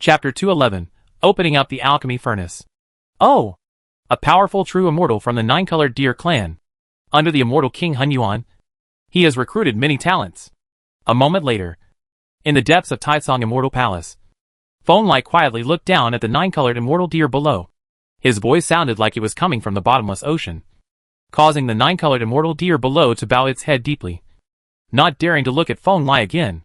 Chapter 211, Opening Up the Alchemy Furnace. Oh! A powerful true immortal from the Nine-Colored Deer clan. Under the immortal King Hun Yuan, he has recruited many talents. A moment later, in the depths of Taisong Immortal Palace, Feng Lai quietly looked down at the nine-colored immortal deer below. His voice sounded like it was coming from the bottomless ocean, causing the nine-colored immortal deer below to bow its head deeply, not daring to look at Feng Lai again.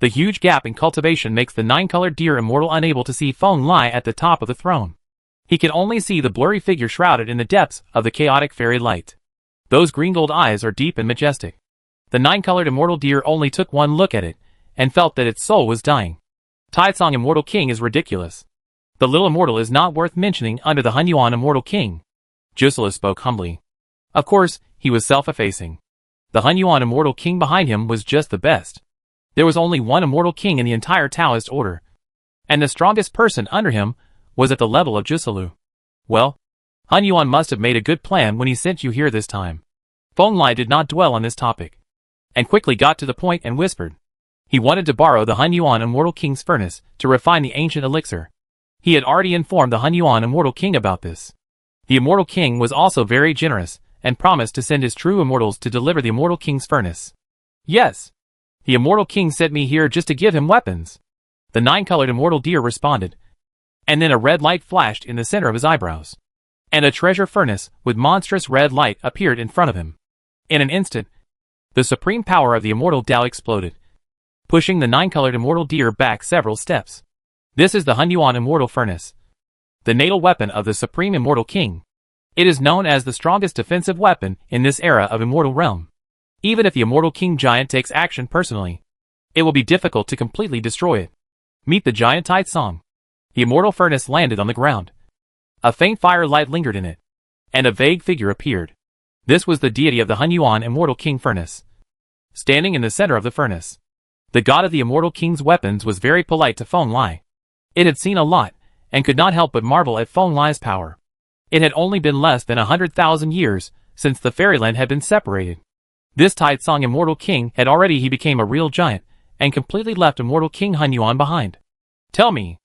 The huge gap in cultivation makes the nine-colored deer immortal unable to see Feng Lai at the top of the throne. He can only see the blurry figure shrouded in the depths of the chaotic fairy light. Those green-gold eyes are deep and majestic. The nine-colored immortal deer only took one look at it, and felt that its soul was dying. Taisong Immortal King is ridiculous. The little immortal is not worth mentioning under the Hun Yuan Immortal King. Jusula spoke humbly. Of course, he was self-effacing. The Hun Yuan Immortal King behind him was just the best. There was only one Immortal King in the entire Taoist order, and the strongest person under him was at the level of Jusulu. Well, Hun Yuan must have made a good plan when he sent you here this time. Feng Lai did not dwell on this topic, and quickly got to the point and whispered. He wanted to borrow the Hun Yuan Immortal King's furnace to refine the ancient elixir. He had already informed the Hun Yuan Immortal King about this. The Immortal King was also very generous, and promised to send his true immortals to deliver the Immortal King's furnace. Yes. The Immortal King sent me here just to give him weapons. The nine-colored immortal deer responded. And then a red light flashed in the center of his eyebrows. And a treasure furnace with monstrous red light appeared in front of him. In an instant, the supreme power of the immortal Tao exploded, pushing the nine-colored immortal deer back several steps. This is the Hun Yuan Immortal Furnace, the natal weapon of the Supreme Immortal King. It is known as the strongest defensive weapon in this era of Immortal Realm. Even if the Immortal King Giant takes action personally, it will be difficult to completely destroy it. Meet the giant Taisong. The immortal furnace landed on the ground. A faint fire light lingered in it, and a vague figure appeared. This was the deity of the Hun Yuan Immortal King Furnace, standing in the center of the furnace. The god of the Immortal King's weapons was very polite to Feng Lai. It had seen a lot, and could not help but marvel at Feng Lai's power. It had only been less than 100,000 years since the fairyland had been separated. This Taisong Immortal King had already became a real giant, and completely left Immortal King Hun Yuan behind. Tell me,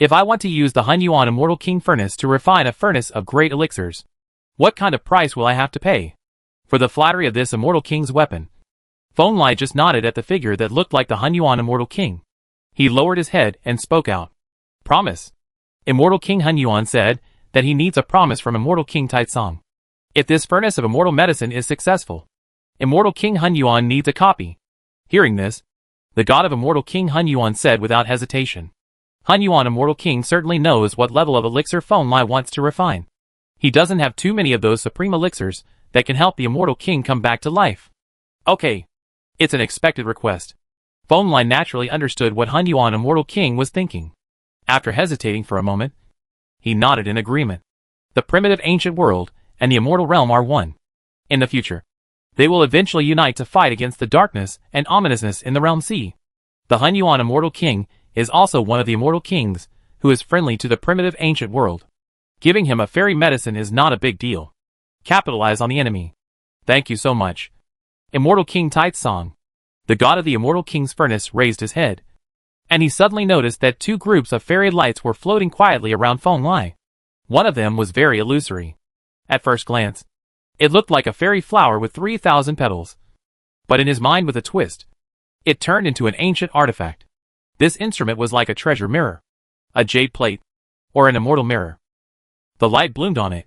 if I want to use the Hun Yuan Immortal King Furnace to refine a furnace of great elixirs, what kind of price will I have to pay for the flattery of this Immortal King's weapon? Feng Lai just nodded at the figure that looked like the Hun Yuan Immortal King. He lowered his head and spoke out. Promise. Immortal King Hun Yuan said that he needs a promise from Immortal King Taisong. If this furnace of immortal medicine is successful, Immortal King Hun Yuan needs a copy. Hearing this, the god of Immortal King Hun Yuan said without hesitation. Hun Yuan Immortal King certainly knows what level of elixir Feng Lai wants to refine. He doesn't have too many of those supreme elixirs that can help the Immortal King come back to life. Okay. It's an expected request. Feng Lai naturally understood what Hun Yuan Immortal King was thinking. After hesitating for a moment, he nodded in agreement. The primitive ancient world and the immortal realm are one. In the future, they will eventually unite to fight against the darkness and ominousness in the realm sea. The Hun Yuan Immortal King is also one of the immortal kings who is friendly to the primitive ancient world. Giving him a fairy medicine is not a big deal. Capitalize on the enemy. Thank you so much. Immortal King Taisong, the god of the Immortal King's furnace, raised his head, and he suddenly noticed that two groups of fairy lights were floating quietly around Feng Lai. One of them was very illusory. At first glance, it looked like a fairy flower with 3,000 petals. But in his mind with a twist, it turned into an ancient artifact. This instrument was like a treasure mirror, a jade plate, or an immortal mirror. The light bloomed on it,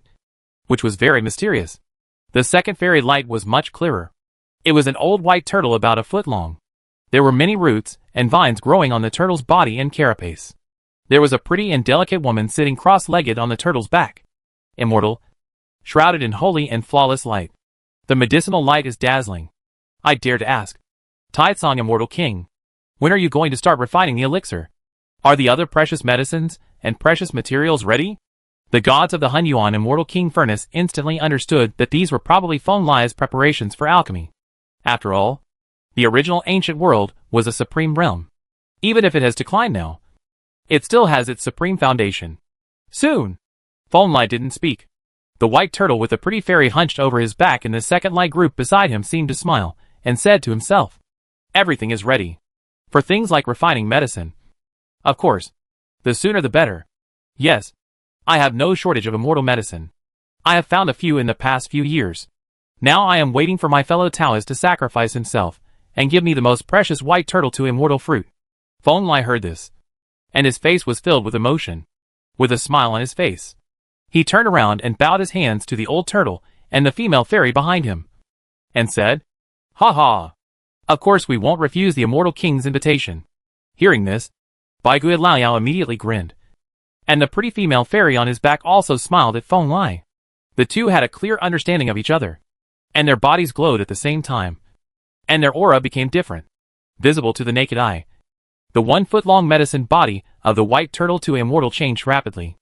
which was very mysterious. The second fairy light was much clearer. It was an old white turtle about a foot long. There were many roots and vines growing on the turtle's body and carapace. There was a pretty and delicate woman sitting cross-legged on the turtle's back. Immortal, shrouded in holy and flawless light. The medicinal light is dazzling. I dare to ask, Taisong Immortal King, when are you going to start refining the elixir? Are the other precious medicines and precious materials ready? The gods of the Hun Yuan Immortal King Furnace instantly understood that these were probably Feng Lai's preparations for alchemy. After all, the original ancient world was a supreme realm. Even if it has declined now, it still has its supreme foundation. Soon, Feng Lai didn't speak. The white turtle with the pretty fairy hunched over his back in the second light group beside him seemed to smile, and said to himself, everything is ready. For things like refining medicine. Of course, The sooner the better. Yes, I have no shortage of immortal medicine. I have found a few in the past few years. Now I am waiting for my fellow Taoist to sacrifice himself and give me the most precious white turtle to immortal fruit. Feng Lai heard this, and his face was filled with emotion. With a smile on his face, he turned around and bowed his hands to the old turtle and the female fairy behind him, and said, "Ha ha! Of course we won't refuse the immortal king's invitation." Hearing this, Bai Gui Laoyao immediately grinned, and the pretty female fairy on his back also smiled at Feng Lai. The two had a clear understanding of each other, and their bodies glowed at the same time, and their aura became different, visible to the naked eye. The 1-foot-long medicine body of the white turtle to immortal changed rapidly.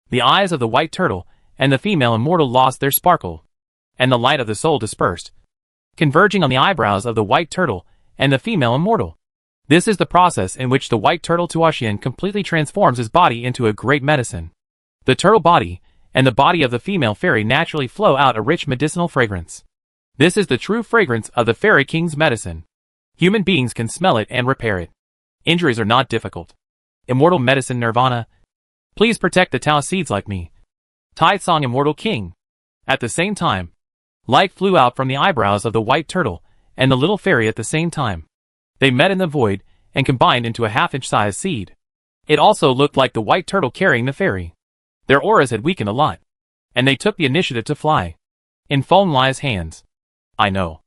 The eyes of the white turtle and the female immortal lost their sparkle, and the light of the soul dispersed, converging on the eyebrows of the white turtle and the female immortal. This is the process in which the white turtle Tuoxian completely transforms his body into a great medicine. The turtle body and the body of the female fairy naturally flow out a rich medicinal fragrance. This is the true fragrance of the fairy king's medicine. Human beings can smell it and repair it. Injuries are not difficult. Immortal medicine nirvana. Please protect the Tao seeds like me. Tai Song immortal king. At the same time, light flew out from the eyebrows of the white turtle and the little fairy at the same time. They met in the void and combined into a half-inch size seed. It also looked like the white turtle carrying the fairy. Their auras had weakened a lot, and they took the initiative to fly. In Feng Lai's hands. I know.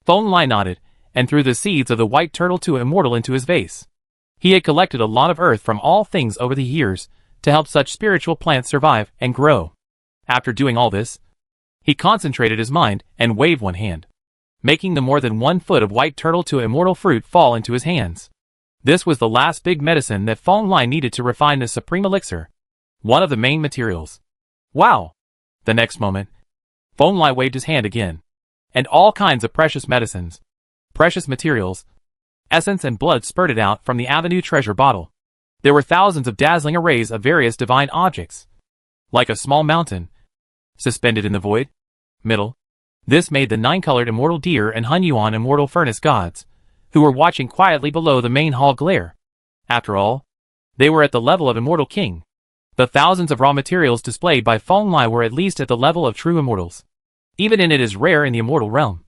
Feng Lai nodded, and threw the seeds of the white turtle to immortal into his vase. He had collected a lot of earth from all things over the years to help such spiritual plants survive and grow. After doing all this, he concentrated his mind and waved one hand, making the more than 1 foot of white turtle to immortal fruit fall into his hands. This was the last big medicine that Feng Lai needed to refine the supreme elixir, one of the main materials. Wow! The next moment, Feng Lai waved his hand again, and all kinds of precious medicines, precious materials, essence and blood spurted out from the Avenue treasure bottle. There were thousands of dazzling arrays of various divine objects, like a small mountain, suspended in the void. Middle. This made the 9-colored immortal deer and Hunyuan immortal furnace gods, who were watching quietly below the main hall glare. After all, they were at the level of immortal king. The thousands of raw materials displayed by Feng Lai were at least at the level of true immortals. Even in it is rare in the immortal realm.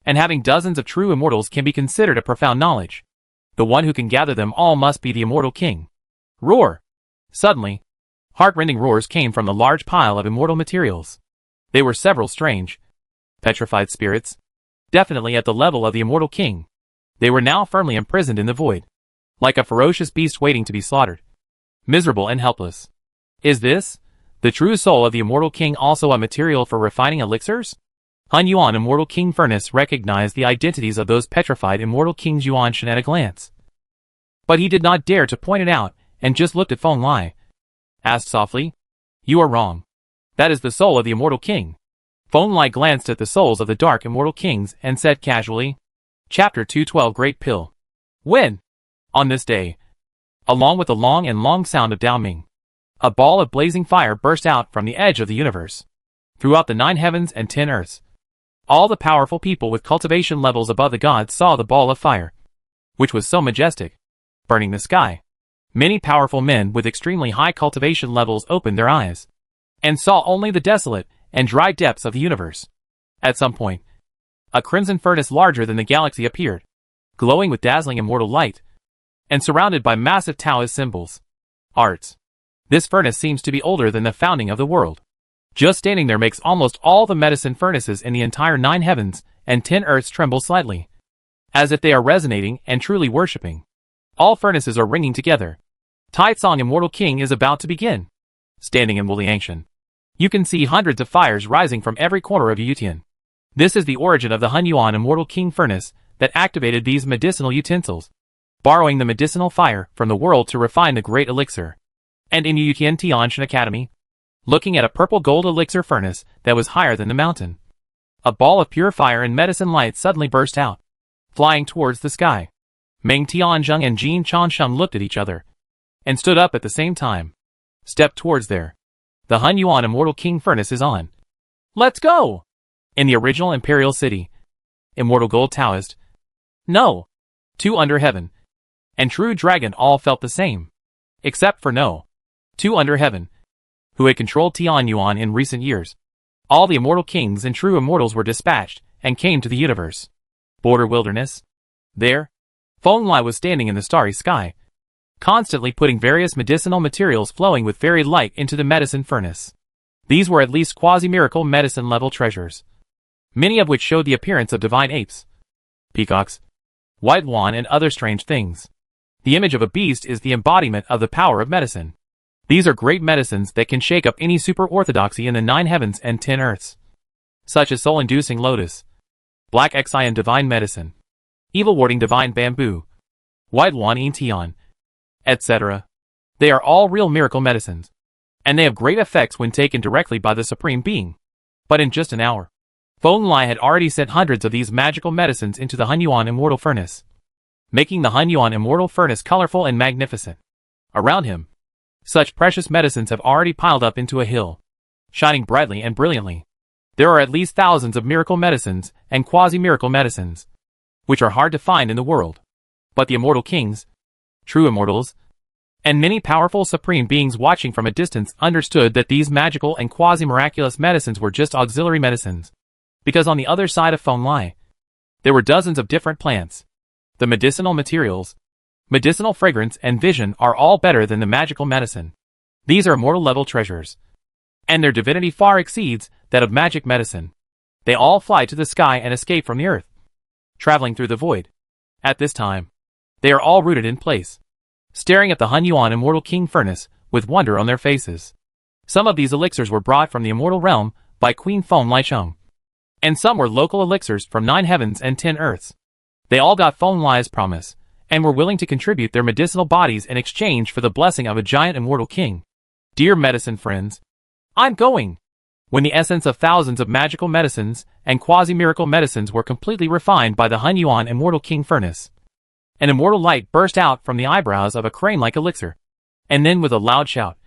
And having dozens of true immortals can be considered a profound knowledge. The one who can gather them all must be the immortal king. Roar! Suddenly, heart-rending roars came from the large pile of immortal materials. They were several strange, petrified spirits, definitely at the level of the immortal king. They were now firmly imprisoned in the void, like a ferocious beast waiting to be slaughtered. Miserable and helpless. Is this, the true soul of the immortal king, also a material for refining elixirs? Hunyuan immortal king furnace recognized the identities of those petrified immortal kings Yuanshan at a glance. But he did not dare to point it out, and just looked at Feng Lai. Asked softly, "You are wrong. That is the soul of the immortal king." Feng Lai glanced at the souls of the dark immortal kings and said casually, Chapter 212 Great Pill. When? On this day, along with the long sound of Dao Ming, a ball of blazing fire burst out from the edge of the universe. Throughout the 9 heavens and 10 earths, all the powerful people with cultivation levels above the gods saw the ball of fire, which was so majestic, burning the sky. Many powerful men with extremely high cultivation levels opened their eyes, and saw only the desolate and dry depths of the universe. At some point, a crimson furnace larger than the galaxy appeared, glowing with dazzling immortal light, and surrounded by massive Taoist symbols. Arts. This furnace seems to be older than the founding of the world. Just standing there makes almost all the medicine furnaces in the entire 9 heavens and 10 earths tremble slightly, as if they are resonating and truly worshipping. All furnaces are ringing together. Tai Song immortal king is about to begin. Standing in Wuliangshan, you can see hundreds of fires rising from every corner of Yutian. This is the origin of the Hunyuan immortal king furnace that activated these medicinal utensils, borrowing the medicinal fire from the world to refine the great elixir. And in Yutian Tianshan Academy, looking at a purple gold elixir furnace that was higher than the mountain, a ball of pure fire and medicine light suddenly burst out, flying towards the sky. Meng Tianzheng and Jin Chansheng looked at each other, and stood up at the same time. Stepped towards there. The Hunyuan immortal king furnace is on. Let's go! In the original imperial city, immortal gold Taoist, no, 2 under heaven, and true dragon all felt the same. except for No. 2 under heaven, who had controlled Tianyuan in recent years. All the immortal kings and true immortals were dispatched and came to the universe. Border wilderness. There, Feng was standing in the starry sky, constantly putting various medicinal materials flowing with fairy light into the medicine furnace. These were at least quasi-miracle medicine-level treasures, many of which showed the appearance of divine apes, peacocks, white swan and other strange things. The image of a beast is the embodiment of the power of medicine. These are great medicines that can shake up any super-orthodoxy in the 9 heavens and 10 earths, such as soul-inducing lotus, black Xian divine medicine, evil-warding divine bamboo, white swan Tian, etc. They are all real miracle medicines, and they have great effects when taken directly by the Supreme Being. But in just an hour, Feng had already sent hundreds of these magical medicines into the Hunyuan Immortal Furnace, making the Hunyuan Immortal Furnace colorful and magnificent. Around him, such precious medicines have already piled up into a hill, shining brightly and brilliantly. There are at least thousands of miracle medicines and quasi-miracle medicines, which are hard to find in the world. But the immortal kings, true immortals, and many powerful supreme beings watching from a distance understood that these magical and quasi-miraculous medicines were just auxiliary medicines, because on the other side of Feng there were dozens of different plants. The medicinal materials, medicinal fragrance and vision are all better than the magical medicine. These are immortal-level treasures, and their divinity far exceeds that of magic medicine. They all fly to the sky and escape from the earth, traveling through the void. At this time, they are all rooted in place, staring at the Hunyuan Immortal King Furnace with wonder on their faces. Some of these elixirs were brought from the immortal realm by Queen Feng Licheng, and some were local elixirs from 9 heavens and 10 earths. They all got Feng Li's promise, and were willing to contribute their medicinal bodies in exchange for the blessing of a giant immortal king. Dear medicine friends, I'm going! When the essence of thousands of magical medicines and quasi-miracle medicines were completely refined by the Hunyuan Immortal King Furnace, an immortal light burst out from the eyebrows of a crane-like elixir, and then with a loud shout,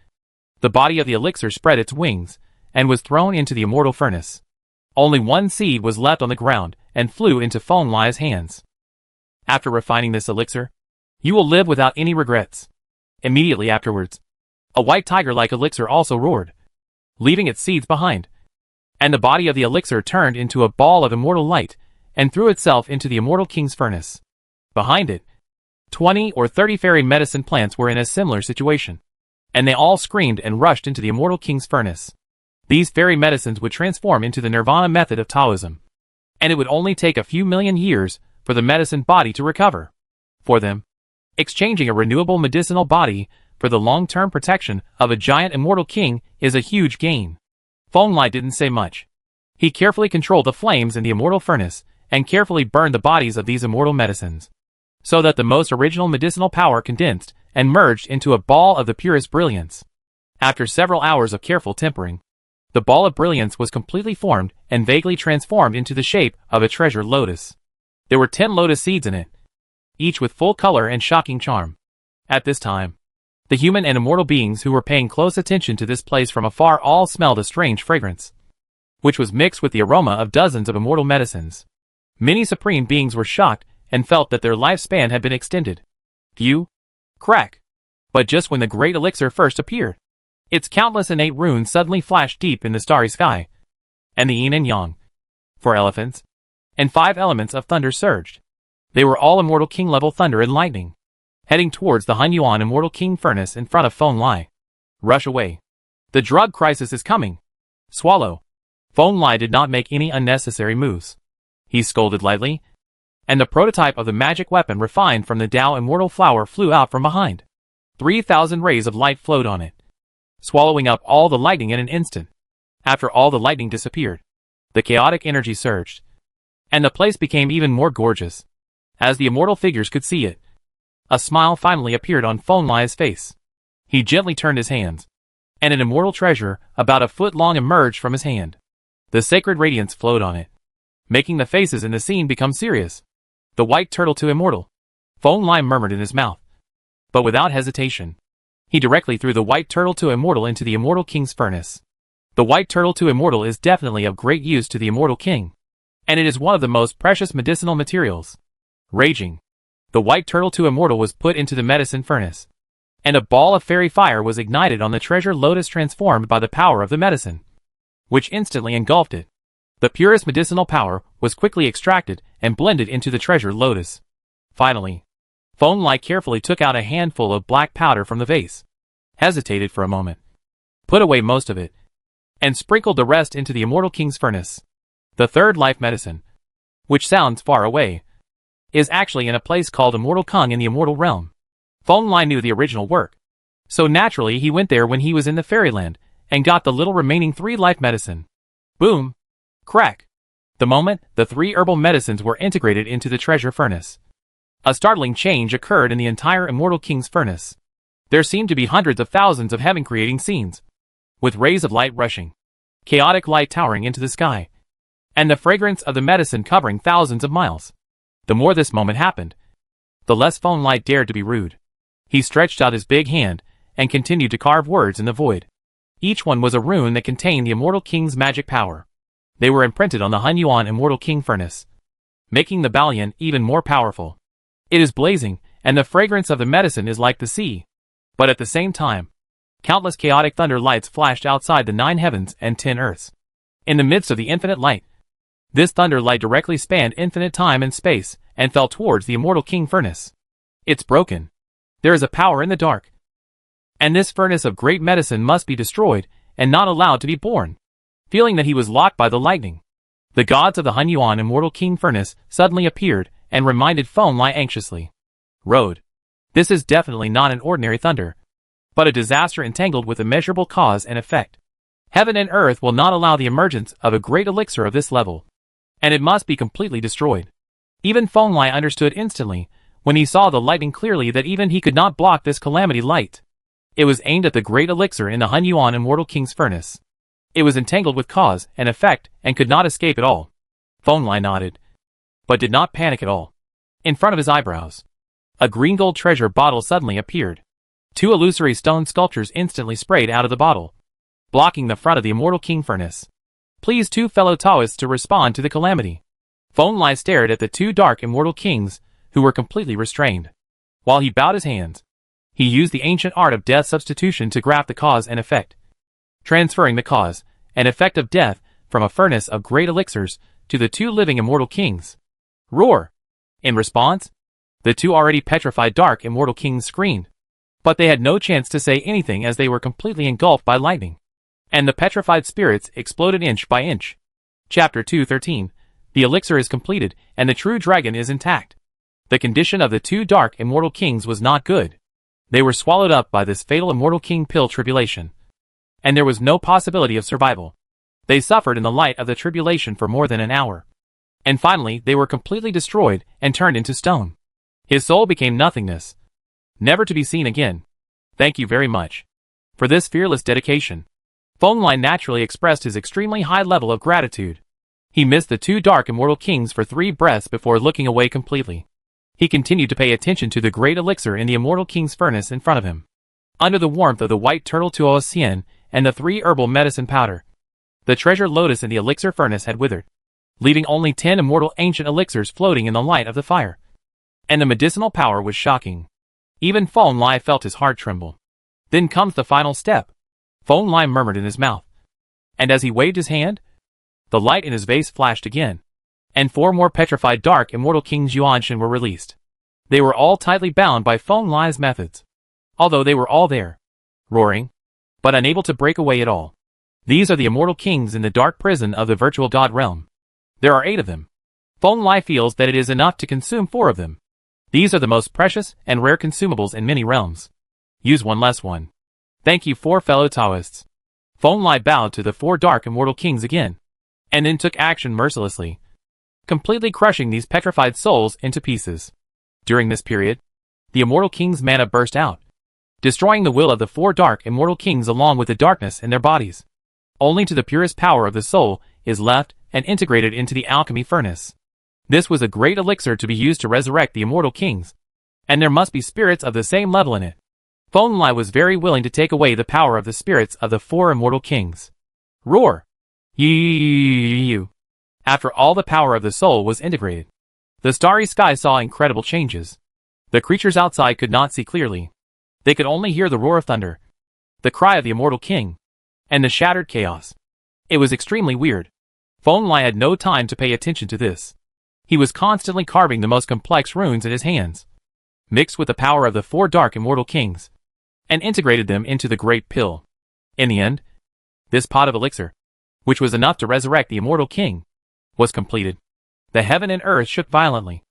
the body of the elixir spread its wings, and was thrown into the immortal furnace. Only one seed was left on the ground, and flew into Feng Li's hands. After refining this elixir, you will live without any regrets. Immediately afterwards, a white tiger-like elixir also roared, leaving its seeds behind, and the body of the elixir turned into a ball of immortal light, and threw itself into the immortal king's furnace. Behind it, 20 or 30 fairy medicine plants were in a similar situation, and they all screamed and rushed into the immortal king's furnace. These fairy medicines would transform into the nirvana method of Taoism, and it would only take a few million years for the medicine body to recover. For them, exchanging a renewable medicinal body for the long-term protection of a giant immortal king is a huge gain. Feng Li didn't say much. He carefully controlled the flames in the immortal furnace, and carefully burned the bodies of these immortal medicines, so that the most original medicinal power condensed and merged into a ball of the purest brilliance. After several hours of careful tempering, the ball of brilliance was completely formed and vaguely transformed into the shape of a treasure lotus. There were 10 lotus seeds in it, each with full color and shocking charm. At this time, the human and immortal beings who were paying close attention to this place from afar all smelled a strange fragrance, which was mixed with the aroma of dozens of immortal medicines. Many supreme beings were shocked and felt that their lifespan had been extended. Few, crack. But just when the great elixir first appeared, its countless innate runes suddenly flashed deep in the starry sky, and the yin and yang, 4 elephants, and 5 elements of thunder surged. They were all immortal king-level thunder and lightning, heading towards the Hunyuan Immortal King Furnace in front of Feng Li. Rush away. The drug crisis is coming. Swallow. Feng Li did not make any unnecessary moves. He scolded lightly, and the prototype of the magic weapon refined from the Tao Immortal Flower flew out from behind. 3,000 rays of light flowed on it, swallowing up all the lightning in an instant. After all the lightning disappeared, the chaotic energy surged, and the place became even more gorgeous, as the immortal figures could see it. A smile finally appeared on Feng Li's face. He gently turned his hands, and an immortal treasure about a foot long emerged from his hand. The sacred radiance flowed on it, making the faces in the scene become serious. The white turtle to immortal, Feng Li murmured in his mouth. But without hesitation, he directly threw the white turtle to immortal into the immortal king's furnace. The white turtle to immortal is definitely of great use to the immortal king, and it is one of the most precious medicinal materials. Raging, the white turtle to immortal was put into the medicine furnace. and a ball of fairy fire was ignited on the treasure lotus, transformed by the power of the medicine, which instantly engulfed it. The purest medicinal power was quickly extracted and blended into the treasure lotus. Finally, Feng Lai carefully took out a handful of black powder from the vase, hesitated for a moment, put away most of it, and sprinkled the rest into the Immortal King's furnace. The third life medicine, which sounds far away, is actually in a place called Immortal Kung in the Immortal Realm. Feng Lai knew the original work, so naturally he went there when he was in the fairyland and got the little remaining 3 life medicine. Boom! Crack! The moment the 3 herbal medicines were integrated into the treasure furnace, a startling change occurred in the entire Immortal King's furnace. There seemed to be hundreds of thousands of heaven-creating scenes, with rays of light rushing, chaotic light towering into the sky, and the fragrance of the medicine covering thousands of miles. The more this moment happened, the less Feng Lai dared to be rude. He stretched out his big hand and continued to carve words in the void. Each one was a rune that contained the Immortal King's magic power. They were imprinted on the Hunyuan Immortal King furnace, making the Balian even more powerful. It is blazing, and the fragrance of the medicine is like the sea. But at the same time, countless chaotic thunder lights flashed outside the 9 heavens and 10 earths. In the midst of the infinite light, this thunder light directly spanned infinite time and space and fell towards the Immortal King furnace. It's broken. There is a power in the dark, and this furnace of great medicine must be destroyed and not allowed to be born. Feeling that he was locked by the lightning, the gods of the Hunyuan Immortal King furnace suddenly appeared and reminded Feng Lai anxiously. Road. This is definitely not an ordinary thunder, but a disaster entangled with immeasurable cause and effect. Heaven and earth will not allow the emergence of a great elixir of this level, and it must be completely destroyed. Even Feng Lai understood instantly, when he saw the lightning clearly, that even he could not block this calamity light. It was aimed at the great elixir in the Hunyuan Immortal King's furnace. It was entangled with cause and effect and could not escape at all. Feng Lai nodded, but did not panic at all. In front of his eyebrows, a green gold treasure bottle suddenly appeared. 2 illusory stone sculptures instantly sprayed out of the bottle, blocking the front of the Immortal King furnace. Please 2 fellow Taoists to respond to the calamity. Feng Lai stared at the 2 dark Immortal Kings, who were completely restrained. While he bowed his hands, he used the ancient art of death substitution to graft the cause and effect, transferring the cause and effect of death from a furnace of great elixirs to the 2 living Immortal Kings. Roar! In response, the 2 already petrified dark Immortal Kings screamed, but they had no chance to say anything as they were completely engulfed by lightning, and the petrified spirits exploded inch by inch. Chapter 213. The elixir is completed, and the true dragon is intact. The condition of the 2 dark Immortal Kings was not good. They were swallowed up by this fatal Immortal King pill tribulation, and there was no possibility of survival. They suffered in the light of the tribulation for more than an hour, and finally they were completely destroyed and turned into stone. His soul became nothingness, never to be seen again. Thank you very much for this fearless dedication. Feng Lai naturally expressed his extremely high level of gratitude. He missed the 2 dark Immortal Kings for 3 breaths before looking away completely. He continued to pay attention to the great elixir in the Immortal King's furnace in front of him. Under the warmth of the white turtle Tuoxian and the 3 herbal medicine powder, the treasure lotus in the elixir furnace had withered, leaving only 10 immortal ancient elixirs floating in the light of the fire. And the medicinal power was shocking. Even Feng Lai felt his heart tremble. Then comes the final step, Feng Lai murmured in his mouth. And as he waved his hand, the light in his vase flashed again, and 4 more petrified dark Immortal Kings Yuanshan were released. They were all tightly bound by Feng Lai's methods, although they were all there, roaring, but unable to break away at all. These are the Immortal Kings in the dark prison of the virtual god realm. There are 8 of them. Feng Lai feels that it is enough to consume 4 of them. These are the most precious and rare consumables in many realms. Use one less one. Thank you 4 fellow Taoists. Feng Lai bowed to the 4 dark Immortal Kings again, and then took action mercilessly, completely crushing these petrified souls into pieces. During this period, the Immortal King's mana burst out, destroying the will of the 4 dark Immortal Kings along with the darkness in their bodies. Only to the purest power of the soul is left and integrated into the alchemy furnace. This was a great elixir to be used to resurrect the Immortal Kings, and there must be spirits of the same level in it. Feng Lai was very willing to take away the power of the spirits of the 4 Immortal Kings. Roar! You. After all the power of the soul was integrated, the starry sky saw incredible changes. The creatures outside could not see clearly, They could only hear the roar of thunder, the cry of the immortal king, and the shattered chaos. It was extremely weird. Feng Lai had no time to pay attention to this. He was constantly carving the most complex runes in his hands, mixed with the power of the 4 dark immortal kings, and integrated them into the great pill. In the end, this pot of elixir, which was enough to resurrect the immortal king, was completed. The heaven and earth shook violently,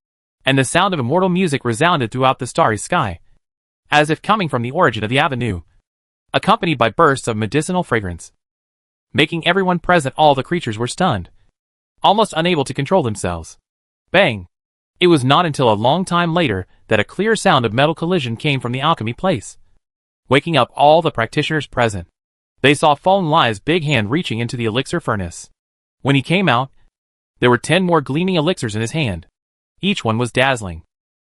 and the sound of immortal music resounded throughout the starry sky, as if coming from the origin of the avenue, accompanied by bursts of medicinal fragrance, making everyone present. All the creatures were stunned, almost unable to control themselves. Bang! It was not until a long time later that a clear sound of metal collision came from the alchemy place, waking up all the practitioners present. They saw Feng Lai's big hand reaching into the elixir furnace. When he came out, there were 10 more gleaming elixirs in his hand. Each one was dazzling,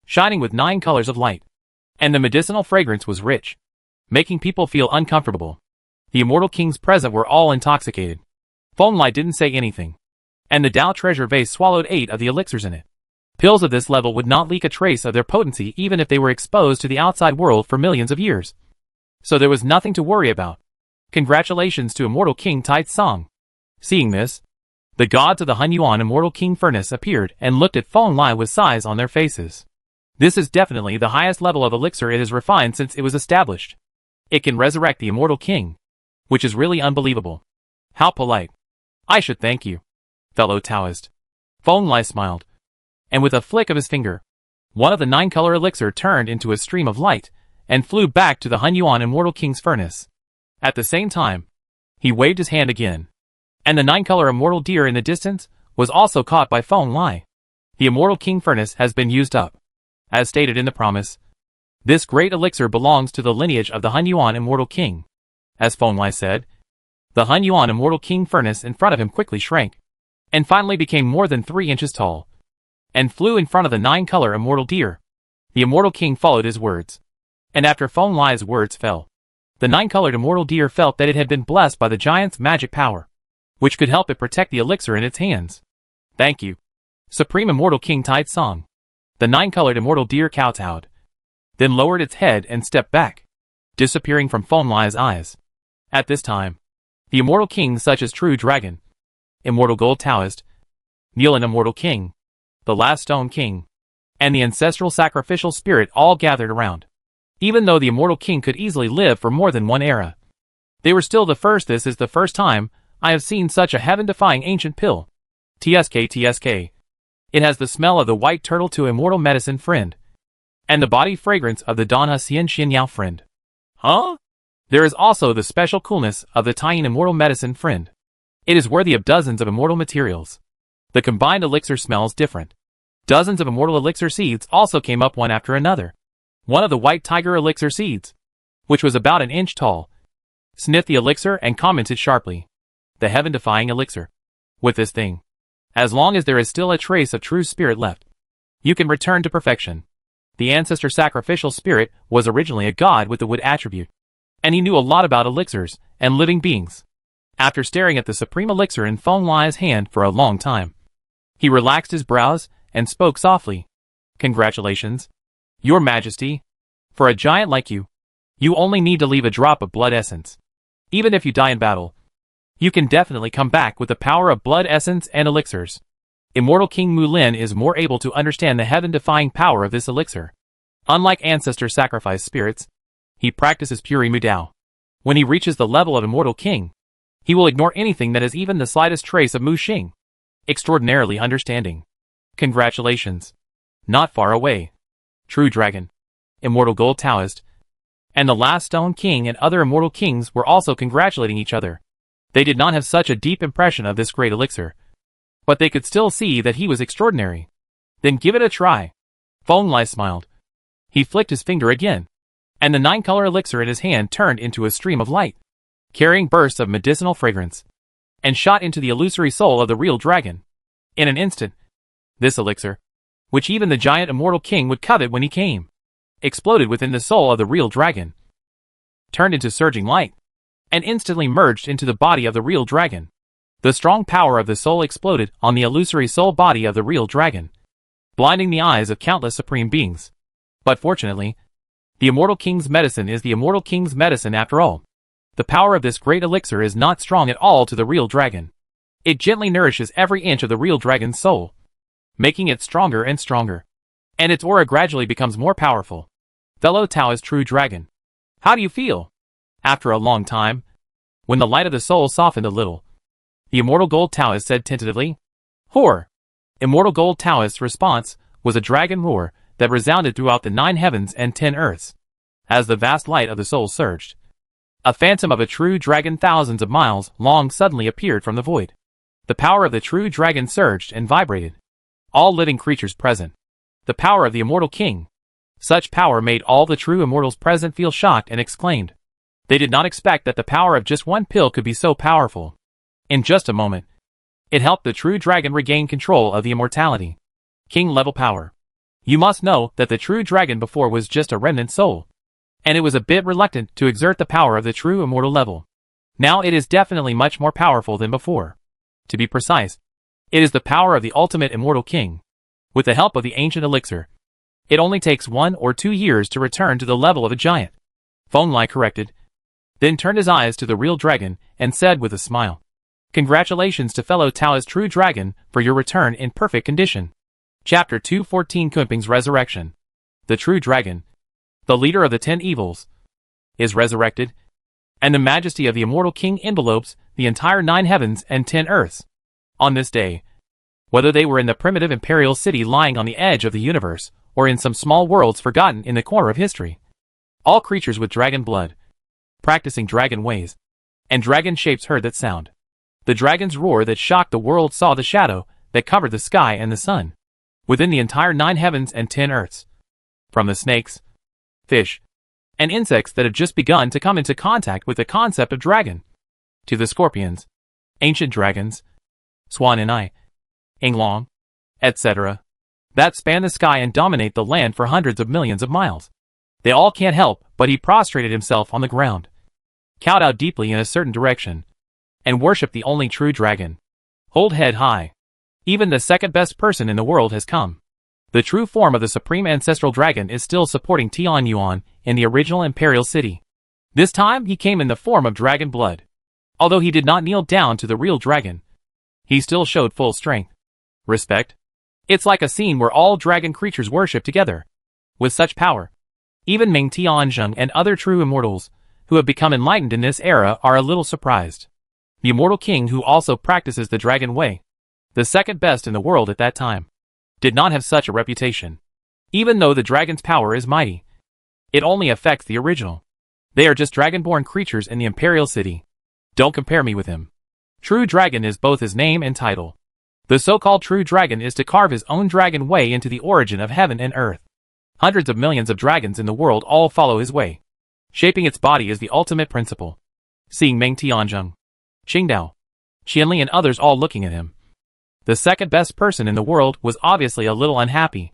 shining with 9 colors of light, and the medicinal fragrance was rich, making people feel uncomfortable. The immortal kings present were all intoxicated. Feng Lai didn't say anything, and the Dao treasure vase swallowed 8 of the elixirs in it. Pills of this level would not leak a trace of their potency even if they were exposed to the outside world for millions of years. So there was nothing to worry about. Congratulations to Immortal King Tai Tsang. Seeing this, the gods of the Hunyuan Immortal King Furnace appeared and looked at Feng Lai with sighs on their faces. This is definitely the highest level of elixir it has refined since it was established. It can resurrect the Immortal King, which is really unbelievable. How polite. I should thank you, fellow Taoist. Feng Lai smiled, and with a flick of his finger, one of the 9-color elixir turned into a stream of light and flew back to the Hunyuan Immortal King's furnace. At the same time, he waved his hand again, and the 9-color immortal deer in the distance was also caught by Feng Lai. The Immortal King furnace has been used up. As stated in the promise, this great elixir belongs to the lineage of the Hunyuan Immortal King. As Feng Lai said, the Hunyuan Immortal King furnace in front of him quickly shrank, and finally became more than 3 inches tall, and flew in front of the 9-color immortal deer. The Immortal King followed his words, and after Feng Lai's words fell, the 9-colored immortal deer felt that it had been blessed by the giant's magic power, which could help it protect the elixir in its hands. Thank you, Supreme Immortal King Tai Tsang. The 9-colored immortal deer kowtowed, then lowered its head and stepped back, disappearing from Feng Lai's eyes. At this time, the immortal kings such as True Dragon, Immortal Gold Taoist, Neelan Immortal King, the Last Stone King, and the Ancestral Sacrificial Spirit all gathered around. Even though the Immortal King could easily live for more than one era, they were still the first. This is the first time I have seen such a heaven-defying ancient pill. TSK. It has the smell of the white turtle to immortal medicine friend, and the body fragrance of the Danha Xian Xianyao friend. Huh? There is also the special coolness of the Taiyin immortal medicine friend. It is worthy of dozens of immortal materials. The combined elixir smells different. Dozens of immortal elixir seeds also came up one after another. One of the white tiger elixir seeds, which was about an inch tall, sniffed the elixir and commented sharply. The heaven-defying elixir. With this thing, as long as there is still a trace of true spirit left, you can return to perfection. The ancestor sacrificial spirit was originally a god with the wood attribute, and he knew a lot about elixirs and living beings. After staring at the supreme elixir in Feng Lai's hand for a long time, he relaxed his brows and spoke softly. Congratulations, Your Majesty. For a giant like you, you only need to leave a drop of blood essence. Even if you die in battle, you can definitely come back with the power of blood essence and elixirs. Immortal King Mulin is more able to understand the heaven-defying power of this elixir. Unlike ancestor sacrifice spirits, he practices pure Mu Dao. When he reaches the level of Immortal King, he will ignore anything that has even the slightest trace of Mu Xing. Extraordinarily understanding. Congratulations. Not far away, True Dragon, Immortal Gold Taoist, and the Last Stone King and other immortal kings were also congratulating each other. They did not have such a deep impression of this great elixir, but they could still see that he was extraordinary. Then give it a try. Feng Lai smiled. He flicked his finger again, and the 9-color elixir in his hand turned into a stream of light, carrying bursts of medicinal fragrance, and shot into the illusory soul of the real dragon. In an instant, this elixir, which even the giant immortal king would covet when he came, exploded within the soul of the real dragon, turned into surging light, and instantly merged into the body of the real dragon. The strong power of the soul exploded on the illusory soul body of the real dragon, blinding the eyes of countless supreme beings. But fortunately, The Immortal King's medicine is the Immortal King's medicine after all. The power of this great elixir is not strong at all to the real dragon. It gently nourishes every inch of the real dragon's soul, making it stronger and stronger. And its aura gradually becomes more powerful. Fellow Taoist true dragon, how do you feel? After a long time, when the light of the soul softened a little, the Immortal Gold Taoist said tentatively, "Hor." Immortal Gold Taoist's response was a dragon roar that resounded throughout the 9 heavens and 10 earths. As the vast light of the soul surged, a phantom of a true dragon thousands of miles long suddenly appeared from the void. The power of the true dragon surged and vibrated. All living creatures present. The power of the Immortal King. Such power made all the true immortals present feel shocked and exclaimed. They did not expect that the power of just one pill could be so powerful. In just a moment, it helped the true dragon regain control of the immortality. King-level power. You must know that the true dragon before was just a remnant soul, and it was a bit reluctant to exert the power of the true immortal level. Now it is definitely much more powerful than before. To be precise, it is the power of the ultimate immortal king. With the help of the ancient elixir, it only takes 1 or 2 years to return to the level of a giant. Feng Lai corrected, then turned his eyes to the real dragon and said with a smile, "Congratulations to fellow Taoist true dragon for your return in perfect condition." Chapter 214 Kunping's Resurrection. The true dragon, the leader of the 10 evils, is resurrected, and the majesty of the immortal king envelopes the entire 9 heavens and 10 earths. On this day, whether they were in the primitive imperial city lying on the edge of the universe, or in some small worlds forgotten in the corner of history, all creatures with dragon blood, practicing dragon ways, and dragon shapes heard that sound. The dragon's roar that shocked the world saw the shadow that covered the sky and the sun, within the entire 9 heavens and 10 earths. From the snakes, fish, and insects that have just begun to come into contact with the concept of dragon, to the scorpions, ancient dragons, Swan and I, Inglong, etc., that span the sky and dominate the land for hundreds of millions of miles. They all can't help but he prostrated himself on the ground, cowed out deeply in a certain direction, and worshipped the only true dragon. Hold head high. Even the second best person in the world has come. The true form of the supreme ancestral dragon is still supporting Tian Yuan in the original imperial city. This time he came in the form of dragon blood. Although he did not kneel down to the real dragon, he still showed full strength. Respect. It's like a scene where all dragon creatures worship together. With such power, even Ming Tianzheng and other true immortals, who have become enlightened in this era, are a little surprised. The immortal king, who also practices the dragon way, the second best in the world at that time, did not have such a reputation. Even though the dragon's power is mighty, it only affects the original. They are just dragonborn creatures in the imperial city. Don't compare me with him. True dragon is both his name and title. The so-called true dragon is to carve his own dragon way into the origin of heaven and earth. Hundreds of millions of dragons in the world all follow his way. Shaping its body is the ultimate principle. Seeing Meng Tianzheng, Qingdao, Qianli and others all looking at him, the second best person in the world was obviously a little unhappy.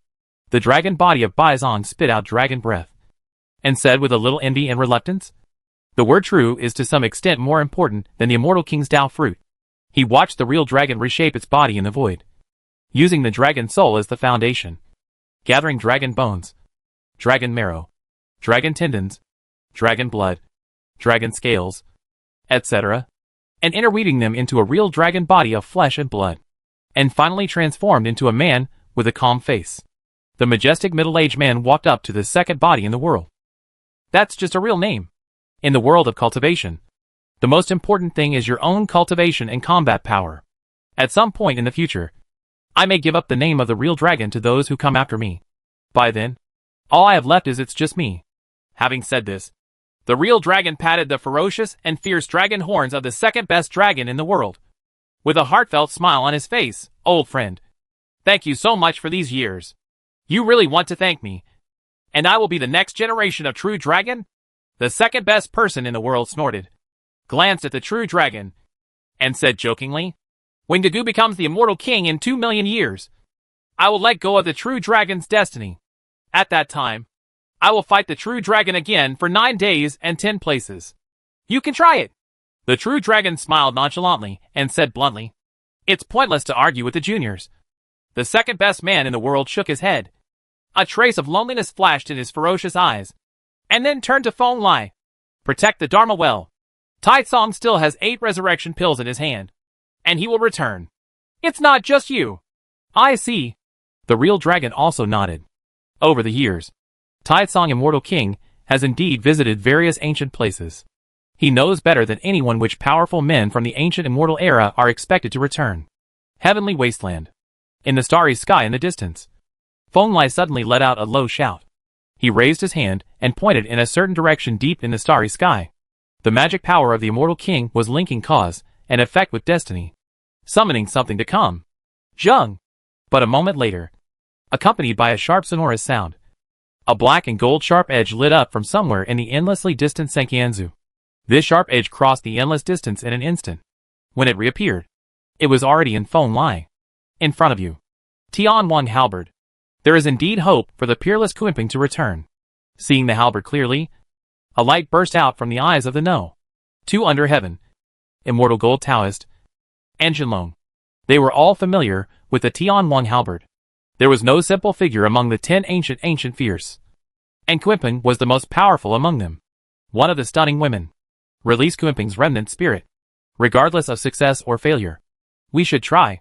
The dragon body of Baizong spit out dragon breath, and said with a little envy and reluctance, "The word true is to some extent more important than the immortal king's Tao fruit." He watched the real dragon reshape its body in the void, using the dragon soul as the foundation, gathering dragon bones, dragon marrow, dragon tendons, dragon blood, dragon scales, etc., and interweaving them into a real dragon body of flesh and blood, and finally transformed into a man with a calm face. The majestic middle-aged man walked up to the second body in the world. That's just a real name. In the world of cultivation, the most important thing is your own cultivation and combat power. At some point in the future, I may give up the name of the real dragon to those who come after me. By then, all I have left is it's just me. Having said this, the real dragon patted the ferocious and fierce dragon horns of the second best dragon in the world. With a heartfelt smile on his face, "Old friend, thank you so much for these years. You really want to thank me, and I will be the next generation of true dragon?" The second best person in the world snorted, glanced at the true dragon, and said jokingly, "When Dagu becomes the immortal king in 2 million years, I will let go of the true dragon's destiny. At that time, I will fight the true dragon again for 9 days and 10 places. You can try it." The true dragon smiled nonchalantly and said bluntly, "It's pointless to argue with the juniors." The second best man in the world shook his head. A trace of loneliness flashed in his ferocious eyes. and then turned to Feng Lai. Protect the Dharma well. Tai Tsong still has 8 resurrection pills in his hand, and he will return. It's not just you. I see. The real dragon also nodded. Over the years, Tai Tsong Immortal King has indeed visited various ancient places. He knows better than anyone which powerful men from the ancient immortal era are expected to return. Heavenly wasteland. In the starry sky in the distance, Feng Lai suddenly let out a low shout. He raised his hand and pointed in a certain direction deep in the starry sky. The magic power of the Immortal King was linking cause and effect with destiny, summoning something to come. Zheng! But a moment later, accompanied by a sharp sonorous sound, a black and gold sharp edge lit up from somewhere in the endlessly distant Senkianzu. This sharp edge crossed the endless distance in an instant. When it reappeared, it was already in Feng Lai. In front of you. Tianwang halberd. There is indeed hope for the peerless Kunping to return. Seeing the halberd clearly, a light burst out from the eyes of the No. 2 under heaven. Immortal Gold Taoist. And Jinlong. They were all familiar with the Tianwang halberd. There was no simple figure among the 10 ancient fierce. And Kunping was the most powerful among them. One of the stunning women. Release Kunping's remnant spirit. Regardless of success or failure. We should try.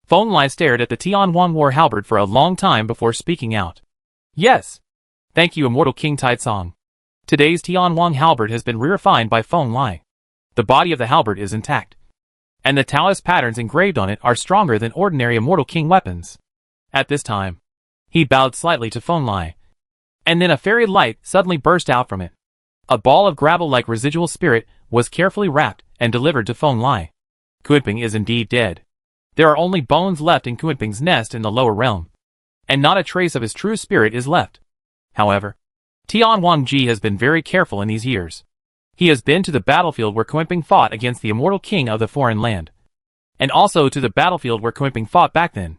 Feng Lai stared at the Tianwang war halberd for a long time before speaking out. Yes. Thank you, Immortal King Tai Tsong. Today's Tianwang halberd has been refined by Feng Lai. The body of the halberd is intact, and the Taoist patterns engraved on it are stronger than ordinary Immortal King weapons. At this time, he bowed slightly to Feng Lai, and then a fairy light suddenly burst out from it. A ball of gravel-like residual spirit was carefully wrapped and delivered to Feng Lai. Kunping is indeed dead. There are only bones left in Kunping's nest in the lower realm, and not a trace of his true spirit is left. However, Tianwang Ji has been very careful in these years. He has been to the battlefield where Kunping fought against the Immortal King of the foreign land, and also to the battlefield where Kunping fought back then.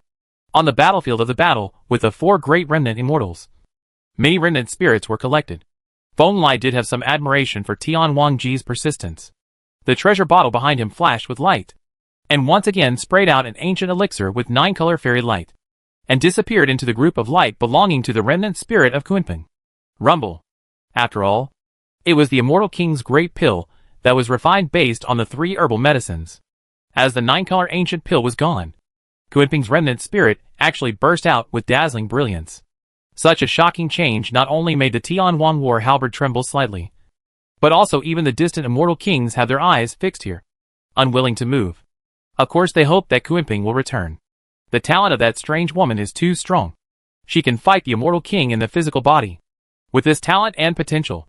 On the battlefield of the battle with the 4 great remnant immortals, many remnant spirits were collected. Feng Lai did have some admiration for Tianwang Ji's persistence. The treasure bottle behind him flashed with light, and once again sprayed out an ancient elixir with 9-color fairy light, and disappeared into the group of light belonging to the remnant spirit of Kunping. Rumble. After all, it was the Immortal King's great pill that was refined based on the 3 herbal medicines. As the 9-color ancient pill was gone, Kunping's remnant spirit actually burst out with dazzling brilliance. Such a shocking change not only made the Tianwang war halberd tremble slightly, but also even the distant Immortal Kings have their eyes fixed here, unwilling to move. Of course they hope that Kunping will return. The talent of that strange woman is too strong. She can fight the Immortal King in the physical body. With this talent and potential,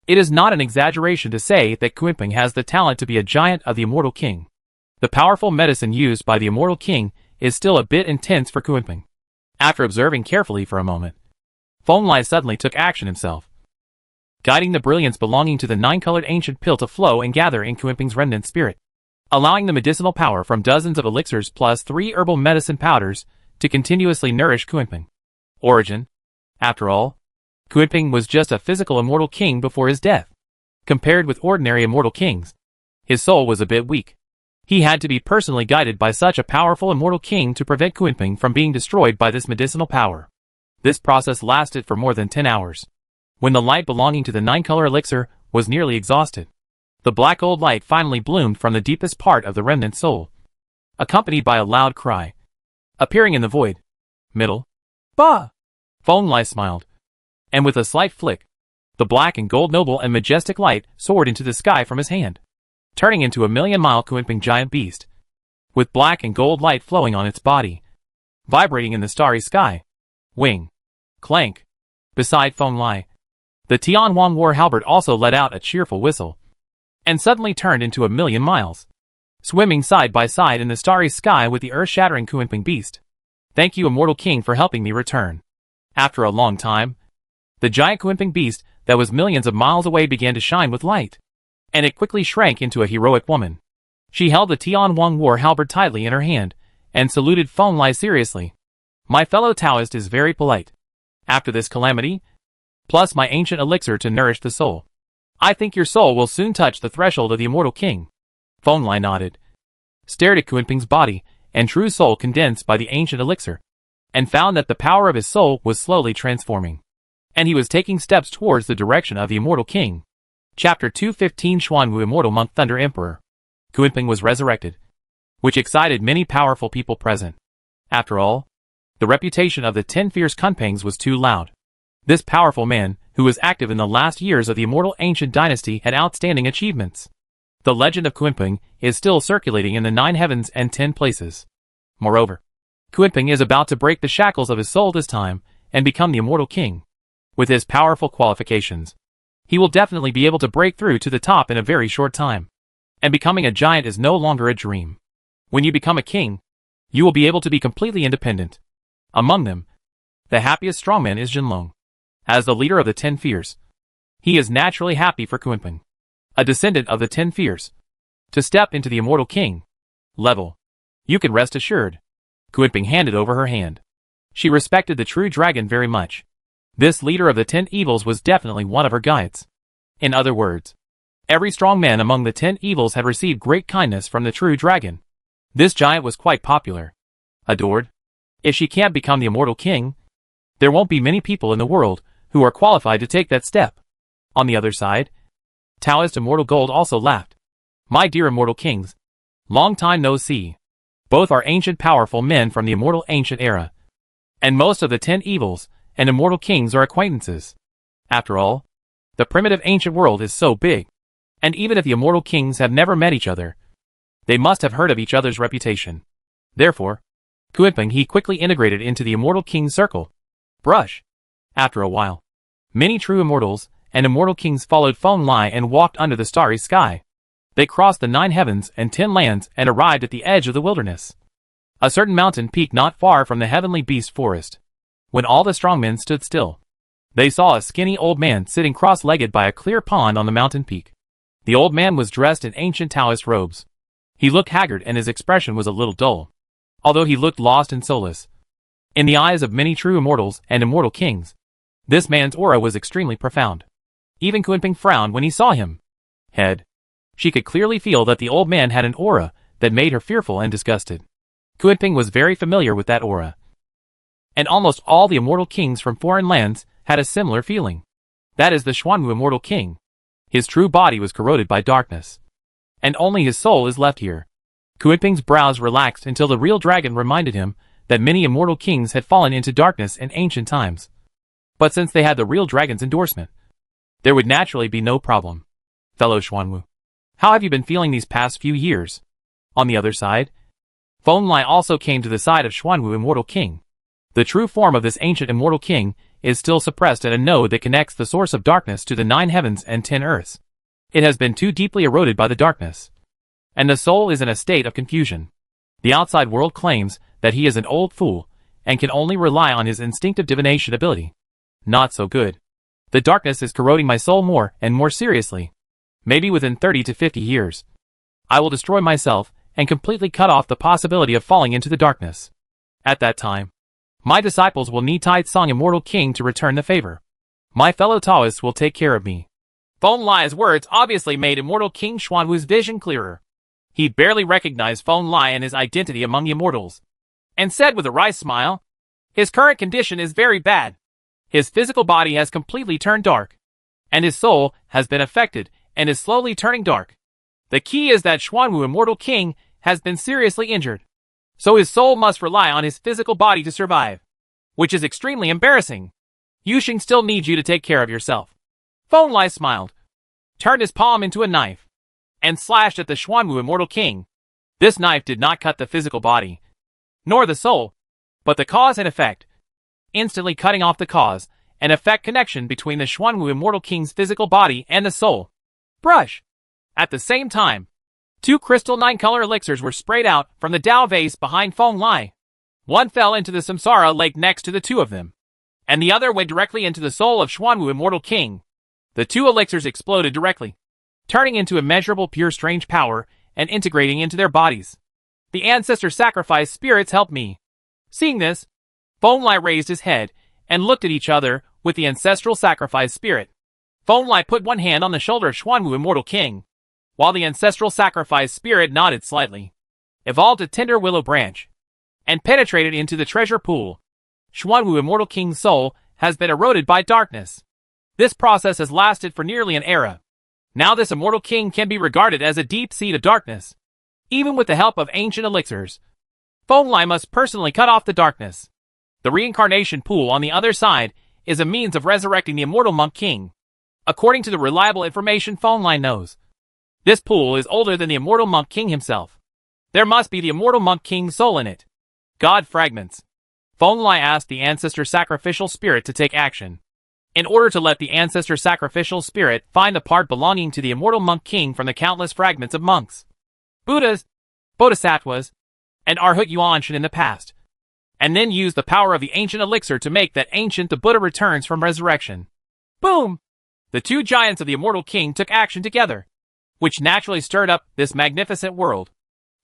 it is not an exaggeration to say that Kunping has the talent to be a giant of the Immortal King. The powerful medicine used by the Immortal King is still a bit intense for Kunping. After observing carefully for a moment, Feng Lai suddenly took action himself, guiding the brilliance belonging to the 9-colored ancient pill to flow and gather in Kunping's remnant spirit, allowing the medicinal power from dozens of elixirs plus 3 herbal medicine powders to continuously nourish Kunping. Origin. After all, Kunping was just a physical Immortal King before his death. Compared with ordinary Immortal Kings, his soul was a bit weak. He had to be personally guided by such a powerful Immortal King to prevent Kunping from being destroyed by this medicinal power. This process lasted for more than 10 hours. When the light belonging to the 9-color elixir was nearly exhausted, the black gold light finally bloomed from the deepest part of the remnant soul, accompanied by a loud cry, appearing in the void. Middle. Bah! Feng Lai smiled, and with a slight flick, the black and gold noble and majestic light soared into the sky from his hand, turning into a million-mile Kunping giant beast, with black and gold light flowing on its body, vibrating in the starry sky. Wing. Clank. Beside Feng Lai, the Tianwang war halberd also let out a cheerful whistle, and suddenly turned into a million miles, swimming side by side in the starry sky with the earth-shattering Kunping beast. Thank you, Immortal King, for helping me return. After a long time, the giant Kunping beast that was millions of miles away began to shine with light, and it quickly shrank into a heroic woman. She held the Tianwang war halberd tightly in her hand, and saluted Feng Lai seriously. My fellow Taoist is very polite. After this calamity, plus my ancient elixir to nourish the soul, I think your soul will soon touch the threshold of the Immortal King. Feng Lai nodded, stared at Kunping's body and true soul condensed by the ancient elixir, and found that the power of his soul was slowly transforming. and he was taking steps towards the direction of the Immortal King. Chapter 215 Xuanwu Immortal Monk Thunder Emperor. Kunping was resurrected, which excited many powerful people present. After all, the reputation of the 10 fierce Kunpings was too loud. This powerful man, who was active in the last years of the immortal ancient dynasty, had outstanding achievements. The legend of Kunping is still circulating in the 9 heavens and 10 places. Moreover, Kunping is about to break the shackles of his soul this time and become the Immortal King. With his powerful qualifications, he will definitely be able to break through to the top in a very short time. And becoming a giant is no longer a dream. When you become a king, you will be able to be completely independent. Among them, the happiest strongman is Jinlong. As the leader of the 10 Fears, he is naturally happy for Kunping, a descendant of the 10 Fears, to step into the Immortal King level. You can rest assured. Kunping handed over her hand. She respected the true dragon very much. This leader of the 10 evils was definitely one of her guides. In other words, every strong man among the 10 evils had received great kindness from the true dragon. This giant was quite popular, adored. If she can't become the Immortal King, there won't be many people in the world who are qualified to take that step. On the other side, Taoist Immortal Gold also laughed. My dear Immortal Kings, long time no see. Both are ancient powerful men from the immortal ancient era. And most of the 10 evils and Immortal Kings are acquaintances. After all, the primitive ancient world is so big. And even if the Immortal Kings have never met each other, they must have heard of each other's reputation. Therefore, Kunping he quickly integrated into the Immortal King's circle. Brush. After a while, many true immortals and Immortal Kings followed Feng Lai and walked under the starry sky. They crossed the 9 heavens and 10 lands and arrived at the edge of the wilderness, a certain mountain peak not far from the heavenly beast forest. When all the strongmen stood still, they saw a skinny old man sitting cross-legged by a clear pond on the mountain peak. The old man was dressed in ancient Taoist robes. He looked haggard and his expression was a little dull, although he looked lost and soulless. In the eyes of many true immortals and Immortal Kings, this man's aura was extremely profound. Even Kunping frowned when he saw him. She could clearly feel that the old man had an aura that made her fearful and disgusted. Kunping was very familiar with that aura. And almost all the Immortal Kings from foreign lands had a similar feeling. That is the Xuanwu Immortal King. His true body was corroded by darkness, and only his soul is left here. Kunping's brows relaxed until the real dragon reminded him that many Immortal Kings had fallen into darkness in ancient times. But since they had the real dragon's endorsement, there would naturally be no problem. Fellow Xuanwu, how have you been feeling these past few years? On the other side, Feng Lai also came to the side of Xuanwu Immortal King. The true form of this ancient Immortal King is still suppressed at a node that connects the source of darkness to the 9 heavens and 10 earths. It has been too deeply eroded by the darkness, and the soul is in a state of confusion. The outside world claims that he is an old fool and can only rely on his instinctive divination ability. Not so good. The darkness is corroding my soul more and more seriously. Maybe within 30 to 50 years, I will destroy myself and completely cut off the possibility of falling into the darkness. At that time, my disciples will need Tai Tsang Immortal King to return the favor. My fellow Taoists will take care of me. Feng Lai's words obviously made Immortal King Xuanwu's vision clearer. He barely recognized Feng Lai and his identity among the immortals, and said with a wry smile, his current condition is very bad. His physical body has completely turned dark, and his soul has been affected and is slowly turning dark. The key is that Xuanwu Immortal King has been seriously injured, so his soul must rely on his physical body to survive, which is extremely embarrassing. Yuxing still needs you to take care of yourself. Feng Lai smiled, turned his palm into a knife, and slashed at the Xuanwu Immortal King. This knife did not cut the physical body, nor the soul, but the cause and effect, instantly cutting off the cause and effect connection between the Xuanwu Immortal King's physical body and the soul. Brush! At the same time, 2 crystal 9-color elixirs were sprayed out from the Dao vase behind Feng Lai. One fell into the Samsara lake next to the 2 of them, and the other went directly into the soul of Xuanwu Immortal King. The 2 elixirs exploded directly, turning into immeasurable pure strange power and integrating into their bodies. The ancestor sacrifice spirits helped me. Seeing this, Feng Lai raised his head and looked at each other with the ancestral sacrifice spirit. Feng Lai put one hand on the shoulder of Xuanwu Immortal King, while the ancestral sacrifice spirit nodded slightly, evolved a tender willow branch, and penetrated into the treasure pool. Xuanwu Immortal King's soul has been eroded by darkness. This process has lasted for nearly an era. Now this immortal king can be regarded as a deep seed of darkness. Even with the help of ancient elixirs, Feng must personally cut off the darkness. The reincarnation pool on the other side is a means of resurrecting the immortal monk king. According to the reliable information Feng knows, this pool is older than the immortal monk king himself. There must be the immortal monk king's soul in it. God fragments. Feng asked the ancestor sacrificial spirit to take action. In order to let the ancestor sacrificial spirit find the part belonging to the immortal monk king from the countless fragments of monks, Buddhas, Bodhisattvas, and Arhat Yuanshan in the past, and then use the power of the ancient elixir to make that ancient the Buddha returns from resurrection. Boom! The two giants of the immortal king took action together, which naturally stirred up this magnificent world.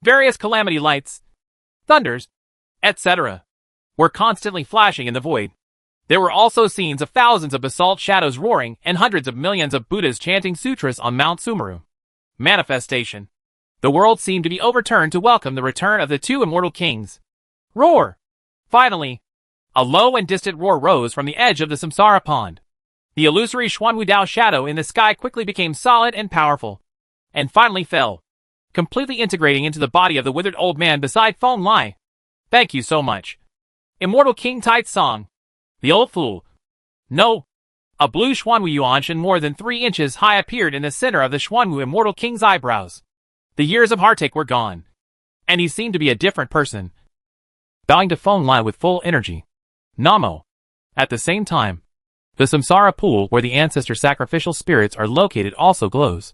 Various calamity lights, thunders, etc., were constantly flashing in the void. There were also scenes of thousands of basalt shadows roaring and hundreds of millions of Buddhas chanting sutras on Mount Sumeru. Manifestation. The world seemed to be overturned to welcome the return of the two immortal kings. Roar! Finally, a low and distant roar rose from the edge of the samsara pond. The illusory Xuanwudao shadow in the sky quickly became solid and powerful, and finally fell, completely integrating into the body of the withered old man beside Feng. Thank you so much, Immortal King Tai's song. The old fool. No. A blue Xuanwu Yuanshan more than 3 inches high appeared in the center of the Xuanwu Immortal King's eyebrows. The years of heartache were gone, and he seemed to be a different person. Bowing to Feng with full energy. Namo. At the same time, the samsara pool where the ancestor sacrificial spirits are located also glows,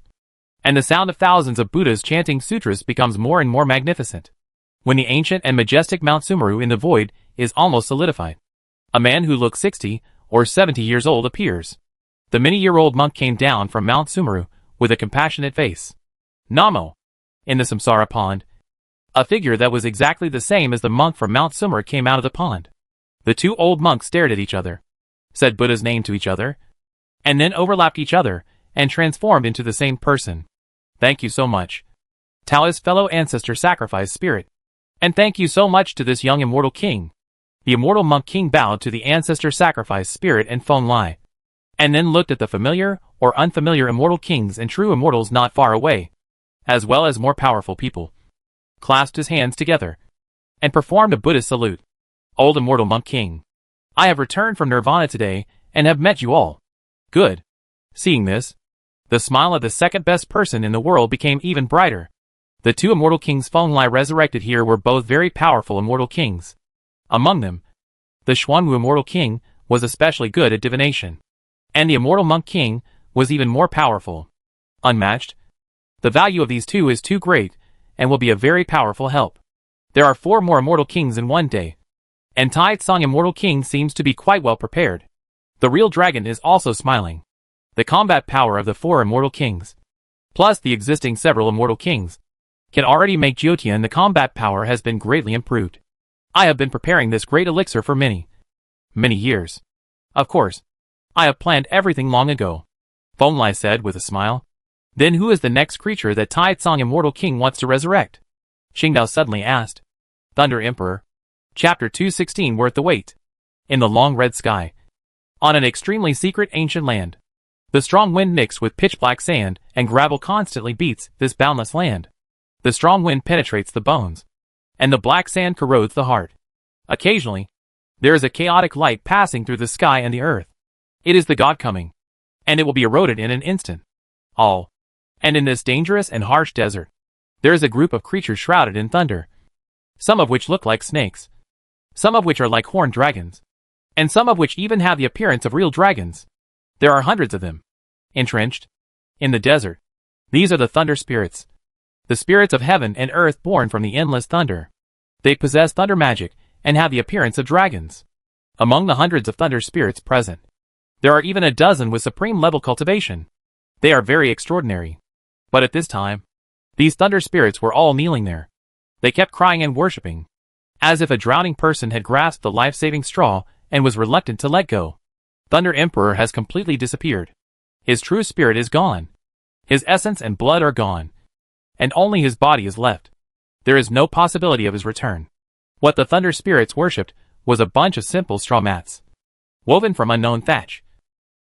and the sound of thousands of Buddhas chanting sutras becomes more and more magnificent. When the ancient and majestic Mount Sumeru in the void is almost solidified, a man who looks 60 or 70 years old appears. The many-year-old monk came down from Mount Sumeru with a compassionate face. Namo. In the samsara pond, a figure that was exactly the same as the monk from Mount Sumeru came out of the pond. The two old monks stared at each other, said Buddha's name to each other, and then overlapped each other and transformed into the same person. Thank you so much, Taoist fellow ancestor sacrifice spirit. And thank you so much to this young immortal king. The immortal monk king bowed to the ancestor sacrifice spirit and Feng, and then looked at the familiar or unfamiliar immortal kings and true immortals not far away, as well as more powerful people. Clasped his hands together, and performed a Buddhist salute. Old immortal monk king, I have returned from Nirvana today, and have met you all. Good. Seeing this, the smile of the second best person in the world became even brighter. The two immortal kings Feng resurrected here were both very powerful immortal kings. Among them, the Xuanwu immortal king was especially good at divination, and the immortal monk king was even more powerful. Unmatched. The value of these two is too great, and will be a very powerful help. There are 4 more immortal kings in one day, and Tai Tsang immortal king seems to be quite well prepared. The real dragon is also smiling. The combat power of the 4 immortal kings, plus the existing several immortal kings, can already make Jiotian the combat power has been greatly improved. I have been preparing this great elixir for many years. Of course, I have planned everything long ago, Feng said with a smile. Then who is the next creature that Tai Tsang immortal king wants to resurrect? Xingdao suddenly asked. Thunder Emperor. Chapter 216 Worth the Wait. In the long red sky, on an extremely secret ancient land, the strong wind mixed with pitch-black sand and gravel constantly beats this boundless land. The strong wind penetrates the bones, and the black sand corrodes the heart. Occasionally, there is a chaotic light passing through the sky and the earth. It is the god coming, and it will be eroded in an instant. All. And in this dangerous and harsh desert, there is a group of creatures shrouded in thunder, some of which look like snakes, some of which are like horned dragons, and some of which even have the appearance of real dragons. There are hundreds of them, entrenched in the desert. These are the thunder spirits, the spirits of heaven and earth born from the endless thunder. They possess thunder magic and have the appearance of dragons. Among the hundreds of thunder spirits present, there are even a dozen with supreme level cultivation. They are very extraordinary. But at this time, these thunder spirits were all kneeling there. They kept crying and worshipping, as if a drowning person had grasped the life-saving straw and was reluctant to let go. Thunder Emperor has completely disappeared. His true spirit is gone. His essence and blood are gone, and only his body is left. There is no possibility of his return. What the thunder spirits worshipped was a bunch of simple straw mats. woven from unknown thatch,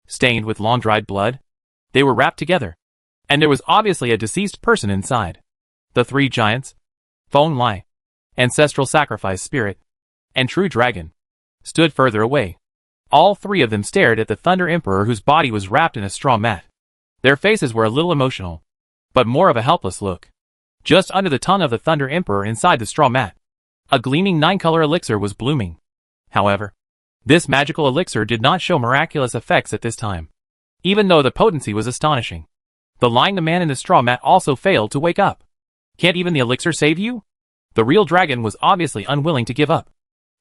stained with long-dried blood. They were wrapped together, and there was obviously a deceased person inside. The three giants, Feng Lai, Ancestral Sacrifice Spirit, and True Dragon, stood further away. All three of them stared at the Thunder Emperor, whose body was wrapped in a straw mat. Their faces were a little emotional, but more of a helpless look. Just under the tongue of the Thunder Emperor inside the straw mat, a gleaming 9-color elixir was blooming. However, this magical elixir did not show miraculous effects at this time, even though the potency was astonishing. The man in the straw mat also failed to wake up. Can't even the elixir save you? The real dragon was obviously unwilling to give up.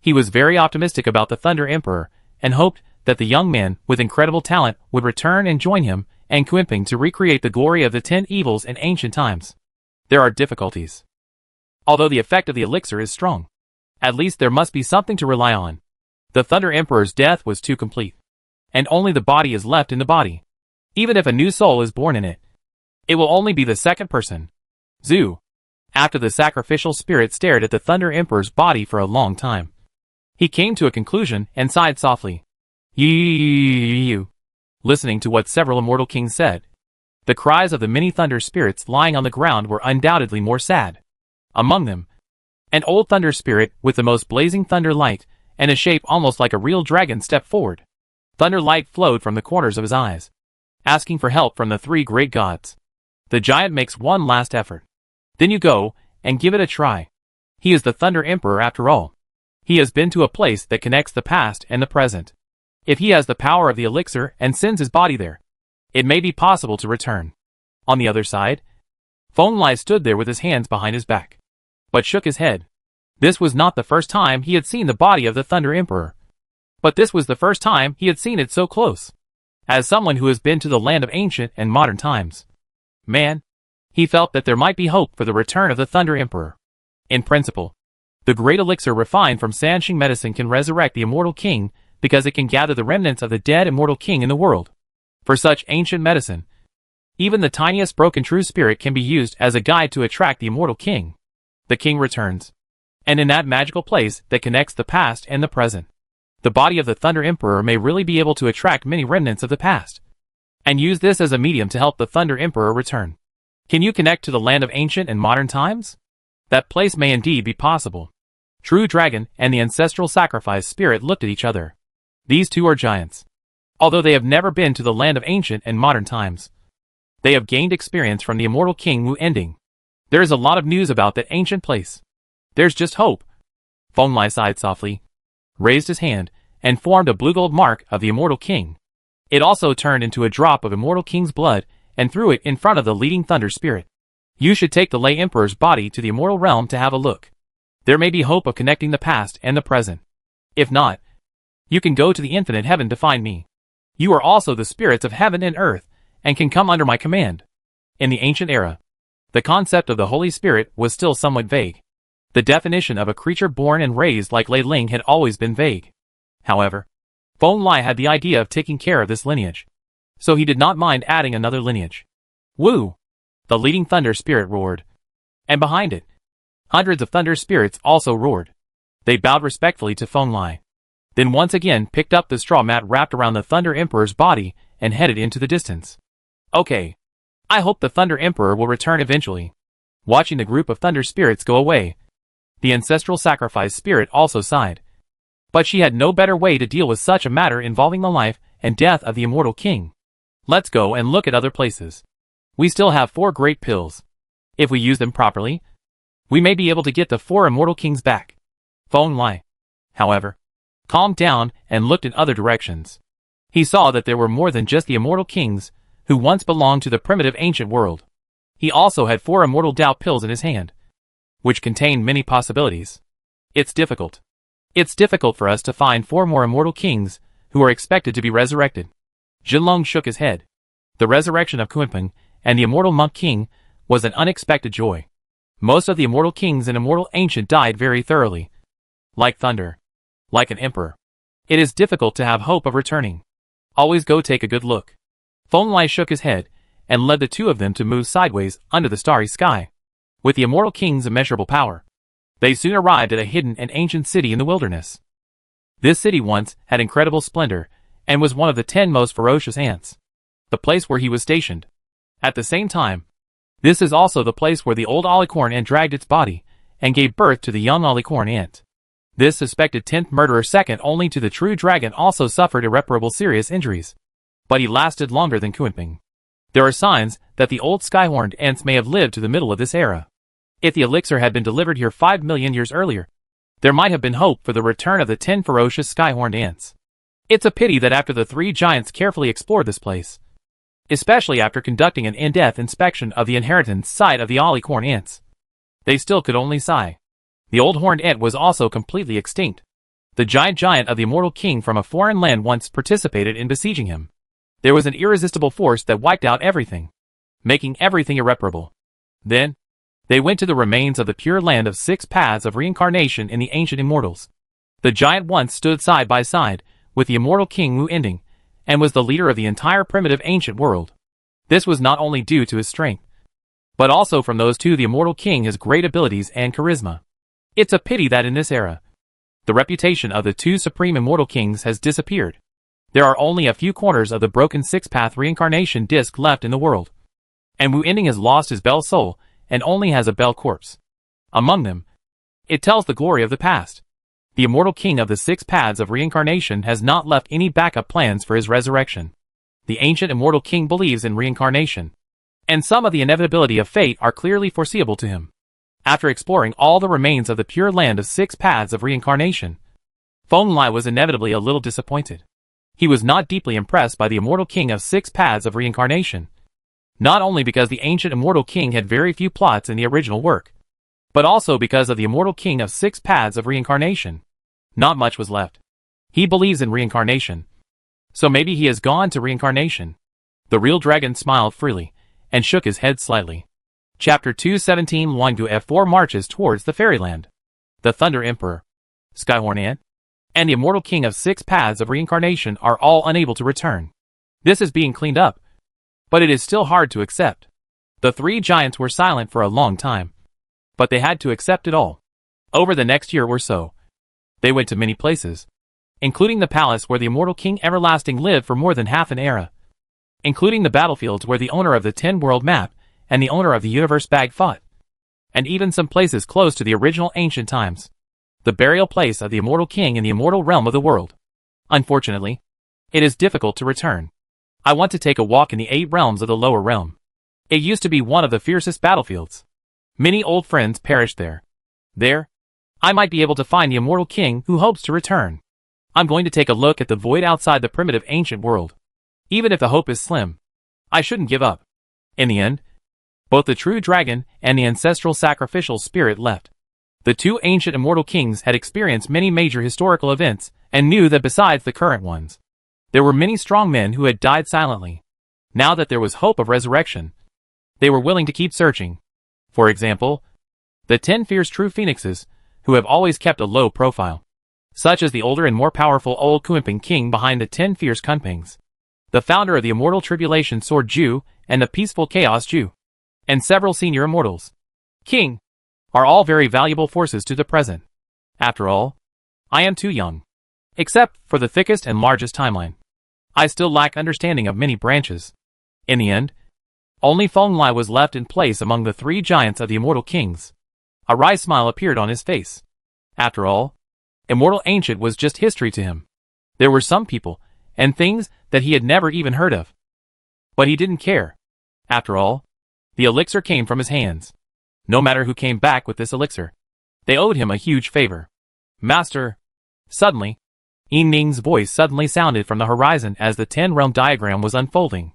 He was very optimistic about the Thunder Emperor, and hoped that the young man with incredible talent would return and join him and Qimping to recreate the glory of the 10 evils in ancient times. There are difficulties. Although the effect of the elixir is strong, at least there must be something to rely on. The Thunder Emperor's death was too complete, and only the body is left in the body. Even if a new soul is born in it, it will only be the second person. Zhu. After the sacrificial spirit stared at the Thunder Emperor's body for a long time, he came to a conclusion and sighed softly. You. Listening to what several immortal kings said, the cries of the many thunder spirits lying on the ground were undoubtedly more sad. Among them, an old thunder spirit with the most blazing thunder light and a shape almost like a real dragon stepped forward. Thunder light flowed from the corners of his eyes, asking for help from the three great gods. The giant makes one last effort. Then you go and give it a try. He is the Thunder Emperor after all. He has been to a place that connects the past and the present. If he has the power of the elixir and sends his body there, it may be possible to return. On the other side, Feng Lai stood there with his hands behind his back, but shook his head. This was not the first time he had seen the body of the Thunder Emperor, but this was the first time he had seen it so close. As someone who has been to the land of ancient and modern times, he felt that there might be hope for the return of the Thunder Emperor. In principle, the great elixir refined from Sanxing medicine can resurrect the immortal king because it can gather the remnants of the dead immortal king in the world. For such ancient medicine, even the tiniest broken true spirit can be used as a guide to attract the immortal king. The king returns, and in that magical place that connects the past and the present, the body of the Thunder Emperor may really be able to attract many remnants of the past, and use this as a medium to help the Thunder Emperor return. Can you connect to the land of ancient and modern times? That place may indeed be possible. True Dragon and the Ancestral Sacrifice Spirit looked at each other. These two are giants. Although they have never been to the land of ancient and modern times, they have gained experience from the immortal King Wu ending. There is a lot of news about that ancient place. There's just hope. Feng Lai sighed softly, raised his hand, and formed a blue-gold mark of the immortal king. It also turned into a drop of immortal king's blood and threw it in front of the leading thunder spirit. You should take the Lei Emperor's body to the immortal realm to have a look. There may be hope of connecting the past and the present. If not, you can go to the infinite heaven to find me. You are also the spirits of heaven and earth, and can come under my command. In the ancient era, the concept of the Holy Spirit was still somewhat vague. The definition of a creature born and raised like Lei Ling had always been vague. However, Feng Lai had the idea of taking care of this lineage, so he did not mind adding another lineage. Wu! The leading thunder spirit roared. And behind it, hundreds of thunder spirits also roared. They bowed respectfully to Feng Lai, then once again picked up the straw mat wrapped around the Thunder Emperor's body and headed into the distance. Okay. I hope the Thunder Emperor will return eventually. Watching the group of thunder spirits go away, the Ancestral Sacrifice Spirit also sighed. But she had no better way to deal with such a matter involving the life and death of the immortal king. Let's go and look at other places. We still have 4 great pills. If we use them properly, we may be able to get the 4 immortal kings back. Feng Lai, however, calmed down and looked in other directions. He saw that there were more than just the immortal kings who once belonged to the primitive ancient world. He also had 4 immortal Dao pills in his hand, which contained many possibilities. It's difficult for us to find 4 more immortal kings who are expected to be resurrected. Jinlong shook his head. The resurrection of Qimping and the immortal monk king was an unexpected joy. Most of the immortal kings in immortal ancient died very thoroughly. Like thunder. Like an emperor. It is difficult to have hope of returning. Always go take a good look. Feng Lai shook his head and led the 2 of them to move sideways under the starry sky. With the immortal king's immeasurable power, they soon arrived at a hidden and ancient city in the wilderness. This city once had incredible splendor, and was one of the 10 most ferocious ants. The place where he was stationed. At the same time, this is also the place where the old alicorn ant dragged its body, and gave birth to the young alicorn ant. This suspected 10th murderer, second only to the true dragon, also suffered irreparable serious injuries. But he lasted longer than Kuenping. There are signs that the old skyhorned ants may have lived to the middle of this era. If the elixir had been delivered here 5 million years earlier, there might have been hope for the return of the 10 ferocious skyhorned ants. It's a pity that after the 3 giants carefully explored this place, especially after conducting an in-depth inspection of the inheritance site of the alicorn ants, they still could only sigh. The old horned ant was also completely extinct. The giant of the immortal king from a foreign land once participated in besieging him. There was an irresistible force that wiped out everything, making everything irreparable. Then, they went to the remains of the pure land of 6 paths of reincarnation in the ancient immortals. The giant once stood side by side with the immortal king Wu Ending, and was the leader of the entire primitive ancient world. This was not only due to his strength, but also from those two the immortal king has great abilities and charisma. It's a pity that in this era, the reputation of the 2 supreme immortal kings has disappeared. There are only a few corners of the broken 6-path reincarnation disc left in the world. And Wu Ending has lost his Bell soul, and only has a Bell corpse. Among them, it tells the glory of the past. The immortal king of the 6 paths of reincarnation has not left any backup plans for his resurrection. The ancient immortal king believes in reincarnation, and some of the inevitability of fate are clearly foreseeable to him. After exploring all the remains of the pure land of 6 paths of reincarnation, Feng was inevitably a little disappointed. He was not deeply impressed by the immortal king of 6 paths of reincarnation, not only because the ancient immortal king had very few plots in the original work, but also because of the immortal king of 6 paths of reincarnation. Not much was left. He believes in reincarnation, so maybe he has gone to reincarnation. The real dragon smiled freely, and shook his head slightly. Chapter 217 Luangdu F4 marches towards the fairyland. The Thunder Emperor, Skyhorn Ant, and the immortal king of 6 paths of reincarnation are all unable to return. This is being cleaned up, but it is still hard to accept. The 3 giants were silent for a long time, but they had to accept it all. Over the next year or so, they went to many places, including the palace where the immortal king everlasting lived for more than half an era, including the battlefields where the owner of the 10-world map and the owner of the universe bag fought, and even some places close to the original ancient times, the burial place of the immortal king in the immortal realm of the world. Unfortunately, it is difficult to return. I want to take a walk in the 8 realms of the lower realm. It used to be one of the fiercest battlefields. Many old friends perished there. There, I might be able to find the immortal king who hopes to return. I'm going to take a look at the void outside the primitive ancient world. Even if the hope is slim, I shouldn't give up. In the end, both the true dragon and the ancestral sacrificial spirit left. The 2 ancient immortal kings had experienced many major historical events and knew that besides the current ones, there were many strong men who had died silently. Now that there was hope of resurrection, they were willing to keep searching. For example, the 10 fierce true phoenixes, who have always kept a low profile, such as the older and more powerful old Kuenping king behind the 10 fierce Kunpings, the founder of the immortal tribulation sword Ju, and the peaceful chaos Ju, and several senior immortals, king, are all very valuable forces to the present. After all, I am too young. Except for the thickest and largest timeline, I still lack understanding of many branches. In the end, only Feng was left in place among the 3 giants of the immortal kings. A wry smile appeared on his face. After all, immortal ancient was just history to him. There were some people and things that he had never even heard of. But he didn't care. After all, the elixir came from his hands. No matter who came back with this elixir, they owed him a huge favor. Master. Suddenly, Yin Ning's voice suddenly sounded from the horizon as the 10-realm diagram was unfolding.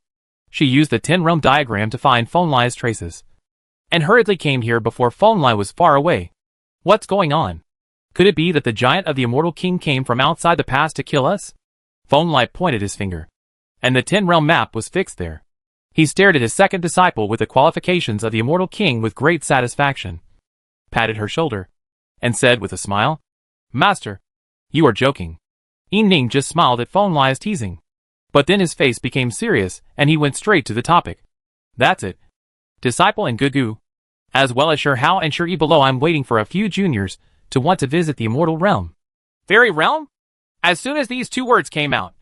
She used the 10-realm diagram to find Feng Lai's traces, and hurriedly came here before Feng Lai was far away. What's going on? Could it be that the giant of the immortal king came from outside the past to kill us? Feng Lai pointed his finger, and the 10-realm map was fixed there. He stared at his second disciple with the qualifications of the immortal king with great satisfaction, patted her shoulder, and said with a smile, Master, you are joking. Yin Ning just smiled at Feng Lai's teasing. But then his face became serious, and he went straight to the topic. That's it. Disciple and Gugu, as well as Sure Hao and Sure Yi below, I'm waiting for a few juniors to want to visit the immortal realm. Fairy realm? As soon as these two words came out,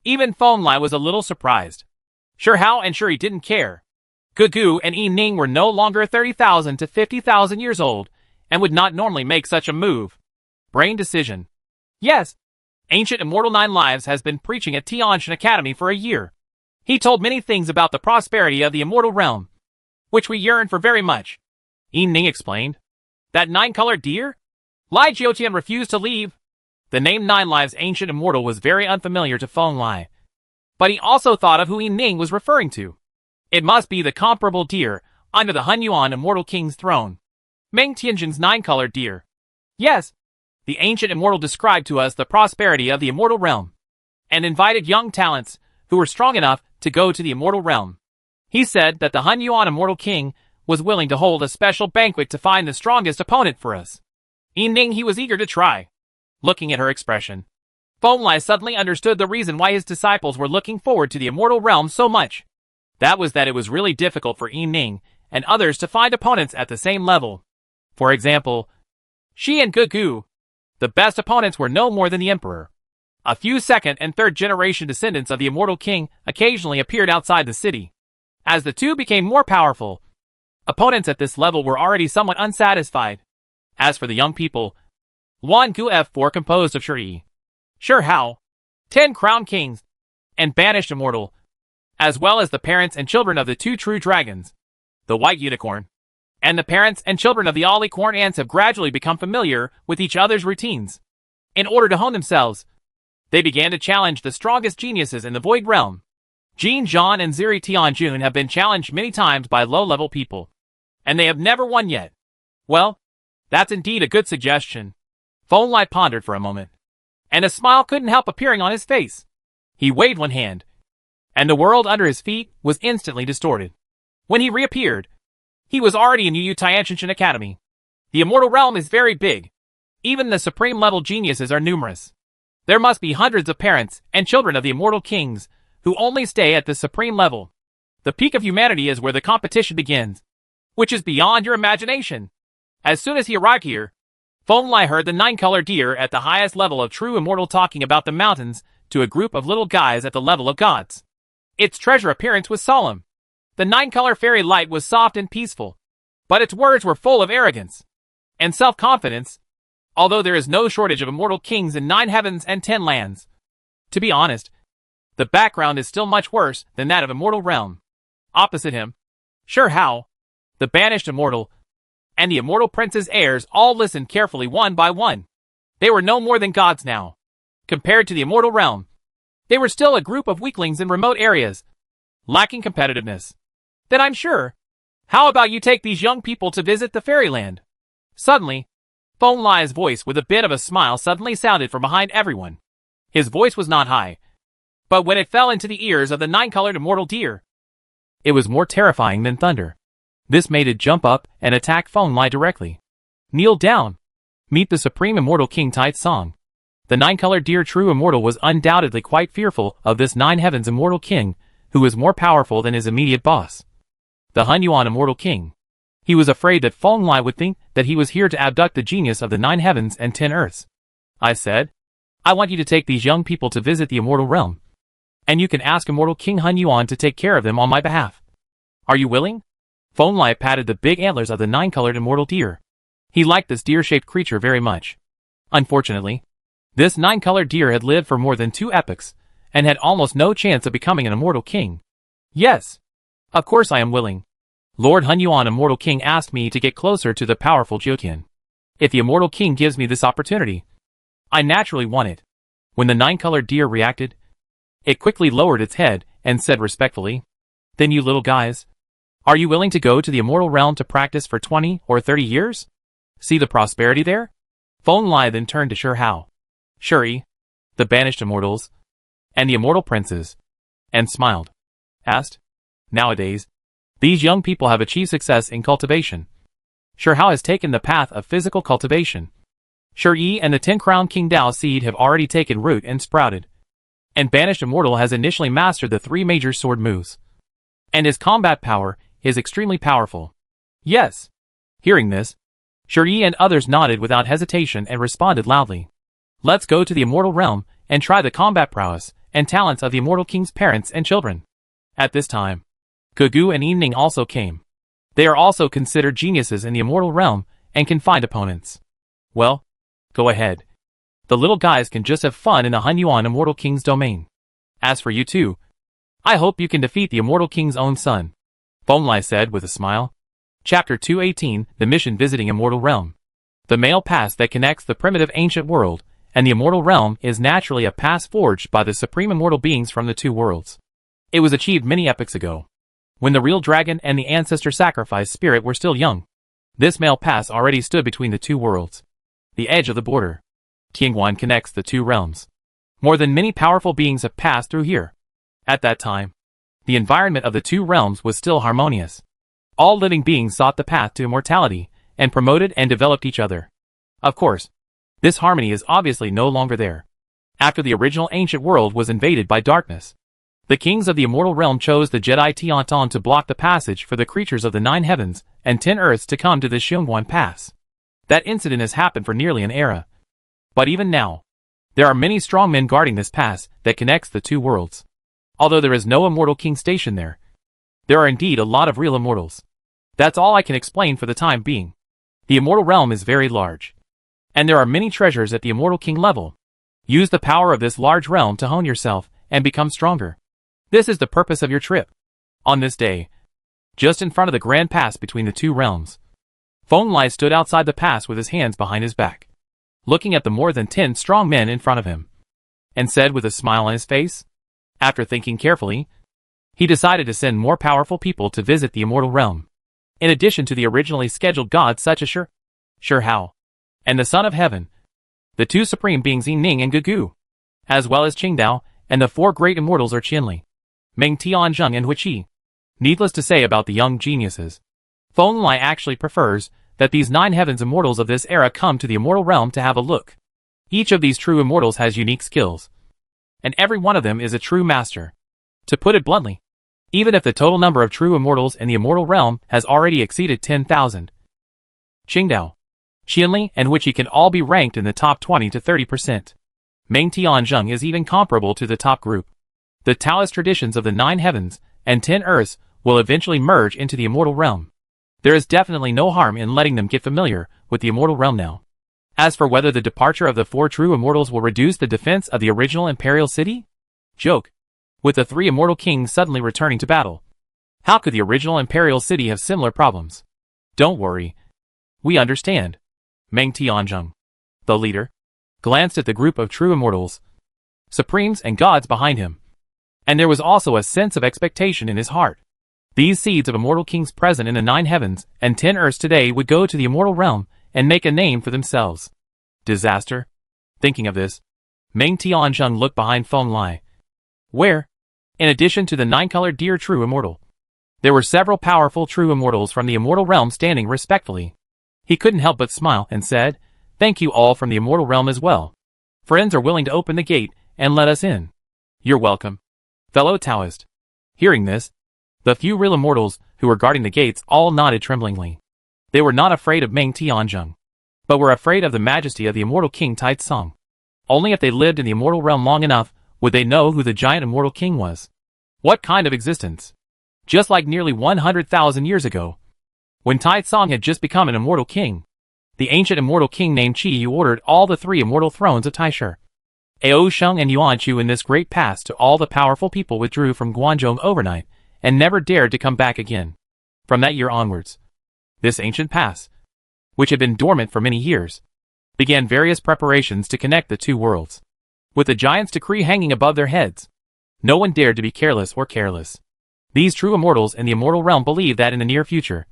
even Feng Lai was a little surprised. Sure Hao and Shuri didn't care. Gugu and Yi Ning were no longer 30,000 to 50,000 years old, and would not normally make such a move. Brain decision. Yes. Ancient Immortal 9 Lives has been preaching at Tianshan Academy for a year. He told many things about the prosperity of the immortal realm, which we yearn for very much. Yi Ning explained. That 9-colored deer? Lai Jiutian refused to leave. The name 9 Lives Ancient Immortal was very unfamiliar to Feng Lai. But he also thought of who Yi Ning was referring to. It must be the comparable deer under the Hunyuan Immortal King's throne. Meng Tianjin's 9-colored deer. Yes. The Ancient Immortal described to us the prosperity of the immortal realm, and invited young talents who were strong enough to go to the immortal realm. He said that the Hunyuan Immortal King was willing to hold a special banquet to find the strongest opponent for us. Yi Ning he was eager to try. Looking at her expression, Feng Lai suddenly understood the reason why his disciples were looking forward to the immortal realm so much. That was that it was really difficult for Yi Ning and others to find opponents at the same level. For example, Shi and Gugu. The best opponents were no more than the Emperor. A few second and third generation descendants of the Immortal King occasionally appeared outside the city. As the two became more powerful, opponents at this level were already somewhat unsatisfied. As for the young people, Luan Gu F4 composed of Shuri, Sure Hao, 10 Crown Kings, and Banished Immortal, as well as the parents and children of the 2 true dragons, the White Unicorn, and the parents and children of the Alicorn ants have gradually become familiar with each other's routines. In order to hone themselves, they began to challenge the strongest geniuses in the Void Realm. Jin Zhan and Ziri Tianjun have been challenged many times by low-level people, and they have never won yet. Well, that's indeed a good suggestion. Feng Lai pondered for a moment, and a smile couldn't help appearing on his face. He waved one hand, and the world under his feet was instantly distorted. When he reappeared, he was already in Yu Tianshan Academy. The immortal realm is very big. Even the supreme-level geniuses are numerous. There must be hundreds of parents and children of the immortal kings who only stay at the supreme level. The peak of humanity is where the competition begins, which is beyond your imagination. As soon as he arrived here, Feng Lai heard the 9-colored deer at the highest level of true immortal talking about the mountains to a group of little guys at the level of gods. Its treasure appearance was solemn. The 9-color fairy light was soft and peaceful, but its words were full of arrogance and self-confidence, although there is no shortage of immortal kings in 9 heavens and 10 lands. To be honest, the background is still much worse than that of Immortal Realm. Opposite him, Sure Hao, the Banished Immortal, and the Immortal Prince's heirs all listened carefully one by one. They were no more than gods now. Compared to the Immortal Realm, they were still a group of weaklings in remote areas, lacking competitiveness. Then I'm sure. How about you take these young people to visit the fairyland? Suddenly, Feng Lai's voice with a bit of a smile suddenly sounded from behind everyone. His voice was not high, but when it fell into the ears of the 9-colored immortal deer, it was more terrifying than thunder. This made it jump up and attack Feng Lai directly. Kneel down. Meet the Supreme Immortal King Tai Song. The 9-colored deer true immortal was undoubtedly quite fearful of this 9 heavens immortal king, who was more powerful than his immediate boss, the Hunyuan Immortal King. He was afraid that Feng Lai would think that he was here to abduct the genius of the 9 heavens and 10 earths. I said, I want you to take these young people to visit the immortal realm, and you can ask Immortal King Hunyuan to take care of them on my behalf. Are you willing? Feng Lai patted the big antlers of the 9-colored immortal deer. He liked this deer-shaped creature very much. Unfortunately, this 9-colored deer had lived for more than 2 epochs, and had almost no chance of becoming an immortal king. Yes. Of course I am willing. Lord Hunyuan Immortal King asked me to get closer to the powerful Jiutian. If the immortal king gives me this opportunity, I naturally want it. When the 9-colored deer reacted, it quickly lowered its head and said respectfully, Then you little guys, are you willing to go to the immortal realm to practice for 20 or 30 years? See the prosperity there? Feng Lai then turned to Sure Hao, Shuri, the Banished Immortals, and the Immortal Princes, and smiled. Asked, Nowadays, these young people have achieved success in cultivation. Sure Hao has taken the path of physical cultivation. Sure Yi and the 10-crown King Dao seed have already taken root and sprouted. And Banished Immortal has initially mastered the 3 major sword moves. And his combat power is extremely powerful. Yes. Hearing this, Sure Yi and others nodded without hesitation and responded loudly. Let's go to the immortal realm and try the combat prowess and talents of the immortal king's parents and children. At this time, Gugu and Evening also came. They are also considered geniuses in the immortal realm and can find opponents. Well, go ahead. The little guys can just have fun in the Hunyuan immortal king's domain. As for you two, I hope you can defeat the immortal king's own son, Fenglai said with a smile. Chapter 218, The Mission Visiting Immortal Realm. The mail pass that connects the primitive ancient world and the immortal realm is naturally a pass forged by the supreme immortal beings from the two worlds. It was achieved many epochs ago, when the real dragon and the ancestor sacrifice spirit were still young. This mail pass already stood between the two worlds, the edge of the border. Tianguan connects the two realms. More than many powerful beings have passed through here. At that time, the environment of the two realms was still harmonious. All living beings sought the path to immortality and promoted and developed each other. Of course, this harmony is obviously no longer there. After the original ancient world was invaded by darkness, the kings of the immortal realm chose the Jedi Tiantan to block the passage for the creatures of the 9 heavens and 10 earths to come to the Xiongguan Pass. That incident has happened for nearly an era. But even now, there are many strong men guarding this pass that connects the two worlds. Although there is no immortal king stationed there are indeed a lot of real immortals. That's all I can explain for the time being. The immortal realm is very large, and there are many treasures at the immortal king level. Use the power of this large realm to hone yourself and become stronger. This is the purpose of your trip. On this day, just in front of the grand pass between the two realms, Fenglai stood outside the pass with his hands behind his back, looking at the more than 10 strong men in front of him, and said with a smile on his face, after thinking carefully, he decided to send more powerful people to visit the immortal realm, in addition to the originally scheduled gods such as Sure Hao, and the Son of Heaven, the two supreme beings Ning and Gugu, as well as Qingdao, and the 4 great immortals are Qianli, Meng Tianzheng and Huiqi. Needless to say about the young geniuses, Fenglai actually prefers that these 9 heavens immortals of this era come to the immortal realm to have a look. Each of these true immortals has unique skills, and every one of them is a true master. To put it bluntly, even if the total number of true immortals in the immortal realm has already exceeded 10,000, Qingdao, Qianli, and Huiqi can all be ranked in the top 20 to 30%. Meng Tianzheng is even comparable to the top group. The Taoist traditions of the 9 heavens and 10 earths will eventually merge into the immortal realm. There is definitely no harm in letting them get familiar with the immortal realm now. As for whether the departure of the 4 true immortals will reduce the defense of the original imperial city? Joke. With the 3 immortal kings suddenly returning to battle, how could the original imperial city have similar problems? Don't worry. We understand. Meng Tianzheng, the leader, glanced at the group of true immortals, supremes and gods behind him. And there was also a sense of expectation in his heart. These seeds of immortal kings present in the 9 heavens and 10 earths today would go to the immortal realm and make a name for themselves. Disaster? Thinking of this, Meng Tianzheng looked behind Fenglai, where, in addition to the 9-colored deer true immortal, there were several powerful true immortals from the immortal realm standing respectfully. He couldn't help but smile and said, "Thank you all from the immortal realm as well. Friends are willing to open the gate and let us in." "You're welcome, fellow Taoist." Hearing this, the few real immortals who were guarding the gates all nodded tremblingly. They were not afraid of Meng Tianzheng, but were afraid of the majesty of the immortal king Taitsong. Only if they lived in the immortal realm long enough would they know who the giant immortal king was. What kind of existence? Just like nearly 100,000 years ago, when Taitsong had just become an immortal king, the ancient immortal king named Qi ordered all the 3 immortal thrones of Taishur, Ao Sheng and Yuanchu in this great pass to all the powerful people withdrew from Guanzhong overnight and never dared to come back again. From that year onwards, this ancient pass, which had been dormant for many years, began various preparations to connect the two worlds. With the giant's decree hanging above their heads, no one dared to be careless or careless. These true immortals in the immortal realm believe that in the near future,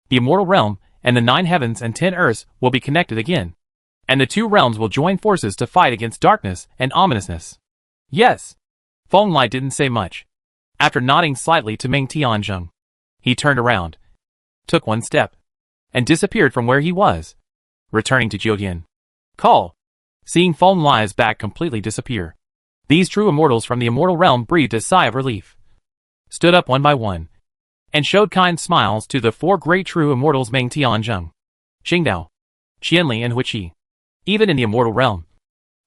the immortal realm and the 9 heavens and 10 earths will be connected again, and the two realms will join forces to fight against darkness and ominousness. Yes. Fenglai didn't say much. After nodding slightly to Meng Tianzheng, he turned around, took 1 step, and disappeared from where he was, returning to Jiudian. Call. Seeing Fenglai's back completely disappear, these true immortals from the immortal realm breathed a sigh of relief, stood up one by one, and showed kind smiles to the 4 great true immortals Meng Tianzheng, Qingdao, Qianli and Huiqi. Even in the immortal realm,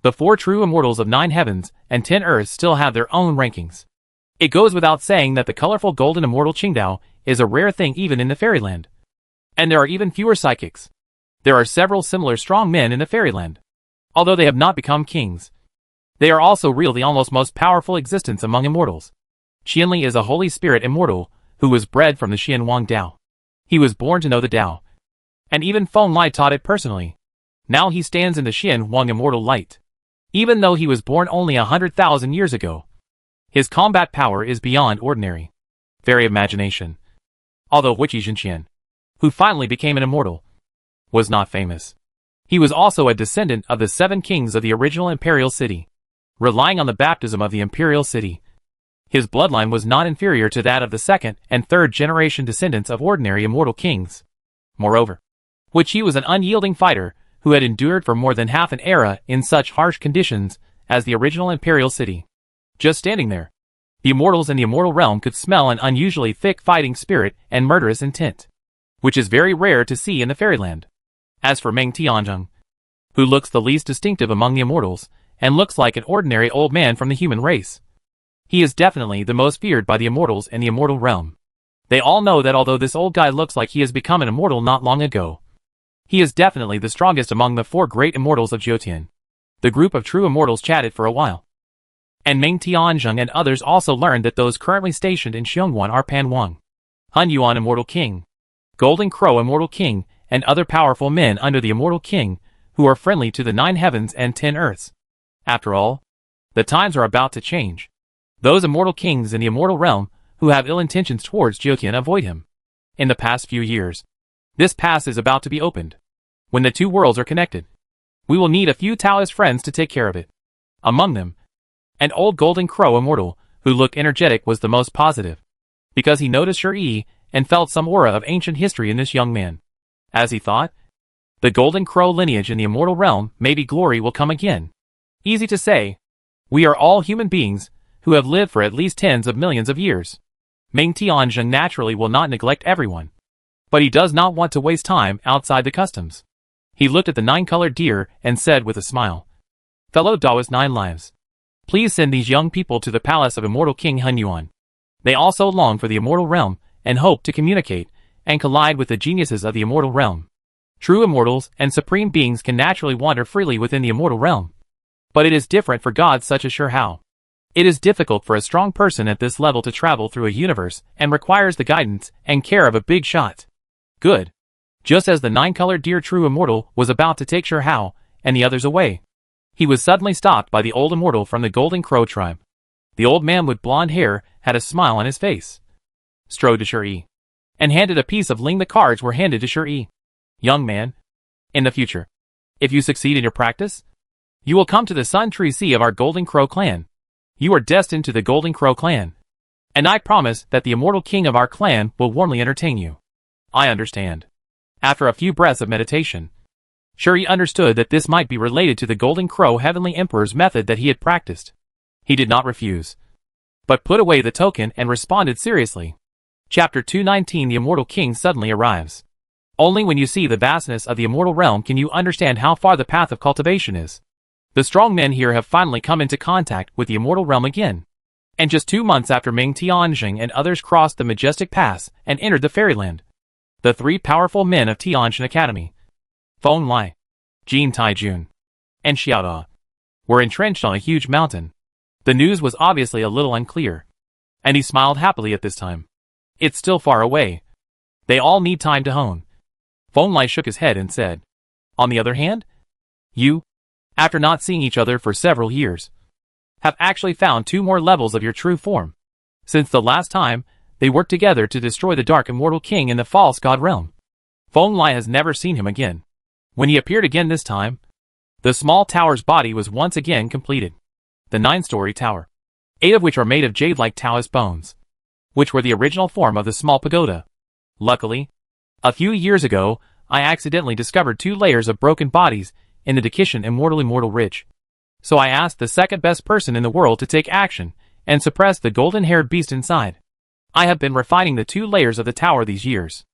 The 4 true immortals of 9 heavens and 10 earths still have their own rankings. It goes without saying that the colorful golden immortal Qingdao is a rare thing even in the fairyland. And there are even fewer psychics. There are several similar strong men in the fairyland. Although they have not become kings, they are also really almost most powerful existence among immortals. Qianli is a holy spirit immortal who was bred from the Xian Wang Dao. He was born to know the Dao. And even Feng Lai taught it personally. Now he stands in the Xian Wang immortal light. Even though he was born only 100,000 years ago, his combat power is beyond ordinary. Very imagination. Although Wuqi Zhenqian, who finally became an immortal, was not famous. He was also a descendant of the 7 kings of the original imperial city, relying on the baptism of the imperial city. His bloodline was not inferior to that of the 2nd and 3rd generation descendants of ordinary immortal kings. Moreover, Wuqi was an unyielding fighter who had endured for more than half an era in such harsh conditions as the original imperial city. Just standing there, the immortals in the immortal realm could smell an unusually thick fighting spirit and murderous intent, which is very rare to see in the fairyland. As for Meng Tianzheng, who looks the least distinctive among the immortals, and looks like an ordinary old man from the human race, he is definitely the most feared by the immortals in the immortal realm. They all know that although this old guy looks like he has become an immortal not long ago, he is definitely the strongest among the 4 great immortals of Jiutian. The group of true immortals chatted for a while, and Meng Tianzheng and others also learned that those currently stationed in Xiongwan are Pan Wang, Hun Yuan Immortal King, Golden Crow Immortal King, and other powerful men under the Immortal King who are friendly to the 9 heavens and 10 earths. After all, the times are about to change. Those immortal kings in the immortal realm who have ill intentions towards Jiutian avoid him. In the past few years, this pass is about to be opened. When the 2 worlds are connected, we will need a few Taoist friends to take care of it. Among them, an old Golden Crow immortal who looked energetic was the most positive, because he noticed Shi and felt some aura of ancient history in this young man. As he thought, the Golden Crow lineage in the immortal realm, maybe glory will come again. Easy to say. We are all human beings who have lived for at least tens of millions of years. Meng Tianzheng naturally will not neglect everyone, but he does not want to waste time outside the customs. He looked at the 9-colored deer and said with a smile, "Fellow Daoist 9 lives, please send these young people to the palace of immortal King Hun Yuan. They also long for the immortal realm and hope to communicate and collide with the geniuses of the immortal realm. True immortals and supreme beings can naturally wander freely within the immortal realm, but it is different for gods such as Shi Hao. It is difficult for a strong person at this level to travel through a universe and requires the guidance and care of a big shot." Good. Just as the 9-colored deer true immortal was about to take Shi Hao and the others away, he was suddenly stopped by the old immortal from the Golden Crow tribe. The old man with blonde hair had a smile on his face, strode to Shi, and handed a piece of Ling. The cards were handed to Shi. "Young man, in the future, if you succeed in your practice, you will come to the Sun Tree Sea of our Golden Crow clan. You are destined to the Golden Crow clan, and I promise that the immortal king of our clan will warmly entertain you." "I understand." After a few breaths of meditation, Shi understood that this might be related to the Golden Crow Heavenly Emperor's method that he had practiced. He did not refuse, but put away the token and responded seriously. Chapter 219. The Immortal King suddenly arrives. Only when you see the vastness of the immortal realm can you understand how far the path of cultivation is. The strong men here have finally come into contact with the immortal realm again. And just 2 months after Meng Tianzheng and others crossed the majestic pass and entered the fairyland, the 3 powerful men of Tianjin Academy, Feng Lai, Jin Taijun, and Xiaoda, were entrenched on a huge mountain. The news was obviously a little unclear, and he smiled happily at this time. It's still far away. They all need time to hone. Feng Lai shook his head and said, "On the other hand, you, after not seeing each other for several years, have actually found 2 more levels of your true form. Since the last time, they worked together to destroy the Dark Immortal King in the False God realm." Feng Lai has never seen him again. When he appeared again this time, the small tower's body was once again completed. The 9-story tower, 8 of which are made of jade-like Taoist bones, which were the original form of the small pagoda. Luckily, a few years ago, I accidentally discovered 2 layers of broken bodies in the Dakishan Immortal Ridge. So I asked the second best person in the world to take action and suppress the golden-haired beast inside. I have been refining the 2 layers of the tower these years.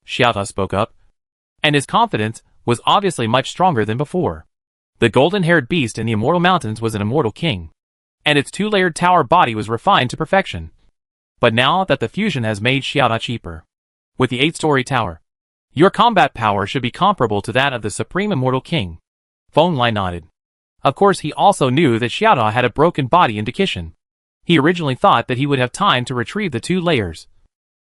Xiaota spoke up, and his confidence was obviously much stronger than before. The golden-haired beast in the Immortal Mountains was an immortal king, and its two-layered tower body was refined to perfection. But now that the fusion has made Xiaoda cheaper, with the 8-story tower, your combat power should be comparable to that of the Supreme Immortal King. Feng Lai nodded. Of course, he also knew that Xiaoda had a broken body in Dikishan. He originally thought that he would have time to retrieve the 2 layers,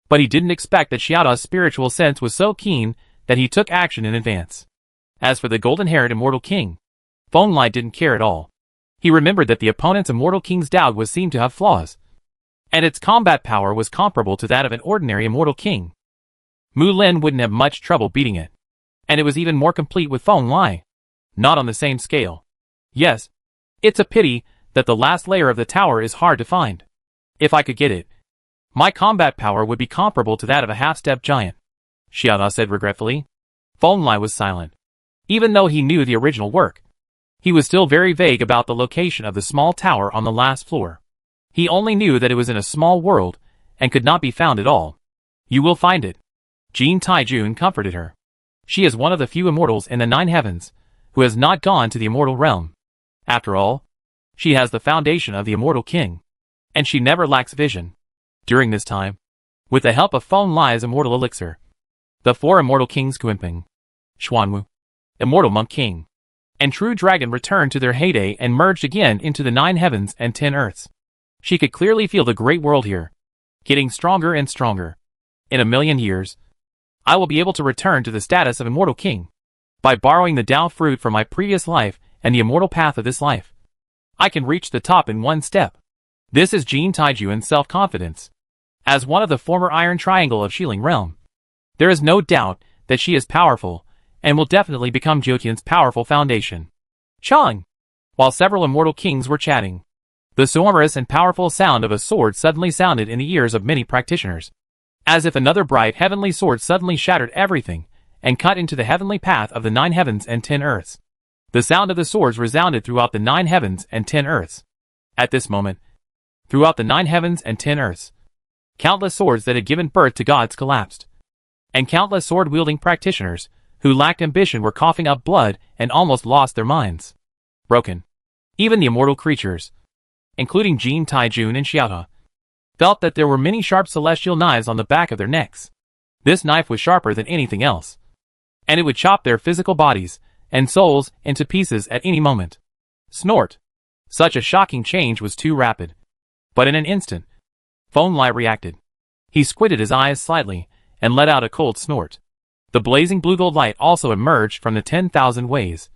but he didn't expect that Xiaoda's spiritual sense was so keen that he took action in advance. As for the golden-haired Immortal King, Feng Lai didn't care at all. He remembered that the opponent's Immortal King's Dao was seen to have flaws, and its combat power was comparable to that of an ordinary Immortal King. Mu Lin wouldn't have much trouble beating it, and it was even more complete with Feng Lai. Not on the same scale. Yes, it's a pity that the last layer of the tower is hard to find. If I could get it, my combat power would be comparable to that of a half-step giant, Xiaoda said regretfully. Feng Lai was silent. Even though he knew the original work, he was still very vague about the location of the small tower on the last floor. He only knew that it was in a small world and could not be found at all. You will find it. Jin Taijun comforted her. She is one of the few immortals in the 9 heavens who has not gone to the immortal realm. After all, she has the foundation of the Immortal King, and she never lacks vision. During this time, with the help of Feng Lai's immortal elixir, the 4 immortal kings Guimping, Xuanwu, Immortal Monk King, and True Dragon returned to their heyday and merged again into the 9 heavens and 10 earths. She could clearly feel the great world here, getting stronger and stronger. In a million years, I will be able to return to the status of Immortal King. By borrowing the Tao fruit from my previous life and the immortal path of this life, I can reach the top in one step. This is Jin Taijuan's self-confidence. As one of the former Iron Triangle of Xiling Realm, there is no doubt that she is powerful, and will definitely become Jiutian's powerful foundation. Chang! While several immortal kings were chatting, the sonorous and powerful sound of a sword suddenly sounded in the ears of many practitioners, as if another bright heavenly sword suddenly shattered everything and cut into the heavenly path of the 9 heavens and 10 earths. The sound of the swords resounded throughout the 9 heavens and 10 earths. At this moment, throughout the 9 heavens and 10 earths, countless swords that had given birth to gods collapsed, and countless sword-wielding practitioners who lacked ambition were coughing up blood and almost lost their minds. Broken. Even the immortal creatures, including Jin Taijun and Xiaoda, felt that there were many sharp celestial knives on the back of their necks. This knife was sharper than anything else, and it would chop their physical bodies and souls into pieces at any moment. Snort. Such a shocking change was too rapid. But in an instant, Feng Lai reacted. He squinted his eyes slightly and let out a cold snort. The blazing blue-gold light also emerged from the 10,000 ways,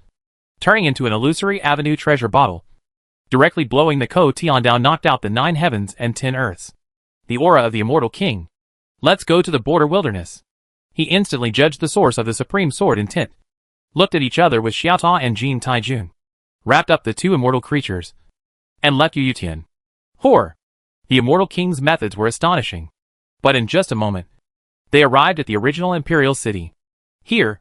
turning into an illusory avenue treasure bottle. Directly blowing the Ko Tiandao knocked out the 9 heavens and 10 earths. The aura of the Immortal King. Let's go to the border wilderness. He instantly judged the source of the supreme sword intent, looked at each other with Xiaota and Jin Taijun, wrapped up the 2 immortal creatures, and left Yutian. Hor! The Immortal King's methods were astonishing. But in just a moment, they arrived at the original Imperial City. Here,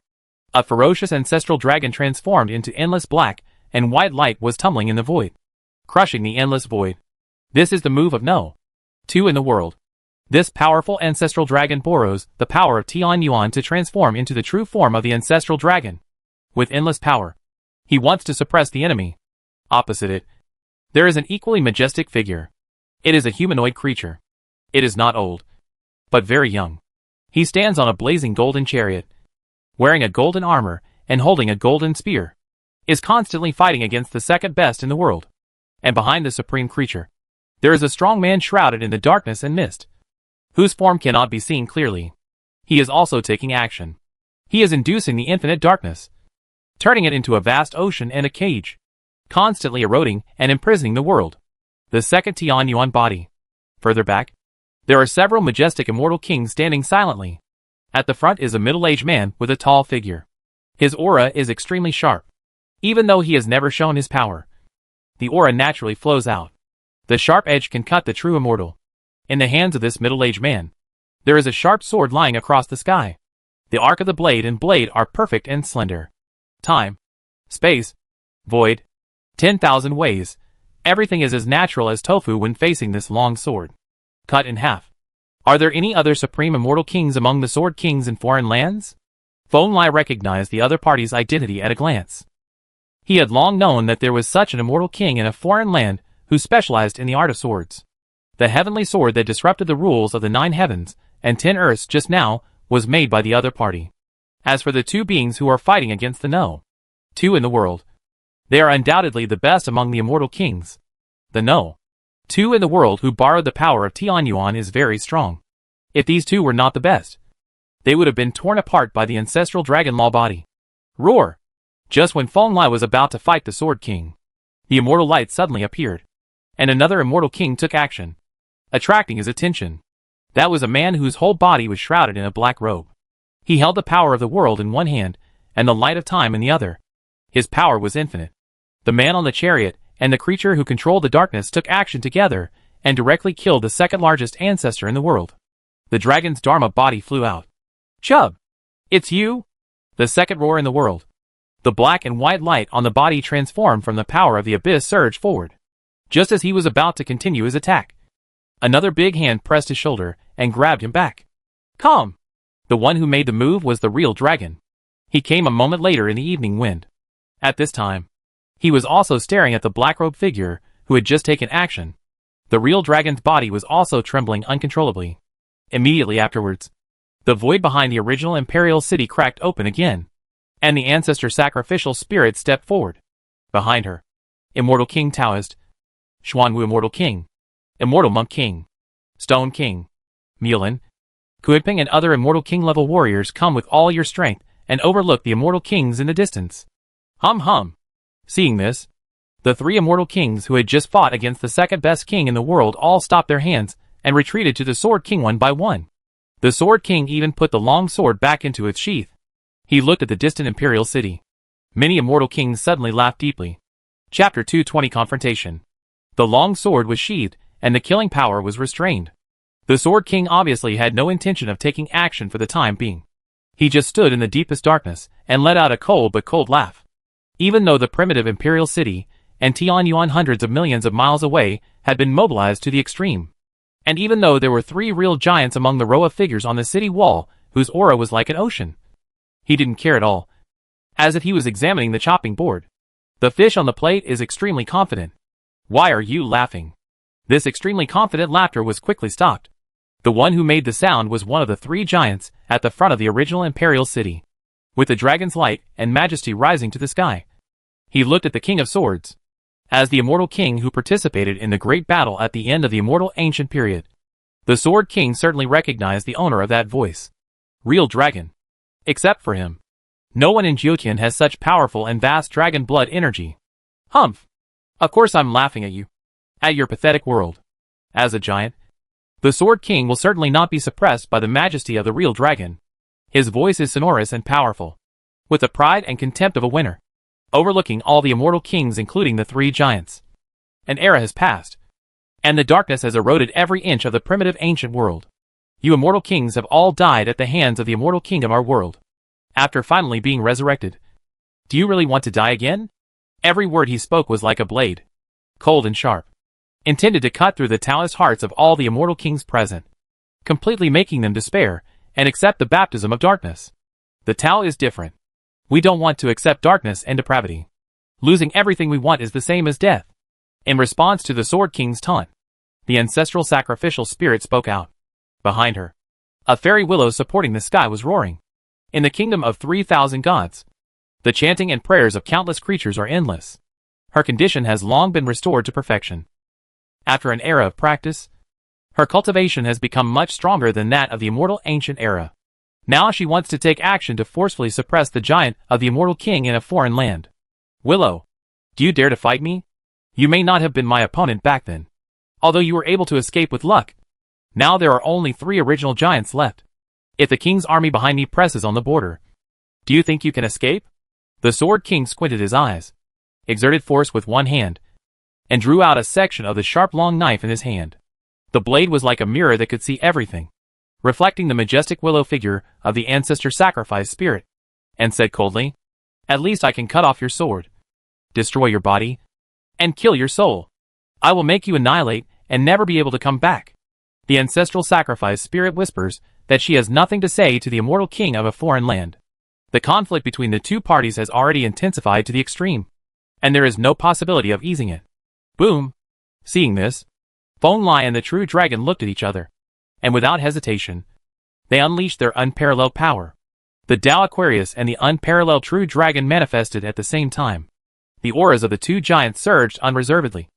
a ferocious ancestral dragon transformed into endless black and white light was tumbling in the void, crushing the endless void. This is the move of no 2 in the world. This powerful ancestral dragon borrows the power of Tian Yuan to transform into the true form of the ancestral dragon. With endless power, he wants to suppress the enemy. Opposite it, there is an equally majestic figure. It is a humanoid creature. It is not old, but very young. He stands on a blazing golden chariot, wearing a golden armor and holding a golden spear, is constantly fighting against the second best in the world. And behind the supreme creature, there is a strong man shrouded in the darkness and mist, whose form cannot be seen clearly. He is also taking action. He is inducing the infinite darkness, turning it into a vast ocean and a cage, constantly eroding and imprisoning the world. The second Tian Yuan body. Further back, there are several majestic immortal kings standing silently. At the front is a middle-aged man with a tall figure. His aura is extremely sharp. Even though he has never shown his power, the aura naturally flows out. The sharp edge can cut the true immortal. In the hands of this middle-aged man, there is a sharp sword lying across the sky. The arc of the blade and blade are perfect and slender. Time, space, void, 10,000 ways. Everything is as natural as tofu when facing this long sword, cut in half. Are there any other supreme immortal kings among the sword kings in foreign lands? Feng Lai recognized the other party's identity at a glance. He had long known that there was such an immortal king in a foreign land who specialized in the art of swords. The heavenly sword that disrupted the rules of the 9 heavens and 10 earths just now was made by the other party. As for the 2 beings who are fighting against the No. 2 in the world, they are undoubtedly the best among the immortal kings. The No. 2 in the world who borrowed the power of Tianyuan is very strong. If these 2 were not the best, they would have been torn apart by the ancestral dragon law body. Roar! Just when Feng Lai was about to fight the Sword King, the immortal light suddenly appeared, and another immortal king took action, attracting his attention. That was a man whose whole body was shrouded in a black robe. He held the power of the world in one hand, and the light of time in the other. His power was infinite. The man on the chariot and the creature who controlled the darkness took action together, and directly killed the second largest ancestor in the world. The dragon's Dharma body flew out. Chub! It's you? The second roar in the world. The black and white light on the body transformed from the power of the abyss surged forward. Just as he was about to continue his attack, another big hand pressed his shoulder and grabbed him back. Calm! The one who made the move was the real dragon. He came a moment later in the evening wind. At this time, he was also staring at the black-robed figure who had just taken action. The real dragon's body was also trembling uncontrollably. Immediately afterwards, the void behind the original imperial city cracked open again, and the ancestor sacrificial spirit stepped forward. Behind her, Immortal King Taoist, Xuanwu Immortal King, Immortal Monk King, Stone King, Mulan, Kuiping and other Immortal King-level warriors come with all your strength and overlook the Immortal Kings in the distance. Hum hum. Seeing this, the 3 Immortal Kings who had just fought against the second-best king in the world all stopped their hands and retreated to the Sword King one by one. The Sword King even put the long sword back into its sheath. He looked at the distant imperial city. Many Immortal Kings suddenly laughed deeply. Chapter 220 Confrontation. The long sword was sheathed, and the killing power was restrained. The Sword King obviously had no intention of taking action for the time being. He just stood in the deepest darkness and let out a cold but cold laugh. Even though the primitive imperial city and Tianyuan hundreds of millions of miles away had been mobilized to the extreme, and even though there were 3 real giants among the row of figures on the city wall whose aura was like an ocean, he didn't care at all. As if he was examining the chopping board. The fish on the plate is extremely confident. Why are you laughing? This extremely confident laughter was quickly stopped. The one who made the sound was one of the 3 giants at the front of the original imperial city, with the dragon's light and majesty rising to the sky. He looked at the King of Swords, as the immortal king who participated in the great battle at the end of the immortal ancient period. The Sword King certainly recognized the owner of that voice. Real dragon. Except for him. No one in Jiotian has such powerful and vast dragon blood energy. Humph. Of course I'm laughing at you. At your pathetic world. As a giant, the Sword King will certainly not be suppressed by the majesty of the real dragon. His voice is sonorous and powerful, with the pride and contempt of a winner, overlooking all the immortal kings including the 3 giants. An era has passed, and the darkness has eroded every inch of the primitive ancient world. You immortal kings have all died at the hands of the immortal king of our world, after finally being resurrected. Do you really want to die again? Every word he spoke was like a blade, cold and sharp, intended to cut through the Taoist hearts of all the immortal kings present, completely making them despair and accept the baptism of darkness. The Tao is different. We don't want to accept darkness and depravity. Losing everything we want is the same as death. In response to the Sword King's taunt, the ancestral sacrificial spirit spoke out. Behind her, a fairy willow supporting the sky was roaring. In the kingdom of 3,000 gods, the chanting and prayers of countless creatures are endless. Her condition has long been restored to perfection. After an era of practice, her cultivation has become much stronger than that of the immortal ancient era. Now she wants to take action to forcefully suppress the giant of the immortal king in a foreign land. Willow, do you dare to fight me? You may not have been my opponent back then, although you were able to escape with luck. Now there are only 3 original giants left. If the king's army behind me presses on the border, do you think you can escape? The Sword King squinted his eyes, exerted force with one hand, and drew out a section of the sharp long knife in his hand. The blade was like a mirror that could see everything, reflecting the majestic willow figure of the ancestor sacrifice spirit, and said coldly, "At least I can cut off your sword, destroy your body, and kill your soul. I will make you annihilate and never be able to come back." The ancestral sacrifice spirit whispers that she has nothing to say to the immortal king of a foreign land. The conflict between the 2 parties has already intensified to the extreme. and there is no possibility of easing it. Boom! Seeing this, Feng Lai and the true dragon looked at each other, and without hesitation, they unleashed their unparalleled power. The Tao Aquarius and the unparalleled true dragon manifested at the same time. The auras of the two giants surged unreservedly,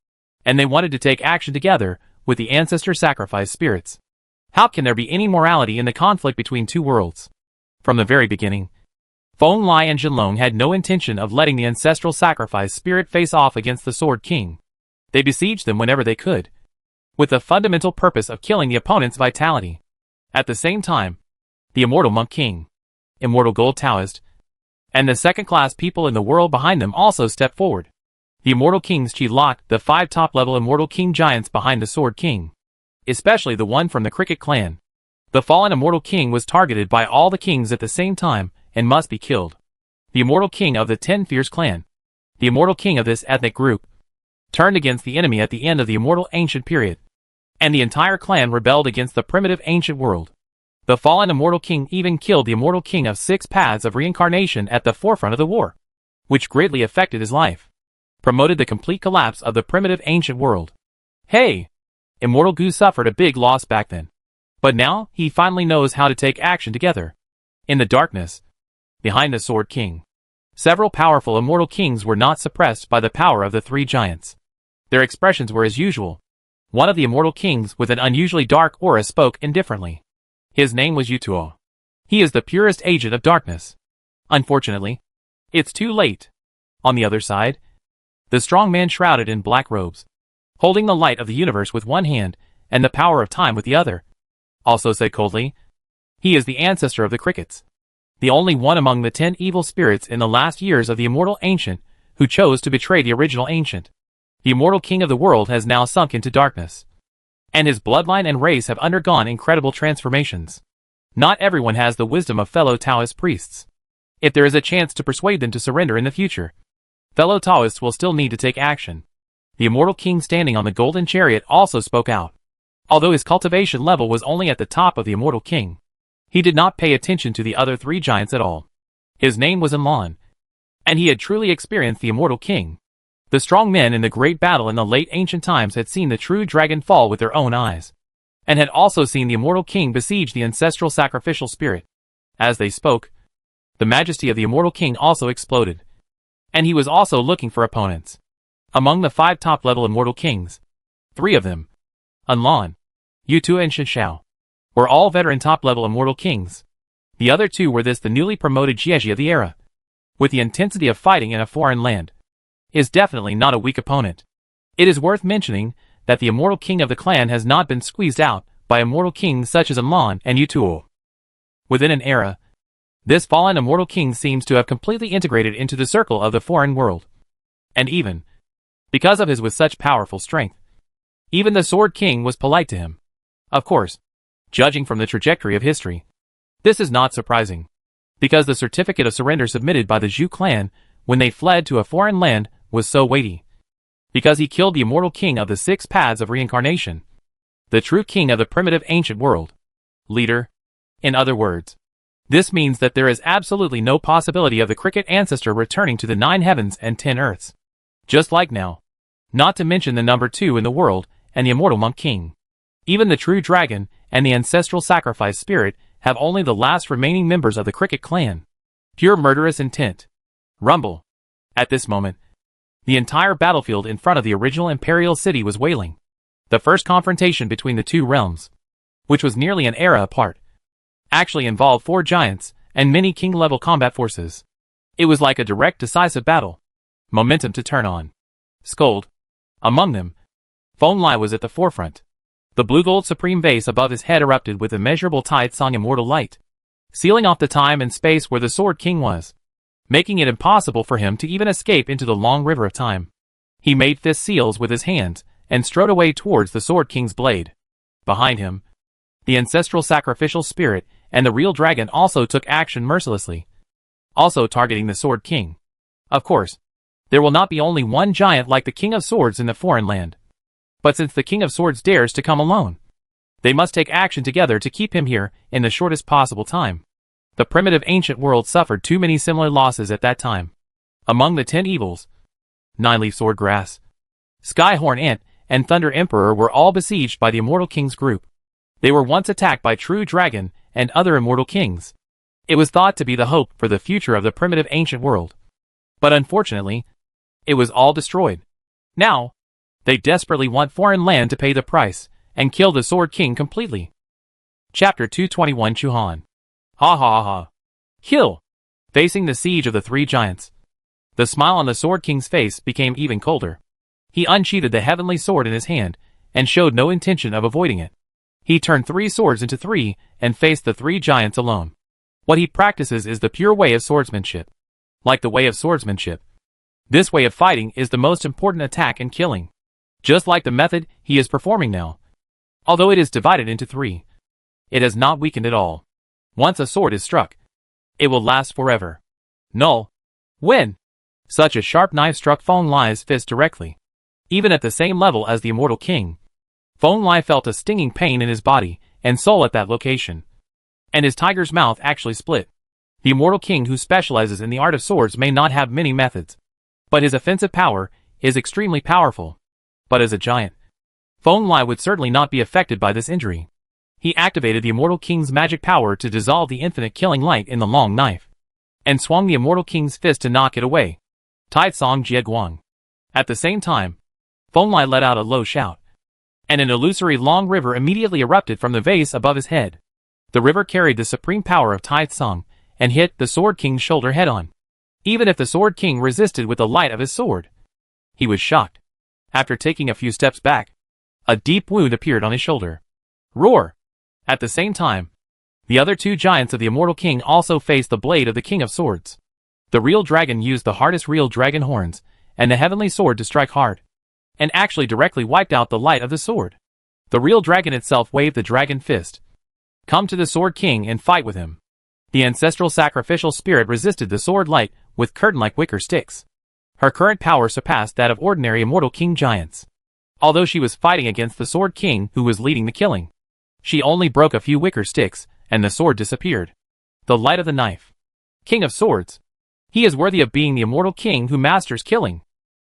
and they wanted to take action together with the ancestor sacrifice spirits. How can there be any morality in the conflict between two worlds? From the very beginning, Feng Lai and Jinlong had no intention of letting the ancestral sacrifice spirit face off against the Sword King. They besieged them whenever they could, with the fundamental purpose of killing the opponent's vitality. At the same time, the Immortal Monk King, Immortal Gold Taoist, and the second-class people in the world behind them also stepped forward. The Immortal Kings Qi locked the 5 top-level Immortal King giants behind the Sword King, especially the one from the Cricket clan. The fallen Immortal King was targeted by all the kings at the same time and must be killed. The Immortal King of the 10 Fierce clan, the Immortal King of this ethnic group, turned against the enemy at the end of the Immortal Ancient period, and the entire clan rebelled against the primitive ancient world. The fallen Immortal King even killed the Immortal King of 6 paths of reincarnation at the forefront of the war, which greatly affected his life, promoted the complete collapse of the primitive ancient world. Hey! Immortal Gu suffered a big loss back then, but now he finally knows how to take action together. In the darkness, behind the Sword King, several powerful Immortal Kings were not suppressed by the power of the 3 giants. Their expressions were as usual. One of the Immortal Kings with an unusually dark aura spoke indifferently. His name was Yutuo. He is the purest agent of darkness. Unfortunately, it's too late. On the other side, the strong man shrouded in black robes, holding the light of the universe with one hand and the power of time with the other, also said coldly, he is the ancestor of the crickets, the only one among the 10 evil spirits in the last years of the Immortal Ancient who chose to betray the original Ancient. The Immortal King of the world has now sunk into darkness, and his bloodline and race have undergone incredible transformations. Not everyone has the wisdom of fellow Taoist priests. If there is a chance to persuade them to surrender in the future, fellow Taoists will still need to take action. The Immortal King standing on the golden chariot also spoke out. Although his cultivation level was only at the top of the Immortal King, he did not pay attention to the other 3 giants at all. His name was Enlon, and he had truly experienced the Immortal King. The strong men in the great battle in the late ancient times had seen the true dragon fall with their own eyes, and had also seen the Immortal King besiege the ancestral sacrificial spirit. As they spoke, the majesty of the Immortal King also exploded, and he was also looking for opponents. Among the 5 top-level Immortal Kings, 3 of them, Enlon, Yutu and Shishao, were all veteran top-level Immortal Kings. The other 2 were the newly promoted Jieji of the era. With the intensity of fighting in a foreign land, is definitely not a weak opponent. It is worth mentioning that the Immortal King of the clan has not been squeezed out by Immortal Kings such as Enlon and Yutuo. Within an era, this fallen Immortal King seems to have completely integrated into the circle of the foreign world. And even, because of his with such powerful strength, even the Sword King was polite to him. Of course, judging from the trajectory of history, this is not surprising, because the certificate of surrender submitted by the Zhu clan when they fled to a foreign land was so weighty. Because he killed the Immortal King of the 6 paths of reincarnation, the true king of the primitive ancient world. Leader. In other words, this means that there is absolutely no possibility of the cricket ancestor returning to the 9 heavens and 10 earths. Just like now. Not to mention the number 2 in the world and the Immortal Monk King. Even the true dragon and the ancestral sacrifice spirit have only the last remaining members of the cricket clan. Pure murderous intent. Rumble. At this moment, the entire battlefield in front of the original imperial city was wailing. The first confrontation between the 2 realms, which was nearly an era apart, actually involved 4 giants and many king-level combat forces. It was like a direct decisive battle. Momentum to turn on. Scold. Among them, Feng Lai was at the forefront. The blue-gold supreme vase above his head erupted with immeasurable tide song immortal light, sealing off the time and space where the Sword King was, making it impossible for him to even escape into the long river of time. He made fist seals with his hands and strode away towards the Sword King's blade. Behind him, the ancestral sacrificial spirit and the real dragon also took action mercilessly, also targeting the Sword King. Of course, there will not be only one giant like the King of Swords in the foreign land. But since the King of Swords dares to come alone, they must take action together to keep him here in the shortest possible time. The primitive ancient world suffered too many similar losses at that time. Among the 10 evils, Nine-Leaf Sword Grass, Skyhorn Ant, and Thunder Emperor were all besieged by the Immortal King's group. They were once attacked by True Dragon and other Immortal Kings. It was thought to be the hope for the future of the primitive ancient world. But unfortunately, it was all destroyed. Now, they desperately want foreign land to pay the price and kill the Sword King completely. Chapter 221 Chuhan. Ha ha ha. Kill! Facing the siege of the three giants, the smile on the Sword King's face became even colder. He unsheathed the heavenly sword in his hand and showed no intention of avoiding it. He turned three swords into three and faced the three giants alone. What he practices is the pure way of swordsmanship. Like the way of swordsmanship, this way of fighting is the most important attack and killing. Just like the method he is performing now. Although it is divided into three, it has not weakened at all. Once a sword is struck, it will last forever. Null. When such a sharp knife struck Feng Lai's fist directly, even at the same level as the Immortal King, Feng Lai felt a stinging pain in his body and soul at that location. And his tiger's mouth actually split. The Immortal King who specializes in the art of swords may not have many methods, but his offensive power is extremely powerful. But as a giant, Feng Lai would certainly not be affected by this injury. He activated the Immortal King's magic power to dissolve the infinite killing light in the long knife, and swung the Immortal King's fist to knock it away. Taitsong Jieguang. At the same time, Feng Lai let out a low shout, and an illusory long river immediately erupted from the vase above his head. The river carried the supreme power of Taitsong and hit the Sword King's shoulder head-on. Even if the Sword King resisted with the light of his sword, he was shocked. After taking a few steps back, a deep wound appeared on his shoulder. Roar! At the same time, the other two giants of the Immortal King also faced the blade of the King of Swords. The real dragon used the hardest real dragon horns and the heavenly sword to strike hard, and actually directly wiped out the light of the sword. The real dragon itself waved the dragon fist. Come to the Sword King and fight with him. The ancestral sacrificial spirit resisted the sword light with curtain-like wicker sticks. Her current power surpassed that of ordinary Immortal King giants. Although she was fighting against the Sword King who was leading the killing, she only broke a few wicker sticks, and the sword disappeared. The light of the knife. King of Swords. He is worthy of being the Immortal King who masters killing.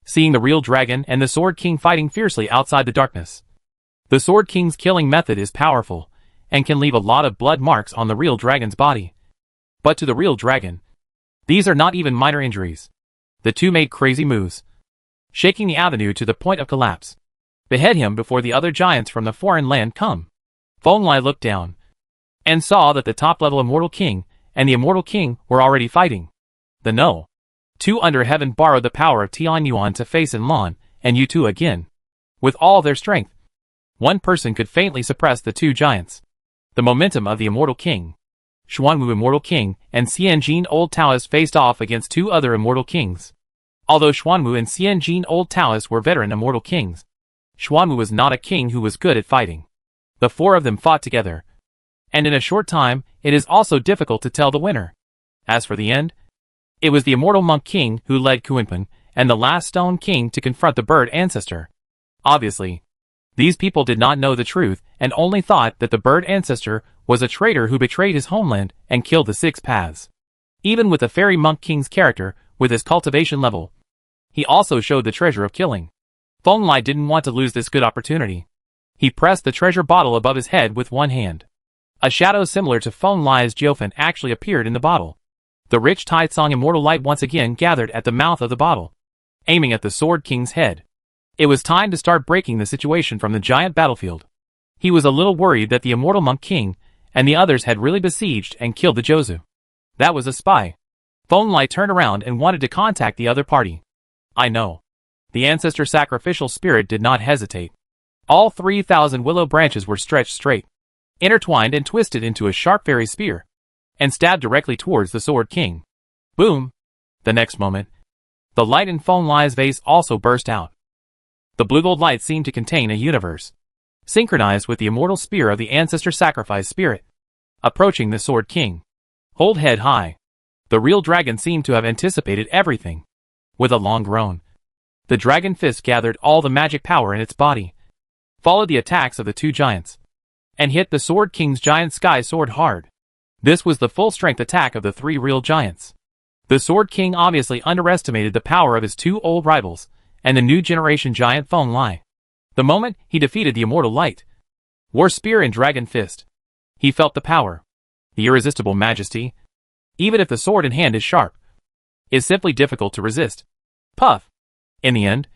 Seeing the real dragon and the Sword King fighting fiercely outside the darkness. The Sword King's killing method is powerful, and can leave a lot of blood marks on the real dragon's body. But to the real dragon, these are not even minor injuries. The two made crazy moves, shaking the avenue to the point of collapse. Behead him before the other giants from the foreign land come. Feng Lai looked down, and saw that the top-level Immortal King and the Immortal King were already fighting. The No. 2 under heaven borrowed the power of Tian Yuan to face Enlon and Yu Tu again. With all their strength, one person could faintly suppress the two giants. The momentum of the Immortal King. Xuanwu Immortal King and Xianjin Old Taoist faced off against two other Immortal Kings. Although Xuanwu and Xianjin Old Taoist were veteran Immortal Kings, Xuanwu was not a king who was good at fighting. The four of them fought together, and in a short time, it is also difficult to tell the winner. As for the end, it was the Immortal Monk King who led Kuinpin and the last Stone King to confront the Bird Ancestor. Obviously, these people did not know the truth and only thought that the Bird Ancestor was a traitor who betrayed his homeland and killed the Six Paths. Even with the Fairy Monk King's character, with his cultivation level, he also showed the treasure of killing. Feng Lai didn't want to lose this good opportunity. He pressed the treasure bottle above his head with one hand. A shadow similar to Feng Lai's Jiufen actually appeared in the bottle. The rich Taitsong immortal light once again gathered at the mouth of the bottle, aiming at the Sword King's head. It was time to start breaking the situation from the giant battlefield. He was a little worried that the Immortal Monk King and the others had really besieged and killed the Jozu. That was a spy. Feng Lai turned around and wanted to contact the other party. I know. The ancestor sacrificial spirit did not hesitate. All 3,000 willow branches were stretched straight, intertwined and twisted into a sharp fairy spear, and stabbed directly towards the Sword King. Boom! The next moment, the light in Feng Lai's vase also burst out. The blue-gold light seemed to contain a universe, synchronized with the immortal spear of the ancestor sacrifice spirit, approaching the Sword King. Hold head high. The real dragon seemed to have anticipated everything. With a long groan, the dragon fist gathered all the magic power in its body, followed the attacks of the two giants, and hit the Sword King's giant sky sword hard. This was the full-strength attack of the three real giants. The Sword King obviously underestimated the power of his two old rivals, and the new generation giant Feng Lai. The moment he defeated the immortal light, war spear and dragon fist, he felt the power, the irresistible majesty. Even if the sword in hand is sharp, is simply difficult to resist. Puff. In the end,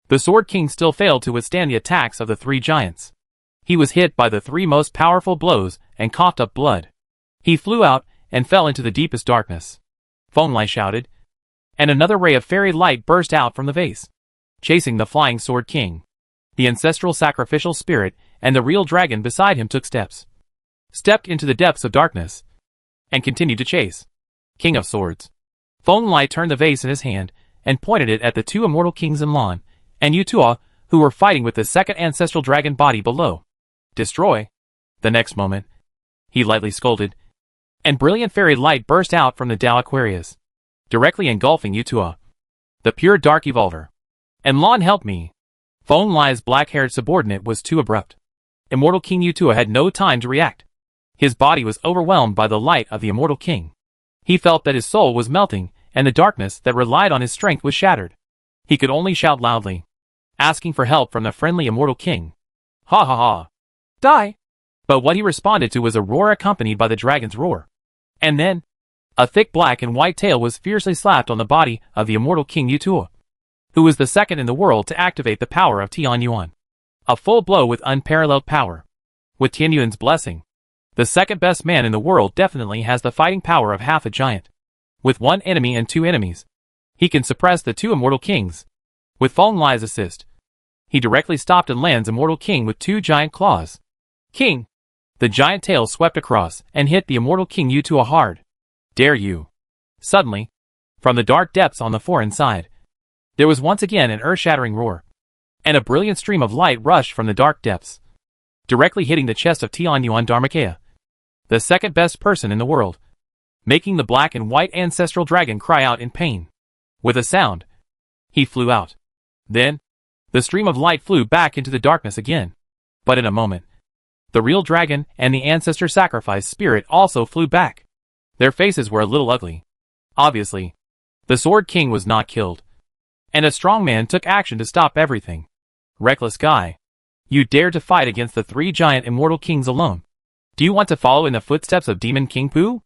the Sword King still failed to withstand the attacks of the three giants. He was hit by the three most powerful blows and coughed up blood. He flew out and fell into the deepest darkness. Feng Lai shouted, and another ray of fairy light burst out from the vase, chasing the flying Sword King. The ancestral sacrificial spirit and the real dragon beside him took stepped into the depths of darkness, and continued to chase. King of Swords. Feng Lai turned the vase in his hand and pointed it at the two immortal kings in Lan and Yutua, who were fighting with the second ancestral dragon body below. Destroy. The next moment, he lightly scolded, and brilliant fairy light burst out from the Tao Aquarius, directly engulfing Yutua, the pure dark evolver. And Lan, help me. Feng Lai's black-haired subordinate was too abrupt. Immortal King Yutua had no time to react. His body was overwhelmed by the light of the immortal king. He felt that his soul was melting, and the darkness that relied on his strength was shattered. He could only shout loudly, asking for help from the friendly immortal king. Ha ha ha. Die! But what he responded to was a roar accompanied by the dragon's roar. And then, a thick black and white tail was fiercely slapped on the body of the immortal King Yutua, who was the second in the world to activate the power of Tianyuan. A full blow with unparalleled power. With Tianyuan's blessing, the second best man in the world definitely has the fighting power of half a giant. With one enemy and two enemies, he can suppress the two immortal kings. With Feng Lai's assist, he directly stopped and lands immortal king with two giant claws. King! The giant tail swept across and hit the immortal King Yutua hard. Dare you! Suddenly, from the dark depths on the foreign side, there was once again an earth-shattering roar, and a brilliant stream of light rushed from the dark depths, directly hitting the chest of Tianyuan Dharmakaya, the second best person in the world, making the black and white ancestral dragon cry out in pain. With a sound, he flew out. Then, the stream of light flew back into the darkness again. But in a moment, the real dragon and the ancestor sacrifice spirit also flew back. Their faces were a little ugly. Obviously, the Sword King was not killed, and a strong man took action to stop everything. Reckless guy. You dare to fight against the three giant immortal kings alone. Do you want to follow in the footsteps of Demon King Pu?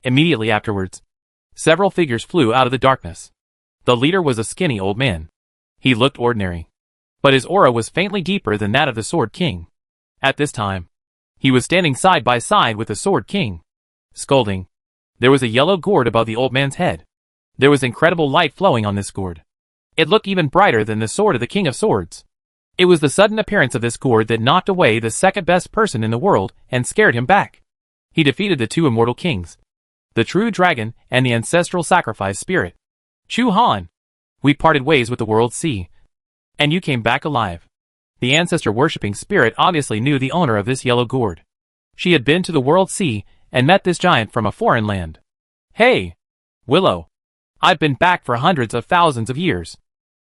Immediately afterwards, several figures flew out of the darkness. The leader was a skinny old man. He looked ordinary, but his aura was faintly deeper than that of the Sword King. At this time, he was standing side by side with the Sword King. Scolding. There was a yellow gourd above the old man's head. There was incredible light flowing on this gourd. It looked even brighter than the sword of the King of Swords. It was the sudden appearance of this gourd that knocked away the second best person in the world and scared him back. He defeated the two immortal kings, the true dragon and the ancestral sacrifice spirit. Chu Han, we parted ways with the world sea, and you came back alive. The ancestor-worshipping spirit obviously knew the owner of this yellow gourd. She had been to the world sea and met this giant from a foreign land. Hey, Willow. I've been back for hundreds of thousands of years.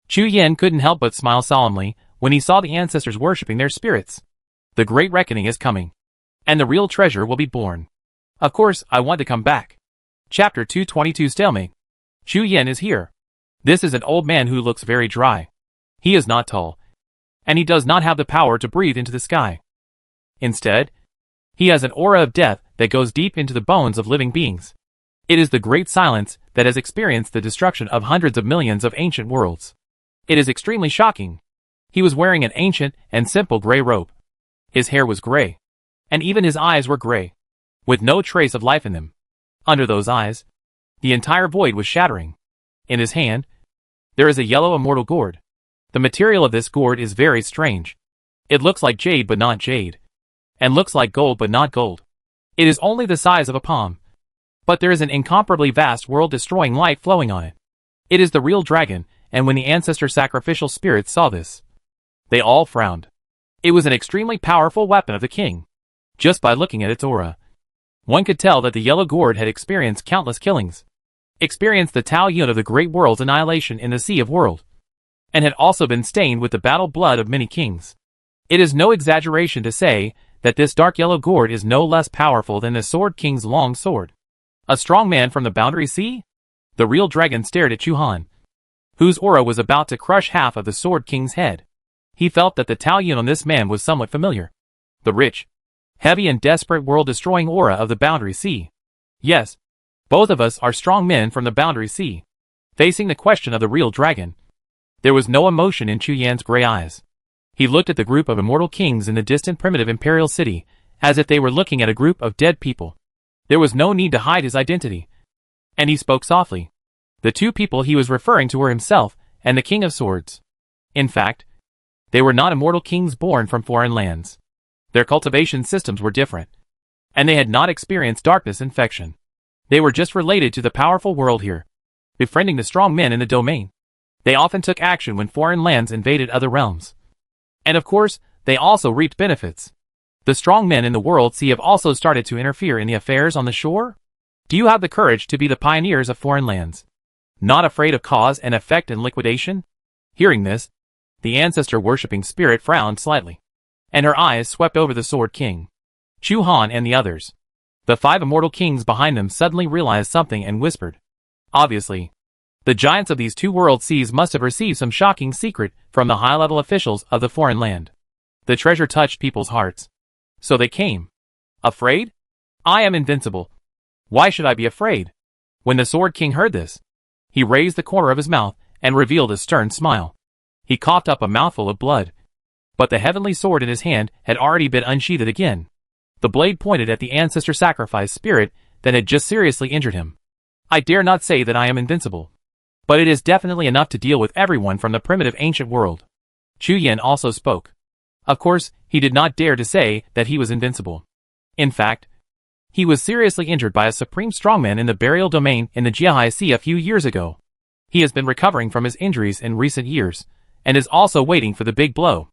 Chu Yen couldn't help but smile solemnly when he saw the ancestors worshipping their spirits. The great reckoning is coming, and the real treasure will be born. Of course, I want to come back. Chapter 222 Stalemate. Chu Yen is here. This is an old man who looks very dry. He is not tall, and he does not have the power to breathe into the sky. Instead, he has an aura of death that goes deep into the bones of living beings. It is the great silence that has experienced the destruction of hundreds of millions of ancient worlds. It is extremely shocking. He was wearing an ancient and simple gray robe. His hair was gray, and even his eyes were gray, with no trace of life in them. Under those eyes, the entire void was shattering. In his hand, there is a yellow immortal gourd. The material of this gourd is very strange. It looks like jade but not jade, and looks like gold but not gold. It is only the size of a palm, but there is an incomparably vast world-destroying light flowing on it. It is the real dragon, and when the ancestor sacrificial spirits saw this, they all frowned. It was an extremely powerful weapon of the king. Just by looking at its aura, one could tell that the yellow gourd had experienced countless killings, experienced the Tao Yun of the great world's annihilation in the Sea of World, and had also been stained with the battle blood of many kings. It is no exaggeration to say that this dark yellow gourd is no less powerful than the Sword King's long sword. A strong man from the Boundary Sea? The real dragon stared at Chu Han. whose aura was about to crush half of the Sword King's head. He felt that the talion on this man was somewhat familiar. The rich, heavy and desperate world-destroying aura of the Boundary Sea. Yes, both of us are strong men from the Boundary Sea. Facing the question of the real dragon, there was no emotion in Chu Yan's gray eyes. He looked at the group of immortal kings in the distant primitive imperial city, as if they were looking at a group of dead people. There was no need to hide his identity. And he spoke softly. The two people he was referring to were himself and the King of Swords. In fact, they were not immortal kings born from foreign lands. Their cultivation systems were different, and they had not experienced darkness infection. They were just related to the powerful world here, befriending the strong men in the domain. They often took action when foreign lands invaded other realms. And of course, they also reaped benefits. The strong men in the World Sea have also started to interfere in the affairs on the shore? Do you have the courage to be the pioneers of foreign lands? Not afraid of cause and effect and liquidation? Hearing this, the ancestor-worshipping spirit frowned slightly, and her eyes swept over the Sword King, Chu Han and the others. The 5 immortal kings behind them suddenly realized something and whispered. Obviously, the giants of these 2 world seas must have received some shocking secret from the high-level officials of the foreign land. The treasure touched people's hearts. So they came. Afraid? I am invincible. Why should I be afraid? When the Sword King heard this, he raised the corner of his mouth and revealed a stern smile. He coughed up a mouthful of blood. But the heavenly sword in his hand had already been unsheathed again. The blade pointed at the ancestor sacrifice spirit that had just seriously injured him. I dare not say that I am invincible, but it is definitely enough to deal with everyone from the primitive ancient world. Chu Yan also spoke. Of course, he did not dare to say that he was invincible. In fact, he was seriously injured by a supreme strongman in the burial domain in the Jiahai Sea a few years ago. He has been recovering from his injuries in recent years, and is also waiting for the big blow.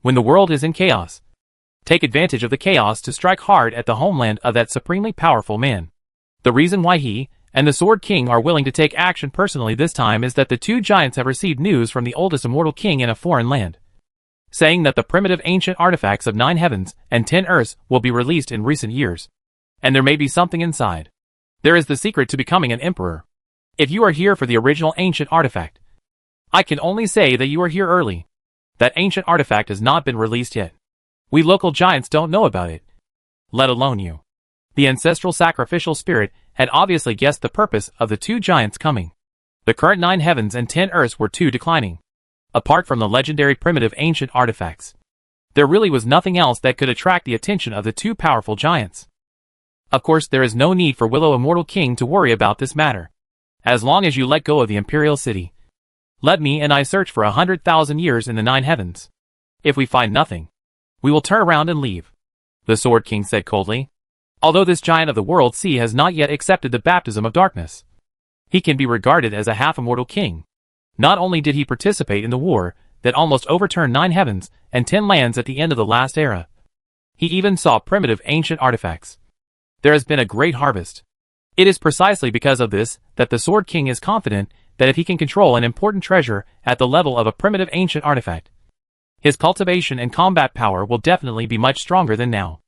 When the world is in chaos, take advantage of the chaos to strike hard at the homeland of that supremely powerful man. The reason why he and the Sword King are willing to take action personally this time is that the 2 giants have received news from the oldest immortal king in a foreign land, saying that the primitive ancient artifacts of 9 heavens and 10 earths will be released in recent years. And there may be something inside. There is the secret to becoming an emperor. If you are here for the original ancient artifact, I can only say that you are here early. That ancient artifact has not been released yet. We local giants don't know about it, let alone you. The ancestral sacrificial spirit had obviously guessed the purpose of the 2 giants coming. The current 9 heavens and 10 earths were too declining. Apart from the legendary primitive ancient artifacts, there really was nothing else that could attract the attention of the 2 powerful giants. Of course, there is no need for Willow Immortal King to worry about this matter. As long as you let go of the Imperial City, let me and I search for 100,000 years in the 9 heavens. If we find nothing, we will turn around and leave, the Sword King said coldly. Although this giant of the World Sea has not yet accepted the baptism of darkness, he can be regarded as a half-immortal king. Not only did he participate in the war that almost overturned 9 heavens and 10 lands at the end of the last era, he even saw primitive ancient artifacts. There has been a great harvest. It is precisely because of this that the Sword King is confident that if he can control an important treasure at the level of a primitive ancient artifact, his cultivation and combat power will definitely be much stronger than now.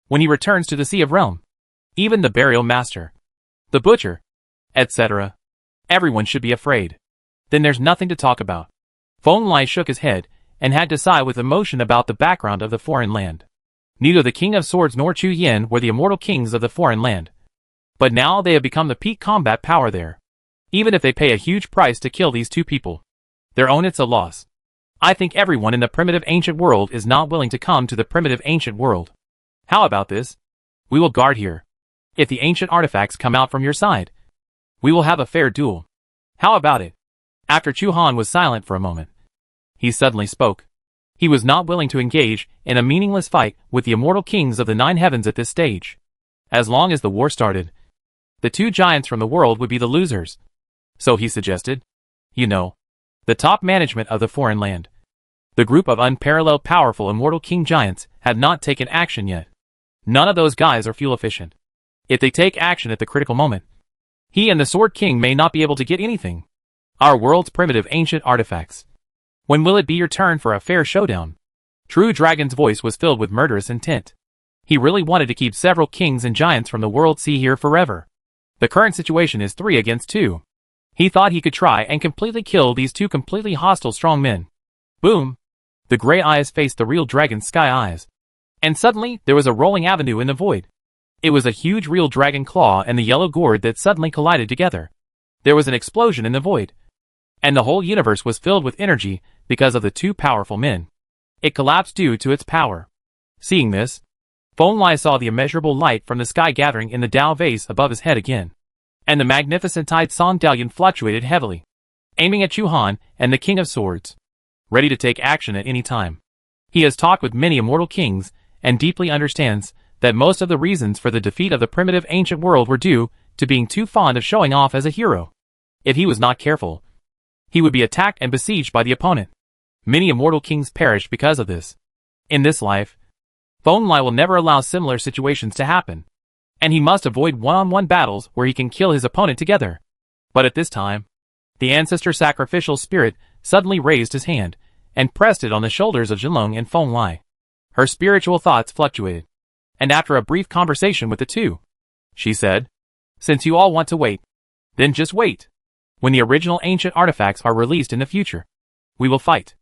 When he returns to the Sea of Realm, even the Burial Master, the Butcher, etc., everyone should be afraid. Then there's nothing to talk about. Feng Lai shook his head and had to sigh with emotion about the background of the foreign land. Neither the King of Swords nor Chu Yan were the immortal kings of the foreign land, but now they have become the peak combat power there. Even if they pay a huge price to kill these 2 people, their own it's a loss. I think everyone in the primitive ancient world is not willing to come to the primitive ancient world. How about this? We will guard here. If the ancient artifacts come out from your side, we will have a fair duel. How about it? After Chu Han was silent for a moment, he suddenly spoke. He was not willing to engage in a meaningless fight with the immortal kings of the 9 heavens at this stage. As long as the war started, the 2 giants from the world would be the losers. So he suggested, you know, the top management of the foreign land. The group of unparalleled powerful immortal king giants have not taken action yet. None of those guys are fuel efficient. If they take action at the critical moment, he and the Sword King may not be able to get anything. Our world's primitive ancient artifacts. When will it be your turn for a fair showdown? True Dragon's voice was filled with murderous intent. He really wanted to keep several kings and giants from the World Sea here forever. The current situation is 3 against 2. He thought he could try and completely kill these two completely hostile strong men. Boom! The gray eyes faced the real dragon's sky eyes. And suddenly, there was a rolling avenue in the void. It was a huge real dragon claw and the yellow gourd that suddenly collided together. There was an explosion in the void. And the whole universe was filled with energy because of the two powerful men. It collapsed due to its power. Seeing this, Feng Lai saw the immeasurable light from the sky gathering in the Dao vase above his head again. And the magnificent Tide Song Dalian fluctuated heavily, aiming at Chu Han and the King of Swords, ready to take action at any time. He has talked with many immortal kings and deeply understands that most of the reasons for the defeat of the primitive ancient world were due to being too fond of showing off as a hero. If he was not careful, he would be attacked and besieged by the opponent. Many immortal kings perished because of this. In this life, Feng Lai will never allow similar situations to happen, and he must avoid one-on-one battles where he can kill his opponent together. But at this time, the ancestor sacrificial spirit suddenly raised his hand and pressed it on the shoulders of Jinlong and Feng Lai. Her spiritual thoughts fluctuated, and after a brief conversation with the two, she said, "Since you all want to wait, then just wait. When the original ancient artifacts are released in the future, we will fight.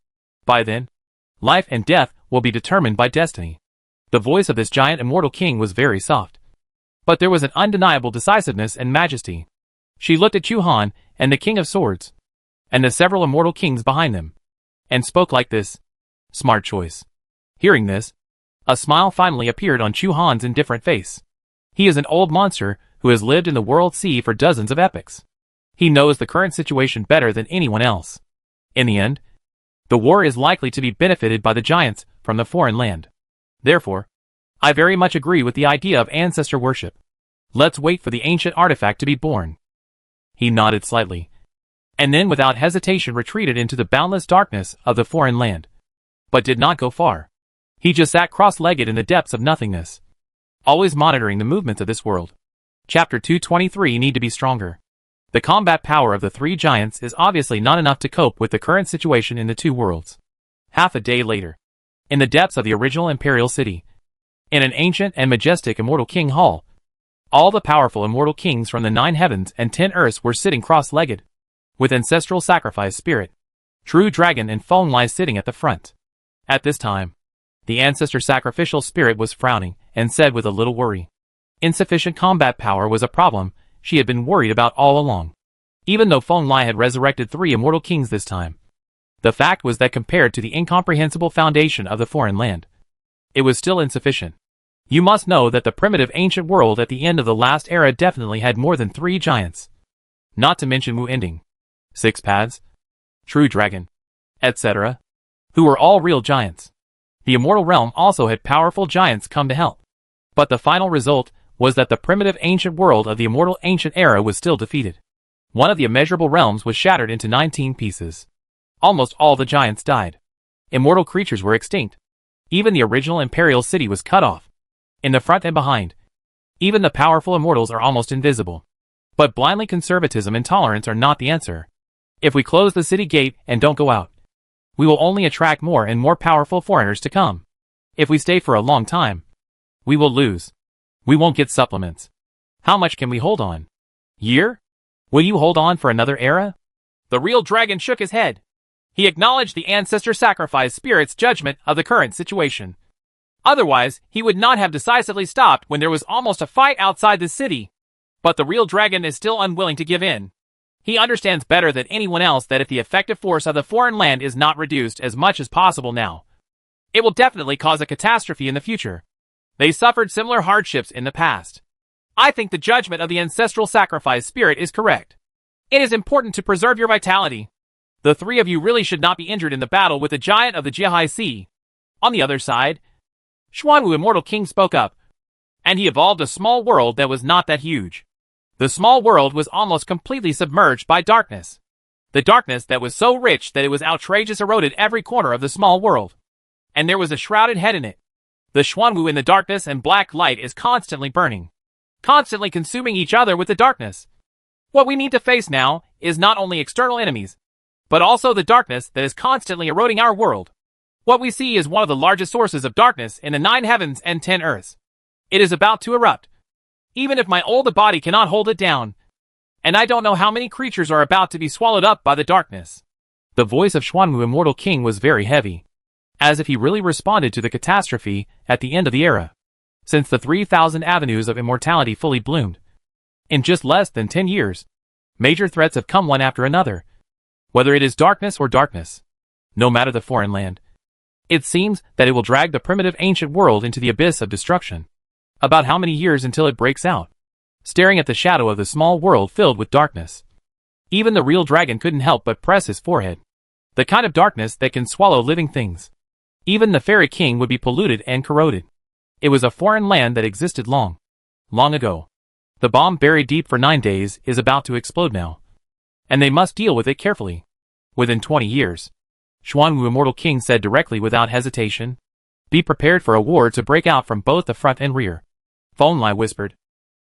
By then, life and death will be determined by destiny." The voice of this giant immortal king was very soft, but there was an undeniable decisiveness and majesty. She looked at Chu Han and the King of Swords, and the several immortal kings behind them, and spoke like this. Smart choice. Hearing this, a smile finally appeared on Chu Han's indifferent face. He is an old monster who has lived in the world sea for dozens of epochs. He knows the current situation better than anyone else. In the end, the war is likely to be benefited by the giants from the foreign land. Therefore, I very much agree with the idea of ancestor worship. Let's wait for the ancient artifact to be born. He nodded slightly, and then without hesitation retreated into the boundless darkness of the foreign land, but did not go far. He just sat cross-legged in the depths of nothingness, always monitoring the movements of this world. Chapter 223 need to be stronger. The combat power of the three giants is obviously not enough to cope with the current situation in the two worlds. Half a day later, in the depths of the original imperial city, in an ancient and majestic immortal king hall, all the powerful immortal kings from the 9 heavens and 10 earths were sitting cross-legged, with ancestral sacrifice spirit, true dragon and Feng Lai sitting at the front. At this time, the ancestor sacrificial spirit was frowning and said with a little worry. Insufficient combat power was a problem she had been worried about all along. Even though Feng Lai had resurrected 3 immortal kings this time, the fact was that compared to the incomprehensible foundation of the foreign land, it was still insufficient. You must know that the primitive ancient world at the end of the last era definitely had more than 3 giants. Not to mention Wu Ending, 6 Paths, True Dragon, etc., who were all real giants. The immortal realm also had powerful giants come to help. But the final result was that the primitive ancient world of the immortal ancient era was still defeated. One of the immeasurable realms was shattered into 19 pieces. Almost all the giants died. Immortal creatures were extinct. Even the original imperial city was cut off. In the front and behind, even the powerful immortals are almost invisible. But blindly conservatism and tolerance are not the answer. If we close the city gate and don't go out, we will only attract more and more powerful foreigners to come. If we stay for a long time, we will lose. We won't get supplements. How much can we hold on? Year? Will you hold on for another era? The real dragon shook his head. He acknowledged the ancestor sacrifice spirit's judgment of the current situation. Otherwise, he would not have decisively stopped when there was almost a fight outside the city. But the real dragon is still unwilling to give in. He understands better than anyone else that if the effective force of the foreign land is not reduced as much as possible now, it will definitely cause a catastrophe in the future. They suffered similar hardships in the past. I think the judgment of the ancestral sacrifice spirit is correct. It is important to preserve your vitality. The 3 of you really should not be injured in the battle with the giant of the Jiahai Sea. On the other side, Xuanwu Immortal King spoke up, and he evolved a small world that was not that huge. The small world was almost completely submerged by darkness. The darkness that was so rich that it was outrageous eroded every corner of the small world. And there was a shrouded head in it. The Xuanwu in the darkness and black light is constantly burning, constantly consuming each other with the darkness. What we need to face now is not only external enemies, but also the darkness that is constantly eroding our world. What we see is one of the largest sources of darkness in the 9 heavens and 10 earths. It is about to erupt. Even if my old body cannot hold it down, And I don't know how many creatures are about to be swallowed up by the darkness. The voice of Xuanwu, Immortal King, was very heavy, as if he really responded to the catastrophe at the end of the era. Since the 3,000 avenues of immortality fully bloomed, in just less than 10 years, major threats have come one after another. Whether it is darkness or darkness, no matter the foreign land, it seems that it will drag the primitive ancient world into the abyss of destruction. About how many years until it breaks out? Staring at the shadow of the small world filled with darkness, even the real dragon couldn't help but press his forehead. The kind of darkness that can swallow living things. Even the fairy king would be polluted and corroded. It was a foreign land that existed long, long ago. The bomb buried deep for 9 days is about to explode now, and they must deal with it carefully. Within 20 years, Xuanwu, Immortal King, said directly without hesitation. Be prepared for a war to break out from both the front and rear. Fonlai whispered.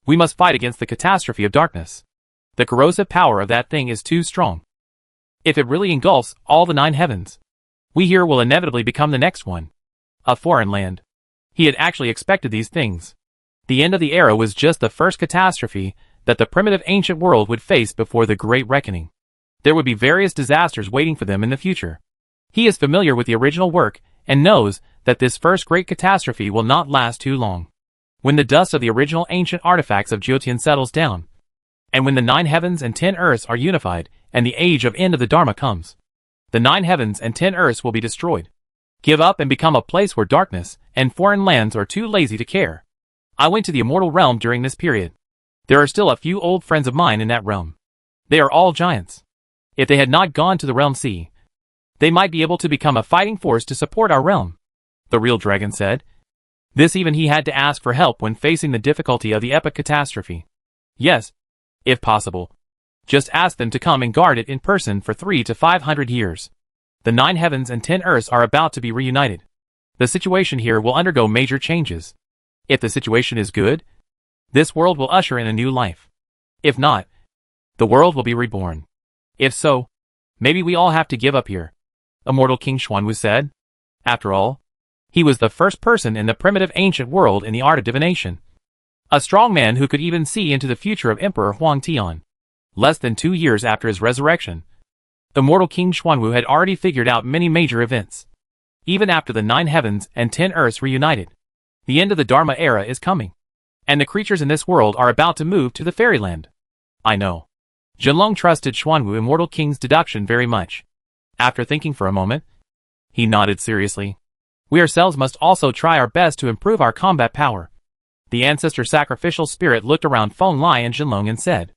We must fight against the catastrophe of darkness. The corrosive power of that thing is too strong. If it really engulfs all the 9 heavens, we here will inevitably become the next one. A foreign land. He had actually expected these things. The end of the era was just the first catastrophe that the primitive ancient world would face before the Great Reckoning. There would be various disasters waiting for them in the future. He is familiar with the original work and knows that this first great catastrophe will not last too long. When the dust of the original ancient artifacts of Jyotian settles down, and when the 9 heavens and 10 earths are unified, and the age of end of the Dharma comes, the 9 heavens and 10 earths will be destroyed, give up and become a place where darkness and foreign lands are too lazy to care. I went to the immortal realm during this period. There are still a few old friends of mine in that realm. They are all giants. If they had not gone to the realm sea, they might be able to become a fighting force to support our realm. The real dragon said. This even he had to ask for help when facing the difficulty of the epic catastrophe. Yes, if possible. Just ask them to come and guard it in person for 300 to 500 years. The 9 heavens and 10 earths are about to be reunited. The situation here will undergo major changes. If the situation is good, this world will usher in a new life. If not, the world will be reborn. If so, maybe we all have to give up here. Immortal King Xuanwu said. After all, he was the first person in the primitive ancient world in the art of divination. A strong man who could even see into the future of Emperor Huang Tian. Less than 2 years after his resurrection, Immortal King Xuanwu had already figured out many major events. Even after the 9 heavens and 10 earths reunited, the end of the Dharma era is coming, and the creatures in this world are about to move to the fairyland. I know. Jinlong trusted Xuanwu, Immortal King's deduction very much. After thinking for a moment, he nodded seriously. We ourselves must also try our best to improve our combat power. The ancestor sacrificial spirit looked around Fonlai and Jinlong and said,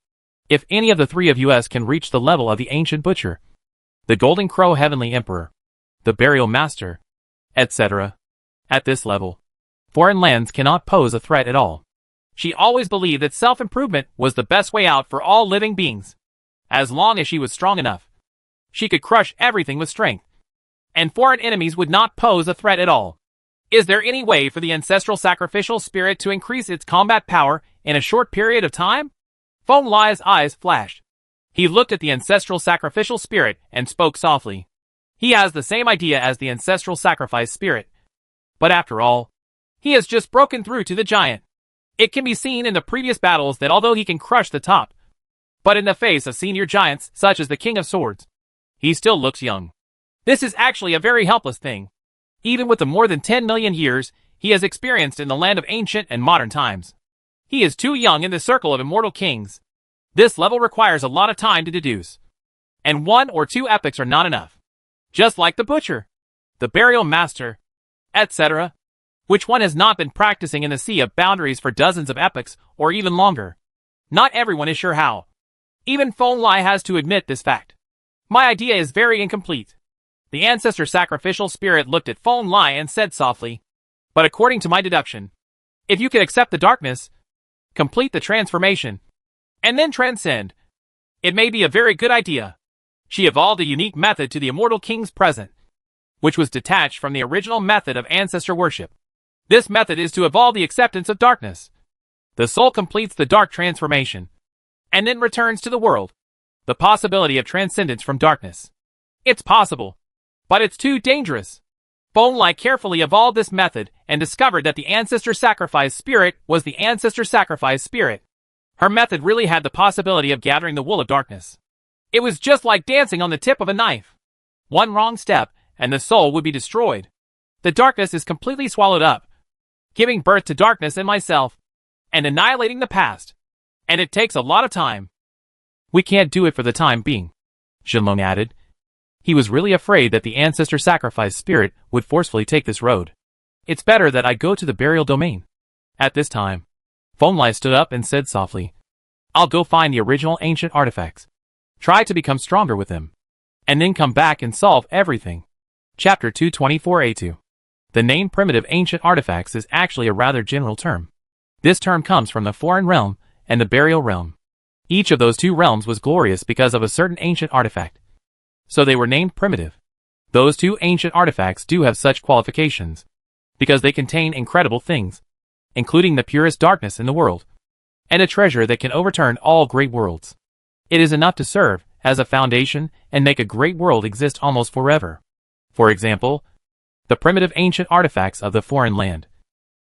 if any of the 3 of us can reach the level of the ancient butcher, the golden crow heavenly emperor, the burial master, etc., at this level, foreign lands cannot pose a threat at all. She always believed that self-improvement was the best way out for all living beings. As long as she was strong enough, she could crush everything with strength, and foreign enemies would not pose a threat at all. Is there any way for the ancestral sacrificial spirit to increase its combat power in a short period of time? Fonlai's eyes flashed. He looked at the ancestral sacrificial spirit and spoke softly. He has the same idea as the ancestral sacrifice spirit. But after all, he has just broken through to the giant. It can be seen in the previous battles that although he can crush the top, but in the face of senior giants such as the King of Swords, he still looks young. This is actually a very helpless thing. Even with the more than 10 million years he has experienced in the land of ancient and modern times, he is too young in the circle of immortal kings. This level requires a lot of time to deduce, and 1 or 2 epochs are not enough. Just like the butcher, the burial master, etc. Which one has not been practicing in the sea of boundaries for dozens of epochs or even longer? Not everyone is sure how. Even Fonlai has to admit this fact. My idea is very incomplete. The ancestor sacrificial spirit looked at Fonlai and said softly, but according to my deduction, if you could accept the darkness, complete the transformation, and then transcend, it may be a very good idea. She evolved a unique method to the immortal king's present, which was detached from the original method of ancestor worship. This method is to evolve the acceptance of darkness. The soul completes the dark transformation, and then returns to the world. The possibility of transcendence from darkness. It's possible, but it's too dangerous. Fonlai carefully evolved this method and discovered that the ancestor sacrifice spirit was the ancestor sacrifice spirit. Her method really had the possibility of gathering the wool of darkness. It was just like dancing on the tip of a knife. One wrong step, and the soul would be destroyed. The darkness is completely swallowed up, giving birth to darkness in myself, and annihilating the past. And it takes a lot of time. We can't do it for the time being, Jinlong added. He was really afraid that the ancestor sacrifice spirit would forcefully take this road. It's better that I go to the burial domain. At this time, Fenglai stood up and said softly, I'll go find the original ancient artifacts. Try to become stronger with them. And then come back and solve everything. Chapter 224A2. The name primitive ancient artifacts is actually a rather general term. This term comes from the foreign realm and the burial realm. Each of those two realms was glorious because of a certain ancient artifact. So they were named primitive. Those two ancient artifacts do have such qualifications, because they contain incredible things, including the purest darkness in the world, and a treasure that can overturn all great worlds. It is enough to serve as a foundation and make a great world exist almost forever. For example, the primitive ancient artifacts of the foreign land.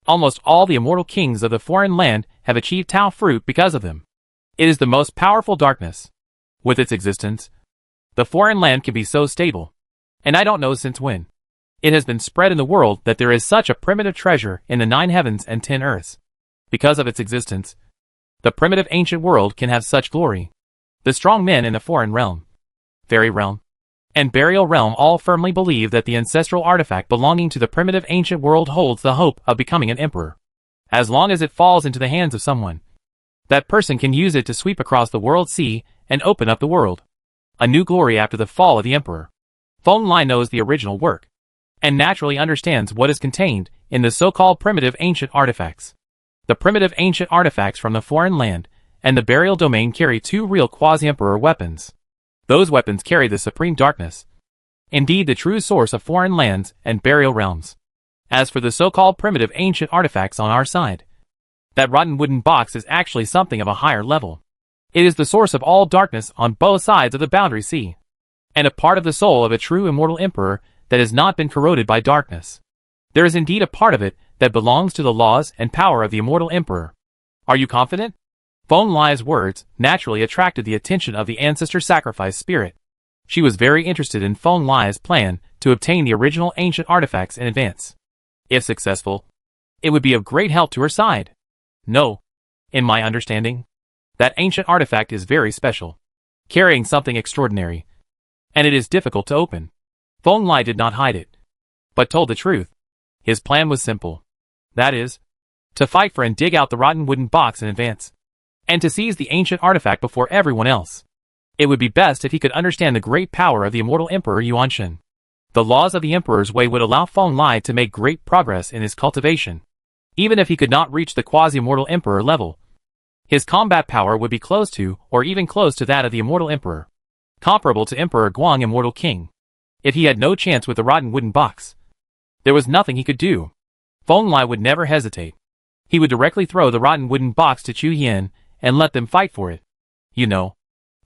Almost all the immortal kings of the foreign land have achieved Tao fruit because of them. It is the most powerful darkness. With its existence, the foreign land can be so stable, and I don't know since when. It has been spread in the world that there is such a primitive treasure in the 9 heavens and 10 earths. Because of its existence, the primitive ancient world can have such glory. The strong men in the foreign realm, fairy realm, and burial realm all firmly believe that the ancestral artifact belonging to the primitive ancient world holds the hope of becoming an emperor. As long as it falls into the hands of someone, that person can use it to sweep across the world sea and open up the world. A new glory after the fall of the emperor. Fenglai knows the original work, and naturally understands what is contained in the so-called primitive ancient artifacts. The primitive ancient artifacts from the foreign land and the burial domain carry 2 real quasi-emperor weapons. Those weapons carry the supreme darkness. Indeed, the true source of foreign lands and burial realms. As for the so-called primitive ancient artifacts on our side, that rotten wooden box is actually something of a higher level. It is the source of all darkness on both sides of the boundary sea, and a part of the soul of a true immortal emperor that has not been corroded by darkness. There is indeed a part of it that belongs to the laws and power of the immortal emperor. Are you confident? Fenglai's words naturally attracted the attention of the ancestor sacrifice spirit. She was very interested in Fenglai's plan to obtain the original ancient artifacts in advance. If successful, it would be of great help to her side. No, in my understanding, that ancient artifact is very special, carrying something extraordinary, and it is difficult to open. Fenglai did not hide it, but told the truth. His plan was simple. That is, to fight for and dig out the rotten wooden box in advance, and to seize the ancient artifact before everyone else. It would be best if he could understand the great power of the immortal Emperor Yuanshen. The laws of the Emperor's way would allow Fenglai to make great progress in his cultivation. Even if he could not reach the quasi-immortal Emperor level, his combat power would be close to, or even close to that of the immortal Emperor, comparable to Emperor Guang Immortal King. If he had no chance with the rotten wooden box, there was nothing he could do. Fenglai would never hesitate. He would directly throw the rotten wooden box to Chu Yin and let them fight for it. You know,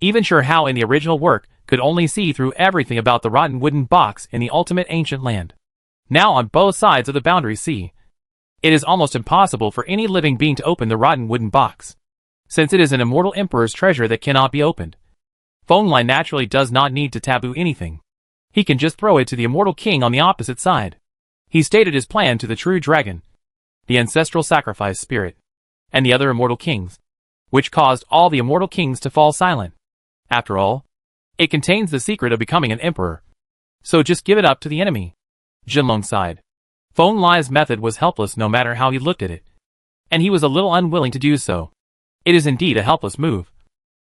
even sure how in the original work could only see through everything about the rotten wooden box in the ultimate ancient land. Now on both sides of the boundary sea, it is almost impossible for any living being to open the rotten wooden box, since it is an immortal emperor's treasure that cannot be opened. Fenglai naturally does not need to taboo anything. He can just throw it to the immortal king on the opposite side. He stated his plan to the true dragon, the ancestral sacrifice spirit, and the other immortal kings, which caused all the immortal kings to fall silent. After all, it contains the secret of becoming an emperor. So just give it up to the enemy. Jinlong sighed. Fenglai's method was helpless no matter how he looked at it, and he was a little unwilling to do so. It is indeed a helpless move.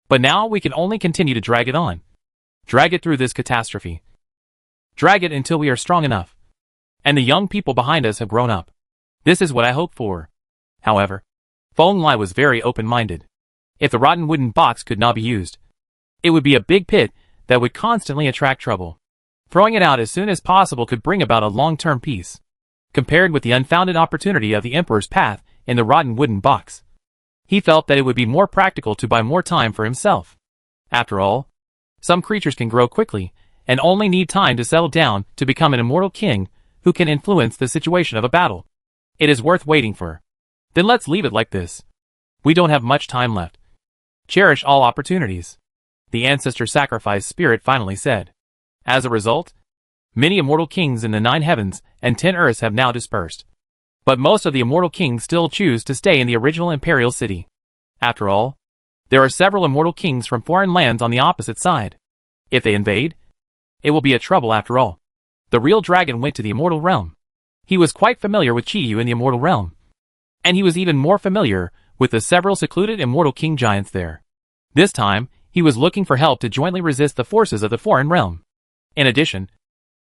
But now we can only continue to drag it on. Drag it through this catastrophe. Drag it until we are strong enough, and the young people behind us have grown up. This is what I hope for. However, Fenglai was very open-minded. If the rotten wooden box could not be used, it would be a big pit that would constantly attract trouble. Throwing it out as soon as possible could bring about a long-term peace, compared with the unfounded opportunity of the Emperor's path in the rotten wooden box. He felt that it would be more practical to buy more time for himself. After all, some creatures can grow quickly and only need time to settle down to become an immortal king who can influence the situation of a battle. It is worth waiting for. Then let's leave it like this. We don't have much time left. Cherish all opportunities. The ancestor sacrifice spirit finally said. As a result, many immortal kings in the 9 heavens and 10 earths have now dispersed. But most of the immortal kings still choose to stay in the original imperial city. After all, there are several immortal kings from foreign lands on the opposite side. If they invade, it will be a trouble after all. The real dragon went to the immortal realm. He was quite familiar with Chiyu in the immortal realm. And he was even more familiar with the several secluded immortal king giants there. This time, he was looking for help to jointly resist the forces of the foreign realm. In addition,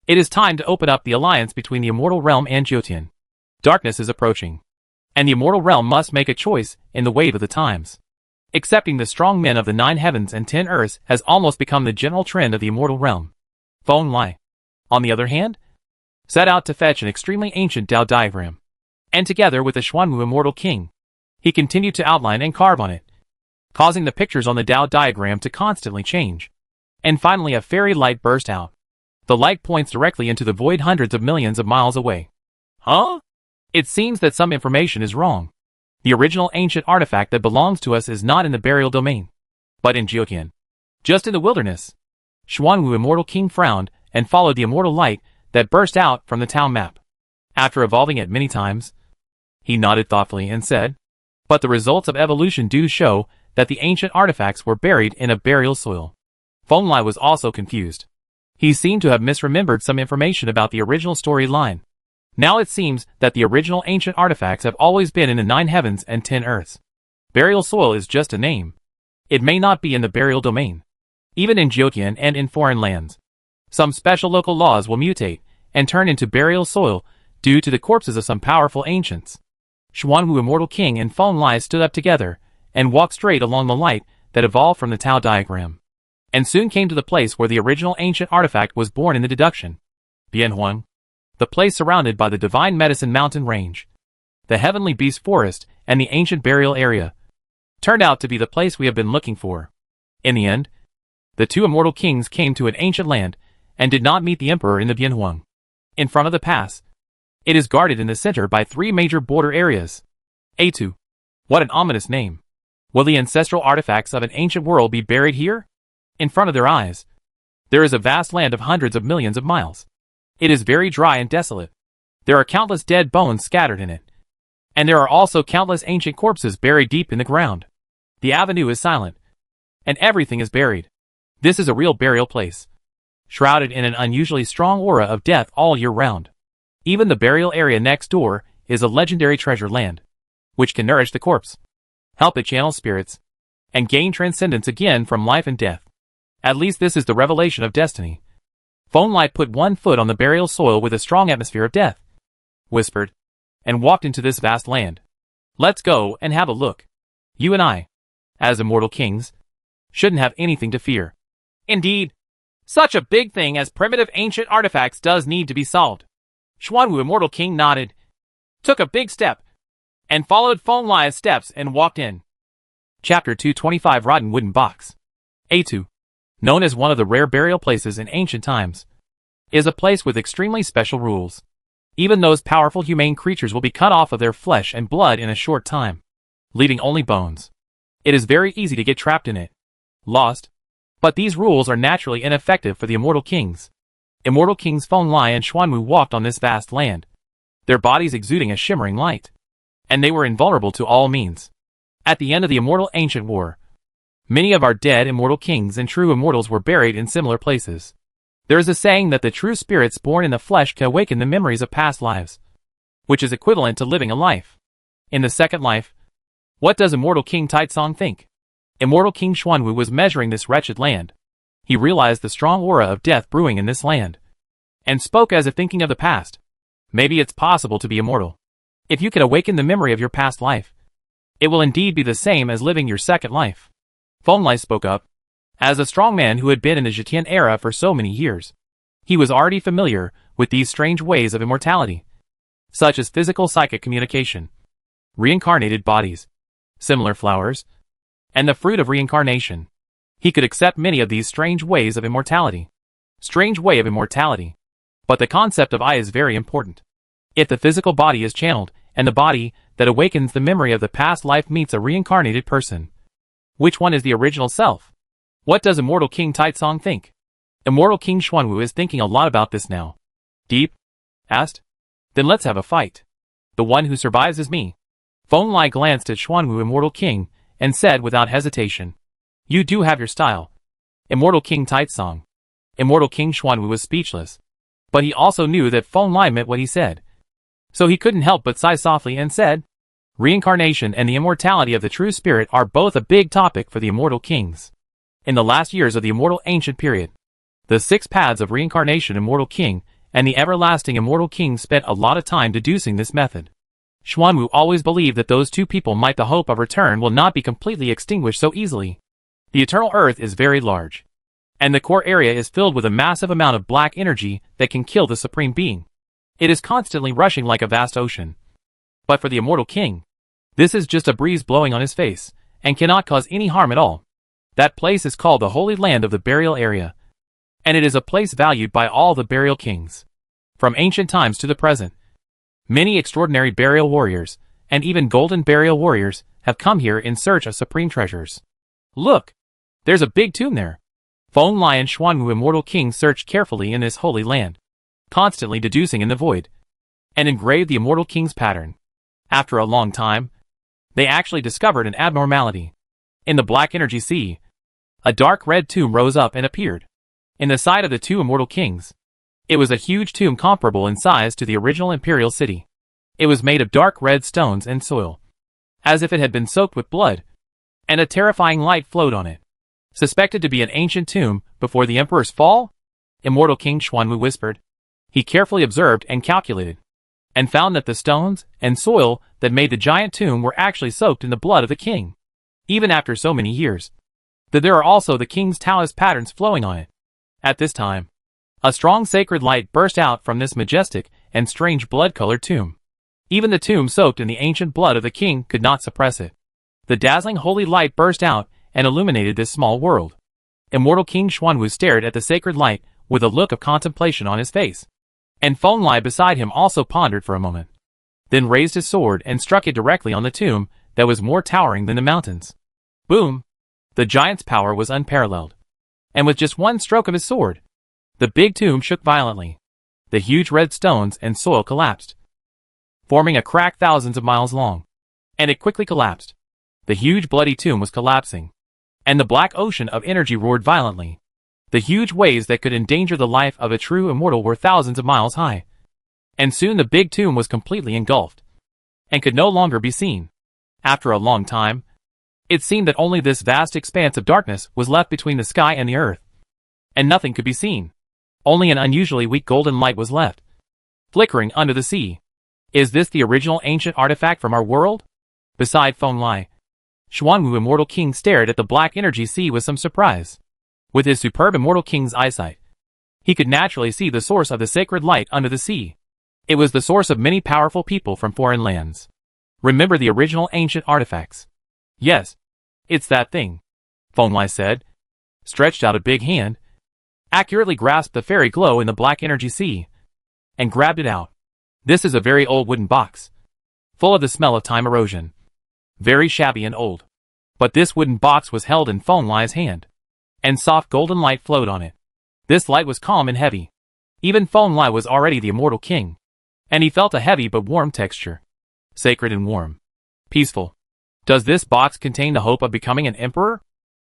it is time to open up the alliance between the immortal realm and Jyotian. Darkness is approaching, and the immortal realm must make a choice in the wave of the times. Accepting the strong men of the 9 heavens and 10 earths has almost become the general trend of the immortal realm. Feng Lai, on the other hand, set out to fetch an extremely ancient Tao diagram. And together with the Xuanwu immortal king, he continued to outline and carve on it, causing the pictures on the Tao diagram to constantly change. And finally a fairy light burst out. The light points directly into the void hundreds of millions of miles away. Huh? It seems that some information is wrong. The original ancient artifact that belongs to us is not in the burial domain, but in Jyotian, just in the wilderness. Xuanwu immortal king frowned and followed the immortal light that burst out from the Tao map. After evolving it many times, he nodded thoughtfully and said, but the results of evolution do show that the ancient artifacts were buried in a burial soil. Feng Lai was also confused. He seemed to have misremembered some information about the original storyline. Now it seems that the original ancient artifacts have always been in the 9 heavens and 10 earths. Burial soil is just a name. It may not be in the burial domain. Even in Jyotian and in foreign lands, some special local laws will mutate and turn into burial soil due to the corpses of some powerful ancients. Xuanwu immortal king and Feng Lai stood up together and walked straight along the light that evolved from the Tao diagram, and soon came to the place where the original ancient artifact was born in the deduction. Bianhuang, the place surrounded by the divine medicine mountain range, the heavenly beast forest, and the ancient burial area, turned out to be the place we have been looking for. In the end, the 2 immortal kings came to an ancient land and did not meet the emperor in the Bianhuang. In front of the pass, it is guarded in the center by 3 major border areas. A2. What an ominous name. Will the ancestral artifacts of an ancient world be buried here? In front of their eyes, there is a vast land of hundreds of millions of miles. It is very dry and desolate. There are countless dead bones scattered in it. And there are also countless ancient corpses buried deep in the ground. The avenue is silent, and everything is buried. This is a real burial place, shrouded in an unusually strong aura of death all year round. Even the burial area next door is a legendary treasure land, which can nourish the corpse, help it channel spirits, and gain transcendence again from life and death. At least this is the revelation of destiny. Feng Lai put one foot on the burial soil with a strong atmosphere of death, whispered, and walked into this vast land. Let's go and have a look. You and I, as immortal kings, shouldn't have anything to fear. Indeed, such a big thing as primitive ancient artifacts does need to be solved. Xuanwu immortal king nodded, took a big step, and followed Feng Lai's steps and walked in. Chapter 225 Rotten Wooden Box. A2, known as one of the rare burial places in ancient times, is a place with extremely special rules. Even those powerful humane creatures will be cut off of their flesh and blood in a short time, leaving only bones. It is very easy to get trapped in it, lost, but these rules are naturally ineffective for the immortal kings. Immortal kings Feng Lai and Xuanwu walked on this vast land, their bodies exuding a shimmering light, and they were invulnerable to all means. At the end of the immortal ancient war, many of our dead immortal kings and true immortals were buried in similar places. There is a saying that the true spirits born in the flesh can awaken the memories of past lives, which is equivalent to living a life. In the second life, what does immortal King Taitsong think? Immortal King Xuanwu was measuring this wretched land. He realized the strong aura of death brewing in this land, and spoke as if thinking of the past. Maybe it's possible to be immortal. If you can awaken the memory of your past life, it will indeed be the same as living your second life. Feng Lai spoke up. As a strong man who had been in the Zhetian era for so many years, he was already familiar with these strange ways of immortality, such as physical psychic communication, reincarnated bodies, similar flowers, and the fruit of reincarnation. He could accept many of these strange ways of immortality. Strange way of immortality. But the concept of I is very important. If the physical body is channeled, and the body that awakens the memory of the past life meets a reincarnated person, Which one is the original self? What does Immortal King Taitsong think? Immortal King Xuanwu is thinking a lot about this now. Deep? Asked. Then let's have a fight. The one who survives is me. Feng Lai glanced at Xuanwu Immortal King and said without hesitation. You do have your style. Immortal King Taitsong. Immortal King Xuanwu was speechless. But he also knew that Feng Lai meant what he said. So he couldn't help but sigh softly and said, Reincarnation and the immortality of the true spirit are both a big topic for the Immortal Kings. In the last years of the Immortal Ancient Period, the 6 paths of reincarnation Immortal King and the everlasting Immortal King spent a lot of time deducing this method. Xuanwu always believed that those two people might the hope of return will not be completely extinguished so easily. The eternal earth is very large, and the core area is filled with a massive amount of black energy that can kill the Supreme Being. It is constantly rushing like a vast ocean. But for the Immortal King, this is just a breeze blowing on his face, and cannot cause any harm at all. That place is called the Holy Land of the Burial Area, and it is a place valued by all the burial kings. From ancient times to the present, many extraordinary burial warriors, and even golden burial warriors, have come here in search of supreme treasures. Look! There's a big tomb there. Feng Lai and Xuanwu Immortal King searched carefully in this holy land, constantly deducing in the void, and engraved the Immortal King's pattern. After a long time, they actually discovered an abnormality. In the black energy sea, a dark red tomb rose up and appeared in the side of the 2 Immortal Kings. It was a huge tomb comparable in size to the original imperial city. It was made of dark red stones and soil, as if it had been soaked with blood, and a terrifying light flowed on it. Suspected to be an ancient tomb before the emperor's fall? Immortal King Xuanwu whispered. He carefully observed and calculated, and found that the stones and soil that made the giant tomb were actually soaked in the blood of the king, even after so many years. That there are also the king's Taoist patterns flowing on it. At this time, a strong sacred light burst out from this majestic and strange blood-colored tomb. Even the tomb soaked in the ancient blood of the king could not suppress it. The dazzling holy light burst out and illuminated this small world. Immortal King Xuanwu stared at the sacred light with a look of contemplation on his face, and Feng Lai beside him also pondered for a moment, then raised his sword and struck it directly on the tomb that was more towering than the mountains. Boom! The giant's power was unparalleled, and with just one stroke of his sword, the big tomb shook violently. The huge red stones and soil collapsed, forming a crack thousands of miles long, and it quickly collapsed. The huge bloody tomb was collapsing, and the black ocean of energy roared violently. The huge waves that could endanger the life of a true immortal were thousands of miles high, and soon the big tomb was completely engulfed, and could no longer be seen. After a long time, it seemed that only this vast expanse of darkness was left between the sky and the earth, and nothing could be seen. Only an unusually weak golden light was left, flickering under the sea. Is this the original ancient artifact from our world? Beside Feng Lai, Xuanwu Immortal King stared at the black energy sea with some surprise. With his superb Immortal King's eyesight, he could naturally see the source of the sacred light under the sea. It was the source of many powerful people from foreign lands. Remember the original ancient artifacts? Yes, it's that thing, Feng Lai said, stretched out a big hand, accurately grasped the fairy glow in the black energy sea, and grabbed it out. This is a very old wooden box, full of the smell of time erosion. Very shabby and old. But this wooden box was held in Feng Lai's hand, and soft golden light flowed on it. This light was calm and heavy. Even Feng Lai was already the Immortal King, and he felt a heavy but warm texture. Sacred and warm. Peaceful. Does this box contain the hope of becoming an emperor?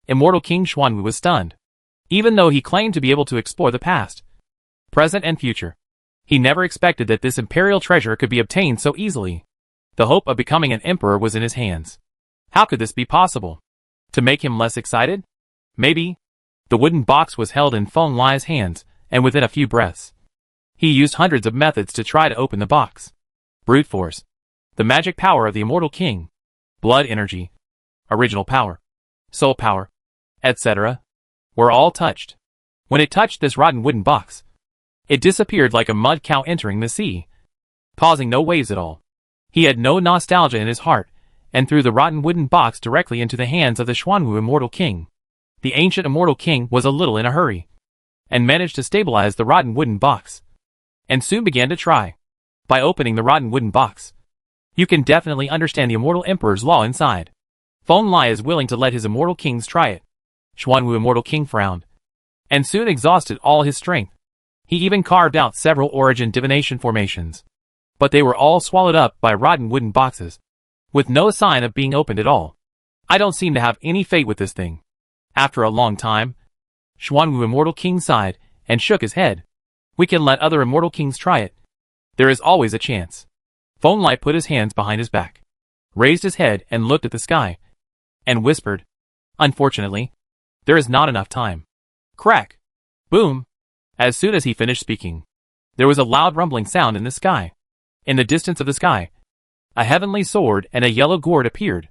Immortal King Xuanwu was stunned. Even though he claimed to be able to explore the past, present and future, he never expected that this imperial treasure could be obtained so easily. The hope of becoming an emperor was in his hands. How could this be possible? To make him less excited? Maybe. The wooden box was held in Feng Lai's hands, and within a few breaths, he used hundreds of methods to try to open the box. Brute force, the magic power of the Immortal King, blood energy, original power, soul power, etc., were all touched. When it touched this rotten wooden box, it disappeared like a mud cow entering the sea, causing no waves at all. He had no nostalgia in his heart, and threw the rotten wooden box directly into the hands of the Xuanwu Immortal King. The ancient Immortal King was a little in a hurry, and managed to stabilize the rotten wooden box, and soon began to try. By opening the rotten wooden box, you can definitely understand the Immortal Emperor's law inside. Feng Lai is willing to let his immortal kings try it. Xuanwu Immortal King frowned, and soon exhausted all his strength. He even carved out several origin divination formations, but they were all swallowed up by rotten wooden boxes, with no sign of being opened at all. I don't seem to have any fate with this thing. After a long time, Xuanwu Immortal King sighed and shook his head. We can let other immortal kings try it. There is always a chance. Feng Lai put his hands behind his back, raised his head and looked at the sky, and whispered, "Unfortunately, there is not enough time." Crack! Boom! As soon as he finished speaking, there was a loud rumbling sound in the sky. In the distance of the sky, a heavenly sword and a yellow gourd appeared.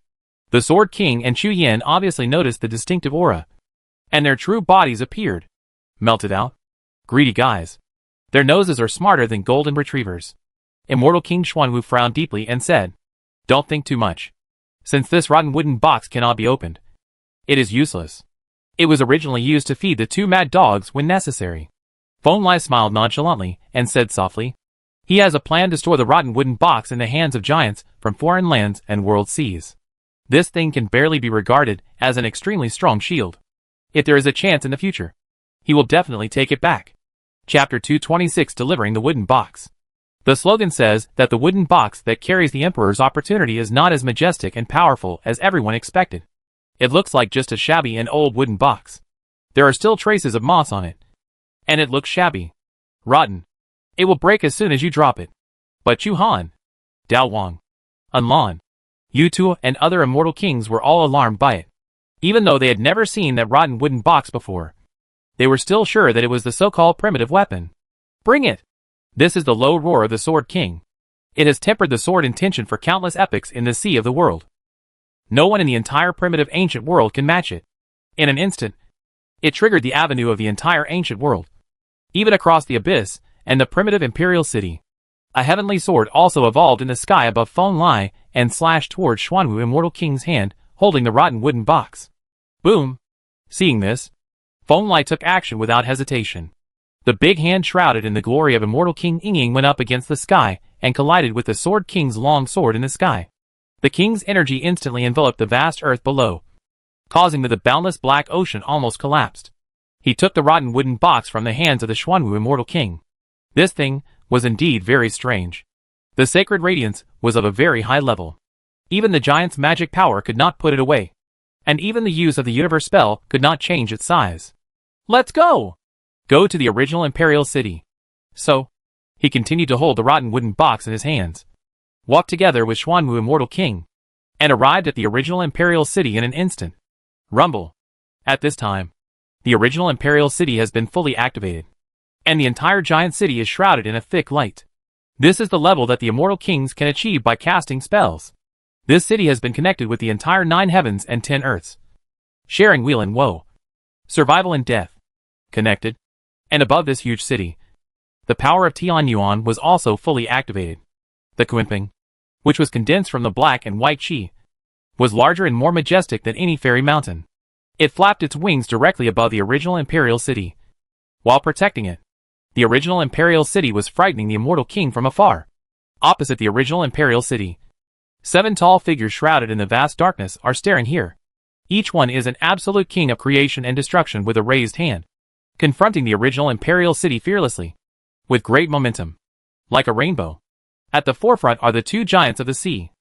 The Sword King and Chu Yan obviously noticed the distinctive aura, and their true bodies appeared. Melted out. Greedy guys. Their noses are smarter than golden retrievers. Immortal King Xuanwu frowned deeply and said, "Don't think too much. Since this rotten wooden box cannot be opened, it is useless. It was originally used to feed the two mad dogs when necessary." Feng Lai smiled nonchalantly and said softly, "He has a plan to store the rotten wooden box in the hands of giants from foreign lands and world seas. This thing can barely be regarded as an extremely strong shield. If there is a chance in the future, he will definitely take it back." Chapter 226 Delivering the Wooden Box. The slogan says that the wooden box that carries the Emperor's opportunity is not as majestic and powerful as everyone expected. It looks like just a shabby and old wooden box. There are still traces of moss on it, and it looks shabby. Rotten. It will break as soon as you drop it. But Chu Han, Dao Wang, and Lan, Yu Tu and other immortal kings were all alarmed by it. Even though they had never seen that rotten wooden box before, they were still sure that it was the so-called primitive weapon. Bring it! This is the low roar of the Sword King. It has tempered the sword intention for countless epochs in the sea of the world. No one in the entire primitive ancient world can match it. In an instant, it triggered the avenue of the entire ancient world, even across the abyss and the primitive imperial city. A heavenly sword also evolved in the sky above Feng Lai and slashed towards Xuanwu Immortal King's hand, holding the rotten wooden box. Boom! Seeing this, Feng Lai took action without hesitation. The big hand shrouded in the glory of Immortal King Ying went up against the sky and collided with the Sword King's long sword in the sky. The king's energy instantly enveloped the vast earth below, causing the boundless black ocean almost collapsed. He took the rotten wooden box from the hands of the Xuanwu Immortal King. This thing was indeed very strange. The sacred radiance was of a very high level. Even the giant's magic power could not put it away, and even the use of the universe spell could not change its size. Let's go! Go to the original imperial city. So, he continued to hold the rotten wooden box in his hands, walked together with Xuanwu Immortal King, and arrived at the original imperial city in an instant. Rumble. At this time, the original imperial city has been fully activated, and the entire giant city is shrouded in a thick light. This is the level that the immortal kings can achieve by casting spells. This city has been connected with the entire 9 heavens and 10 earths, sharing weal and woe, survival and death. Connected. And above this huge city, the power of Tianyuan was also fully activated. The Kunping, which was condensed from the black and white chi, was larger and more majestic than any fairy mountain. It flapped its wings directly above the original imperial city, while protecting it. The original imperial city was frightening the immortal king from afar. Opposite the original imperial city, 7 tall figures shrouded in the vast darkness are staring here. Each one is an absolute king of creation and destruction with a raised hand, confronting the original imperial city fearlessly, with great momentum, like a rainbow. At the forefront are the 2 giants of the sea,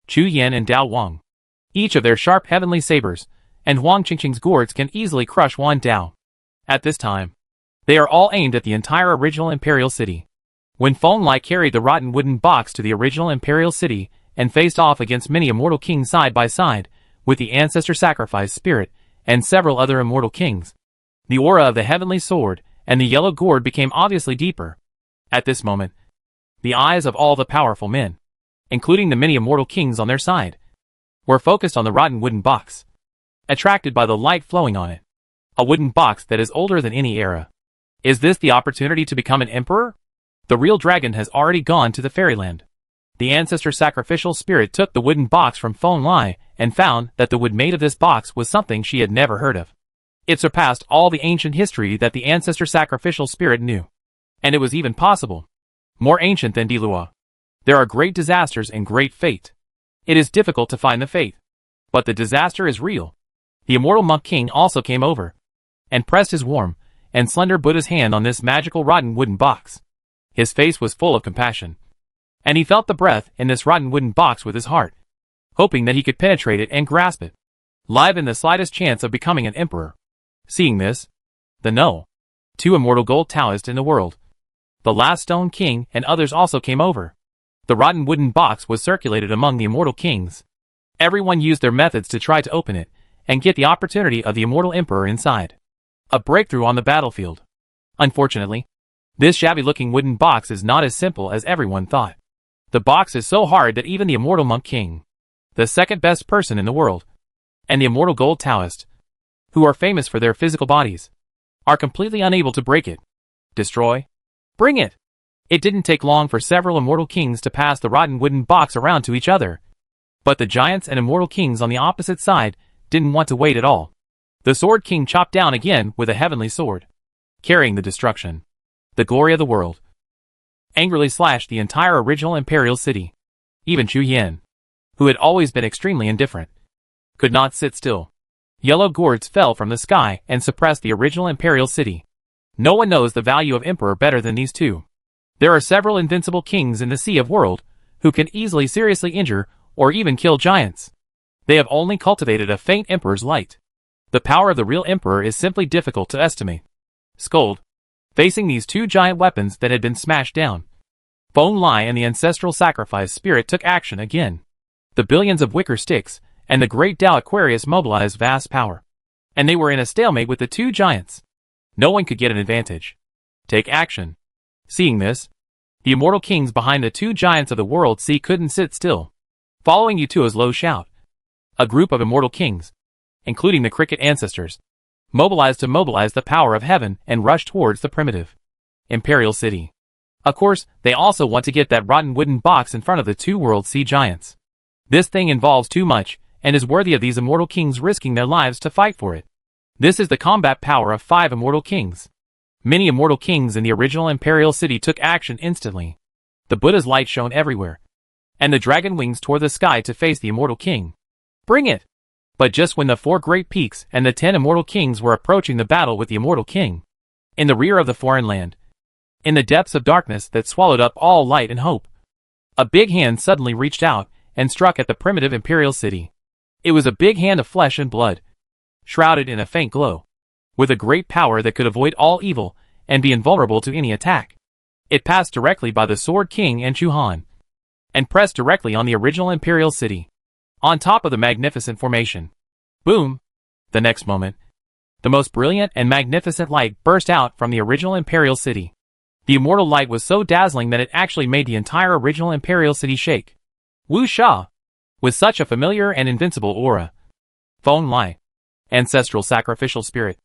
Chu Yan and Dao Wang. Each of their sharp heavenly sabers and Huang Qingqing's gourds can easily crush Wan Dao. At this time, they are all aimed at the entire original imperial city. When Feng Lai carried the rotten wooden box to the original imperial city and faced off against many immortal kings side by side, with the ancestor sacrifice spirit and several other immortal kings, the aura of the heavenly sword and the yellow gourd became obviously deeper. At this moment, the eyes of all the powerful men, including the many immortal kings on their side, were focused on the rotten wooden box, attracted by the light flowing on it. A wooden box that is older than any era. Is this the opportunity to become an emperor? The real dragon has already gone to the fairyland. The ancestor sacrificial spirit took the wooden box from Feng Lai and found that the wood made of this box was something she had never heard of. It surpassed all the ancient history that the ancestor sacrificial spirit knew. And it was even possible more ancient than Dilua. There are great disasters and great fate. It is difficult to find the fate, But the disaster is real. The immortal Monk King also came over and pressed his warm and slender Buddha's hand on this magical rotten wooden box. His face was full of compassion, and he felt the breath in this rotten wooden box with his heart, hoping that he could penetrate it and grasp it, live in the slightest chance of becoming an emperor. Seeing this, the two immortal gold Taoists in the world, the last Stone King and others also came over. The rotten wooden box was circulated among the immortal kings. Everyone used their methods to try to open it and get the opportunity of the immortal emperor inside. A breakthrough on the battlefield. Unfortunately, this shabby-looking wooden box is not as simple as everyone thought. The box is so hard that even the immortal Monk King, the second best person in the world, and the immortal gold Taoist, who are famous for their physical bodies, are completely unable to break it. Destroy? Bring it! It didn't take long for several immortal kings to pass the rotten wooden box around to each other. But the giants and immortal kings on the opposite side didn't want to wait at all. The Sword King chopped down again with a heavenly sword, carrying the destruction, the glory of the world, angrily slashed the entire original imperial city. Even Chu Yin, who had always been extremely indifferent, could not sit still. Yellow gourds fell from the sky and suppressed the original imperial city. No one knows the value of emperor better than these two. There are several invincible kings in the Sea of World who can easily seriously injure or even kill giants. They have only cultivated a faint emperor's light. The power of the real emperor is simply difficult to estimate. Scold. Facing these two giant weapons that had been smashed down, Bone Lai and the ancestral sacrifice spirit took action again. The billions of wicker sticks and the great Tao Aquarius mobilized vast power, and they were in a stalemate with the two giants. No one could get an advantage. Take action. Seeing this, the immortal kings behind the two giants of the world sea couldn't sit still. Following Yutuo's low shout, a group of immortal kings, including the cricket ancestors, mobilized the power of heaven and rushed towards the primitive imperial city. Of course, they also want to get that rotten wooden box in front of the two world sea giants. This thing involves too much and is worthy of these immortal kings risking their lives to fight for it. This is the combat power of 5 immortal kings. Many immortal kings in the original imperial city took action instantly. The Buddha's light shone everywhere, and the dragon wings tore the sky to face the immortal king. Bring it! But just when the 4 great peaks and the 10 immortal kings were approaching the battle with the immortal king, in the rear of the foreign land, in the depths of darkness that swallowed up all light and hope, a big hand suddenly reached out and struck at the primitive imperial city. It was a big hand of flesh and blood, shrouded in a faint glow, with a great power that could avoid all evil and be invulnerable to any attack. It passed directly by the Sword King and Chu Han, and pressed directly on the original imperial city, on top of the magnificent formation. Boom! The next moment, the most brilliant and magnificent light burst out from the original imperial city. The immortal light was so dazzling that it actually made the entire original imperial city shake. Wu Sha! With such a familiar and invincible aura. Feng Lai, ancestral sacrificial spirit,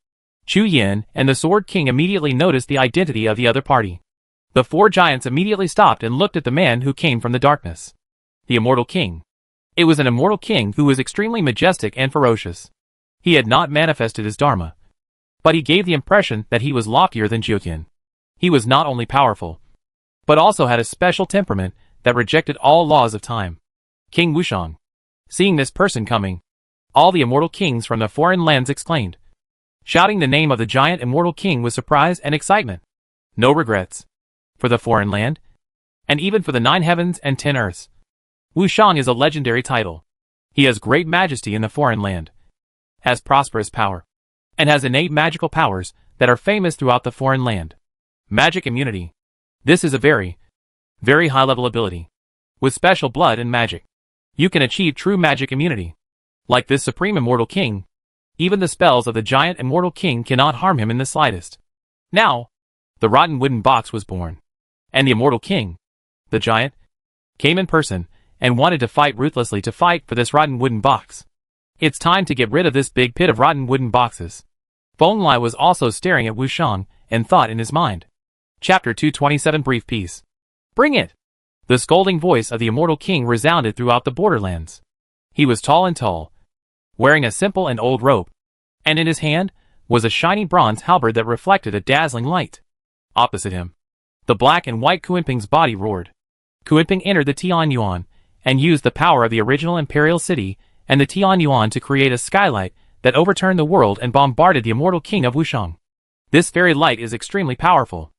Chu Yin and the Sword King immediately noticed the identity of the other party. The 4 giants immediately stopped and looked at the man who came from the darkness. The immortal king. It was an immortal king who was extremely majestic and ferocious. He had not manifested his dharma, but he gave the impression that he was loftier than Jyotian. He was not only powerful, but also had a special temperament that rejected all laws of time. King Wushang. Seeing this person coming, all the immortal kings from the foreign lands exclaimed, shouting the name of the giant immortal king with surprise and excitement. No regrets. For the foreign land, and even for the 9 heavens and 10 earths. Wushang is a legendary title. He has great majesty in the foreign land, has prosperous power, and has innate magical powers that are famous throughout the foreign land. Magic immunity. This is a very, very high-level ability. With special blood and magic, you can achieve true magic immunity. Like this supreme immortal king, even the spells of the giant immortal king cannot harm him in the slightest. Now, the rotten wooden box was born, and the immortal king, the giant, came in person and wanted to fight ruthlessly to fight for this rotten wooden box. It's time to get rid of this big pit of rotten wooden boxes. Feng Lai was also staring at Wushang and thought in his mind. Chapter 227 Brief Peace. Bring it! The scolding voice of the immortal king resounded throughout the borderlands. He was tall, wearing a simple and old robe, and in his hand was a shiny bronze halberd that reflected a dazzling light. Opposite him, the black and white Kuenping's body roared. Kuenping entered the Tianyuan and used the power of the original imperial city and the Tianyuan to create a skylight that overturned the world and bombarded the immortal king of Wushang. This fairy light is extremely powerful.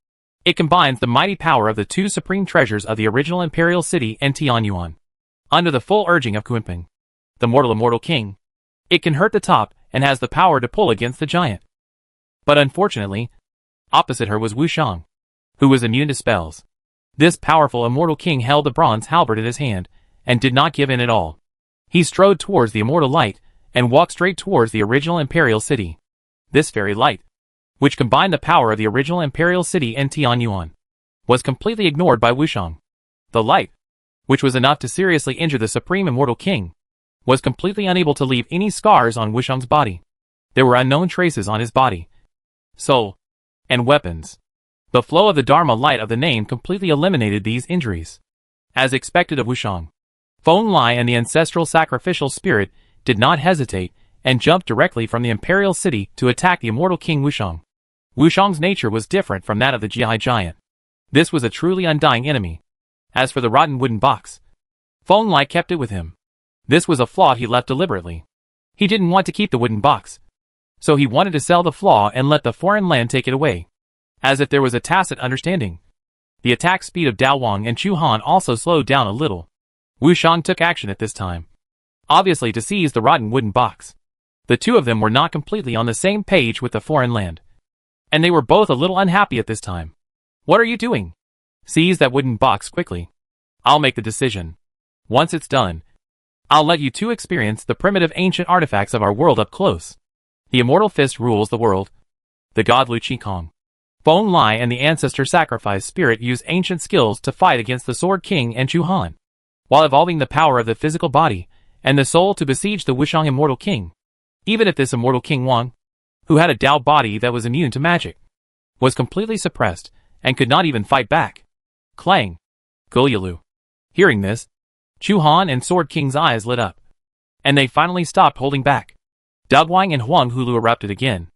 It combines the mighty power of the two supreme treasures of the original imperial city and Tianyuan. Under the full urging of Kunping, the mortal immortal king, it can hurt the top and has the power to pull against the giant. But unfortunately, opposite her was Wushang, who was immune to spells. This powerful immortal king held the bronze halberd in his hand and did not give in at all. He strode towards the immortal light and walked straight towards the original imperial city. This fairy light, which combined the power of the original imperial city and Tianyuan, was completely ignored by Wushang. The light, which was enough to seriously injure the supreme immortal king, was completely unable to leave any scars on Wushang's body. There were unknown traces on his body, soul, and weapons. The flow of the Dharma light of the name completely eliminated these injuries. As expected of Wushang, Feng Lai and the ancestral sacrificial spirit did not hesitate and jumped directly from the imperial city to attack the immortal king Wushang. Wushang's nature was different from that of the Jihai giant. This was a truly undying enemy. As for the rotten wooden box, Feng Lai kept it with him. This was a flaw he left deliberately. He didn't want to keep the wooden box, so he wanted to sell the flaw and let the foreign land take it away. As if there was a tacit understanding. The attack speed of Dao Wang and Chu Han also slowed down a little. Wushang took action at this time, obviously to seize the rotten wooden box. The two of them were not completely on the same page with the foreign land, and they were both a little unhappy at this time. What are you doing? Seize that wooden box quickly. I'll make the decision. Once it's done, I'll let you two experience the primitive ancient artifacts of our world up close. The immortal fist rules the world. The god Lu Qikong, Feng Lai and the ancestor sacrifice spirit use ancient skills to fight against the Sword King and Chu Han, while evolving the power of the physical body and the soul to besiege the Wushang immortal king. Even if this immortal king Wang, who had a Dao body that was immune to magic, was completely suppressed and could not even fight back. Clang! Gulyalu. Hearing this, Chu Han and Sword King's eyes lit up, and they finally stopped holding back. Dugwang and Huang Hulu erupted again,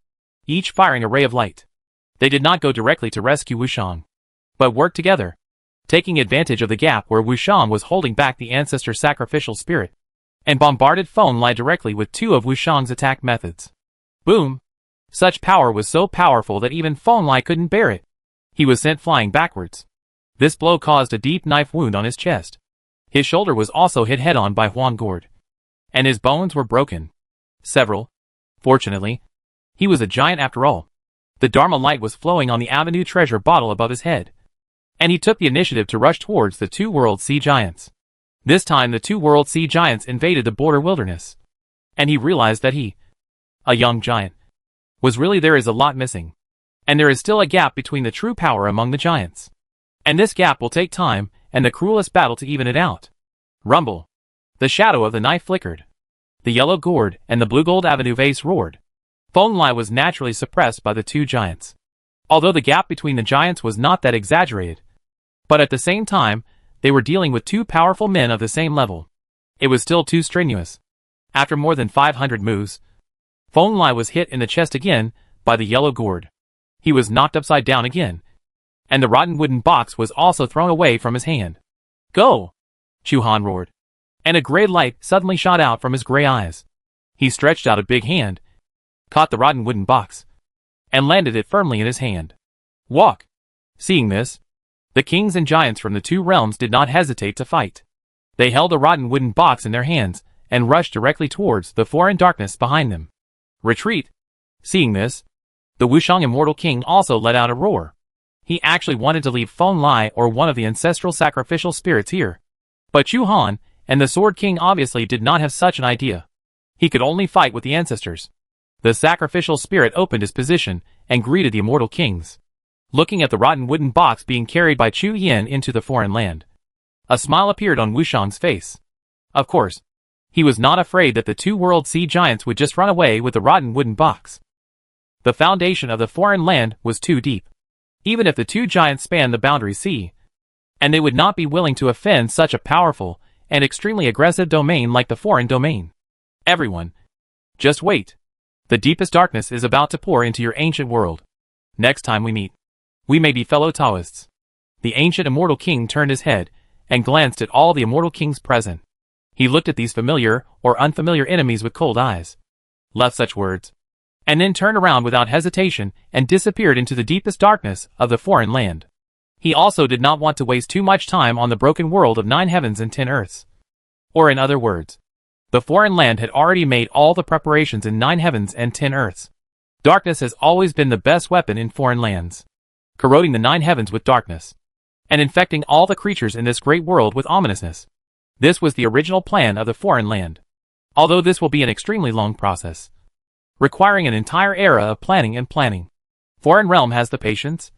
each firing a ray of light. They did not go directly to rescue Wushang, but worked together, taking advantage of the gap where Wushang was holding back the ancestor sacrificial spirit, and bombarded Feng Lai directly with two of Wushang's attack methods. Boom! Such power was so powerful that even Feng Lai couldn't bear it. He was sent flying backwards. This blow caused a deep knife wound on his chest. His shoulder was also hit head-on by Huang Gord, and his bones were broken. Several. Fortunately, he was a giant after all. The Dharma light was flowing on the Avenue treasure bottle above his head, and he took the initiative to rush towards the two world sea giants. This time the two world sea giants invaded the border wilderness, and he realized that he, a young giant, was really there is a lot missing, and there is still a gap between the true power among the giants. And this gap will take time and the cruelest battle to even it out. Rumble. The shadow of the knife flickered. The yellow gourd and the blue gold avenue vase roared. Feng Lai was naturally suppressed by the two giants. Although the gap between the giants was not that exaggerated, but at the same time, they were dealing with two powerful men of the same level. It was still too strenuous. After more than 500 moves, Feng Lai was hit in the chest again by the yellow gourd. He was knocked upside down again, and the rotten wooden box was also thrown away from his hand. Go! Chu Han roared, and a gray light suddenly shot out from his gray eyes. He stretched out a big hand, caught the rotten wooden box, and landed it firmly in his hand. Walk! Seeing this, the kings and giants from the two realms did not hesitate to fight. They held a rotten wooden box in their hands and rushed directly towards the foreign darkness behind them. Retreat! Seeing this, the Wushang immortal king also let out a roar. He actually wanted to leave Feng Lai or one of the ancestral sacrificial spirits here. But Chu Han and the Sword King obviously did not have such an idea. He could only fight with the ancestors. The sacrificial spirit opened his position and greeted the immortal kings, looking at the rotten wooden box being carried by Chu Yin into the foreign land. A smile appeared on Wushang's face. Of course, he was not afraid that the two world sea giants would just run away with the rotten wooden box. The foundation of the foreign land was too deep, even if the two giants spanned the boundary sea, and they would not be willing to offend such a powerful and extremely aggressive domain like the foreign domain. Everyone, just wait. The deepest darkness is about to pour into your ancient world. Next time we meet, we may be fellow Taoists. The ancient immortal king turned his head and glanced at all the immortal kings present. He looked at these familiar or unfamiliar enemies with cold eyes, left such words, and then turned around without hesitation and disappeared into the deepest darkness of the foreign land. He also did not want to waste too much time on the broken world of 9 heavens and 10 earths. Or in other words, the foreign land had already made all the preparations in 9 heavens and 10 earths. Darkness has always been the best weapon in foreign lands, corroding the 9 heavens with darkness, and infecting all the creatures in this great world with ominousness. This was the original plan of the foreign land. Although this will be an extremely long process, requiring an entire era of planning and planning. Foreign realm has the patience,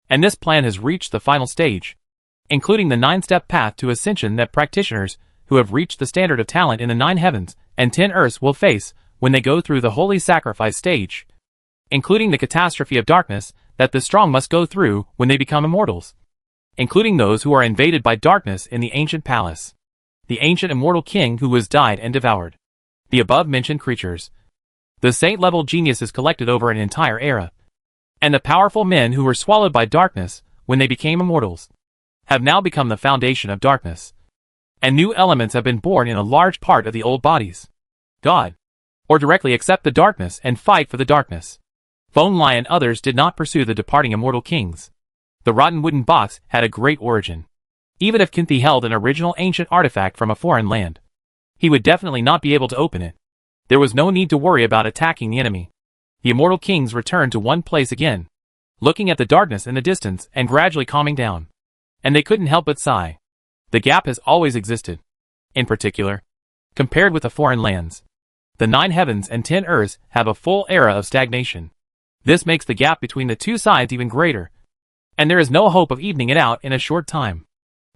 and this plan has reached the final stage, including the 9-step path to ascension that practitioners who have reached the standard of talent in the 9 heavens and 10 earths will face when they go through the holy sacrifice stage, including the catastrophe of darkness that the strong must go through when they become immortals, including those who are invaded by darkness in the ancient palace, the ancient immortal king who was died and devoured, the above-mentioned creatures, the saint-level geniuses collected over an entire era, and the powerful men who were swallowed by darkness when they became immortals, have now become the foundation of darkness, and new elements have been born in a large part of the old bodies. God, or directly accept the darkness and fight for the darkness. Feng Lai and others did not pursue the departing immortal kings. The rotten wooden box had a great origin. Even if Kinthi held an original ancient artifact from a foreign land, he would definitely not be able to open it. There was no need to worry about attacking the enemy. The immortal kings returned to one place again, looking at the darkness in the distance and gradually calming down. And they couldn't help but sigh. The gap has always existed. In particular, compared with the foreign lands, the 9 heavens and 10 earths have a full era of stagnation. This makes the gap between the two sides even greater, and there is no hope of evening it out in a short time.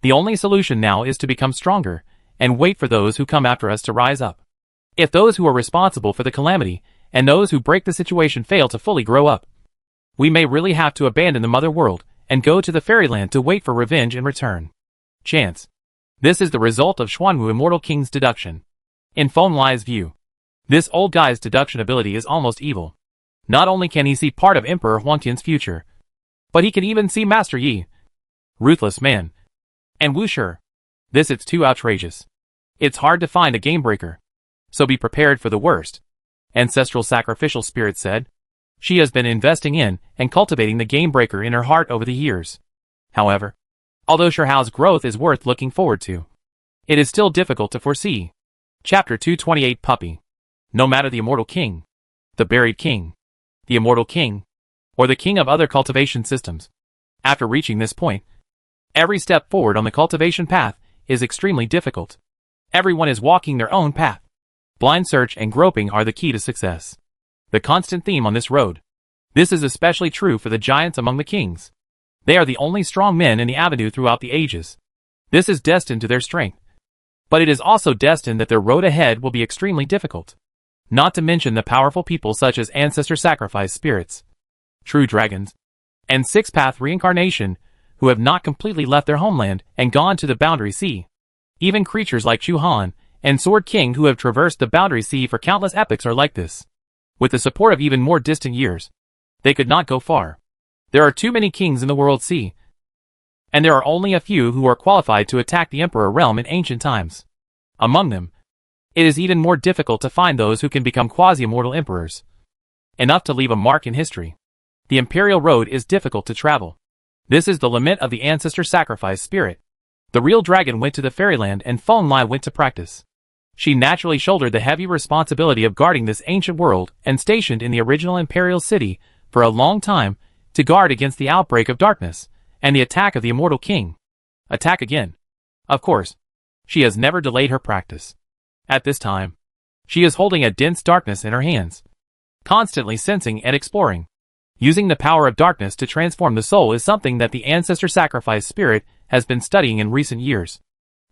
The only solution now is to become stronger, and wait for those who come after us to rise up. If those who are responsible for the calamity, and those who break the situation fail to fully grow up, we may really have to abandon the mother world, and go to the fairyland to wait for revenge in return. Chance. This is the result of Xuanwu Immortal King's deduction. In Feng Lai's view, this old guy's deduction ability is almost evil. Not only can he see part of Emperor Huangtian's future, but he can even see Master Yi, ruthless man, and Wu Shi. It's too outrageous. It's hard to find a game breaker, so be prepared for the worst. Ancestral Sacrificial Spirit said. She has been investing in and cultivating the game breaker in her heart over the years. However, although Shihao's growth is worth looking forward to, it is still difficult to foresee. Chapter 228 Puppy. No matter the Immortal King, the Buried King, the Immortal King, or the King of other cultivation systems, after reaching this point, every step forward on the cultivation path is extremely difficult. Everyone is walking their own path. Blind search and groping are the key to success, the constant theme on this road. This is especially true for the giants among the kings. They are the only strong men in the avenue throughout the ages. This is destined to their strength. But it is also destined that their road ahead will be extremely difficult. Not to mention the powerful people such as ancestor sacrifice spirits, true dragons, and six-path reincarnation who have not completely left their homeland and gone to the Boundary Sea. Even creatures like Chu Han and Sword King who have traversed the Boundary Sea for countless epochs are like this. With the support of even more distant years, they could not go far. There are too many kings in the World Sea, and there are only a few who are qualified to attack the Emperor realm in ancient times. Among them, it is even more difficult to find those who can become quasi-immortal emperors, enough to leave a mark in history. The Imperial Road is difficult to travel. This is the lament of the ancestor sacrifice spirit. The real dragon went to the fairyland and Feng Lai went to practice. She naturally shouldered the heavy responsibility of guarding this ancient world and stationed in the original Imperial City for a long time to guard against the outbreak of darkness and the attack of the Immortal King. Attack again. Of course, she has never delayed her practice. At this time, she is holding a dense darkness in her hands, constantly sensing and exploring. Using the power of darkness to transform the soul is something that the ancestor sacrifice spirit has been studying in recent years.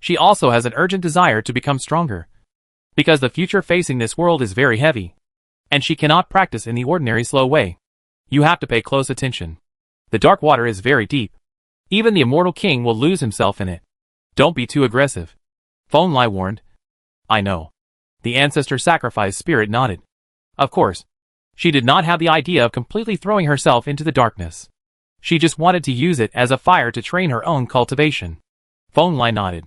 She also has an urgent desire to become stronger, because the future facing this world is very heavy, and she cannot practice in the ordinary slow way. You have to pay close attention. The dark water is very deep. Even the Immortal King will lose himself in it. Don't be too aggressive, Feng Lai warned. I know. The ancestor sacrifice spirit nodded. Of course, she did not have the idea of completely throwing herself into the darkness. She just wanted to use it as a fire to train her own cultivation. Feng Lai nodded.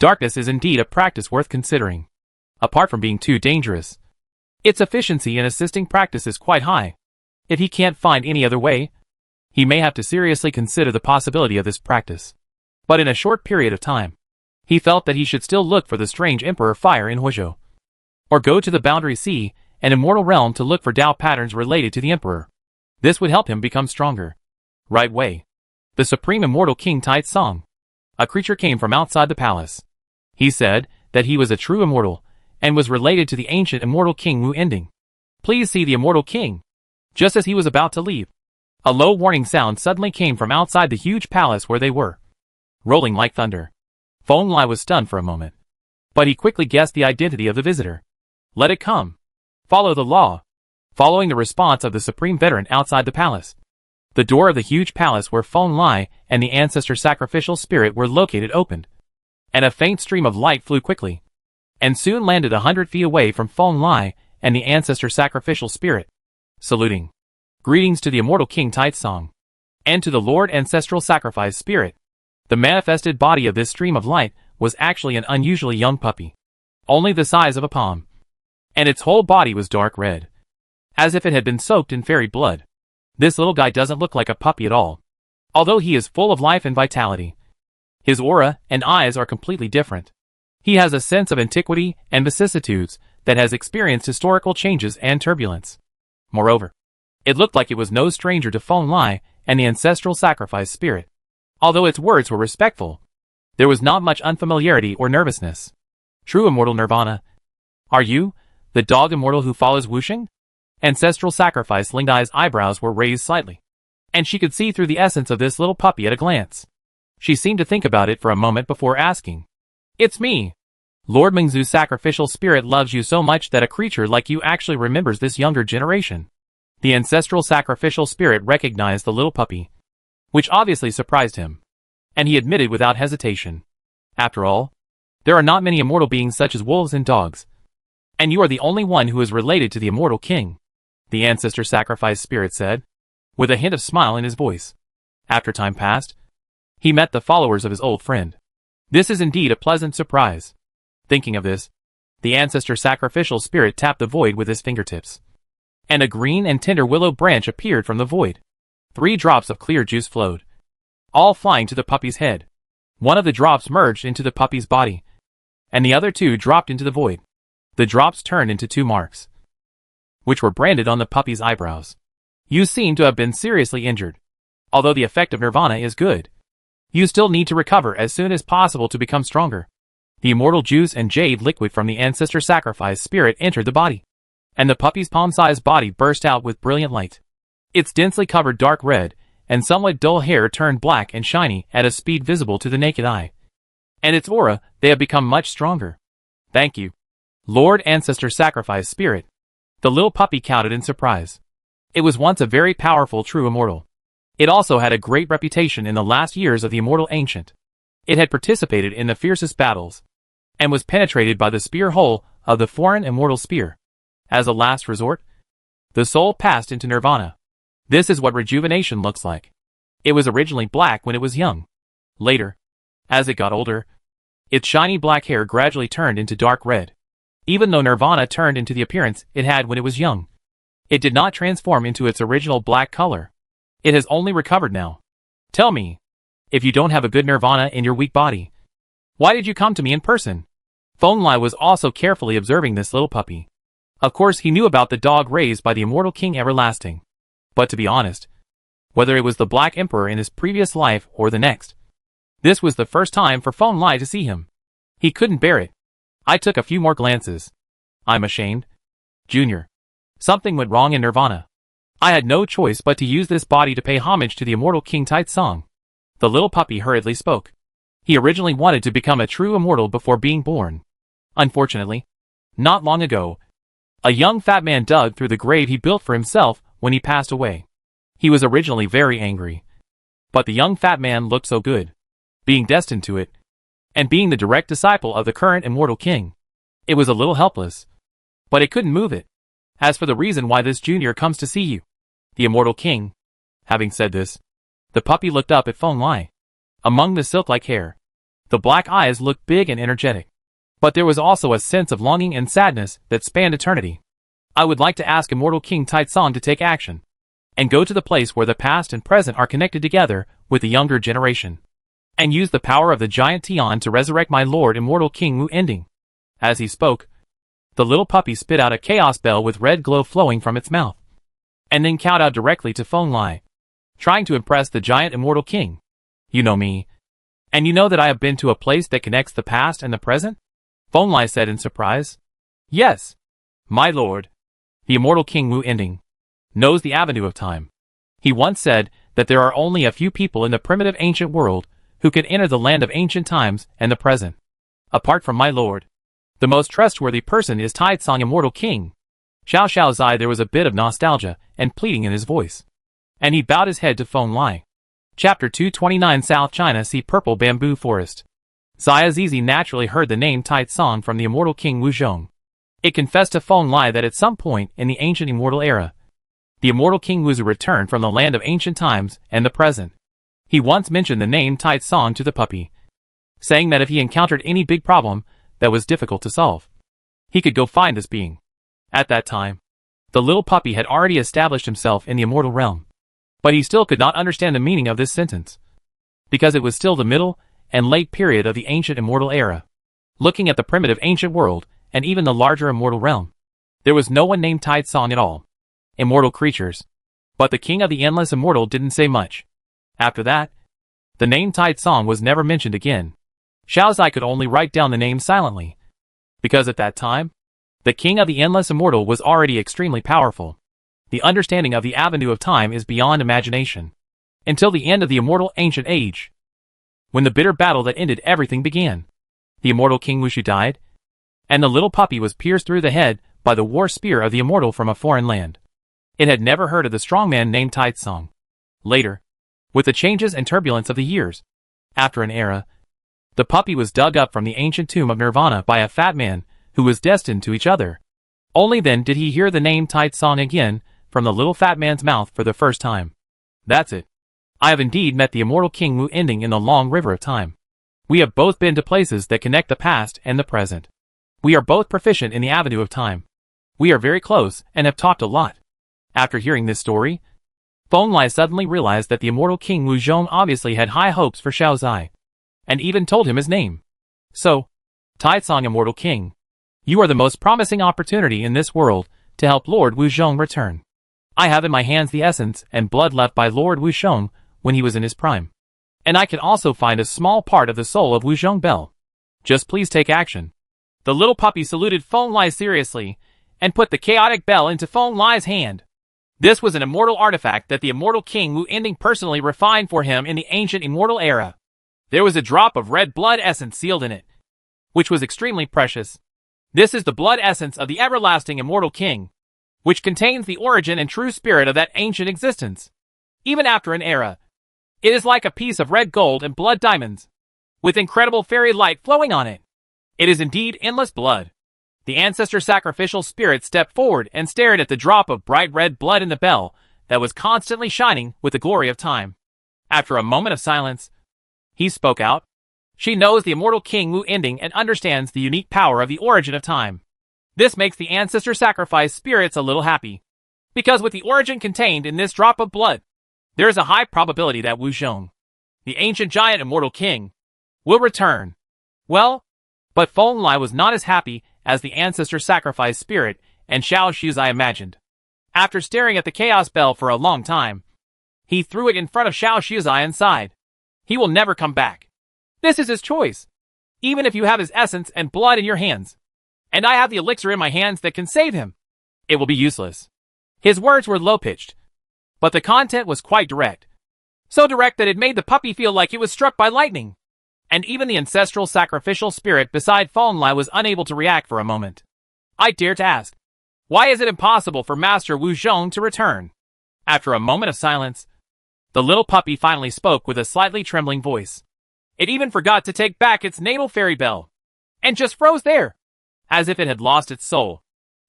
Darkness is indeed a practice worth considering. Apart from being too dangerous, its efficiency in assisting practice is quite high. If he can't find any other way, he may have to seriously consider the possibility of this practice. But in a short period of time, he felt that he should still look for the strange Emperor Fire in Huizhou, or go to the Boundary Sea, an immortal realm, to look for Tao patterns related to the Emperor. This would help him become stronger. Right way. The Supreme Immortal King Tai Tsung. A creature came from outside the palace. He said that he was a true immortal, and was related to the ancient immortal King Wu Ending. Please see the immortal king. Just as he was about to leave, a low warning sound suddenly came from outside the huge palace where they were, rolling like thunder. Feng Lai was stunned for a moment, but he quickly guessed the identity of the visitor. Let it come. Follow the law. Following the response of the supreme veteran outside the palace, the door of the huge palace where Feng Lai and the ancestor sacrificial spirit were located opened, and a faint stream of light flew quickly, and soon landed 100 feet away from Feng Lai and the ancestor sacrificial spirit, saluting. Greetings to the immortal King Tai Tsung, and to the Lord Ancestral Sacrifice Spirit. The manifested body of this stream of light was actually an unusually young puppy, only the size of a palm, and its whole body was dark red, as if it had been soaked in fairy blood. This little guy doesn't look like a puppy at all, although he is full of life and vitality. His aura and eyes are completely different. He has a sense of antiquity and vicissitudes that has experienced historical changes and turbulence. Moreover, it looked like it was no stranger to Feng Lai and the ancestral sacrifice spirit. Although its words were respectful, there was not much unfamiliarity or nervousness. True immortal Nirvana. Are you the dog immortal who follows Wuxing? Ancestral sacrifice Ling Dai's eyebrows were raised slightly, and she could see through the essence of this little puppy at a glance. She seemed to think about it for a moment before asking. It's me. Lord Mingzu's sacrificial spirit loves you so much that a creature like you actually remembers this younger generation. The ancestral sacrificial spirit recognized the little puppy, which obviously surprised him, and he admitted without hesitation. After all, there are not many immortal beings such as wolves and dogs, and you are the only one who is related to the immortal king, the ancestor sacrifice spirit said, with a hint of smile in his voice. After time passed, he met the followers of his old friend. This is indeed a pleasant surprise. Thinking of this, the ancestor sacrificial spirit tapped the void with his fingertips, and a green and tender willow branch appeared from the void. 3 drops of clear juice flowed, all flying to the puppy's head. One of the drops merged into the puppy's body, and the other 2 dropped into the void. The drops turned into 2 marks, which were branded on the puppy's eyebrows. You seem to have been seriously injured. Although the effect of nirvana is good, you still need to recover as soon as possible to become stronger. The immortal juice and jade liquid from the ancestor sacrifice spirit entered the body, and the puppy's palm-sized body burst out with brilliant light. Its densely covered dark red and somewhat dull hair turned black and shiny at a speed visible to the naked eye. And its aura, they have become much stronger. Thank you, Lord Ancestor Sacrifice Spirit. The little puppy counted in surprise. It was once a very powerful true immortal. It also had a great reputation in the last years of the immortal ancient. It had participated in the fiercest battles, and was penetrated by the spear hole of the foreign immortal spear. As a last resort, the soul passed into nirvana. This is what rejuvenation looks like. It was originally black when it was young. Later, as it got older, its shiny black hair gradually turned into dark red. Even though nirvana turned into the appearance it had when it was young, it did not transform into its original black color. It has only recovered now. Tell me, if you don't have a good nirvana in your weak body, why did you come to me in person? Feng Lai was also carefully observing this little puppy. Of course he knew about the dog raised by the immortal King Everlasting. But to be honest, whether it was the Black Emperor in his previous life or the next, this was the first time for Feng Lai to see him. He couldn't bear it. I took a few more glances. I'm ashamed. Junior. Something went wrong in nirvana. I had no choice but to use this body to pay homage to the immortal King Tai Tsung. The little puppy hurriedly spoke. He originally wanted to become a true immortal before being born. Unfortunately, not long ago, a young fat man dug through the grave he built for himself when he passed away. He was originally very angry, but the young fat man looked so good, being destined to it, and being the direct disciple of the current immortal king. It was a little helpless, but it couldn't move it. As for the reason why this junior comes to see you, the immortal king. Having said this, the puppy looked up at Feng Lai. Among the silk-like hair, The black eyes looked big and energetic. But there was also a sense of longing and sadness that spanned eternity. I would like to ask Immortal King Taitsong to take action and go to the place where the past and present are connected together with the younger generation, and use the power of the giant Tian to resurrect my lord Immortal King Wu Ending. As he spoke, the little puppy spit out a chaos bell with red glow flowing from its mouth, and then kowtowed directly to Feng Lai, trying to impress the giant Immortal King. You know me, and you know that I have been to a place that connects the past and the present? Feng Lai said in surprise. Yes, my lord. The Immortal King Wu Ending knows the avenue of time. He once said that there are only a few people in the primitive ancient world who can enter the land of ancient times and the present. Apart from my lord, the most trustworthy person is Taitsong Immortal King. Xiao Xiao's eye there was a bit of nostalgia and pleading in his voice, and he bowed his head to Feng Lai. Chapter 229 South China Sea Purple Bamboo Forest. Xia Zizi naturally heard the name Taitsong from the Immortal King Wu Zhong. It confessed to Feng Lai that at some point in the ancient immortal era, the Immortal King Wuzu returned from the land of ancient times and the present. He once mentioned the name Taitsong to the puppy, saying that if he encountered any big problem that was difficult to solve, he could go find this being. At that time, the little puppy had already established himself in the immortal realm, but he still could not understand the meaning of this sentence, because it was still the middle and late period of the ancient immortal era. Looking at the primitive ancient world, and even the larger immortal realm, there was no one named Taitsong at all. Immortal creatures. But the king of the endless immortal didn't say much. After that, the name Taitsong was never mentioned again. Xiao Zai could only write down the name silently, because at that time, the king of the endless immortal was already extremely powerful. The understanding of the avenue of time is beyond imagination. Until the end of the immortal ancient age, when the bitter battle that ended everything began, the immortal King Wushu died, and the little puppy was pierced through the head by the war spear of the immortal from a foreign land. It had never heard of the strong man named Taitsong. Later, with the changes and turbulence of the years, after an era, the puppy was dug up from the ancient tomb of Nirvana by a fat man who was destined to each other. Only then did he hear the name Taitsong again from the little fat man's mouth for the first time. That's it. I have indeed met the Immortal King Wu Ending in the long river of time. We have both been to places that connect the past and the present. We are both proficient in the avenue of time. We are very close and have talked a lot. After hearing this story, Feng Lai suddenly realized that the Immortal King Wu Zhong obviously had high hopes for Xiao Zai, and even told him his name. So, Taitsong Immortal King, you are the most promising opportunity in this world to help Lord Wu Zhong return. I have in my hands the essence and blood left by Lord Wu Zhong when he was in his prime, and I can also find a small part of the soul of Wu Zhong Bell. Just please take action. The little puppy saluted Feng Lai seriously and put the chaotic bell into Feng Lai's hand. This was an immortal artifact that the Immortal King Wu Ending personally refined for him in the ancient immortal era. There was a drop of red blood essence sealed in it, which was extremely precious. This is the blood essence of the everlasting Immortal King, which contains the origin and true spirit of that ancient existence. Even after an era, it is like a piece of red gold and blood diamonds, with incredible fairy light flowing on it. It is indeed endless blood. The ancestor sacrificial spirit stepped forward and stared at the drop of bright red blood in the bell that was constantly shining with the glory of time. After a moment of silence, he spoke out. She knows the Immortal King Wu Ending and understands the unique power of the origin of time. This makes the ancestor sacrifice spirits a little happy, because with the origin contained in this drop of blood, there is a high probability that Wu Zhong, the ancient giant Immortal King, will return. Well, but Feng Lai was not as happy as the ancestor sacrifice spirit and Xiao Shuzai imagined. After staring at the chaos bell for a long time, he threw it in front of Xiao Shuzai and sighed. He will never come back. This is his choice. Even if you have his essence and blood in your hands, and I have the elixir in my hands that can save him, it will be useless. His words were low-pitched, but the content was quite direct. So direct that it made the puppy feel like it was struck by lightning. And even the ancestral sacrificial spirit beside Feng Lai was unable to react for a moment. I dare to ask, why is it impossible for Master Wu Zhong to return? After a moment of silence, the little puppy finally spoke with a slightly trembling voice. It even forgot to take back its natal fairy bell, and just froze there, as if it had lost its soul.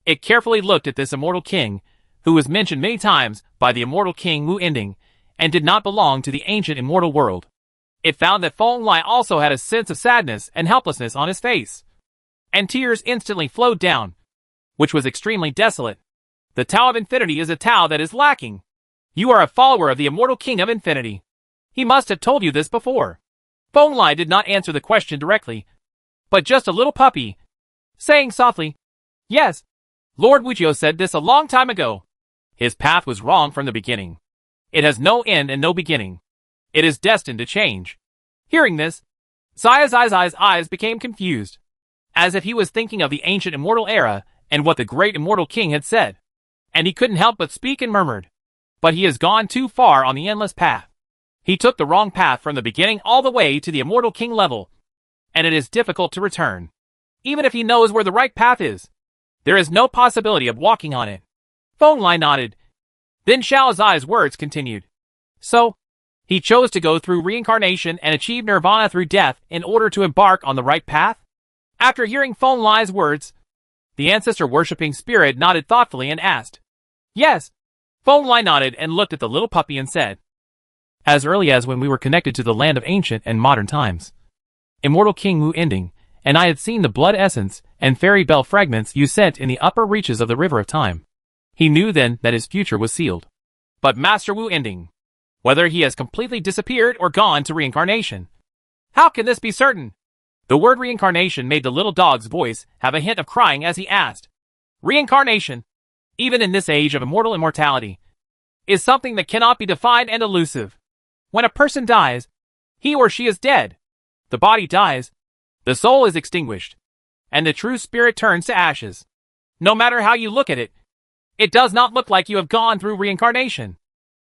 It carefully looked at this immortal king, who was mentioned many times by the Immortal King Wu Ending, and did not belong to the ancient immortal world. It found that Feng Lai also had a sense of sadness and helplessness on his face, and tears instantly flowed down, which was extremely desolate. The Tao of Infinity is a Tao that is lacking. You are a follower of the immortal King of Infinity. He must have told you this before. Feng Lai did not answer the question directly, but just a little puppy, saying softly, "Yes, Lord Wujio said this a long time ago. His path was wrong from the beginning. It has no end and no beginning. It is destined to change." Hearing this, Xia Zai's eyes became confused, as if he was thinking of the ancient immortal era and what the great immortal king had said. And he couldn't help but speak and murmured, "But he has gone too far on the endless path. He took the wrong path from the beginning all the way to the immortal king level, and it is difficult to return. Even if he knows where the right path is, there is no possibility of walking on it." Feng Lai nodded. Then Xiao Zai's words continued. "So, he chose to go through reincarnation and achieve nirvana through death in order to embark on the right path?" After hearing Feng Lai's words, the ancestor-worshipping spirit nodded thoughtfully and asked, "Yes." Feng Lai nodded and looked at the little puppy and said, "As early as when we were connected to the land of ancient and modern times, immortal King Wu Ending and I had seen the blood essence and fairy bell fragments you sent in the upper reaches of the river of time. He knew then that his future was sealed. But Master Wu Ending, whether he has completely disappeared or gone to reincarnation, how can this be certain?" The word reincarnation made the little dog's voice have a hint of crying as he asked. Reincarnation, even in this age of immortal immortality, is something that cannot be defined and elusive. When a person dies, he or she is dead. The body dies, the soul is extinguished, and the true spirit turns to ashes. No matter how you look at it, it does not look like you have gone through reincarnation.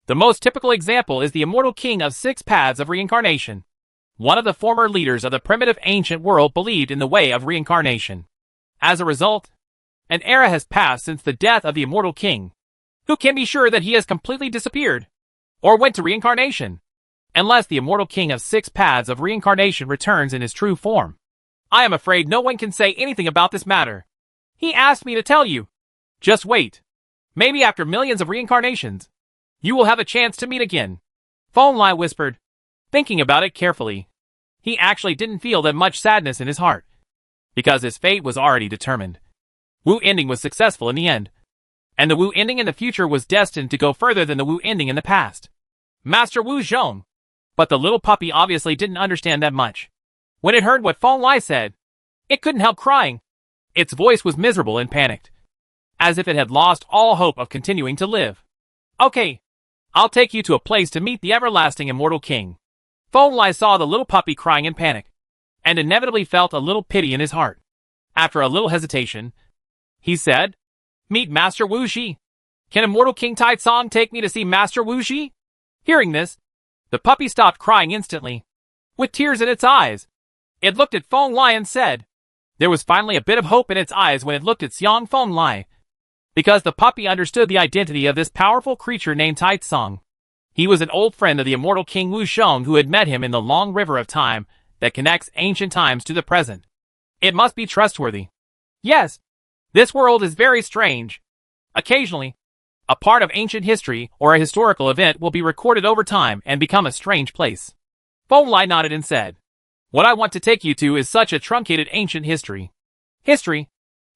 The most typical example is the immortal king of 6 paths of reincarnation. One of the former leaders of the primitive ancient world believed in the way of reincarnation. As a result, an era has passed since the death of the immortal king. Who can be sure that he has completely disappeared, or went to reincarnation, unless the immortal king of 6 paths of reincarnation returns in his true form? I am afraid no one can say anything about this matter. He asked me to tell you. Just wait. Maybe after millions of reincarnations, you will have a chance to meet again." Feng Lai whispered, thinking about it carefully. He actually didn't feel that much sadness in his heart, because his fate was already determined. Wu Ending was successful in the end, and the Wu Ending in the future was destined to go further than the Wu Ending in the past. Master Wu Zhong. But the little puppy obviously didn't understand that much. When it heard what Feng Lai said, it couldn't help crying. Its voice was miserable and panicked, as if it had lost all hope of continuing to live. "Okay, I'll take you to a place to meet the everlasting immortal king." Feng Lai saw the little puppy crying in panic, and inevitably felt a little pity in his heart. After a little hesitation, he said, "Meet Master Wu Ji. Can immortal King Taitsong take me to see Master Wu Ji?" Hearing this, the puppy stopped crying instantly. With tears in its eyes, it looked at Feng Lai and said, there was finally a bit of hope in its eyes when it looked at Xiang Feng Lai, because the puppy understood the identity of this powerful creature named Taitsong. He was an old friend of the immortal King Wu Sheng who had met him in the long river of time that connects ancient times to the present. It must be trustworthy. Yes, this world is very strange. Occasionally, a part of ancient history or a historical event will be recorded over time and become a strange place. Feng Lai nodded and said, "What I want to take you to is such a truncated ancient history." History?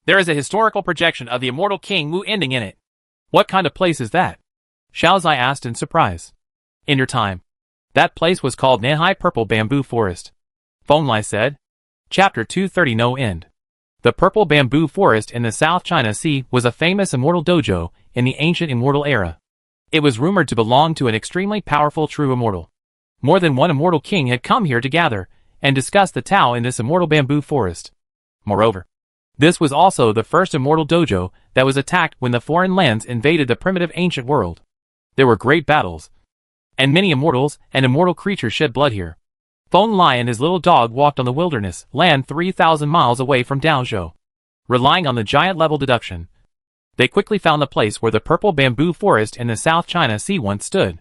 There is a historical projection of the immortal King Wu Ending in it. What kind of place is that? Xiao Zai asked in surprise. In your time, that place was called Nanhai Purple Bamboo Forest. Feng Lai said. Chapter 230 No End. The Purple Bamboo Forest in the South China Sea was a famous immortal dojo in the ancient immortal era. It was rumored to belong to an extremely powerful true immortal. More than one immortal king had come here to gather and discuss the Tao in this immortal bamboo forest. Moreover, this was also the first immortal dojo that was attacked when the foreign lands invaded the primitive ancient world. There were great battles, and many immortals and immortal creatures shed blood here. Feng Lai and his little dog walked on the wilderness land 3,000 miles away from Daozhou. Relying on the giant level deduction, they quickly found the place where the purple bamboo forest in the South China Sea once stood.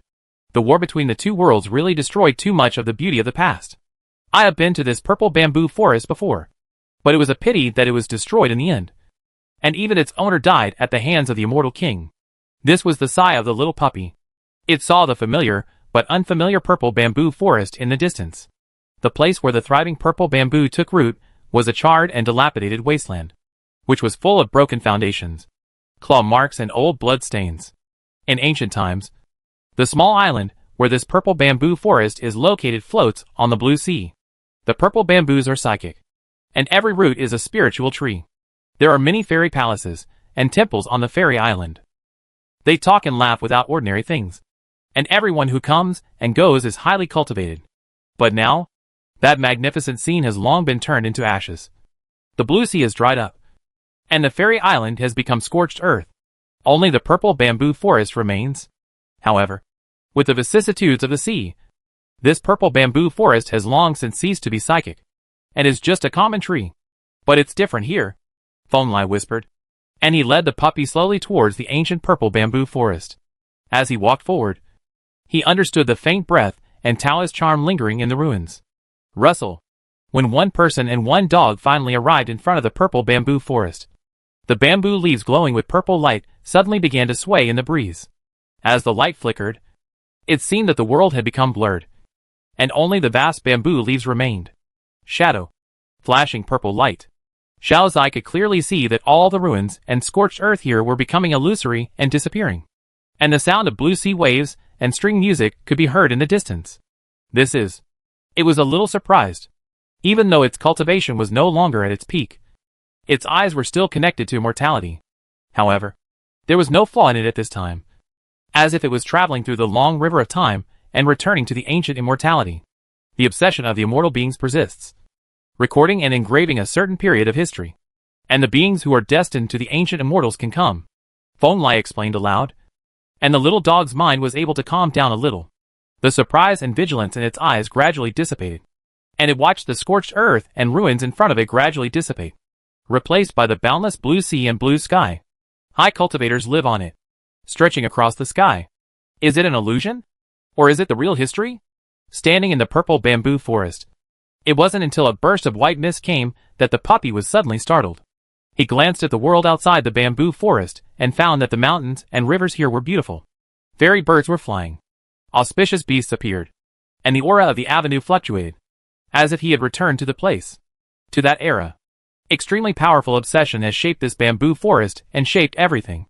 The war between the two worlds really destroyed too much of the beauty of the past. I have been to this purple bamboo forest before, but it was a pity that it was destroyed in the end, and even its owner died at the hands of the immortal king. This was the sigh of the little puppy. It saw the familiar but unfamiliar purple bamboo forest in the distance. The place where the thriving purple bamboo took root was a charred and dilapidated wasteland, which was full of broken foundations, claw marks and old blood stains. In ancient times, the small island where this purple bamboo forest is located floats on the blue sea. The purple bamboos are psychic, and every root is a spiritual tree. There are many fairy palaces and temples on the fairy island. They talk and laugh without ordinary things, and everyone who comes and goes is highly cultivated. But now, that magnificent scene has long been turned into ashes. The blue sea has dried up, and the fairy island has become scorched earth. Only the purple bamboo forest remains. However, with the vicissitudes of the sea, this purple bamboo forest has long since ceased to be psychic, and is just a common tree. But it's different here, Phonelai whispered, and he led the puppy slowly towards the ancient purple bamboo forest. As he walked forward, he understood the faint breath and Taoist charm lingering in the ruins. Rustle. When one person and one dog finally arrived in front of the purple bamboo forest, the bamboo leaves glowing with purple light suddenly began to sway in the breeze. As the light flickered, it seemed that the world had become blurred, and only the vast bamboo leaves remained. Shadow. Flashing purple light. Xiao Zai could clearly see that all the ruins and scorched earth here were becoming illusory and disappearing, and the sound of blue sea waves and string music could be heard in the distance. It was a little surprised. Even though its cultivation was no longer at its peak, its eyes were still connected to immortality. However, there was no flaw in it at this time, as if it was traveling through the long river of time and returning to the ancient immortality. The obsession of the immortal beings persists, recording and engraving a certain period of history, and the beings who are destined to the ancient immortals can come, Phonelai explained aloud, and the little dog's mind was able to calm down a little. The surprise and vigilance in its eyes gradually dissipated, and it watched the scorched earth and ruins in front of it gradually dissipate, replaced by the boundless blue sea and blue sky. High cultivators live on it, stretching across the sky. Is it an illusion? Or is it the real history? Standing in the purple bamboo forest, it wasn't until a burst of white mist came that the puppy was suddenly startled. He glanced at the world outside the bamboo forest and found that the mountains and rivers here were beautiful. Fairy birds were flying. Auspicious beasts appeared, and the aura of the avenue fluctuated, as if he had returned to the place, to that era. Extremely powerful obsession has shaped this bamboo forest and shaped everything.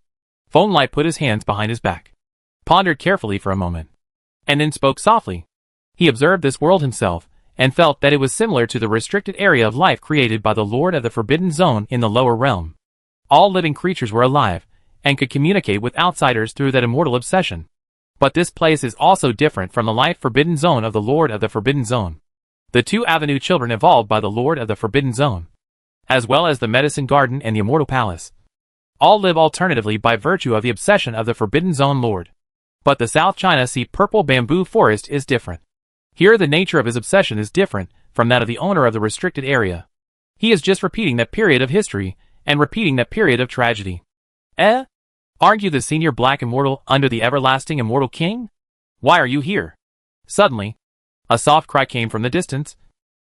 Phonelai put his hands behind his back, pondered carefully for a moment, and then spoke softly. He observed this world himself, and felt that it was similar to the restricted area of life created by the Lord of the Forbidden Zone in the lower realm. All living creatures were alive, and could communicate with outsiders through that immortal obsession. But this place is also different from the life Forbidden Zone of the Lord of the Forbidden Zone. The two Avenue children evolved by the Lord of the Forbidden Zone, as well as the Medicine Garden and the Immortal Palace, all live alternatively by virtue of the obsession of the Forbidden Zone Lord. But the South China Sea purple bamboo forest is different. Here the nature of his obsession is different from that of the owner of the restricted area. He is just repeating that period of history, and repeating that period of tragedy. Aren't you the senior black immortal under the everlasting immortal king? Why are you here? Suddenly, a soft cry came from the distance,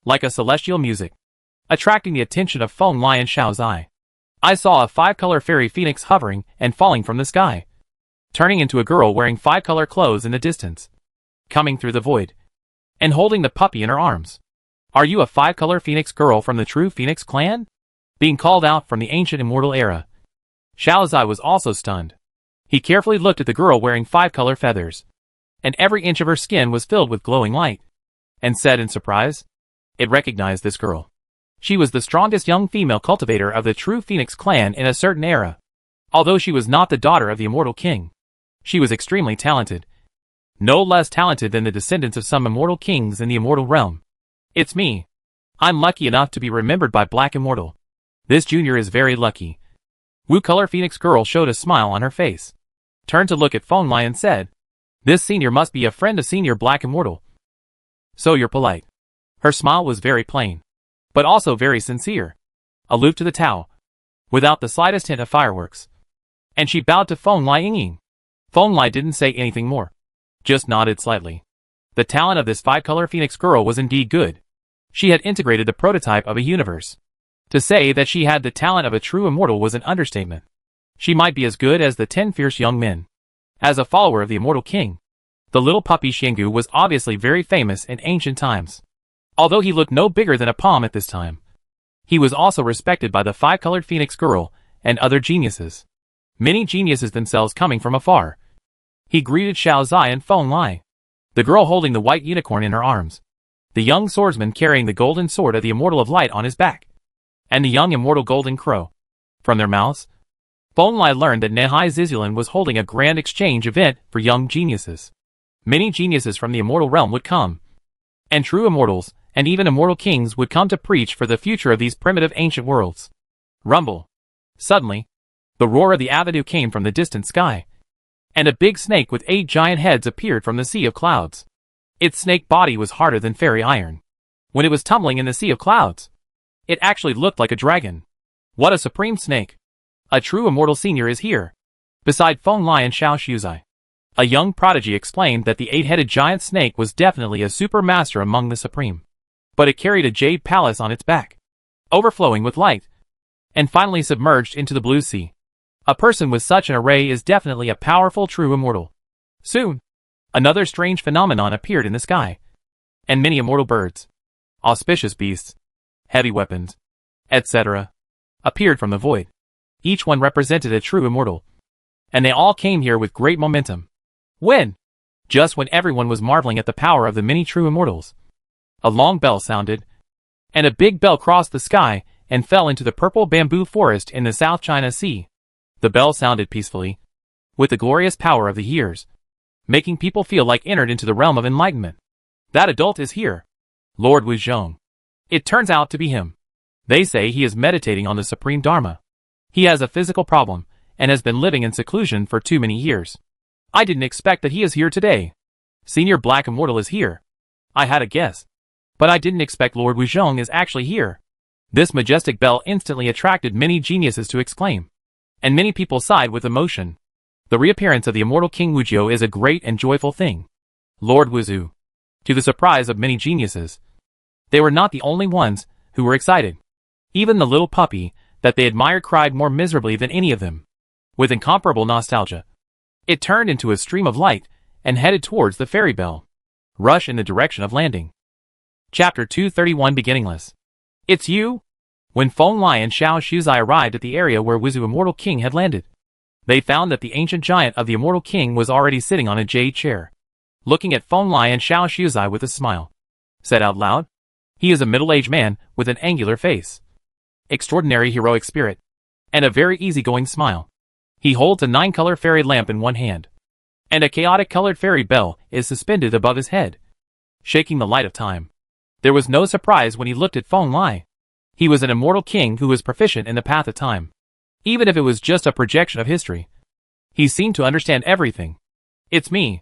like a celestial music, attracting the attention of Phonelai and Xiao Zai. I saw a 5-color fairy phoenix hovering and falling from the sky, turning into a girl wearing 5-color clothes in the distance, coming through the void, and holding the puppy in her arms. Are you a 5-color phoenix girl from the true Phoenix clan? Being called out from the ancient immortal era. Xiao Zai was also stunned. He carefully looked at the girl wearing 5-color feathers, and every inch of her skin was filled with glowing light, and said in surprise, it recognized this girl. She was the strongest young female cultivator of the true Phoenix clan in a certain era. Although she was not the daughter of the immortal king, she was extremely talented, no less talented than the descendants of some immortal kings in the immortal realm. It's me. I'm lucky enough to be remembered by Black Immortal. This junior is very lucky. Wu-color Phoenix girl showed a smile on her face, turned to look at Phonelai and said, this senior must be a friend of senior Black Immortal. So you're polite. Her smile was very plain, but also very sincere, aloof to the Tao, without the slightest hint of fireworks. And she bowed to Phonelai Ying. Phonelai didn't say anything more, just nodded slightly. The talent of this 5-color Phoenix girl was indeed good. She had integrated the prototype of a universe. To say that she had the talent of a true immortal was an understatement. She might be as good as the 10 fierce young men. As a follower of the immortal king, the little puppy Xianggu was obviously very famous in ancient times. Although he looked no bigger than a palm at this time, he was also respected by the five-colored Phoenix Girl and other geniuses. Many geniuses themselves coming from afar. He greeted Xiao Zai and Feng Lai, the girl holding the white unicorn in her arms, the young swordsman carrying the golden sword of the Immortal of Light on his back, and the young immortal Golden Crow. From their mouths, Feng Lai learned that Nehai Zizulan was holding a grand exchange event for young geniuses. Many geniuses from the immortal realm would come, and true immortals, and even immortal kings would come to preach for the future of these primitive ancient worlds. Rumble. Suddenly, the roar of the avenue came from the distant sky, and a big snake with 8 giant heads appeared from the sea of clouds. Its snake body was harder than fairy iron. When it was tumbling in the sea of clouds, it actually looked like a dragon. What a supreme snake! A true immortal senior is here. Beside Feng Lai and Xiao Shuzai, a young prodigy explained that the 8-headed giant snake was definitely a super master among the supreme. But it carried a jade palace on its back, overflowing with light, and finally submerged into the blue sea. A person with such an array is definitely a powerful true immortal. Soon, another strange phenomenon appeared in the sky, and many immortal birds, auspicious beasts, heavy weapons, etc., appeared from the void. Each one represented a true immortal, and they all came here with great momentum. Just when everyone was marveling at the power of the many true immortals, a long bell sounded, and a big bell crossed the sky and fell into the purple bamboo forest in the South China Sea. The bell sounded peacefully, with the glorious power of the years, making people feel like entered into the realm of enlightenment. That adult is here, Lord Wuzhong. It turns out to be him. They say he is meditating on the Supreme Dharma. He has a physical problem, and has been living in seclusion for too many years. I didn't expect that he is here today. Senior Black Immortal is here. I had a guess, but I didn't expect Lord Wuzhong is actually here. This majestic bell instantly attracted many geniuses to exclaim, and many people sighed with emotion. The reappearance of the immortal King Wuzhou is a great and joyful thing. Lord Wuzu. To the surprise of many geniuses, they were not the only ones who were excited. Even the little puppy that they admired cried more miserably than any of them. With incomparable nostalgia, it turned into a stream of light and headed towards the ferry bell. Rush in the direction of landing. Chapter 231 Beginningless. It's you? When Feng Lai and Xiao Shuzai arrived at the area where Wuzu Immortal King had landed, they found that the ancient giant of the Immortal King was already sitting on a jade chair, looking at Feng Lai and Xiao Shuzai with a smile. Said out loud, he is a middle-aged man with an angular face, extraordinary heroic spirit, and a very easygoing smile. He holds a 9-color fairy lamp in one hand, and a chaotic-colored fairy bell is suspended above his head, shaking the light of time. There was no surprise when he looked at Feng Lai. He was an immortal king who was proficient in the path of time. Even if it was just a projection of history, he seemed to understand everything. It's me.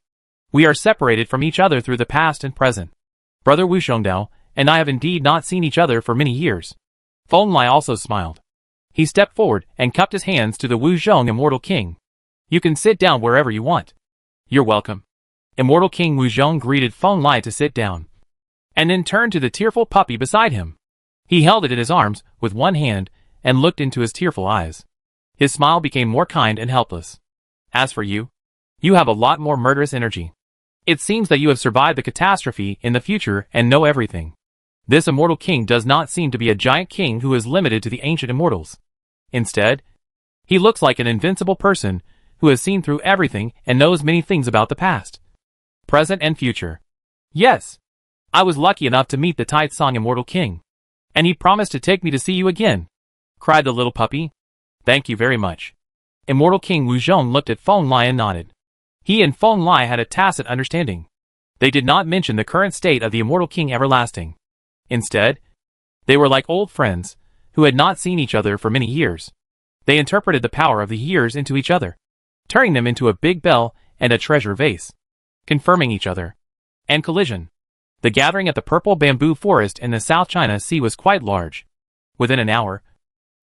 We are separated from each other through the past and present. Brother Wu Shengdao and I have indeed not seen each other for many years. Feng Lai also smiled. He stepped forward and cupped his hands to the Wuzhong Immortal King. You can sit down wherever you want. You're welcome. Immortal King Wuzhong greeted Feng Lai to sit down, and then turned to the tearful puppy beside him. He held it in his arms with one hand and looked into his tearful eyes. His smile became more kind and helpless. As for you, you have a lot more murderous energy. It seems that you have survived the catastrophe in the future and know everything. This immortal king does not seem to be a giant king who is limited to the ancient immortals. Instead, he looks like an invincible person who has seen through everything and knows many things about the past, present and future. Yes, I was lucky enough to meet the Taitsong Immortal King, and he promised to take me to see you again, cried the little puppy. Thank you very much. Immortal King Wuzhong looked at Feng Lai and nodded. He and Feng Lai had a tacit understanding. They did not mention the current state of the Immortal King Everlasting. Instead, they were like old friends who had not seen each other for many years. They interpreted the power of the years into each other, turning them into a big bell and a treasure vase, confirming each other. And collision. The gathering at the purple bamboo forest in the South China Sea was quite large. Within an hour,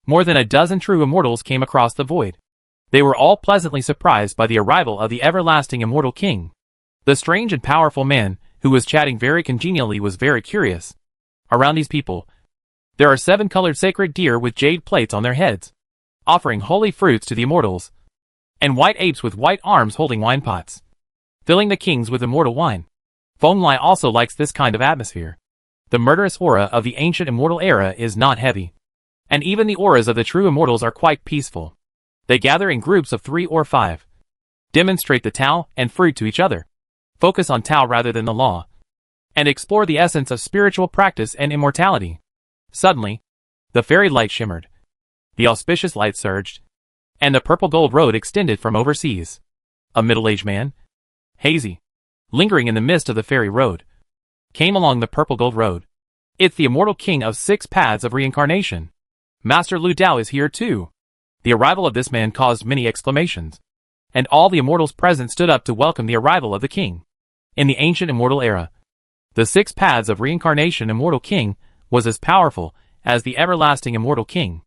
more than a dozen true immortals came across the void. They were all pleasantly surprised by the arrival of the everlasting Immortal King. The strange and powerful man, who was chatting very congenially, was very curious. Around these people, there are 7 colored sacred deer with jade plates on their heads, offering holy fruits to the immortals, and white apes with white arms holding wine pots, filling the kings with immortal wine. Feng Lai also likes this kind of atmosphere. The murderous aura of the ancient immortal era is not heavy. And even the auras of the true immortals are quite peaceful. They gather in groups of 3 or 5. Demonstrate the Tao and fruit to each other. Focus on Tao rather than the law. And explore the essence of spiritual practice and immortality. Suddenly, the fairy light shimmered. The auspicious light surged. And the purple gold road extended from overseas. A middle-aged man, hazy, lingering in the mist of the fairy road, came along the purple gold road. It's the immortal king of 6 paths of reincarnation. Master Lu Dao is here too. The arrival of this man caused many exclamations. And all the immortals present stood up to welcome the arrival of the king. In the ancient immortal era, the 6 paths of reincarnation immortal king was as powerful as the everlasting immortal king.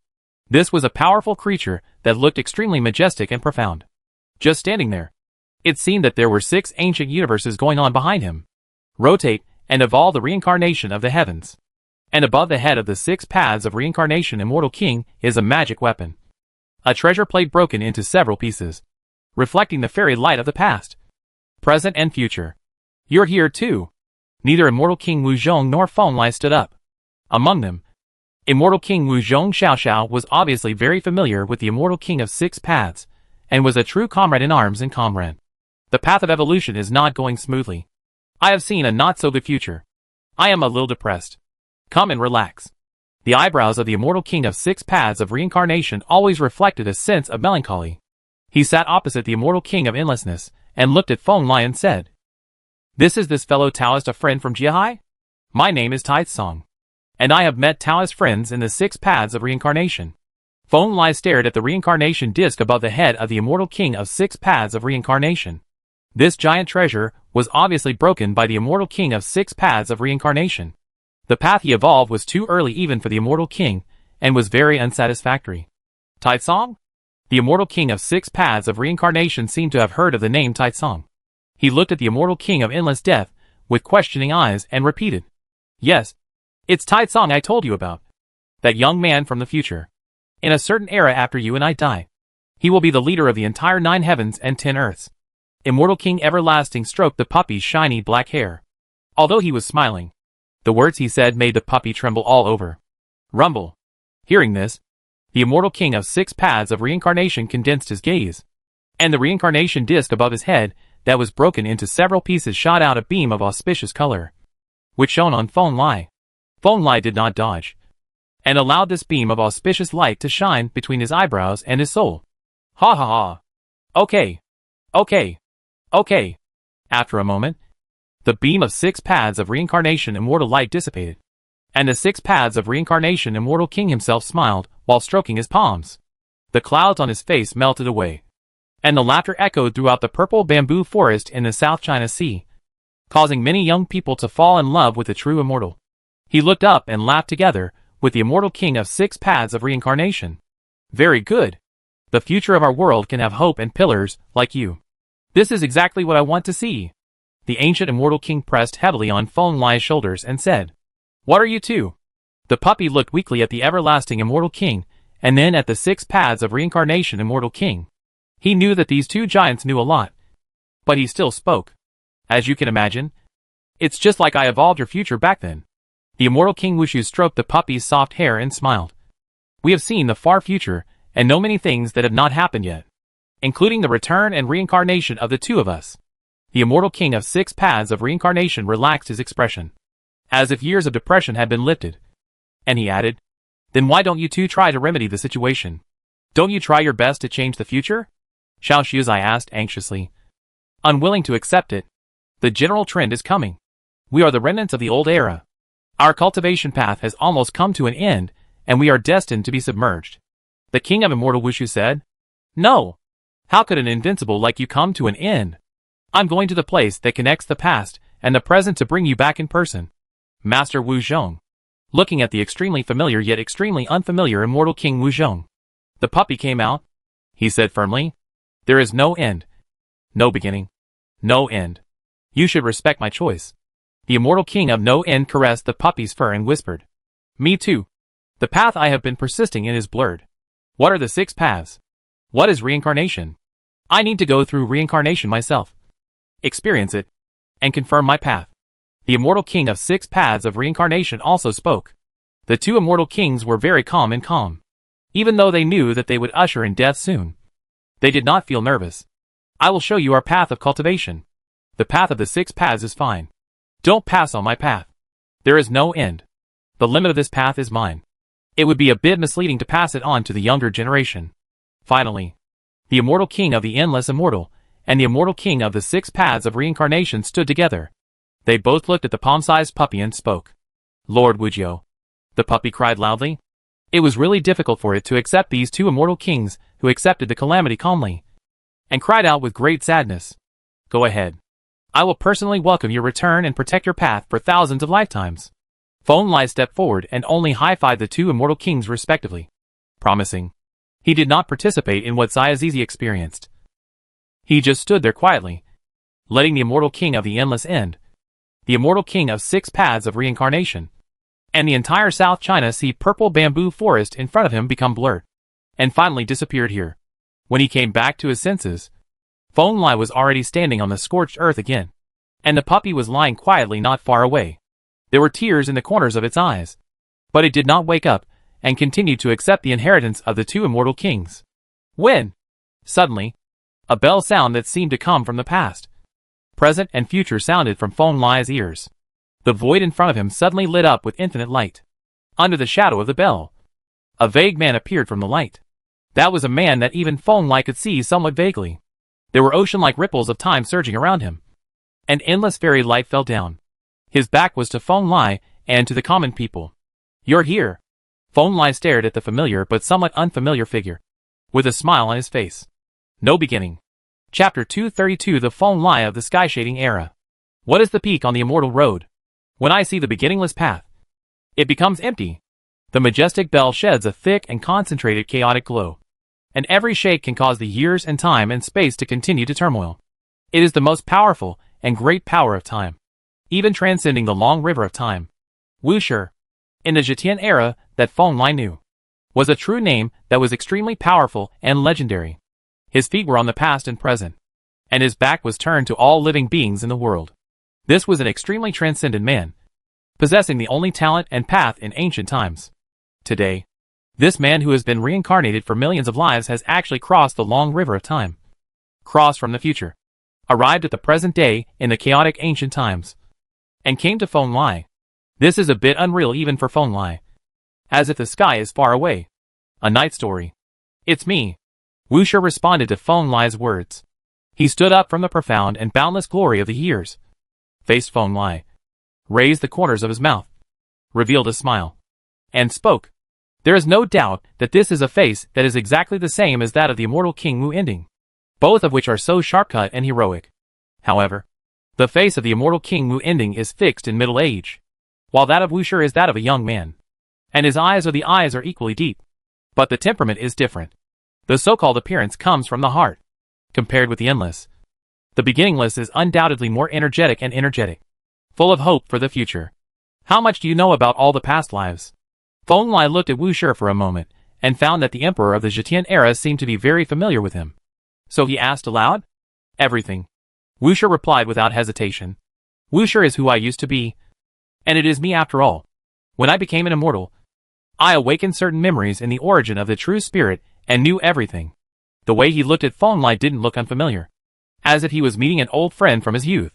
This was a powerful creature that looked extremely majestic and profound. Just standing there, it seemed that there were 6 ancient universes going on behind him. Rotate and evolve the reincarnation of the heavens. And above the head of the 6 paths of reincarnation immortal king is a magic weapon. A treasure plate broken into several pieces, reflecting the fairy light of the past, present and future. You're here too. Neither immortal king Wu Zhong nor Feng Lai stood up. Among them, immortal king Wu Zhong Xiao was obviously very familiar with the immortal king of 6 paths, and was a true comrade in arms and comrade. The path of evolution is not going smoothly. I have seen a not-so-good future. I am a little depressed. Come and relax. The eyebrows of the immortal king of 6 paths of reincarnation always reflected a sense of melancholy. He sat opposite the immortal king of endlessness, and looked at Feng Lai and said, "This is this fellow Taoist a friend from Jiahai? My name is Tai Song, and I have met Taoist friends in the 6 paths of reincarnation." Feng Lai stared at the reincarnation disc above the head of the immortal king of 6 paths of reincarnation. This giant treasure was obviously broken by the immortal king of 6 paths of reincarnation. The path he evolved was too early even for the immortal king, and was very unsatisfactory. Tai Song? The immortal king of 6 paths of reincarnation seemed to have heard of the name Tai Song. He looked at the immortal king of endless death with questioning eyes and repeated, "Yes, it's Tai Song I told you about. That young man from the future. In a certain era after you and I die, he will be the leader of the entire 9 heavens and 10 earths." Immortal King Everlasting stroked the puppy's shiny black hair. Although he was smiling, the words he said made the puppy tremble all over. Rumble. Hearing this, the immortal king of 6 paths of reincarnation condensed his gaze, and the reincarnation disc above his head that was broken into several pieces shot out a beam of auspicious color, which shone on Feng Lai. Feng Lai did not dodge, and allowed this beam of auspicious light to shine between his eyebrows and his soul. Ha ha ha. Okay. Okay. Okay. After a moment, the beam of 6 paths of reincarnation immortal light dissipated, and the 6 paths of reincarnation immortal king himself smiled while stroking his palms. The clouds on his face melted away, and the laughter echoed throughout the purple bamboo forest in the South China Sea, causing many young people to fall in love with the true immortal. He looked up and laughed together with the immortal king of 6 paths of reincarnation. Very good. The future of our world can have hope and pillars like you. This is exactly what I want to see. The ancient immortal king pressed heavily on Feng Lai's shoulders and said, "What are you two?" The puppy looked weakly at the everlasting immortal king, and then at the 6 paths of reincarnation immortal king. He knew that these 2 giants knew a lot, but he still spoke. "As you can imagine, it's just like I evolved your future back then." The immortal king Wushu stroked the puppy's soft hair and smiled. "We have seen the far future, and know many things that have not happened yet, including the return and reincarnation of the 2 of us." The immortal king of 6 paths of reincarnation relaxed his expression, as if years of depression had been lifted. And he added, "Then why don't you 2 try to remedy the situation? Don't you try your best to change the future?" Xiao Shuzai asked anxiously, unwilling to accept it. "The general trend is coming. We are the remnants of the old era. Our cultivation path has almost come to an end, and we are destined to be submerged." The king of immortal Wushu said, "No. How could an invincible like you come to an end? I'm going to the place that connects the past and the present to bring you back in person." Master Wu Zhong, looking at the extremely familiar yet extremely unfamiliar immortal king Wu Zhong. "The puppy came out," he said firmly. "There is no end. No beginning. No end. You should respect my choice." The immortal king of no end caressed the puppy's fur and whispered, "Me too. The path I have been persisting in is blurred. What are the 6 paths? What is reincarnation? I need to go through reincarnation myself, experience it, and confirm my path. The immortal king of 6 paths of reincarnation also spoke. The 2 immortal kings were very calm and calm. Even though they knew that they would usher in death soon, they did not feel nervous. I will show you our path of cultivation. The path of the 6 paths is fine. Don't pass on my path. There is no end. The limit of this path is mine. It would be a bit misleading to pass it on to the younger generation. Finally, the immortal king of the endless immortal and the immortal king of the 6 paths of reincarnation stood together. They both looked at the palm-sized puppy and spoke. Lord Wujio. The puppy cried loudly. It was really difficult for it to accept these 2 immortal kings who accepted the calamity calmly, and cried out with great sadness. Go ahead. I will personally welcome your return and protect your path for thousands of lifetimes. Feng Lai stepped forward and only high-fived the 2 immortal kings respectively, promising. He did not participate in what Xiazizi experienced. He just stood there quietly, letting the immortal king of the endless end, the immortal king of 6 paths of reincarnation, and the entire South China Sea purple bamboo forest in front of him become blurred, and finally disappeared here. When he came back to his senses, Feng Lai was already standing on the scorched earth again, and the puppy was lying quietly not far away. There were tears in the corners of its eyes, but it did not wake up, and continued to accept the inheritance of the 2 immortal kings. When, suddenly, a bell sound that seemed to come from the past, present and future sounded from Feng Lai's ears. The void in front of him suddenly lit up with infinite light. Under the shadow of the bell, a vague man appeared from the light. That was a man that even Feng Lai could see somewhat vaguely. There were ocean-like ripples of time surging around him. An endless fairy light fell down. His back was to Feng Lai and to the common people. You're here. Feng Lai stared at the familiar but somewhat unfamiliar figure, with a smile on his face. No beginning. Chapter 232 The Feng Lai of the Sky Shading Era. What is the peak on the immortal road? When I see the beginningless path, it becomes empty. The majestic bell sheds a thick and concentrated chaotic glow, and every shake can cause the years and time and space to continue to turmoil. It is the most powerful and great power of time, even transcending the long river of time. Wuxi, in the Zhetian era that Feng Lai knew, was a true name that was extremely powerful and legendary. His feet were on the past and present, and his back was turned to all living beings in the world. This was an extremely transcendent man, possessing the only talent and path in ancient times. Today, this man who has been reincarnated for millions of lives has actually crossed the long river of time. Crossed from the future, arrived at the present day in the chaotic ancient times, and came to Feng Lai. This is a bit unreal even for Feng Lai. As if the sky is far away. A night story. It's me. Wuxi responded to Feng Lai's words. He stood up from the profound and boundless glory of the years, faced Feng Lai, raised the corners of his mouth, revealed a smile, and spoke. There is no doubt that this is a face that is exactly the same as that of the immortal King Wu Ending, both of which are so sharp-cut and heroic. However, the face of the immortal King Wu Ending is fixed in middle age, while that of Wuxi is that of a young man, and his eyes are equally deep. But the temperament is different. The so-called appearance comes from the heart. Compared with the endless, the beginningless is undoubtedly more energetic, full of hope for the future. How much do you know about all the past lives? Feng Lai looked at Wuxi for a moment, and found that the emperor of the Zhetian era seemed to be very familiar with him. So he asked aloud? Everything. Wuxi replied without hesitation. Wuxi is who I used to be, and it is me after all. When I became an immortal, I awakened certain memories in the origin of the true spirit and knew everything. The way he looked at Feng Lai didn't look unfamiliar, as if he was meeting an old friend from his youth.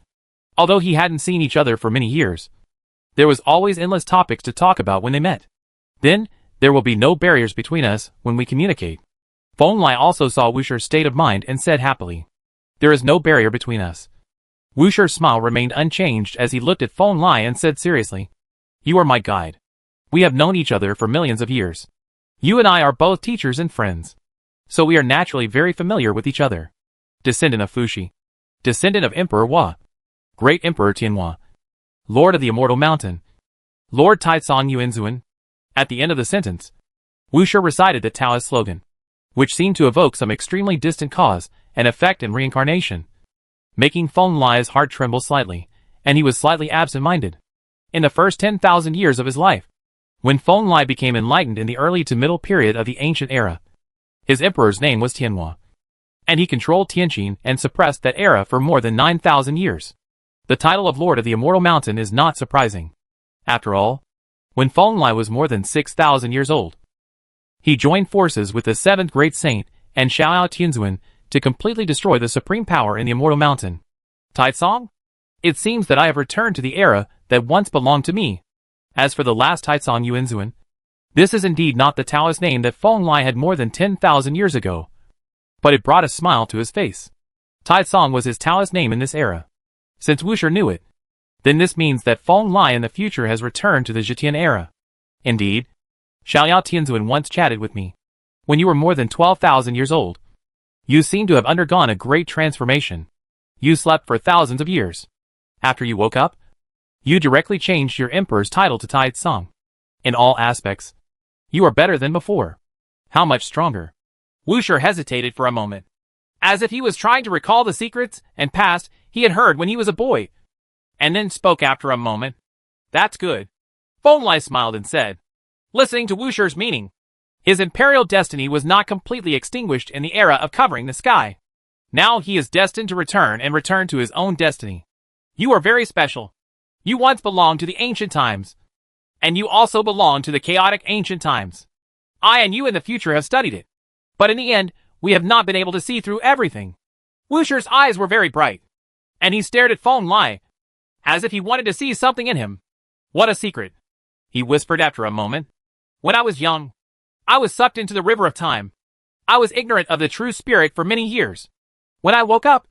Although he hadn't seen each other for many years, there was always endless topics to talk about when they met. Then, there will be no barriers between us when we communicate. Feng Lai also saw Wuxi's state of mind and said happily, there is no barrier between us. Wuxi's smile remained unchanged as he looked at Feng Lai and said seriously, you are my guide. We have known each other for millions of years. You and I are both teachers and friends, so we are naturally very familiar with each other. Descendant of Fuxi, descendant of Emperor Hua, Great Emperor Tianhua, Lord of the Immortal Mountain, Lord Taicong Yuanzuan. At the end of the sentence, Wuxi recited the Taoist slogan, which seemed to evoke some extremely distant cause and effect in reincarnation, making Feng Lai's heart tremble slightly, and he was slightly absent-minded. In the first 10,000 years of his life, when Feng Lai became enlightened in the early to middle period of the ancient era, his emperor's name was Tianhua, and he controlled Tianqin and suppressed that era for more than 9,000 years. The title of Lord of the Immortal Mountain is not surprising. After all, when Feng Lai was more than 6,000 years old, he joined forces with the 7th Great Saint and Xiao Tianzuan to completely destroy the supreme power in the Immortal Mountain. Taizong? It seems that I have returned to the era that once belonged to me. As for the last Taizong Yuanzuan, this is indeed not the Taoist name that Feng Lai had more than 10,000 years ago, but it brought a smile to his face. Taizong was his Taoist name in this era. Since Wuxia knew it, then this means that Feng Lai in the future has returned to the Zhetian era. Indeed, Xiao Tianzuan once chatted with me. When you were more than 12,000 years old, you seem to have undergone a great transformation. You slept for thousands of years. After you woke up, you directly changed your emperor's title to Taizong. In all aspects, you are better than before. How much stronger? Wuxia hesitated for a moment, as if he was trying to recall the secrets and past he had heard when he was a boy, and then spoke after a moment. That's good. Feng Lai smiled and said, listening to Wuxia's meaning, his imperial destiny was not completely extinguished in the era of covering the sky. Now he is destined to return to his own destiny. You are very special. You once belonged to the ancient times, and you also belong to the chaotic ancient times. I and you in the future have studied it, but in the end, we have not been able to see through everything. Wuxia's eyes were very bright, and he stared at Feng Lai, as if he wanted to see something in him. What a secret, he whispered after a moment. When I was young, I was sucked into the river of time. I was ignorant of the true spirit for many years. When I woke up,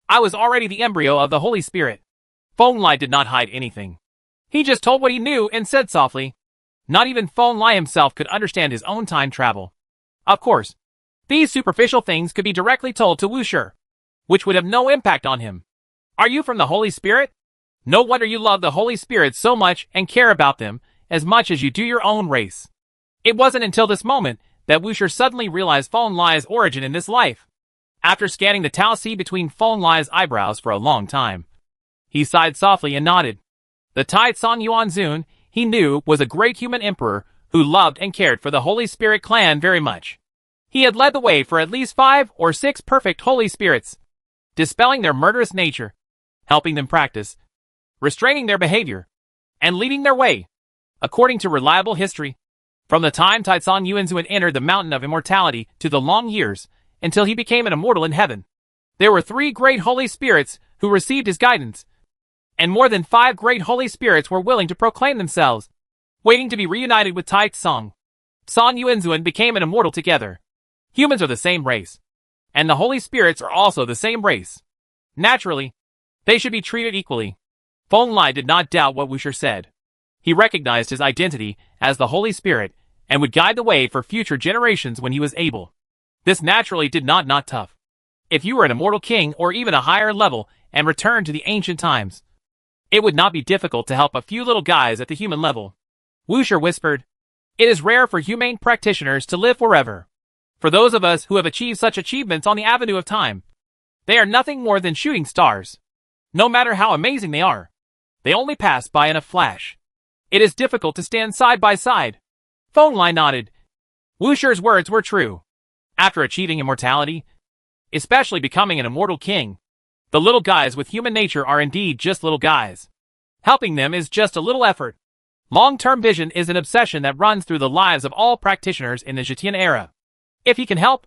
I was already the embryo of the Holy Spirit. Feng Lai did not hide anything. He just told what he knew and said softly. Not even Feng Lai himself could understand his own time travel. Of course, these superficial things could be directly told to Wuxia, which would have no impact on him. Are you from the Holy Spirit? No wonder you love the Holy Spirit so much and care about them as much as you do your own race. It wasn't until this moment that Wuxia suddenly realized Feng Lai's origin in this life. After scanning the Tao Sea between Feng Lai's eyebrows for a long time, he sighed softly and nodded. The Taizong Yuanzun, he knew, was a great human emperor who loved and cared for the Holy Spirit clan very much. He had led the way for at least 5 or 6 perfect Holy Spirits, dispelling their murderous nature, helping them practice, restraining their behavior, and leading their way, according to reliable history. From the time Taizong Yuanzun entered the Mountain of Immortality to the long years until he became an immortal in heaven, there were 3 great Holy Spirits who received his guidance, and more than 5 great Holy Spirits were willing to proclaim themselves, waiting to be reunited with Taizong. Taizong Yuanzun became an immortal together. Humans are the same race, and the Holy Spirits are also the same race. Naturally, they should be treated equally. Feng Lai did not doubt what Wuxia said. He recognized his identity as the Holy Spirit and would guide the way for future generations when he was able. This naturally did not tough. If you were an immortal king or even a higher level and returned to the ancient times, it would not be difficult to help a few little guys at the human level. Wuxia whispered, it is rare for humane practitioners to live forever. For those of us who have achieved such achievements on the avenue of time, they are nothing more than shooting stars. No matter how amazing they are, they only pass by in a flash. It is difficult to stand side by side. Feng Lai nodded. Wuxia's words were true. After achieving immortality, especially becoming an immortal king, the little guys with human nature are indeed just little guys. Helping them is just a little effort. Long-term vision is an obsession that runs through the lives of all practitioners in the Zhetian era. If he can help,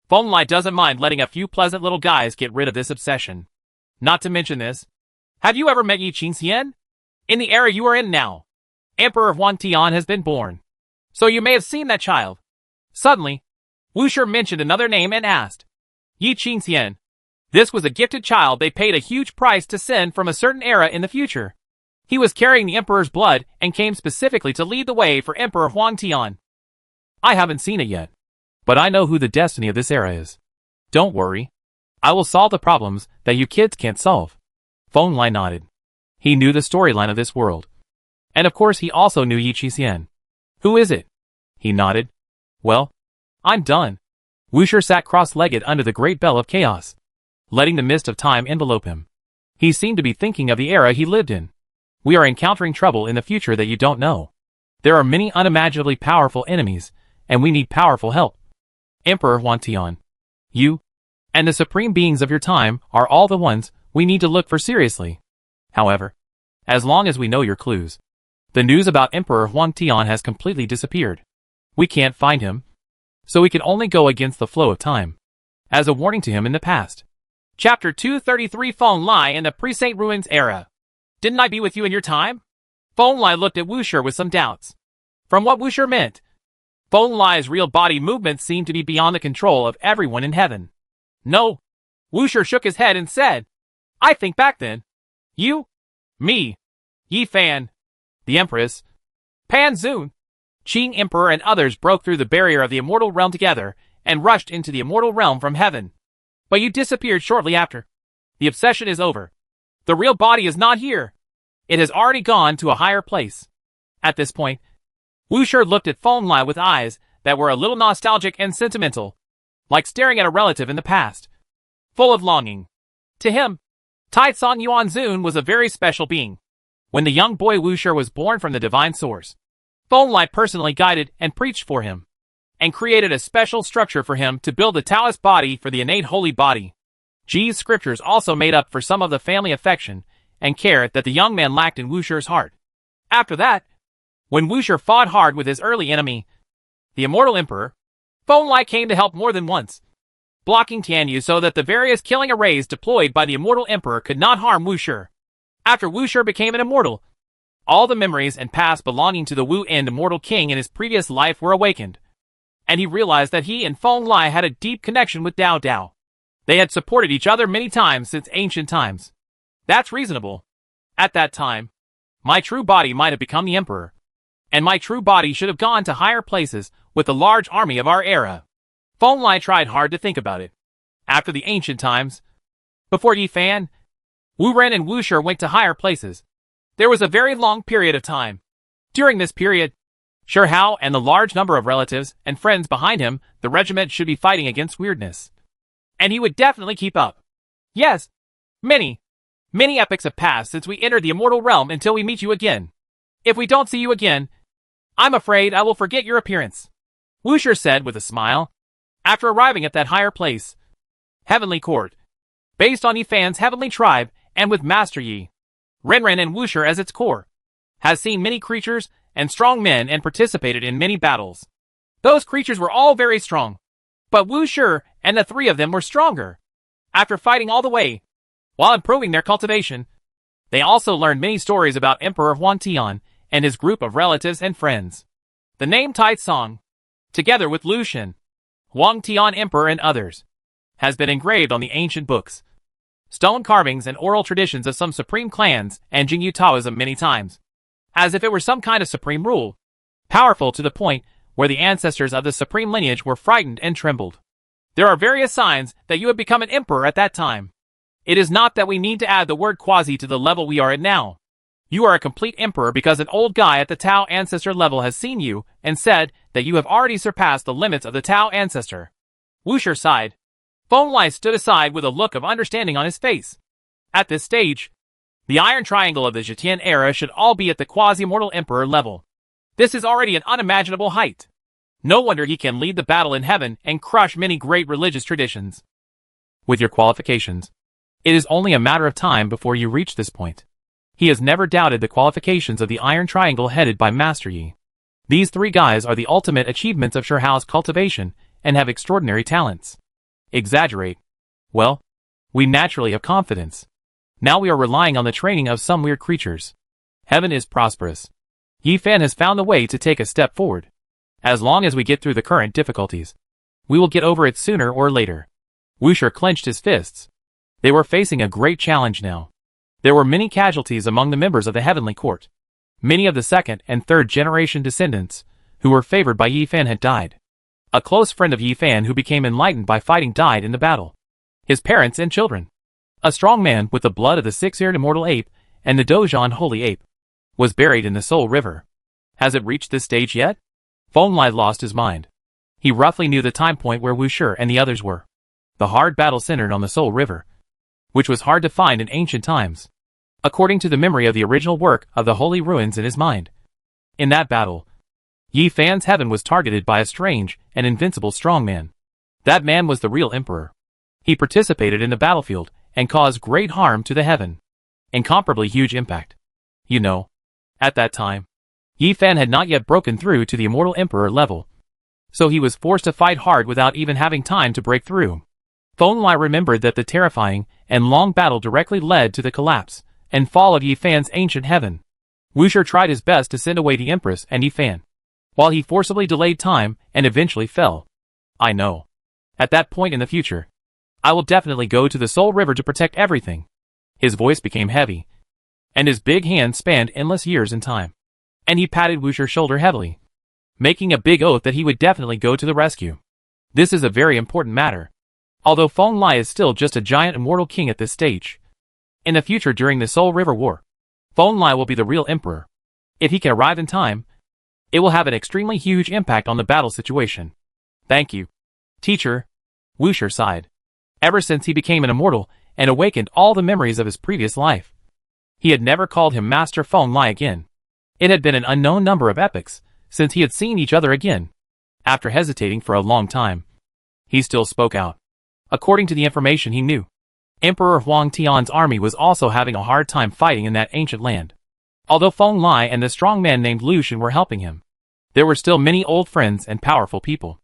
Feng Lai doesn't mind letting a few pleasant little guys get rid of this obsession. Not to mention this, have you ever met Yi Qingxian? In the era you are in now, Emperor Huang Tian has been born. So you may have seen that child. Suddenly, Wuxia mentioned another name and asked, Yi Qingxian. This was a gifted child they paid a huge price to send from a certain era in the future. He was carrying the emperor's blood and came specifically to lead the way for Emperor Huang Tian. I haven't seen it yet, but I know who the destiny of this era is. Don't worry. I will solve the problems that you kids can't solve. Feng Lai nodded. He knew the storyline of this world. And of course he also knew Yi Qingxian. Who is it? He nodded. Well, I'm done. Wuxia sat cross-legged under the great bell of chaos, letting the mist of time envelope him. He seemed to be thinking of the era he lived in. We are encountering trouble in the future that you don't know. There are many unimaginably powerful enemies, and we need powerful help. Emperor Huang Tian, you, and the supreme beings of your time are all the ones we need to look for seriously. However, as long as we know your clues, the news about Emperor Huang Tian has completely disappeared. We can't find him, so we can only go against the flow of time. As a warning to him in the past. Chapter 233 Feng Lai in the Pre-Saint Ruins era. Didn't I be with you in your time? Feng Lai looked at Wu Shi with some doubts. From what Wu Shi meant, Feng Lai's real body movements seemed to be beyond the control of everyone in heaven. No. Wu Shi shook his head and said, I think back then. You, me, Yi Fan, the Empress, Pan Zun, Qing Emperor and others broke through the barrier of the immortal realm together and rushed into the immortal realm from heaven. But you disappeared shortly after. The obsession is over. The real body is not here. It has already gone to a higher place. At this point, Wu Shi looked at Feng Lai with eyes that were a little nostalgic and sentimental, like staring at a relative in the past, full of longing. To him, Tai Song Yuan Zun was a very special being. When the young boy Wu Shi was born from the divine source, Feng Lai personally guided and preached for him, and created a special structure for him to build the Taoist body for the innate holy body. Ji's scriptures also made up for some of the family affection and care that the young man lacked in Wu Shi's heart. After that, when Wu Shi fought hard with his early enemy, the immortal emperor, Feng Lai came to help more than once, blocking Tianyu so that the various killing arrays deployed by the immortal emperor could not harm Wu Shi. After Wu Shi became an immortal, all the memories and past belonging to the Wu End immortal king in his previous life were awakened, and he realized that he and Feng Lai had a deep connection with Dao Dao. They had supported each other many times since ancient times. That's reasonable. At that time, my true body might have become the emperor, and my true body should have gone to higher places with the large army of our era. Feng Lai tried hard to think about it. After the ancient times, before Yi Fan, Wu Ren and Wu Shi went to higher places. There was a very long period of time. During this period, Shi Hao and the large number of relatives and friends behind him, the regiment should be fighting against weirdness. And he would definitely keep up. Yes, many epochs have passed since we entered the immortal realm until we meet you again. If we don't see you again, I'm afraid I will forget your appearance. Wu Shi said with a smile, after arriving at that higher place. Heavenly Court. Based on Yi Fan's heavenly tribe, and with Master Yi, Ren and Wu Shi as its core, has seen many creatures and strong men and participated in many battles. Those creatures were all very strong, but Wu Shi and the three of them were stronger. After fighting all the way, while improving their cultivation, they also learned many stories about Emperor Huang Tian and his group of relatives and friends. The name Tai Song, together with Lu Shen, Huang Tian Emperor and others, has been engraved on the ancient books, stone carvings and oral traditions of some supreme clans and Jingyu Taoism many times, as if it were some kind of supreme rule, powerful to the point where the ancestors of the supreme lineage were frightened and trembled. There are various signs that you have become an emperor at that time. It is not that we need to add the word quasi to the level we are at now. You are a complete emperor because an old guy at the Tao ancestor level has seen you and said that you have already surpassed the limits of the Tao ancestor. Wu Shi sighed. Feng Lai stood aside with a look of understanding on his face. At this stage, the iron triangle of the Zetian era should all be at the quasi-immortal emperor level. This is already an unimaginable height. No wonder he can lead the battle in heaven and crush many great religious traditions. With your qualifications, it is only a matter of time before you reach this point. He has never doubted the qualifications of the Iron Triangle headed by Master Yi. These three guys are the ultimate achievements of Shi Hao's cultivation and have extraordinary talents. Exaggerate. Well, we naturally have confidence. Now we are relying on the training of some weird creatures. Heaven is prosperous. Yi Fan has found the way to take a step forward. As long as we get through the current difficulties, we will get over it sooner or later. Wu Shi clenched his fists. They were facing a great challenge now. There were many casualties among the members of the Heavenly Court. Many of the second and third generation descendants, who were favored by Yi Fan, had died. A close friend of Yi Fan who became enlightened by fighting died in the battle. His parents and children. A strong man with the blood of the six-eared immortal ape and the Dozhan holy ape was buried in the Soul River. Has it reached this stage yet? Feng Lai lost his mind. He roughly knew the time point where Wu Shi and the others were. The hard battle centered on the Soul River, which was hard to find in ancient times, according to the memory of the original work of the holy ruins in his mind. In that battle, Yi Fan's heaven was targeted by a strange and invincible strongman. That man was the real emperor. He participated in the battlefield and caused great harm to the heaven. Incomparably huge impact. You know, at that time, Yi Fan had not yet broken through to the Immortal Emperor level, so he was forced to fight hard without even having time to break through. Feng Lai remembered that the terrifying and long battle directly led to the collapse and fall of Yi Fan's ancient heaven. Wuxia tried his best to send away the Empress and Yi Fan, while he forcibly delayed time and eventually fell. I know. At that point in the future, I will definitely go to the Soul River to protect everything. His voice became heavy, and his big hand spanned endless years in time. And he patted Wuxia's shoulder heavily, making a big oath that he would definitely go to the rescue. This is a very important matter. Although Feng Lai is still just a giant immortal king at this stage, in the future during the Soul River War, Feng Lai will be the real emperor. If he can arrive in time, it will have an extremely huge impact on the battle situation. Thank you, teacher. Wuxia sighed. Ever since he became an immortal and awakened all the memories of his previous life, he had never called him Master Feng Lai again. It had been an unknown number of epochs since he had seen each other again. After hesitating for a long time, he still spoke out. According to the information he knew, Emperor Huang Tian's army was also having a hard time fighting in that ancient land. Although Feng Lai and the strong man named Lucian were helping him, there were still many old friends and powerful people.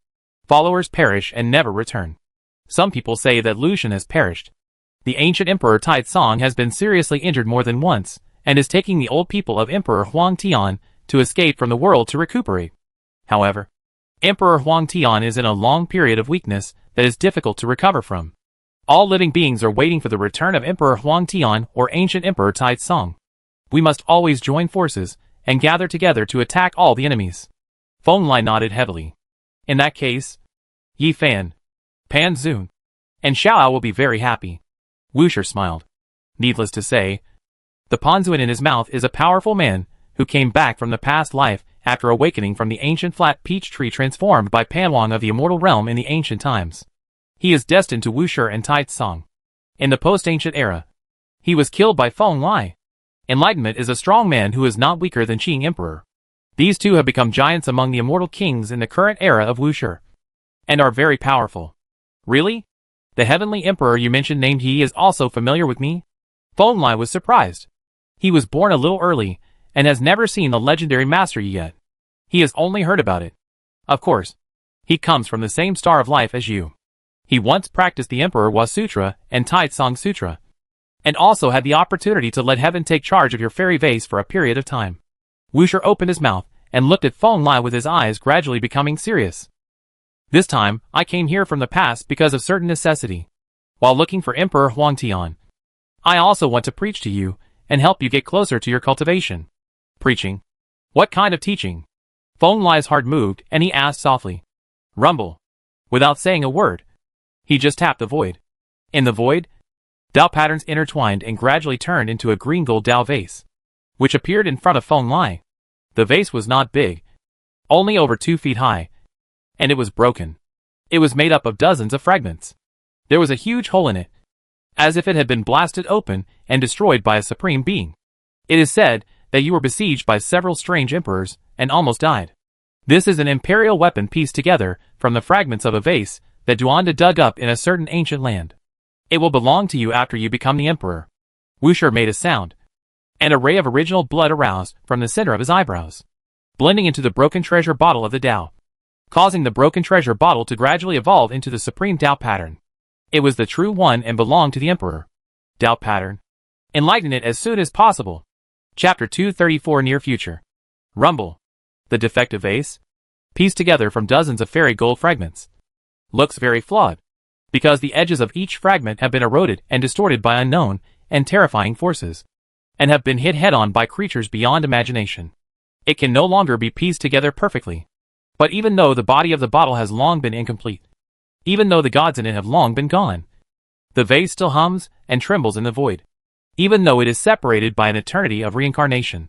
Followers perish and never return. Some people say that Lucian has perished. The ancient Emperor Tai Tsong has been seriously injured more than once, and is taking the old people of Emperor Huang Tian to escape from the world to recuperate. However, Emperor Huang Tian is in a long period of weakness that is difficult to recover from. All living beings are waiting for the return of Emperor Huang Tian or ancient Emperor Tai Tsong. We must always join forces and gather together to attack all the enemies. Feng Lai nodded heavily. In that case, Yi Fan, Pan Zun, and Xiao will be very happy. Wuxia smiled. Needless to say, the Panzuan in his mouth is a powerful man who came back from the past life after awakening from the ancient flat peach tree transformed by Panwang of the immortal realm in the ancient times. He is destined to Wuxia and Tai Tsong. In the post-ancient era, he was killed by Feng Lai. Enlightenment is a strong man who is not weaker than Qing Emperor. These two have become giants among the immortal kings in the current era of Wuxia, and are very powerful. Really? The heavenly emperor you mentioned named He is also familiar with me? Feng Lai was surprised. He was born a little early, and has never seen the legendary master yet. He has only heard about it. Of course, he comes from the same star of life as you. He once practiced the Emperor Hua Sutra and Tai Tsong Sutra, and also had the opportunity to let heaven take charge of your fairy vase for a period of time. Wuxia opened his mouth and looked at Feng Lai with his eyes gradually becoming serious. This time, I came here from the past because of certain necessity. While looking for Emperor Huang Tian, I also want to preach to you and help you get closer to your cultivation. Preaching? What kind of teaching? Feng Lai's heart moved and he asked softly. Rumble. Without saying a word, he just tapped the void. In the void, Dao patterns intertwined and gradually turned into a green gold Dao vase, which appeared in front of Feng Lai. The vase was not big, only over 2 feet high, and it was broken. It was made up of dozens of fragments. There was a huge hole in it, as if it had been blasted open and destroyed by a supreme being. It is said that you were besieged by several strange emperors and almost died. This is an imperial weapon pieced together from the fragments of a vase that Duanda dug up in a certain ancient land. It will belong to you after you become the emperor. Wuxia made a sound, and a ray of original blood aroused from the center of his eyebrows, blending into the broken treasure bottle of the Dao, causing the broken treasure bottle to gradually evolve into the supreme Dao pattern. It was the true one and belonged to the emperor. Dao pattern. Enlighten it as soon as possible. Chapter 234 Near Future. Rumble. The defective vase, pieced together from dozens of fairy gold fragments, looks very flawed, because the edges of each fragment have been eroded and distorted by unknown and terrifying forces, and have been hit head-on by creatures beyond imagination. It can no longer be pieced together perfectly. But even though the body of the bottle has long been incomplete, even though the gods in it have long been gone, the vase still hums and trembles in the void. Even though it is separated by an eternity of reincarnation,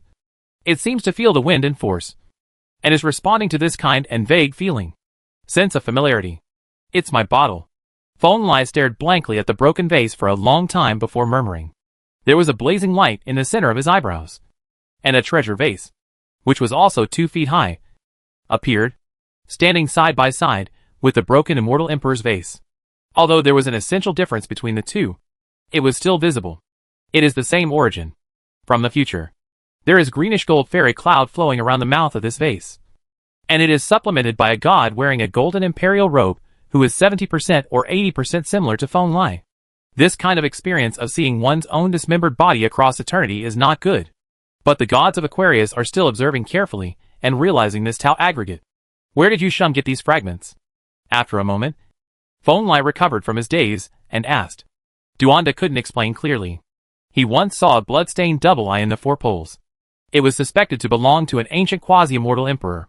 it seems to feel the wind and force, and is responding to this kind and vague feeling. Sense of familiarity. It's my bottle. Feng Lai stared blankly at the broken vase for a long time before murmuring. There was a blazing light in the center of his eyebrows, and a treasure vase, which was also 2 feet high, appeared, standing side by side with the broken immortal emperor's vase. Although there was an essential difference between the two, it was still visible. It is the same origin. From the future. There is greenish gold fairy cloud flowing around the mouth of this vase. And it is supplemented by a god wearing a golden imperial robe, who is 70% or 80% similar to Feng Lai. This kind of experience of seeing one's own dismembered body across eternity is not good. But the gods of Aquarius are still observing carefully, and realizing this Tao aggregate. Where did Yusheng get these fragments? After a moment, Feng Lai recovered from his daze, and asked. Duanda couldn't explain clearly. He once saw a blood-stained double eye in the four poles. It was suspected to belong to an ancient quasi-immortal emperor.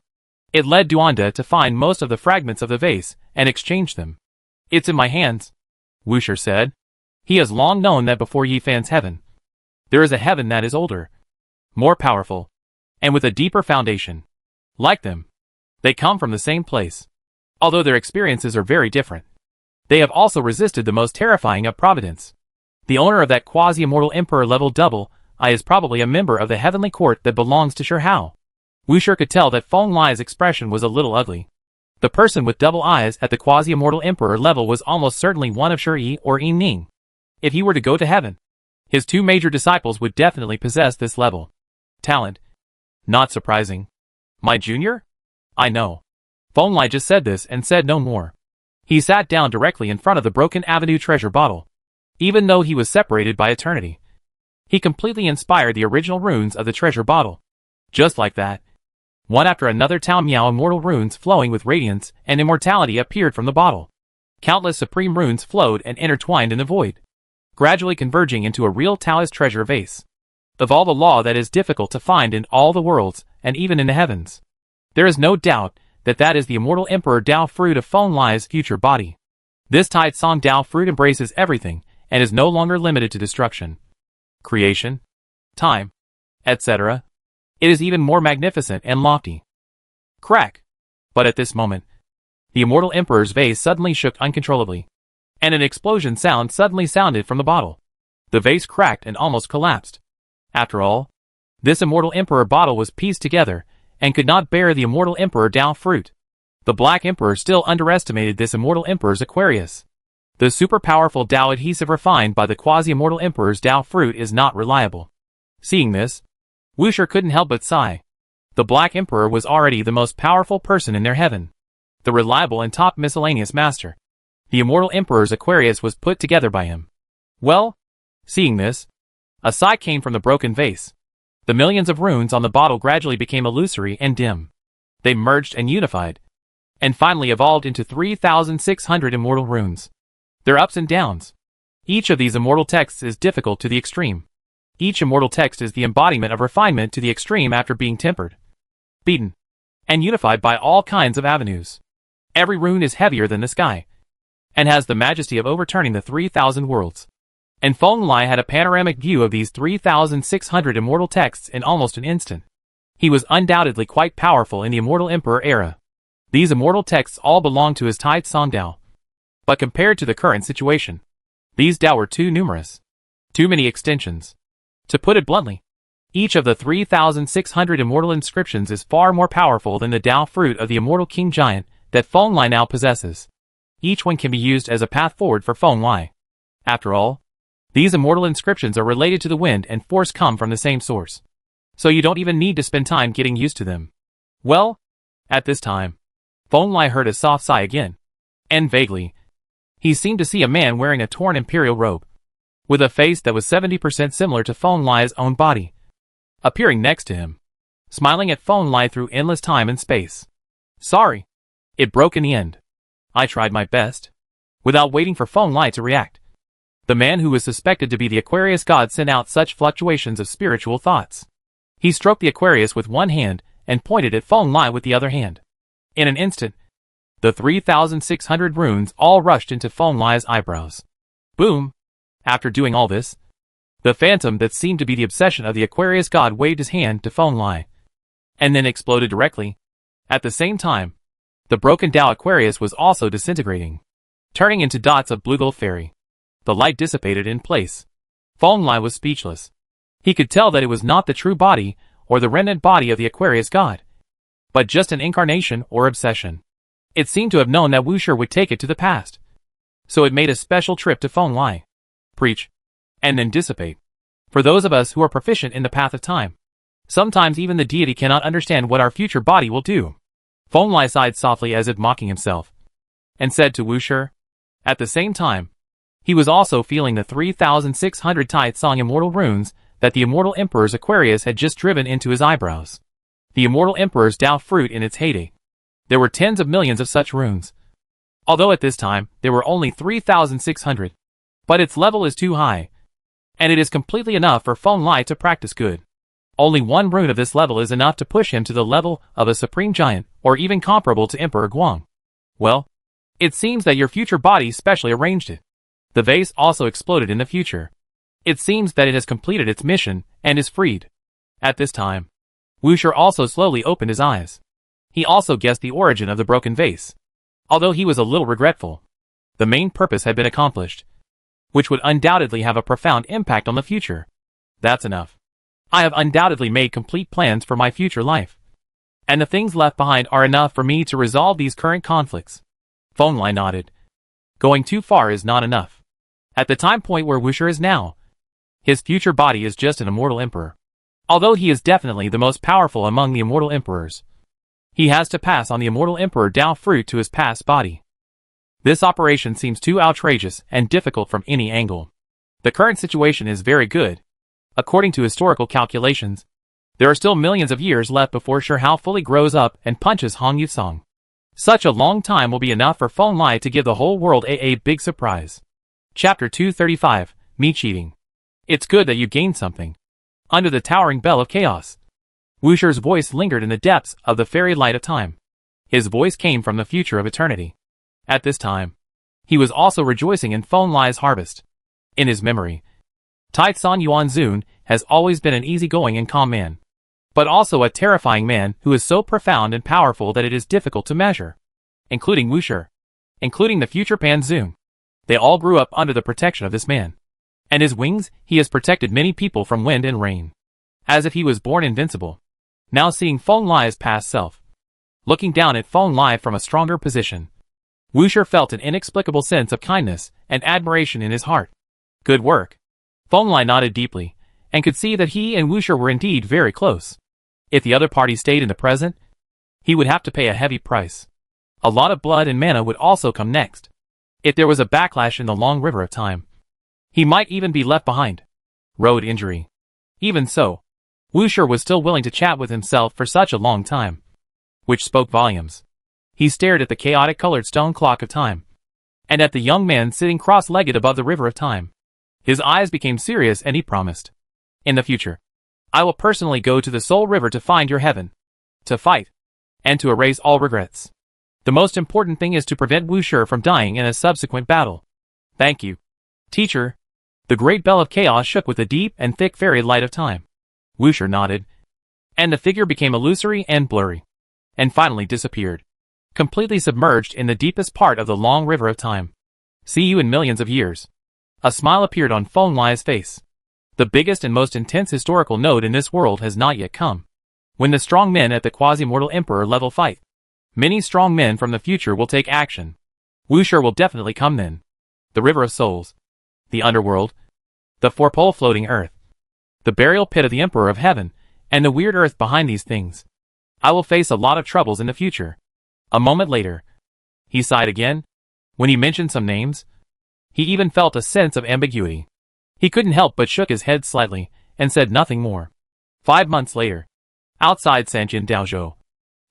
It led Duanda to find most of the fragments of the vase, and exchange them. It's in my hands, Wuxia said. He has long known that before Yifan's heaven, there is a heaven that is older, more powerful, and with a deeper foundation. Like them, they come from the same place. Although their experiences are very different, they have also resisted the most terrifying of providence. The owner of that quasi-immortal emperor-level double eye is probably a member of the heavenly court that belongs to Shihao. Wuxia could tell that Feng Lai's expression was a little ugly. The person with double eyes at the quasi-immortal emperor level was almost certainly one of Shi or Yi Ning. If he were to go to heaven, his two major disciples would definitely possess this level. Talent. Not surprising. My junior? I know. Feng Lai just said this and said no more. He sat down directly in front of the Broken Avenue treasure bottle. Even though he was separated by eternity, he completely inspired the original runes of the treasure bottle. Just like that, one after another Tao Miao immortal runes flowing with radiance and immortality appeared from the bottle. Countless supreme runes flowed and intertwined in the void, gradually converging into a real Taoist treasure vase. Of all the law that is difficult to find in all the worlds, and even in the heavens, there is no doubt that that is the immortal Emperor Dao fruit of Feng Lai's future body. This Tide Song Dao fruit embraces everything, and is no longer limited to destruction, creation, time, etc. It is even more magnificent and lofty. Crack! But at this moment, the immortal Emperor's vase suddenly shook uncontrollably, and an explosion sound suddenly sounded from the bottle. The vase cracked and almost collapsed. After all, this immortal Emperor bottle was pieced together, and could not bear the immortal Emperor Dao fruit. The Black Emperor still underestimated this immortal Emperor's Aquarius. The super-powerful Dao adhesive refined by the quasi-immortal Emperor's Dao fruit is not reliable. Seeing this, Wuxia couldn't help but sigh. The Black Emperor was already the most powerful person in their heaven, the reliable and top miscellaneous master. The immortal Emperor's Aquarius was put together by him. Well, seeing this, a sigh came from the broken vase. The millions of runes on the bottle gradually became illusory and dim. They merged and unified, and finally evolved into 3,600 immortal runes. Their ups and downs. Each of these immortal texts is difficult to the extreme. Each immortal text is the embodiment of refinement to the extreme after being tempered, beaten, and unified by all kinds of avenues. Every rune is heavier than the sky, and has the majesty of overturning the 3,000 worlds. And Feng Lai had a panoramic view of these 3,600 immortal texts in almost an instant. He was undoubtedly quite powerful in the immortal emperor era. These immortal texts all belonged to his Tide Song Dao. But compared to the current situation, these Dao were too numerous. Too many extensions. To put it bluntly, each of the 3,600 immortal inscriptions is far more powerful than the Dao fruit of the immortal King Giant that Feng Lai now possesses. Each one can be used as a path forward for Feng Lai. After all, these immortal inscriptions are related to the wind and force come from the same source. So you don't even need to spend time getting used to them. Well, at this time, Feng Lai heard a soft sigh again. And vaguely, he seemed to see a man wearing a torn imperial robe, with a face that was 70% similar to Feng Lai's own body, appearing next to him, smiling at Feng Lai through endless time and space. Sorry. It broke in the end. I tried my best. Without waiting for Feng Lai to react, the man who was suspected to be the Aquarius god sent out such fluctuations of spiritual thoughts. He stroked the Aquarius with one hand and pointed at Feng Lai with the other hand. In an instant, the 3,600 runes all rushed into Feng Lai's eyebrows. Boom! After doing all this, the phantom that seemed to be the obsession of the Aquarius god waved his hand to Feng Lai, and then exploded directly. At the same time, the broken Dao Aquarius was also disintegrating, turning into dots of blue gold fairy. The light dissipated in place. Feng Lai was speechless. He could tell that it was not the true body or the remnant body of the Aquarius god, but just an incarnation or obsession. It seemed to have known that Wuxia would take it to the past, so it made a special trip to Feng Lai, preach, and then dissipate. For those of us who are proficient in the path of time, sometimes even the deity cannot understand what our future body will do. Feng Lai sighed softly as if mocking himself, and said to Wu Shi. At the same time, he was also feeling the 3,600 Tai Song immortal runes that the immortal emperor's Aquarius had just driven into his eyebrows. The immortal emperor's Tao fruit in its heyday. There were tens of millions of such runes. Although at this time, there were only 3,600. But its level is too high, and it is completely enough for Feng Lai to practice good. Only one rune of this level is enough to push him to the level of a supreme giant, or even comparable to Emperor Guang. Well, it seems that your future body specially arranged it. The vase also exploded in the future. It seems that it has completed its mission, and is freed. At this time, Wu Shi also slowly opened his eyes. He also guessed the origin of the broken vase. Although he was a little regretful, the main purpose had been accomplished, which would undoubtedly have a profound impact on the future. That's enough. I have undoubtedly made complete plans for my future life, and the things left behind are enough for me to resolve these current conflicts. Feng Lai nodded. Going too far is not enough. At the time point where Wu Shi is now, his future body is just an immortal emperor. Although he is definitely the most powerful among the immortal emperors, he has to pass on the immortal emperor Tao fruit to his past body. This operation seems too outrageous and difficult from any angle. The current situation is very good. According to historical calculations, there are still millions of years left before Shi Hao fully grows up and punches Hong Yusong. Such a long time will be enough for Feng Lai to give the whole world a big surprise. Chapter 235, Me Cheating. It's good that you gained something. Under the towering bell of chaos, Wu Shi's voice lingered in the depths of the fairy light of time. His voice came from the future of eternity. At this time, he was also rejoicing in Feng Lai's harvest. In his memory, Tai San Yuan Zun has always been an easygoing and calm man, but also a terrifying man who is so profound and powerful that it is difficult to measure. Including Wu Shi, including the future Pan Zun. They all grew up under the protection of this man. And his wings, he has protected many people from wind and rain. As if he was born invincible. Now seeing Feng Lai's past self, looking down at Feng Lai from a stronger position, Wu Shi felt an inexplicable sense of kindness and admiration in his heart. Good work. Feng Lai nodded deeply, and could see that he and Wu Shi were indeed very close. If the other party stayed in the present, he would have to pay a heavy price. A lot of blood and mana would also come next. If there was a backlash in the long river of time, he might even be left behind. Road injury. Even so, Wu Shi was still willing to chat with himself for such a long time, which spoke volumes. He stared at the chaotic-colored stone clock of time, and at the young man sitting cross-legged above the river of time. His eyes became serious and he promised, in the future, I will personally go to the Soul River to find your heaven, to fight, and to erase all regrets. The most important thing is to prevent Wu Shi from dying in a subsequent battle. Thank you, teacher. The great bell of chaos shook with the deep and thick fairy light of time. Wu Shi nodded, and the figure became illusory and blurry, and finally disappeared, completely submerged in the deepest part of the long river of time. See you in millions of years. A smile appeared on Feng Lai's face. The biggest and most intense historical node in this world has not yet come. When the strong men at the quasi-mortal emperor level fight, many strong men from the future will take action. Wu Shi will definitely come then. The River of Souls, the underworld, the four-pole floating earth, the burial pit of the Emperor of Heaven, and the weird earth behind these things. I will face a lot of troubles in the future. A moment later, he sighed again. When he mentioned some names, he even felt a sense of ambiguity. He couldn't help but shook his head slightly, and said nothing more. 5 months later, outside Sanjin Daozhou,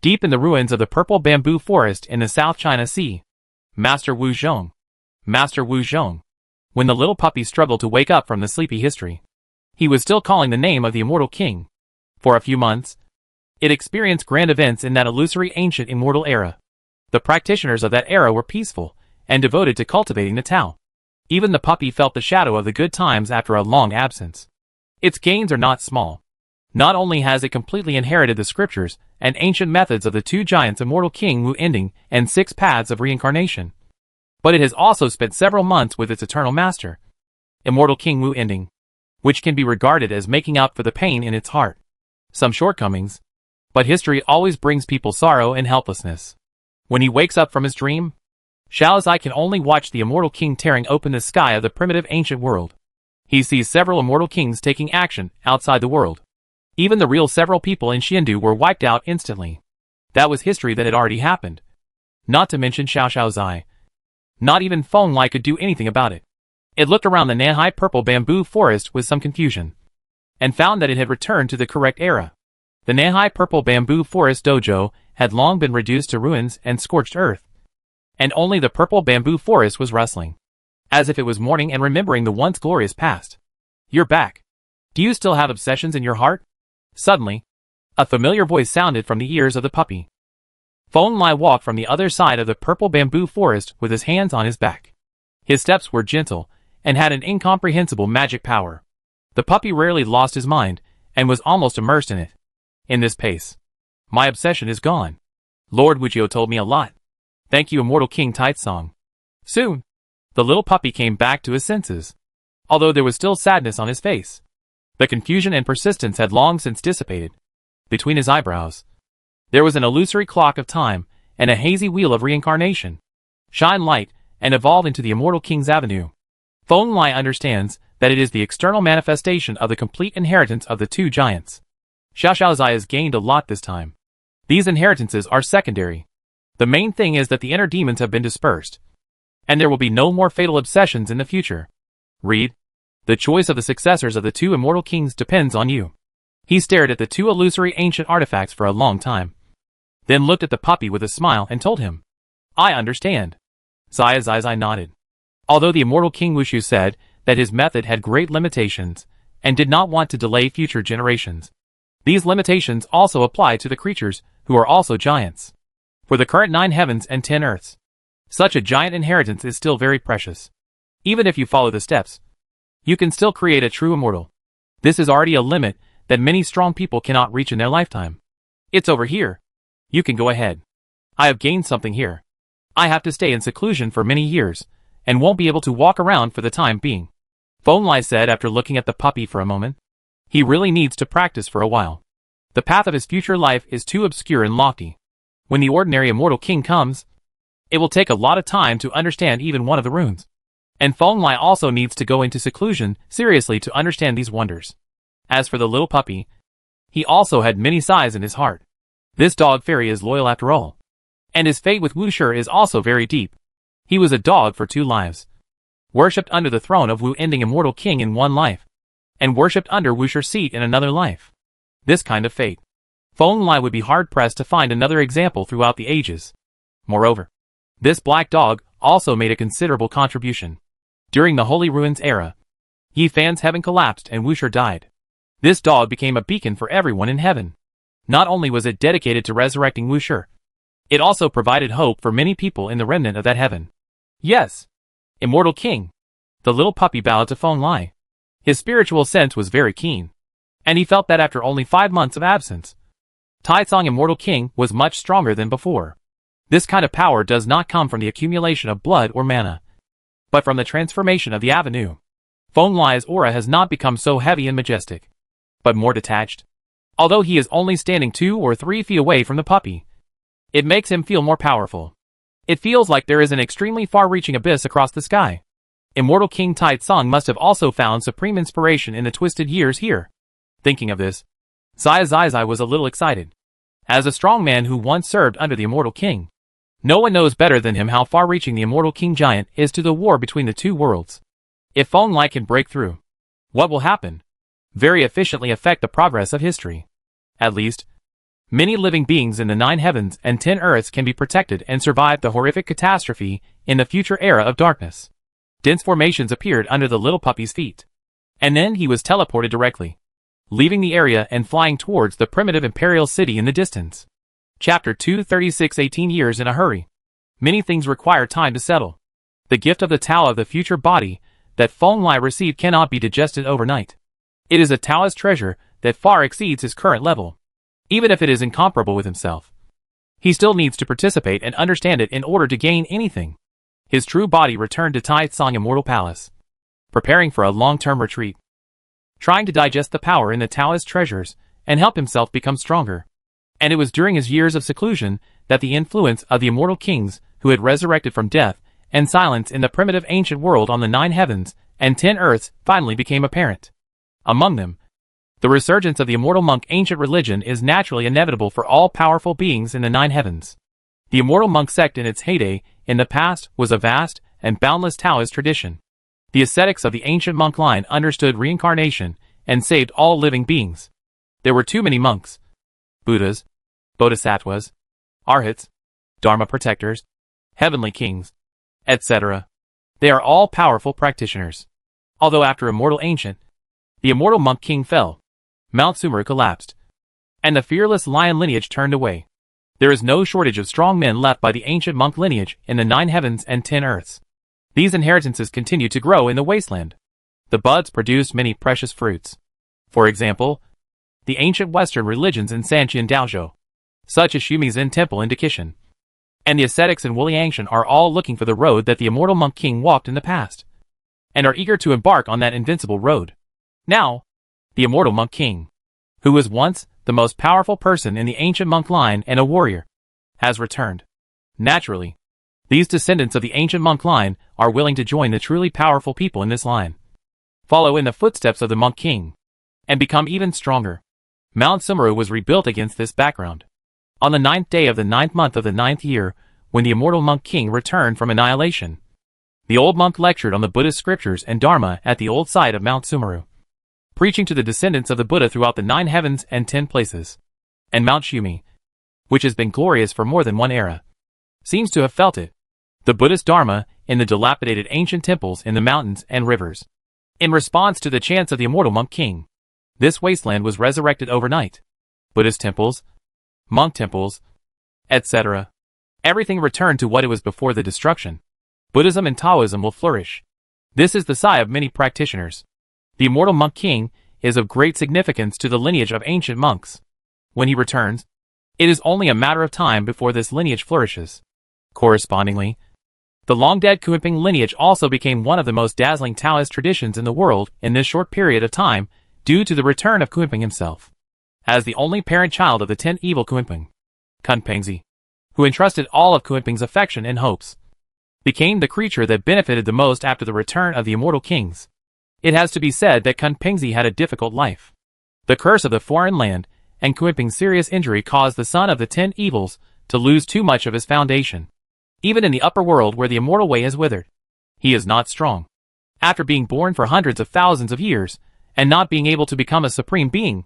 deep in the ruins of the purple bamboo forest in the South China Sea, Master Wu Zhong. Master Wu Zhong. When the little puppy struggled to wake up from the sleepy history, he was still calling the name of the immortal king. For a few months, it experienced grand events in that illusory ancient immortal era. The practitioners of that era were peaceful and devoted to cultivating the Tao. Even the puppy felt the shadow of the good times after a long absence. Its gains are not small. Not only has it completely inherited the scriptures and ancient methods of the two giants Immortal King Wu Ending and 6 paths of reincarnation, but it has also spent several months with its eternal master, Immortal King Wu Ending, which can be regarded as making up for the pain in its heart. Some shortcomings, but history always brings people sorrow and helplessness. When he wakes up from his dream, Xiao's eye can only watch the Immortal King tearing open the sky of the primitive ancient world. He sees several immortal kings taking action outside the world. Even the real several people in Xiandu were wiped out instantly. That was history that had already happened. Not to mention Xiao Xiao Zai. Not even Feng Lai could do anything about it. It looked around the Nanhai purple bamboo forest with some confusion, and found that it had returned to the correct era. The Nanhai purple bamboo forest dojo had long been reduced to ruins and scorched earth, and only the purple bamboo forest was rustling, as if it was mourning and remembering the once glorious past. "You're back. Do you still have obsessions in your heart?" Suddenly, a familiar voice sounded from the ears of the puppy. Feng Lai walked from the other side of the purple bamboo forest with his hands on his back. His steps were gentle and had an incomprehensible magic power. The puppy rarely lost his mind and was almost immersed in it. "In this pace, my obsession is gone. Lord Wujiu told me a lot. Thank you, Immortal King Taitsong." Soon, the little puppy came back to his senses, although there was still sadness on his face. The confusion and persistence had long since dissipated. Between his eyebrows, there was an illusory clock of time and a hazy wheel of reincarnation. Shine light and evolve into the Immortal King's avenue. Feng Lai understands that it is the external manifestation of the complete inheritance of the two giants. Xiao Xiao Zai has gained a lot this time. These inheritances are secondary. The main thing is that the inner demons have been dispersed, and there will be no more fatal obsessions in the future. Read. The choice of the successors of the two immortal kings depends on you. He stared at the two illusory ancient artifacts for a long time, then looked at the puppy with a smile and told him, "I understand." Zai nodded. Although the immortal King Wushu said that his method had great limitations and did not want to delay future generations, these limitations also apply to the creatures who are also giants. For the current 9 heavens and 10 earths, such a giant inheritance is still very precious. Even if you follow the steps, you can still create a true immortal. This is already a limit that many strong people cannot reach in their lifetime. It's over here. You can go ahead. I have gained something here. I have to stay in seclusion for many years, and won't be able to walk around for the time being. Feng Lai said after looking at the puppy for a moment. He really needs to practice for a while. The path of his future life is too obscure and lofty. When the ordinary immortal king comes, it will take a lot of time to understand even one of the runes. And Feng Lai also needs to go into seclusion seriously to understand these wonders. As for the little puppy, he also had many sighs in his heart. This dog fairy is loyal after all. And his fate with Wu Shi is also very deep. He was a dog for 2 lives. Worshipped under the throne of Wu, ending immortal king in 1 life, and worshipped under Wu Shi's seat in another life. This kind of fate, Feng Lai would be hard-pressed to find another example throughout the ages. Moreover, this black dog also made a considerable contribution. During the Holy Ruins era, Yi Fan's heaven collapsed and Wu Shi died. This dog became a beacon for everyone in heaven. Not only was it dedicated to resurrecting Wu Shi, it also provided hope for many people in the remnant of that heaven. Yes, Immortal King. The little puppy bowed to Feng Lai. His spiritual sense was very keen, and he felt that after only 5 months of absence, Taitsong Immortal King was much stronger than before. This kind of power does not come from the accumulation of blood or mana, but from the transformation of the avenue. Feng Lai's aura has not become so heavy and majestic, but more detached. Although he is only standing 2 or 3 feet away from the puppy, it makes him feel more powerful. It feels like there is an extremely far-reaching abyss across the sky. Immortal King Taitsong must have also found supreme inspiration in the twisted years here. Thinking of this, Zai was a little excited. As a strong man who once served under the Immortal King, no one knows better than him how far-reaching the Immortal King Giant is to the war between the 2 worlds. If Feng Lai can break through, what will happen? Very efficiently affect the progress of history. At least, many living beings in the 9 heavens and 10 earths can be protected and survive the horrific catastrophe in the future era of darkness. Dense formations appeared under the little puppy's feet, and then he was teleported directly, leaving the area and flying towards the primitive imperial city in the distance. Chapter 236 18 years in a hurry. Many things require time to settle. The gift of the Tao of the future body that Feng Lai received cannot be digested overnight. It is a Taoist treasure that far exceeds his current level. Even if it is incomparable with himself, he still needs to participate and understand it in order to gain anything. His true body returned to Taitsong Immortal Palace, preparing for a long-term retreat, trying to digest the power in the Taoist treasures and help himself become stronger. And it was during his years of seclusion that the influence of the immortal kings who had resurrected from death and silence in the primitive ancient world on the 9 heavens and 10 earths finally became apparent. Among them, the resurgence of the immortal monk ancient religion is naturally inevitable for all powerful beings in the 9 heavens. The immortal monk sect in its heyday in the past was a vast and boundless Taoist tradition. The ascetics of the ancient monk line understood reincarnation and saved all living beings. There were too many monks, Buddhas, Bodhisattvas, Arhats, Dharma protectors, heavenly kings, etc. They are all powerful practitioners. Although after Immortal Ancient, the immortal monk king fell, Mount Sumeru collapsed, and the fearless lion lineage turned away. There is no shortage of strong men left by the ancient monk lineage in the 9 heavens and 10 earths. These inheritances continue to grow in the wasteland. The buds produced many precious fruits. For example, the ancient Western religions in Sanqian Daozhou, such as Xumi Zen Temple in Daqishan, and the ascetics in Wuliangshan are all looking for the road that the immortal monk king walked in the past, and are eager to embark on that invincible road. Now, the immortal monk king, who was once the most powerful person in the ancient monk line and a warrior, has returned. Naturally, these descendants of the ancient monk line are willing to join the truly powerful people in this line, follow in the footsteps of the monk king, and become even stronger. Mount Sumeru was rebuilt against this background. On the 9th day of the 9th month of the 9th year, when the immortal monk king returned from annihilation, the old monk lectured on the Buddhist scriptures and Dharma at the old site of Mount Sumeru, preaching to the descendants of the Buddha throughout the 9 heavens and 10 places. And Mount Xumi, which has been glorious for more than one era, seems to have felt it. The Buddhist Dharma in the dilapidated ancient temples in the mountains and rivers. In response to the chants of the immortal monk king, this wasteland was resurrected overnight. Buddhist temples, monk temples, etc. Everything returned to what it was before the destruction. Buddhism and Taoism will flourish. This is the sigh of many practitioners. The immortal monk king is of great significance to the lineage of ancient monks. When he returns, it is only a matter of time before this lineage flourishes. Correspondingly, the long-dead Kunping lineage also became one of the most dazzling Taoist traditions in the world in this short period of time due to the return of Kunping himself. As the only parent child of the 10 evil Kunping, Kunpengzi, who entrusted all of Kunping's affection and hopes, became the creature that benefited the most after the return of the immortal kings. It has to be said that Kunpengzi had a difficult life. The curse of the foreign land and Kunping's serious injury caused the son of the 10 evils to lose too much of his foundation. Even in the upper world where the immortal way has withered, he is not strong. After being born for hundreds of thousands of years and not being able to become a supreme being,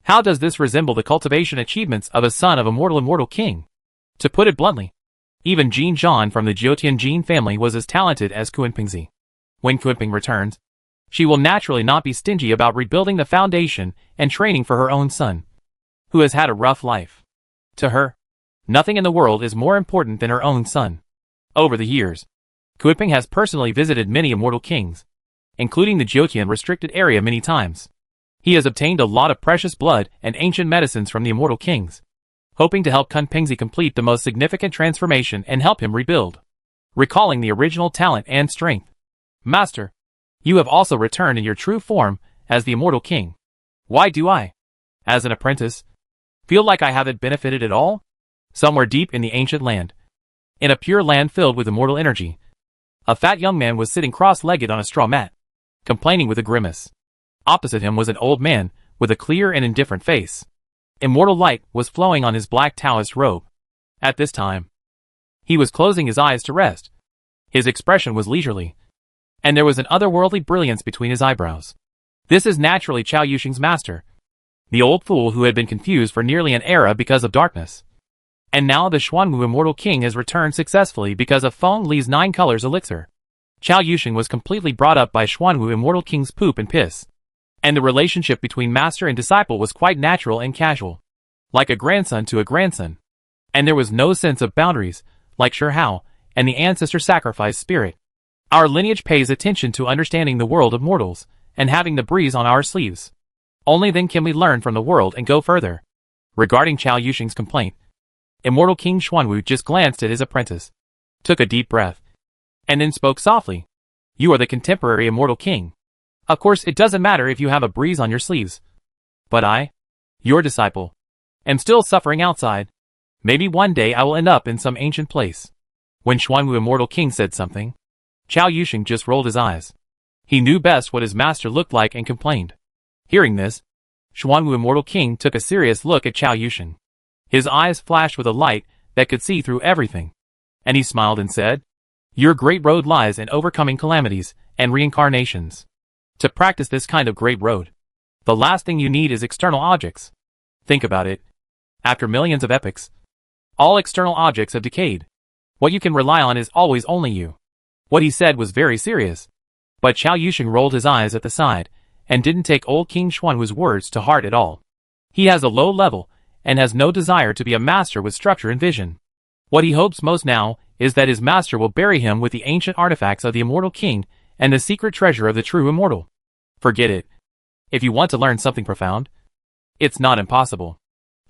how does this resemble the cultivation achievements of a son of a immortal king? To put it bluntly, even Jin Zhan from the Jiutian Jin family was as talented as Kunpengzi. When Kunping returns, she will naturally not be stingy about rebuilding the foundation and training for her own son, who has had a rough life. To her, nothing in the world is more important than her own son. Over the years, Kunping has personally visited many immortal kings, including the Jiutian restricted area many times. He has obtained a lot of precious blood and ancient medicines from the immortal kings, hoping to help Kunpengzi complete the most significant transformation and help him rebuild, recalling the original talent and strength. Master, you have also returned in your true form as the immortal king. Why do I, as an apprentice, feel like I haven't benefited at all? Somewhere deep in the ancient land, in a pure land filled with immortal energy, a fat young man was sitting cross-legged on a straw mat, complaining with a grimace. Opposite him was an old man with a clear and indifferent face. Immortal light was flowing on his black Taoist robe. At this time, he was closing his eyes to rest. His expression was leisurely, and there was an otherworldly brilliance between his eyebrows. This is naturally Chao Yuxing's master, the old fool who had been confused for nearly an era because of darkness. And now the Xuanwu immortal king has returned successfully because of Feng Li's 9 colors elixir. Chao Yuxing was completely brought up by Xuanwu immortal king's poop and piss, and the relationship between master and disciple was quite natural and casual, like a grandson to a grandson. And there was no sense of boundaries, like Shihao and the ancestor sacrifice spirit. Our lineage pays attention to understanding the world of mortals and having the breeze on our sleeves. Only then can we learn from the world and go further. Regarding Chao Yuxing's complaint, immortal King Xuanwu just glanced at his apprentice, took a deep breath, and then spoke softly. You are the contemporary immortal king. Of course, it doesn't matter if you have a breeze on your sleeves. But I, your disciple, am still suffering outside. Maybe one day I will end up in some ancient place. When Xuanwu Immortal King said something, Chao Yusheng just rolled his eyes. He knew best what his master looked like and complained. Hearing this, Xuanwu Immortal King took a serious look at Chao Yusheng. His eyes flashed with a light that could see through everything. And he smiled and said, "Your great road lies in overcoming calamities and reincarnations. To practice this kind of great road, the last thing you need is external objects. Think about it. After millions of epochs, all external objects have decayed. What you can rely on is always only you." What he said was very serious. But Chao Yusheng rolled his eyes at the side, and didn't take old King Xuanwu's words to heart at all. He has a low level, and has no desire to be a master with structure and vision. What he hopes most now is that his master will bury him with the ancient artifacts of the Immortal King and the secret treasure of the true Immortal. Forget it. If you want to learn something profound, it's not impossible.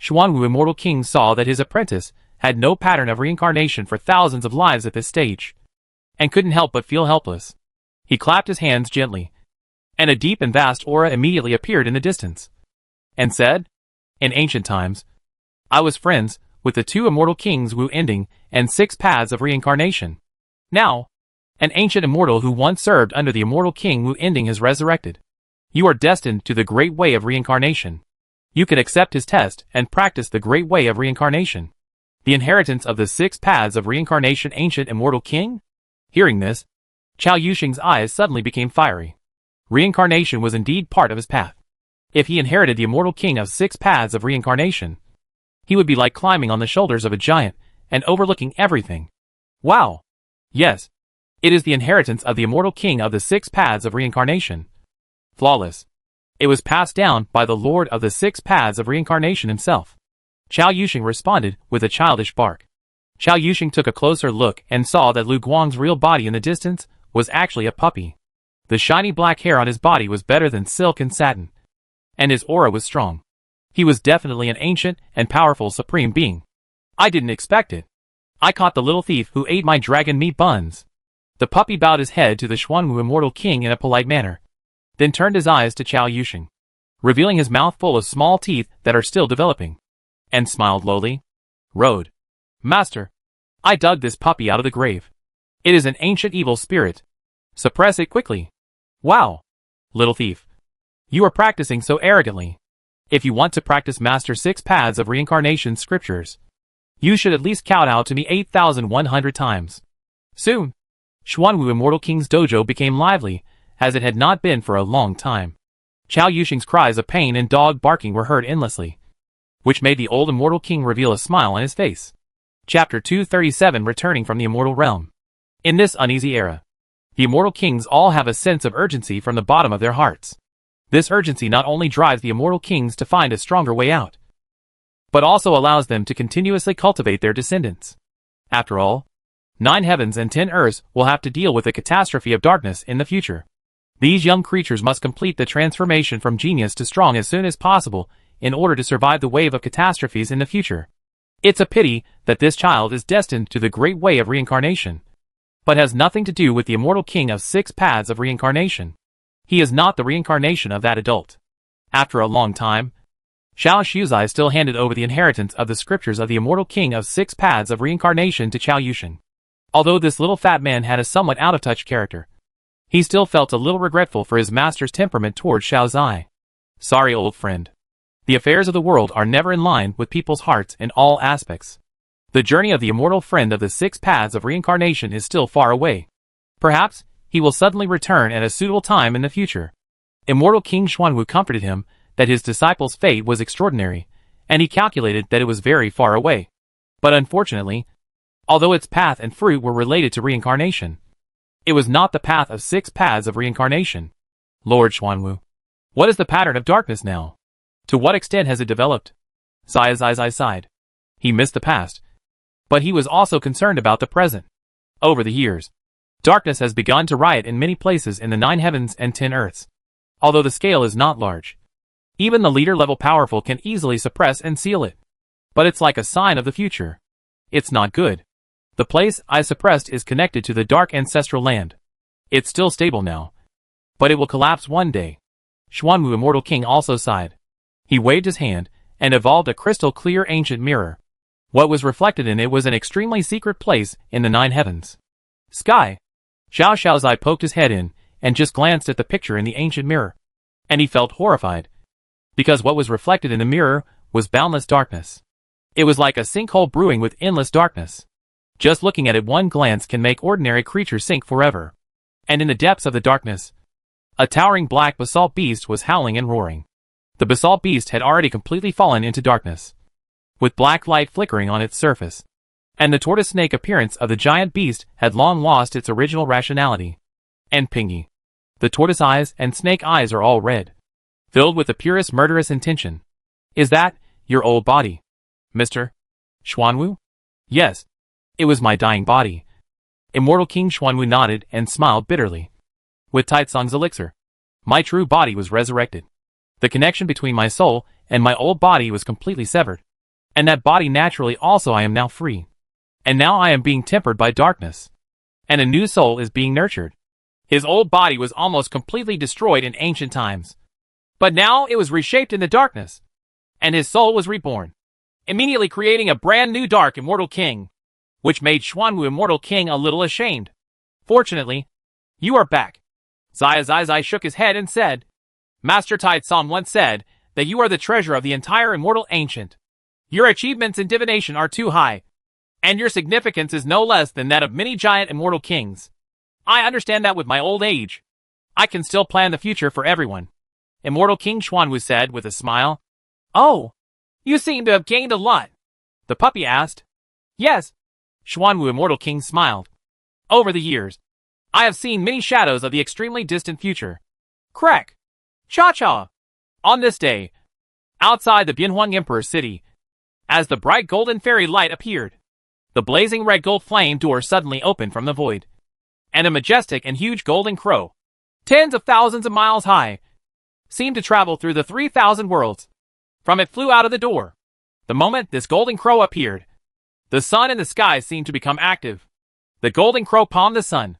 Xuanwu Immortal King saw that his apprentice had no pattern of reincarnation for thousands of lives at this stage, and couldn't help but feel helpless. He clapped his hands gently, and a deep and vast aura immediately appeared in the distance, and said, "In ancient times, I was friends with the two immortal kings Wu Ending and 6 paths of reincarnation. Now, an ancient immortal who once served under the immortal king Wu Ending has resurrected. You are destined to the great way of reincarnation. You can accept his test and practice the great way of reincarnation. The inheritance of the 6 paths of reincarnation, ancient immortal king?" Hearing this, Chao Yusheng's eyes suddenly became fiery. Reincarnation was indeed part of his path. If he inherited the immortal king of 6 paths of reincarnation, he would be like climbing on the shoulders of a giant and overlooking everything. Wow! Yes, it is the inheritance of the immortal king of the 6 paths of reincarnation. Flawless. It was passed down by the lord of the 6 paths of reincarnation himself. Chao Yusheng responded with a childish bark. Chao Yusheng took a closer look and saw that Lu Guang's real body in the distance was actually a puppy. The shiny black hair on his body was better than silk and satin, and his aura was strong. He was definitely an ancient and powerful supreme being. I didn't expect it. I caught the little thief who ate my dragon meat buns. The puppy bowed his head to the Xuanwu Immortal King in a polite manner, then turned his eyes to Chao Yusheng, revealing his mouth full of small teeth that are still developing, and smiled lowly. "Road. Master, I dug this puppy out of the grave. It is an ancient evil spirit. Suppress it quickly." Wow! Little thief. You are practicing so arrogantly. If you want to practice Master 6 Paths of Reincarnation scriptures, you should at least kowtow to me 8,100 times. Soon, Xuanwu Immortal King's dojo became lively, as it had not been for a long time. Chao Yusheng's cries of pain and dog barking were heard endlessly, which made the old Immortal King reveal a smile on his face. Chapter 237, Returning from the Immortal Realm. In this uneasy era, the Immortal Kings all have a sense of urgency from the bottom of their hearts. This urgency not only drives the Immortal Kings to find a stronger way out, but also allows them to continuously cultivate their descendants. After all, 9 heavens and 10 earths will have to deal with a catastrophe of darkness in the future. These young creatures must complete the transformation from genius to strong as soon as possible in order to survive the wave of catastrophes in the future. It's a pity that this child is destined to the great way of reincarnation, but has nothing to do with the Immortal King of 6 Paths of Reincarnation. He is not the reincarnation of that adult. After a long time, Xiao Shuzai still handed over the inheritance of the scriptures of the Immortal King of 6 Paths of Reincarnation to Chao Yusheng. Although this little fat man had a somewhat out-of-touch character, he still felt a little regretful for his master's temperament towards Xiao Zai. Sorry, old friend. The affairs of the world are never in line with people's hearts in all aspects. The journey of the immortal friend of the 6 Paths of Reincarnation is still far away. Perhaps he will suddenly return at a suitable time in the future. Immortal King Xuanwu comforted him that his disciple's fate was extraordinary, and he calculated that it was very far away. But unfortunately, although its path and fruit were related to reincarnation, it was not the path of 6 Paths of Reincarnation. Lord Xuanwu, what is the pattern of darkness now? To what extent has it developed? Zai sighed. He missed the past, but he was also concerned about the present. Over the years, darkness has begun to riot in many places in the 9 heavens and 10 earths. Although the scale is not large, even the leader-level powerful can easily suppress and seal it. But it's like a sign of the future. It's not good. The place I suppressed is connected to the dark ancestral land. It's still stable now, but it will collapse one day. Xuanwu Immortal King also sighed. He waved his hand and evolved a crystal-clear ancient mirror. What was reflected in it was an extremely secret place in the 9 heavens. Sky. Xiao Xiao's eye poked his head in, and just glanced at the picture in the ancient mirror. And he felt horrified. Because what was reflected in the mirror was boundless darkness. It was like a sinkhole brewing with endless darkness. Just looking at it one glance can make ordinary creatures sink forever. And in the depths of the darkness, a towering black basalt beast was howling and roaring. The basalt beast had already completely fallen into darkness, with black light flickering on its surface. And the tortoise-snake appearance of the giant beast had long lost its original rationality. And Pingy, the tortoise eyes and snake eyes are all red, filled with the purest murderous intention. Is that your old body, Mr. Xuanwu? Yes, it was my dying body. Immortal King Xuanwu nodded and smiled bitterly. With Taitsong's elixir, my true body was resurrected. The connection between my soul and my old body was completely severed. And that body naturally also I am now free. And now I am being tempered by darkness. And a new soul is being nurtured. His old body was almost completely destroyed in ancient times. But now it was reshaped in the darkness. And his soul was reborn, immediately creating a brand new dark immortal king, which made Xuanwu Immortal King a little ashamed. Fortunately, you are back. Zai Zai shook his head and said, Master Taitsong once said that you are the treasure of the entire immortal ancient. Your achievements in divination are too high, and your significance is no less than that of many giant immortal kings. I understand that with my old age, I can still plan the future for everyone. Immortal King Xuanwu said with a smile. Oh, you seem to have gained a lot. The puppy asked. Yes. Xuanwu Immortal King smiled. Over the years, I have seen many shadows of the extremely distant future. Crack! Cha-cha! On this day, outside the Bianhuang Emperor City, as the bright golden fairy light appeared, the blazing red gold flame door suddenly opened from the void, and a majestic and huge golden crow, tens of thousands of miles high, seemed to travel through the 3,000 worlds. From it flew out of the door. The moment this golden crow appeared, the sun in the sky seemed to become active. The golden crow palmed the sun.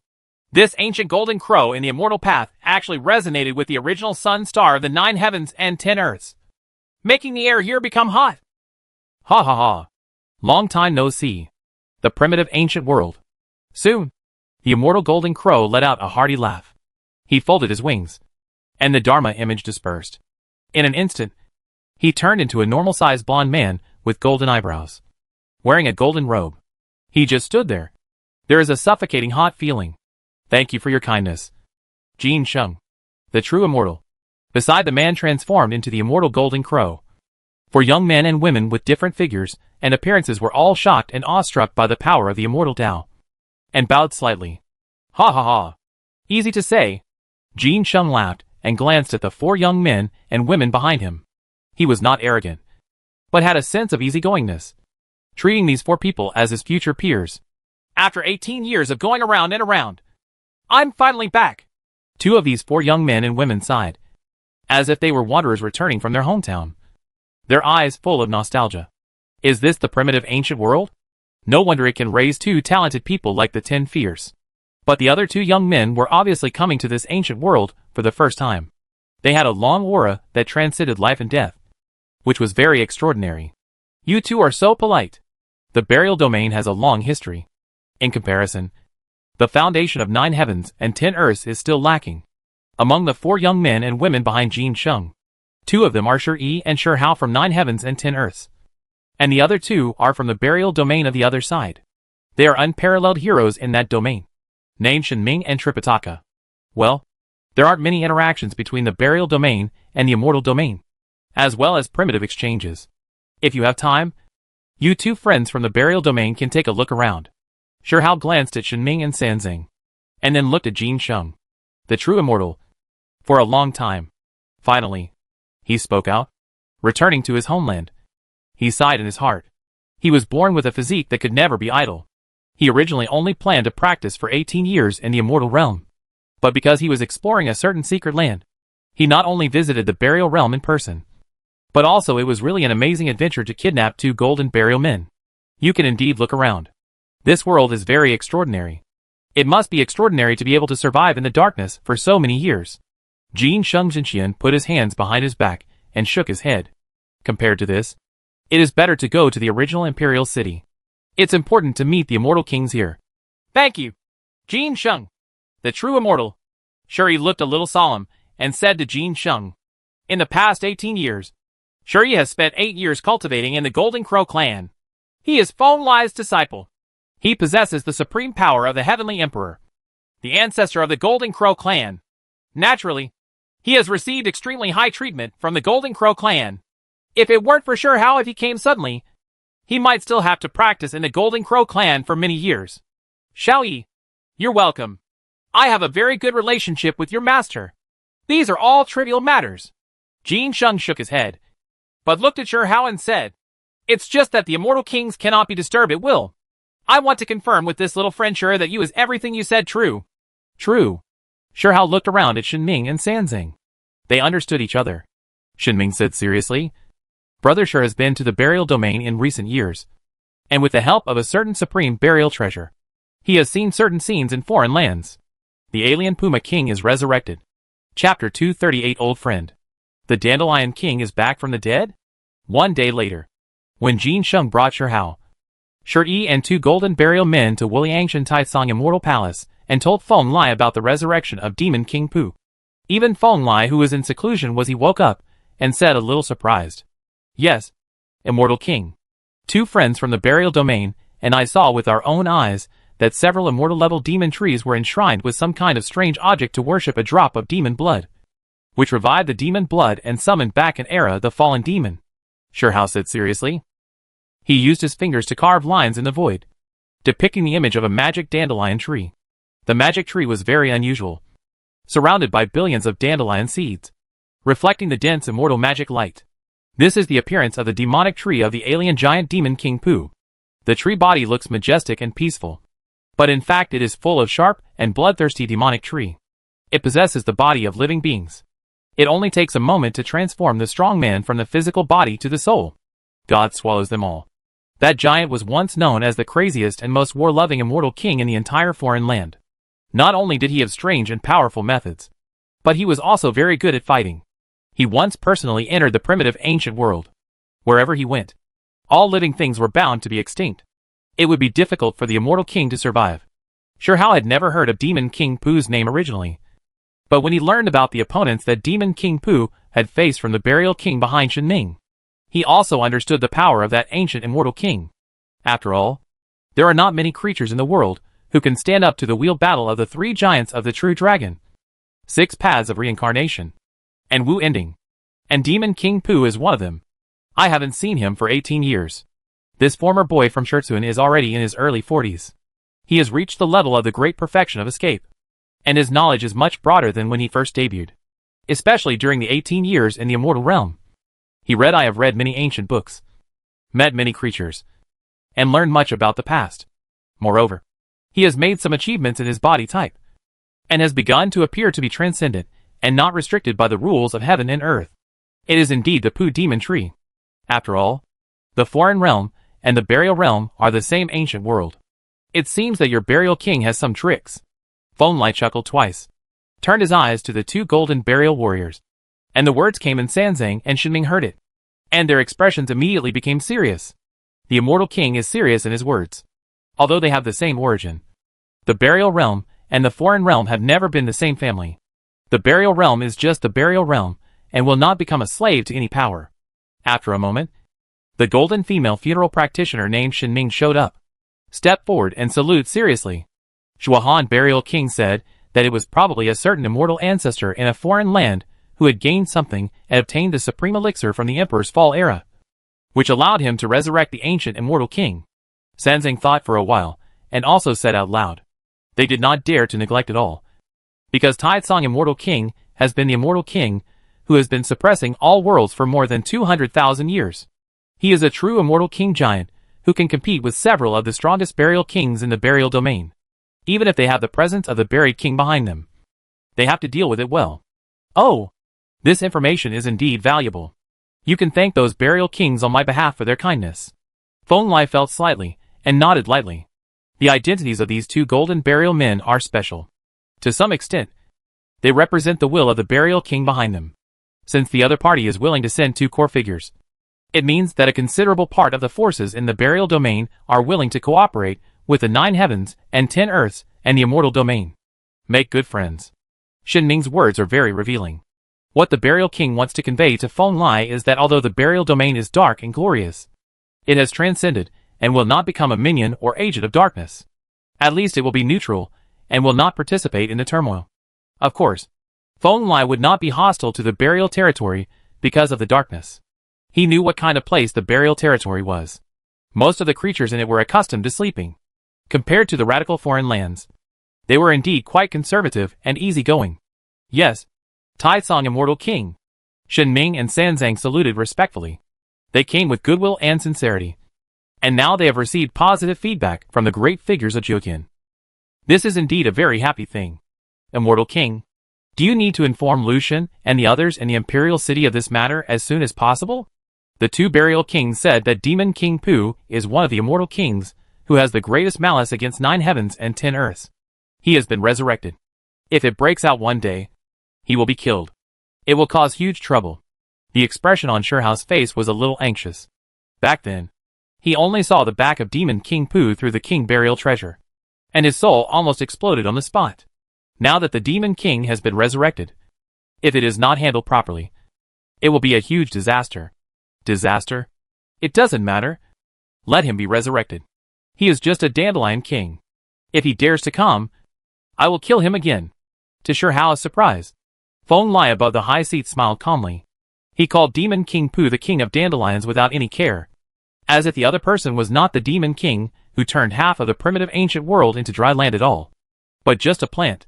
This ancient golden crow in the immortal path actually resonated with the original sun star of the 9 heavens and 10 earths, making the air here become hot. Ha ha ha. Long time no see. The primitive ancient world. Soon, the immortal golden crow let out a hearty laugh. He folded his wings, and the Dharma image dispersed. In an instant, he turned into a normal-sized blond man with golden eyebrows, wearing a golden robe. He just stood there. There is a suffocating hot feeling. Thank you for your kindness, Jin Sheng, the true immortal. Beside the man transformed into the immortal golden crow. For young men and women with different figures and appearances were all shocked and awestruck by the power of the immortal Tao, and bowed slightly. Ha ha ha. Easy to say. Jin Sheng laughed and glanced at the 4 young men and women behind him. He was not arrogant, but had a sense of easygoingness, treating these 4 people as his future peers. After 18 years of going around and around, I'm finally back. 2 of these 4 young men and women sighed, as if they were wanderers returning from their hometown, their eyes full of nostalgia. Is this the primitive ancient world? No wonder it can raise 2 talented people like the 10 Fears. But the other 2 young men were obviously coming to this ancient world for the first time. They had a long aura that transcended life and death, which was very extraordinary. You 2 are so polite. The burial domain has a long history. In comparison, the foundation of 9 heavens and 10 earths is still lacking. Among the 4 young men and women behind Jin Sheng, 2 of them are Shi Yi and Shi Hao from 9 heavens and 10 earths, and the other 2 are from the burial domain of the other side. They are unparalleled heroes in that domain, named Shenming and Tripitaka. Well, there aren't many interactions between the burial domain and the immortal domain, as well as primitive exchanges. If you have time, you 2 friends from the burial domain can take a look around. Shi Hao glanced at Shenming and Sanzing, and then looked at Jin Sheng, the true immortal, for a long time. Finally, he spoke out, returning to his homeland. He sighed in his heart. He was born with a physique that could never be idle. He originally only planned to practice for 18 years in the immortal realm. But because he was exploring a certain secret land, he not only visited the burial realm in person, but also it was really an amazing adventure to kidnap 2 golden burial men. You can indeed look around. This world is very extraordinary. It must be extraordinary to be able to survive in the darkness for so many years. Jin Sheng Jinxian put his hands behind his back and shook his head. Compared to this, It is better to go to the original Imperial City. It's important to meet the immortal kings here. Thank you, Jin Sheng, the true immortal. Shuri looked a little solemn and said to Jin Sheng, in the past 18 years, Shuri has spent 8 years cultivating in the Golden Crow clan. He is Feng Lai's disciple. He possesses the supreme power of the Heavenly Emperor, the ancestor of the Golden Crow clan. Naturally, he has received extremely high treatment from the Golden Crow clan. If it weren't for sure how if he came suddenly, he might still have to practice in the Golden Crow clan for many years. Xiao Yi, you're welcome. I have a very good relationship with your master. These are all trivial matters. Jin Sheng shook his head, but looked at Shi Hao and said, it's just that the immortal kings cannot be disturbed at will. I want to confirm with this little friend Shi that you is everything you said true. True. Shi Hao looked around at Shenming and Sanzang. They understood each other. Shenming said seriously, Brother Shi has been to the burial domain in recent years, and with the help of a certain supreme burial treasure, he has seen certain scenes in foreign lands. The alien Puma King is resurrected. Chapter 238 Old Friend. The Dandelion King is back from the dead? One day later, when Jin Sheng brought Shi Hao, Shi Yi and 2 golden burial men to Wuliangshan Taisong Immortal Palace and told Feng Lai about the resurrection of Demon King Pu. Even Feng Lai, who was in seclusion, he woke up and said a little surprised, yes, Immortal King. 2 friends from the burial domain, and I saw with our own eyes that several immortal-level demon trees were enshrined with some kind of strange object to worship a drop of demon blood, which revived the demon blood and summoned back an era the fallen demon. Shi Hao said seriously. He used his fingers to carve lines in the void, depicting the image of a magic dandelion tree. The magic tree was very unusual, surrounded by billions of dandelion seeds, reflecting the dense immortal magic light. This is the appearance of the demonic tree of the alien giant demon King Pu. The tree body looks majestic and peaceful, but in fact it is full of sharp and bloodthirsty demonic tree. It possesses the body of living beings. It only takes a moment to transform the strong man from the physical body to the soul. God swallows them all. That giant was once known as the craziest and most war-loving immortal king in the entire foreign land. Not only did he have strange and powerful methods, but he was also very good at fighting. He once personally entered the primitive ancient world. Wherever he went, all living things were bound to be extinct. It would be difficult for the immortal king to survive. Shi Hao had never heard of Demon King Pu's name originally, but when he learned about the opponents that Demon King Pu had faced from the burial king behind Shenming, he also understood the power of that ancient immortal king. After all, there are not many creatures in the world who can stand up to the wheel battle of the 3 giants of the true dragon, 6 paths of reincarnation, and Wu ending. And Demon King Pu is one of them. I haven't seen him for 18 years. This former boy from Schertsun is already in his early 40s. He has reached the level of the great perfection of escape, and his knowledge is much broader than when he first debuted, especially during the 18 years in the immortal realm. I have read many ancient books, met many creatures, and learned much about the past. Moreover, he has made some achievements in his body type, and has begun to appear to be transcendent and not restricted by the rules of heaven and earth. It is indeed the Pu demon tree. After all, the foreign realm and the burial realm are the same ancient world. It seems that your burial king has some tricks. Feng Lai chuckled twice, turned his eyes to the 2 golden burial warriors, and the words came in Sanzang and Shenming heard it, and their expressions immediately became serious. The immortal king is serious in his words. Although they have the same origin, the burial realm and the foreign realm have never been the same family. The burial realm is just the burial realm and will not become a slave to any power. After a moment, the golden female funeral practitioner named Shenming showed up, stepped forward and saluted seriously. Shuahan Burial King said that it was probably a certain immortal ancestor in a foreign land who had gained something and obtained the supreme elixir from the Emperor's fall era, which allowed him to resurrect the ancient immortal king. Sanzang thought for a while, and also said out loud, they did not dare to neglect it all, because Taisong Immortal King has been the immortal king who has been suppressing all worlds for more than 200,000 years. He is a true immortal king giant who can compete with several of the strongest burial kings in the burial domain. Even if they have the presence of the buried king behind them, they have to deal with it well. Oh, this information is indeed valuable. You can thank those burial kings on my behalf for their kindness. Feng Lai felt slightly, and nodded lightly. The identities of these 2 golden burial men are special. To some extent, they represent the will of the burial king behind them. Since the other party is willing to send 2 core figures, It means that a considerable part of the forces in the burial domain are willing to cooperate with the 9 heavens and 10 earths and the immortal domain. Make good friends. Shen Ming's words are very revealing. What the burial king wants to convey to Feng Lai is that although the burial domain is dark and glorious, it has transcended and will not become a minion or agent of darkness. At least it will be neutral and will not participate in the turmoil. Of course, Feng Lai would not be hostile to the burial territory because of the darkness. He knew what kind of place the burial territory was. Most of the creatures in it were accustomed to sleeping. Compared to the radical foreign lands, they were indeed quite conservative and easygoing. Yes, Taicang Immortal King. Shen Ming and Sanzang saluted respectfully. They came with goodwill and sincerity. And now they have received positive feedback from the great figures of Zhuoqian. This is indeed a very happy thing. Immortal King, do you need to inform Lucian and the others in the Imperial City of this matter as soon as possible? The 2 burial kings said that Demon King Pu is one of the immortal kings who has the greatest malice against 9 heavens and 10 earths. He has been resurrected. If it breaks out one day, he will be killed. It will cause huge trouble. The expression on Sherhao's face was a little anxious. Back then, he only saw the back of Demon King Pu through the king burial treasure, and his soul almost exploded on the spot. Now that the Demon King has been resurrected, if it is not handled properly, it will be a huge disaster. Disaster? It doesn't matter. Let him be resurrected. He is just a dandelion king. If he dares to come, I will kill him again. To Sherhao's surprise, Feng Lai above the high seat smiled calmly. He called Demon King Pu the king of dandelions without any care, as if the other person was not the Demon King who turned half of the primitive ancient world into dry land at all, but just a plant.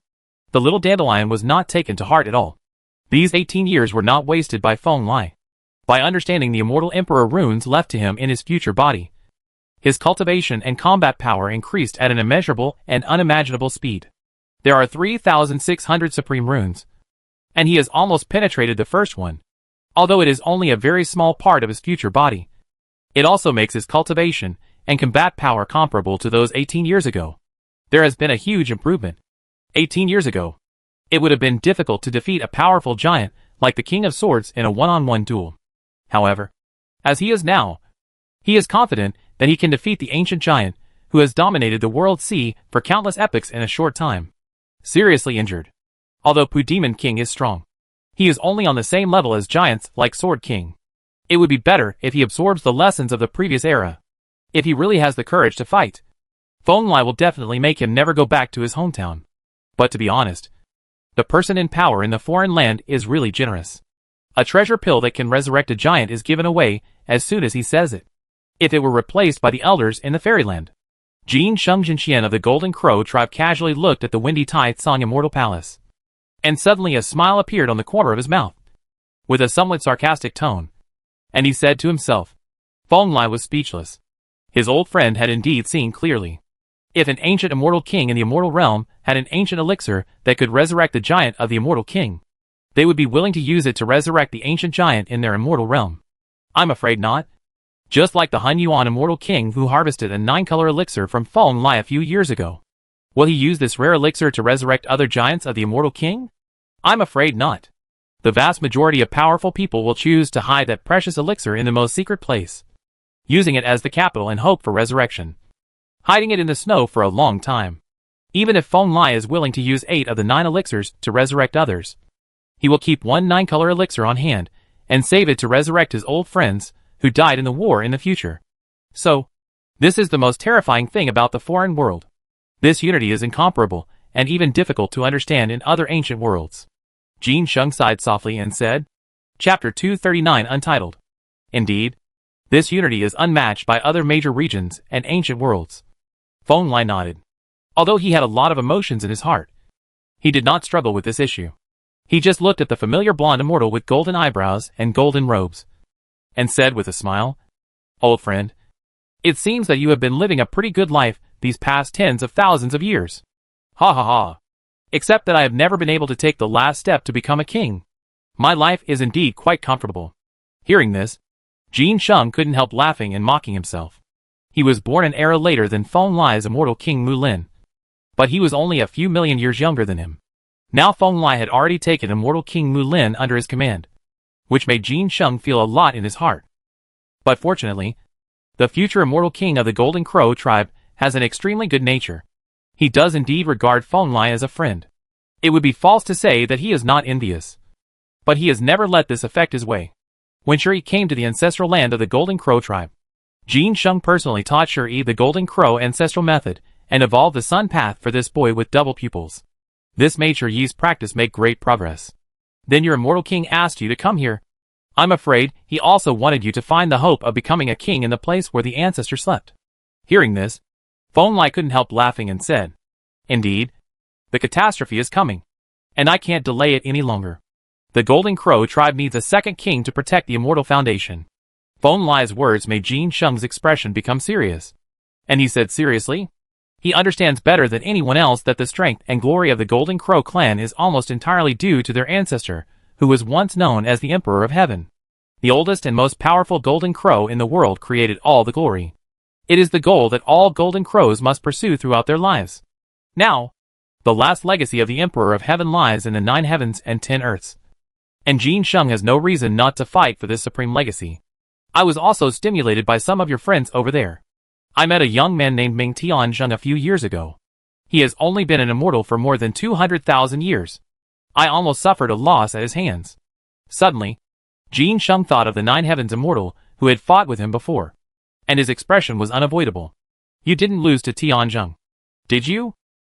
The little dandelion was not taken to heart at all. These 18 years were not wasted by Feng Lai. By understanding the immortal emperor runes left to him in his future body, his cultivation and combat power increased at an immeasurable and unimaginable speed. There are 3,600 supreme runes, and he has almost penetrated the first one. Although it is only a very small part of his future body, it also makes his cultivation and combat power comparable to those 18 years ago. There has been a huge improvement. 18 years ago, it would have been difficult to defeat a powerful giant like the King of Swords in a one-on-one duel. However, as he is now, he is confident that he can defeat the ancient giant who has dominated the world sea for countless epochs in a short time. Seriously injured. Although Pu Demon King is strong, he is only on the same level as giants like Sword King. It would be better if he absorbs the lessons of the previous era. If he really has the courage to fight, Feng Lai will definitely make him never go back to his hometown. But to be honest, the person in power in the foreign land is really generous. A treasure pill that can resurrect a giant is given away as soon as he says it. If it were replaced by the elders in the fairyland. Jin Shengjinshian of the Golden Crow tribe casually looked at the windy Taicang Immortal Palace. And suddenly a smile appeared on the corner of his mouth, with a somewhat sarcastic tone. And he said to himself. Feng Lai was speechless. His old friend had indeed seen clearly. If an ancient immortal king in the immortal realm had an ancient elixir that could resurrect the giant of the immortal king, they would be willing to use it to resurrect the ancient giant in their immortal realm. I'm afraid not. Just like the Han Yuan immortal king who harvested a 9-color elixir from Feng Lai a few years ago. Will he use this rare elixir to resurrect other giants of the immortal king? I'm afraid not. The vast majority of powerful people will choose to hide that precious elixir in the most secret place, using it as the capital and hope for resurrection, hiding it in the snow for a long time. Even if Feng Lai is willing to use 8 of the 9 elixirs to resurrect others, he will keep one 9-color elixir on hand and save it to resurrect his old friends who died in the war in the future. So, this is the most terrifying thing about the foreign world. This unity is incomparable and even difficult to understand in other ancient worlds. Jin Sheng sighed softly and said, Chapter 239 Untitled. Indeed, this unity is unmatched by other major regions and ancient worlds. Feng Lai nodded. Although he had a lot of emotions in his heart, he did not struggle with this issue. He just looked at the familiar blonde immortal with golden eyebrows and golden robes, and said with a smile, Old friend, it seems that you have been living a pretty good life these past tens of thousands of years. Ha ha ha. Except that I have never been able to take the last step to become a king. My life is indeed quite comfortable. Hearing this, Jin Sheng couldn't help laughing and mocking himself. He was born an era later than Feng Lai's immortal king Mulin, but he was only a few million years younger than him. Now Feng Lai had already taken immortal king Mulin under his command, which made Jin Sheng feel a lot in his heart. But fortunately, the future immortal king of the Golden Crow tribe has an extremely good nature. He does indeed regard Feng Lai as a friend. It would be false to say that he is not envious. But he has never let this affect his way. When Shi came to the ancestral land of the Golden Crow tribe, Jin Sheng personally taught Shi the Golden Crow ancestral method and evolved the sun path for this boy with double pupils. This made Shi's practice make great progress. Then your immortal king asked you to come here. I'm afraid he also wanted you to find the hope of becoming a king in the place where the ancestor slept. Hearing this, Feng Lai couldn't help laughing and said, Indeed, the catastrophe is coming, and I can't delay it any longer. The Golden Crow tribe needs a second king to protect the immortal foundation. Feng Lai's words made Jin Sheng's expression become serious. And he said seriously? He understands better than anyone else that the strength and glory of the Golden Crow clan is almost entirely due to their ancestor, who was once known as the Emperor of Heaven. The oldest and most powerful Golden Crow in the world created all the glory. It is the goal that all Golden Crows must pursue throughout their lives. Now, the last legacy of the Emperor of Heaven lies in the 9 heavens and 10 earths. And Jin Sheng has no reason not to fight for this supreme legacy. I was also stimulated by some of your friends over there. I met a young man named Ming Tianzheng a few years ago. He has only been an immortal for more than 200,000 years. I almost suffered a loss at his hands. Suddenly, Jin Sheng thought of the 9 heavens immortal who had fought with him before. And his expression was unavoidable. You didn't lose to Tianzheng, did you?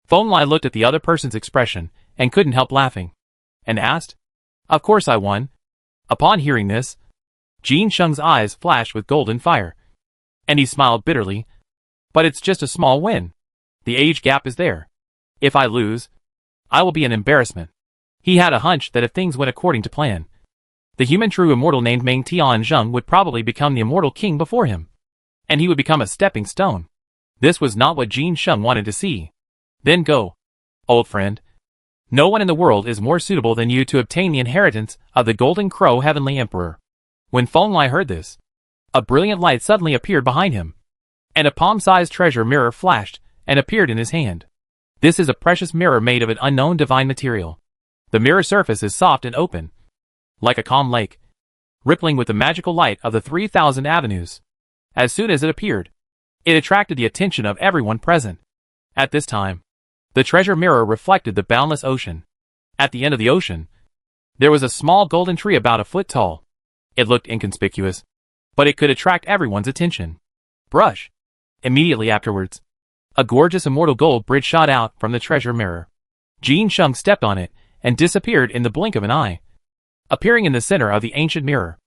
Feng Lai looked at the other person's expression and couldn't help laughing, and asked, Of course I won. Upon hearing this, Jin Sheng's eyes flashed with golden fire, and he smiled bitterly. But it's just a small win. The age gap is there. If I lose, I will be an embarrassment. He had a hunch that if things went according to plan, the human true immortal named Ming Tianzheng would probably become the immortal king before him, and he would become a stepping stone. This was not what Jin Sheng wanted to see. Then go, old friend. No one in the world is more suitable than you to obtain the inheritance of the Golden Crow Heavenly Emperor. When Feng Lai heard this, a brilliant light suddenly appeared behind him, and a palm-sized treasure mirror flashed and appeared in his hand. This is a precious mirror made of an unknown divine material. The mirror surface is soft and open, like a calm lake, rippling with the magical light of the 3,000 avenues. As soon as it appeared, it attracted the attention of everyone present. At this time, the treasure mirror reflected the boundless ocean. At the end of the ocean, there was a small golden tree about a foot tall. It looked inconspicuous, but it could attract everyone's attention. Brush. Immediately afterwards, a gorgeous immortal gold bridge shot out from the treasure mirror. Jin Sheng stepped on it and disappeared in the blink of an eye, appearing in the center of the ancient mirror.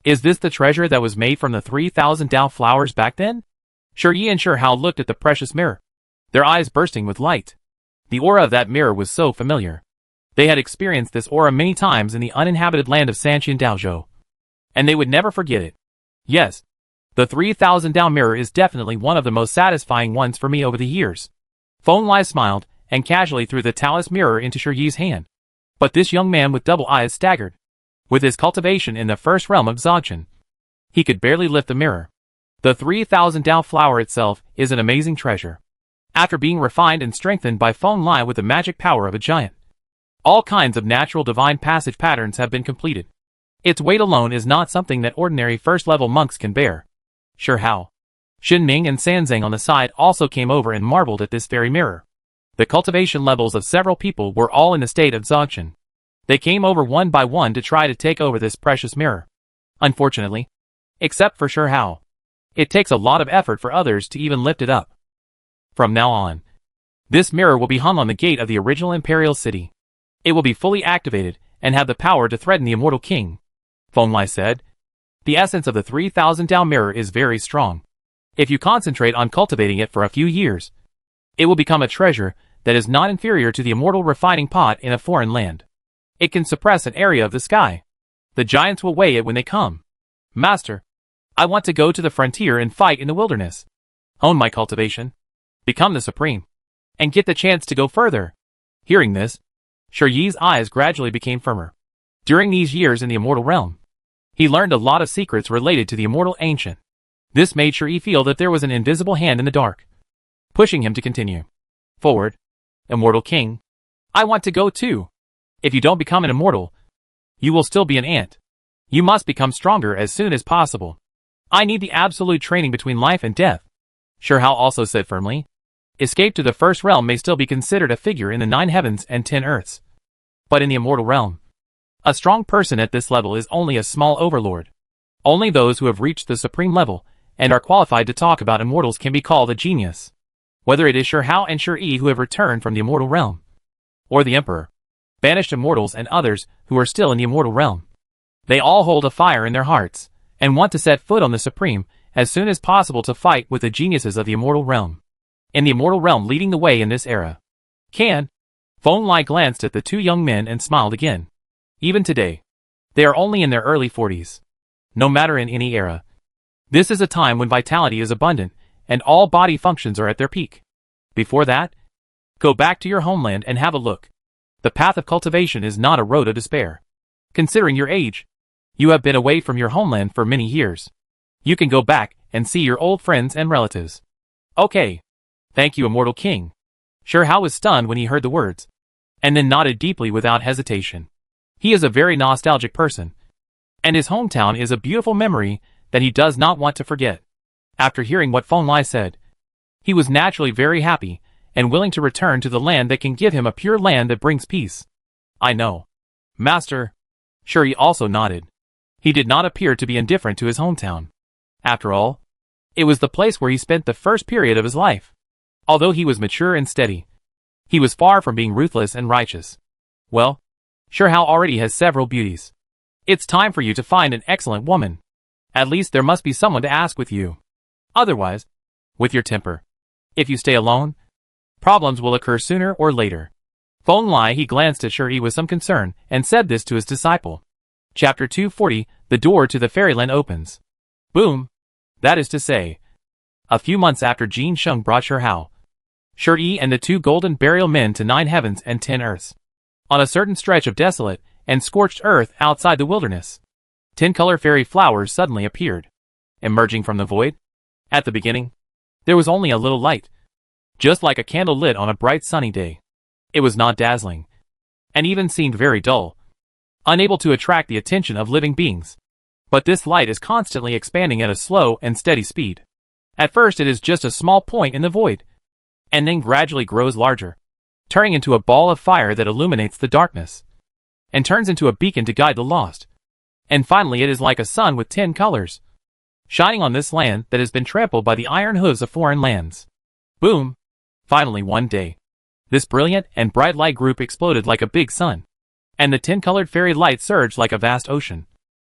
Is this the treasure that was made from the 3,000 Dao flowers back then? Shi and Shi Hao looked at the precious mirror, their eyes bursting with light. The aura of that mirror was so familiar. They had experienced this aura many times in the uninhabited land of Sanqian Daozhou, and they would never forget it. Yes, the 3,000 Dao mirror is definitely one of the most satisfying ones for me over the years. Feng Lai smiled and casually threw the Taoist mirror into Shi's hand. But this young man with double eyes staggered. With his cultivation in the first realm of Dzogchen, he could barely lift the mirror. The 3,000 Dao flower itself is an amazing treasure. After being refined and strengthened by Feng Lai with the magic power of a giant, all kinds of natural divine passage patterns have been completed. Its weight alone is not something that ordinary first-level monks can bear. Shi Hao, Xin Ming and Sanzang on the side also came over and marveled at this very mirror. The cultivation levels of several people were all in the state of Dzogchen. They came over one by one to try to take over this precious mirror. Unfortunately, except for Shi Hao, it takes a lot of effort for others to even lift it up. From now on, this mirror will be hung on the gate of the original imperial city. It will be fully activated and have the power to threaten the immortal king. Feng Lai said, The essence of the 3,000 Dao mirror is very strong. If you concentrate on cultivating it for a few years, it will become a treasure that is not inferior to the immortal refining pot in a foreign land. It can suppress an area of the sky. The giants will weigh it when they come. Master, I want to go to the frontier and fight in the wilderness. Hone my cultivation, become the supreme, and get the chance to go further. Hearing this, Shi's eyes gradually became firmer. During these years in the immortal realm, he learned a lot of secrets related to the immortal ancient. This made Shi feel that there was an invisible hand in the dark, pushing him to continue. Forward, immortal king. I want to go too. If you don't become an immortal, you will still be an ant. You must become stronger as soon as possible. I need the absolute training between life and death. Sure Hao also said firmly. Escape to the first realm may still be considered a figure in the 9 heavens and 10 earths. But in the immortal realm, a strong person at this level is only a small overlord. Only those who have reached the supreme level and are qualified to talk about immortals can be called a genius. Whether it is Sure Hao and Sure Yi who have returned from the immortal realm, or the Emperor, banished immortals and others who are still in the immortal realm, they all hold a fire in their hearts and want to set foot on the supreme as soon as possible to fight with the geniuses of the immortal realm. In the immortal realm leading the way in this era, Feng Lai glanced at the two young men and smiled again. Even today, they are only in their early 40s. No matter in any era, this is a time when vitality is abundant and all body functions are at their peak. Before that, go back to your homeland and have a look. The path of cultivation is not a road of despair. Considering your age, you have been away from your homeland for many years. You can go back and see your old friends and relatives. Okay. Thank you, Immortal King. Sure Hao was stunned when he heard the words, and then nodded deeply without hesitation. He is a very nostalgic person, and his hometown is a beautiful memory that he does not want to forget. After hearing what Feng Lai said, he was naturally very happy and willing to return to the land that can give him a pure land that brings peace. I know. Master. Sure Yi also nodded. He did not appear to be indifferent to his hometown. After all, it was the place where he spent the first period of his life. Although he was mature and steady, he was far from being ruthless and righteous. Well, Sure Hao already has several beauties. It's time for you to find an excellent woman. At least there must be someone to ask with you. Otherwise, with your temper, if you stay alone, problems will occur sooner or later. Feng Lai he glanced at Sure Yi with some concern and said this to his disciple. Chapter 240, The Door to the Fairyland Opens. Boom. That is to say, a few months after Jin Sheng brought Sure Hao, Sure Yi and the two golden burial men to 9 heavens and 10 earths. On a certain stretch of desolate and scorched earth outside the wilderness, 10-color fairy flowers suddenly appeared, emerging from the void. At the beginning, there was only a little light, just like a candle lit on a bright sunny day. It was not dazzling, and even seemed very dull, unable to attract the attention of living beings. But this light is constantly expanding at a slow and steady speed. At first it is just a small point in the void, and then gradually grows larger, turning into a ball of fire that illuminates the darkness, and turns into a beacon to guide the lost. And finally it is like a sun with 10 colors, shining on this land that has been trampled by the iron hooves of foreign lands. Boom! Finally one day, this brilliant and bright light group exploded like a big sun, and the 10-colored fairy light surged like a vast ocean,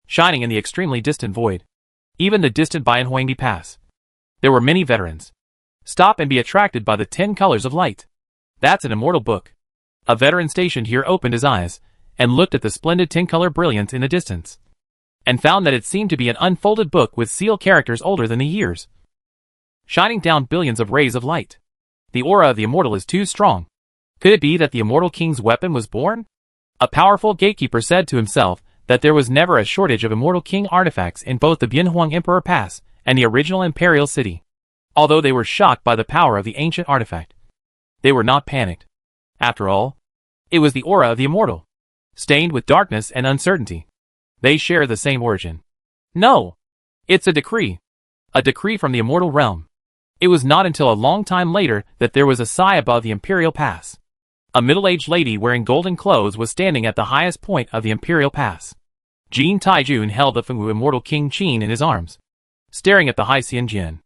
shining in the extremely distant void, even the distant Bianhuangdi Pass. There were many veterans. Stop and be attracted by the 10 colors of light. That's an immortal book. A veteran stationed here opened his eyes and looked at the splendid 10-color brilliance in the distance, and found that it seemed to be an unfolded book with sealed characters older than the years, shining down billions of rays of light. The aura of the immortal is too strong. Could it be that the immortal king's weapon was born? A powerful gatekeeper said to himself that there was never a shortage of immortal king artifacts in both the Bianhuang Emperor Pass and the original imperial city. Although they were shocked by the power of the ancient artifact, they were not panicked. After all, it was the aura of the immortal, stained with darkness and uncertainty. They share the same origin. No! It's a decree. A decree from the immortal realm. It was not until a long time later that there was a sigh above the imperial pass. A middle-aged lady wearing golden clothes was standing at the highest point of the imperial pass. Jin Taijun held the Fengwu immortal King Qin in his arms, staring at the high Xianjian,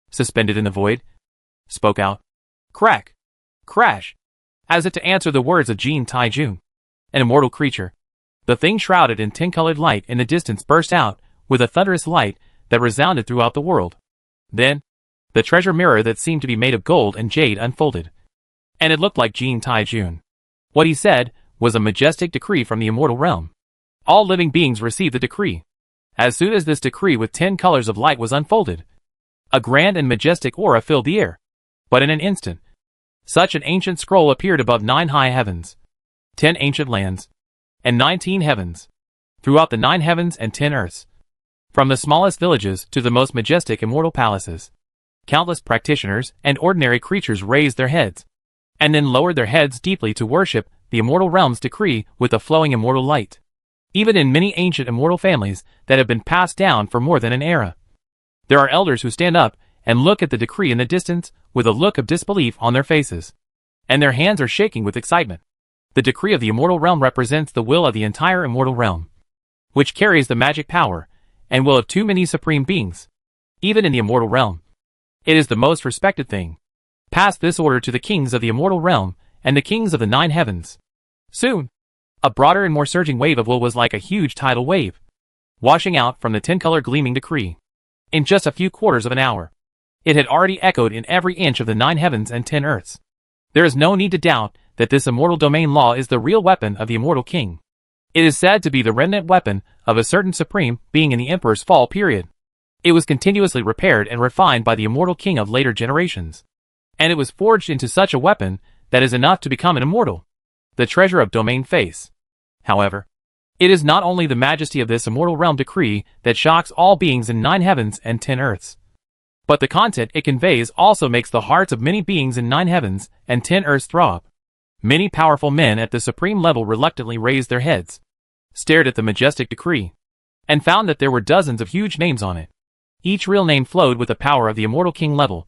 suspended in the void, spoke out. Crack! Crash! As if to answer the words of Jin Taijun. An immortal creature, the thing shrouded in 10-colored light in the distance, burst out with a thunderous light that resounded throughout the world. Then, the treasure mirror that seemed to be made of gold and jade unfolded, and it looked like Jin Taijun. What he said was a majestic decree from the immortal realm. All living beings received the decree. As soon as this decree with 10 colors of light was unfolded, a grand and majestic aura filled the air. But in an instant, such an ancient scroll appeared above 9 high heavens, 10 ancient lands, and 19 heavens, throughout the 9 heavens and 10 earths. From the smallest villages to the most majestic immortal palaces, countless practitioners and ordinary creatures raised their heads, and then lowered their heads deeply to worship the immortal realm's decree with the flowing immortal light. Even in many ancient immortal families that have been passed down for more than an era, There are elders who stand up and look at the decree in the distance with a look of disbelief on their faces, and their hands are shaking with excitement. The decree of the immortal realm represents the will of the entire immortal realm, which carries the magic power and will of too many supreme beings. Even in the immortal realm, it is the most respected thing. Pass this order to the kings of the immortal realm and the kings of the 9 heavens. Soon, a broader and more surging wave of will was like a huge tidal wave, washing out from the 10-color gleaming decree. In just a few quarters of an hour, it had already echoed in every inch of the 9 heavens and 10 earths. There is no need to doubt that this immortal domain law is the real weapon of the immortal king. It is said to be the remnant weapon of a certain supreme being in the emperor's fall period. It was continuously repaired and refined by the immortal king of later generations, and it was forged into such a weapon that is enough to become an immortal, the treasure of domain face. However, it is not only the majesty of this immortal realm decree that shocks all beings in 9 heavens and 10 earths, but the content it conveys also makes the hearts of many beings in 9 heavens and 10 earths throb. Many powerful men at the supreme level reluctantly raised their heads, stared at the majestic decree, and found that there were dozens of huge names on it. Each real name flowed with the power of the immortal king level,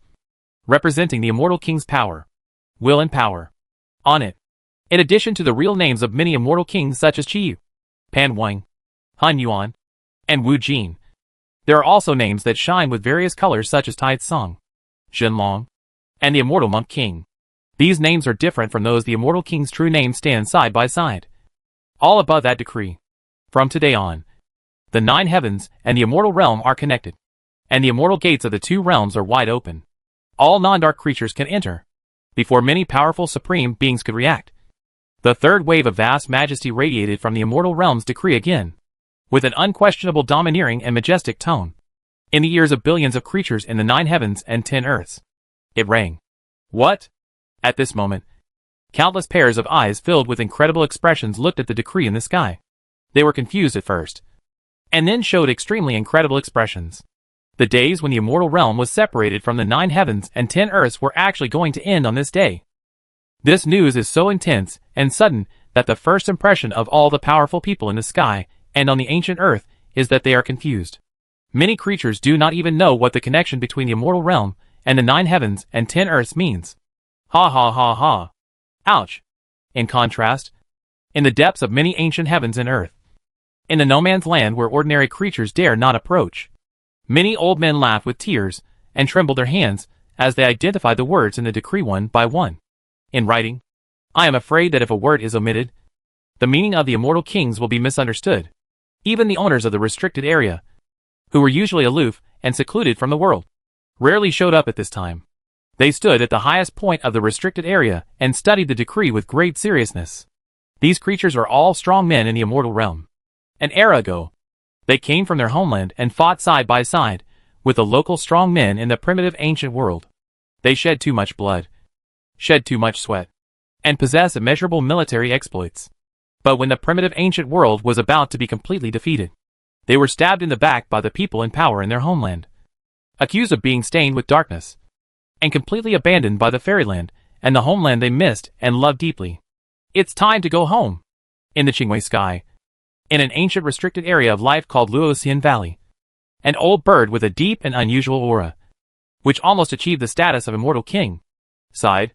representing the immortal king's power, will and power. On it, in addition to the real names of many immortal kings such as Qiyu, Pan Wang, Han Yuan, and Wu Jin, there are also names that shine with various colors such as Tai Tsung, Zhen Long, and the immortal monk king. These names are different from those the immortal king's true name stand side by side, all above that decree. From today on, the 9 heavens and the immortal realm are connected, and the immortal gates of the 2 realms are wide open. All non-dark creatures can enter, before many powerful supreme beings could react. The third wave of vast majesty radiated from the immortal realm's decree again, with an unquestionable domineering and majestic tone. In the ears of billions of creatures in the 9 heavens and 10 earths, it rang. What? At this moment, countless pairs of eyes filled with incredible expressions looked at the decree in the sky. They were confused at first, and then showed extremely incredible expressions. The days when the immortal realm was separated from the 9 heavens and 10 earths were actually going to end on this day. This news is so intense and sudden that the first impression of all the powerful people in the sky and on the ancient earth is that they are confused. Many creatures do not even know what the connection between the immortal realm and the 9 heavens and 10 earths means. Ha ha ha ha. Ouch. In contrast, in the depths of many ancient heavens and earth, in the no man's land where ordinary creatures dare not approach, many old men laughed with tears and trembled their hands as they identified the words in the decree one by one. In writing, I am afraid that if a word is omitted, the meaning of the immortal kings will be misunderstood. Even the owners of the restricted area, who were usually aloof and secluded from the world, rarely showed up at this time. They stood at the highest point of the restricted area and studied the decree with great seriousness. These creatures are all strong men in the immortal realm. An era ago, they came from their homeland and fought side by side with the local strong men in the primitive ancient world. They shed too much blood, shed too much sweat, and possess immeasurable military exploits. But when the primitive ancient world was about to be completely defeated, they were stabbed in the back by the people in power in their homeland, accused of being stained with darkness, and completely abandoned by the fairyland and the homeland they missed and loved deeply. It's time to go home. In the Qingwei sky, in an ancient restricted area of life called Luoxian Valley, an old bird with a deep and unusual aura, which almost achieved the status of immortal king, sighed.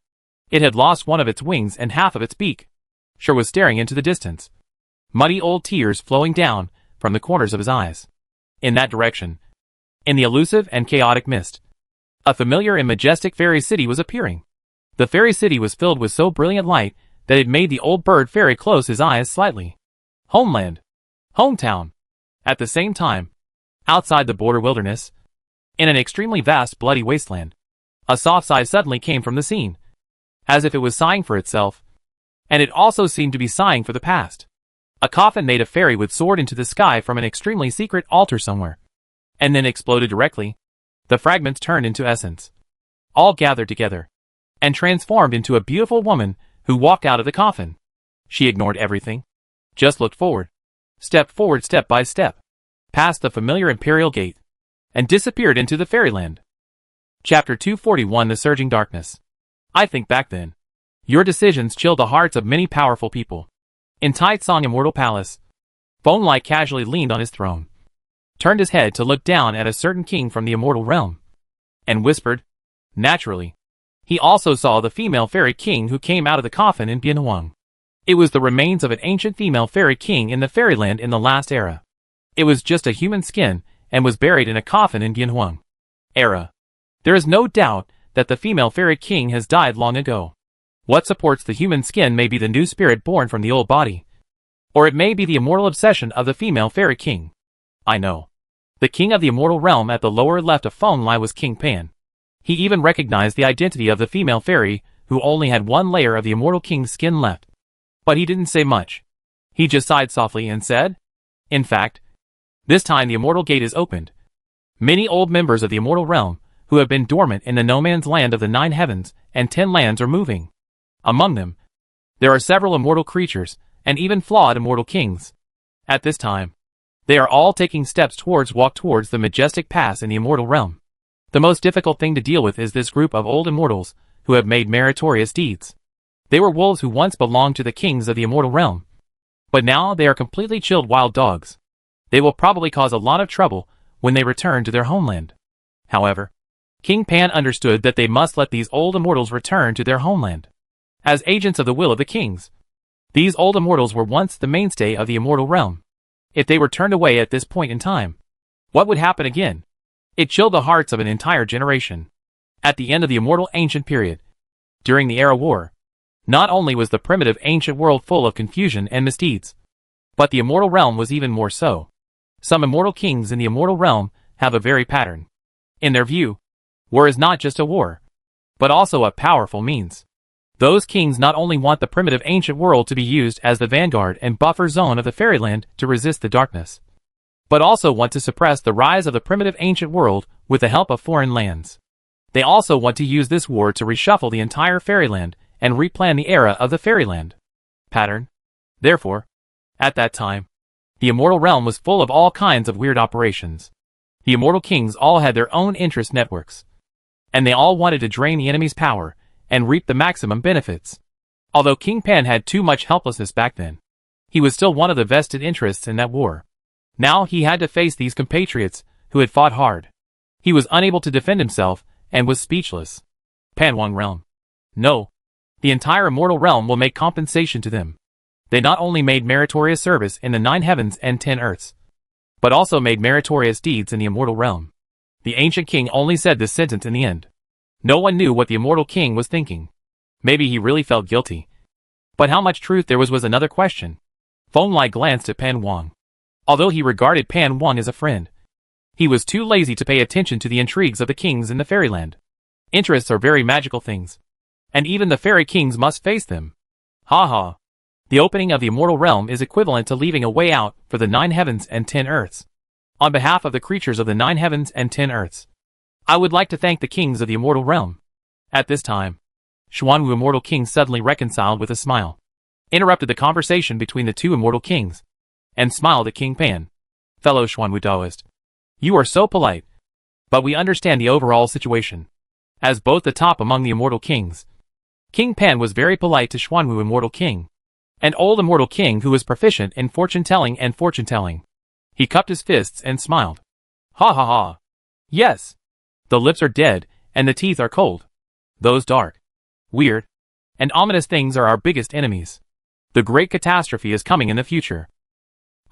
It had lost one of its wings and half of its beak. Sure was staring into the distance, muddy old tears flowing down from the corners of his eyes. In that direction, in the elusive and chaotic mist, a familiar and majestic fairy city was appearing. The fairy city was filled with so brilliant light that it made the old bird fairy close his eyes slightly. Homeland. Hometown. At the same time, outside the border wilderness, in an extremely vast bloody wasteland, a soft sigh suddenly came from the scene, as if it was sighing for itself, and it also seemed to be sighing for the past. A coffin made of fairy wood soared into the sky from an extremely secret altar somewhere, and then exploded directly. The fragments turned into essence, all gathered together, and transformed into a beautiful woman who walked out of the coffin. She ignored everything, just looked forward, stepped forward step by step, past the familiar imperial gate, and disappeared into the fairyland. Chapter 241 The Surging Darkness. I think back then, your decisions chilled the hearts of many powerful people. In Tai Tsong Immortal Palace, Feng Lai casually leaned on his throne, turned his head to look down at a certain king from the immortal realm, and whispered. Naturally, he also saw the female fairy king who came out of the coffin in Bianhuang. It was the remains of an ancient female fairy king in the fairyland in the last era. It was just a human skin, and was buried in a coffin in Bianhuang era. There is no doubt that the female fairy king has died long ago. What supports the human skin may be the new spirit born from the old body, or it may be the immortal obsession of the female fairy king. I know. The king of the immortal realm at the lower left of Feng Lai was King Pan. He even recognized the identity of the female fairy, who only had one layer of the immortal king's skin left. But he didn't say much. He just sighed softly and said, in fact, this time the immortal gate is opened. Many old members of the immortal realm, who have been dormant in the no man's land of the 9 heavens and 10 lands, are moving. Among them, there are several immortal creatures, and even flawed immortal kings. At this time, they are all taking steps towards the majestic pass in the immortal realm. The most difficult thing to deal with is this group of old immortals, who have made meritorious deeds. They were wolves who once belonged to the kings of the immortal realm. But now they are completely chilled wild dogs. They will probably cause a lot of trouble when they return to their homeland. However, King Pan understood that they must let these old immortals return to their homeland. As agents of the will of the kings, these old immortals were once the mainstay of the immortal realm. If they were turned away at this point in time, what would happen again? It chilled the hearts of an entire generation. At the end of the immortal ancient period, during the Era War, not only was the primitive ancient world full of confusion and misdeeds, but the immortal realm was even more so. Some immortal kings in the immortal realm have a very pattern. In their view, war is not just a war, but also a powerful means. Those kings not only want the primitive ancient world to be used as the vanguard and buffer zone of the fairyland to resist the darkness, but also want to suppress the rise of the primitive ancient world with the help of foreign lands. They also want to use this war to reshuffle the entire fairyland and replan the era of the fairyland pattern. Therefore, at that time, the immortal realm was full of all kinds of weird operations. The immortal kings all had their own interest networks, and they all wanted to drain the enemy's power and reap the maximum benefits. Although King Pan had too much helplessness back then, he was still one of the vested interests in that war. Now he had to face these compatriots who had fought hard. He was unable to defend himself and was speechless. Panwang realm. No. The entire immortal realm will make compensation to them. They not only made meritorious service in the 9 heavens and 10 earths, but also made meritorious deeds in the immortal realm. The ancient king only said this sentence in the end. No one knew what the immortal king was thinking. Maybe he really felt guilty. But how much truth there was another question. Feng Lai glanced at Pan Wang. Although he regarded Pan Wang as a friend, he was too lazy to pay attention to the intrigues of the kings in the fairyland. Interests are very magical things, and even the fairy kings must face them. Ha ha. The opening of the immortal realm is equivalent to leaving a way out for the 9 heavens and 10 earths. On behalf of the creatures of the 9 heavens and 10 earths, I would like to thank the kings of the immortal realm. At this time, Xuanwu immortal king suddenly reconciled with a smile, interrupted the conversation between the two immortal kings, and smiled at King Pan. Fellow Xuanwu Taoist, you are so polite, but we understand the overall situation. As both the top among the immortal kings, King Pan was very polite to Xuanwu immortal king, an old immortal king who was proficient in fortune-telling and fortune-telling. He cupped his fists and smiled. Ha ha ha. Yes. The lips are dead, and the teeth are cold. Those dark, weird, and ominous things are our biggest enemies. The great catastrophe is coming in the future.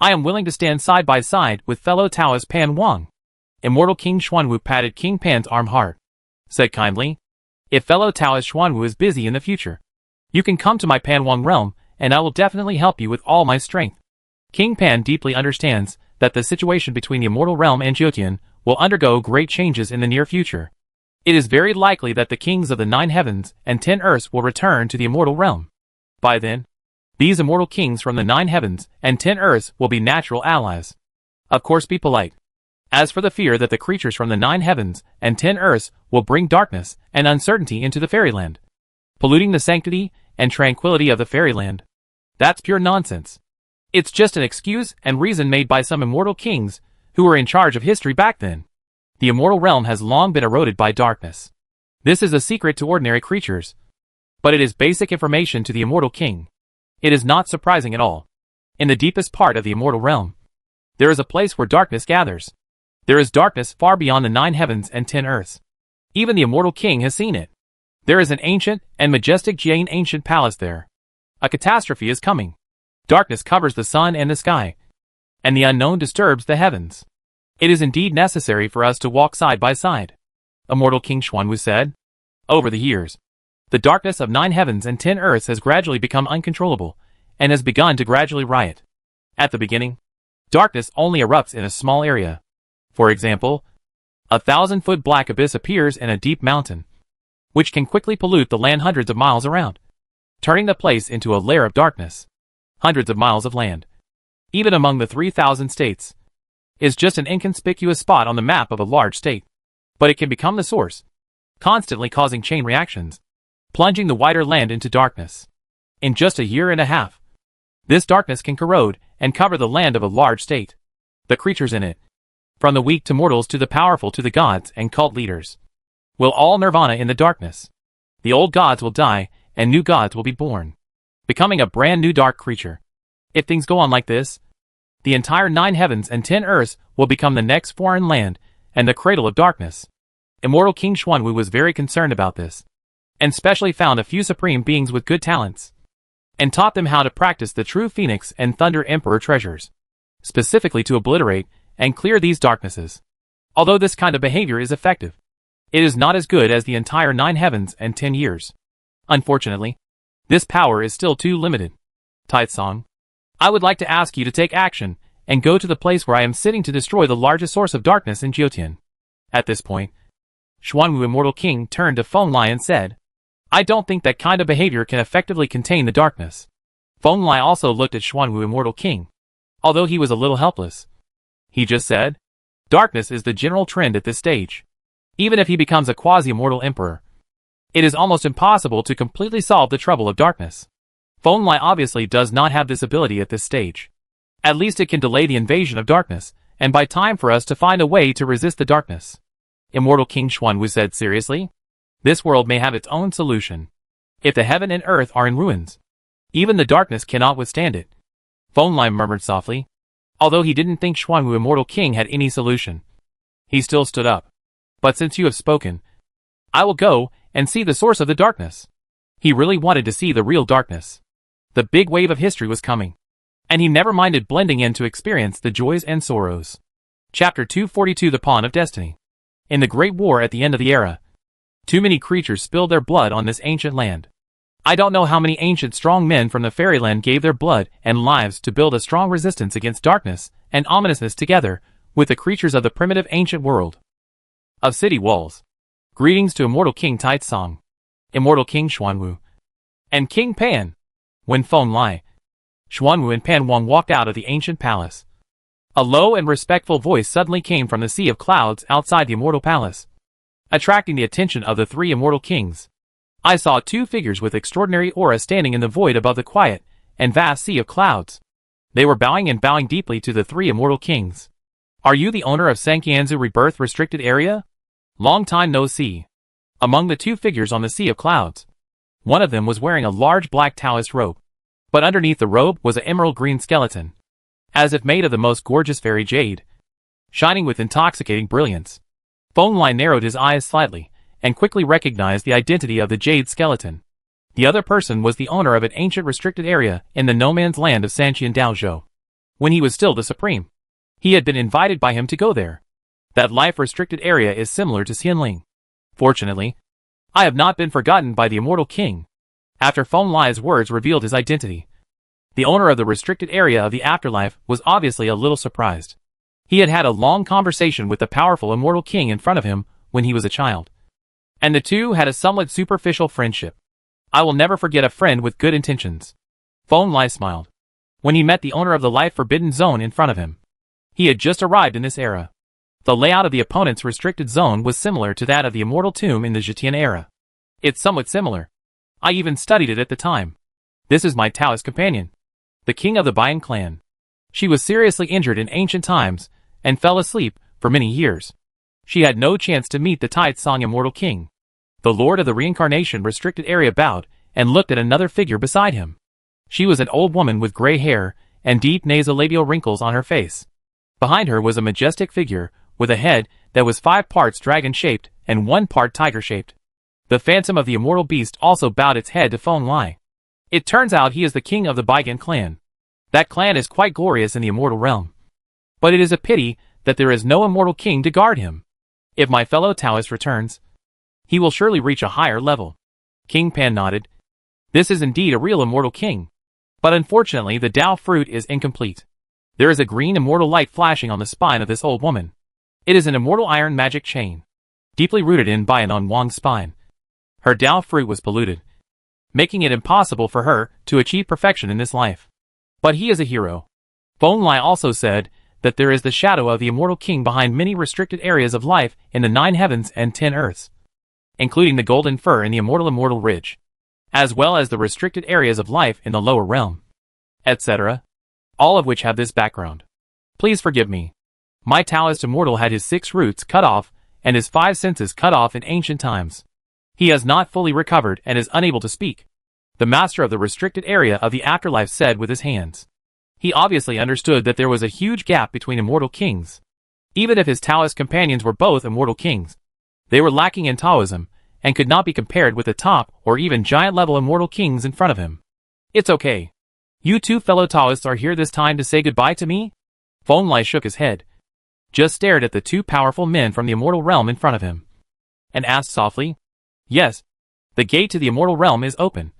I am willing to stand side by side with fellow Taoist Pan Wang. Immortal King Xuanwu patted King Pan's arm hard, said kindly, if fellow Taoist Xuanwu is busy in the future, you can come to my Pan Wang realm, and I will definitely help you with all my strength. King Pan deeply understands that the situation between the immortal realm and Jyotian will undergo great changes in the near future. It is very likely that the kings of the 9 heavens and 10 earths will return to the immortal realm. By then, these immortal kings from the 9 heavens and 10 earths will be natural allies. Of course, be polite. As for the fear that the creatures from the 9 heavens and 10 earths will bring darkness and uncertainty into the fairyland, polluting the sanctity and tranquility of the fairyland, that's pure nonsense. It's just an excuse and reason made by some immortal kings who were in charge of history back then. The immortal realm has long been eroded by darkness. This is a secret to ordinary creatures, but it is basic information to the immortal king. It is not surprising at all. In the deepest part of the immortal realm, There is a place where darkness gathers. There is darkness far beyond the 9 heavens and 10 earths. Even the immortal king has seen it. There is an ancient and majestic Jain ancient palace there. A catastrophe is coming. Darkness covers the sun and the sky, and the unknown disturbs the heavens. It is indeed necessary for us to walk side by side, immortal King Xuanwu said. Over the years, the darkness of 9 heavens and 10 earths has gradually become uncontrollable, and has begun to gradually riot. At the beginning, darkness only erupts in a small area. For example, a 1,000-foot black abyss appears in a deep mountain, which can quickly pollute the land hundreds of miles around, turning the place into a lair of darkness. Hundreds of miles of land, even among the 3,000 states, is just an inconspicuous spot on the map of a large state. But it can become the source, constantly causing chain reactions, plunging the wider land into darkness. In just a year and a half, this darkness can corrode and cover the land of a large state. The creatures in it, from the weak to mortals to the powerful to the gods and cult leaders, will all nirvana in the darkness. The old gods will die, and new gods will be born, becoming a brand new dark creature. If things go on like this, the entire 9 heavens and 10 earths will become the next foreign land and the cradle of darkness. Immortal King Xuanwu was very concerned about this, and specially found a few supreme beings with good talents, and taught them how to practice the true Phoenix and Thunder Emperor treasures, specifically to obliterate and clear these darknesses. Although this kind of behavior is effective, it is not as good as the entire 9 heavens and 10 years. Unfortunately, this power is still too limited. Taitsong, I would like to ask you to take action and go to the place where I am sitting to destroy the largest source of darkness in Jiotian. At this point, Xuanwu Immortal King turned to Feng Lai and said, I don't think that kind of behavior can effectively contain the darkness. Feng Lai also looked at Xuanwu Immortal King, although he was a little helpless. He just said, darkness is the general trend at this stage. Even if he becomes a quasi-immortal emperor, it is almost impossible to completely solve the trouble of darkness. Feng Lai obviously does not have this ability at this stage. At least it can delay the invasion of darkness, and buy time for us to find a way to resist the darkness. Immortal King Xuanwu said seriously. This world may have its own solution. If the heaven and earth are in ruins, even the darkness cannot withstand it. Feng Lai murmured softly. Although he didn't think Xuanwu Immortal King had any solution, he still stood up. But since you have spoken, I will go and see the source of the darkness. He really wanted to see the real darkness. The big wave of history was coming, and he never minded blending in to experience the joys and sorrows. Chapter 242 The Pawn of Destiny. In the Great War at the end of the era, too many creatures spilled their blood on this ancient land. I don't know how many ancient strong men from the fairyland gave their blood and lives to build a strong resistance against darkness and ominousness together with the creatures of the primitive ancient world of city walls. Greetings to Immortal King Taitsong, Immortal King Xuanwu, and King Pan. When Feng Lai, Xuanwu and Pan Wang walked out of the ancient palace, a low and respectful voice suddenly came from the sea of clouds outside the immortal palace, attracting the attention of the 3 immortal kings. I saw 2 figures with extraordinary aura standing in the void above the quiet and vast sea of clouds. They were bowing and bowing deeply to the 3 immortal kings. Are you the owner of Sanqianzu Rebirth Restricted Area? Long time no see. Among the 2 figures on the sea of clouds, one of them was wearing a large black Taoist robe, but underneath the robe was an emerald green skeleton, as if made of the most gorgeous fairy jade, shining with intoxicating brilliance. Feng Lai narrowed his eyes slightly, and quickly recognized the identity of the jade skeleton. The other person was the owner of an ancient restricted area in the no-man's land of Sanqian Daozhou. When he was still the supreme, he had been invited by him to go there. That life-restricted area is similar to Xianling. Fortunately, I have not been forgotten by the Immortal King. After Feng Lai's words revealed his identity, the owner of the restricted area of the afterlife was obviously a little surprised. He had had a long conversation with the powerful Immortal King in front of him when he was a child, and the two had a somewhat superficial friendship. I will never forget a friend with good intentions. Feng Lai smiled when he met the owner of the Life Forbidden Zone in front of him. He had just arrived in this era. The layout of the opponent's restricted zone was similar to that of the Immortal Tomb in the Jitian era. It's somewhat similar. I even studied it at the time. This is my Taoist companion, the king of the Bayan clan. She was seriously injured in ancient times and fell asleep for many years. She had no chance to meet the Taitsong Immortal King. The Lord of the Reincarnation restricted area bowed and looked at another figure beside him. She was an old woman with gray hair and deep nasolabial wrinkles on her face. Behind her was a majestic figure, with a head that was 5 parts dragon-shaped and 1 part tiger-shaped. The phantom of the immortal beast also bowed its head to Feng Lai. It turns out he is the king of the Baigan clan. That clan is quite glorious in the immortal realm. But it is a pity that there is no immortal king to guard him. If my fellow Taoist returns, he will surely reach a higher level. King Pan nodded. This is indeed a real immortal king. But unfortunately the Tao fruit is incomplete. There is a green immortal light flashing on the spine of this old woman. It is an immortal iron magic chain, deeply rooted in by an Wang's spine. Her Tao fruit was polluted, making it impossible for her to achieve perfection in this life. But he is a hero. Feng Lai also said that there is the shadow of the immortal king behind many restricted areas of life in the 9 heavens and 10 earths, including the golden fur in the immortal ridge, as well as the restricted areas of life in the lower realm, etc., all of which have this background. Please forgive me. My Taoist immortal had his 6 roots cut off and his 5 senses cut off in ancient times. He has not fully recovered and is unable to speak. The master of the restricted area of the afterlife said with his hands. He obviously understood that there was a huge gap between immortal kings. Even if his Taoist companions were both immortal kings, they were lacking in Taoism and could not be compared with the top or even giant-level immortal kings in front of him. It's okay. You 2 fellow Taoists are here this time to say goodbye to me? Feng Lai shook his head, just stared at the 2 powerful men from the immortal realm in front of him, and asked softly, Yes, the gate to the immortal realm is open.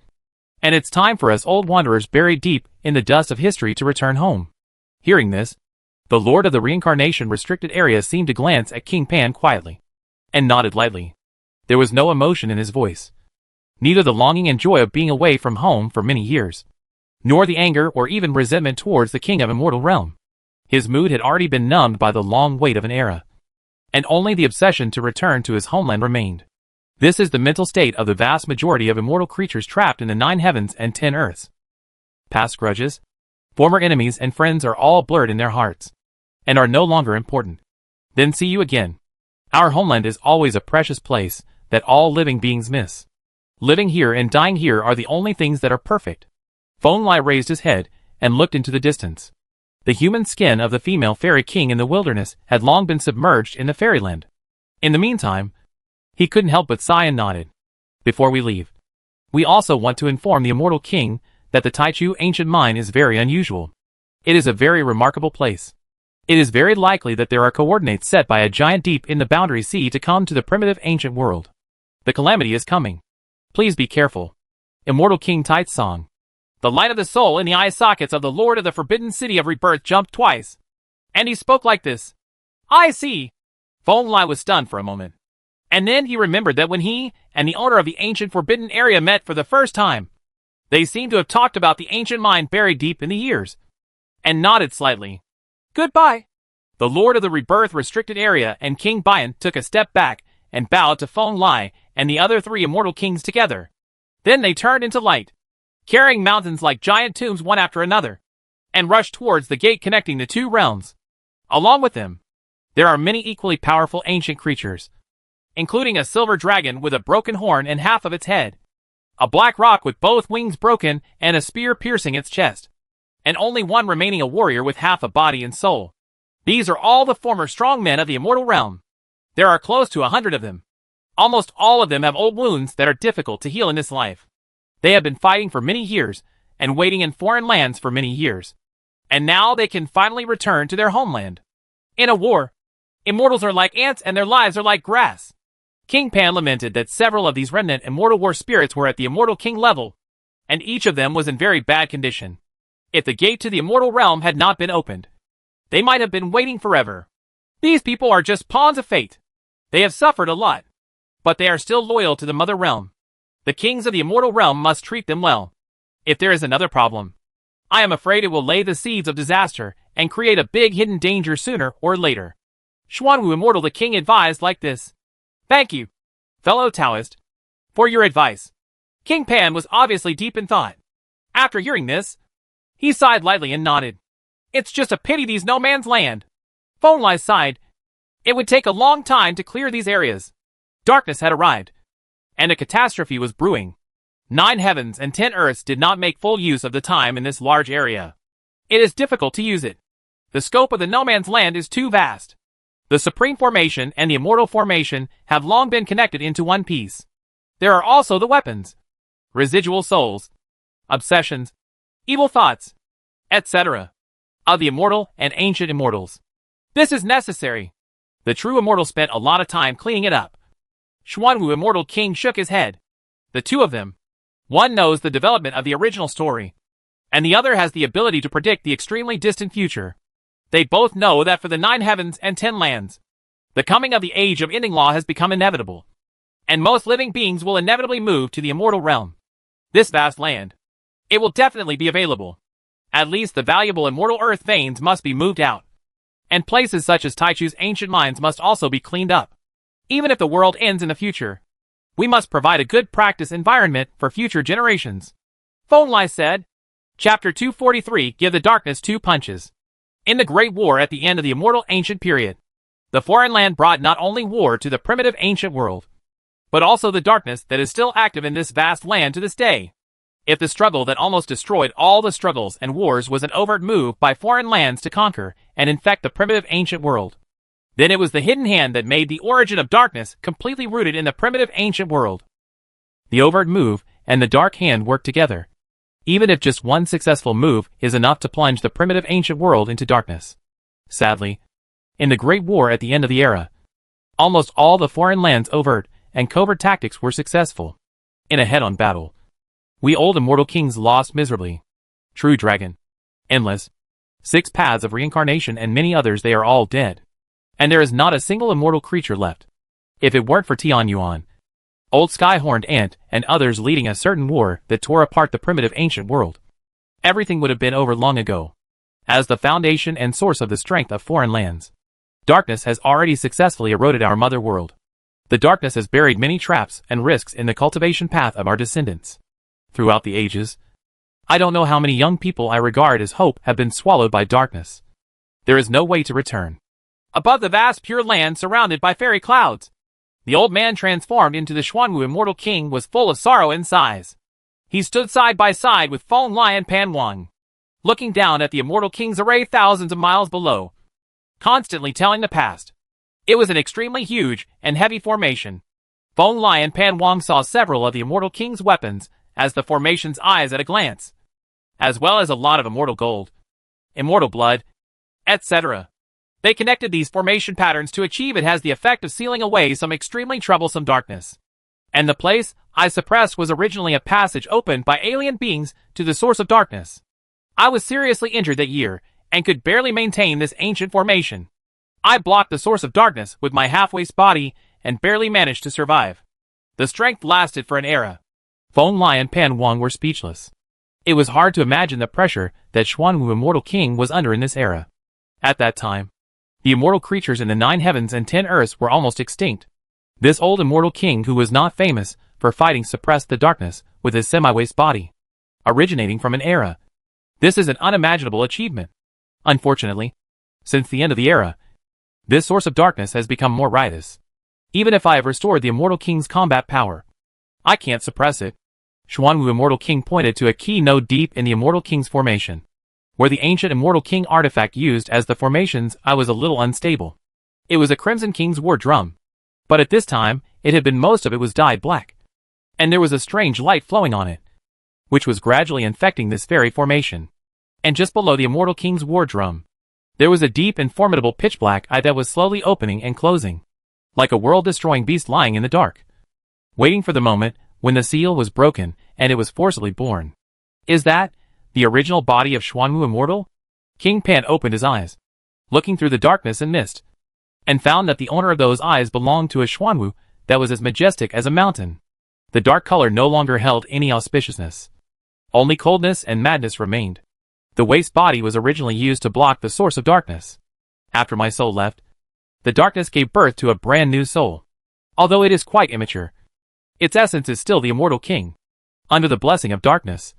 And it's time for us old wanderers buried deep in the dust of history to return home. Hearing this, the Lord of the Reincarnation restricted area seemed to glance at King Pan quietly, and nodded lightly. There was no emotion in his voice. Neither the longing and joy of being away from home for many years, nor the anger or even resentment towards the king of immortal realm. His mood had already been numbed by the long wait of an era, and only the obsession to return to his homeland remained. This is the mental state of the vast majority of immortal creatures trapped in the 9 heavens and 10 earths. Past grudges, former enemies and friends are all blurred in their hearts, and are no longer important. Then see you again. Our homeland is always a precious place that all living beings miss. Living here and dying here are the only things that are perfect. Feng Lai raised his head and looked into the distance. The human skin of the female fairy king in the wilderness had long been submerged in the fairyland. In the meantime, he couldn't help but sigh and nodded. Before we leave, we also want to inform the immortal king that the Taichu ancient mine is very unusual. It is a very remarkable place. It is very likely that there are coordinates set by a giant deep in the boundary sea to come to the primitive ancient world. The calamity is coming. Please be careful. Immortal King Tait's song. The light of the soul in the eye sockets of the Lord of the Forbidden City of Rebirth jumped twice. And he spoke like this. I see. Feng Lai was stunned for a moment. And then he remembered that when he and the owner of the ancient forbidden area met for the first time, they seemed to have talked about the ancient mine buried deep in the years, and nodded slightly. Goodbye. The Lord of the Rebirth restricted area and King Bian took a step back and bowed to Feng Lai and the other 3 immortal kings together. Then they turned into light, carrying mountains like giant tombs one after another, and rushed towards the gate connecting the 2 realms. Along with them, there are many equally powerful ancient creatures, including a silver dragon with a broken horn and half of its head, a black rock with both wings broken and a spear piercing its chest, and only one remaining a warrior with half a body and soul. These are all the former strong men of the immortal realm. There are close to 100 of them. Almost all of them have old wounds that are difficult to heal in this life. They have been fighting for many years and waiting in foreign lands for many years, and now they can finally return to their homeland. In a war, immortals are like ants and their lives are like grass. King Pan lamented that several of these remnant immortal war spirits were at the immortal king level, and each of them was in very bad condition. If the gate to the immortal realm had not been opened, they might have been waiting forever. These people are just pawns of fate. They have suffered a lot, but they are still loyal to the mother realm. The kings of the immortal realm must treat them well. If there is another problem, I am afraid it will lay the seeds of disaster and create a big hidden danger sooner or later. Xuanwu Immortal the king advised like this. Thank you, fellow Taoist, for your advice. King Pan was obviously deep in thought. After hearing this, he sighed lightly and nodded. It's just a pity these no man's land. Feng Lai sighed. It would take a long time to clear these areas. Darkness had arrived, and a catastrophe was brewing. 9 heavens and 10 earths did not make full use of the time in this large area. It is difficult to use it. The scope of the no man's land is too vast. The Supreme Formation and the Immortal Formation have long been connected into one piece. There are also the weapons, residual souls, obsessions, evil thoughts, etc. of the immortal and ancient immortals. This is necessary. The true immortal spent a lot of time cleaning it up. Xuanwu Immortal King shook his head. The two of them. One knows the development of the original story, and the other has the ability to predict the extremely distant future. They both know that for the 9 heavens and 10 lands, the coming of the age of ending law has become inevitable, and most living beings will inevitably move to the immortal realm. This vast land. It will definitely be available. At least the valuable immortal earth veins must be moved out, and places such as Taichu's ancient mines must also be cleaned up. Even if the world ends in the future, we must provide a good practice environment for future generations. Feng Lai said. Chapter 243 Give the Darkness 2 Punches. In the Great War at the end of the immortal ancient period, the foreign land brought not only war to the primitive ancient world, but also the darkness that is still active in this vast land to this day. If the struggle that almost destroyed all the struggles and wars was an overt move by foreign lands to conquer and infect the primitive ancient world, then it was the hidden hand that made the origin of darkness completely rooted in the primitive ancient world. The overt move and the dark hand work together. Even if just one successful move is enough to plunge the primitive ancient world into darkness. Sadly, in the Great War at the end of the era, almost all the foreign lands' overt and covert tactics were successful. In a head-on battle, we old immortal kings lost miserably. True Dragon, Endless, 6 Paths of Reincarnation and many others, they are all dead. And there is not a single immortal creature left. If it weren't for Tian Yuan, Old Sky-Horned Ant, and others leading a certain war that tore apart the primitive ancient world, everything would have been over long ago. As the foundation and source of the strength of foreign lands, darkness has already successfully eroded our mother world. The darkness has buried many traps and risks in the cultivation path of our descendants. Throughout the ages, I don't know how many young people I regard as hope have been swallowed by darkness. There is no way to return. Above the vast pure land surrounded by fairy clouds, the old man transformed into the Xuanwu Immortal King was full of sorrow and sighs. He stood side by side with Feng Lai and Pan Wang, looking down at the Immortal King's array thousands of miles below, constantly telling the past. It was an extremely huge and heavy formation. Feng Lai and Pan Wang saw several of the Immortal King's weapons as the formation's eyes at a glance, as well as a lot of immortal gold, immortal blood, etc. They connected these formation patterns to achieve it has the effect of sealing away some extremely troublesome darkness. And the place I suppressed was originally a passage opened by alien beings to the source of darkness. I was seriously injured that year and could barely maintain this ancient formation. I blocked the source of darkness with my half-waist body and barely managed to survive. The strength lasted for an era. Feng Lai and Pan Wang were speechless. It was hard to imagine the pressure that Xuanwu Immortal King was under in this era. At that time, the immortal creatures in the 9 heavens and 10 earths were almost extinct. This old immortal king who was not famous for fighting suppressed the darkness with his semi-waist body, originating from an era. This is an unimaginable achievement. Unfortunately, since the end of the era, this source of darkness has become more riotous. Even if I have restored the immortal king's combat power, I can't suppress it. Xuanwu Immortal King pointed to a key node deep in the immortal king's formation, where the ancient immortal king artifact used as the formations. I was a little unstable. It was a Crimson King's war drum, but at this time, it had been most of it was dyed black, and there was a strange light flowing on it, which was gradually infecting this very formation. And just below the immortal king's war drum, there was a deep and formidable pitch black eye that was slowly opening and closing, like a world-destroying beast lying in the dark, waiting for the moment when the seal was broken and it was forcibly born. Is that the original body of Xuanwu Immortal? King Pan opened his eyes, looking through the darkness and mist, and found that the owner of those eyes belonged to a Xuanwu that was as majestic as a mountain. The dark color no longer held any auspiciousness. Only coldness and madness remained. The waist body was originally used to block the source of darkness. After my soul left, the darkness gave birth to a brand new soul. Although it is quite immature, its essence is still the immortal king. Under the blessing of darkness,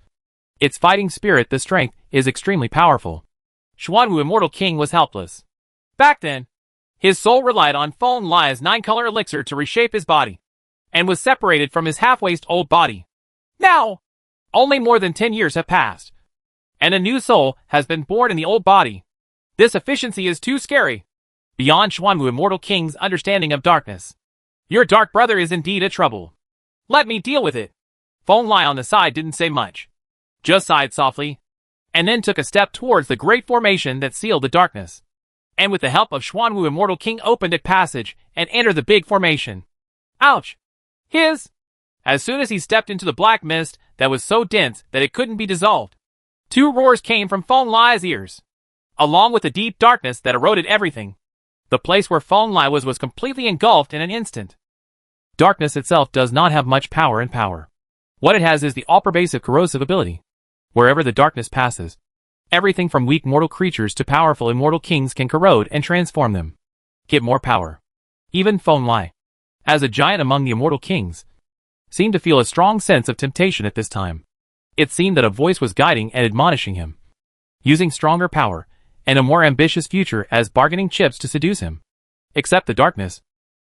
its fighting spirit, the strength, is extremely powerful. Xuanwu Immortal King was helpless. Back then, his soul relied on Feng Lai's 9-color elixir to reshape his body, and was separated from his half-waist old body. Now, only more than 10 years have passed, and a new soul has been born in the old body. This efficiency is too scary. Beyond Xuanwu Immortal King's understanding of darkness. Your dark brother is indeed a trouble. Let me deal with it. Feng Lai on the side didn't say much. Just sighed softly, and then took a step towards the great formation that sealed the darkness. And with the help of Xuanwu Immortal King opened a passage and entered the big formation. Ouch! As soon as he stepped into the black mist that was so dense that it couldn't be dissolved, two roars came from Feng Lai's ears, along with the deep darkness that eroded everything. The place where Feng Lai was completely engulfed in an instant. Darkness itself does not have much power and power. What it has is the all-pervasive corrosive ability. Wherever the darkness passes, everything from weak mortal creatures to powerful immortal kings can corrode and transform them. Get more power. Even Feng Lai, as a giant among the immortal kings, seemed to feel a strong sense of temptation at this time. It seemed that a voice was guiding and admonishing him, using stronger power and a more ambitious future as bargaining chips to seduce him. Accept the darkness.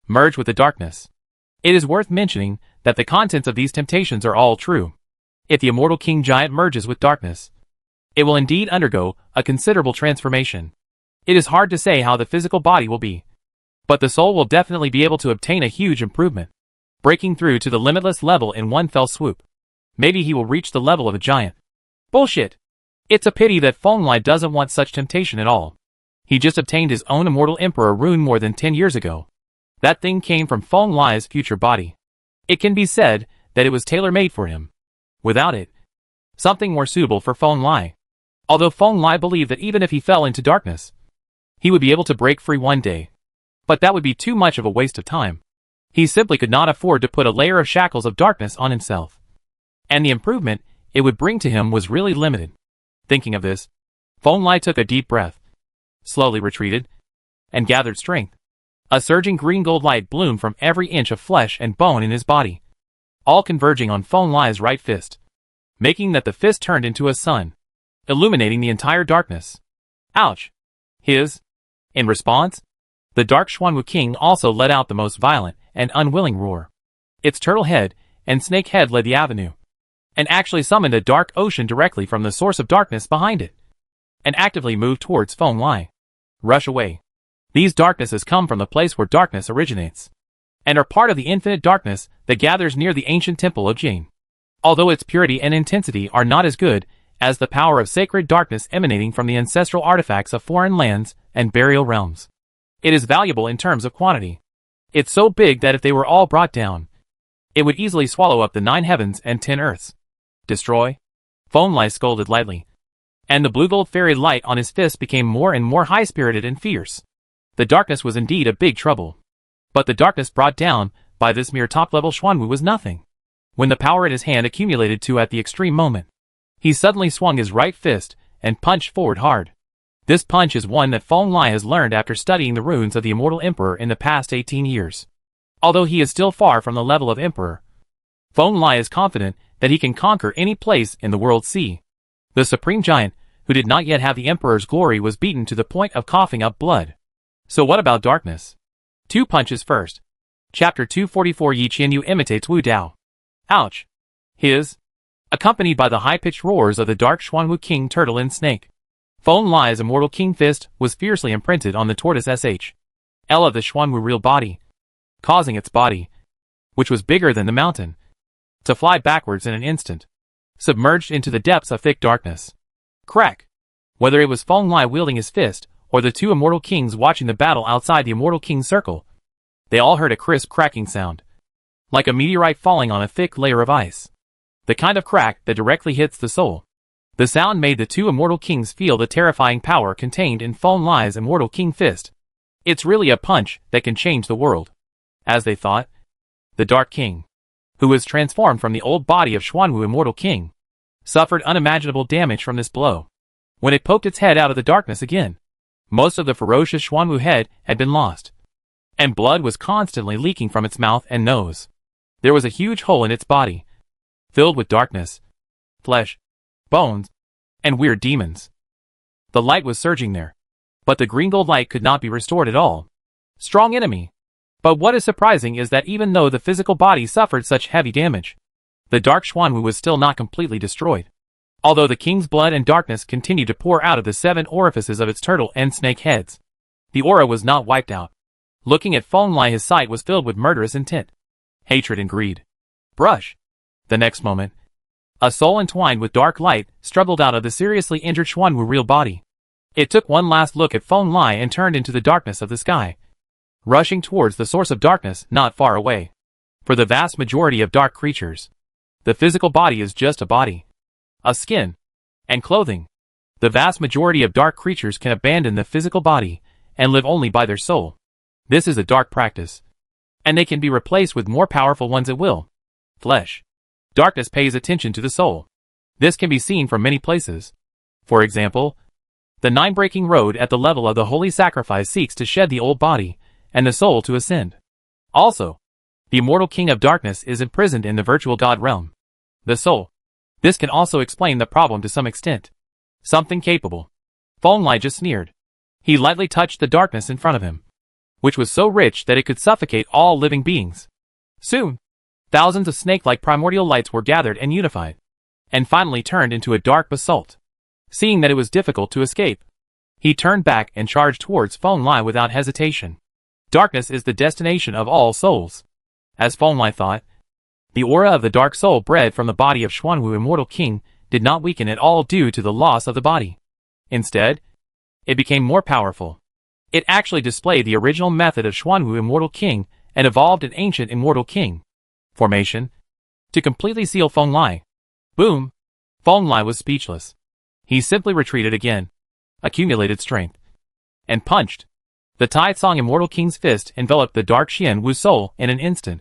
Merge with the darkness. It is worth mentioning that the contents of these temptations are all true. If the immortal king giant merges with darkness, it will indeed undergo a considerable transformation. It is hard to say how the physical body will be, but the soul will definitely be able to obtain a huge improvement, breaking through to the limitless level in one fell swoop. Maybe he will reach the level of a giant. Bullshit! It's a pity that Feng Lai doesn't want such temptation at all. He just obtained his own immortal emperor rune more than 10 years ago. That thing came from Feng Lai's future body. It can be said that it was tailor-made for him. Without it, something more suitable for Feng Lai. Although Feng Lai believed that even if he fell into darkness, he would be able to break free one day. But that would be too much of a waste of time. He simply could not afford to put a layer of shackles of darkness on himself. And the improvement it would bring to him was really limited. Thinking of this, Feng Lai took a deep breath, slowly retreated, and gathered strength. A surging green gold light bloomed from every inch of flesh and bone in his body, all converging on Feng Lai's right fist, making that the fist turned into a sun, illuminating the entire darkness. Ouch! In response, the dark Xuanwu King also let out the most violent and unwilling roar. Its turtle head and snake head led the avenue, and actually summoned a dark ocean directly from the source of darkness behind it, and actively moved towards Feng Lai. Rush away. These darknesses come from the place where darkness originates, and are part of the infinite darkness that gathers near the ancient temple of Jane. Although its purity and intensity are not as good as the power of sacred darkness emanating from the ancestral artifacts of foreign lands and burial realms, it is valuable in terms of quantity. It's so big that if they were all brought down, it would easily swallow up the 9 heavens and 10 earths. Destroy? Feng Lai scolded lightly, and the blue gold fairy light on his fist became more and more high-spirited and fierce. The darkness was indeed a big trouble. But the darkness brought down by this mere top-level Xuanwu was nothing. When the power in his hand accumulated to at the extreme moment, he suddenly swung his right fist and punched forward hard. This punch is one that Feng Lai has learned after studying the runes of the Immortal Emperor in the past 18 years. Although he is still far from the level of Emperor, Feng Lai is confident that he can conquer any place in the world sea. The Supreme Giant, who did not yet have the Emperor's glory, was beaten to the point of coughing up blood. So what about darkness? 2 punches first. Chapter 244 Yi Qianyu imitates Wu Dao. Ouch! Accompanied by the high-pitched roars of the dark Xuanwu King Turtle and Snake, Feng Lai's immortal king fist was fiercely imprinted on the tortoise SHL of the Xuanwu real body, causing its body, which was bigger than the mountain, to fly backwards in an instant, submerged into the depths of thick darkness. Crack! Whether it was Feng Lai wielding his fist, or the 2 immortal kings watching the battle outside the immortal king's circle, they all heard a crisp cracking sound, like a meteorite falling on a thick layer of ice. The kind of crack that directly hits the soul. The sound made the 2 immortal kings feel the terrifying power contained in Feng Lai's immortal king fist. It's really a punch that can change the world. As they thought, the Dark King, who was transformed from the old body of Xuanwu Immortal King, suffered unimaginable damage from this blow. When it poked its head out of the darkness again, most of the ferocious Xuanwu head had been lost, and blood was constantly leaking from its mouth and nose. There was a huge hole in its body, filled with darkness, flesh, bones, and weird demons. The light was surging there, but the green gold light could not be restored at all. Strong enemy. But what is surprising is that even though the physical body suffered such heavy damage, the dark Xuanwu was still not completely destroyed. Although the king's blood and darkness continued to pour out of the 7 orifices of its turtle and snake heads, the aura was not wiped out. Looking at Feng Lai, his sight was filled with murderous intent, hatred and greed. Brush. The next moment, a soul entwined with dark light struggled out of the seriously injured Xuanwu real body. It took one last look at Feng Lai and turned into the darkness of the sky, rushing towards the source of darkness not far away. For the vast majority of dark creatures, the physical body is just a body, a skin, and clothing. The vast majority of dark creatures can abandon the physical body and live only by their soul. This is a dark practice, and they can be replaced with more powerful ones at will. Flesh. Darkness pays attention to the soul. This can be seen from many places. For example, the 9-breaking road at the level of the holy sacrifice seeks to shed the old body and the soul to ascend. Also, the immortal king of darkness is imprisoned in the virtual god realm. The soul. This can also explain the problem to some extent. Something capable. Feng Lai just sneered. He lightly touched the darkness in front of him, which was so rich that it could suffocate all living beings. Soon, thousands of snake-like primordial lights were gathered and unified, and finally turned into a dark basalt. Seeing that it was difficult to escape, he turned back and charged towards Feng Lai without hesitation. Darkness is the destination of all souls. As Feng Lai thought, the aura of the dark soul bred from the body of Xuanwu Immortal King did not weaken at all due to the loss of the body. Instead, it became more powerful. It actually displayed the original method of Xuanwu Immortal King and evolved an ancient Immortal King formation to completely seal Feng Lai. Boom! Feng Lai was speechless. He simply retreated again, accumulated strength, and punched. The Tai Song Immortal King's fist enveloped the dark Xian Wu soul in an instant.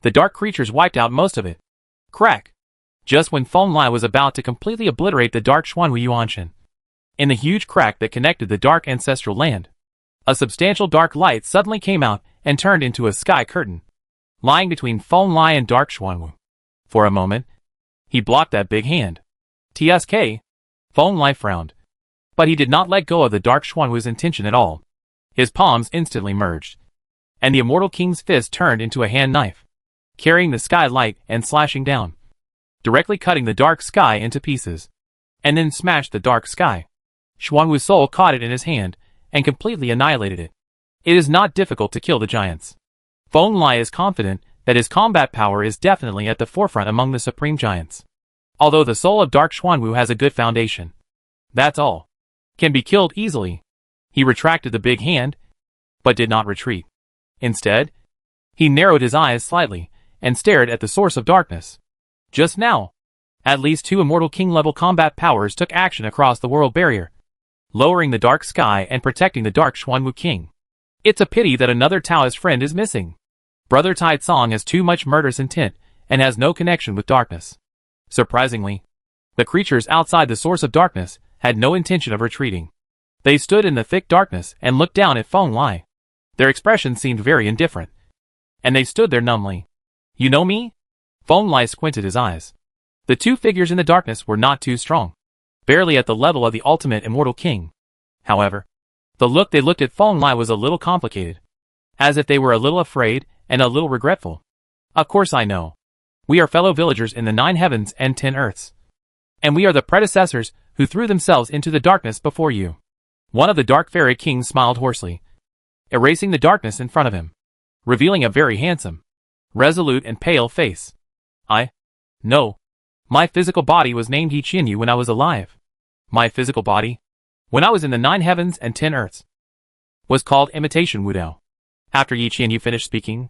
The dark creatures wiped out most of it. Crack! Just when Feng Lai was about to completely obliterate the dark Xuanwu Yuanshan, in the huge crack that connected the dark ancestral land, a substantial dark light suddenly came out and turned into a sky curtain, lying between Feng Lai and dark Xuanwu. For a moment, he blocked that big hand. TSK. Feng Lai frowned, but he did not let go of the dark Xuanwu's intention at all. His palms instantly merged, and the Immortal King's fist turned into a hand knife, carrying the sky light and slashing down, directly cutting the dark sky into pieces, and then smashed the dark sky. Xuanwu's soul caught it in his hand and completely annihilated it. It is not difficult to kill the giants. Feng Lai is confident that his combat power is definitely at the forefront among the supreme giants. Although the soul of Dark Xuanwu has a good foundation, that's all. Can be killed easily. He retracted the big hand, but did not retreat. Instead, he narrowed his eyes slightly and stared at the source of darkness. Just now, at least 2 Immortal King level combat powers took action across the world barrier, lowering the dark sky and protecting the dark Xuanwu King. It's a pity that another Taoist friend is missing. Brother Tai Tsong has too much murderous intent and has no connection with darkness. Surprisingly, the creatures outside the source of darkness had no intention of retreating. They stood in the thick darkness and looked down at Feng Lai. Their expression seemed very indifferent, and they stood there numbly. You know me? Feng Lai squinted his eyes. The 2 figures in the darkness were not too strong, barely at the level of the ultimate Immortal King. However, the look they looked at Feng Lai was a little complicated, as if they were a little afraid and a little regretful. Of course I know. We are fellow villagers in the 9 heavens and 10 earths. And we are the predecessors who threw themselves into the darkness before you. One of the dark fairy kings smiled hoarsely, erasing the darkness in front of him, revealing a very handsome, resolute and pale face. No. My physical body was named Yi Qianyu when I was alive. My physical body, when I was in the 9 heavens and 10 earths, was called Imitation Wudao. After Yi Qianyu finished speaking,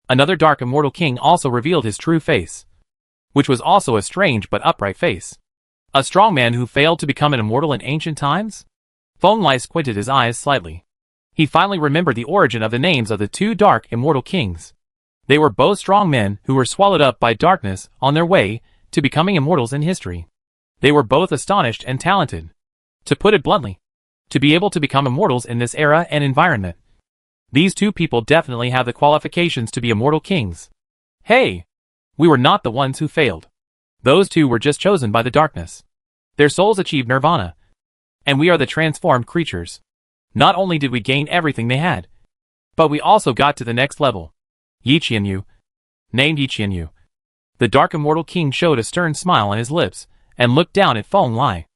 another dark immortal king also revealed his true face, which was also a strange but upright face. A strong man who failed to become an immortal in ancient times? Feng Lai squinted his eyes slightly. He finally remembered the origin of the names of the 2 dark immortal kings. They were both strong men who were swallowed up by darkness on their way to becoming immortals in history. They were both astonished and talented. To put it bluntly, to be able to become immortals in this era and environment. These 2 people definitely have the qualifications to be immortal kings. Hey! We were not the ones who failed. Those 2 were just chosen by the darkness. Their souls achieved nirvana. And we are the transformed creatures. Not only did we gain everything they had, but we also got to the next level. Yi Qianyu. Named Yi Qianyu. The dark immortal king showed a stern smile on his lips and looked down at Feng Lai.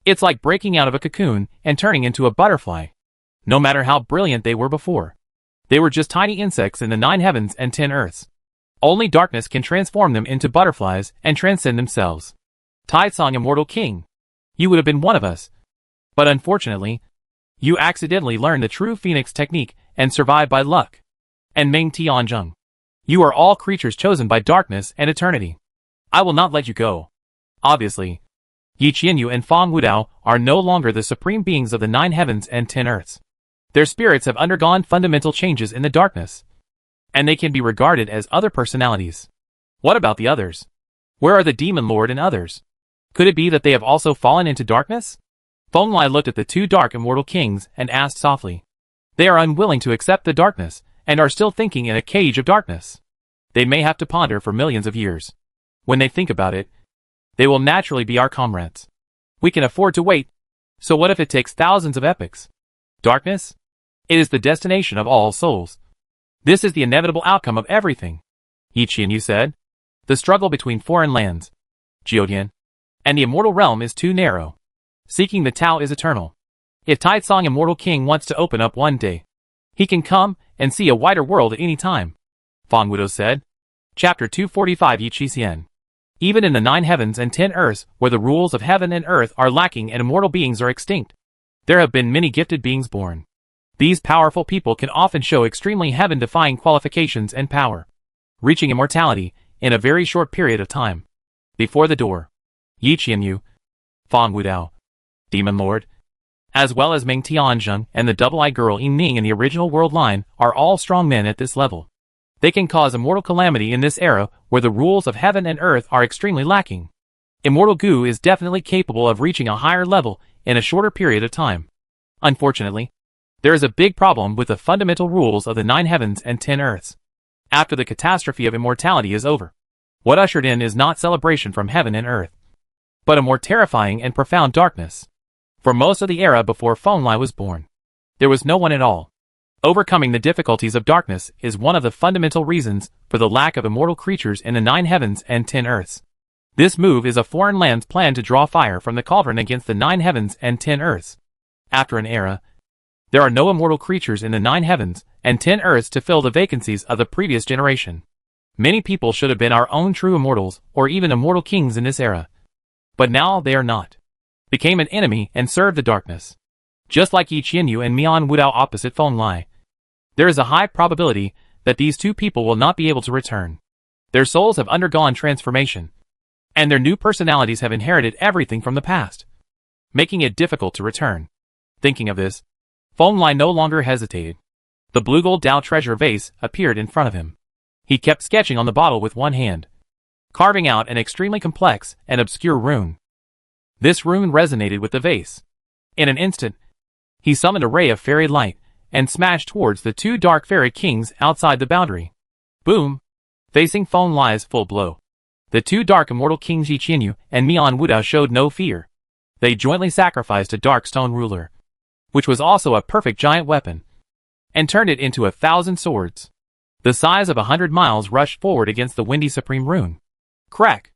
It's like breaking out of a cocoon and turning into a butterfly. No matter how brilliant they were before, they were just tiny insects in the 9 heavens and 10 earths. Only darkness can transform them into butterflies and transcend themselves. Taitsong, immortal king, you would have been one of us. But unfortunately, you accidentally learned the true phoenix technique and survived by luck. And Ming Tianzheng, you are all creatures chosen by darkness and eternity. I will not let you go. Obviously, Yi Qianyu and Fang Wudao are no longer the supreme beings of the 9 heavens and 10 earths. Their spirits have undergone fundamental changes in the darkness, and they can be regarded as other personalities. What about the others? Where are the Demon Lord and others? Could it be that they have also fallen into darkness? Feng Lai looked at the 2 dark immortal kings and asked softly. They are unwilling to accept the darkness, and are still thinking in a cage of darkness. They may have to ponder for millions of years. When they think about it, they will naturally be our comrades. We can afford to wait. So what if it takes thousands of epochs? Darkness? It is the destination of all souls. This is the inevitable outcome of everything. Yi Qianyu said. The struggle between foreign lands, Jiodian, and the immortal realm is too narrow. Seeking the Tao is eternal. If Taitsong, immortal king, wants to open up one day, he can come and see a wider world at any time. Fang Wudao said. Chapter 245 Yi Qi. Even in the 9 heavens and 10 earths, where the rules of heaven and earth are lacking and immortal beings are extinct, there have been many gifted beings born. These powerful people can often show extremely heaven-defying qualifications and power, reaching immortality in a very short period of time. Before the door, Yi Qianyu, Fang Wudao, Demon Lord, as well as Ming Tianzheng and the double-eyed girl Yin Ning in the original world line are all strong men at this level. They can cause immortal calamity in this era where the rules of heaven and earth are extremely lacking. Immortal Gu is definitely capable of reaching a higher level in a shorter period of time. Unfortunately, there is a big problem with the fundamental rules of the 9 heavens and 10 earths. After the catastrophe of immortality is over, what ushered in is not celebration from heaven and earth, but a more terrifying and profound darkness. For most of the era before Feng Lai was born, there was no one at all. Overcoming the difficulties of darkness is one of the fundamental reasons for the lack of immortal creatures in the 9 heavens and 10 earths. This move is a foreign land's plan to draw fire from the cauldron against the 9 heavens and 10 earths. After an era, there are no immortal creatures in the 9 heavens and 10 earths to fill the vacancies of the previous generation. Many people should have been our own true immortals or even immortal kings in this era. But now they are not. Became an enemy and served the darkness. Just like Yi Qianyu and Mian Wudao opposite Feng Lai, there is a high probability that these 2 people will not be able to return. Their souls have undergone transformation, and their new personalities have inherited everything from the past, making it difficult to return. Thinking of this, Feng Lai no longer hesitated. The blue gold Dao treasure vase appeared in front of him. He kept sketching on the bottle with one hand, carving out an extremely complex and obscure rune. This rune resonated with the vase. In an instant, he summoned a ray of fairy light and smashed towards the 2 dark fairy kings outside the boundary. Boom! Facing Feng Lai's full blow, the 2 dark immortal kings Yi Qianyu and Mian Wudao showed no fear. They jointly sacrificed a dark stone ruler, which was also a perfect giant weapon, and turned it into 1,000 swords. The size of 100 miles rushed forward against the windy supreme rune. Crack!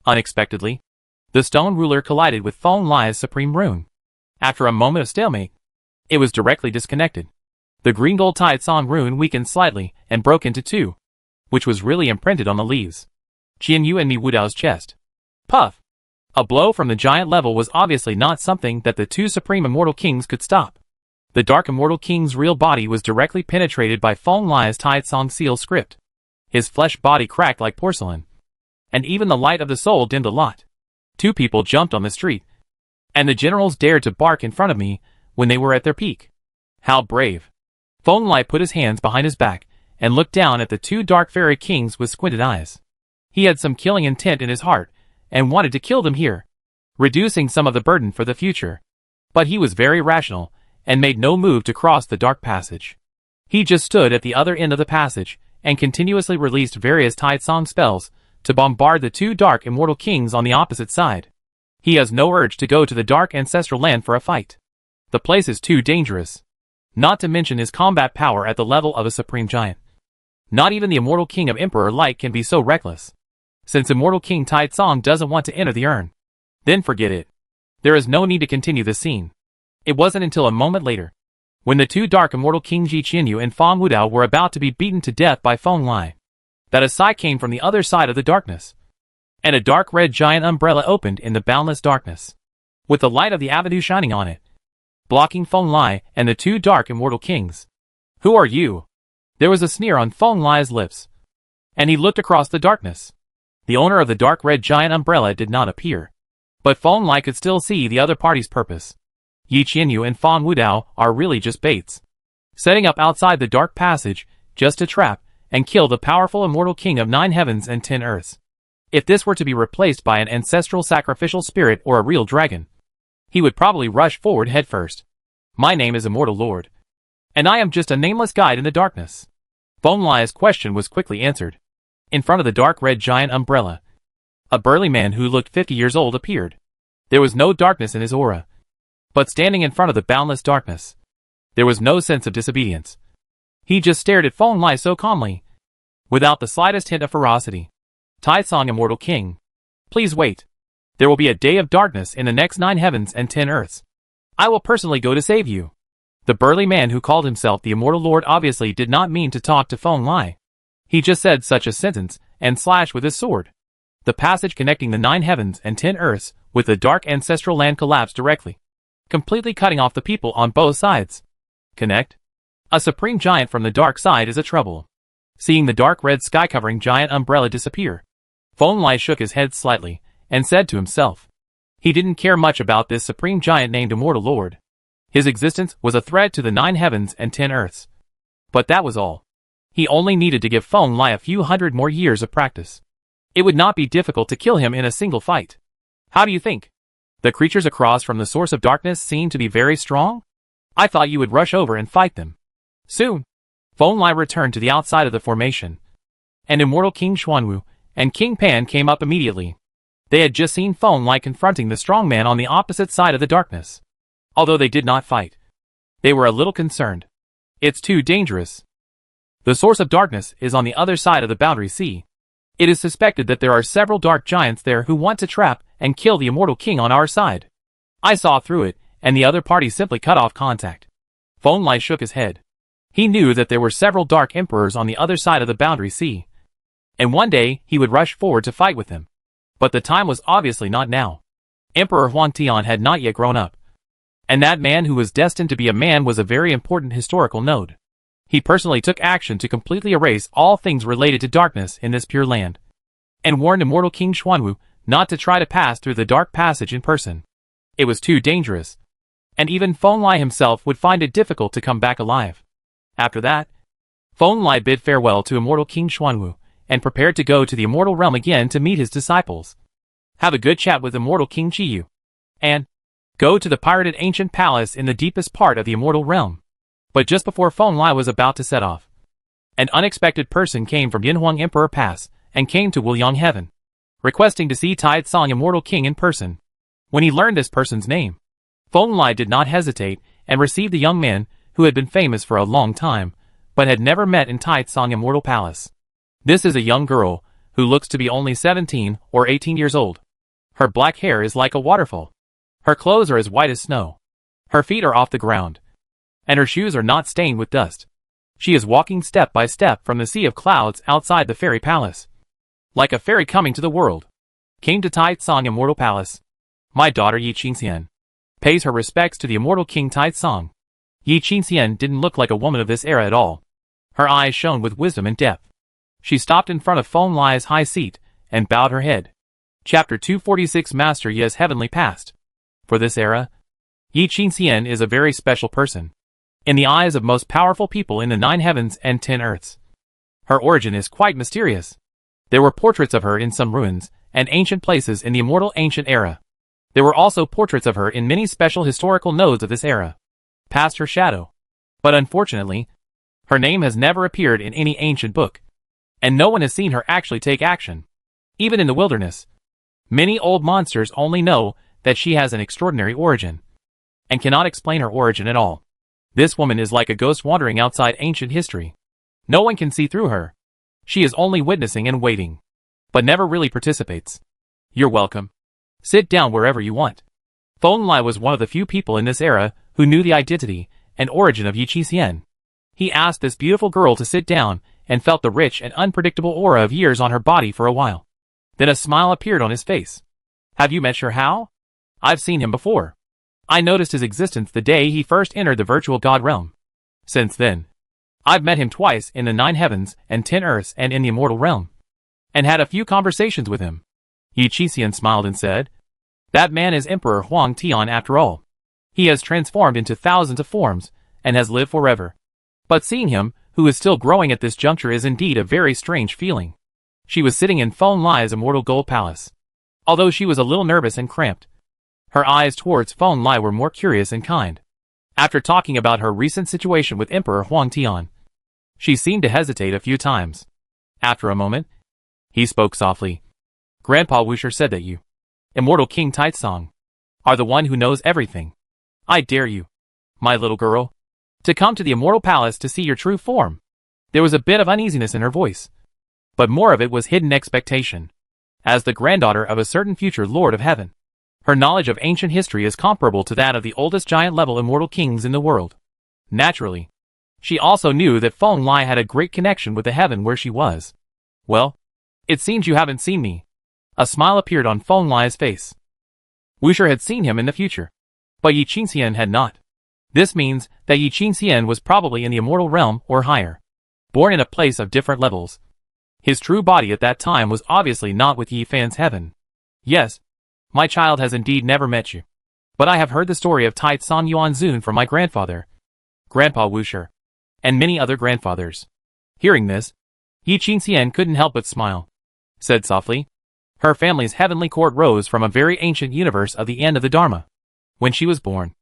Unexpectedly, the stone ruler collided with Feng Lai's supreme rune. After a moment of stalemate, it was directly disconnected. The green gold Taitsong rune weakened slightly and broke into 2, which was really imprinted on the leaves. Qianyu and Mi Wudao's chest. Puff! A blow from the giant level was obviously not something that the 2 supreme immortal kings could stop. The dark immortal king's real body was directly penetrated by Feng Lai's Taitsong seal script. His flesh body cracked like porcelain, and even the light of the soul dimmed a lot. 2 people jumped on the street, and the generals dared to bark in front of me when they were at their peak. How brave! Feng Lai put his hands behind his back and looked down at the 2 dark fairy kings with squinted eyes. He had some killing intent in his heart and wanted to kill them here, reducing some of the burden for the future. But he was very rational and made no move to cross the dark passage. He just stood at the other end of the passage and continuously released various Taitsong spells to bombard the 2 dark immortal kings on the opposite side. He has no urge to go to the dark ancestral land for a fight. The place is too dangerous. Not to mention his combat power at the level of a supreme giant. Not even the immortal king of Emperor Light can be so reckless, since immortal King Taitsong doesn't want to enter the urn. Then forget it. There is no need to continue the scene. It wasn't until a moment later, when the two dark immortal King Ji Qianyu and Feng Wudao were about to be beaten to death by Feng Lai, that a sigh came from the other side of the darkness, and a dark red giant umbrella opened in the boundless darkness, with the light of the avenue shining on it, blocking Feng Lai and the two dark immortal kings. Who are you? There was a sneer on Feng Lai's lips, and he looked across the darkness. The owner of the dark red giant umbrella did not appear, but Feng Lai could still see the other party's purpose. Yi Qianyu and Feng Wudao are really just baits, setting up outside the dark passage just to trap and kill the powerful immortal king of 9 heavens and 10 earths. If this were to be replaced by an ancestral sacrificial spirit or a real dragon, he would probably rush forward headfirst. My name is Immortal Lord, and I am just a nameless guide in the darkness. Feng Lai's question was quickly answered. In front of the dark red giant umbrella, a burly man who looked 50 years old appeared. There was no darkness in his aura, but standing in front of the boundless darkness, there was no sense of disobedience. He just stared at Feng Lai so calmly, without the slightest hint of ferocity. Taisong Immortal King, please wait. There will be a day of darkness in the next 9 heavens and 10 earths. I will personally go to save you. The burly man who called himself the Immortal Lord obviously did not mean to talk to Feng Lai. He just said such a sentence and slashed with his sword. The passage connecting the 9 heavens and 10 earths with the dark ancestral land collapsed directly, completely cutting off the people on both sides. Connect? A supreme giant from the dark side is a trouble. Seeing the dark red sky-covering giant umbrella disappear, Feng Lai shook his head slightly and said to himself, he didn't care much about this supreme giant named Immortal Lord. His existence was a threat to the 9 heavens and 10 earths. But that was all. He only needed to give Feng Lai a few hundred more years of practice. It would not be difficult to kill him in a single fight. How do you think? The creatures across from the source of darkness seem to be very strong? I thought you would rush over and fight them. Soon, Feng Lai returned to the outside of the formation, and Immortal King Xuanwu and King Pan came up immediately. They had just seen Feng Lai confronting the strong man on the opposite side of the darkness. Although they did not fight, they were a little concerned. It's too dangerous. The source of darkness is on the other side of the boundary sea. It is suspected that there are several dark giants there who want to trap and kill the immortal king on our side. I saw through it, and the other party simply cut off contact. Feng Lai shook his head. He knew that there were several dark emperors on the other side of the boundary sea, and one day he would rush forward to fight with them. But the time was obviously not now. Emperor Huang Tian had not yet grown up, and that man who was destined to be a man was a very important historical node. He personally took action to completely erase all things related to darkness in this pure land, and warned Immortal King Xuanwu not to try to pass through the dark passage in person. It was too dangerous, and even Feng Lai himself would find it difficult to come back alive. After that, Feng Lai bid farewell to Immortal King Xuanwu, and prepared to go to the Immortal Realm again to meet his disciples, have a good chat with Immortal King Qiyu, and go to the pirated ancient palace in the deepest part of the Immortal Realm. But just before Feng Lai was about to set off, an unexpected person came from Yinhuang Emperor Pass and came to Wuliang Heaven, requesting to see Taisong Immortal King in person. When he learned this person's name, Feng Lai did not hesitate and received the young man who had been famous for a long time, but had never met in Taisong Immortal Palace. This is a young girl who looks to be only 17 or 18 years old. Her black hair is like a waterfall. Her clothes are as white as snow. Her feet are off the ground, and her shoes are not stained with dust. She is walking step by step from the sea of clouds outside the fairy palace, like a fairy coming to the world. Came to Taisong Immortal Palace. My daughter Yi Qingxian pays her respects to the immortal King Taisong. Yi Qingxian didn't look like a woman of this era at all. Her eyes shone with wisdom and depth. She stopped in front of Feng Lai's high seat and bowed her head. Chapter 246 Master Ye's Heavenly Past. For this era, Yi Qingxian is a very special person in the eyes of most powerful people in the 9 heavens and 10 earths. Her origin is quite mysterious. There were portraits of her in some ruins and ancient places in the immortal ancient era. There were also portraits of her in many special historical nodes of this era, past her shadow. But unfortunately, her name has never appeared in any ancient book, and no one has seen her actually take action. Even in the wilderness, many old monsters only know that she has an extraordinary origin, and cannot explain her origin at all. This woman is like a ghost wandering outside ancient history. No one can see through her. She is only witnessing and waiting, but never really participates. You're welcome. Sit down wherever you want. Feng Lai was one of the few people in this era who knew the identity and origin of Yi Qixien. He asked this beautiful girl to sit down and felt the rich and unpredictable aura of years on her body for a while. Then a smile appeared on his face. Have you met Sure Hao? I've seen him before. I noticed his existence the day he first entered the virtual god realm. Since then, I've met him twice in the 9 heavens and 10 earths and in the immortal realm, and had a few conversations with him. Yi Qixien smiled and said, that man is Emperor Huang Tian after all. He has transformed into thousands of forms, and has lived forever. But seeing him, who is still growing at this juncture, is indeed a very strange feeling. She was sitting in Feng Lai's immortal gold palace. Although she was a little nervous and cramped, her eyes towards Feng Lai were more curious and kind. After talking about her recent situation with Emperor Huang Tian, she seemed to hesitate a few times. After a moment, he spoke softly. Grandpa Wuxia said that you, Immortal King Taitsong, are the one who knows everything. I dare you, my little girl, to come to the immortal palace to see your true form. There was a bit of uneasiness in her voice, but more of it was hidden expectation. As the granddaughter of a certain future Lord of Heaven, her knowledge of ancient history is comparable to that of the oldest giant-level immortal kings in the world. Naturally, she also knew that Feng Lai had a great connection with the heaven where she was. Well, it seems you haven't seen me. A smile appeared on Feng Lai's face. Wuxia had seen him in the future, but Yi Qixien had not. This means that Yi Qixien was probably in the immortal realm or higher, born in a place of different levels. His true body at that time was obviously not with Yi Fan's heaven. Yes, my child has indeed never met you, but I have heard the story of Taitsong Yuanzun from my grandfather, Grandpa Wuxia, and many other grandfathers. Hearing this, Yi Qixien couldn't help but smile. Said softly, her family's heavenly court rose from a very ancient universe of the end of the Dharma. When she was born,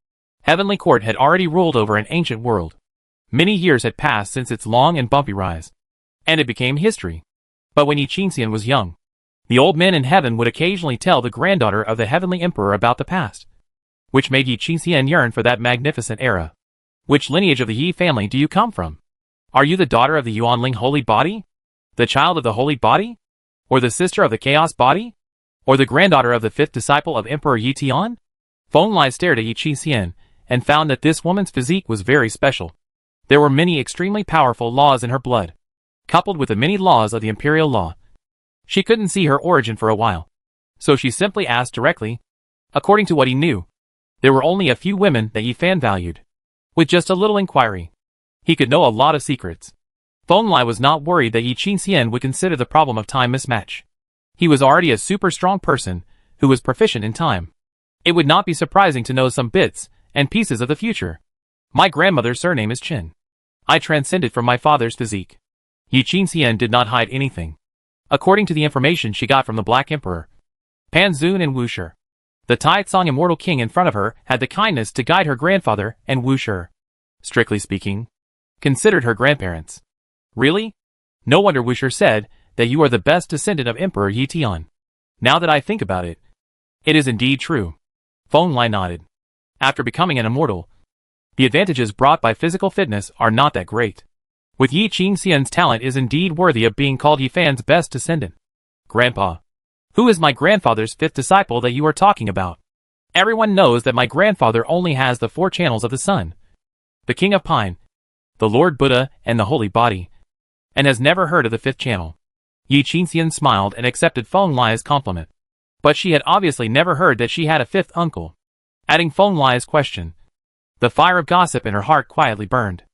heavenly court had already ruled over an ancient world. Many years had passed since its long and bumpy rise, and it became history. But when Yi Qixien was young, the old men in heaven would occasionally tell the granddaughter of the heavenly emperor about the past, which made Yi Qixien yearn for that magnificent era. Which lineage of the Yi family do you come from? Are you the daughter of the Yuanling holy body? The child of the holy body? Or the sister of the chaos body? Or the granddaughter of the 5th disciple of Emperor Yi Tian? Feng Lai stared at Yi Qixien and found that this woman's physique was very special. There were many extremely powerful laws in her blood, coupled with the many laws of the imperial law. She couldn't see her origin for a while, so she simply asked directly. According to what he knew, there were only a few women that Yi Fan valued. With just a little inquiry, he could know a lot of secrets. Feng Lai was not worried that Yi Qixien would consider the problem of time mismatch. He was already a super strong person who was proficient in time. It would not be surprising to know some bits and pieces of the future. My grandmother's surname is Qin. I transcended from my father's physique. Yi Qixien did not hide anything. According to the information she got from the Black Emperor, Pan Zun and Wuxia, the Taitsong immortal king in front of her had the kindness to guide her grandfather and Wuxia, strictly speaking, considered her grandparents. Really? No wonder Wuxia said that you are the best descendant of Emperor Yi Tian. Now that I think about it, it is indeed true. Feng Lai nodded. After becoming an immortal, the advantages brought by physical fitness are not that great. With Yi Qingxian's talent is indeed worthy of being called Yi Fan's best descendant. Grandpa, who is my grandfather's 5th disciple that you are talking about? Everyone knows that my grandfather only has the 4 channels of the sun, the King of Pine, the Lord Buddha, and the Holy Body, and has never heard of the 5th channel. Yi Qingxian smiled and accepted Feng Lai's compliment. But she had obviously never heard that she had a 5th uncle. Adding Feng Lai's question, the fire of gossip in her heart quietly burned.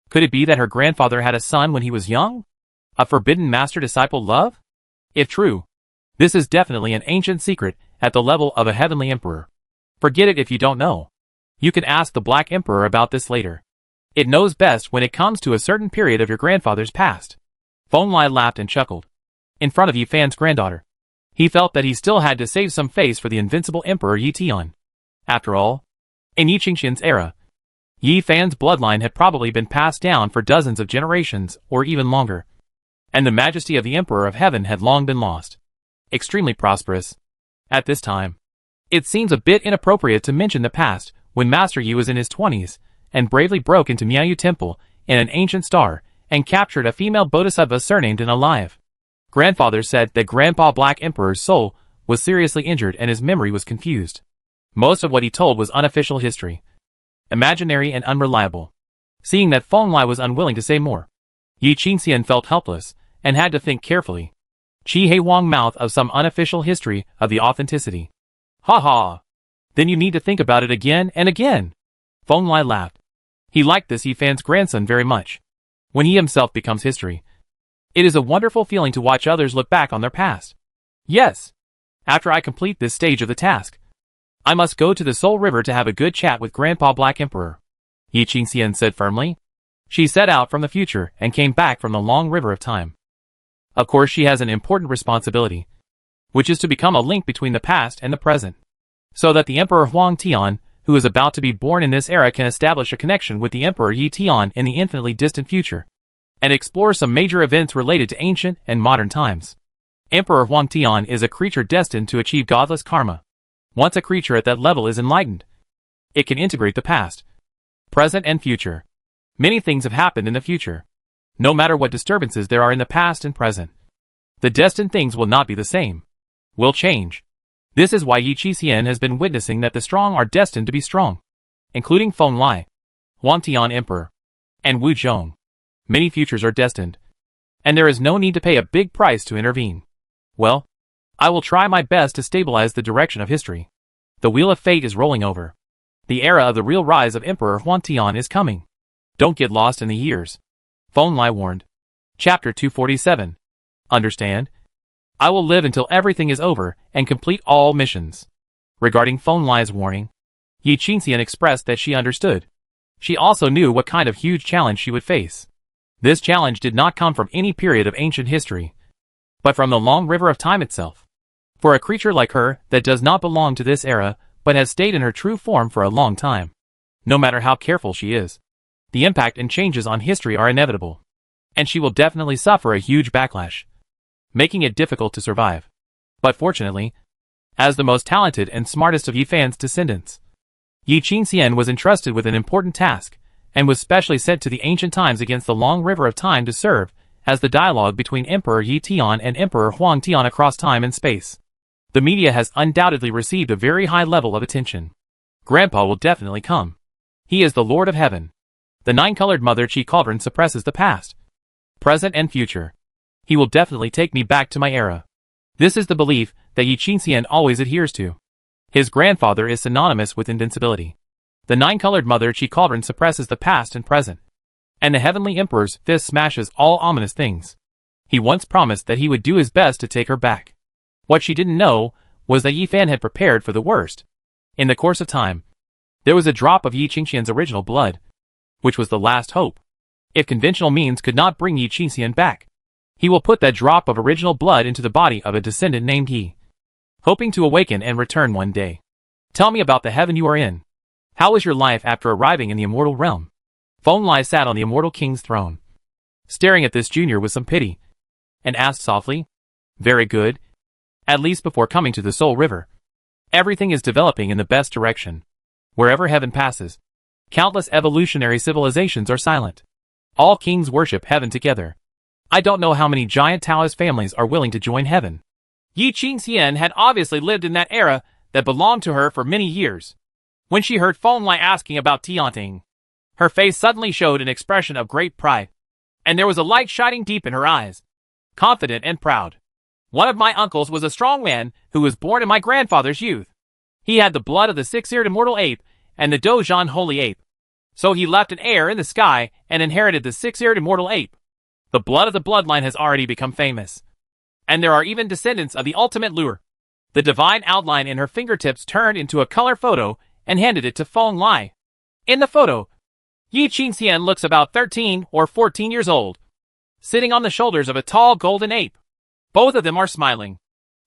Could it be that her grandfather had a son when he was young? A forbidden master-disciple love? If true, this is definitely an ancient secret at the level of a heavenly emperor. Forget it if you don't know. You can ask the Black Emperor about this later. It knows best when it comes to a certain period of your grandfather's past. Feng Lai laughed and chuckled. In front of Yi Fan's granddaughter, he felt that he still had to save some face for the invincible Emperor Yi Tian. After all, in Yi Qingxian's era, Yi Fan's bloodline had probably been passed down for dozens of generations or even longer, and the majesty of the Emperor of Heaven had long been lost. Extremely prosperous. At this time, it seems a bit inappropriate to mention the past when Master Yi was in his 20s and bravely broke into Miaoyu Temple in an ancient star and captured a female bodhisattva surnamed and alive. Grandfather said that Grandpa Black Emperor's soul was seriously injured and his memory was confused. Most of what he told was unofficial history, imaginary and unreliable. Seeing that Feng Lai was unwilling to say more, Yi Qingxian felt helpless and had to think carefully. Qi He Wang mouthed of some unofficial history of the authenticity. Ha ha! Then you need to think about it again and again. Feng Lai laughed. He liked this Yi Fan's grandson very much. When he himself becomes history, it is a wonderful feeling to watch others look back on their past. Yes. After I complete this stage of the task, I must go to the Soul River to have a good chat with Grandpa Black Emperor, Yi Qingxian said firmly. She set out from the future and came back from the long river of time. Of course she has an important responsibility, which is to become a link between the past and the present, so that the Emperor Huang Tian, who is about to be born in this era, can establish a connection with the Emperor Yi Tian in the infinitely distant future, and explore some major events related to ancient and modern times. Emperor Huang Tian is a creature destined to achieve godless karma. Once a creature at that level is enlightened, it can integrate the past, present and future. Many things have happened in the future. No matter what disturbances there are in the past and present, the destined things will not be the same, will change. This is why Yi Qingxian has been witnessing that the strong are destined to be strong, including Feng Lai, Huang Tian Emperor, and Wu Zhong. Many futures are destined, and there is no need to pay a big price to intervene. Well, I will try my best to stabilize the direction of history. The wheel of fate is rolling over. The era of the real rise of Emperor Huang Tian is coming. Don't get lost in the years, Feng Lai warned. Chapter 247. Understand? I will live until everything is over and complete all missions. Regarding Feng Lai's warning, Yi Qingxian expressed that she understood. She also knew what kind of huge challenge she would face. This challenge did not come from any period of ancient history, but from the long river of time itself. For a creature like her that does not belong to this era, but has stayed in her true form for a long time, no matter how careful she is, the impact and changes on history are inevitable, and she will definitely suffer a huge backlash, making it difficult to survive. But fortunately, as the most talented and smartest of Yi Fan's descendants, Yi Qingxian was entrusted with an important task, and was specially sent to the ancient times against the long river of time to serve as the dialogue between Emperor Yi Tian and Emperor Huang Tian across time and space. The media has undoubtedly received a very high level of attention. Grandpa will definitely come. He is the Lord of Heaven. The nine-colored Mother Chi Cauldron suppresses the past, present and future. He will definitely take me back to my era. This is the belief that Yi Qingxian always adheres to. His grandfather is synonymous with invincibility. The nine-colored Mother Chi Cauldron suppresses the past and present, and the Heavenly Emperor's fist smashes all ominous things. He once promised that he would do his best to take her back. What she didn't know was that Yi Fan had prepared for the worst. In the course of time, there was a drop of Yi Qingxian's original blood, which was the last hope. If conventional means could not bring Yi Qingxian back, he will put that drop of original blood into the body of a descendant named Yi, hoping to awaken and return one day. Tell me about the heaven you are in. How was your life after arriving in the immortal realm? Feng Lai sat on the immortal king's throne, staring at this junior with some pity, and asked softly, "Very good. At least before coming to the Soul River, everything is developing in the best direction. Wherever heaven passes, countless evolutionary civilizations are silent. All kings worship heaven together. I don't know how many giant Taoist families are willing to join heaven." Yi Qingxian had obviously lived in that era that belonged to her for many years. When she heard Feng Lai asking about Tianting, her face suddenly showed an expression of great pride, and there was a light shining deep in her eyes, confident and proud. "One of my uncles was a strong man who was born in my grandfather's youth. He had the blood of the six-eared immortal ape and the Dozhan holy ape. So he left an heir in the sky and inherited the six-eared immortal ape. The blood of the bloodline has already become famous, and there are even descendants of the ultimate lure." The divine outline in her fingertips turned into a color photo and handed it to Feng Lai. In the photo, Yi Qingxian looks about 13 or 14 years old, sitting on the shoulders of a tall golden ape. Both of them are smiling,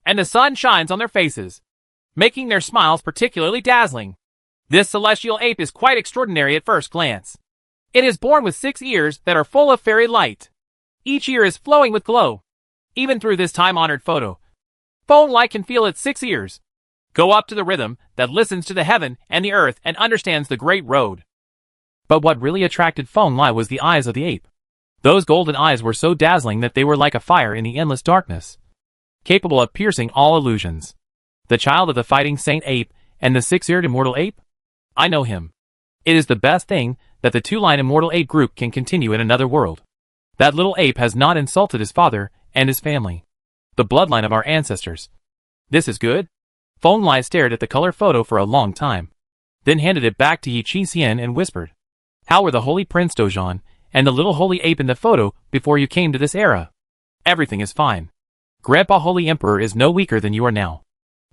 and the sun shines on their faces, making their smiles particularly dazzling. This celestial ape is quite extraordinary at first glance. It is born with 6 ears that are full of fairy light. Each ear is flowing with glow. Even through this time-honored photo, Feng Lai can feel its 6 ears go up to the rhythm that listens to the heaven and the earth and understands the great road. But what really attracted Feng Lai was the eyes of the ape. Those golden eyes were so dazzling that they were like a fire in the endless darkness, capable of piercing all illusions. The child of the fighting saint ape and the six-eared immortal ape? I know him. It is the best thing that the two-line immortal ape group can continue in another world. That little ape has not insulted his father and his family. The bloodline of our ancestors. This is good? Feng Lai stared at the color photo for a long time, then handed it back to Yi Qingxian and whispered, "How were the Holy Prince Dozhan and the little holy ape in the photo before you came to this era?" "Everything is fine. Grandpa Holy Emperor is no weaker than you are now.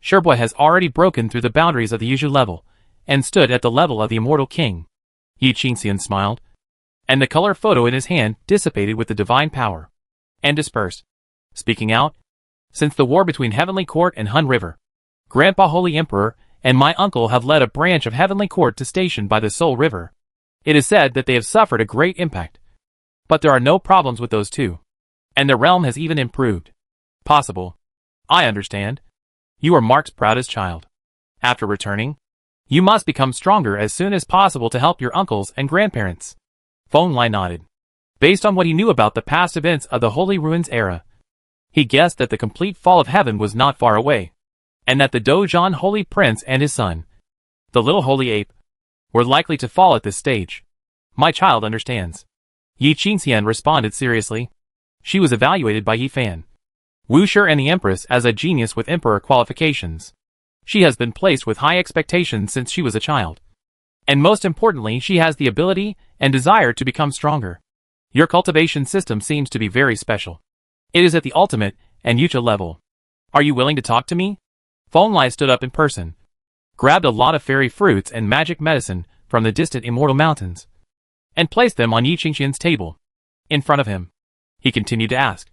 Sherboy has already broken through the boundaries of the Yuzhu level, and stood at the level of the Immortal King." Yi Qingxian smiled, and the color photo in his hand dissipated with the divine power, and dispersed. Speaking out, "Since the war between Heavenly Court and Hun River, Grandpa Holy Emperor and my uncle have led a branch of Heavenly Court to station by the Soul River. It is said that they have suffered a great impact. But there are no problems with those two. And their realm has even improved. Possible. I understand. You are Mark's proudest child. After returning, you must become stronger as soon as possible to help your uncles and grandparents." Feng Lai nodded. Based on what he knew about the past events of the Holy Ruins era, he guessed that the complete fall of heaven was not far away, and that the Dozhan Holy Prince and his son, the little holy ape, were likely to fall at this stage. "My child understands." Yi Qingxian responded seriously. She was evaluated by Yi Fan, Wu Shi and the Empress as a genius with emperor qualifications. She has been placed with high expectations since she was a child. And most importantly, she has the ability and desire to become stronger. Your cultivation system seems to be very special. It is at the ultimate and Yucha level. Are you willing to talk to me? Feng Lai stood up in person, grabbed a lot of fairy fruits and magic medicine from the distant immortal mountains, and placed them on Yi Qingxian's table. In front of him, he continued to ask,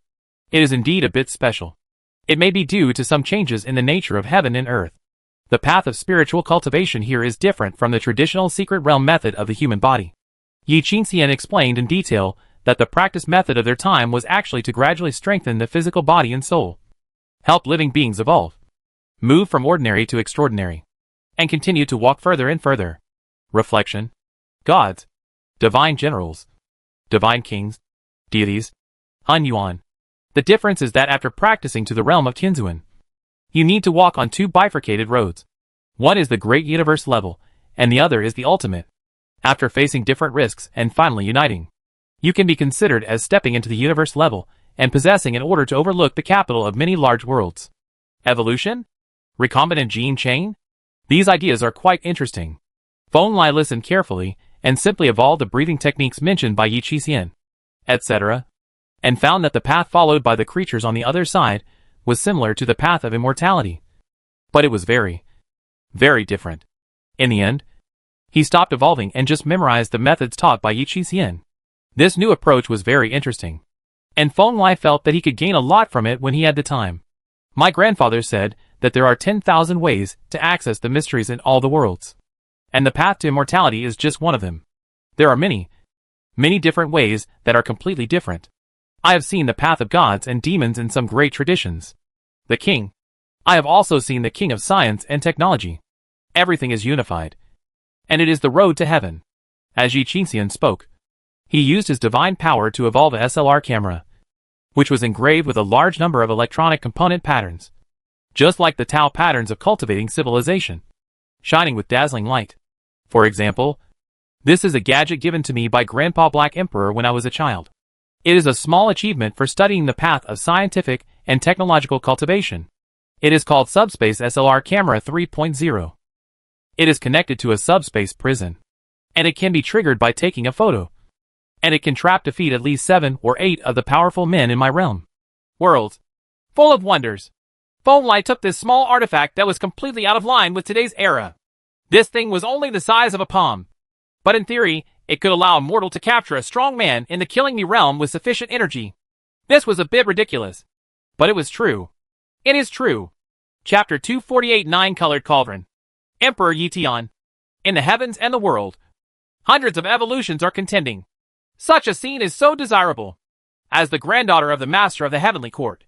"It is indeed a bit special. It may be due to some changes in the nature of heaven and earth. The path of spiritual cultivation here is different from the traditional secret realm method of the human body." Yi Qingxian explained in detail that the practice method of their time was actually to gradually strengthen the physical body and soul, help living beings evolve, move from ordinary to extraordinary, and continue to walk further and further. Reflection. Gods, divine generals, divine kings, deities, Han Yuan. The difference is that after practicing to the realm of Tianzuan, you need to walk on two bifurcated roads. One is the great universe level, and the other is the ultimate. After facing different risks and finally uniting, you can be considered as stepping into the universe level and possessing in order to overlook the capital of many large worlds. Evolution? Recombinant gene chain? These ideas are quite interesting. Feng Lai listened carefully and simply evolved the breathing techniques mentioned by Yi Qingxian, etc., and found that the path followed by the creatures on the other side was similar to the path of immortality. But it was very, very different. In the end, he stopped evolving and just memorized the methods taught by Yi Qingxian. This new approach was very interesting, and Feng Lai felt that he could gain a lot from it when he had the time. My grandfather said that there are 10,000 ways to access the mysteries in all the worlds, and the path to immortality is just one of them. There are many, many different ways that are completely different. I have seen the path of gods and demons in some great traditions. The king. I have also seen the king of science and technology. Everything is unified, and it is the road to heaven. As Yi Qingxian spoke, he used his divine power to evolve a SLR camera, which was engraved with a large number of electronic component patterns, just like the Tao patterns of cultivating civilization, shining with dazzling light. For example, this is a gadget given to me by Grandpa Black Emperor when I was a child. It is a small achievement for studying the path of scientific and technological cultivation. It is called Subspace SLR Camera 3.0. It is connected to a subspace prison, and it can be triggered by taking a photo. And it can trap defeat at least 7 or 8 of the powerful men in my realm. Worlds. Full of wonders. Feng Lai took this small artifact that was completely out of line with today's era. This thing was only the size of a palm. But in theory, it could allow a mortal to capture a strong man in the Killing Me realm with sufficient energy. This was a bit ridiculous. But it was true. It is true. Chapter 248 Nine-Colored Cauldron. Emperor Yi Tian. In the heavens and the world, hundreds of evolutions are contending. Such a scene is so desirable. As the granddaughter of the master of the heavenly court,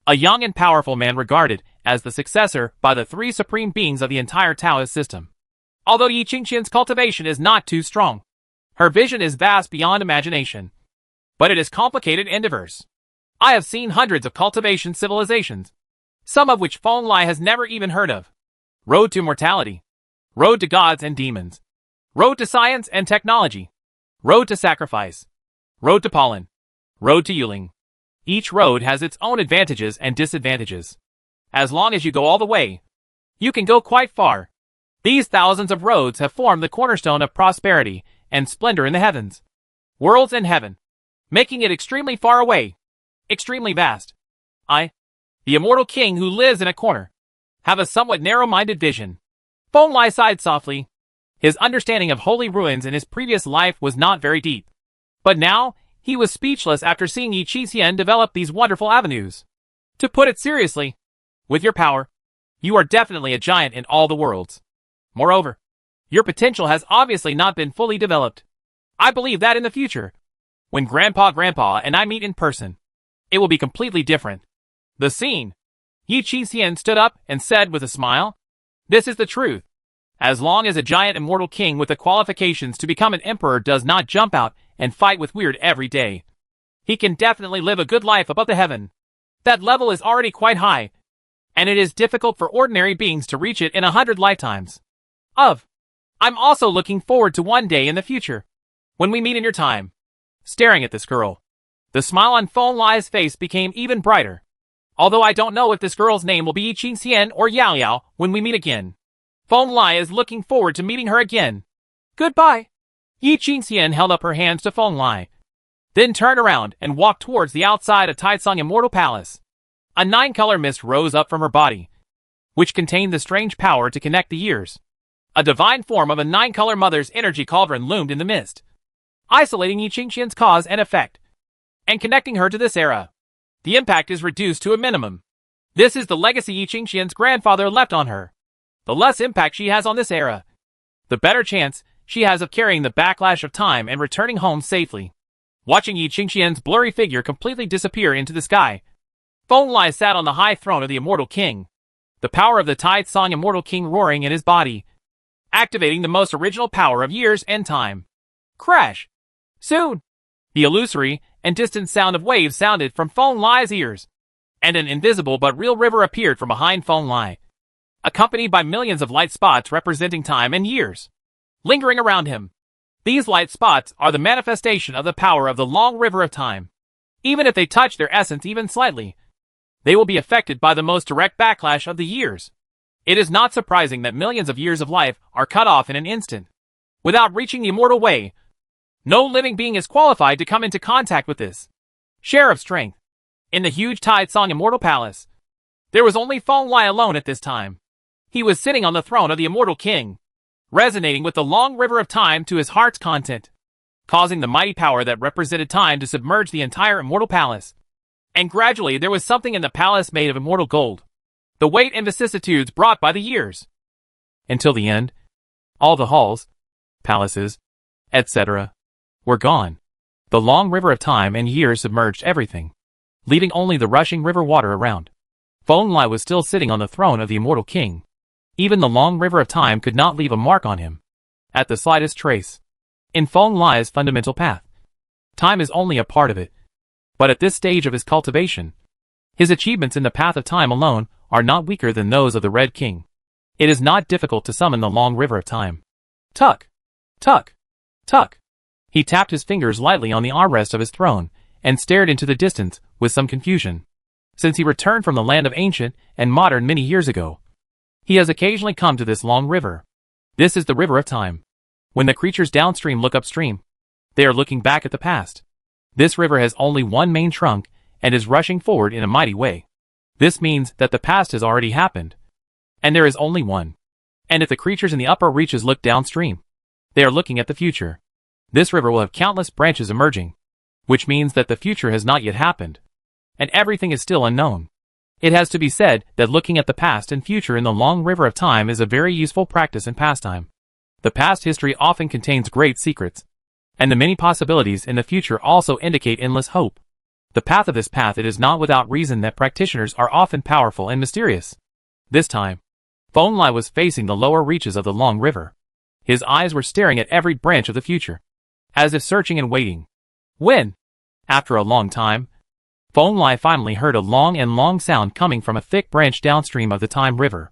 a young and powerful man regarded as the successor by the 3 supreme beings of the entire Taoist system. Although Yi Qingxian's cultivation is not too strong, her vision is vast beyond imagination. But it is complicated and diverse. I have seen hundreds of cultivation civilizations, some of which Feng Lai has never even heard of. Road to mortality. Road to gods and demons. Road to science and technology. Road to sacrifice. Road to pollen. Road to Yuling. Each road has its own advantages and disadvantages. As long as you go all the way, you can go quite far. These thousands of roads have formed the cornerstone of prosperity and splendor in the heavens. Worlds in heaven, making it extremely far away, extremely vast. I, the immortal king who lives in a corner, have a somewhat narrow-minded vision. Feng Lai sighed softly. His understanding of holy ruins in his previous life was not very deep. But now, he was speechless after seeing Yi Qingxian develop these wonderful avenues. To put it seriously, with your power, you are definitely a giant in all the worlds. Moreover, your potential has obviously not been fully developed. I believe that in the future, when Grandpa and I meet in person, it will be completely different. The scene. Yi Qingxian stood up and said with a smile, "This is the truth. As long as a giant immortal king with the qualifications to become an emperor does not jump out and fight with weird every day, he can definitely live a good life above the heaven. That level is already quite high, and it is difficult for ordinary beings to reach it in 100 lifetimes. I'm also looking forward to one day in the future, when we meet in your time." Staring at this girl, the smile on Feng Lai's face became even brighter. Although I don't know if this girl's name will be Yi Qingxian or Yao Yao when we meet again, Feng Lai is looking forward to meeting her again. Goodbye. Yi Qingxian held up her hands to Feng Lai, then turned around and walked towards the outside of Taicang Immortal Palace. A 9-color mist rose up from her body, which contained the strange power to connect the years. A divine form of a 9-color mother's energy cauldron loomed in the mist, isolating Yi Qingxian's cause and effect, and connecting her to this era. The impact is reduced to a minimum. This is the legacy Yi Qingxian's grandfather left on her. The less impact she has on this era, the better chance she has of carrying the backlash of time and returning home safely. Watching Yi Qingxian's blurry figure completely disappear into the sky, Feng Lai sat on the high throne of the Immortal King, the power of the Taicang Immortal King roaring in his body, activating the most original power of years and time. Crash! Soon! The illusory and distant sound of waves sounded from Feng Lai's ears, and an invisible but real river appeared from behind Feng Lai, accompanied by millions of light spots representing time and years, lingering around him. These light spots are the manifestation of the power of the long river of time. Even if they touch their essence even slightly, they will be affected by the most direct backlash of the years. It is not surprising that millions of years of life are cut off in an instant. Without reaching the immortal way, no living being is qualified to come into contact with this share of strength. In the huge Taicang Immortal Palace, there was only Feng Lai alone at this time. He was sitting on the throne of the Immortal King, resonating with the long river of time to his heart's content, causing the mighty power that represented time to submerge the entire Immortal Palace. And gradually there was something in the palace made of immortal gold, the weight and vicissitudes brought by the years. Until the end, all the halls, palaces, etc., were gone. The long river of time and years submerged everything, leaving only the rushing river water around. Feng Lai was still sitting on the throne of the Immortal King. Even the long river of time could not leave a mark on him, at the slightest trace. In Feng Lai's fundamental path, time is only a part of it. But at this stage of his cultivation, his achievements in the path of time alone are not weaker than those of the Red King. It is not difficult to summon the long river of time. Tuck! Tuck! Tuck! He tapped his fingers lightly on the armrest of his throne, and stared into the distance with some confusion. Since he returned from the land of ancient and modern many years ago, he has occasionally come to this long river. This is the river of time. When the creatures downstream look upstream, they are looking back at the past. This river has only one main trunk, and is rushing forward in a mighty way. This means that the past has already happened, and there is only one. And if the creatures in the upper reaches look downstream, they are looking at the future. This river will have countless branches emerging, which means that the future has not yet happened, and everything is still unknown. It has to be said that looking at the past and future in the long river of time is a very useful practice and pastime. The past history often contains great secrets, and the many possibilities in the future also indicate endless hope. The path of this path, it is not without reason that practitioners are often powerful and mysterious. This time, Feng Lai was facing the lower reaches of the long river. His eyes were staring at every branch of the future, as if searching and waiting. When, after a long time, Feng Lai finally heard a long sound coming from a thick branch downstream of the Time River.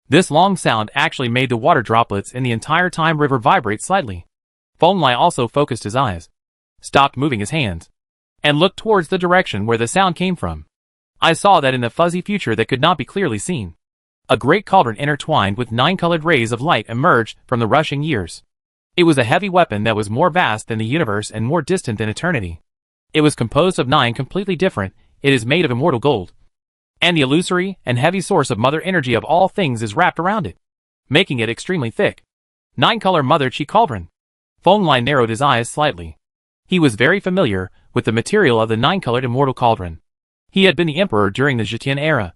This long sound actually made the water droplets in the entire Time River vibrate slightly. Feng Lai also focused his eyes, stopped moving his hands, and looked towards the direction where the sound came from. I saw that in the fuzzy future that could not be clearly seen, a great cauldron intertwined with 9-colored rays of light emerged from the rushing years. It was a heavy weapon that was more vast than the universe and more distant than eternity. It was composed of 9 completely different. It is made of immortal gold, and the illusory and heavy source of mother energy of all things is wrapped around it, making it extremely thick. 9-color Mother Chi Cauldron. Feng Lai narrowed his eyes slightly. He was very familiar with the material of the 9-colored immortal cauldron. He had been the emperor during the Zetian era,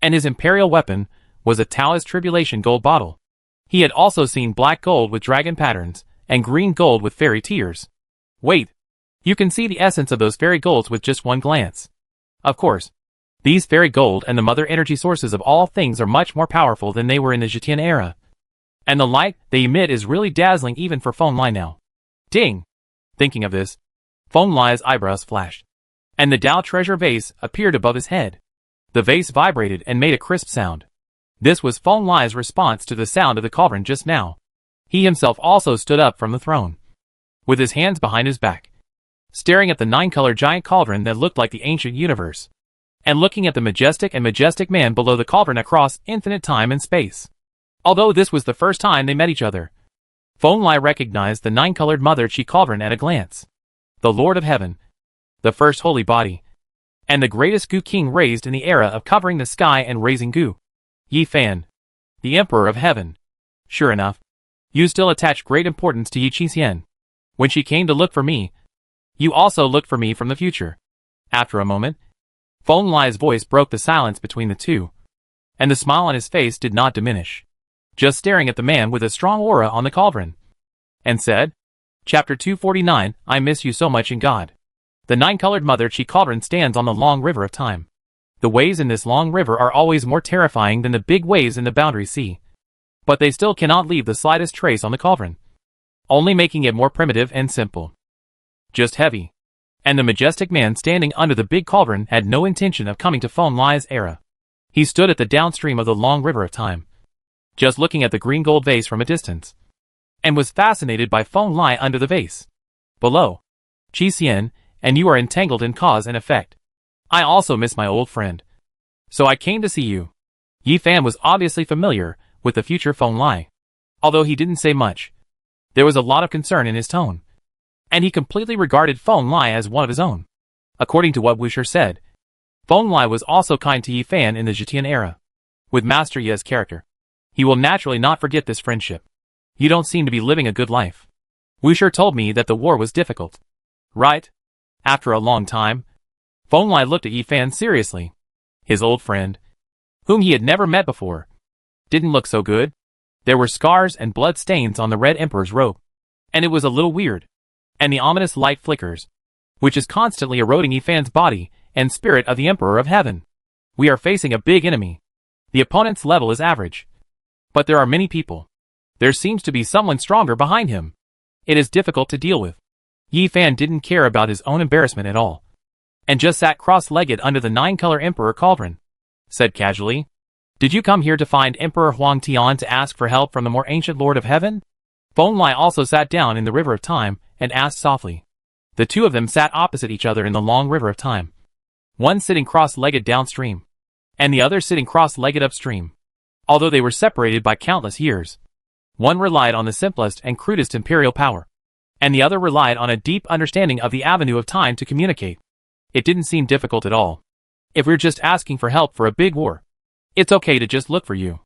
and his imperial weapon was a Taoist tribulation gold bottle. He had also seen black gold with dragon patterns, and green gold with fairy tears. Wait, you can see the essence of those fairy golds with just one glance. Of course, these fairy gold and the mother energy sources of all things are much more powerful than they were in the Zetian era. And the light they emit is really dazzling even for Feng Lai now. Ding! Thinking of this, Feng Lai's eyebrows flashed, and the Dao treasure vase appeared above his head. The vase vibrated and made a crisp sound. This was Feng Lai's response to the sound of the cauldron just now. He himself also stood up from the throne, with his hands behind his back, staring at the 9-colored giant cauldron that looked like the ancient universe, and looking at the majestic man below the cauldron across infinite time and space. Although this was the first time they met each other, Feng Lai recognized the 9-colored Mother Chi Cauldron at a glance. The Lord of Heaven, the first holy body, and the greatest Gu King raised in the era of covering the sky and raising Gu. Yi Fan, the Emperor of Heaven. Sure enough, you still attach great importance to Yi Qixien. When she came to look for me, you also looked for me from the future. After a moment, Feng Lai's voice broke the silence between the two, and the smile on his face did not diminish, just staring at the man with a strong aura on the cauldron, and said, Chapter 249, I miss you so much in God. The 9-colored Mother Chi Cauldron stands on the long river of time. The waves in this long river are always more terrifying than the big waves in the boundary sea, but they still cannot leave the slightest trace on the cauldron, only making it more primitive and simple. Just heavy. And the majestic man standing under the big cauldron had no intention of coming to Feng Lai's era. He stood at the downstream of the long river of time, just looking at the green gold vase from a distance, and was fascinated by Feng Lai under the vase. Below, Qixien, and you are entangled in cause and effect. I also miss my old friend, so I came to see you. Yi Fan was obviously familiar with the future Feng Lai. Although he didn't say much, there was a lot of concern in his tone, and he completely regarded Feng Lai as one of his own. According to what Wuxia said, Feng Lai was also kind to Yi Fan in the Zetian era. With Master Ye's character, he will naturally not forget this friendship. You don't seem to be living a good life. Wuxia told me that the war was difficult. Right? After a long time, Feng Lai looked at Yi Fan seriously. His old friend, whom he had never met before, didn't look so good. There were scars and blood stains on the Red Emperor's robe, and it was a little weird. And the ominous light flickers, which is constantly eroding Yi Fan's body and spirit of the Emperor of Heaven. We are facing a big enemy. The opponent's level is average, but there are many people. There seems to be someone stronger behind him. It is difficult to deal with. Yi Fan didn't care about his own embarrassment at all, and just sat cross-legged under the 9-color Emperor Cauldron. Said casually, Did you come here to find Emperor Huang Tian to ask for help from the more ancient Lord of Heaven? Feng Lai also sat down in the river of time and asked softly. The two of them sat opposite each other in the long river of time, one sitting cross-legged downstream, and the other sitting cross-legged upstream. Although they were separated by countless years, one relied on the simplest and crudest imperial power, and the other relied on a deep understanding of the avenue of time to communicate. It didn't seem difficult at all. If we're just asking for help for a big war, it's okay to just look for you.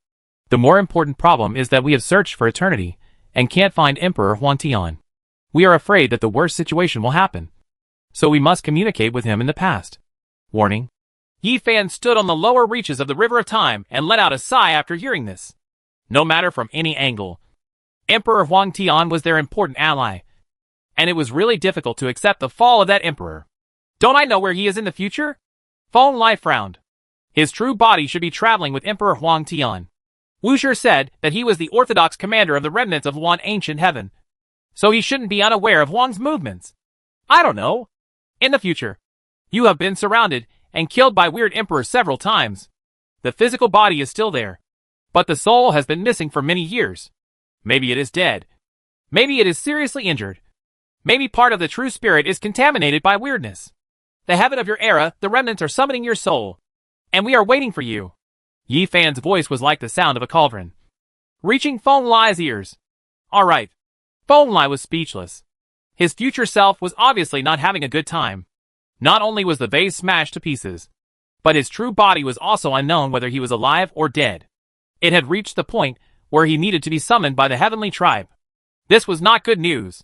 The more important problem is that we have searched for eternity and can't find Emperor Huang Tian. We are afraid that the worst situation will happen, so we must communicate with him in the past. Warning. Yi Fan stood on the lower reaches of the river of time and let out a sigh after hearing this. No matter from any angle, Emperor Huang Tian was their important ally, and it was really difficult to accept the fall of that emperor. Don't I know where he is in the future? Feng Lai frowned. His true body should be traveling with Emperor Huang Tian. Wuxia said that he was the orthodox commander of the remnants of one ancient heaven, so he shouldn't be unaware of Huang's movements. I don't know. In the future, You have been surrounded and killed by Weird Emperor several times. The physical body is still there, but the soul has been missing for many years. Maybe it is dead. Maybe it is seriously injured. Maybe part of the true spirit is contaminated by weirdness. The heaven of your era, the remnants are summoning your soul. And we are waiting for you. Yi Fan's voice was like the sound of a cauldron, reaching Feng Lai's ears. Alright. Feng Lai was speechless. His future self was obviously not having a good time. Not only was the vase smashed to pieces, but his true body was also unknown whether he was alive or dead. It had reached the point where he needed to be summoned by the heavenly tribe. This was not good news.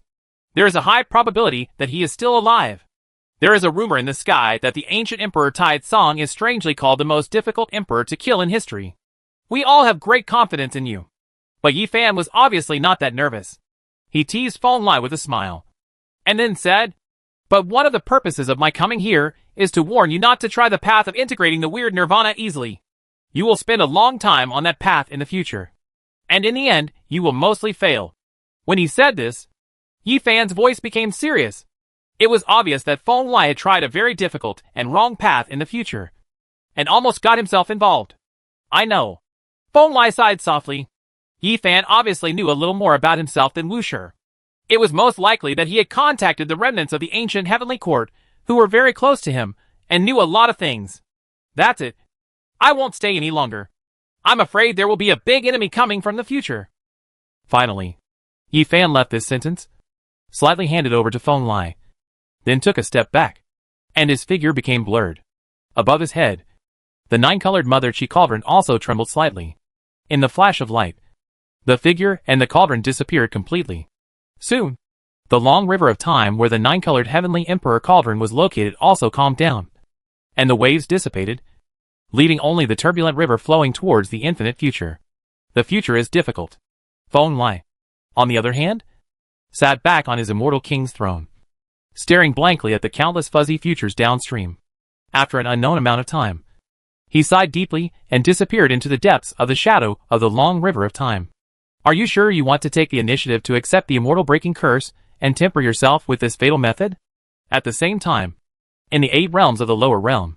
There is a high probability that he is still alive. There is a rumor in the sky that the ancient Emperor Tai Tsong is strangely called the most difficult emperor to kill in history. We all have great confidence in you. But Yi Fan was obviously not that nervous. He teased Feng Lai with a smile, and then said, "But one of the purposes of my coming here is to warn you not to try the path of integrating the weird nirvana easily. You will spend a long time on that path in the future. And in the end, you will mostly fail." When he said this, Yi Fan's voice became serious. It was obvious that Feng Lai had tried a very difficult and wrong path in the future, and almost got himself involved. I know. Feng Lai sighed softly. Yi Fan obviously knew a little more about himself than Wu Shi. It was most likely that he had contacted the remnants of the ancient heavenly court, who were very close to him, and knew a lot of things. That's it. I won't stay any longer. I'm afraid there will be a big enemy coming from the future. Finally, Yi Fan left this sentence, slightly handed over to Feng Lai, then took a step back, and his figure became blurred. Above his head, the nine-colored Mother Chi cauldron also trembled slightly. In the flash of light, the figure and the cauldron disappeared completely. Soon, the long river of time where the nine-colored heavenly emperor cauldron was located also calmed down, and the waves dissipated, leaving only the turbulent river flowing towards the infinite future. The future is difficult. Feng Lai, on the other hand, sat back on his immortal king's throne, staring blankly at the countless fuzzy futures downstream. After an unknown amount of time, he sighed deeply and disappeared into the depths of the shadow of the long river of time. Are you sure you want to take the initiative to accept the immortal breaking curse and temper yourself with this fatal method? At the same time, in the 8 realms of the lower realm,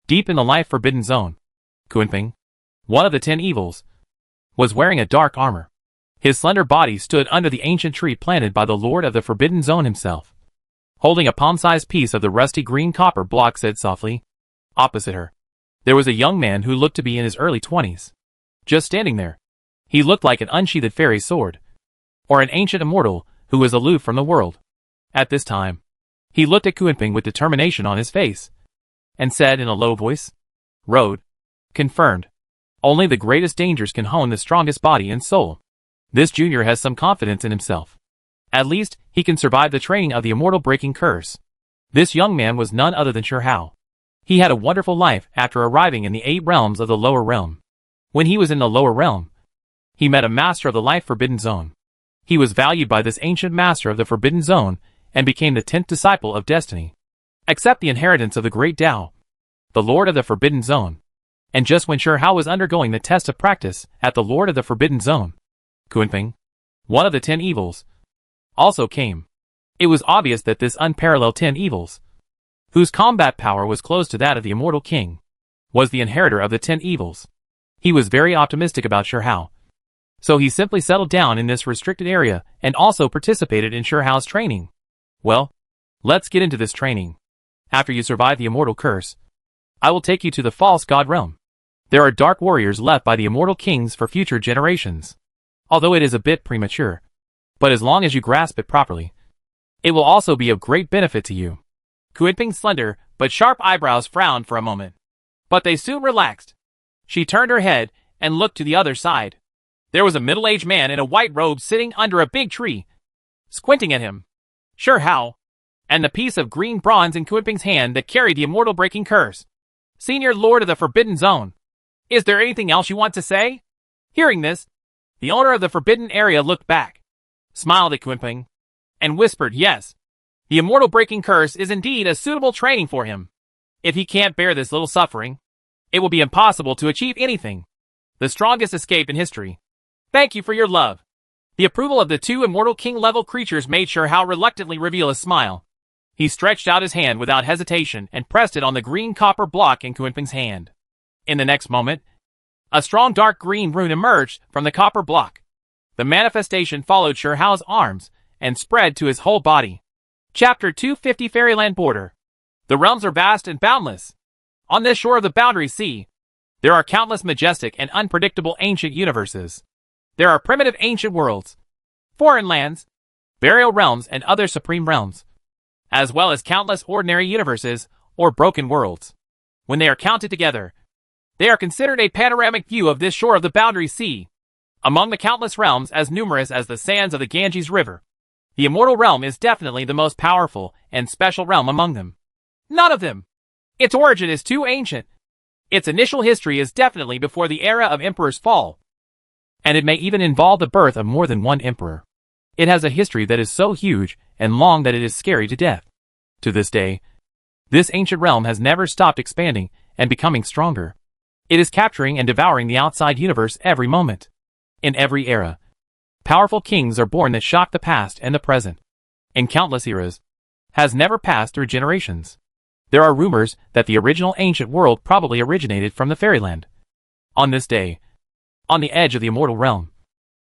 deep in the life forbidden zone, Kunping, one of the 10 evils, was wearing a dark armor. His slender body stood under the ancient tree planted by the Lord of the Forbidden Zone himself. Holding a palm-sized piece of the rusty green copper block said softly. Opposite her, there was a young man who looked to be in his early 20s. Just standing there, he looked like an unsheathed fairy sword, or an ancient immortal who was aloof from the world. At this time, he looked at Kunping with determination on his face, and said in a low voice, Road. Confirmed. Only the greatest dangers can hone the strongest body and soul. This junior has some confidence in himself. At least, he can survive the training of the immortal breaking curse. This young man was none other than Shi Hao. He had a wonderful life after arriving in the 8 realms of the lower realm. When he was in the lower realm, he met a master of the life forbidden zone. He was valued by this ancient master of the forbidden zone and became the 10th disciple of destiny. Accept the inheritance of the great Tao, the Lord of the Forbidden Zone. And just when Shi Hao was undergoing the test of practice at the Lord of the Forbidden Zone, Kunping, one of the 10 evils, also came. It was obvious that this unparalleled 10 evils, whose combat power was close to that of the immortal king, was the inheritor of the 10 evils. He was very optimistic about Shi Hao, so he simply settled down in this restricted area and also participated in Shi Hao's training. Well, let's get into this training. After you survive the immortal curse, I will take you to the false god realm. There are dark warriors left by the immortal kings for future generations. Although it is a bit premature, but as long as you grasp it properly, it will also be of great benefit to you. Kunping's slender but sharp eyebrows frowned for a moment, but they soon relaxed. She turned her head and looked to the other side. There was a middle-aged man in a white robe sitting under a big tree, squinting at him. Shi Hao, and the piece of green bronze in Kunping's hand that carried the immortal breaking curse. Senior Lord of the Forbidden Zone, is there anything else you want to say? Hearing this, the owner of the forbidden area looked back, smiled at Kunping, and whispered yes. The immortal breaking curse is indeed a suitable training for him. If he can't bear this little suffering, it will be impossible to achieve anything. The strongest escape in history. Thank you for your love. The approval of the 2 immortal king-level creatures made Shi Hao reluctantly reveal a smile. He stretched out his hand without hesitation and pressed it on the green copper block in Kunping's hand. In the next moment, a strong dark green rune emerged from the copper block. The manifestation followed Sherhao's arms and spread to his whole body. Chapter 250 Fairyland Border. The realms are vast and boundless. On this shore of the Boundary Sea, there are countless majestic and unpredictable ancient universes. There are primitive ancient worlds, foreign lands, burial realms and other supreme realms, as well as countless ordinary universes or broken worlds. When they are counted together, they are considered a panoramic view of this shore of the Boundary Sea. Among the countless realms as numerous as the sands of the Ganges River, the immortal realm is definitely the most powerful and special realm among them. None of them. Its origin is too ancient. Its initial history is definitely before the era of emperor's fall, and it may even involve the birth of more than one emperor. It has a history that is so huge and long that it is scary to death. To this day, this ancient realm has never stopped expanding and becoming stronger. It is capturing and devouring the outside universe every moment. In every era, powerful kings are born that shock the past and the present. In countless eras, has never passed through generations. There are rumors that the original ancient world probably originated from the fairyland. On this day, on the edge of the immortal realm,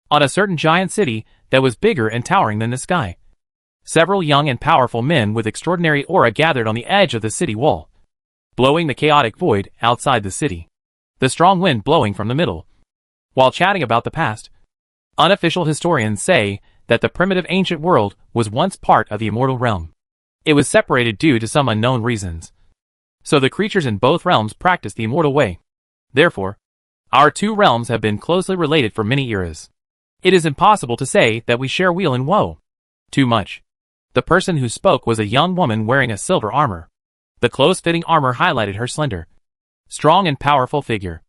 on a certain giant city that was bigger and towering than the sky, several young and powerful men with extraordinary aura gathered on the edge of the city wall, blowing the chaotic void outside the city. The strong wind blowing from the middle. While chatting about the past, unofficial historians say that the primitive ancient world was once part of the immortal realm. It was separated due to some unknown reasons. So the creatures in both realms practiced the immortal way. Therefore, our two realms have been closely related for many eras. It is impossible to say that we share weal and woe. Too much. The person who spoke was a young woman wearing a silver armor. The close-fitting armor highlighted her slender, strong and powerful figure.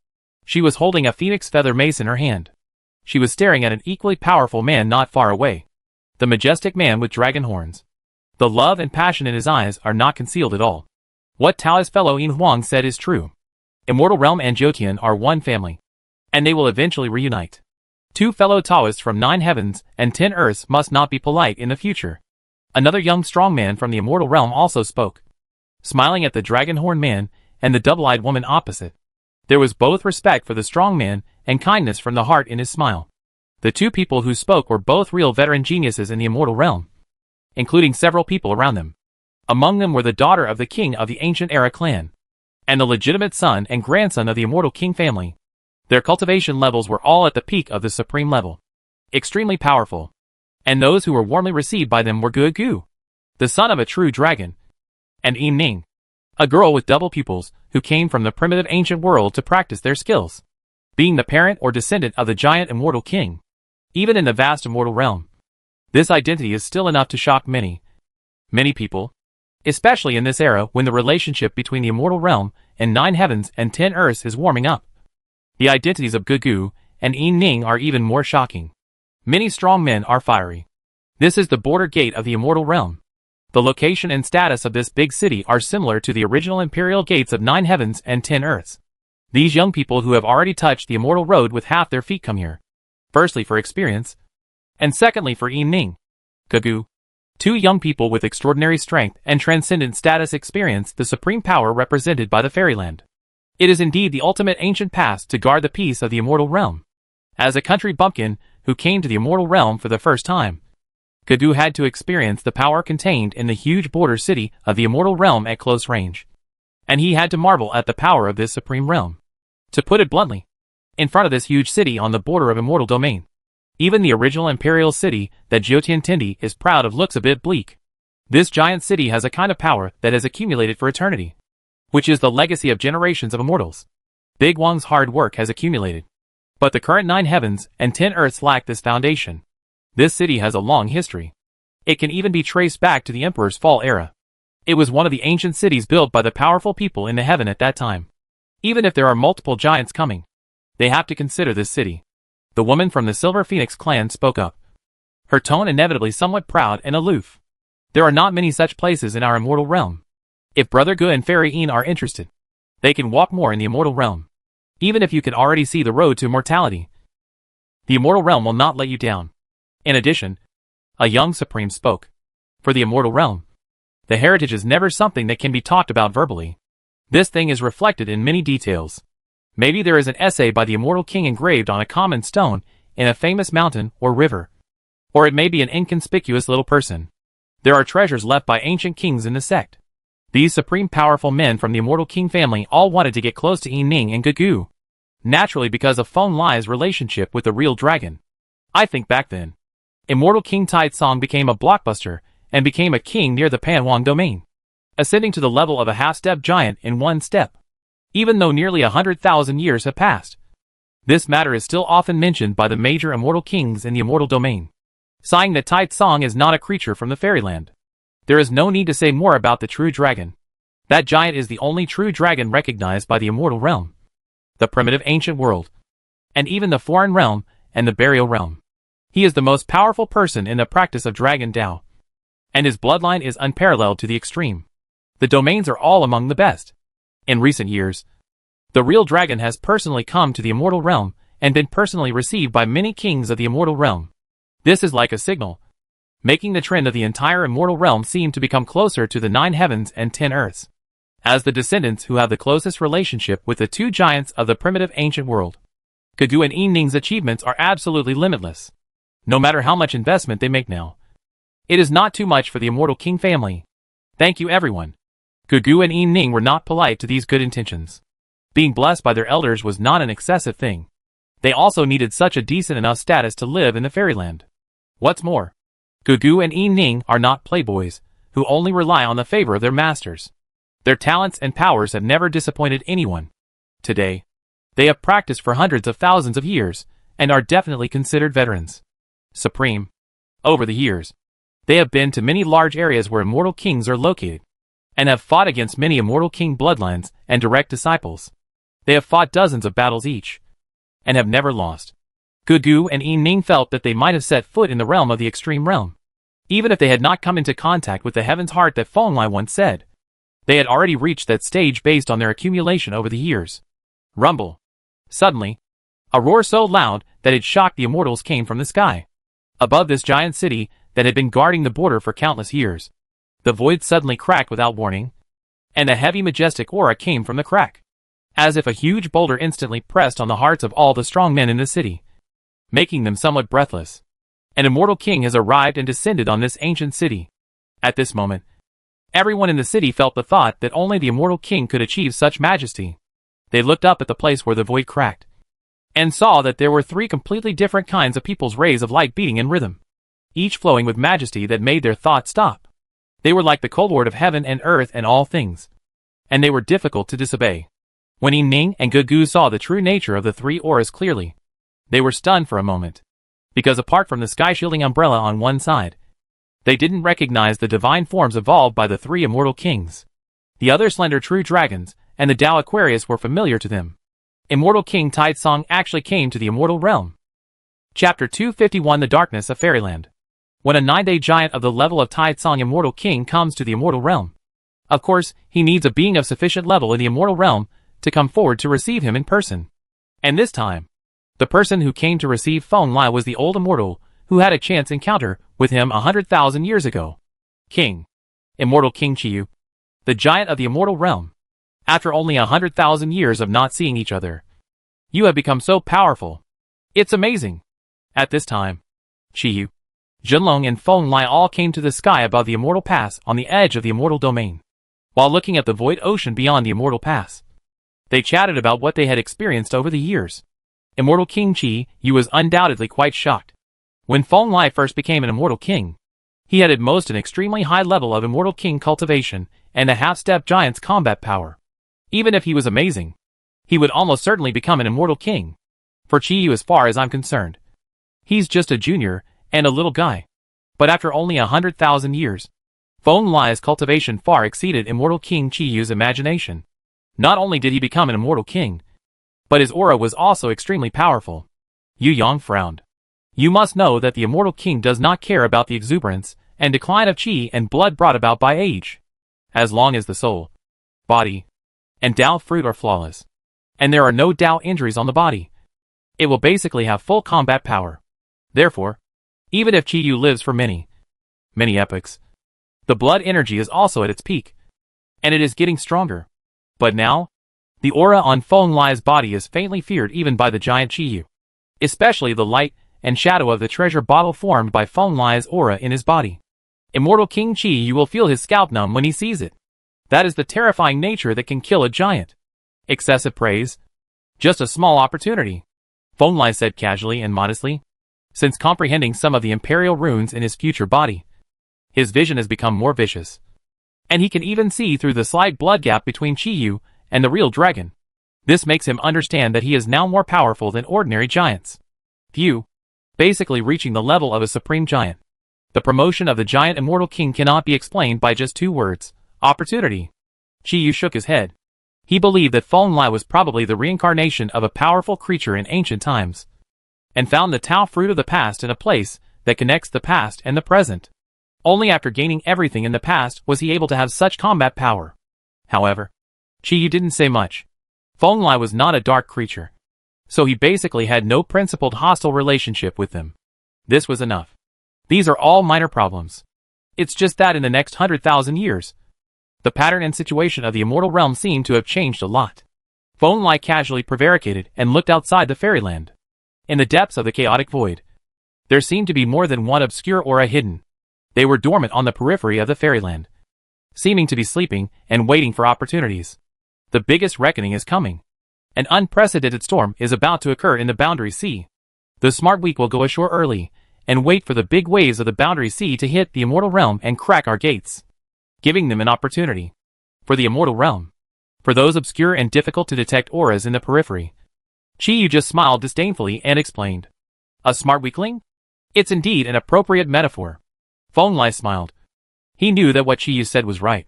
She was holding a phoenix feather mace in her hand. She was staring at an equally powerful man not far away. The majestic man with dragon horns. The love and passion in his eyes are not concealed at all. What Taoist fellow Yin Huang said is true. Immortal Realm and Jotian are one family, and they will eventually reunite. Two fellow Taoists from 9 heavens and 10 earths must not be polite in the future. Another young strong man from the Immortal Realm also spoke, smiling at the dragon horn man and the double-eyed woman opposite. There was both respect for the strong man and kindness from the heart in his smile. The two people who spoke were both real veteran geniuses in the Immortal Realm, including several people around them. Among them were the daughter of the king of the Ancient Era clan, and the legitimate son and grandson of the Immortal King family. Their cultivation levels were all at the peak of the supreme level, extremely powerful, and those who were warmly received by them were Gugu, the son of a true dragon, and Yin Ning, a girl with double pupils who came from the primitive ancient world to practice their skills, being the parent or descendant of the giant immortal king. Even in the vast immortal realm, this identity is still enough to shock many people, especially in this era when the relationship between the immortal realm and 9 heavens and 10 earths is warming up. The identities of Gugu and Yin Ning are even more shocking. Many strong men are fiery. This is the border gate of the immortal realm. The location and status of this big city are similar to the original imperial gates of 9 heavens and 10 earths. These young people who have already touched the immortal road with half their feet come here. Firstly for experience, and secondly for Yin Ning, Gugu. Two young people with extraordinary strength and transcendent status experience the supreme power represented by the fairyland. It is indeed the ultimate ancient past to guard the peace of the immortal realm. As a country bumpkin who came to the immortal realm for the first time, Gugu had to experience the power contained in the huge border city of the immortal realm at close range. And he had to marvel at the power of this supreme realm. To put it bluntly, in front of this huge city on the border of immortal domain, even the original imperial city that Jotian Tindi is proud of looks a bit bleak. This giant city has a kind of power that has accumulated for eternity, which is the legacy of generations of immortals. Big Wang's hard work has accumulated. But the current 9 heavens and 10 earths lack this foundation. This city has a long history. It can even be traced back to the Emperor's Fall era. It was one of the ancient cities built by the powerful people in the heaven at that time. Even if there are multiple giants coming, they have to consider this city. The woman from the Silver Phoenix clan spoke up, her tone inevitably somewhat proud and aloof. There are not many such places in our immortal realm. If Brother Gu and Fairy Yin are interested, they can walk more in the immortal realm. Even if you can already see the road to immortality, the immortal realm will not let you down. In addition, a young supreme spoke. For the immortal realm, The heritage is never something that can be talked about verbally. This thing is reflected in many details. Maybe there is an essay by the immortal king engraved on a common stone in a famous mountain or river. Or it may be an inconspicuous little person. There are treasures left by ancient kings in the sect. These supreme powerful men from the immortal king family all wanted to get close to Yi Ning and Gugu. Naturally because of Feng Lai's relationship with the real dragon. I think back then, immortal King Taitsong became a blockbuster and became a king near the Panwang domain, ascending to the level of a half-step giant in one step. Even though nearly 100,000 years have passed, this matter is still often mentioned by the major immortal kings in the immortal domain, saying that Taitsong is not a creature from the fairyland. There is no need to say more about the true dragon. That giant is the only true dragon recognized by the immortal realm, the primitive ancient world, and even the foreign realm and the burial realm. He is the most powerful person in the practice of Dragon Dao, and his bloodline is unparalleled to the extreme. The domains are all among the best. In recent years, the real dragon has personally come to the immortal realm and been personally received by many kings of the immortal realm. This is like a signal, making the trend of the entire immortal realm seem to become closer to the 9 heavens and 10 earths, as the descendants who have the closest relationship with the two giants of the primitive ancient world. Gugu and Yi Ning's achievements are absolutely limitless, no matter how much investment they make now. It is not too much for the immortal king family. Thank you everyone. Gugu and Yi Ning were not polite to these good intentions. Being blessed by their elders was not an excessive thing. They also needed such a decent enough status to live in the fairyland. What's more, Gugu and Yi Ning are not playboys, who only rely on the favor of their masters. Their talents and powers have never disappointed anyone. Today, they have practiced for hundreds of thousands of years, and are definitely considered veterans. Supreme. Over the years, they have been to many large areas where immortal kings are located, and have fought against many immortal king bloodlines and direct disciples. They have fought dozens of battles each, and have never lost. Gugu and Yi Ning felt that they might have set foot in the realm of the extreme realm, even if they had not come into contact with the heaven's heart that Feng Lai once said. They had already reached that stage based on their accumulation over the years. Rumble. Suddenly, a roar so loud that it shocked the immortals came from the sky. Above this giant city that had been guarding the border for countless years, the void suddenly cracked without warning, and a heavy majestic aura came from the crack, as if a huge boulder instantly pressed on the hearts of all the strong men in the city, making them somewhat breathless. An immortal king has arrived and descended on this ancient city. At this moment, everyone in the city felt the thought that only the immortal king could achieve such majesty. They looked up at the place where the void cracked, and saw that there were 3 completely different kinds of people's rays of light beating in rhythm, each flowing with majesty that made their thoughts stop. They were like the co-lord of heaven and earth and all things, and they were difficult to disobey. When Yi Ning and Gugu saw the true nature of the 3 auras clearly, they were stunned for a moment, because apart from the sky-shielding umbrella on one side, they didn't recognize the divine forms evolved by the 3 immortal kings. The other slender true dragons and the Tao Aquarius were familiar to them. Immortal King Taitsong actually came to the immortal realm. Chapter 251 The Darkness of Fairyland. When a 9-day giant of the level of Taitsong Immortal King comes to the immortal realm, of course, he needs a being of sufficient level in the immortal realm to come forward to receive him in person. And this time, the person who came to receive Feng Lai was the old immortal who had a chance encounter with him 100,000 years ago. King. Immortal King Chiyu, the giant of the immortal realm. After only 100,000 years of not seeing each other, you have become so powerful. It's amazing. At this time, Chiyu, Junlong and Feng Lai all came to the sky above the immortal pass on the edge of the immortal domain. While looking at the void ocean beyond the immortal pass, they chatted about what they had experienced over the years. Immortal King Chiyu was undoubtedly quite shocked. When Feng Lai first became an immortal king, he had at most an extremely high level of immortal king cultivation and a half-step giant's combat power. Even if he was amazing, he would almost certainly become an immortal king. For Chiyu, as far as I'm concerned, he's just a junior and a little guy. But after only 100,000 years, Feng Lai's cultivation far exceeded Immortal King Chiyu's imagination. Not only did he become an immortal king, but his aura was also extremely powerful. Yu Yang frowned. You must know that the immortal king does not care about the exuberance and decline of chi and blood brought about by age, as long as the soul, body, and Tao fruit are flawless, and there are no Tao injuries on the body. It will basically have full combat power. Therefore, even if Chiyu lives for many epochs, The blood energy is also at its peak, and it is getting stronger. But now, the aura on Feng Lai's body is faintly feared even by the giant Qiyu. Especially the light and shadow of the treasure bottle formed by Feng Lai's aura in his body. Immortal King Qiyu will feel his scalp numb when he sees it. That is the terrifying nature that can kill a giant. Excessive praise? Just a small opportunity, Feng Lai said casually and modestly. Since comprehending some of the imperial runes in his future body, his vision has become more vicious. And he can even see through the slight blood gap between Qiyu and the real dragon. This makes him understand that he is now more powerful than ordinary giants. Phew. Basically reaching the level of a supreme giant. The promotion of the giant immortal king cannot be explained by just two words: opportunity. Qiyu shook his head. He believed that Feng Lai was probably the reincarnation of a powerful creature in ancient times, and found the Tao fruit of the past in a place that connects the past and the present. Only after gaining everything in the past was he able to have such combat power. However, Qiyu didn't say much. Feng Lai was not a dark creature, so he basically had no principled hostile relationship with them. This was enough. These are all minor problems. It's just that in the next 100,000 years, the pattern and situation of the immortal realm seemed to have changed a lot. Feng Lai casually prevaricated and looked outside the fairyland. In the depths of the chaotic void, there seemed to be more than one obscure aura hidden. They were dormant on the periphery of the fairyland, seeming to be sleeping and waiting for opportunities. The biggest reckoning is coming. An unprecedented storm is about to occur in the Boundary Sea. The Smart Week will go ashore early and wait for the big waves of the Boundary Sea to hit the immortal realm and crack our gates, giving them an opportunity. For the immortal realm. For those obscure and difficult to detect auras in the periphery. Qiyu just smiled disdainfully and explained. A smart weakling? It's indeed an appropriate metaphor. Feng Lai smiled. He knew that what Qiyu said was right.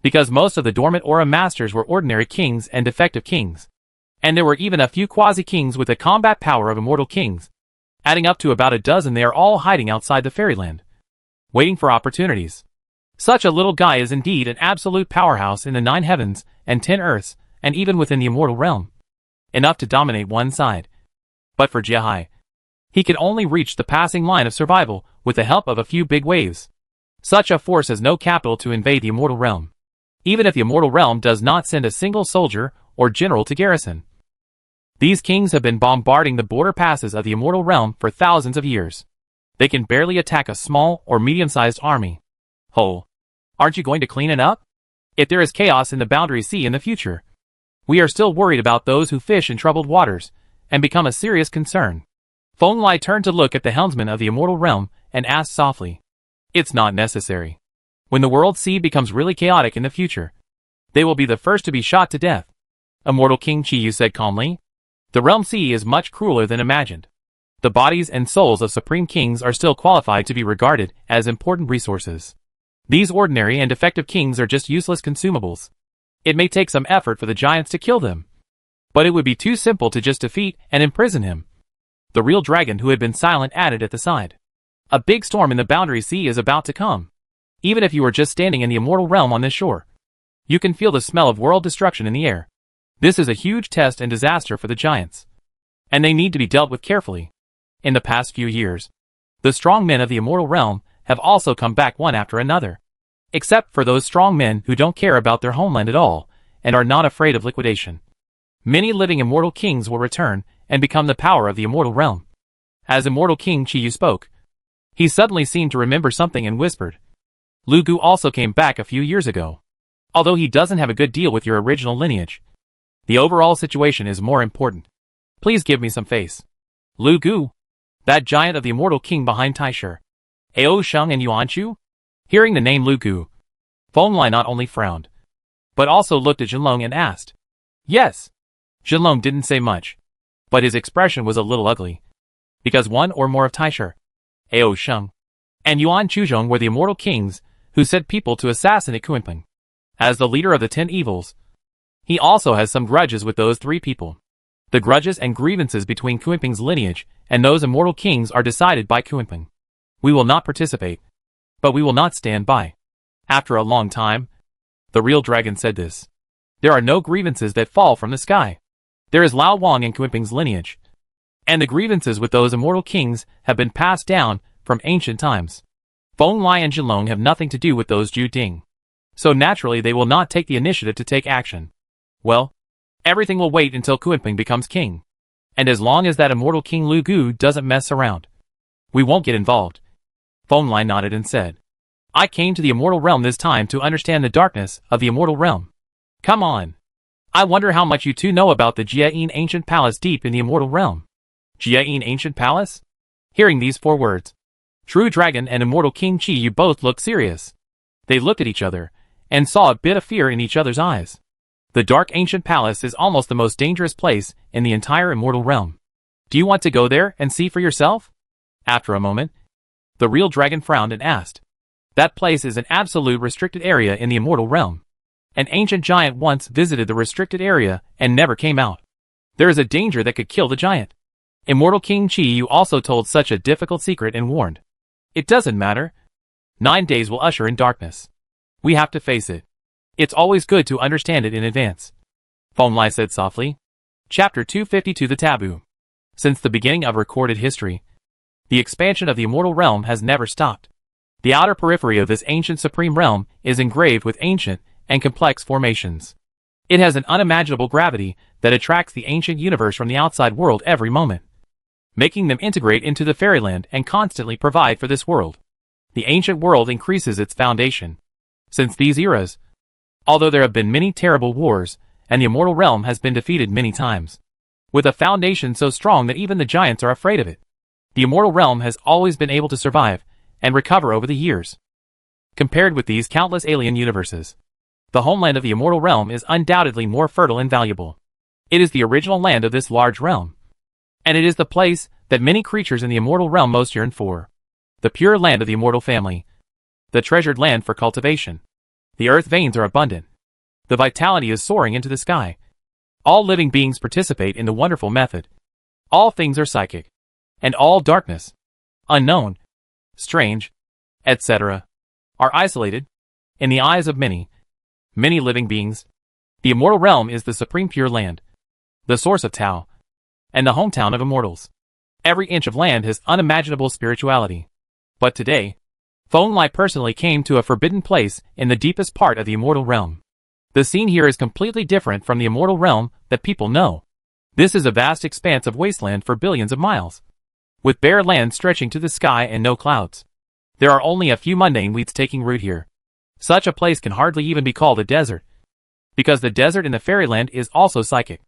Because most of the dormant aura masters were ordinary kings and defective kings. And there were even a few quasi-kings with the combat power of immortal kings. Adding up to about a dozen, they are all hiding outside the fairyland, waiting for opportunities. Such a little guy is indeed an absolute powerhouse in the 9 heavens and 10 earths, and even within the immortal realm. Enough to dominate one side. But for Jiahai, he could only reach the passing line of survival with the help of a few big waves. Such a force has no capital to invade the immortal realm. Even if the immortal realm does not send a single soldier or general to garrison. These kings have been bombarding the border passes of the immortal realm for thousands of years. They can barely attack a small or medium-sized army. Ho! Aren't you going to clean it up? If there is chaos in the Boundary Sea in the future, we are still worried about those who fish in troubled waters, and become a serious concern. Feng Lai turned to look at the helmsman of the immortal realm and asked softly. It's not necessary. When the world sea becomes really chaotic in the future, they will be the first to be shot to death. Immortal King Qiyu said calmly. The realm sea is much crueler than imagined. The bodies and souls of supreme kings are still qualified to be regarded as important resources. These ordinary and defective kings are just useless consumables. It may take some effort for the giants to kill them, but it would be too simple to just defeat and imprison him. The real dragon who had been silent added at the side. A big storm in the Boundary Sea is about to come. Even if you are just standing in the immortal realm on this shore, you can feel the smell of world destruction in the air. This is a huge test and disaster for the giants, and they need to be dealt with carefully. In the past few years, the strong men of the immortal realm have also come back one after another. Except for those strong men who don't care about their homeland at all, and are not afraid of liquidation. Many living immortal kings will return and become the power of the immortal realm. As Immortal King Qiyu spoke, he suddenly seemed to remember something and whispered. Lu Gu also came back a few years ago. Although he doesn't have a good deal with your original lineage, the overall situation is more important. Please give me some face. Lu Gu, that giant of the immortal king behind Taisher, Ao Sheng and Yuan Chu? Hearing the name Lu Gu, Feng Lai not only frowned, but also looked at Zhenlong and asked. Yes. Zhenlong didn't say much, but his expression was a little ugly. Because one or more of Taisher, Ao Sheng, and Yuan Chuzhong were the immortal kings who sent people to assassinate Kunpeng. As the leader of the 10 evils, he also has some grudges with those 3 people. The grudges and grievances between Kunpeng's lineage and those immortal kings are decided by Kunpeng. We will not participate, but we will not stand by. After a long time, the real dragon said this. There are no grievances that fall from the sky. There is Lao Wang in Kunpeng's lineage, and the grievances with those immortal kings have been passed down from ancient times. Feng Lai and Jinlong have nothing to do with those Ju Ding. So naturally they will not take the initiative to take action. Well, everything will wait until Kuanping becomes king. And as long as that immortal King Lu Gu doesn't mess around, we won't get involved. Feng Lai nodded and said, I came to the immortal realm this time to understand the darkness of the immortal realm. Come on. I wonder how much you two know about the Jiayin ancient palace deep in the immortal realm. Jiayin ancient palace? Hearing these 4 words, True Dragon and immortal King Qi Yu both looked serious. They looked at each other, and saw a bit of fear in each other's eyes. The dark ancient palace is almost the most dangerous place in the entire immortal realm. Do you want to go there and see for yourself? After a moment, the real dragon frowned and asked. That place is an absolute restricted area in the immortal realm. An ancient giant once visited the restricted area and never came out. There is a danger that could kill the giant. Immortal King Qi Yu also told such a difficult secret and warned. It doesn't matter. 9 days will usher in darkness. We have to face it. It's always good to understand it in advance. Feng Lai said softly. Chapter 252 The Taboo. Since the beginning of recorded history, the expansion of the immortal realm has never stopped. The outer periphery of this ancient supreme realm is engraved with ancient and complex formations. It has an unimaginable gravity that attracts the ancient universe from the outside world every moment, making them integrate into the fairyland and constantly provide for this world. The ancient world increases its foundation. Since these eras, although there have been many terrible wars, and the immortal realm has been defeated many times, with a foundation so strong that even the giants are afraid of it, the immortal realm has always been able to survive and recover over the years. Compared with these countless alien universes, the homeland of the immortal realm is undoubtedly more fertile and valuable. It is the original land of this large realm, and it is the place that many creatures in the immortal realm most yearn for. The pure land of the immortal family, the treasured land for cultivation. The earth veins are abundant. The vitality is soaring into the sky. All living beings participate in the wonderful method. All things are psychic, and all darkness, unknown, strange, etc., are isolated. In the eyes of many living beings, the immortal realm is the supreme pure land, the source of Tao, and the hometown of immortals. Every inch of land has unimaginable spirituality. But today, Feng Lai personally came to a forbidden place in the deepest part of the immortal realm. The scene here is completely different from the immortal realm that people know. This is a vast expanse of wasteland for billions of miles, with bare land stretching to the sky and no clouds. There are only a few mundane weeds taking root here. Such a place can hardly even be called a desert, because the desert in the fairyland is also psychic,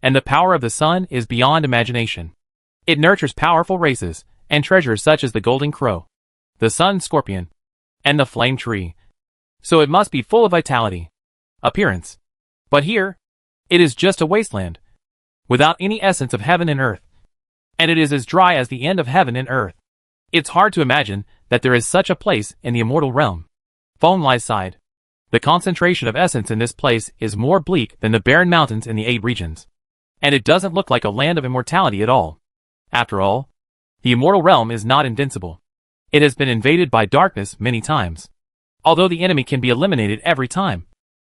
and the power of the sun is beyond imagination. It nurtures powerful races and treasures such as the golden crow, the sun scorpion, and the flame tree. So it must be full of vitality, appearance. But here, it is just a wasteland, without any essence of heaven and earth. And it is as dry as the end of heaven and earth. It's hard to imagine that there is such a place in the immortal realm. Feng Lai sighed. The concentration of essence in this place is more bleak than the barren mountains in the 8 regions. And it doesn't look like a land of immortality at all. After all, the immortal realm is not invincible. It has been invaded by darkness many times. Although the enemy can be eliminated every time,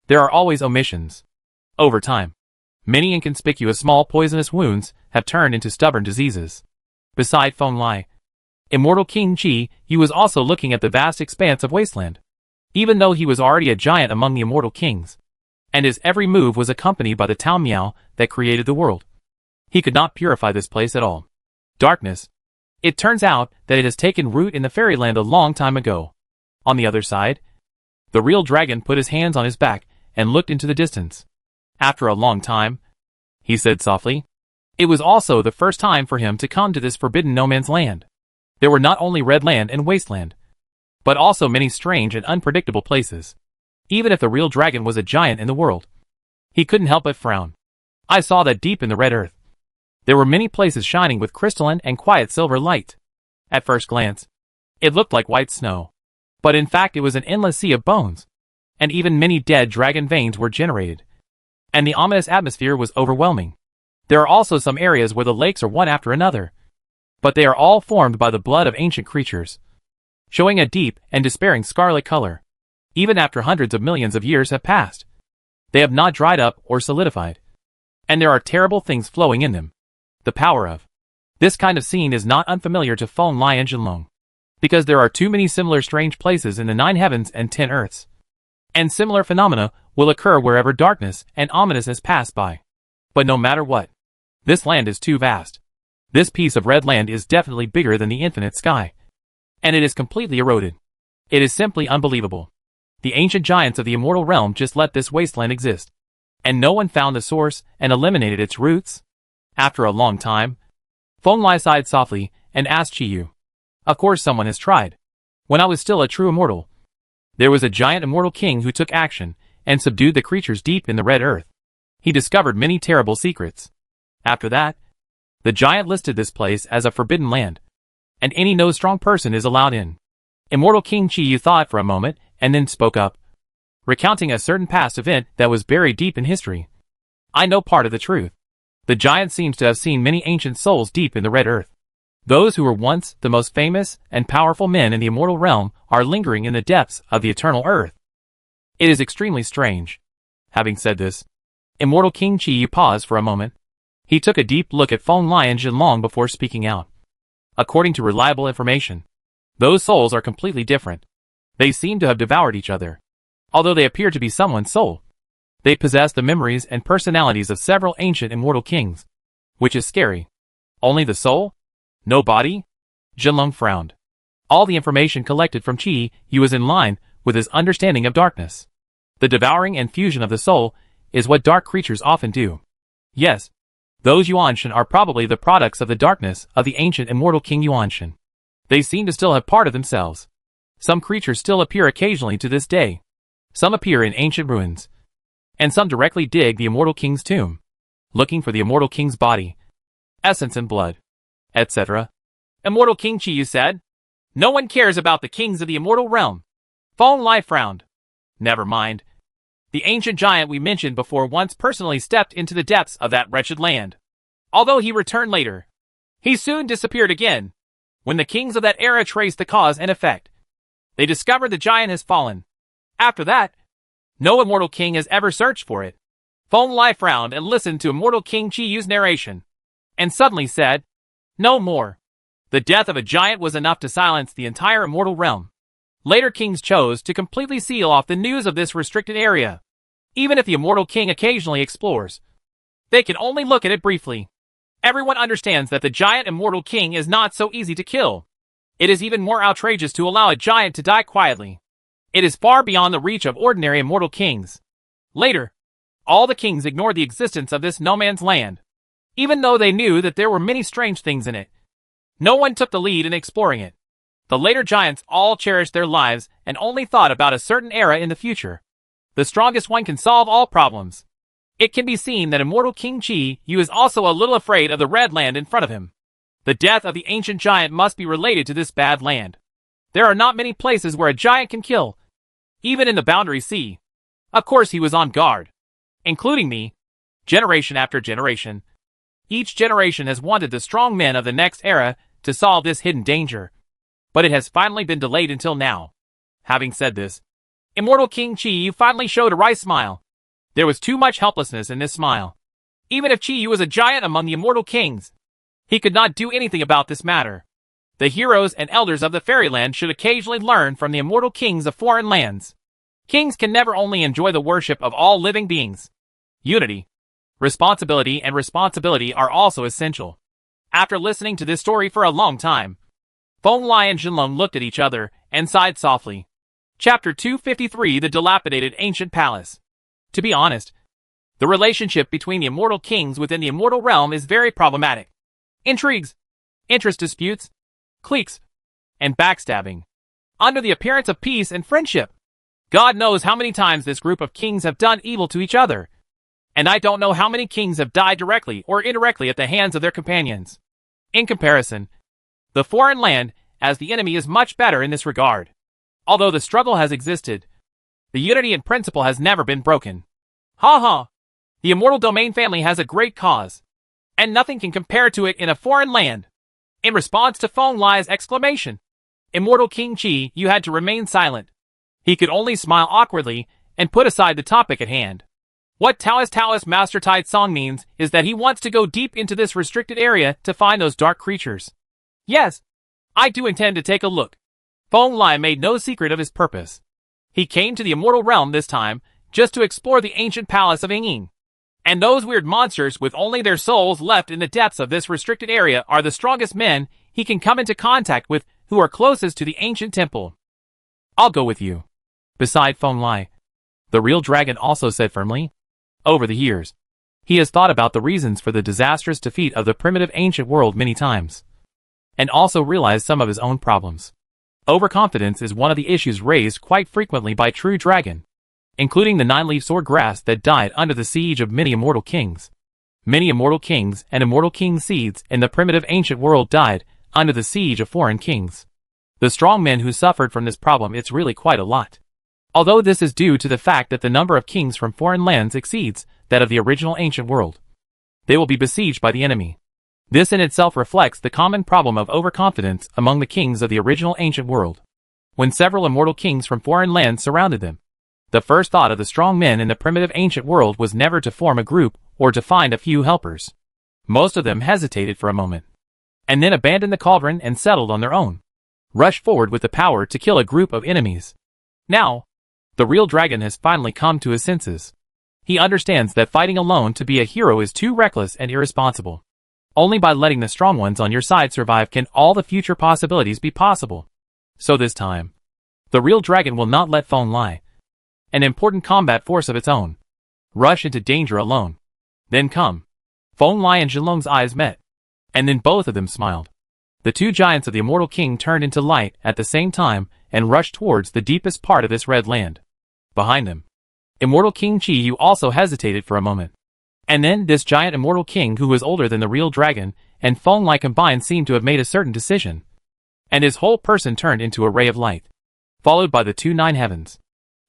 there are always omissions. Over time, many inconspicuous small poisonous wounds have turned into stubborn diseases. Beside Feng Lai, immortal King Qi Yu was also looking at the vast expanse of wasteland. Even though he was already a giant among the immortal kings, and his every move was accompanied by the Tao Miao that created the world, he could not purify this place at all. Darkness. It turns out that it has taken root in the fairyland a long time ago. On the other side, the real dragon put his hands on his back and looked into the distance. After a long time, he said softly, it was also the first time for him to come to this forbidden no man's land. There were not only red land and wasteland, but also many strange and unpredictable places. Even if the real dragon was a giant in the world, he couldn't help but frown. I saw that deep in the red earth, there were many places shining with crystalline and quiet silver light. At first glance, it looked like white snow, but in fact it was an endless sea of bones, and even many dead dragon veins were generated, and the ominous atmosphere was overwhelming. There are also some areas where the lakes are one after another, but they are all formed by the blood of ancient creatures, showing a deep and despairing scarlet color. Even after hundreds of millions of years have passed, they have not dried up or solidified, and there are terrible things flowing in them. The power of this kind of scene is not unfamiliar to Feng Lai and Jinlong. because there are too many similar strange places in the 9 heavens and 10 earths. And similar phenomena will occur wherever darkness and ominousness pass by. But no matter what, this land is too vast. This piece of red land is definitely bigger than the infinite sky. And it is completely eroded. It is simply unbelievable. The ancient giants of the immortal realm just let this wasteland exist. And no one found the source and eliminated its roots? After a long time, Feng Lai sighed softly and asked Qiyu. Of course someone has tried. When I was still a true immortal, there was a giant immortal king who took action and subdued the creatures deep in the red earth. He discovered many terrible secrets. After that, the giant listed this place as a forbidden land, and any no strong person is allowed in. Immortal King Qiyu thought for a moment and then spoke up, recounting a certain past event that was buried deep in history. I know part of the truth. The giant seems to have seen many ancient souls deep in the red earth. Those who were once the most famous and powerful men in the immortal realm are lingering in the depths of the eternal earth. It is extremely strange. Having said this, Immortal King Qiyu paused for a moment. He took a deep look at Feng Lai and Jinlong before speaking out. According to reliable information, those souls are completely different. They seem to have devoured each other. Although they appear to be someone's soul, they possess the memories and personalities of several ancient immortal kings, which is scary. Only the soul? No body? Jinlong frowned. All the information collected from Qiyu was in line with his understanding of darkness. The devouring and fusion of the soul is what dark creatures often do. Yes, those Yuanshan are probably the products of the darkness of the ancient immortal King Yuanshan. They seem to still have part of themselves. Some creatures still appear occasionally to this day. Some appear in ancient ruins. And some directly dig the immortal king's tomb, looking for the immortal king's body, essence and blood, etc. Immortal King Qiyu said, no one cares about the kings of the immortal realm. Feng Lai frowned. Never mind. The ancient giant we mentioned before once personally stepped into the depths of that wretched land. Although he returned later, he soon disappeared again. When the kings of that era traced the cause and effect, they discovered the giant has fallen. After that, no immortal king has ever searched for it. Feng Lai frowned and listened to Immortal King Qiyu's narration, and suddenly said, no more. The death of a giant was enough to silence the entire immortal realm. Later kings chose to completely seal off the news of this restricted area. Even if the immortal king occasionally explores, they can only look at it briefly. Everyone understands that the giant immortal king is not so easy to kill. It is even more outrageous to allow a giant to die quietly. It is far beyond the reach of ordinary immortal kings. Later, all the kings ignored the existence of this no-man's land, even though they knew that there were many strange things in it. No one took the lead in exploring it. The later giants all cherished their lives and only thought about a certain era in the future. The strongest one can solve all problems. It can be seen that Immortal King Qiyu is also a little afraid of the red land in front of him. The death of the ancient giant must be related to this bad land. There are not many places where a giant can kill, even in the Boundary Sea. Of course he was on guard, including me, generation after generation. Each generation has wanted the strong men of the next era to solve this hidden danger, but it has finally been delayed until now. Having said this, Immortal King Qiyu finally showed a wry smile. There was too much helplessness in this smile. Even if Qiyu was a giant among the immortal kings, he could not do anything about this matter. The heroes and elders of the fairyland should occasionally learn from the immortal kings of foreign lands. Kings can never only enjoy the worship of all living beings. Unity, responsibility are also essential. After listening to this story for a long time, Feng Lai and Jinlong looked at each other and sighed softly. Chapter 253: The Dilapidated Ancient Palace. To be honest, the relationship between the immortal kings within the immortal realm is very problematic. Intrigues, interest disputes, cliques, and backstabbing, under the appearance of peace and friendship. God knows how many times this group of kings have done evil to each other, and I don't know how many kings have died directly or indirectly at the hands of their companions. In comparison, the foreign land as the enemy is much better in this regard. Although the struggle has existed, the unity in principle has never been broken. Ha ha! The immortal domain family has a great cause, and nothing can compare to it in a foreign land. In response to Feng Lai's exclamation, Immortal King Qiyu had to remain silent. He could only smile awkwardly and put aside the topic at hand. What Taoist Master Tide Song means is that he wants to go deep into this restricted area to find those dark creatures. Yes, I do intend to take a look. Feng Lai made no secret of his purpose. He came to the immortal realm this time, just to explore the ancient palace of Yingyin. And those weird monsters with only their souls left in the depths of this restricted area are the strongest men he can come into contact with who are closest to the ancient temple. I'll go with you. Beside Feng Lai, the real dragon also said firmly. Over the years, he has thought about the reasons for the disastrous defeat of the primitive ancient world many times, and also realized some of his own problems. Overconfidence is one of the issues raised quite frequently by true dragon, including the nine-leaf sword grass that died under the siege of many immortal kings. Many immortal kings and immortal king seeds in the primitive ancient world died under the siege of foreign kings. The strong men who suffered from this problem, it's really quite a lot. Although this is due to the fact that the number of kings from foreign lands exceeds that of the original ancient world. They will be besieged by the enemy. This in itself reflects the common problem of overconfidence among the kings of the original ancient world. When several immortal kings from foreign lands surrounded them, the first thought of the strong men in the primitive ancient world was never to form a group or to find a few helpers. Most of them hesitated for a moment, and then abandoned the cauldron and settled on their own. Rushed forward with the power to kill a group of enemies. Now, the real dragon has finally come to his senses. He understands that fighting alone to be a hero is too reckless and irresponsible. Only by letting the strong ones on your side survive can all the future possibilities be possible. So this time, the real dragon will not let Feng Lai, an important combat force of its own, rush into danger alone. Then come. Feng Lai and Zhilong's eyes met, and then both of them smiled. The two giants of the immortal king turned into light at the same time and rushed towards the deepest part of this red land. Behind them, immortal King Qi Yu also hesitated for a moment. And then this giant immortal king who was older than the real dragon and Feng Lai combined seemed to have made a certain decision. And his whole person turned into a ray of light, followed by the two nine heavens.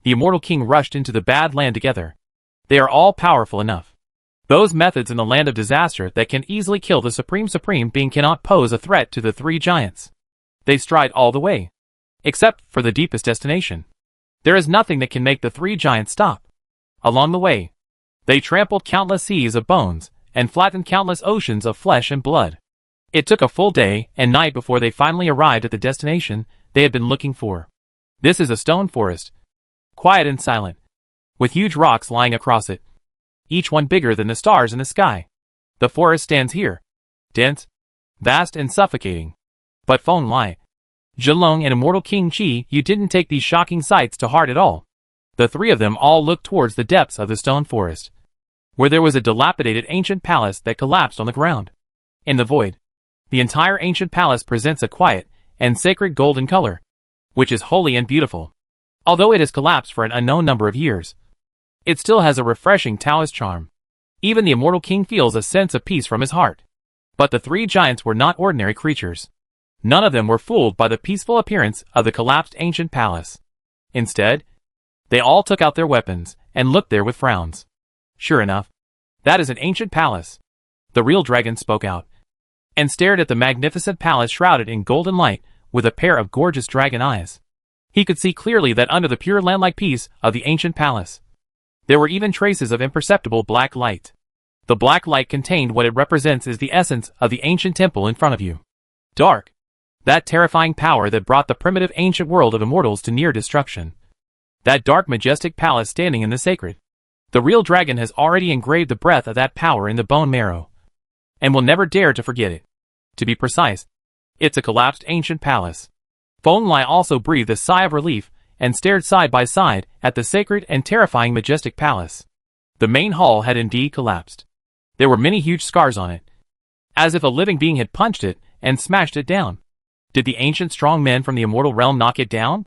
The immortal king rushed into the bad land together. They are all powerful enough. Those methods in the land of disaster that can easily kill the supreme being cannot pose a threat to the three giants. They stride all the way, except for the deepest destination. There is nothing that can make the three giants stop. Along the way, they trampled countless seas of bones and flattened countless oceans of flesh and blood. It took a full day and night before they finally arrived at the destination they had been looking for. This is a stone forest, quiet and silent, with huge rocks lying across it, each one bigger than the stars in the sky. The forest stands here, dense, vast and suffocating. But Feng Lai, Zhilong and immortal King Qi Yu didn't take these shocking sights to heart at all. The three of them all looked towards the depths of the stone forest, where there was a dilapidated ancient palace that collapsed on the ground. In the void, the entire ancient palace presents a quiet and sacred golden color, which is holy and beautiful. Although it has collapsed for an unknown number of years, it still has a refreshing Taoist charm. Even the immortal king feels a sense of peace from his heart. But the three giants were not ordinary creatures. None of them were fooled by the peaceful appearance of the collapsed ancient palace. Instead, they all took out their weapons and looked there with frowns. Sure enough, that is an ancient palace. The real dragon spoke out and stared at the magnificent palace shrouded in golden light with a pair of gorgeous dragon eyes. He could see clearly that under the pure land-like peace of the ancient palace, there were even traces of imperceptible black light. The black light contained what it represents is the essence of the ancient temple in front of you. Dark. That terrifying power that brought the primitive ancient world of immortals to near destruction. That dark majestic palace standing in the sacred. The real dragon has already engraved the breath of that power in the bone marrow, and will never dare to forget it. To be precise, it's a collapsed ancient palace. Feng Lai also breathed a sigh of relief and stared side by side at the sacred and terrifying majestic palace. The main hall had indeed collapsed. There were many huge scars on it, as if a living being had punched it and smashed it down. Did the ancient strong men from the immortal realm knock it down?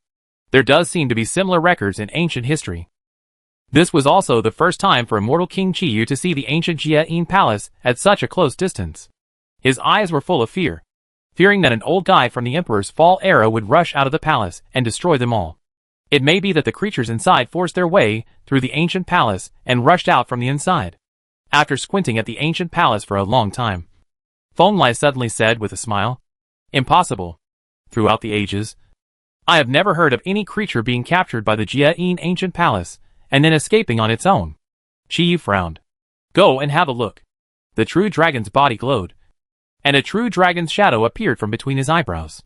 There does seem to be similar records in ancient history. This was also the first time for immortal King Qi Yu to see the ancient Jie'in palace at such a close distance. His eyes were full of fear, fearing that an old guy from the emperor's fall era would rush out of the palace and destroy them all. It may be that the creatures inside forced their way through the ancient palace and rushed out from the inside. After squinting at the ancient palace for a long time, Feng Lai suddenly said with a smile, "Impossible. Throughout the ages, I have never heard of any creature being captured by the Jie'in ancient palace and then escaping on its own." Qi Yu frowned. "Go and have a look." The true dragon's body glowed, and a true dragon's shadow appeared from between his eyebrows.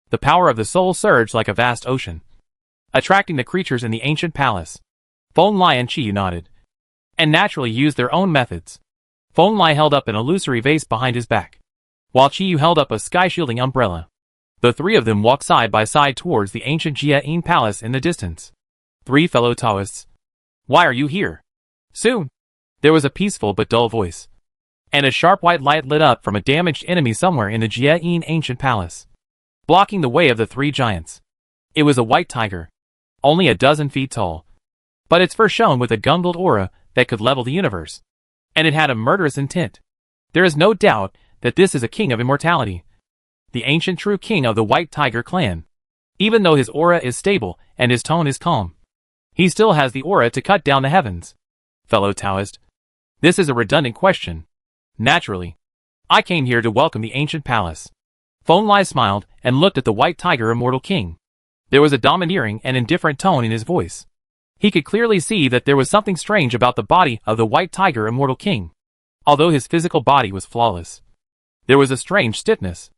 The power of the soul surged like a vast ocean, attracting the creatures in the ancient palace. Feng Lai and Qiyu nodded, and naturally used their own methods. Feng Lai held up an illusory vase behind his back, while Qiyu held up a sky-shielding umbrella. The three of them walked side by side towards the ancient Jie'in palace in the distance. Three fellow Taoists. Why are you here? Soon. There was a peaceful but dull voice, and a sharp white light lit up from a damaged enemy somewhere in the Jie'in ancient palace, blocking the way of the three giants. It was a white tiger, only a dozen feet tall, but its fur shone with a gungled aura that could level the universe, and it had a murderous intent. There is no doubt that this is a king of immortality, the ancient true king of the White Tiger clan. Even though his aura is stable and his tone is calm, he still has the aura to cut down the heavens. Fellow Taoist, this is a redundant question. Naturally, I came here to welcome the ancient palace. Feng Lai smiled and looked at the White Tiger Immortal King. There was a domineering and indifferent tone in his voice. He could clearly see that there was something strange about the body of the White Tiger Immortal King. Although his physical body was flawless, there was a strange stiffness.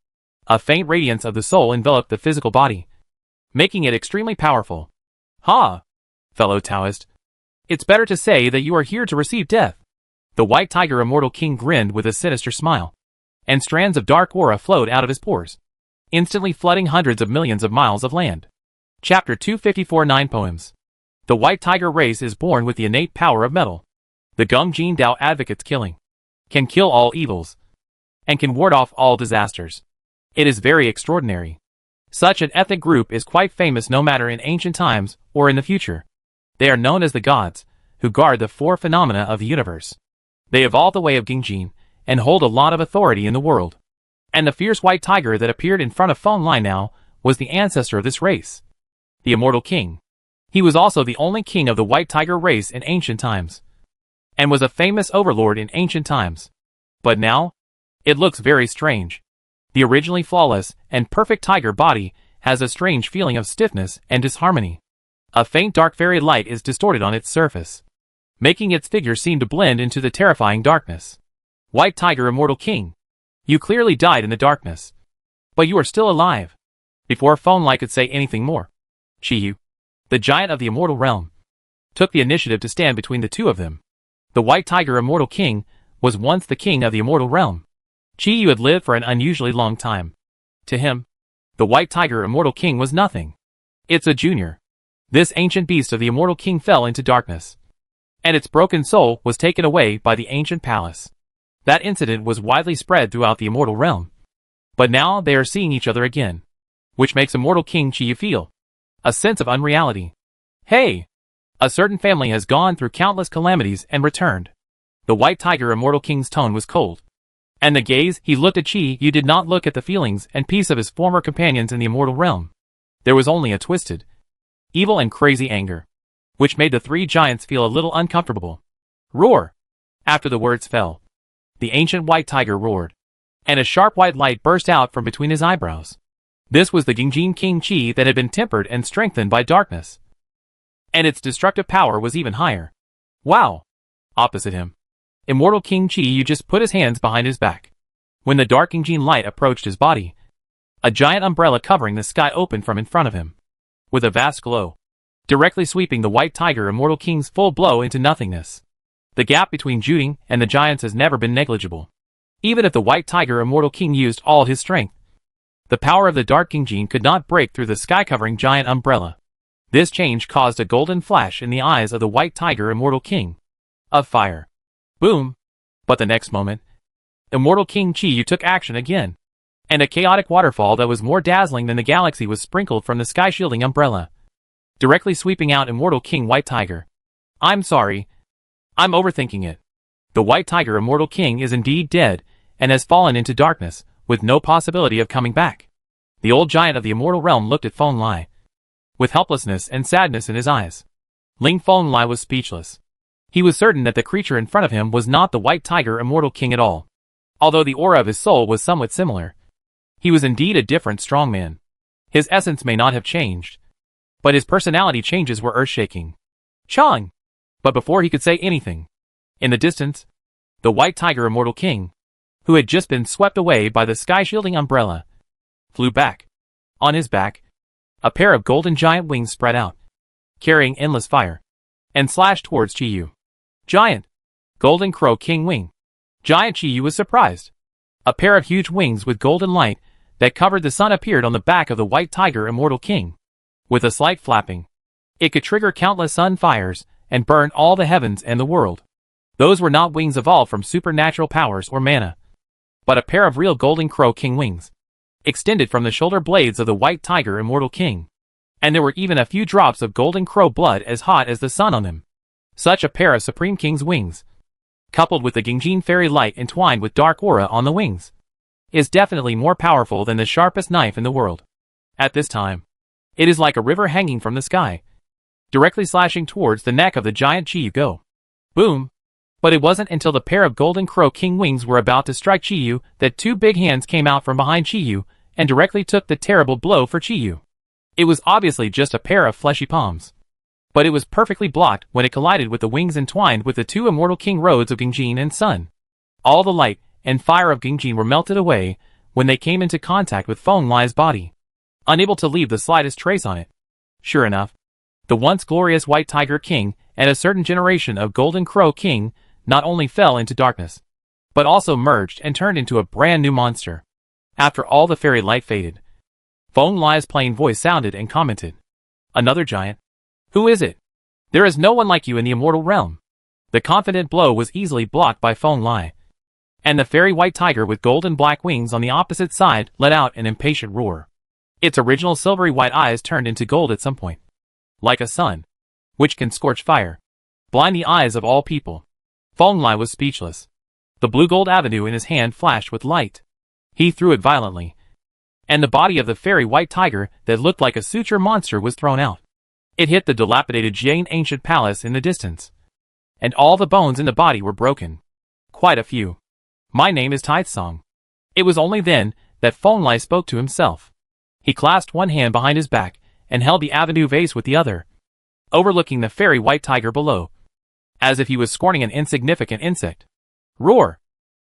A faint radiance of the soul enveloped the physical body, making it extremely powerful. Ha! Fellow Taoist, it's better to say that you are here to receive death. The White Tiger Immortal King grinned with a sinister smile, and strands of dark aura flowed out of his pores, instantly flooding hundreds of millions of miles of land. Chapter 254 9 Poems. The White Tiger race is born with the innate power of metal. The Gongjin Dao advocates killing, can kill all evils, and can ward off all disasters. It is very extraordinary. Such an ethnic group is quite famous no matter in ancient times or in the future. They are known as the gods, who guard the four phenomena of the universe. They evolved the way of Gongjin, and hold a lot of authority in the world. And the fierce white tiger that appeared in front of Feng Lai now was the ancestor of this race, the Immortal King. He was also the only king of the White Tiger race in ancient times, and was a famous overlord in ancient times. But now, it looks very strange. The originally flawless and perfect tiger body has a strange feeling of stiffness and disharmony. A faint dark fairy light is distorted on its surface, making its figure seem to blend into the terrifying darkness. White Tiger Immortal King, you clearly died in the darkness, but you are still alive. Before Feng Lai could say anything more, Qiyu, the giant of the immortal realm, took the initiative to stand between the two of them. The White Tiger Immortal King was once the king of the immortal realm. Qiyu had lived for an unusually long time. To him, the White Tiger Immortal King was nothing. It's a junior. This ancient beast of the Immortal King fell into darkness, and its broken soul was taken away by the ancient palace. That incident was widely spread throughout the immortal realm. But now they are seeing each other again, which makes Immortal King Qiyu feel a sense of unreality. Hey! A certain family has gone through countless calamities and returned. The White Tiger Immortal King's tone was cold, and the gaze he looked at Qiyu did not look at the feelings and peace of his former companions in the immortal realm. There was only a twisted, evil and crazy anger, which made the three giants feel a little uncomfortable. Roar! After the words fell, the ancient white tiger roared, and a sharp white light burst out from between his eyebrows. This was the Gongjin King Qi that had been tempered and strengthened by darkness, and its destructive power was even higher. Wow! Opposite him, Immortal King Qiyu just put his hands behind his back. When the dark Gongjin light approached his body, a giant umbrella covering the sky opened from in front of him, with a vast glow, directly sweeping the White Tiger Immortal King's full blow into nothingness. The gap between Juding and the giants has never been negligible. Even if the White Tiger Immortal King used all his strength, the power of the Dark Gongjin could not break through the sky-covering giant umbrella. This change caused a golden flash in the eyes of the White Tiger Immortal King of fire. Boom! But the next moment, Immortal King Qiyu took action again, and a chaotic waterfall that was more dazzling than the galaxy was sprinkled from the sky-shielding umbrella, directly sweeping out Immortal King White Tiger. I'm sorry. I'm overthinking it. The White Tiger Immortal King is indeed dead, and has fallen into darkness, with no possibility of coming back. The old giant of the immortal realm looked at Feng Lai, with helplessness and sadness in his eyes. Feng Lai was speechless. He was certain that the creature in front of him was not the White Tiger Immortal King at all. Although the aura of his soul was somewhat similar, he was indeed a different strong man. His essence may not have changed, but his personality changes were earth-shaking. Chang! But before he could say anything, in the distance, the White Tiger Immortal King, who had just been swept away by the sky-shielding umbrella, flew back. On his back, a pair of golden giant wings spread out, carrying endless fire, and slashed towards Chiyu. Giant! Golden Crow King Wing. Giant Chiyu was surprised. A pair of huge wings with golden light that covered the sun appeared on the back of the white tiger Immortal King. With a slight flapping, it could trigger countless sun fires and burn all the heavens and the world. Those were not wings evolved from supernatural powers or mana, but a pair of real Golden Crow King wings, extended from the shoulder blades of the white tiger Immortal King. And there were even a few drops of Golden Crow blood as hot as the sun on them. Such a pair of Supreme King's wings, coupled with the Gingjin fairy light entwined with dark aura on the wings, is definitely more powerful than the sharpest knife in the world. At this time, it is like a river hanging from the sky, directly slashing towards the neck of the giant Chiyu. Go! Boom! But it wasn't until the pair of Golden Crow King wings were about to strike Chiyu that two big hands came out from behind Chiyu and directly took the terrible blow for Chiyu. It was obviously just a pair of fleshy palms, but it was perfectly blocked when it collided with the wings entwined with the two Immortal King rods of Gingjin and Sun. All the light and fire of Gingjin were melted away when they came into contact with Feng Lai's body, unable to leave the slightest trace on it. Sure enough, the once glorious White Tiger King and a certain generation of Golden Crow King not only fell into darkness, but also merged and turned into a brand new monster. After all the fairy light faded, Feng Lai's plain voice sounded and commented, "Another giant? Who is it? There is no one like you in the immortal realm." The confident blow was easily blocked by Feng Lai, and the fairy white tiger with golden black wings on the opposite side let out an impatient roar. Its original silvery white eyes turned into gold at some point, like a sun, which can scorch fire, blind the eyes of all people. Feng Lai was speechless. The blue-gold avenue in his hand flashed with light. He threw it violently, and the body of the fairy white tiger that looked like a suture monster was thrown out. It hit the dilapidated Jain ancient palace in the distance, and all the bones in the body were broken. Quite a few. "My name is Taitsong." It was only then that Feng Lai spoke to himself. He clasped one hand behind his back and held the avenue vase with the other, overlooking the fairy white tiger below, as if he was scorning an insignificant insect. Roar!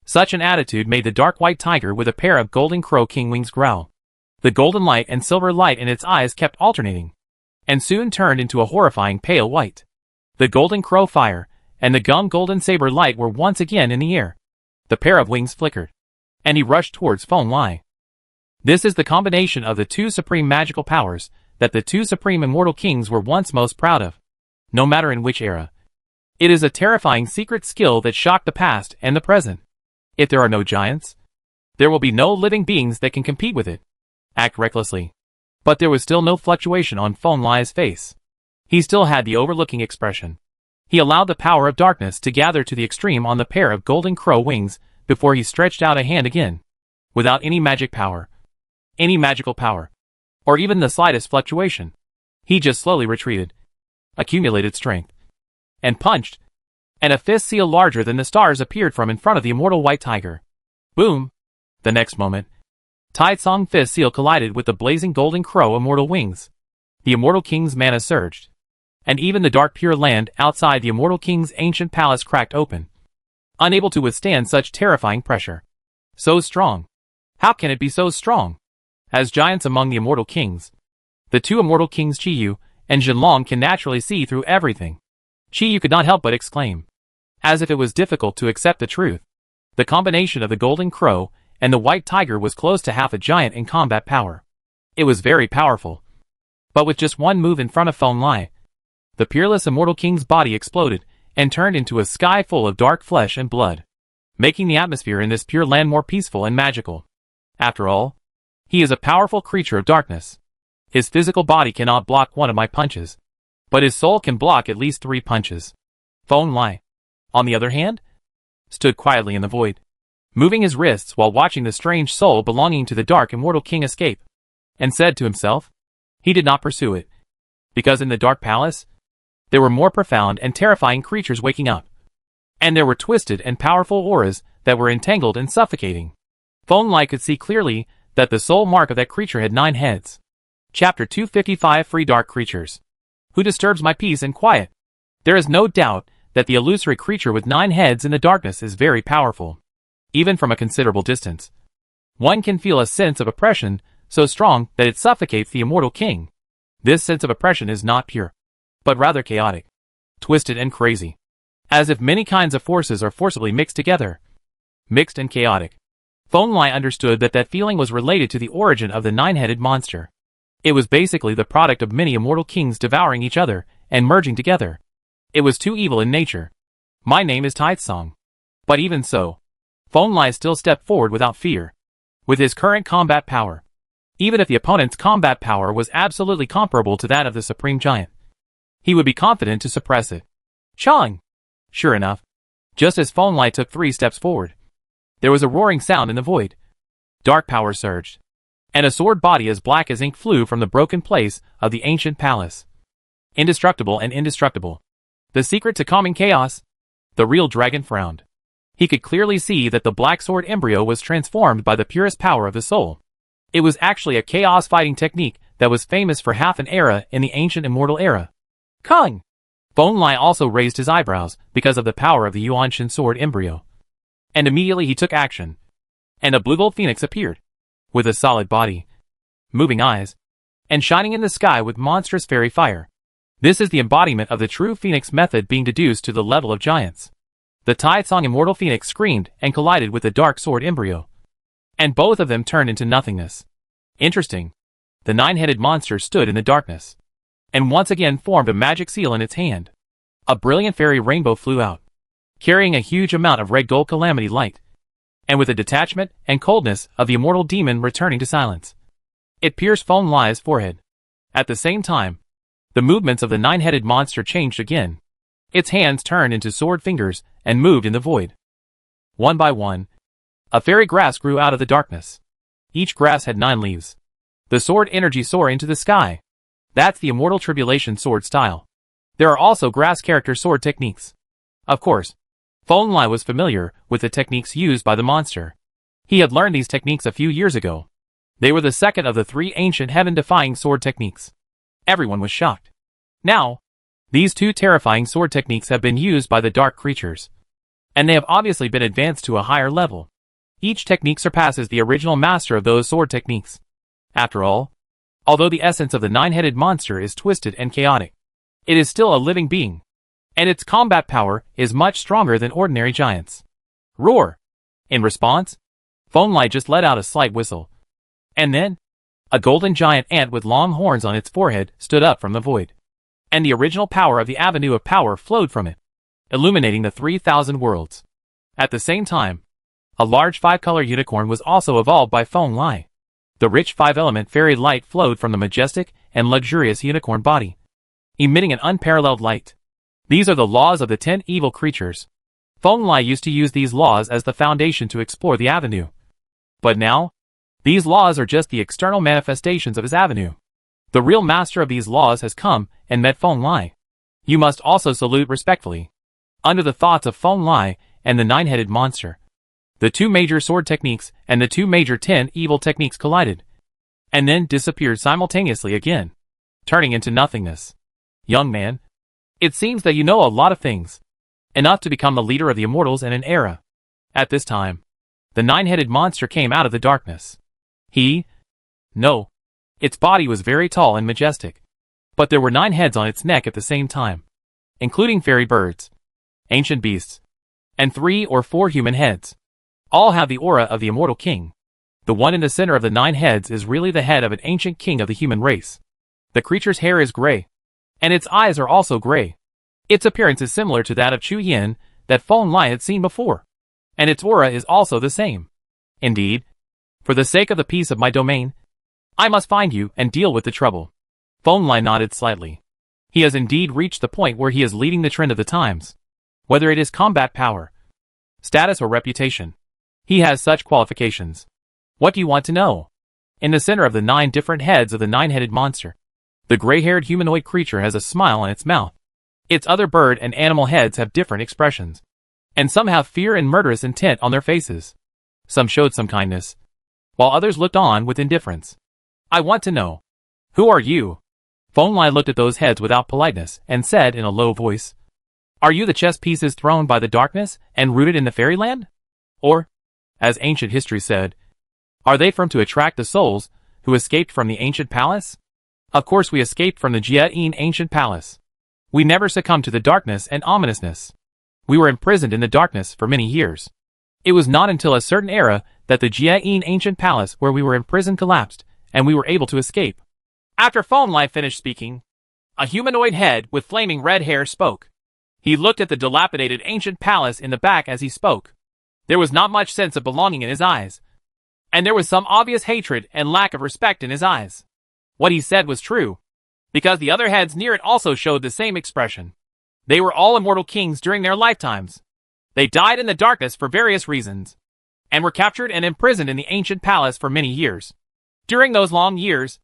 Such an attitude made the dark white tiger with a pair of Golden Crow King wings growl. The golden light and silver light in its eyes kept alternating, and soon turned into a horrifying pale white. The Golden Crow fire and the Golden Saber light were once again in the air. The pair of wings flickered, and he rushed towards Feng Lai. This is the combination of the two supreme magical powers that the two supreme immortal kings were once most proud of, no matter in which era. It is a terrifying secret skill that shocked the past and the present. If there are no giants, there will be no living beings that can compete with it. Act recklessly. But there was still no fluctuation on Feng Lai's face. He still had the overlooking expression. He allowed the power of darkness to gather to the extreme on the pair of Golden Crow wings before he stretched out a hand again. Without any magic power, any magical power, or even the slightest fluctuation, he just slowly retreated, accumulated strength, and punched, and a fist seal larger than the stars appeared from in front of the immortal white tiger. Boom! The next moment, Taitsong's fist seal collided with the blazing Golden Crow immortal wings. The Immortal King's mana surged, and even the dark pure land outside the Immortal King's ancient palace cracked open, unable to withstand such terrifying pressure. So strong. How can it be so strong? As giants among the Immortal Kings, the two Immortal Kings Chiyu and Jinlong can naturally see through everything. Chiyu could not help but exclaim, as if it was difficult to accept the truth. The combination of the Golden Crow and the White Tiger was close to half a giant in combat power. It was very powerful. But with just one move in front of Feng Lai, the peerless Immortal King's body exploded and turned into a sky full of dark flesh and blood, making the atmosphere in this pure land more peaceful and magical. After all, he is a powerful creature of darkness. His physical body cannot block one of my punches, but his soul can block at least 3 punches. Feng Lai, on the other hand, stood quietly in the void, moving his wrists while watching the strange soul belonging to the dark Immortal King escape, and said to himself, he did not pursue it, because in the dark palace, there were more profound and terrifying creatures waking up, and there were twisted and powerful auras that were entangled and suffocating. Feng Lai could see clearly that the soul mark of that creature had 9 heads. Chapter 255 Free Dark Creatures. Who disturbs my peace and quiet? There is no doubt that the illusory creature with 9 heads in the darkness is very powerful. Even from a considerable distance, one can feel a sense of oppression so strong that it suffocates the immortal king. This sense of oppression is not pure, but rather chaotic, twisted and crazy, as if many kinds of forces are forcibly mixed together. Mixed and chaotic. Feng Lai understood that feeling was related to the origin of the nine-headed monster. It was basically the product of many immortal kings devouring each other and merging together. It was too evil in nature. My name is Taitsong. But even so, Feng Lai still stepped forward without fear. With his current combat power, even if the opponent's combat power was absolutely comparable to that of the Supreme Giant, he would be confident to suppress it. Chang! Sure enough, just as Feng Lai took 3 steps forward, there was a roaring sound in the void. Dark power surged, and a sword body as black as ink flew from the broken place of the ancient palace. Indestructible and indestructible. The secret to calming chaos? The real dragon frowned. He could clearly see that the black sword embryo was transformed by the purest power of the soul. It was actually a chaos fighting technique that was famous for half an era in the ancient immortal era. Kung! Feng Lai also raised his eyebrows because of the power of the Yuanshan sword embryo. And immediately he took action. And a blue gold phoenix appeared, with a solid body, moving eyes, and shining in the sky with monstrous fairy fire. This is the embodiment of the true phoenix method being deduced to the level of giants. The Taitsong immortal phoenix screamed and collided with the dark sword embryo. And both of them turned into nothingness. Interesting. The nine-headed monster stood in the darkness, and once again formed a magic seal in its hand. A brilliant fairy rainbow flew out, carrying a huge amount of red gold calamity light, and with the detachment and coldness of the immortal demon returning to silence. It pierced Feng Lai's forehead. At the same time, the movements of the nine-headed monster changed again. Its hands turned into sword fingers and moved in the void. One by one, a fairy grass grew out of the darkness. Each grass had 9 leaves. The sword energy soared into the sky. That's the immortal tribulation sword style. There are also grass character sword techniques. Of course, Feng Lai was familiar with the techniques used by the monster. He had learned these techniques a few years ago. They were the second of the 3 ancient heaven-defying sword techniques. Everyone was shocked. Now, these 2 terrifying sword techniques have been used by the dark creatures, and they have obviously been advanced to a higher level. Each technique surpasses the original master of those sword techniques. After all, although the essence of the nine-headed monster is twisted and chaotic, it is still a living being, and its combat power is much stronger than ordinary giants. Roar! In response, Feng Lai just let out a slight whistle. And then, a golden giant ant with long horns on its forehead stood up from the void. And the original power of the avenue of power flowed from it, illuminating the 3,000 worlds. At the same time, a large 5-color unicorn was also evolved by Feng Lai. The rich 5-element fairy light flowed from the majestic and luxurious unicorn body, emitting an unparalleled light. These are the laws of the 10 evil creatures. Feng Lai used to use these laws as the foundation to explore the avenue. But now, these laws are just the external manifestations of his avenue. The real master of these laws has come and met Feng Lai. You must also salute respectfully. Under the thoughts of Feng Lai and the nine-headed monster, the 2 major sword techniques and the 2 major 10 evil techniques collided, and then disappeared simultaneously again, turning into nothingness. Young man, it seems that you know a lot of things, enough to become the leader of the immortals in an era. At this time, the nine-headed monster came out of the darkness. No. Its body was very tall and majestic, but there were 9 heads on its neck at the same time, including fairy birds, ancient beasts, and 3 or 4 human heads. All have the aura of the immortal king. The one in the center of the 9 heads is really the head of an ancient king of the human race. The creature's hair is gray, and its eyes are also gray. Its appearance is similar to that of Chu Yin that Feng Lai had seen before, and its aura is also the same. Indeed, for the sake of the peace of my domain, I must find you and deal with the trouble. Feng Lai nodded slightly. He has indeed reached the point where he is leading the trend of the times. Whether it is combat power, status or reputation, he has such qualifications. What do you want to know? In the center of the 9 different heads of the nine-headed monster, the gray-haired humanoid creature has a smile on its mouth. Its other bird and animal heads have different expressions, and some have fear and murderous intent on their faces. Some showed some kindness, while others looked on with indifference. I want to know. Who are you? Feng Lai looked at those heads without politeness and said in a low voice, Are you the chess pieces thrown by the darkness and rooted in the fairyland? Or, as ancient history said, are they formed to attract the souls Who escaped from the ancient palace? Of course we escaped from the Jie-in ancient palace. We never succumbed to the darkness and ominousness. We were imprisoned in the darkness for many years. It was not until a certain era that the Jie-in ancient palace where we were imprisoned collapsed, and we were able to escape. After Feng Lai finished speaking, a humanoid head with flaming red hair spoke. He looked at the dilapidated ancient palace in the back as he spoke. There was not much sense of belonging in his eyes, and there was some obvious hatred and lack of respect in his eyes. What he said was true, because the other heads near it also showed the same expression. They were all immortal kings during their lifetimes. They died in the darkness for various reasons, and were captured and imprisoned in the ancient palace for many years. During those long years,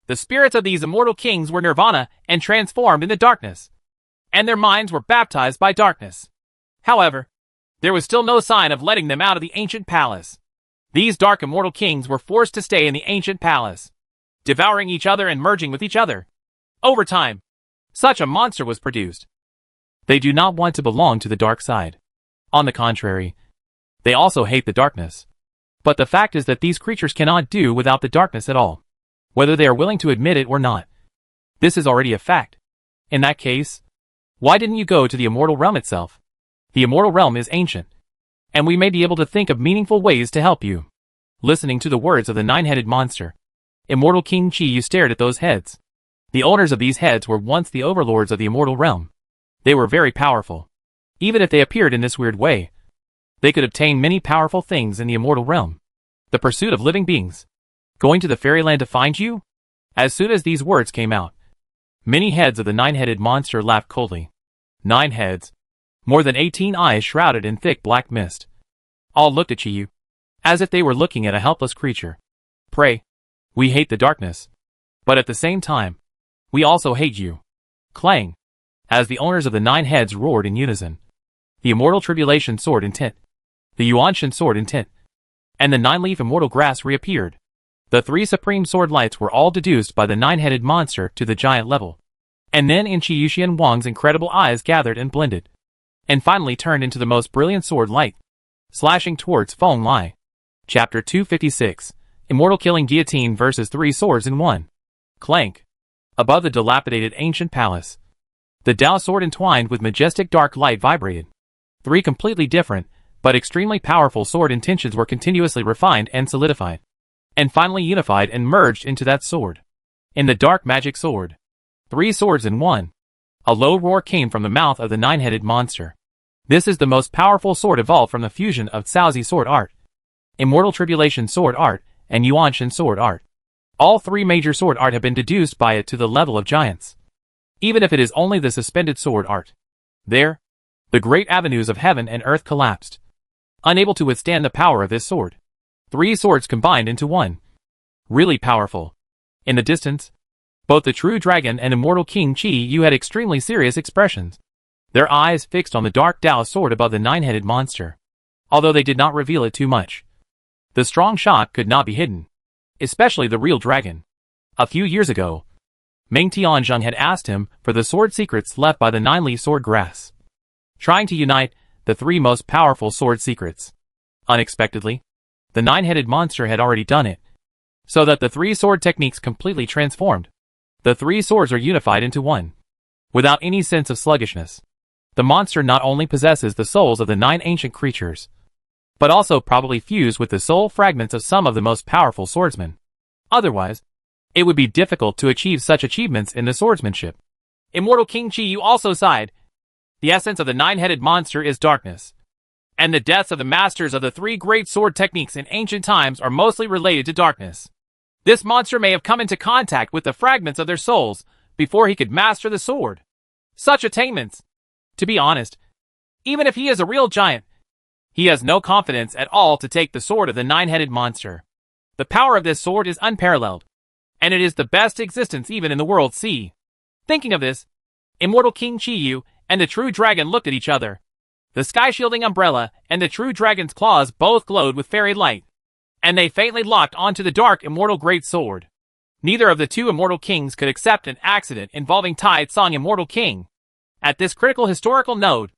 the spirits of these immortal kings were nirvana and transformed in the darkness, and their minds were baptized by darkness. However, there was still no sign of letting them out of the ancient palace. These dark immortal kings were forced to stay in the ancient palace, devouring each other and merging with each other. Over time, such a monster was produced. They do not want to belong to the dark side. On the contrary, they also hate the darkness. But the fact is that these creatures cannot do without the darkness at all, whether they are willing to admit it or not. This is already a fact. In that case, why didn't you go to the immortal realm itself? The immortal realm is ancient, and we may be able to think of meaningful ways to help you. Listening to the words of the nine-headed monster, Immortal King Qi stared at those heads. The owners of these heads were once the overlords of the immortal realm. They were very powerful. Even if they appeared in this weird way, they could obtain many powerful things in the immortal realm. The pursuit of living beings. Going to the fairyland to find you? As soon as these words came out, many heads of the nine-headed monster laughed coldly. 9 heads. More than 18 eyes shrouded in thick black mist. All looked at Chiyu, as if they were looking at a helpless creature. Pray, we hate the darkness, but at the same time, we also hate you. Clang, as the owners of the 9 heads roared in unison. The immortal tribulation sword in Tit, the Yuanshan sword in Tit, and the 9-leaf immortal grass reappeared. The 3 supreme sword lights were all deduced by the 9-headed monster to the giant level. And then in Qiuxian Wang's incredible eyes gathered and blended, and finally turned into the most brilliant sword light, slashing towards Feng Lai. Chapter 256, Immortal Killing Guillotine versus 3 swords in 1. Clank. Above the dilapidated ancient palace, the Dao sword entwined with majestic dark light vibrated. 3 completely different, but extremely powerful sword intentions were continuously refined and solidified, and finally unified and merged into that sword. In the dark magic sword, 3 swords in 1. A low roar came from the mouth of the 9-headed monster. This is the most powerful sword evolved from the fusion of Caozi sword art, Immortal Tribulation sword art, and Yuanshan sword art. All 3 major sword art have been deduced by it to the level of giants. Even if it is only the suspended sword art. There, the great avenues of heaven and earth collapsed, unable to withstand the power of this sword. 3 swords combined into 1. Really powerful. In the distance, both the true dragon and immortal King Qi had extremely serious expressions, their eyes fixed on the dark Dao sword above the 9-headed monster, although they did not reveal it too much. The strong shock could not be hidden, especially the real dragon. A few years ago, Meng Tianzheng had asked him for the sword secrets left by the 9-leaf sword grass, trying to unite the 3 most powerful sword secrets. Unexpectedly, the 9-headed monster had already done it, so that the 3 sword techniques completely transformed. The 3 swords are unified into 1. Without any sense of sluggishness, the monster not only possesses the souls of the 9 ancient creatures, but also probably fused with the soul fragments of some of the most powerful swordsmen. Otherwise, it would be difficult to achieve such achievements in the swordsmanship. Immortal King Qi also sighed. The essence of the 9-headed monster is darkness, and the deaths of the masters of the 3 great sword techniques in ancient times are mostly related to darkness. This monster may have come into contact with the fragments of their souls before he could master the sword. Such attainments. To be honest, even if he is a real giant, he has no confidence at all to take the sword of the 9-headed monster. The power of this sword is unparalleled, and it is the best existence even in the world sea. Thinking of this, Immortal King Qiyu and the true dragon looked at each other. The sky-shielding umbrella and the true dragon's claws both glowed with fairy light, and they faintly locked onto the dark immortal great sword. Neither of the 2 immortal kings could accept an accident involving Tai Tsong Immortal King. At this critical historical node,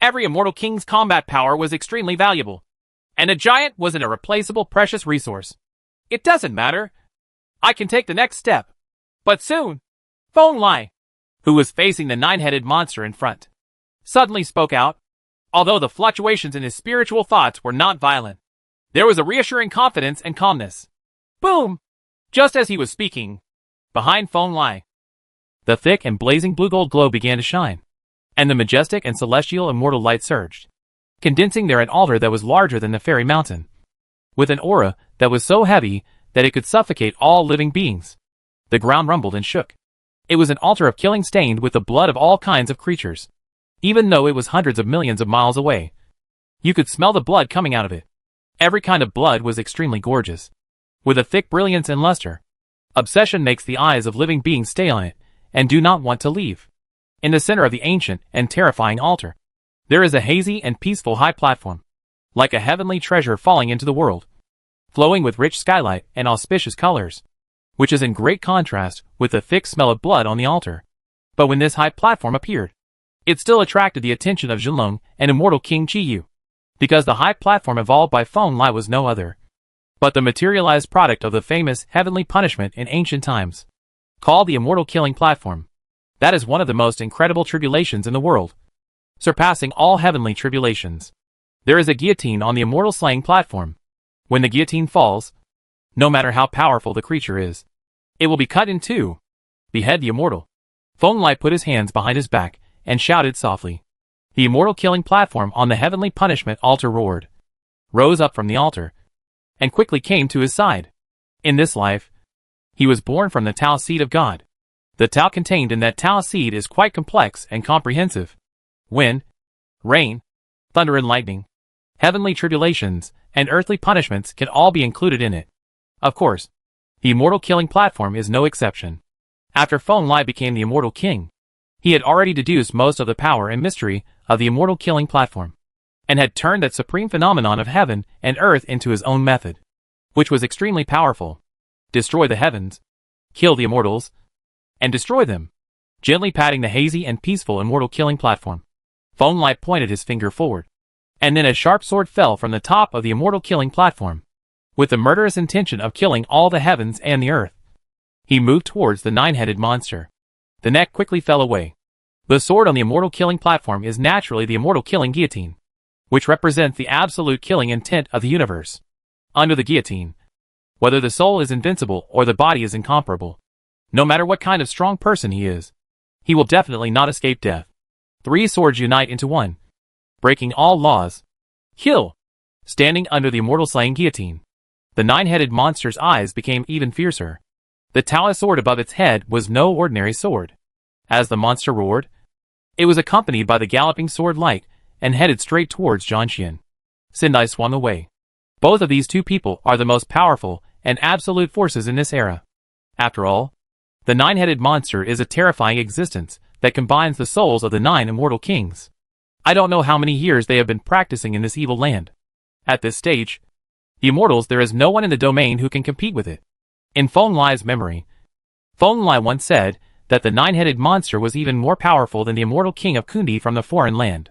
every immortal king's combat power was extremely valuable, and a giant was an irreplaceable precious resource. It doesn't matter. I can take the next step. But soon, Feng Lai, who was facing the nine-headed monster in front, suddenly spoke out. Although the fluctuations in his spiritual thoughts were not violent, there was a reassuring confidence and calmness. Boom! Just as he was speaking, behind Feng Lai, the thick and blazing blue-gold glow began to shine, and the majestic and celestial immortal light surged, condensing there an altar that was larger than the fairy mountain, with an aura that was so heavy that it could suffocate all living beings. The ground rumbled and shook. It was an altar of killing stained with the blood of all kinds of creatures. Even though it was hundreds of millions of miles away, you could smell the blood coming out of it. Every kind of blood was extremely gorgeous, with a thick brilliance and luster. Obsession makes the eyes of living beings stay on it, and do not want to leave. In the center of the ancient and terrifying altar, there is a hazy and peaceful high platform, like a heavenly treasure falling into the world, flowing with rich skylight and auspicious colors, which is in great contrast with the thick smell of blood on the altar. But when this high platform appeared, it still attracted the attention of Zhenlong and immortal King Qiyu, because the high platform evolved by Feng Lai was no other but the materialized product of the famous heavenly punishment in ancient times, called the immortal killing platform. That is one of the most incredible tribulations in the world, surpassing all heavenly tribulations. There is a guillotine on the immortal slaying platform. When the guillotine falls, no matter how powerful the creature is, it will be cut in two. Behead the immortal. Feng Lai put his hands behind his back and shouted softly. The immortal killing platform on the heavenly punishment altar roared, rose up from the altar, and quickly came to his side. In this life, he was born from the Tao seed of God. The Tao contained in that Tao seed is quite complex and comprehensive. Wind, rain, thunder and lightning, heavenly tribulations, and earthly punishments can all be included in it. Of course, the immortal killing platform is no exception. After Feng Lai became the immortal king, he had already deduced most of the power and mystery of the immortal killing platform, and had turned that supreme phenomenon of heaven and earth into his own method, which was extremely powerful. Destroy the heavens, kill the immortals, and destroy them. Gently patting the hazy and peaceful immortal killing platform, Feng Lai pointed his finger forward, and then a sharp sword fell from the top of the immortal killing platform, with the murderous intention of killing all the heavens and the earth. He moved towards the nine-headed monster. The neck quickly fell away. The sword on the immortal killing platform is naturally the immortal killing guillotine, which represents the absolute killing intent of the universe. Under the guillotine, whether the soul is invincible or the body is incomparable, no matter what kind of strong person he is, he will definitely not escape death. Three swords unite into one, breaking all laws. Kill! Standing under the immortal slaying guillotine, the nine-headed monster's eyes became even fiercer. The Taoist sword above its head was no ordinary sword. As the monster roared, it was accompanied by the galloping sword light and headed straight towards Zhangxian. Sindai swung away. Both of these two people are the most powerful and absolute forces in this era. After all, the nine-headed monster is a terrifying existence that combines the souls of the 9 immortal kings. I don't know how many years they have been practicing in this evil land. At this stage, the immortals, there is no one in the domain who can compete with it. In Feng Lai's memory, Feng Lai once said that the 9-headed monster was even more powerful than the immortal king of Kundi from the foreign land.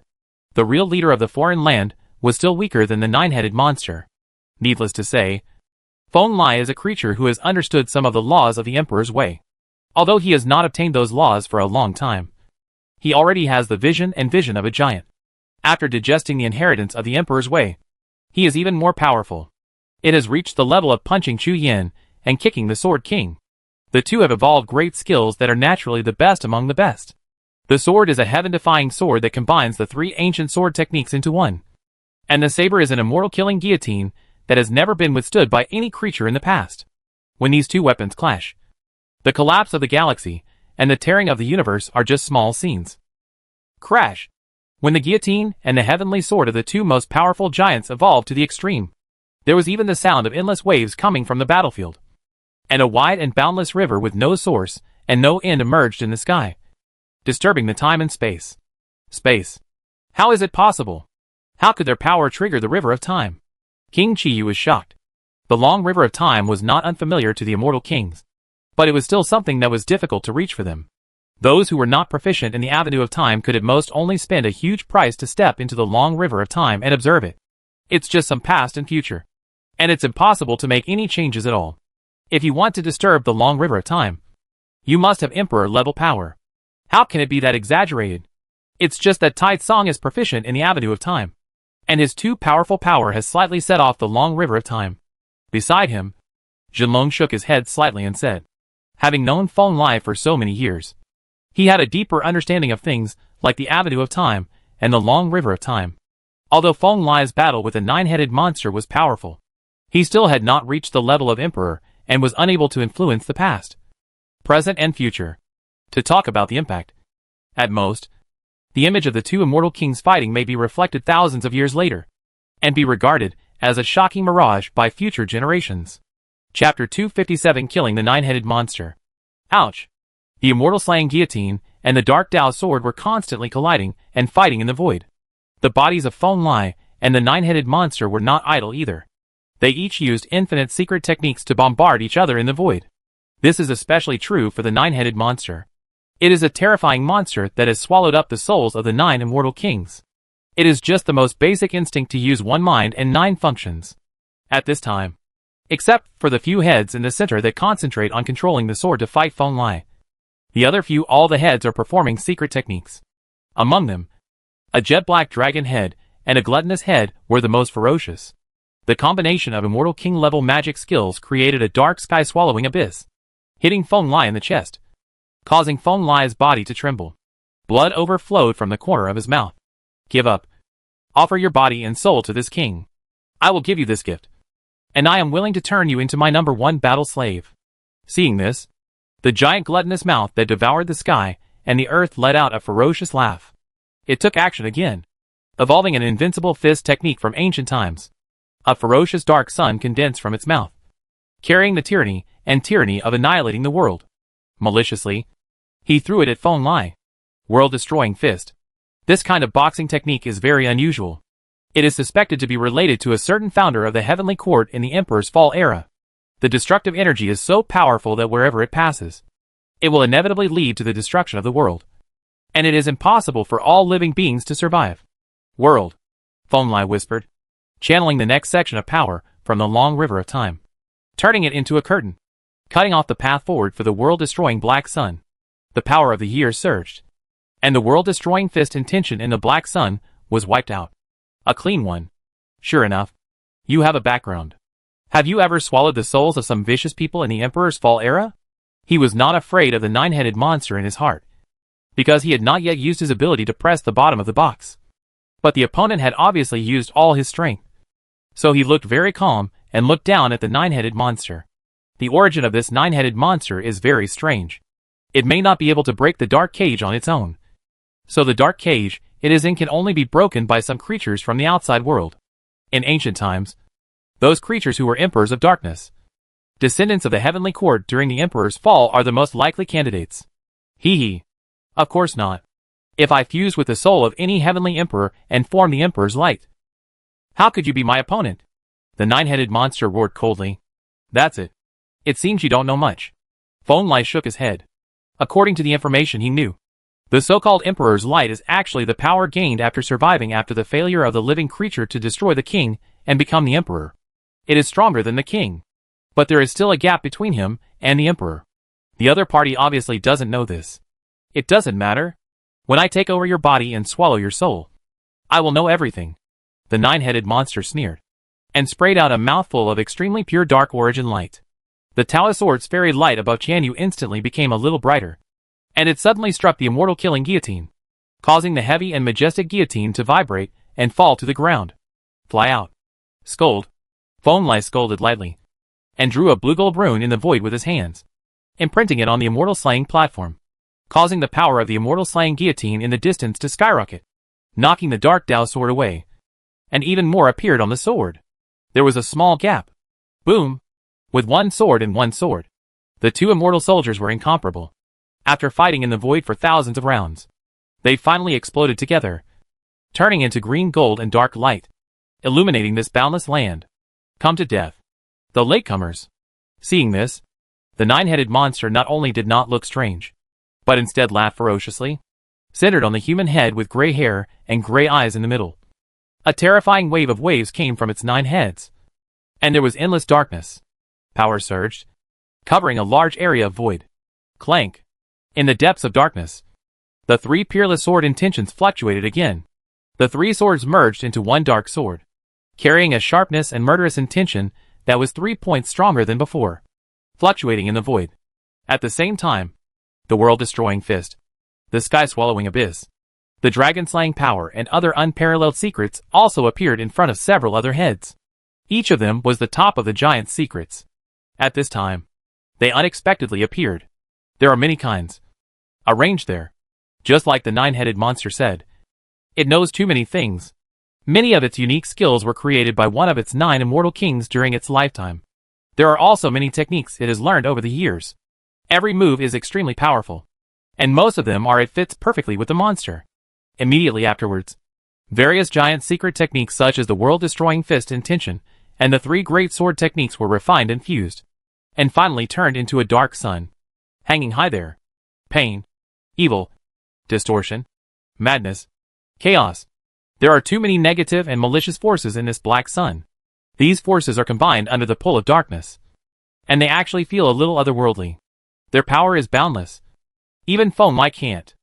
The real leader of the foreign land was still weaker than the 9-headed monster. Needless to say, Feng Lai is a creature who has understood some of the laws of the Emperor's way. Although he has not obtained those laws for a long time, he already has the vision of a giant. After digesting the inheritance of the Emperor's way, he is even more powerful. It has reached the level of punching Chu Yin and kicking the Sword King. The two have evolved great skills that are naturally the best among the best. The sword is a heaven-defying sword that combines the 3 ancient sword techniques into one. And the saber is an immortal killing guillotine that has never been withstood by any creature in the past. When these two weapons clash, the collapse of the galaxy and the tearing of the universe are just small scenes. Crash! When the guillotine and the heavenly sword of the 2 most powerful giants evolved to the extreme, there was even the sound of endless waves coming from the battlefield. And a wide and boundless river with no source and no end emerged in the sky, disturbing the time and space. Space. How is it possible? How could their power trigger the river of time? King Qiyu was shocked. The long river of time was not unfamiliar to the immortal kings, but it was still something that was difficult to reach for them. Those who were not proficient in the avenue of time could at most only spend a huge price to step into the long river of time and observe it. It's just some past and future, and it's impossible to make any changes at all. If you want to disturb the long river of time, you must have Emperor-level power. How can it be that exaggerated? It's just that Tai Tsung is proficient in the avenue of time, and his too powerful power has slightly set off the long river of time. Beside him, Jinlong shook his head slightly and said, having known Feng Lai for so many years, he had a deeper understanding of things like the avenue of time and the long river of time. Although Feng Lai's battle with the nine-headed monster was powerful, he still had not reached the level of emperor and was unable to influence the past, present and future. To talk about the impact, at most, the image of the two immortal kings fighting may be reflected thousands of years later, and be regarded as a shocking mirage by future generations. Chapter 257 Killing the Nine-Headed Monster. Ouch! The immortal slaying guillotine and the dark Dao sword were constantly colliding and fighting in the void. The bodies of Feng Lai and the nine-headed monster were not idle either. They each used infinite secret techniques to bombard each other in the void. This is especially true for the nine-headed monster. It is a terrifying monster that has swallowed up the souls of the 9 immortal kings. It is just the most basic instinct to use one mind and 9 functions. At this time, except for the few heads in the center that concentrate on controlling the sword to fight Feng Lai, the other few, all the heads are performing secret techniques. Among them, a jet-black dragon head and a gluttonous head were the most ferocious. The combination of immortal king-level magic skills created a dark sky-swallowing abyss, hitting Feng Lai in the chest, causing Feng Lai's body to tremble. Blood overflowed from the corner of his mouth. Give up. Offer your body and soul to this king. I will give you this gift, and I am willing to turn you into my #1 battle slave. Seeing this, the giant gluttonous mouth that devoured the sky and the earth let out a ferocious laugh. It took action again, evolving an invincible fist technique from ancient times. A ferocious dark sun condensed from its mouth, carrying the tyranny of annihilating the world. Maliciously, he threw it at Feng Lai. World-destroying fist. This kind of boxing technique is very unusual. It is suspected to be related to a certain founder of the Heavenly Court in the Emperor's Fall era. The destructive energy is so powerful that wherever it passes, it will inevitably lead to the destruction of the world. And it is impossible for all living beings to survive. World, Feng Lai whispered, channeling the next section of power from the long river of time, turning it into a curtain, cutting off the path forward for the world-destroying black sun. The power of the year surged, and the world-destroying fist intention in the black sun was wiped out. A clean one. Sure enough, you have a background. Have you ever swallowed the souls of some vicious people in the Emperor's Fall era? He was not afraid of the nine-headed monster in his heart, because he had not yet used his ability to press the bottom of the box. But the opponent had obviously used all his strength. So he looked very calm and looked down at the nine-headed monster. The origin of this nine-headed monster is very strange. It may not be able to break the dark cage on its own. So the dark cage it is in can only be broken by some creatures from the outside world. In ancient times, those creatures who were emperors of darkness, descendants of the Heavenly Court during the Emperor's Fall, are the most likely candidates. Hee. Of course not. If I fused with the soul of any heavenly emperor and formed the Emperor's light, how could you be my opponent? The nine-headed monster roared coldly. That's it. It seems you don't know much. Feng Lai shook his head. According to the information he knew, the so-called Emperor's light is actually the power gained after surviving after the failure of the living creature to destroy the king and become the Emperor. It is stronger than the king, but there is still a gap between him and the Emperor. The other party obviously doesn't know this. It doesn't matter. When I take over your body and swallow your soul, I will know everything. The nine-headed monster sneered, and sprayed out a mouthful of extremely pure dark origin light. The Taoist sword's fairy light above Qianyu instantly became a little brighter, and it suddenly struck the immortal killing guillotine, causing the heavy and majestic guillotine to vibrate and fall to the ground. Fly out. Scold. Feng Lai scolded lightly, and drew a blue-gold rune in the void with his hands, imprinting it on the immortal slaying platform, causing the power of the immortal slaying guillotine in the distance to skyrocket, knocking the dark Dao sword away. And even more appeared on the sword. There was a small gap. Boom! With one sword and one sword, the two immortal soldiers were incomparable. After fighting in the void for thousands of rounds, they finally exploded together, turning into green gold and dark light, illuminating this boundless land. Come to death. The latecomers. Seeing this, the nine-headed monster not only did not look strange, but instead laughed ferociously, centered on the human head with gray hair and gray eyes in the middle. A terrifying wave of waves came from its 9 heads, and there was endless darkness. Power surged, covering a large area of void. Clank. In the depths of darkness, the three peerless sword intentions fluctuated again. The three swords merged into one dark sword, carrying a sharpness and murderous intention that was 3 points stronger than before, fluctuating in the void. At the same time, the world-destroying fist, the sky-swallowing abyss, the dragon-slaying power and other unparalleled secrets also appeared in front of several other heads. Each of them was the top of the giant's secrets. At this time, they unexpectedly appeared. There are many kinds, arranged there. Just like the nine-headed monster said, it knows too many things. Many of its unique skills were created by one of its 9 immortal kings during its lifetime. There are also many techniques it has learned over the years. Every move is extremely powerful, and most of them it fits perfectly with the monster. Immediately afterwards, various giant secret techniques such as the world-destroying fist intention and the 3 great sword techniques were refined and fused, and finally turned into a dark sun, hanging high there. Pain, evil, distortion, madness, chaos. There are too many negative and malicious forces in this black sun. These forces are combined under the pull of darkness, and they actually feel a little otherworldly. Their power is boundless. Even Feng Mai can't.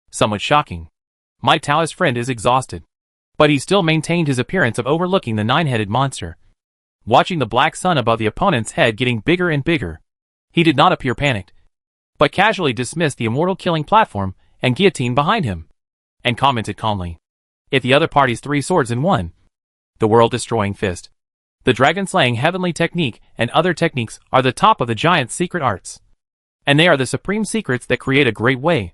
Somewhat shocking. My Taoist friend is exhausted, but he still maintained his appearance of overlooking the 9-headed monster. Watching the black sun above the opponent's head getting bigger and bigger, he did not appear panicked, but casually dismissed the immortal killing platform and guillotine behind him, and commented calmly, "If the other party's 3 swords in one, the world-destroying fist, the dragon-slaying heavenly technique and other techniques are the top of the giant's secret arts, and they are the supreme secrets that create a great way.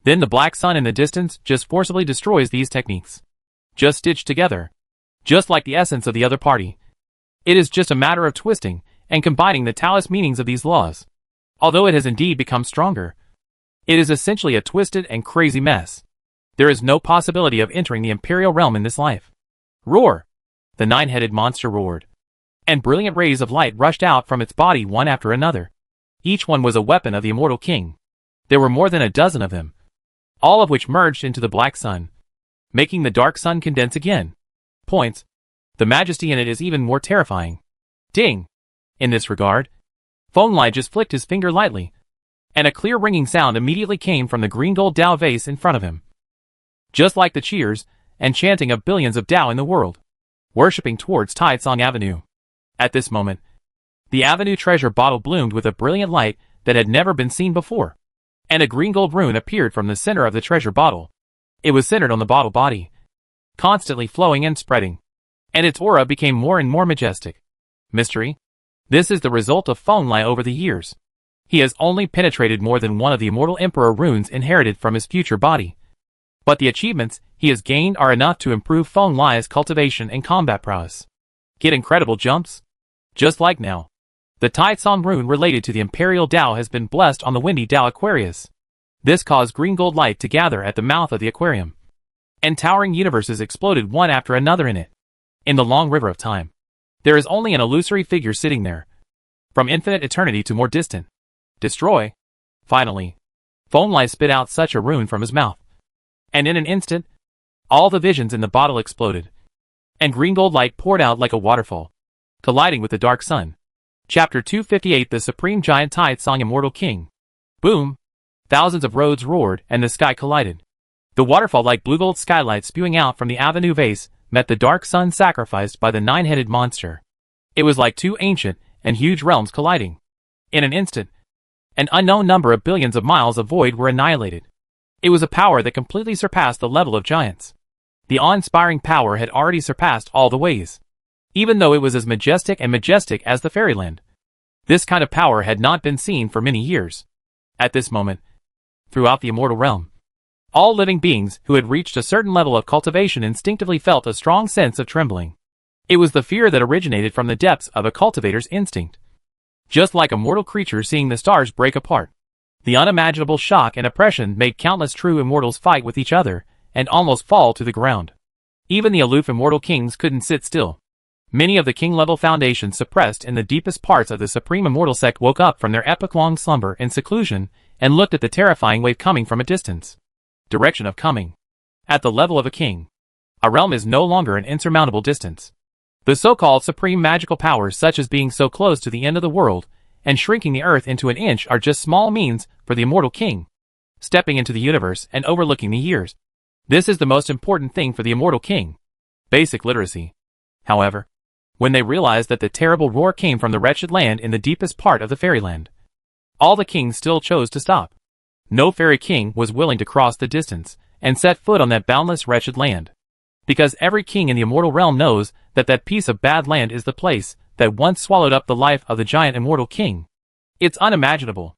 Then the black sun in the distance just forcibly destroys these techniques, just stitched together, just like the essence of the other party. It is just a matter of twisting and combining the Taoist meanings of these laws. Although it has indeed become stronger, it is essentially a twisted and crazy mess. There is no possibility of entering the Imperial realm in this life." Roar! The 9-headed monster roared, and brilliant rays of light rushed out from its body one after another. Each one was a weapon of the immortal king. There were more than a dozen of them, all of which merged into the black sun, making the dark sun condense again. Points. The majesty in it is even more terrifying. Ding! In this regard, Feng Lai just flicked his finger lightly, and a clear ringing sound immediately came from the green gold Dao vase in front of him. Just like the cheers and chanting of billions of Dao in the world, worshipping towards Taicang Avenue. At this moment, the Avenue treasure bottle bloomed with a brilliant light that had never been seen before, and a green gold rune appeared from the center of the treasure bottle. It was centered on the bottle body, constantly flowing and spreading, and its aura became more and more majestic. Mystery? This is the result of Feng Lai over the years. He has only penetrated more than one of the immortal emperor runes inherited from his future body, but the achievements he has gained are enough to improve Feng Lai's cultivation and combat prowess. Get incredible jumps? Just like now, the Taicang rune related to the Imperial Dao has been blessed on the windy Dao Aquarius. This caused green gold light to gather at the mouth of the aquarium, and towering universes exploded one after another in it. In the long river of time, there is only an illusory figure sitting there, from infinite eternity to more distant. Destroy. Finally, Feng Lai spit out such a rune from his mouth, and in an instant, all the visions in the bottle exploded, and green gold light poured out like a waterfall, colliding with the dark sun. Chapter 258 The Supreme Giant Taicang Immortal King. Boom! Thousands of roads roared and the sky collided. The waterfall-like blue gold skylight spewing out from the Avenue vase met the dark sun sacrificed by the 9-headed monster. It was like 2 ancient and huge realms colliding. In an instant, an unknown number of billions of miles of void were annihilated. It was a power that completely surpassed the level of giants. The awe-inspiring power had already surpassed all the ways, even though it was as majestic as the fairyland. This kind of power had not been seen for many years. At this moment, throughout the immortal realm, all living beings who had reached a certain level of cultivation instinctively felt a strong sense of trembling. It was the fear that originated from the depths of a cultivator's instinct. Just like a mortal creature seeing the stars break apart, the unimaginable shock and oppression made countless true immortals fight with each other and almost fall to the ground. Even the aloof immortal kings couldn't sit still. Many of the king-level foundations suppressed in the deepest parts of the supreme immortal sect woke up from their epoch-long slumber in seclusion and looked at the terrifying wave coming from a distance. Direction of coming. At the level of a king, a realm is no longer an insurmountable distance. The so-called supreme magical powers such as being so close to the end of the world and shrinking the earth into an inch are just small means for the immortal king, stepping into the universe and overlooking the years. This is the most important thing for the immortal king. Basic literacy. However, when they realized that the terrible roar came from the wretched land in the deepest part of the fairyland, all the kings still chose to stop. No fairy king was willing to cross the distance and set foot on that boundless wretched land. Because every king in the immortal realm knows that that piece of bad land is the place that once swallowed up the life of the giant immortal king. It's unimaginable.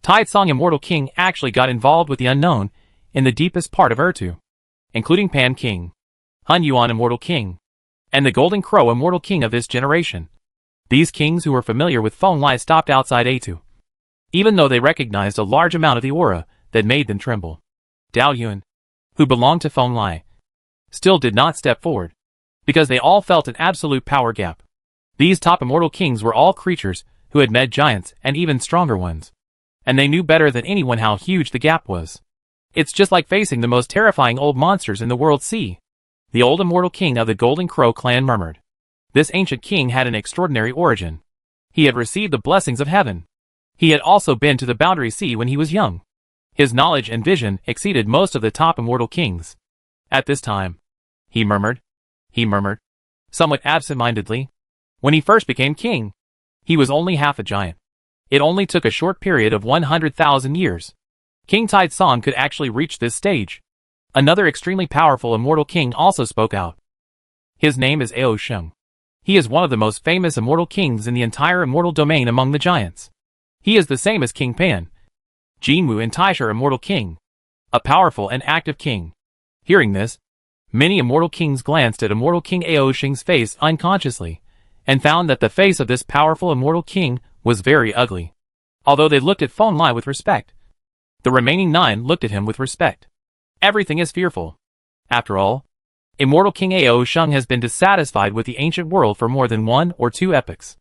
Taitsong immortal king actually got involved with the unknown in the deepest part of Ertu, including Pan king, Hun Yuan immortal king, and the Golden Crow immortal king of this generation. These kings who were familiar with Feng Lai stopped outside A2, even though they recognized a large amount of the aura that made them tremble. Dao Yuan, who belonged to Feng Lai, still did not step forward, because they all felt an absolute power gap. These top immortal kings were all creatures who had met giants and even stronger ones, and they knew better than anyone how huge the gap was. It's just like facing the most terrifying old monsters in the world. See, the old immortal king of the Golden Crow clan murmured. This ancient king had an extraordinary origin. He had received the blessings of heaven. He had also been to the Boundary Sea when he was young. His knowledge and vision exceeded most of the top immortal kings. At this time, he murmured, somewhat absent-mindedly, when he first became king, he was only half a giant. It only took a short period of 100,000 years. King Taitsong could actually reach this stage. Another extremely powerful immortal king also spoke out. His name is Ao Sheng. He is one of the most famous immortal kings in the entire immortal domain among the giants. He is the same as King Pan, Jinwu and Taisha immortal king, a powerful and active king. Hearing this, many immortal kings glanced at immortal king Ao Sheng's face unconsciously, and found that the face of this powerful immortal king was very ugly. Although they looked at Feng Lai with respect, the remaining 9 looked at him with respect. Everything is fearful. After all, immortal king Ao Sheng has been dissatisfied with the ancient world for more than 1 or 2 epochs.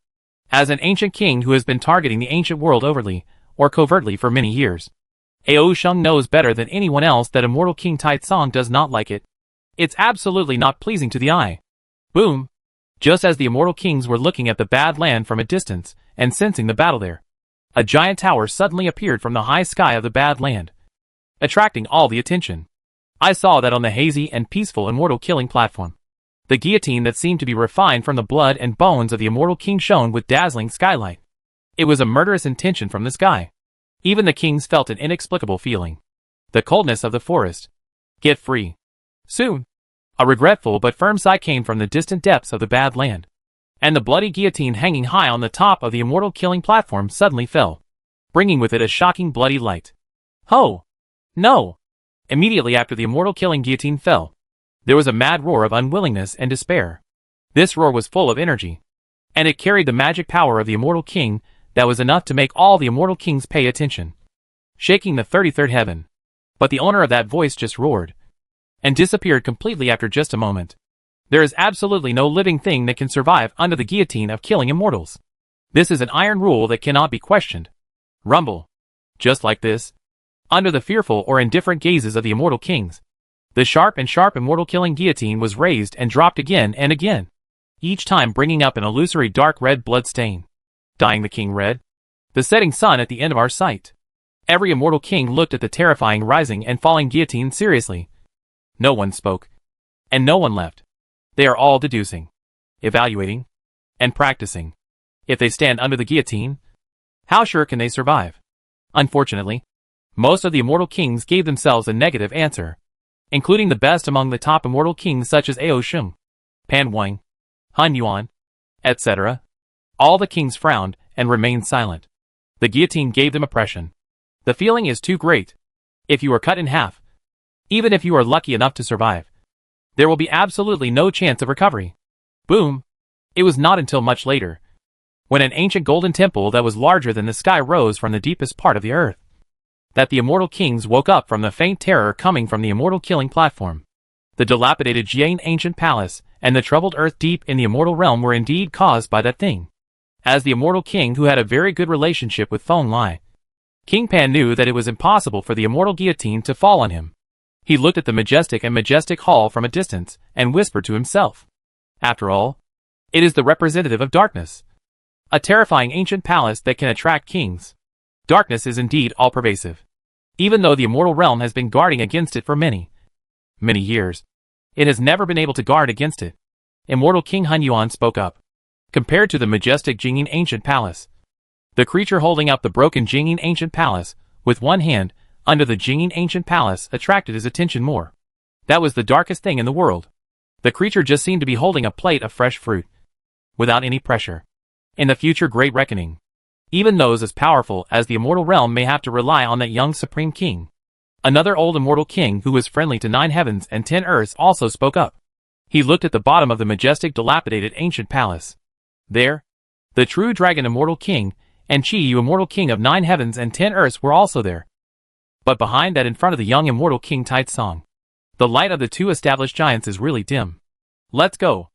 As an ancient king who has been targeting the ancient world overtly or covertly for many years, Ao Sheng knows better than anyone else that immortal king Taitsong does not like it. It's absolutely not pleasing to the eye. Boom! Just as the immortal kings were looking at the bad land from a distance and sensing the battle there, a giant tower suddenly appeared from the high sky of the bad land, attracting all the attention. I saw that on the hazy and peaceful immortal killing platform. The guillotine that seemed to be refined from the blood and bones of the immortal king shone with dazzling skylight. It was a murderous intention from the sky. Even the kings felt an inexplicable feeling. The coldness of the forest. Get free. Soon. A regretful but firm sigh came from the distant depths of the bad land, and the bloody guillotine hanging high on the top of the immortal killing platform suddenly fell, bringing with it a shocking bloody light. Ho! No! Immediately after the immortal killing guillotine fell, there was a mad roar of unwillingness and despair. This roar was full of energy, and it carried the magic power of the immortal king that was enough to make all the immortal kings pay attention, shaking the 33rd heaven. But the owner of that voice just roared, and disappeared completely after just a moment. There is absolutely no living thing that can survive under the guillotine of killing immortals. This is an iron rule that cannot be questioned. Rumble. Just like this, under the fearful or indifferent gazes of the immortal kings, the sharp immortal killing guillotine was raised and dropped again and again, each time bringing up an illusory dark red blood stain, dyeing the king red, the setting sun at the end of our sight. Every immortal king looked at the terrifying rising and falling guillotine seriously. No one spoke, and no one left. They are all deducing, evaluating, and practicing. If they stand under the guillotine, how sure can they survive? Unfortunately, most of the immortal kings gave themselves a negative answer, including the best among the top immortal kings such as Ao Sheng, Pan Wang, Hun Yuan, etc. All the kings frowned and remained silent. The guillotine gave them oppression. The feeling is too great. If you are cut in half, even if you are lucky enough to survive, there will be absolutely no chance of recovery. Boom! It was not until much later, when an ancient golden temple that was larger than the sky rose from the deepest part of the earth, that the immortal kings woke up from the faint terror coming from the immortal killing platform. The dilapidated Jian ancient palace and the troubled earth deep in the immortal realm were indeed caused by that thing. As the immortal king who had a very good relationship with Feng Lai, King Pan knew that it was impossible for the immortal guillotine to fall on him. He looked at the majestic hall from a distance and whispered to himself, "After all, it is the representative of darkness. A terrifying ancient palace that can attract kings. Darkness is indeed all-pervasive. Even though the immortal realm has been guarding against it for many years, it has never been able to guard against it. Immortal King Hunyuan spoke up. Compared to the majestic Jingyin ancient palace, the creature holding up the broken Jingyin ancient palace with one hand under the Jingyin ancient palace attracted his attention more. That was the darkest thing in the world. The creature just seemed to be holding a plate of fresh fruit, without any pressure. In the future great reckoning, even those as powerful as the immortal realm may have to rely on that young supreme king. Another old immortal king who was friendly to 9 heavens and 10 earths also spoke up. He looked at the bottom of the majestic dilapidated ancient palace. There, the true dragon immortal king and Chi Yu immortal king of 9 heavens and 10 earths were also there. But behind that, in front of the young immortal king Tai Tsong, the light of the 2 established giants is really dim. Let's go,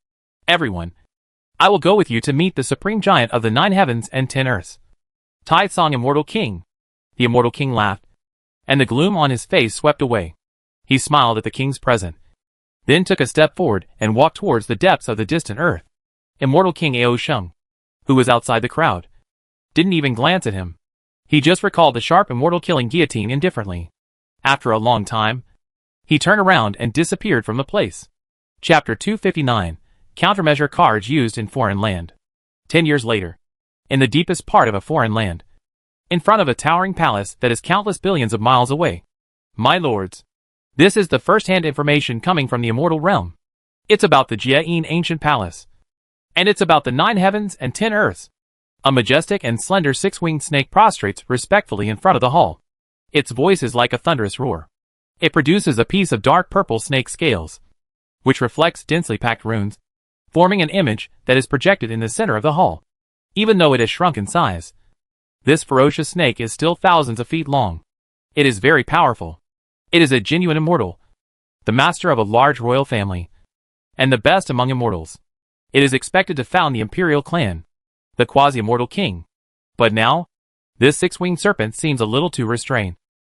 everyone. I will go with you to meet the supreme giant of the 9 heavens and 10 earths. Tai Tsong immortal king. The immortal king laughed, and the gloom on his face swept away. He smiled at the king's present, then took a step forward and walked towards the depths of the distant earth. Immortal King Ao Sheng, who was outside the crowd, didn't even glance at him. He just recalled the sharp immortal killing guillotine indifferently. After a long time, he turned around and disappeared from the place. Chapter 259, Countermeasure Cards Used in Foreign Land. 10 years later, in the deepest part of a foreign land, in front of a towering palace that is countless billions of miles away. My lords, this is the first-hand information coming from the immortal realm. It's about the Jieyin ancient palace. And it's about the 9 heavens and 10 earths. A majestic and slender 6-winged snake prostrates respectfully in front of the hall. Its voice is like a thunderous roar. It produces a piece of dark purple snake scales, which reflects densely packed runes, forming an image that is projected in the center of the hall. Even though it has shrunk in size, this ferocious snake is still thousands of feet long. It is very powerful. It is a genuine immortal, the master of a large royal family, and the best among immortals. It is expected to found the imperial clan, the quasi-immortal king. But now, this 6-winged serpent seems a little too restrained,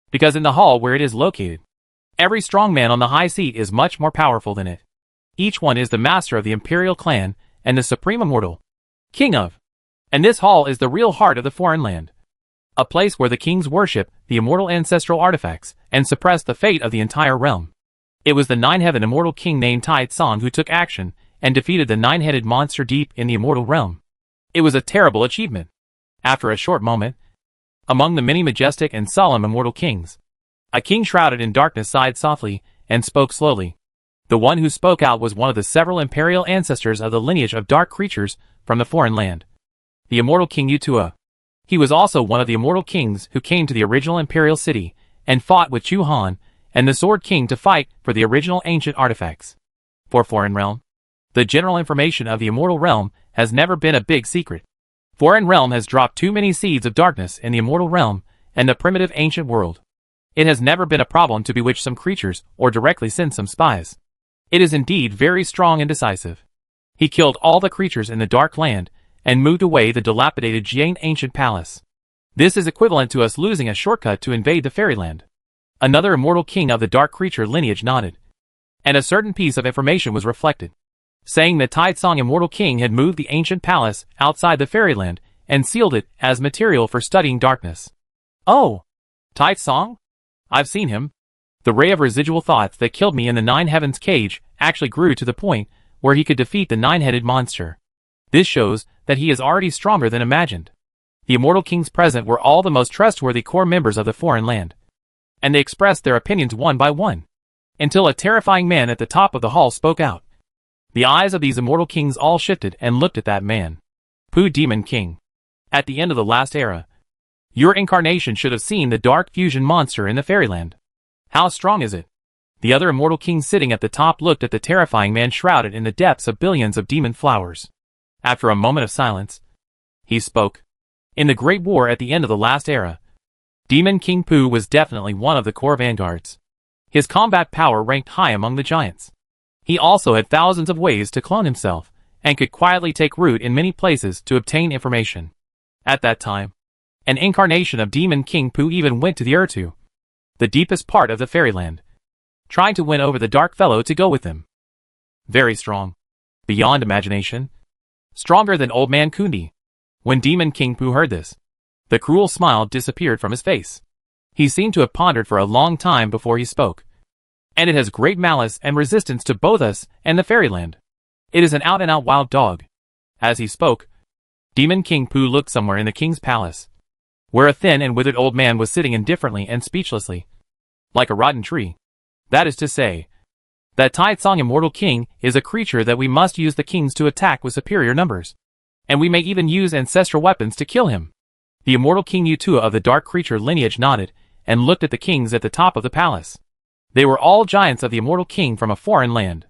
because in the hall where it is located, every strong man on the high seat is much more powerful than it. Each one is the master of the imperial clan and the supreme immortal king of. And this hall is the real heart of the foreign land, a place where the kings worship the immortal ancestral artifacts and suppress the fate of the entire realm. It was the 9-heaven immortal king named Tai Tsong who took action and defeated the 9-headed monster deep in the immortal realm. It was a terrible achievement. After a short moment, among the many majestic and solemn immortal kings, a king shrouded in darkness sighed softly and spoke slowly. The one who spoke out was one of the several imperial ancestors of the lineage of dark creatures from the foreign land, the immortal King Yutua. He was also one of the immortal kings who came to the original imperial city and fought with Chu Han and the Sword King to fight for the original ancient artifacts. For Foreign Realm, the general information of the immortal realm has never been a big secret. Foreign Realm has dropped too many seeds of darkness in the immortal realm and the primitive ancient world. It has never been a problem to bewitch some creatures or directly send some spies. It is indeed very strong and decisive. He killed all the creatures in the dark land and moved away the dilapidated Jian ancient palace. This is equivalent to us losing a shortcut to invade the fairyland. Another immortal king of the dark creature lineage nodded, and a certain piece of information was reflected, saying that Tai Tsong immortal king had moved the ancient palace outside the fairyland and sealed it as material for studying darkness. Oh, Tai Tsong? I've seen him. The ray of residual thoughts that killed me in the 9 heavens cage actually grew to the point where he could defeat the 9-headed monster. This shows that he is already stronger than imagined. The immortal kings present were all the most trustworthy core members of the foreign land, and they expressed their opinions one by one, until a terrifying man at the top of the hall spoke out. The eyes of these immortal kings all shifted and looked at that man. Pu Demon King. At the end of the last era, your incarnation should have seen the dark fusion monster in the fairyland. How strong is it? The other immortal king sitting at the top looked at the terrifying man shrouded in the depths of billions of demon flowers. After a moment of silence, he spoke. In the Great War at the end of the last era, Demon King Pu was definitely one of the core vanguards. His combat power ranked high among the giants. He also had thousands of ways to clone himself, and could quietly take root in many places to obtain information. At that time, an incarnation of Demon King Pu even went to the Ertu, the deepest part of the fairyland, trying to win over the Dark Fellow to go with him. Very strong. Beyond imagination. Stronger than Old Man Kundi. When Demon King Pooh heard this, the cruel smile disappeared from his face. He seemed to have pondered for a long time before he spoke. And it has great malice and resistance to both us and the fairyland. It is an out-and-out wild dog. As he spoke, Demon King Pooh looked somewhere in the king's palace, where a thin and withered old man was sitting indifferently and speechlessly, like a rotten tree. That is to say, that Tai Tsang Immortal King is a creature that we must use the kings to attack with superior numbers. And we may even use ancestral weapons to kill him. The Immortal King Utua of the dark creature lineage nodded, and looked at the kings at the top of the palace. They were all giants of the Immortal King from a foreign land.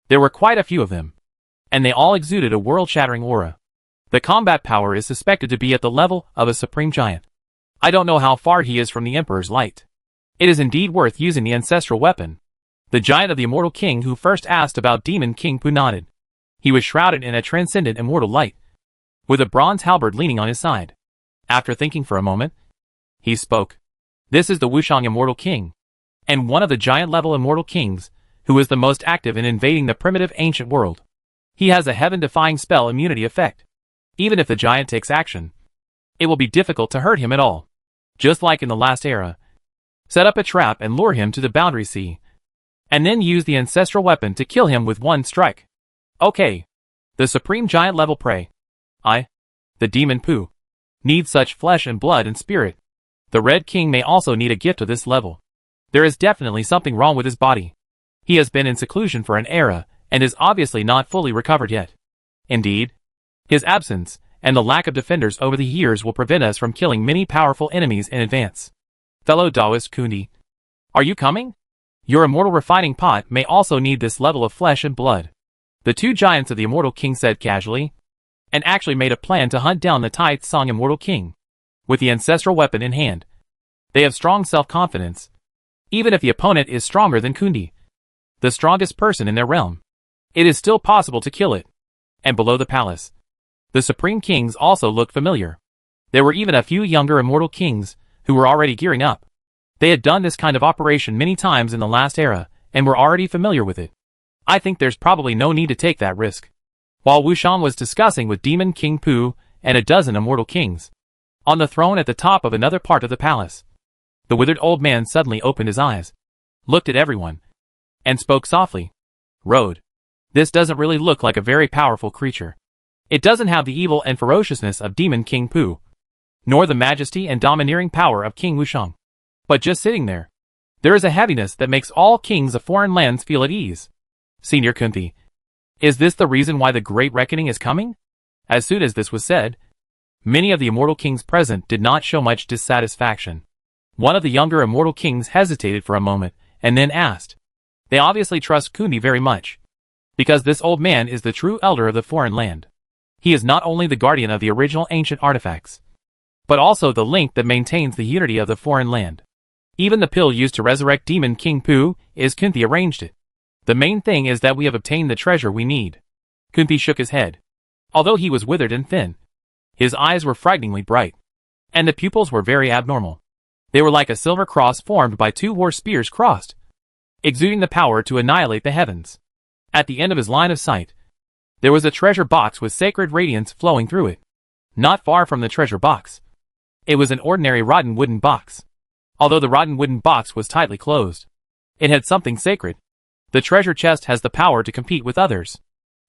There were quite a few of them, and they all exuded a world-shattering aura. The combat power is suspected to be at the level of a supreme giant. I don't know how far he is from the Emperor's light. It is indeed worth using the ancestral weapon. The giant of the Immortal King who first asked about Demon King Pooh nodded. He was shrouded in a transcendent immortal light, with a bronze halberd leaning on his side. After thinking for a moment, he spoke. This is the Wushang Immortal King, and one of the giant-level Immortal Kings, who is the most active in invading the primitive ancient world. He has a heaven-defying spell immunity effect. Even if the giant takes action, it will be difficult to hurt him at all. Just like in the last era, set up a trap and lure him to the boundary sea, and then use the ancestral weapon to kill him with one strike. Okay. The supreme giant-level prey. The Demon Pooh, needs such flesh and blood and spirit. The Red King may also need a gift of this level. There is definitely something wrong with his body. He has been in seclusion for an era, and is obviously not fully recovered yet. Indeed, his absence, and the lack of defenders over the years will prevent us from killing many powerful enemies in advance. Fellow Taoist Kundi, are you coming? Your immortal refining pot may also need this level of flesh and blood. The two giants of the Immortal King said casually, and actually made a plan to hunt down the Tai Tsang Immortal King, with the ancestral weapon in hand. They have strong self-confidence, even if the opponent is stronger than Kundi, the strongest person in their realm. It is still possible to kill it. And below the palace, the Supreme Kings also looked familiar. There were even a few younger Immortal Kings, who were already gearing up. They had done this kind of operation many times in the last era, and were already familiar with it. I think there's probably no need to take that risk. While Wushang was discussing with Demon King Pooh and a dozen Immortal Kings, on the throne at the top of another part of the palace, the withered old man suddenly opened his eyes, looked at everyone, and spoke softly. Road. This doesn't really look like a very powerful creature. It doesn't have the evil and ferociousness of Demon King Pooh, nor the majesty and domineering power of King Wushang. But just sitting there, there is a heaviness that makes all kings of foreign lands feel at ease. Senior Kunti, is this the reason why the Great Reckoning is coming? As soon as this was said, many of the Immortal Kings present did not show much dissatisfaction. One of the younger Immortal Kings hesitated for a moment, and then asked. They obviously trust Kundi very much, because this old man is the true elder of the foreign land. He is not only the guardian of the original ancient artifacts, but also the link that maintains the unity of the foreign land. Even the pill used to resurrect Demon King Pooh is Kunti arranged it. The main thing is that we have obtained the treasure we need. Kunti shook his head. Although he was withered and thin, his eyes were frighteningly bright, and the pupils were very abnormal. They were like a silver cross formed by two war spears crossed, exuding the power to annihilate the heavens. At the end of his line of sight, there was a treasure box with sacred radiance flowing through it. Not far from the treasure box, it was an ordinary rotten wooden box. Although the rotten wooden box was tightly closed, it had something sacred. The treasure chest has the power to compete with others.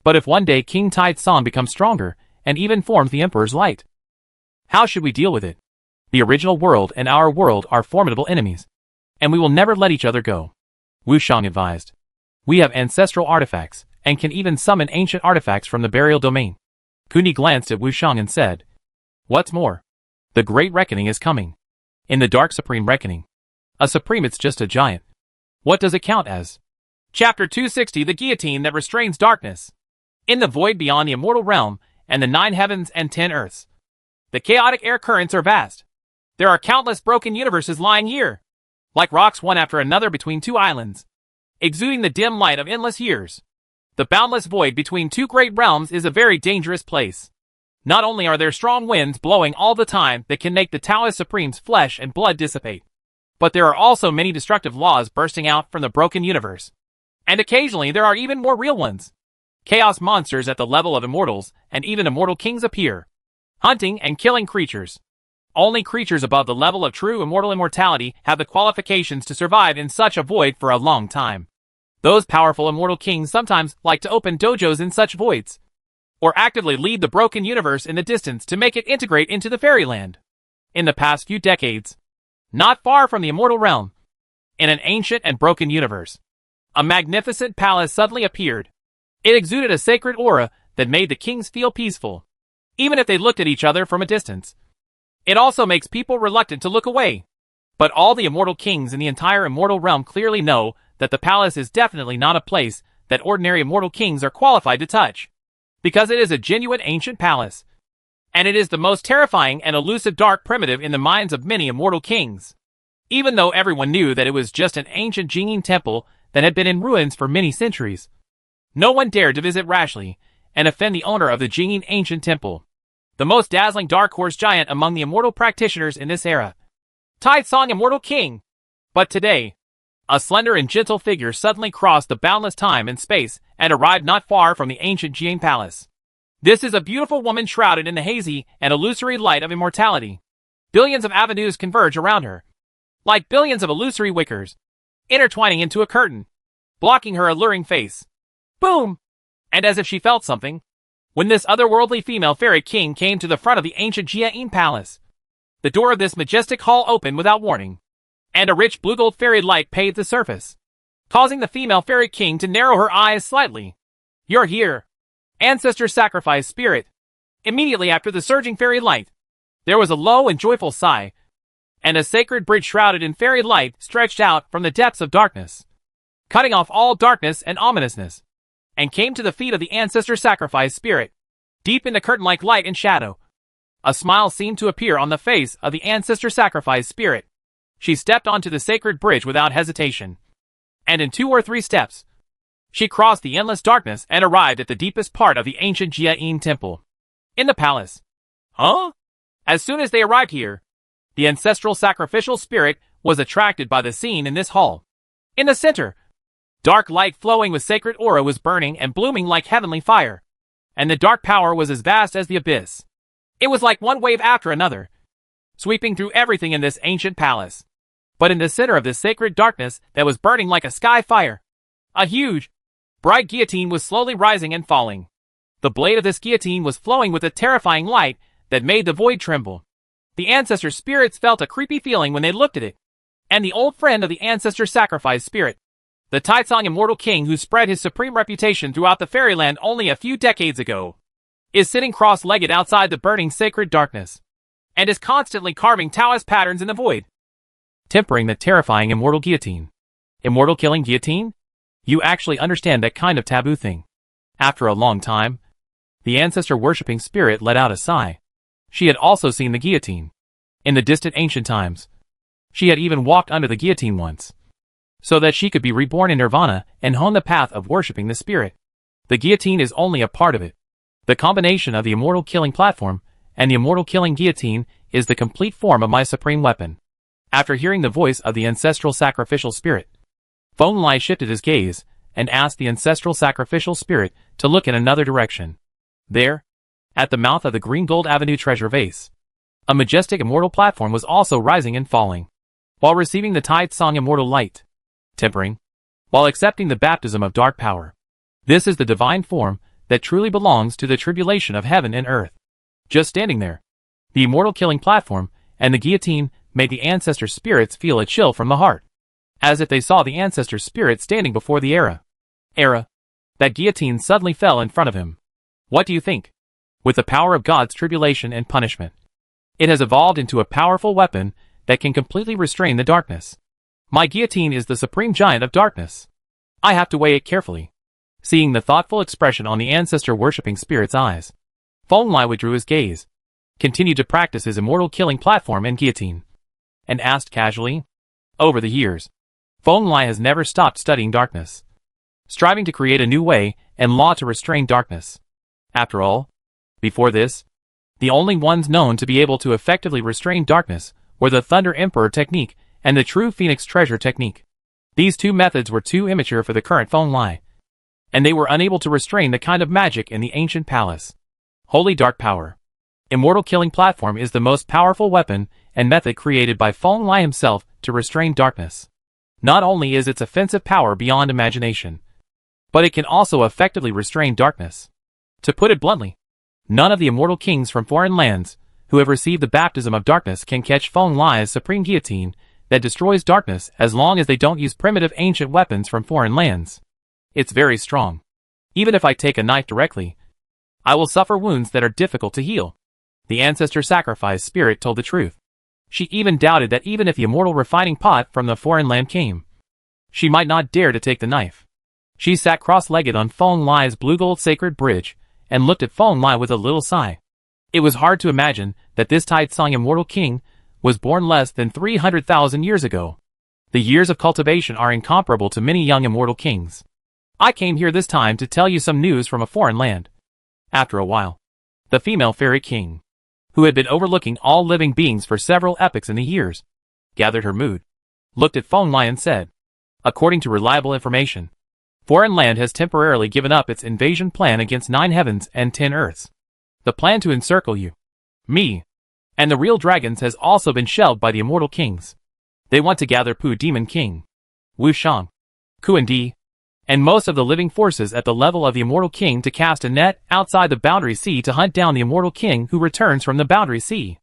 But if one day King Tai Tsang becomes stronger, and even forms the Emperor's light, how should we deal with it? The original world and our world are formidable enemies, and we will never let each other go. Wushang advised. We have ancestral artifacts, and can even summon ancient artifacts from the burial domain. Kundi glanced at Wushang and said, what's more, the Great Reckoning is coming. In the Dark Supreme Reckoning, a Supreme it's just a giant. What does it count as? Chapter 260 The Guillotine that Restrains Darkness. In the void beyond the immortal realm, and the 9 heavens and 10 earths, the chaotic air currents are vast. There are countless broken universes lying here, like rocks one after another between two islands, exuding the dim light of endless years. The boundless void between two great realms is a very dangerous place. Not only are there strong winds blowing all the time that can make the Taoist Supreme's flesh and blood dissipate, but there are also many destructive laws bursting out from the broken universe. And occasionally there are even more real ones. Chaos monsters at the level of immortals and even immortal kings appear. hunting and killing creatures. Only creatures above the level of true immortal immortality have the qualifications to survive in such a void for a long time. Those powerful immortal kings sometimes like to open dojos in such voids, or actively lead the broken universe in the distance to make it integrate into the fairyland. In the past few decades, not far from the immortal realm, in an ancient and broken universe, a magnificent palace suddenly appeared. It exuded a sacred aura that made the kings feel peaceful, even if they looked at each other from a distance. It also makes people reluctant to look away. But all the immortal kings in the entire immortal realm clearly know that the palace is definitely not a place that ordinary immortal kings are qualified to touch, because it is a genuine ancient palace, and it is the most terrifying and elusive dark primitive in the minds of many immortal kings. Even though everyone knew that it was just an ancient Jingyin temple that had been in ruins for many centuries, no one dared to visit rashly and offend the owner of the Jingyin ancient temple, the most dazzling dark horse giant among the immortal practitioners in this era, Taisong Immortal King. But today, a slender and gentle figure suddenly crossed the boundless time and space and arrived not far from the ancient Jingyin palace. This is a beautiful woman shrouded in the hazy and illusory light of immortality. Billions of avenues converge around her, like billions of illusory wickers, intertwining into a curtain, blocking her alluring face. Boom! And as if she felt something, when this otherworldly female fairy king came to the front of the ancient Jingyin palace, the door of this majestic hall opened without warning, and a rich blue-gold fairy light paved the surface, causing the female fairy king to narrow her eyes slightly. You're here, ancestor sacrifice spirit. Immediately after the surging fairy light, there was a low and joyful sigh, and a sacred bridge shrouded in fairy light stretched out from the depths of darkness, cutting off all darkness and ominousness, and came to the feet of the ancestor sacrifice spirit, deep in the curtain-like light and shadow. A smile seemed to appear on the face of the ancestor sacrifice spirit. She stepped onto the sacred bridge without hesitation, and in 2 or 3 steps, she crossed the endless darkness and arrived at the deepest part of the ancient Jingyin temple, in the palace. Huh? As soon as they arrived here, the ancestral sacrificial spirit was attracted by the scene in this hall. In the center, dark light flowing with sacred aura was burning and blooming like heavenly fire, and the dark power was as vast as the abyss. It was like one wave after another, sweeping through everything in this ancient palace. But in the center of this sacred darkness that was burning like a sky fire, a huge, bright guillotine was slowly rising and falling. The blade of this guillotine was flowing with a terrifying light that made the void tremble. The ancestor spirits felt a creepy feeling when they looked at it, and the old friend of the ancestor sacrifice spirit, the Taisong Immortal King who spread his supreme reputation throughout the fairyland only a few decades ago, is sitting cross-legged outside the burning sacred darkness, and is constantly carving Taoist patterns in the void, tempering the terrifying immortal guillotine. Immortal killing guillotine? You actually understand that kind of taboo thing. After a long time, the ancestor-worshipping spirit let out a sigh. She had also seen the guillotine. In the distant ancient times, she had even walked under the guillotine once, so that she could be reborn in nirvana and hone the path of worshipping the spirit. The guillotine is only a part of it. The combination of the immortal killing platform and the immortal killing guillotine is the complete form of my supreme weapon. After hearing the voice of the ancestral sacrificial spirit, Feng Lai shifted his gaze and asked the ancestral sacrificial spirit to look in another direction. There, at the mouth of the Green Gold Avenue treasure vase, a majestic immortal platform was also rising and falling, while receiving the Taisong immortal light, tempering, while accepting the baptism of dark power. This is the divine form that truly belongs to the tribulation of heaven and earth. Just standing there, the immortal killing platform and the guillotine made the ancestor spirits feel a chill from the heart, as if they saw the ancestor spirit standing before the era. That guillotine suddenly fell in front of him. What do you think? With the power of God's tribulation and punishment, it has evolved into a powerful weapon that can completely restrain the darkness. My guillotine is the supreme giant of darkness. I have to weigh it carefully. Seeing the thoughtful expression on the ancestor-worshipping spirit's eyes, Feng Lai withdrew his gaze, continued to practice his immortal killing platform and guillotine, and asked casually, over the years, Feng Lai has never stopped studying darkness, striving to create a new way and law to restrain darkness. After all, before this, the only ones known to be able to effectively restrain darkness were the Thunder Emperor technique and the True Phoenix Treasure technique. These two methods were too immature for the current Feng Lai, and they were unable to restrain the kind of magic in the ancient palace. Holy dark power. Immortal Killing Platform is the most powerful weapon and method created by Feng Lai himself to restrain darkness. Not only is its offensive power beyond imagination, but it can also effectively restrain darkness. To put it bluntly, none of the immortal kings from foreign lands who have received the baptism of darkness can catch Feng Lai's supreme guillotine that destroys darkness as long as they don't use primitive ancient weapons from foreign lands. It's very strong. Even if I take a knife directly, I will suffer wounds that are difficult to heal. The ancestor sacrifice spirit told the truth. She even doubted that even if the immortal refining pot from the foreign land came, she might not dare to take the knife. She sat cross-legged on Feng Lai's blue gold sacred bridge and looked at Feng Lai with a little sigh. It was hard to imagine that this Taitsong immortal king was born less than 300,000 years ago. The years of cultivation are incomparable to many young immortal kings. I came here this time to tell you some news from a foreign land. After a while, the female fairy king, who had been overlooking all living beings for several epochs in the years, gathered her mood, looked at Feng Lai and said, according to reliable information, foreign land has temporarily given up its invasion plan against 9 heavens and 10 earths. The plan to encircle you, me, and the real dragons has also been shelved by the immortal kings. They want to gather Pu Demon King, Wu Shang, Kuan Di, and most of the living forces at the level of the immortal king to cast a net outside the boundary sea to hunt down the immortal king who returns from the boundary sea.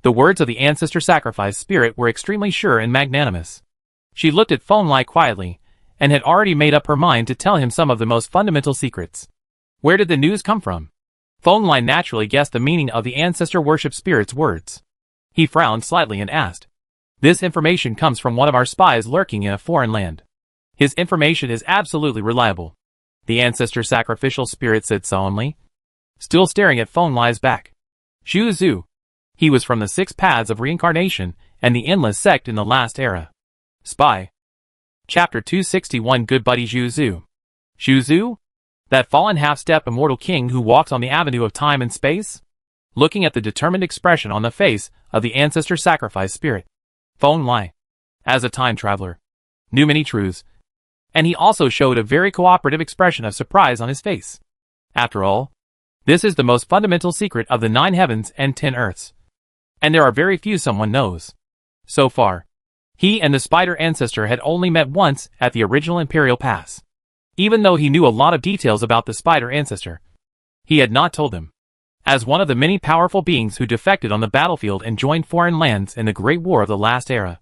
The words of the ancestor sacrifice spirit were extremely sure and magnanimous. She looked at Feng Lai quietly, and had already made up her mind to tell him some of the most fundamental secrets. Where did the news come from? Feng Lai naturally guessed the meaning of the ancestor worship spirit's words. He frowned slightly and asked, this information comes from one of our spies lurking in a foreign land. His information is absolutely reliable. The ancestor sacrificial spirit said solemnly, still staring at Feng Lai's back. Zhu Zhu. He was from the 6 paths of reincarnation and the endless sect in the last era. Spy. Chapter 261 Good Buddy Zhu Zhu. Zhu Zhu? That fallen half-step immortal king who walks on the avenue of time and space? Looking at the determined expression on the face of the ancestor sacrifice spirit, Feng Lai, as a time traveler, knew many truths, and he also showed a very cooperative expression of surprise on his face. After all, this is the most fundamental secret of the 9 heavens and 10 earths, and there are very few someone knows. So far, he and the spider ancestor had only met once at the original Imperial Pass. Even though he knew a lot of details about the spider ancestor, he had not told them. As one of the many powerful beings who defected on the battlefield and joined foreign lands in the Great War of the last era,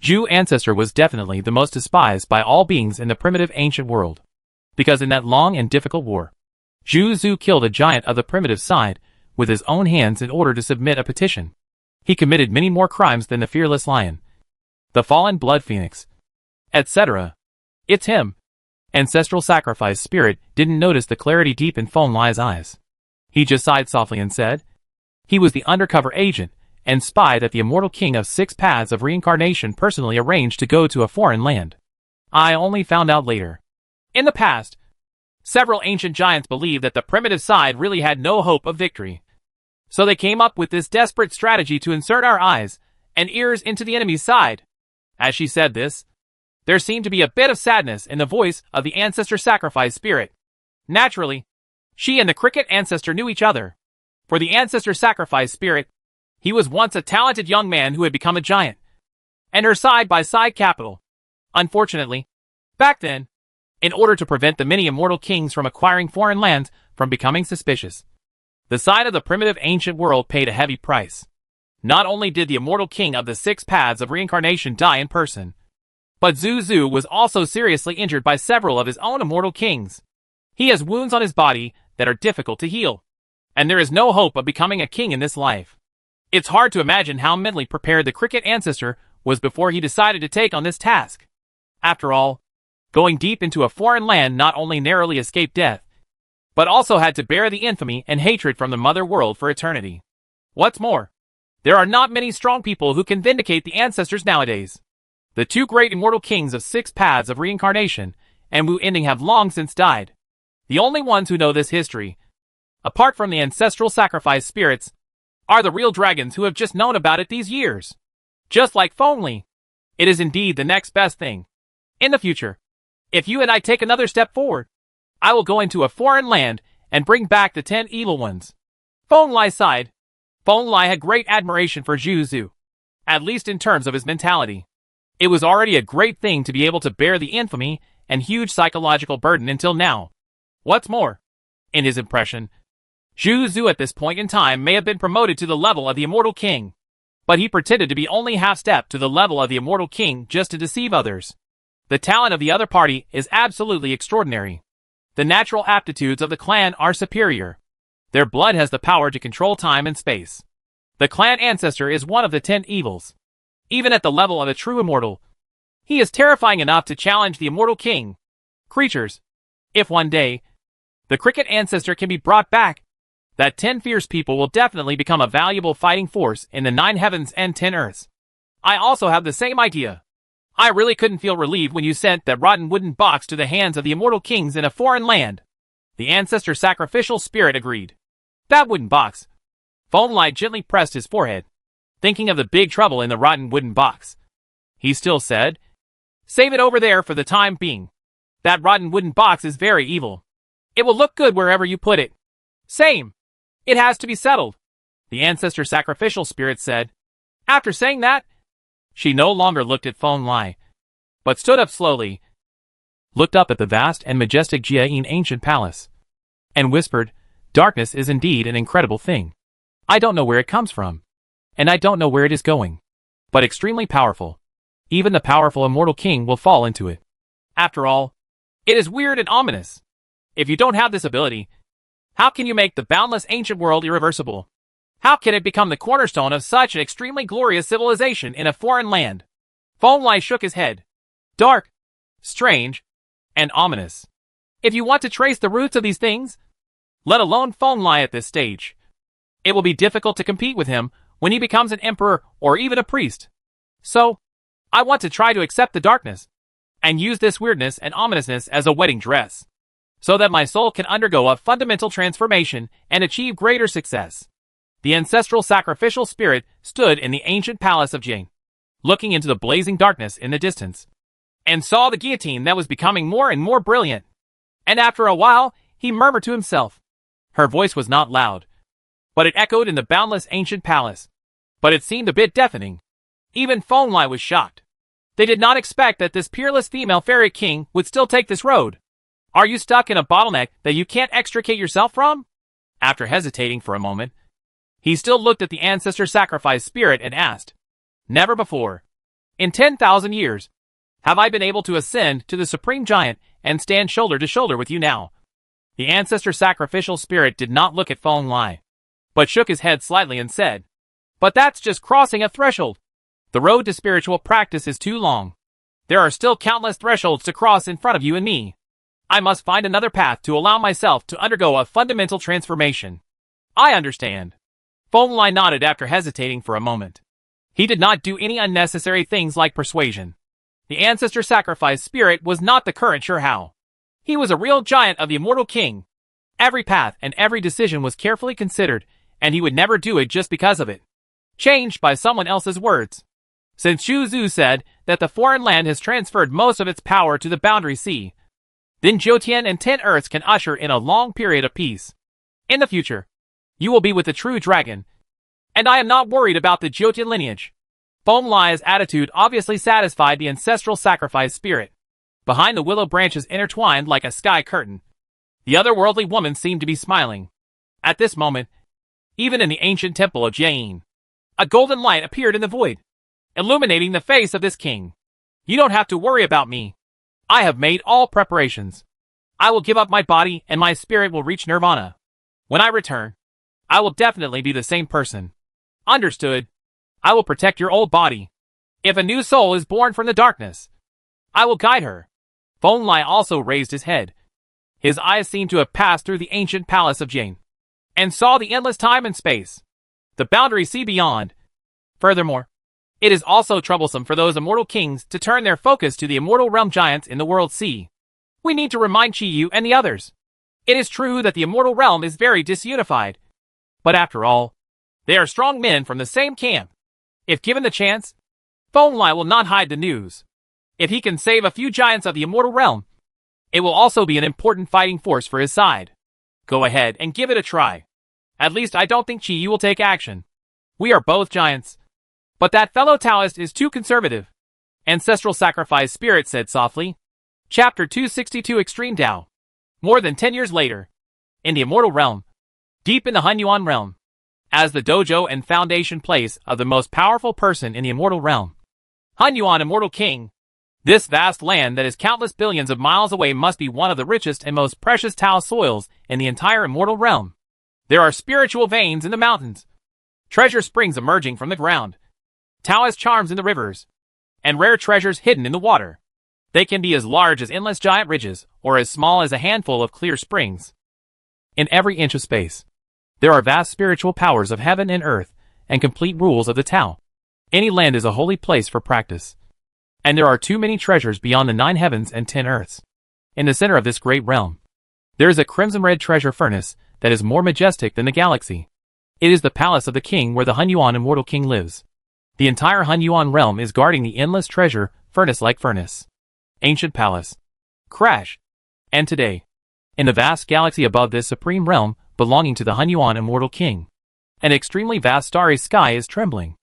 Zhu ancestor was definitely the most despised by all beings in the primitive ancient world. Because in that long and difficult war, Zhu Zhu killed a giant of the primitive side with his own hands in order to submit a petition. He committed many more crimes than the fearless lion, the fallen blood phoenix, etc. It's him. Ancestral sacrifice spirit didn't notice the clarity deep in Feng Lai's eyes. He just sighed softly and said, he was the undercover agent and spy that the immortal king of 6 paths of reincarnation personally arranged to go to a foreign land. I only found out later. In the past, several ancient giants believed that the primitive side really had no hope of victory. So they came up with this desperate strategy to insert our eyes and ears into the enemy's side. As she said this, there seemed to be a bit of sadness in the voice of the ancestor sacrifice spirit. Naturally, she and the cricket ancestor knew each other. For the ancestor sacrifice spirit, he was once a talented young man who had become a giant, and her side-by-side capital. Unfortunately, back then, in order to prevent the many immortal kings from acquiring foreign lands from becoming suspicious, the side of the primitive ancient world paid a heavy price. Not only did the immortal king of the 6 paths of reincarnation die in person, but Zhu Zhu was also seriously injured by several of his own immortal kings. He has wounds on his body that are difficult to heal, and there is no hope of becoming a king in this life. It's hard to imagine how mentally prepared the cricket ancestor was before he decided to take on this task. After all, going deep into a foreign land not only narrowly escaped death, but also had to bear the infamy and hatred from the mother world for eternity. What's more, there are not many strong people who can vindicate the ancestors nowadays. The 2 great immortal kings of 6 paths of reincarnation and Wu Ending have long since died. The only ones who know this history, apart from the ancestral sacrifice spirits, are the real dragons who have just known about it these years. Just like Feng Li, it is indeed the next best thing. In the future, if you and I take another step forward, I will go into a foreign land and bring back the 10 evil ones. Feng Lai sighed. Feng Lai had great admiration for Zhu Zhu, at least in terms of his mentality. It was already a great thing to be able to bear the infamy and huge psychological burden until now. What's more, in his impression, Zhu Zhu at this point in time may have been promoted to the level of the Immortal King, but he pretended to be only half-step to the level of the Immortal King just to deceive others. The talent of the other party is absolutely extraordinary. The natural aptitudes of the clan are superior. Their blood has the power to control time and space. The clan ancestor is one of the 10 evils. Even at the level of a true immortal, he is terrifying enough to challenge the Immortal King. Creatures, if one day, the cricket ancestor can be brought back, that 10 fierce people will definitely become a valuable fighting force in the 9 heavens and 10 earths. I also have the same idea. I really couldn't feel relieved when you sent that rotten wooden box to the hands of the Immortal Kings in a foreign land. The ancestor sacrificial spirit agreed. That wooden box. Feng Lai gently pressed his forehead, thinking of the big trouble in the rotten wooden box. He still said, "Save it over there for the time being. That rotten wooden box is very evil. It will look good wherever you put it." "Same. It has to be settled," the ancestor sacrificial spirit said. After saying that, she no longer looked at Feng Lai, but stood up slowly, looked up at the vast and majestic Jiayin ancient palace, and whispered, "Darkness is indeed an incredible thing. I don't know where it comes from, and I don't know where it is going, but extremely powerful. Even the powerful Immortal King will fall into it. After all, it is weird and ominous. If you don't have this ability, how can you make the boundless ancient world irreversible? How can it become the cornerstone of such an extremely glorious civilization in a foreign land?" Feng Lai shook his head. "Dark, strange, and ominous. If you want to trace the roots of these things, let alone Feng Lai at this stage, it will be difficult to compete with him when he becomes an emperor or even a priest. So, I want to try to accept the darkness, and use this weirdness and ominousness as a wedding dress, so that my soul can undergo a fundamental transformation and achieve greater success." The ancestral sacrificial spirit stood in the ancient palace of Jane, looking into the blazing darkness in the distance, and saw the guillotine that was becoming more and more brilliant. And after a while, he murmured to himself. Her voice was not loud, but it echoed in the boundless ancient palace. But it seemed a bit deafening. Even Feng Lai was shocked. They did not expect that this peerless female fairy king would still take this road. "Are you stuck in a bottleneck that you can't extricate yourself from?" After hesitating for a moment, he still looked at the ancestor sacrifice spirit and asked, "Never before, in 10,000 years, have I been able to ascend to the supreme giant and stand shoulder to shoulder with you now." The ancestor sacrificial spirit did not look at Feng Lai, but shook his head slightly and said, "But that's just crossing a threshold. The road to spiritual practice is too long. There are still countless thresholds to cross in front of you and me. I must find another path to allow myself to undergo a fundamental transformation." "I understand." Feng Lai nodded after hesitating for a moment. He did not do any unnecessary things like persuasion. The ancestor sacrifice spirit was not the current Sure Hao. He was a real giant of the Immortal King. Every path and every decision was carefully considered, and he would never do it just because of it, changed by someone else's words. Since Zhu Zhu said that the foreign land has transferred most of its power to the Boundary Sea, then Jiutian and 10 Earths can usher in a long period of peace. In the future, you will be with the true dragon, and I am not worried about the Jiutian lineage. Feng Lai's attitude obviously satisfied the ancestral sacrifice spirit. Behind the willow branches intertwined like a sky curtain, the otherworldly woman seemed to be smiling. At this moment, even in the ancient temple of Jiayin, a golden light appeared in the void, illuminating the face of this king. "You don't have to worry about me. I have made all preparations. I will give up my body and my spirit will reach nirvana. When I return, I will definitely be the same person. Understood? I will protect your old body. If a new soul is born from the darkness, I will guide her." Feng Lai also raised his head. His eyes seemed to have passed through the ancient palace of Jane, and saw the endless time and space, the boundary sea beyond. Furthermore, it is also troublesome for those immortal kings to turn their focus to the immortal realm giants in the world sea. We need to remind Qiyu and the others. It is true that the immortal realm is very disunified, but after all, they are strong men from the same camp. If given the chance, Feng Lai will not hide the news. If he can save a few giants of the immortal realm, it will also be an important fighting force for his side. Go ahead and give it a try. At least I don't think Qiyu will take action. We are both giants. But that fellow Taoist is too conservative. Ancestral Sacrifice Spirit said softly. Chapter 262 Extreme Tao. More than 10 years later. In the immortal realm. Deep in the Hunyuan realm. As the dojo and foundation place of the most powerful person in the immortal realm. Hunyuan Immortal King. This vast land that is countless billions of miles away must be one of the richest and most precious Tao soils in the entire immortal realm. There are spiritual veins in the mountains. Treasure springs emerging from the ground. Taoist charms in the rivers. And rare treasures hidden in the water. They can be as large as endless giant ridges, or as small as a handful of clear springs. In every inch of space, there are vast spiritual powers of heaven and earth, and complete rules of the Tao. Any land is a holy place for practice. And there are too many treasures beyond the 9 heavens and 10 earths. In the center of this great realm, there is a crimson-red treasure furnace that is more majestic than the galaxy. It is the palace of the king where the Hunyuan Immortal King lives. The entire Hunyuan realm is guarding the endless treasure, furnace-like furnace. Ancient palace. Crash. And today, in the vast galaxy above this supreme realm, belonging to the Hunyuan Immortal King, an extremely vast starry sky is trembling.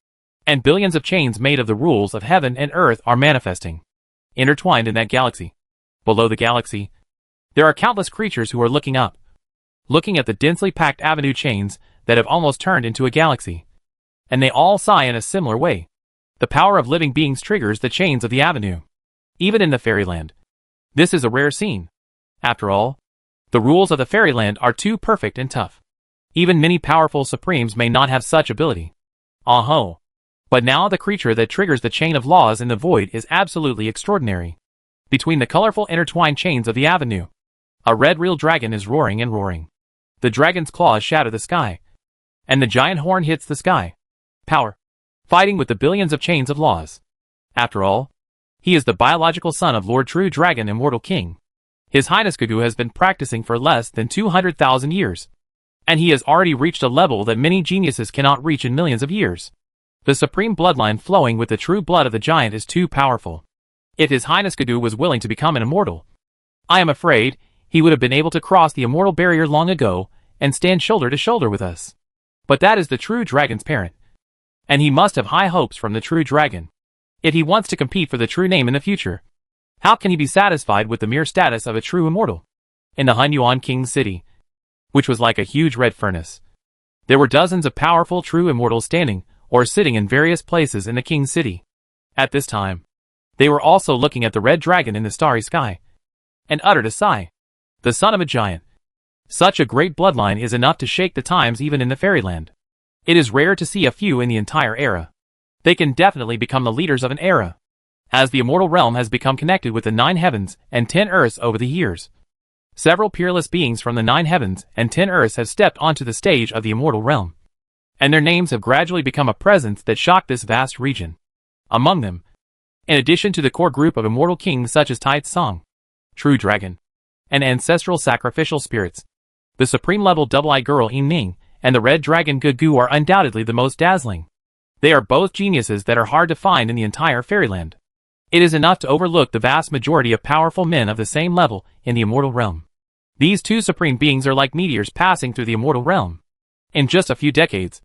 And billions of chains made of the rules of heaven and earth are manifesting. Intertwined in that galaxy. Below the galaxy, there are countless creatures who are looking up. Looking at the densely packed avenue chains that have almost turned into a galaxy. And they all sigh in a similar way. The power of living beings triggers the chains of the avenue. Even in the fairyland. This is a rare scene. After all, the rules of the fairyland are too perfect and tough. Even many powerful supremes may not have such ability. Oh. But now the creature that triggers the chain of laws in the void is absolutely extraordinary. Between the colorful intertwined chains of the avenue, a red real dragon is roaring and roaring. The dragon's claws shatter the sky. And the giant horn hits the sky. Power. Fighting with the billions of chains of laws. After all, he is the biological son of Lord True Dragon Immortal King. His Highness Gugu has been practicing for less than 200,000 years. And he has already reached a level that many geniuses cannot reach in millions of years. The supreme bloodline flowing with the true blood of the giant is too powerful. If His Highness Gudu was willing to become an immortal, I am afraid he would have been able to cross the immortal barrier long ago and stand shoulder to shoulder with us. But that is the true dragon's parent. And he must have high hopes from the true dragon. If he wants to compete for the true name in the future, how can he be satisfied with the mere status of a true immortal? In the Hunyuan King's city, which was like a huge red furnace, there were dozens of powerful true immortals standing or sitting in various places in the king's city. At this time, they were also looking at the red dragon in the starry sky, and uttered a sigh. The son of a giant. Such a great bloodline is enough to shake the times even in the fairyland. It is rare to see a few in the entire era. They can definitely become the leaders of an era, as the immortal realm has become connected with the 9 heavens and 10 earths over the years. Several peerless beings from the 9 heavens and 10 earths have stepped onto the stage of the immortal realm. And their names have gradually become a presence that shocked this vast region. Among them, in addition to the core group of immortal kings such as Tai Tsung, True Dragon, and ancestral sacrificial spirits, the supreme level double-eyed girl Yin Ning and the red dragon Gugu are undoubtedly the most dazzling. They are both geniuses that are hard to find in the entire fairyland. It is enough to overlook the vast majority of powerful men of the same level in the immortal realm. These two supreme beings are like meteors passing through the immortal realm. In just a few decades,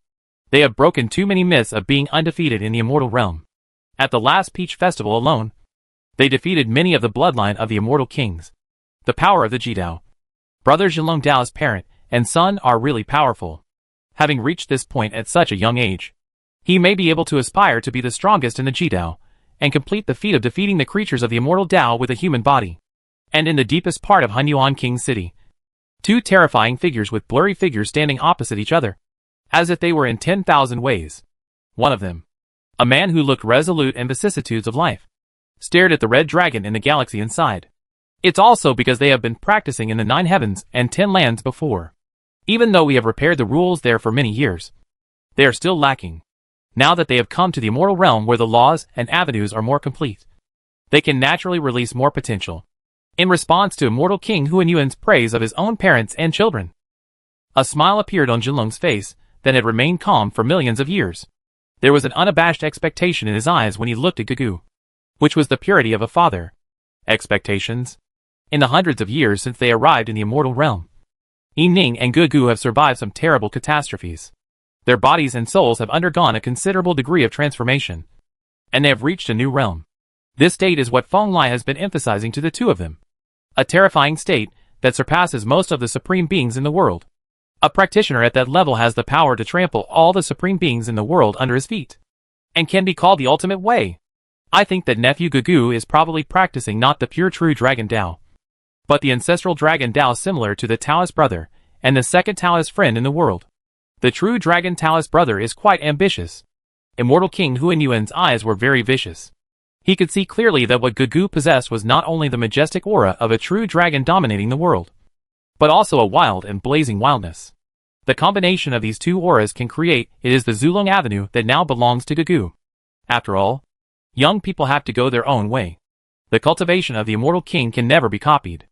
they have broken too many myths of being undefeated in the immortal realm. At the last Peach Festival alone, they defeated many of the bloodline of the immortal kings. The power of the Jidao. Brother Zhilong Dao's parent and son are really powerful. Having reached this point at such a young age, he may be able to aspire to be the strongest in the Jidao, and complete the feat of defeating the creatures of the immortal Dao with a human body. And in the deepest part of Hunyuan King's city, two terrifying figures with blurry figures standing opposite each other, as if they were in 10,000 ways. One of them, a man who looked resolute in vicissitudes of life, stared at the red dragon in the galaxy inside. It's also because they have been practicing in the 9 heavens and 10 lands before. Even though we have repaired the rules there for many years, they are still lacking. Now that they have come to the immortal realm where the laws and avenues are more complete, they can naturally release more potential. In response to Immortal King Huanyuan's praise of his own parents and children, a smile appeared on Jinlong's face that had remained calm for millions of years. There was an unabashed expectation in his eyes when he looked at Gugu, which was the purity of a father. Expectations? In the hundreds of years since they arrived in the immortal realm, Yin Ning and Gugu have survived some terrible catastrophes. Their bodies and souls have undergone a considerable degree of transformation, and they have reached a new realm. This state is what Feng Lai has been emphasizing to the two of them. A terrifying state that surpasses most of the supreme beings in the world. A practitioner at that level has the power to trample all the supreme beings in the world under his feet, and can be called the ultimate way. I think that nephew Gugu is probably practicing not the pure true Dragon Tao, but the ancestral Dragon Tao similar to the Taoist brother, and the second Taoist friend in the world. The true Dragon Taoist brother is quite ambitious. Immortal King Huanyuan's eyes were very vicious. He could see clearly that what Gugu possessed was not only the majestic aura of a true dragon dominating the world, but also a wild and blazing wildness. The combination of these two auras can create it is the Zulong Avenue that now belongs to Gugu. After all, young people have to go their own way. The cultivation of the Immortal King can never be copied.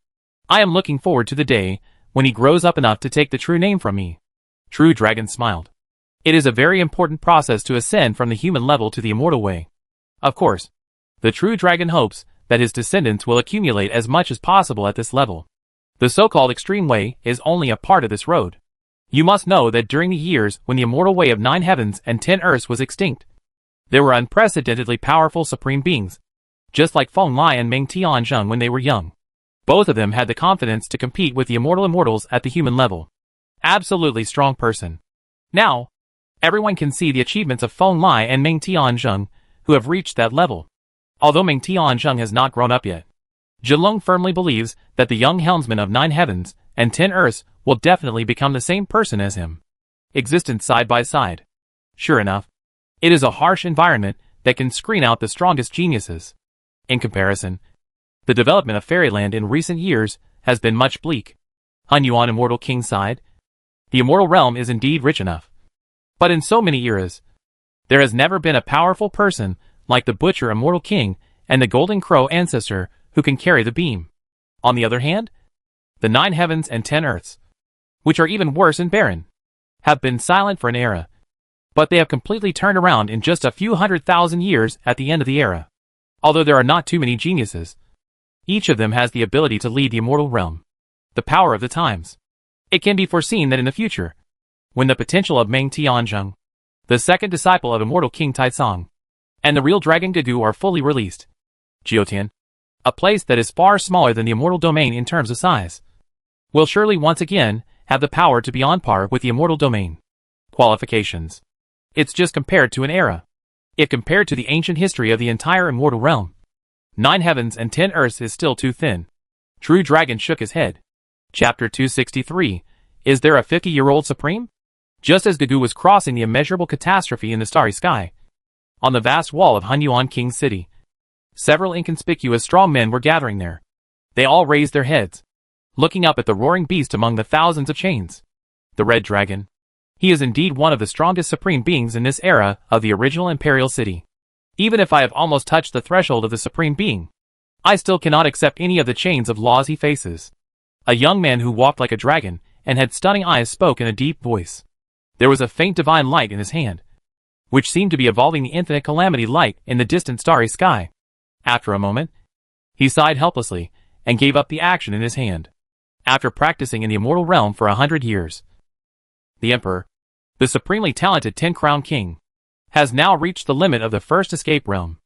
I am looking forward to the day when he grows up enough to take the true name from me. True Dragon smiled. It is a very important process to ascend from the human level to the immortal way. Of course, the true dragon hopes that his descendants will accumulate as much as possible at this level. The so-called extreme way is only a part of this road. You must know that during the years when the immortal way of 9 heavens and 10 earths was extinct, there were unprecedentedly powerful supreme beings, just like Feng Lai and Meng Tianzheng when they were young. Both of them had the confidence to compete with the immortal immortals at the human level. Absolutely strong person. Now, everyone can see the achievements of Feng Lai and Meng Tianzheng, who have reached that level. Although Meng Tianzheng has not grown up yet, Zhilong firmly believes that the young helmsman of 9 heavens and 10 earths will definitely become the same person as him. Existence side by side. Sure enough, it is a harsh environment that can screen out the strongest geniuses. In comparison, the development of Fairyland in recent years has been much bleak. Hunyuan Immortal King side. The immortal realm is indeed rich enough. But in so many eras, there has never been a powerful person like the Butcher Immortal King and the Golden Crow Ancestor who can carry the beam. On the other hand, the 9 heavens and 10 earths, which are even worse and barren, have been silent for an era. But they have completely turned around in just a few 100,000 years at the end of the era. Although there are not too many geniuses, each of them has the ability to lead the immortal realm. The power of the times. It can be foreseen that in the future, when the potential of Meng Tianzheng, the second disciple of Immortal King Taisong, and the real Dragon Gugu are fully released, Jiotian, a place that is far smaller than the immortal domain in terms of size, will surely once again have the power to be on par with the immortal domain. Qualifications. It's just compared to an era. If compared to the ancient history of the entire immortal realm, 9 heavens and 10 earths is still too thin. True Dragon shook his head. Chapter 263. Is there a 50-year-old supreme? Just as Gugu was crossing the immeasurable catastrophe in the starry sky, on the vast wall of Hunyuan King's city, several inconspicuous strong men were gathering there. They all raised their heads, looking up at the roaring beast among the thousands of chains. The Red Dragon. He is indeed one of the strongest supreme beings in this era of the original imperial city. Even if I have almost touched the threshold of the supreme being, I still cannot accept any of the chains of laws he faces. A young man who walked like a dragon and had stunning eyes spoke in a deep voice. There was a faint divine light in his hand, which seemed to be evolving the infinite calamity light in the distant starry sky. After a moment, he sighed helplessly and gave up the action in his hand. After practicing in the immortal realm for 100 years, the Emperor, the supremely talented 10-crown king, has now reached the limit of the first escape realm.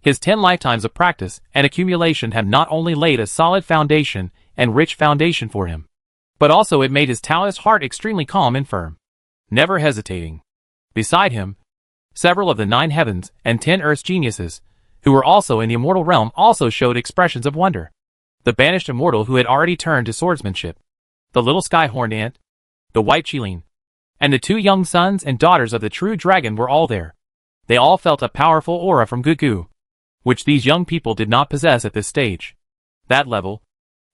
His 10 lifetimes of practice and accumulation have not only laid a solid foundation and rich foundation for him, but also it made his Taoist heart extremely calm and firm, never hesitating. Beside him, several of the 9 heavens and 10 earths geniuses, who were also in the immortal realm, also showed expressions of wonder. The banished immortal who had already turned to swordsmanship, the little sky-horned ant, the white Qilin, and the 2 young sons and daughters of the true dragon were all there. They all felt a powerful aura from Gugu, which these young people did not possess at this stage. That level,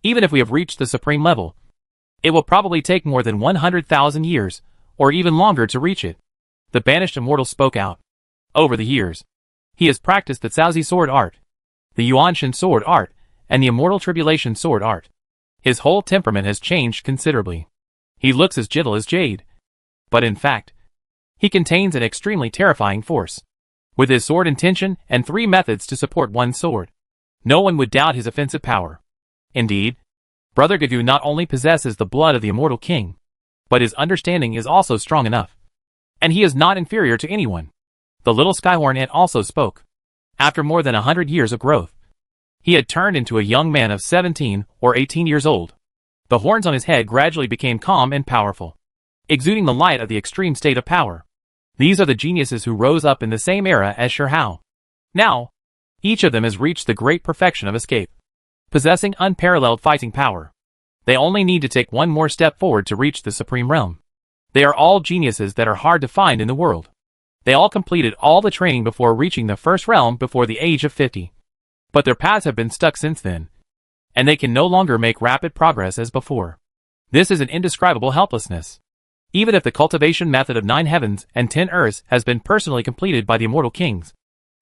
even if we have reached the supreme level, it will probably take more than 100,000 years, or even longer to reach it. The banished immortal spoke out. Over the years, he has practiced the Caozi sword art, the Yuanshan sword art, and the immortal tribulation sword art. His whole temperament has changed considerably. He looks as gentle as jade, but in fact, he contains an extremely terrifying force. With his sword intention and 3 methods to support one sword, no one would doubt his offensive power. Indeed, Brother Gugu not only possesses the blood of the immortal king, but his understanding is also strong enough. And he is not inferior to anyone. The little skyhorn ant also spoke. After more than 100 years of growth, he had turned into a young man of 17 or 18 years old. The horns on his head gradually became calm and powerful, exuding the light of the extreme state of power. These are the geniuses who rose up in the same era as Sure Hao. Now, each of them has reached the great perfection of escape, possessing unparalleled fighting power. They only need to take one more step forward to reach the supreme realm. They are all geniuses that are hard to find in the world. They all completed all the training before reaching the first realm before the age of 50. But their paths have been stuck since then, and they can no longer make rapid progress as before. This is an indescribable helplessness. Even if the cultivation method of 9 heavens and 10 earths has been personally completed by the immortal kings,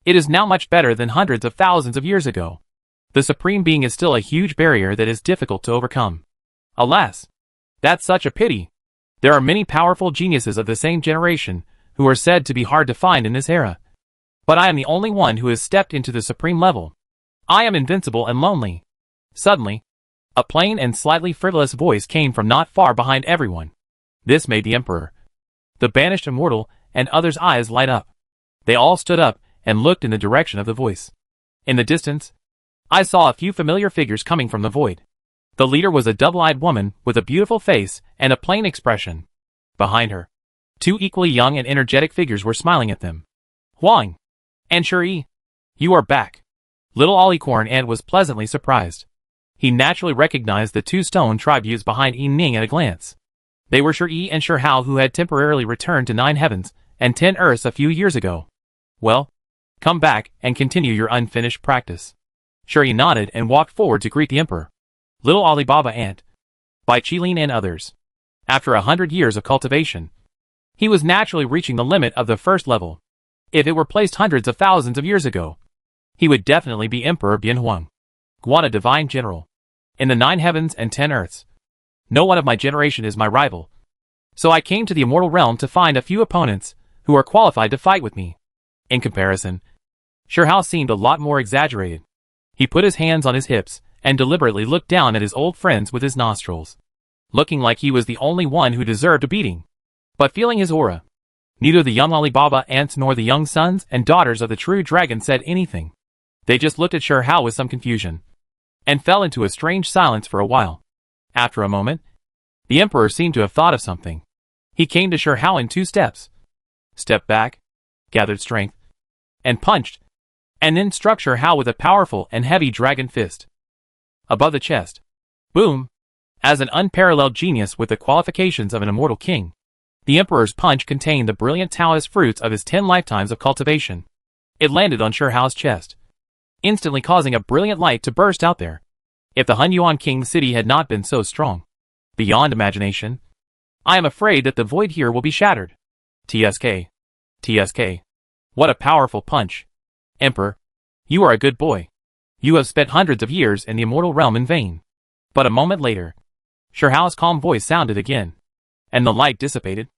it is now much better than hundreds of thousands of years ago. The Supreme Being is still a huge barrier that is difficult to overcome. Alas, that's such a pity. There are many powerful geniuses of the same generation who are said to be hard to find in this era. But I am the only one who has stepped into the supreme level. I am invincible and lonely. Suddenly, a plain and slightly frivolous voice came from not far behind everyone. This made the Emperor, the banished immortal, and others' eyes light up. They all stood up and looked in the direction of the voice. In the distance, I saw a few familiar figures coming from the void. The leader was a double-eyed woman with a beautiful face and a plain expression. Behind her, 2 equally young and energetic figures were smiling at them. Huang and Shui, you are back. Little Alicorn Ant was pleasantly surprised. He naturally recognized the 2 stone tributes behind Yi Ning at a glance. They were Shui and Sure Hao, who had temporarily returned to 9 heavens and 10 earths a few years ago. Well, come back and continue your unfinished practice. Shui nodded and walked forward to greet the Emperor. Little Alibaba Ant, by Qilin and others. After 100 years of cultivation, he was naturally reaching the limit of the first level. If it were placed hundreds of thousands of years ago, he would definitely be Emperor Bianhuang, Guan, a divine general. In the 9 heavens and 10 earths, no one of my generation is my rival. So I came to the immortal realm to find a few opponents who are qualified to fight with me. In comparison, Sure Hao seemed a lot more exaggerated. He put his hands on his hips and deliberately looked down at his old friends with his nostrils, looking like he was the only one who deserved a beating. But feeling his aura, neither the young Alibaba ants nor the young sons and daughters of the true dragon said anything. They just looked at Sure Hao with some confusion, and fell into a strange silence for a while. After a moment, the Emperor seemed to have thought of something. He came to Sure Hao in 2 steps, stepped back, gathered strength, and punched, and then struck Sure Hao with a powerful and heavy dragon fist. Above the chest. Boom! As an unparalleled genius with the qualifications of an immortal king, the Emperor's punch contained the brilliant Taoist fruits of his 10 lifetimes of cultivation. It landed on Sure Hao's chest, instantly causing a brilliant light to burst out there. If the Hunyuan King's city had not been so strong, beyond imagination, I am afraid that the void here will be shattered. TSK. TSK. What a powerful punch. Emperor, you are a good boy. You have spent hundreds of years in the immortal realm in vain. But a moment later, Sure Hao's calm voice sounded again, and the light dissipated.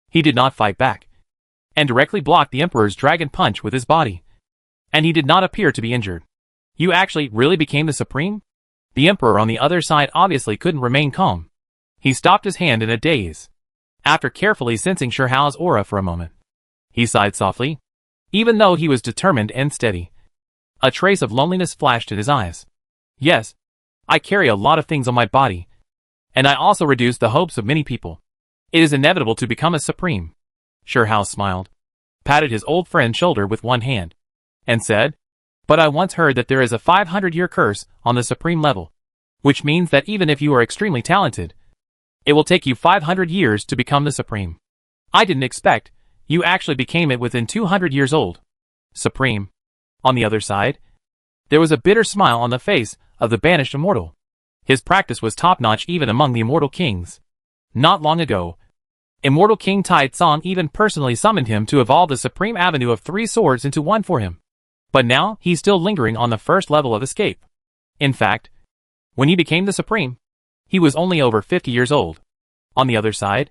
He did not fight back, and directly blocked the Emperor's dragon punch with his body. And he did not appear to be injured. You actually really became the Supreme? The Emperor on the other side obviously couldn't remain calm. He stopped his hand in a daze. After carefully sensing Sure Hao's aura for a moment, he sighed softly, even though he was determined and steady. A trace of loneliness flashed in his eyes. Yes, I carry a lot of things on my body, and I also reduce the hopes of many people. It is inevitable to become a Supreme. Sure Hao smiled, patted his old friend's shoulder with one hand, and said, but I once heard that there is a 500-year curse on the Supreme level, which means that even if you are extremely talented, it will take you 500 years to become the Supreme. I didn't expect you actually became it within 200 years old. Supreme. On the other side, there was a bitter smile on the face of the banished immortal. His practice was top-notch even among the immortal kings. Not long ago, Immortal King Tai Tsong even personally summoned him to evolve the Supreme Avenue of 3 swords into one for him. But now, he's still lingering on the first level of escape. In fact, when he became the Supreme, he was only over 50 years old. On the other side,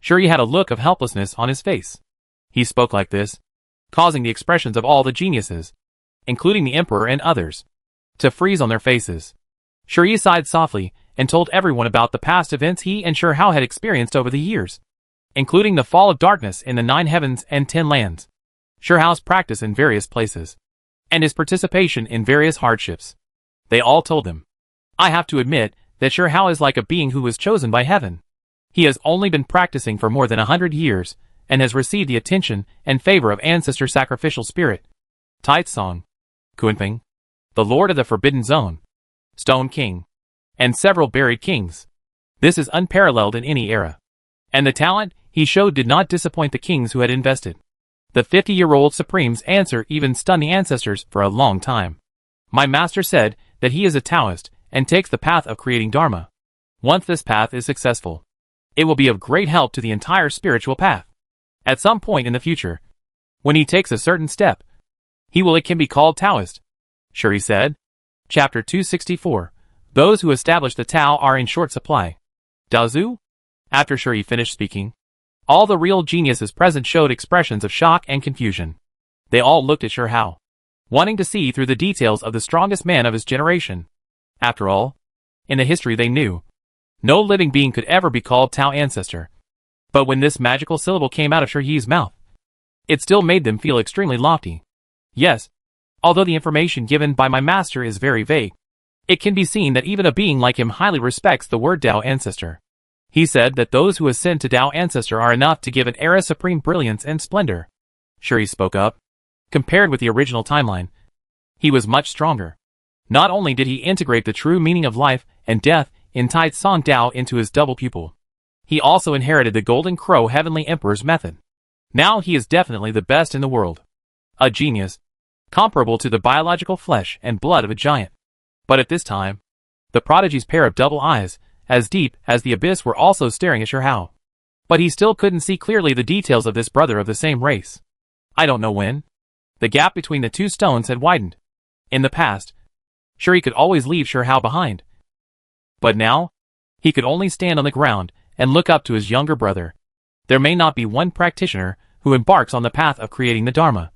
Shui had a look of helplessness on his face. He spoke like this, causing the expressions of all the geniuses, including the Emperor and others, to freeze on their faces. Shui sighed softly and told everyone about the past events he and Sure Hao had experienced over the years. including the fall of darkness in the 9 heavens and 10 lands, Sherhao's practice in various places, and his participation in various hardships. They all told him, "I have to admit that Sherhao is like a being who was chosen by heaven. He has only been practicing for more than 100 years, and has received the attention and favor of ancestor sacrificial spirit, Taitsong, Kunping, the Lord of the Forbidden Zone, Stone King, and several buried kings. This is unparalleled in any era. And the talent he showed did not disappoint the kings who had invested." The 50-year-old Supreme's answer even stunned the ancestors for a long time. "My master said that he is a Taoist and takes the path of creating Dharma. Once this path is successful, it will be of great help to the entire spiritual path. At some point in the future, when he takes a certain step, it can be called Taoist." Shuri said. Chapter 264. Those who establish the Tao are in short supply. Daozu? After Shuri finished speaking, all the real geniuses present showed expressions of shock and confusion. They all looked at Sherhao, wanting to see through the details of the strongest man of his generation. After all, in the history they knew, no living being could ever be called Tao ancestor. But when this magical syllable came out of Shiyi's mouth, it still made them feel extremely lofty. "Yes, although the information given by my master is very vague, it can be seen that even a being like him highly respects the word Tao ancestor. He said that those who ascend to Tao ancestor are enough to give an era supreme brilliance and splendor." Shuri spoke up. Compared with the original timeline, he was much stronger. Not only did he integrate the true meaning of life and death in Taitsong Tao into his double pupil, he also inherited the Golden Crow Heavenly Emperor's method. Now he is definitely the best in the world. A genius, comparable to the biological flesh and blood of a giant. But at this time, the prodigy's pair of double eyes, as deep as the abyss, were also staring at Sherhao. But he still couldn't see clearly the details of this brother of the same race. I don't know when. The gap between the two stones had widened. In the past, Shuri could always leave Sherhao behind. But now, he could only stand on the ground and look up to his younger brother. There may not be one practitioner who embarks on the path of creating the Dharma,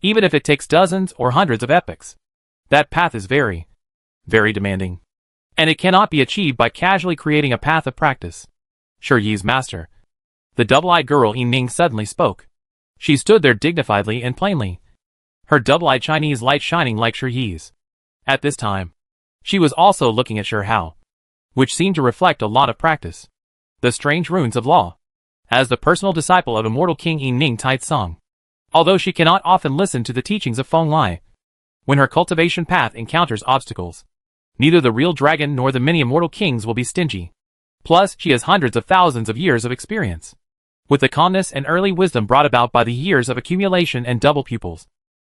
even if it takes dozens or hundreds of epochs. That path is very, very demanding, and it cannot be achieved by casually creating a path of practice. Shiyi's master, the double-eyed girl Ning, suddenly spoke. She stood there dignifiedly and plainly, her double-eyed Chinese light shining like Shiyi's. At this time, she was also looking at Sherhao, which seemed to reflect a lot of practice. The strange runes of law. As the personal disciple of immortal King Ning Taitsong, although she cannot often listen to the teachings of Feng Lai, when her cultivation path encounters obstacles, neither the real dragon nor the many immortal kings will be stingy. Plus, she has hundreds of thousands of years of experience, with the calmness and early wisdom brought about by the years of accumulation and double pupils.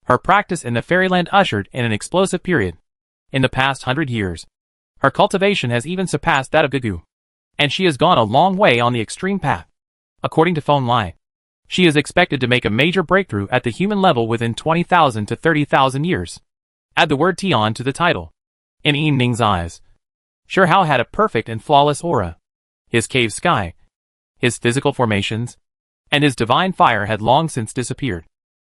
Her practice in the fairyland ushered in an explosive period. In the past 100 years, her cultivation has even surpassed that of Gugu, and she has gone a long way on the extreme path. According to Feng Lai, she is expected to make a major breakthrough at the human level within 20,000 to 30,000 years. Add the word Tian to the title. In Ning's eyes, Sherhao had a perfect and flawless aura. His cave sky, his physical formations, and his divine fire had long since disappeared,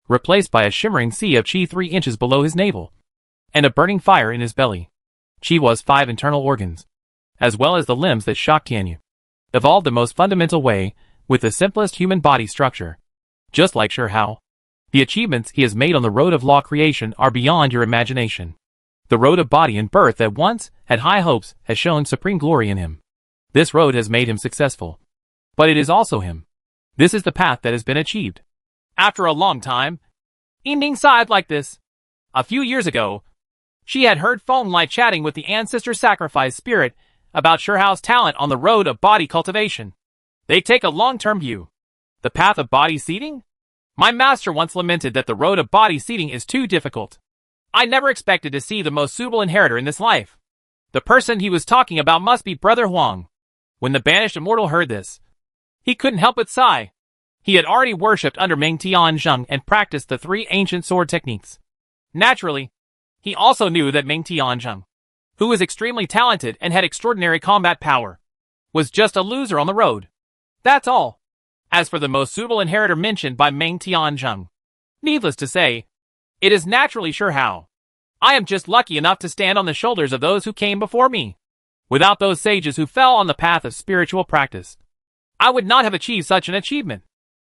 replaced by a shimmering sea of qi 3 inches below his navel, and a burning fire in his belly. Qi was 5 internal organs, as well as the limbs that shocked Tianyu, evolved the most fundamental way, with the simplest human body structure. Just like Sherhao, the achievements he has made on the road of law creation are beyond your imagination. The road of body and birth that once had high hopes has shown supreme glory in him. This road has made him successful. But it is also him. This is the path that has been achieved. After a long time, Ning sighed like this. A few years ago, she had heard Feng Lai chatting with the ancestor sacrifice spirit about Sherhao's talent on the road of body cultivation. They take a long-term view. The path of body seeding? My master once lamented that the road of body seeding is too difficult. I never expected to see the most suitable inheritor in this life. The person he was talking about must be Brother Huang. When the banished immortal heard this, he couldn't help but sigh. He had already worshipped under Meng Tianzheng and practiced the 3 ancient sword techniques. Naturally, he also knew that Meng Tianzheng, who was extremely talented and had extraordinary combat power, was just a loser on the road. That's all. As for the most suitable inheritor mentioned by Meng Tianzheng, needless to say, it is naturally Sherhao. I am just lucky enough to stand on the shoulders of those who came before me. Without those sages who fell on the path of spiritual practice, I would not have achieved such an achievement.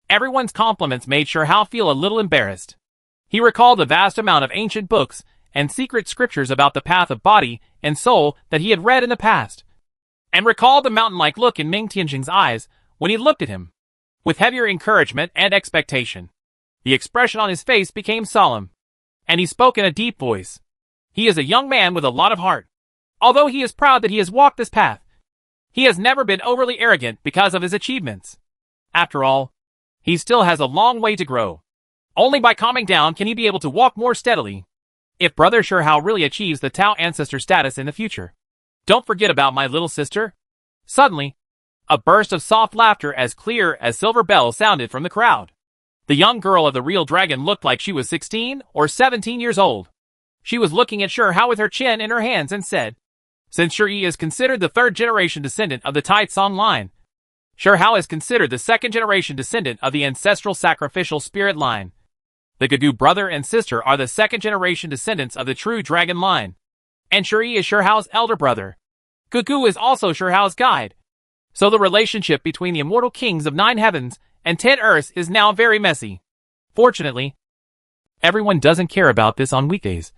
Everyone's compliments made Sher Hao feel a little embarrassed. He recalled the vast amount of ancient books and secret scriptures about the path of body and soul that he had read in the past, and recalled the mountain-like look in Ming Tianjing's eyes when he looked at him, with heavier encouragement and expectation. The expression on his face became solemn, and he spoke in a deep voice. He is a young man with a lot of heart. Although he is proud that he has walked this path, he has never been overly arrogant because of his achievements. After all, he still has a long way to grow. Only by calming down can he be able to walk more steadily. If Brother Sher Hao really achieves the Tao ancestor status in the future, don't forget about my little sister. Suddenly, a burst of soft laughter as clear as silver bells sounded from the crowd. The young girl of the real dragon looked like she was 16 or 17 years old. She was looking at Sher Hao with her chin in her hands and said, "Since Sher Yi is considered the third-generation descendant of the Tai Tsong line, Sher Hao is considered the second-generation descendant of the ancestral sacrificial spirit line. The Gugu brother and sister are the second-generation descendants of the true dragon line, and Sher Yi is Sher Hao's elder brother. Gugu is also Sher Hao's guide. So the relationship between the immortal kings of 9 heavens and 10 earths is now very messy. Fortunately, everyone doesn't care about this on weekdays,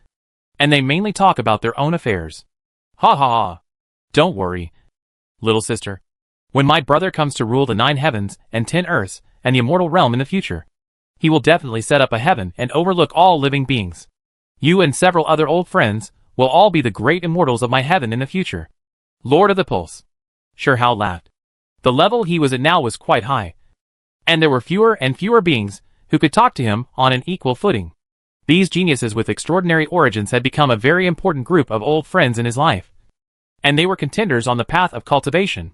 and they mainly talk about their own affairs. Ha ha ha. Don't worry, little sister. When my brother comes to rule the 9 heavens and 10 earths and the immortal realm in the future, he will definitely set up a heaven and overlook all living beings. You and several other old friends will all be the great immortals of my heaven in the future. Lord of the Pulse." Sher Hao laughed. The level he was at now was quite high, and there were fewer and fewer beings who could talk to him on an equal footing. These geniuses with extraordinary origins had become a very important group of old friends in his life, and they were contenders on the path of cultivation.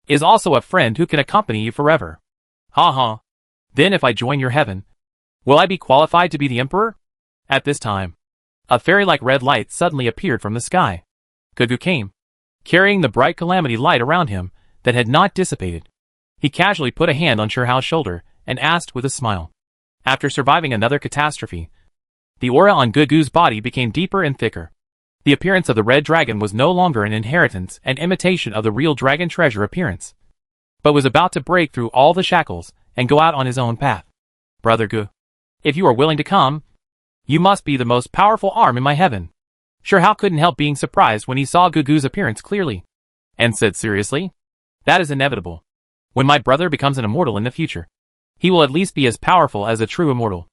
Is also a friend who can accompany you forever. Ha ha. Then if I join your heaven, will I be qualified to be the emperor? At this time, a fairy-like red light suddenly appeared from the sky. Gugu came, carrying the bright calamity light around him that had not dissipated. He casually put a hand on Sher Hao's shoulder and asked with a smile. After surviving another catastrophe, the aura on Gugu's body became deeper and thicker. The appearance of the red dragon was no longer an inheritance and imitation of the real dragon treasure appearance, but was about to break through all the shackles and go out on his own path. Brother Gu, if you are willing to come, you must be the most powerful arm in my heaven. Sher Hao couldn't help being surprised when he saw Gugu's appearance clearly, and said seriously, "That is inevitable. When my brother becomes an immortal in the future, he will at least be as powerful as a true immortal.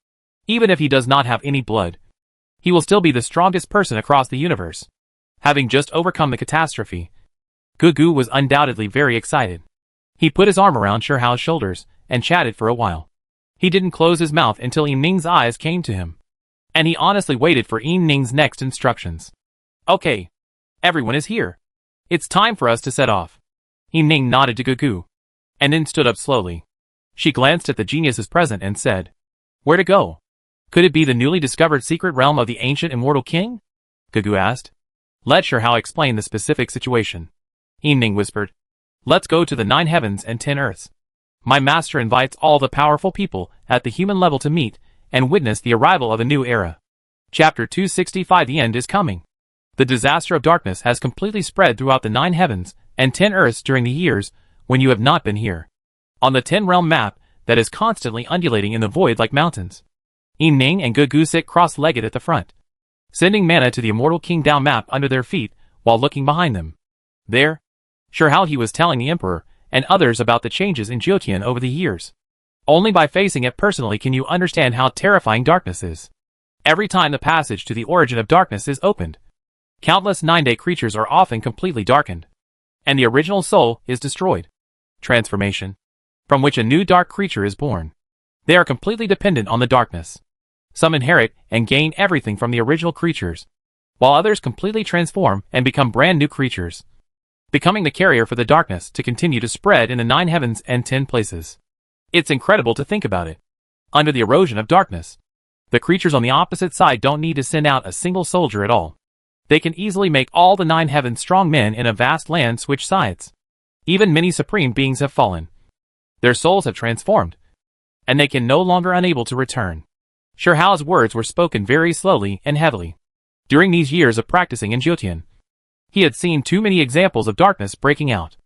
Even if he does not have any blood, he will still be the strongest person across the universe." Having just overcome the catastrophe, Gugu was undoubtedly very excited. He put his arm around Sher Hao's shoulders and chatted for a while. He didn't close his mouth until Yin Ning's eyes came to him, and he honestly waited for Yin Ning's next instructions. "Okay, everyone is here. It's time for us to set off." Yin Ning nodded to Gugu, and then stood up slowly. She glanced at the geniuses present and said, "Where to go? Could it be the newly discovered secret realm of the ancient immortal king?" Gugu asked. Let Sher Hao explain the specific situation. Yin Ning whispered, "Let's go to the 9 heavens and 10 earths. My master invites all the powerful people at the human level to meet and witness the arrival of a new era." Chapter 265. The end is coming. The disaster of darkness has completely spread throughout the 9 heavens and 10 earths during the years when you have not been here. On the 10-realm map that is constantly undulating in the void like mountains, Yin Ning and Gugu sit cross-legged at the front, sending mana to the immortal King Dao map under their feet while looking behind them. There, Sher Hao he was telling the Emperor and others about the changes in Jiotian over the years. Only by facing it personally can you understand how terrifying darkness is. Every time the passage to the origin of darkness is opened, countless 9-day creatures are often completely darkened, and the original soul is destroyed. Transformation, from which a new dark creature is born. They are completely dependent on the darkness. Some inherit and gain everything from the original creatures, while others completely transform and become brand new creatures, becoming the carrier for the darkness to continue to spread in the 9 heavens and 10 places. It's incredible to think about it. Under the erosion of darkness, the creatures on the opposite side don't need to send out a single soldier at all. They can easily make all the 9 heavens strong men in a vast land switch sides. Even many supreme beings have fallen. Their souls have transformed, and they can no longer unable to return. Sher Hao's words were spoken very slowly and heavily. During these years of practicing in Jiotian, he had seen too many examples of darkness breaking out.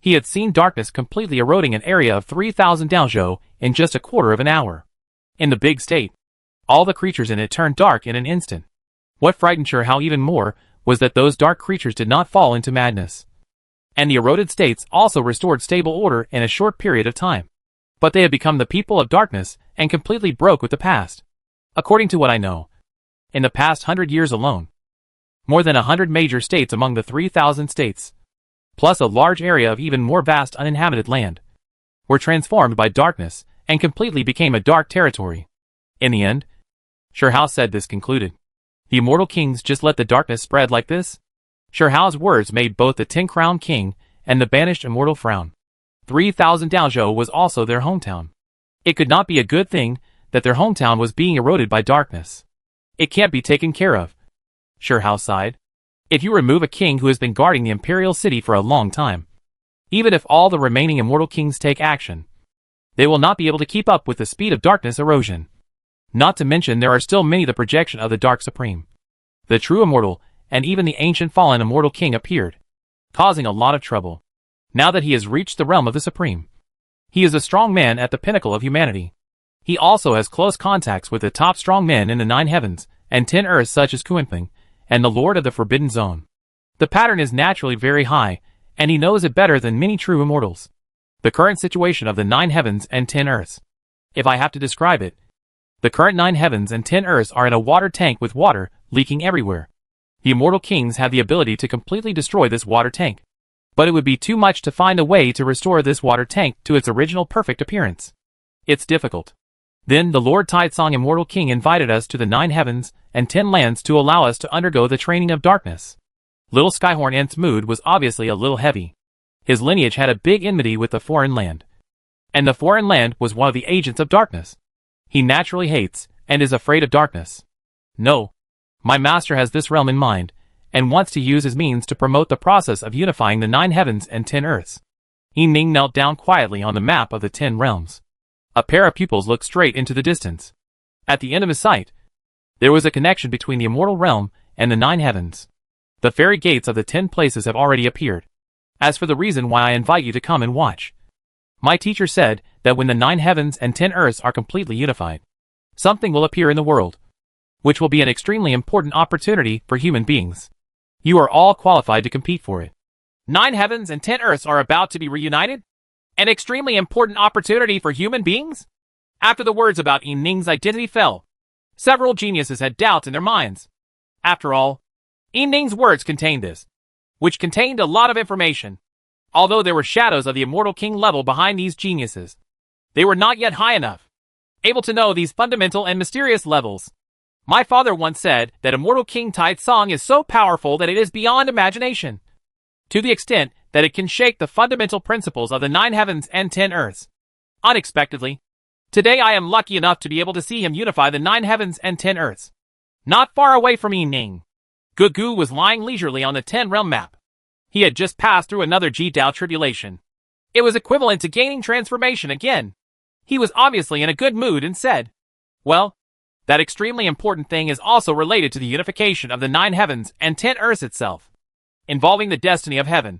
He had seen darkness completely eroding an area of 3,000 daozhou in just a quarter of an hour. In the big state, all the creatures in it turned dark in an instant. What frightened Sher Hao even more was that those dark creatures did not fall into madness. And the eroded states also restored stable order in a short period of time. But they had become the people of darkness and completely broke with the past. According to what I know, in the past 100 years alone, more than 100 major states among the 3,000 states, plus a large area of even more vast uninhabited land, were transformed by darkness and completely became a dark territory. In the end, Sher Hao said this concluded. The immortal kings just let the darkness spread like this? Sher Hao's words made both the 10-crown king and the banished immortal frown. 3,000 daozhou was also their hometown. It could not be a good thing that their hometown was being eroded by darkness. It can't be taken care of. Sher Hao sighed. If you remove a king who has been guarding the imperial city for a long time, even if all the remaining immortal kings take action, they will not be able to keep up with the speed of darkness erosion. Not to mention there are still many the projection of the Dark Supreme. The true immortal, and even the ancient fallen immortal king appeared, causing a lot of trouble. Now that he has reached the realm of the Supreme, he is a strong man at the pinnacle of humanity. He also has close contacts with the top strong men in the 9 heavens and 10 earths such as Kuenping, and the Lord of the Forbidden Zone. The pattern is naturally very high, and he knows it better than many true immortals. The current situation of the 9 heavens and 10 earths. If I have to describe it, the current 9 heavens and 10 earths are in a water tank with water leaking everywhere. The immortal kings have the ability to completely destroy this water tank. But it would be too much to find a way to restore this water tank to its original perfect appearance. It's difficult. Then the Lord Taitsong Immortal King invited us to the 9 heavens and 10 lands to allow us to undergo the training of darkness. Little Skyhorn Ent's mood was obviously a little heavy. His lineage had a big enmity with the foreign land. And the foreign land was one of the agents of darkness. He naturally hates and is afraid of darkness. No. My master has this realm in mind, and wants to use his means to promote the process of unifying the 9 heavens and 10 earths. Yi Ning knelt down quietly on the map of the 10 realms. A pair of pupils looked straight into the distance. At the end of his sight, there was a connection between the immortal realm and the 9 heavens. The fairy gates of the 10 places have already appeared. As for the reason why I invite you to come and watch, my teacher said that when the 9 heavens and 10 earths are completely unified, something will appear in the world, which will be an extremely important opportunity for human beings. You are all qualified to compete for it. 9 heavens and 10 earths are about to be reunited? An extremely important opportunity for human beings? After the words about Yi Ning's identity fell, several geniuses had doubts in their minds. After all, Yi Ning's words contained this, which contained a lot of information. Although there were shadows of the immortal king level behind these geniuses, they were not yet high enough, able to know these fundamental and mysterious levels. My father once said that immortal King Taitsong is so powerful that it is beyond imagination, to the extent that it can shake the fundamental principles of the 9 heavens and 10 earths. Unexpectedly, today I am lucky enough to be able to see him unify the 9 heavens and 10 earths. Not far away from Yi Ning, Gugu was lying leisurely on the 10-realm map. He had just passed through another Ji-Dao tribulation. It was equivalent to gaining transformation again. He was obviously in a good mood and said, well, that extremely important thing is also related to the unification of the 9 heavens and 10 earths itself, involving the destiny of heaven,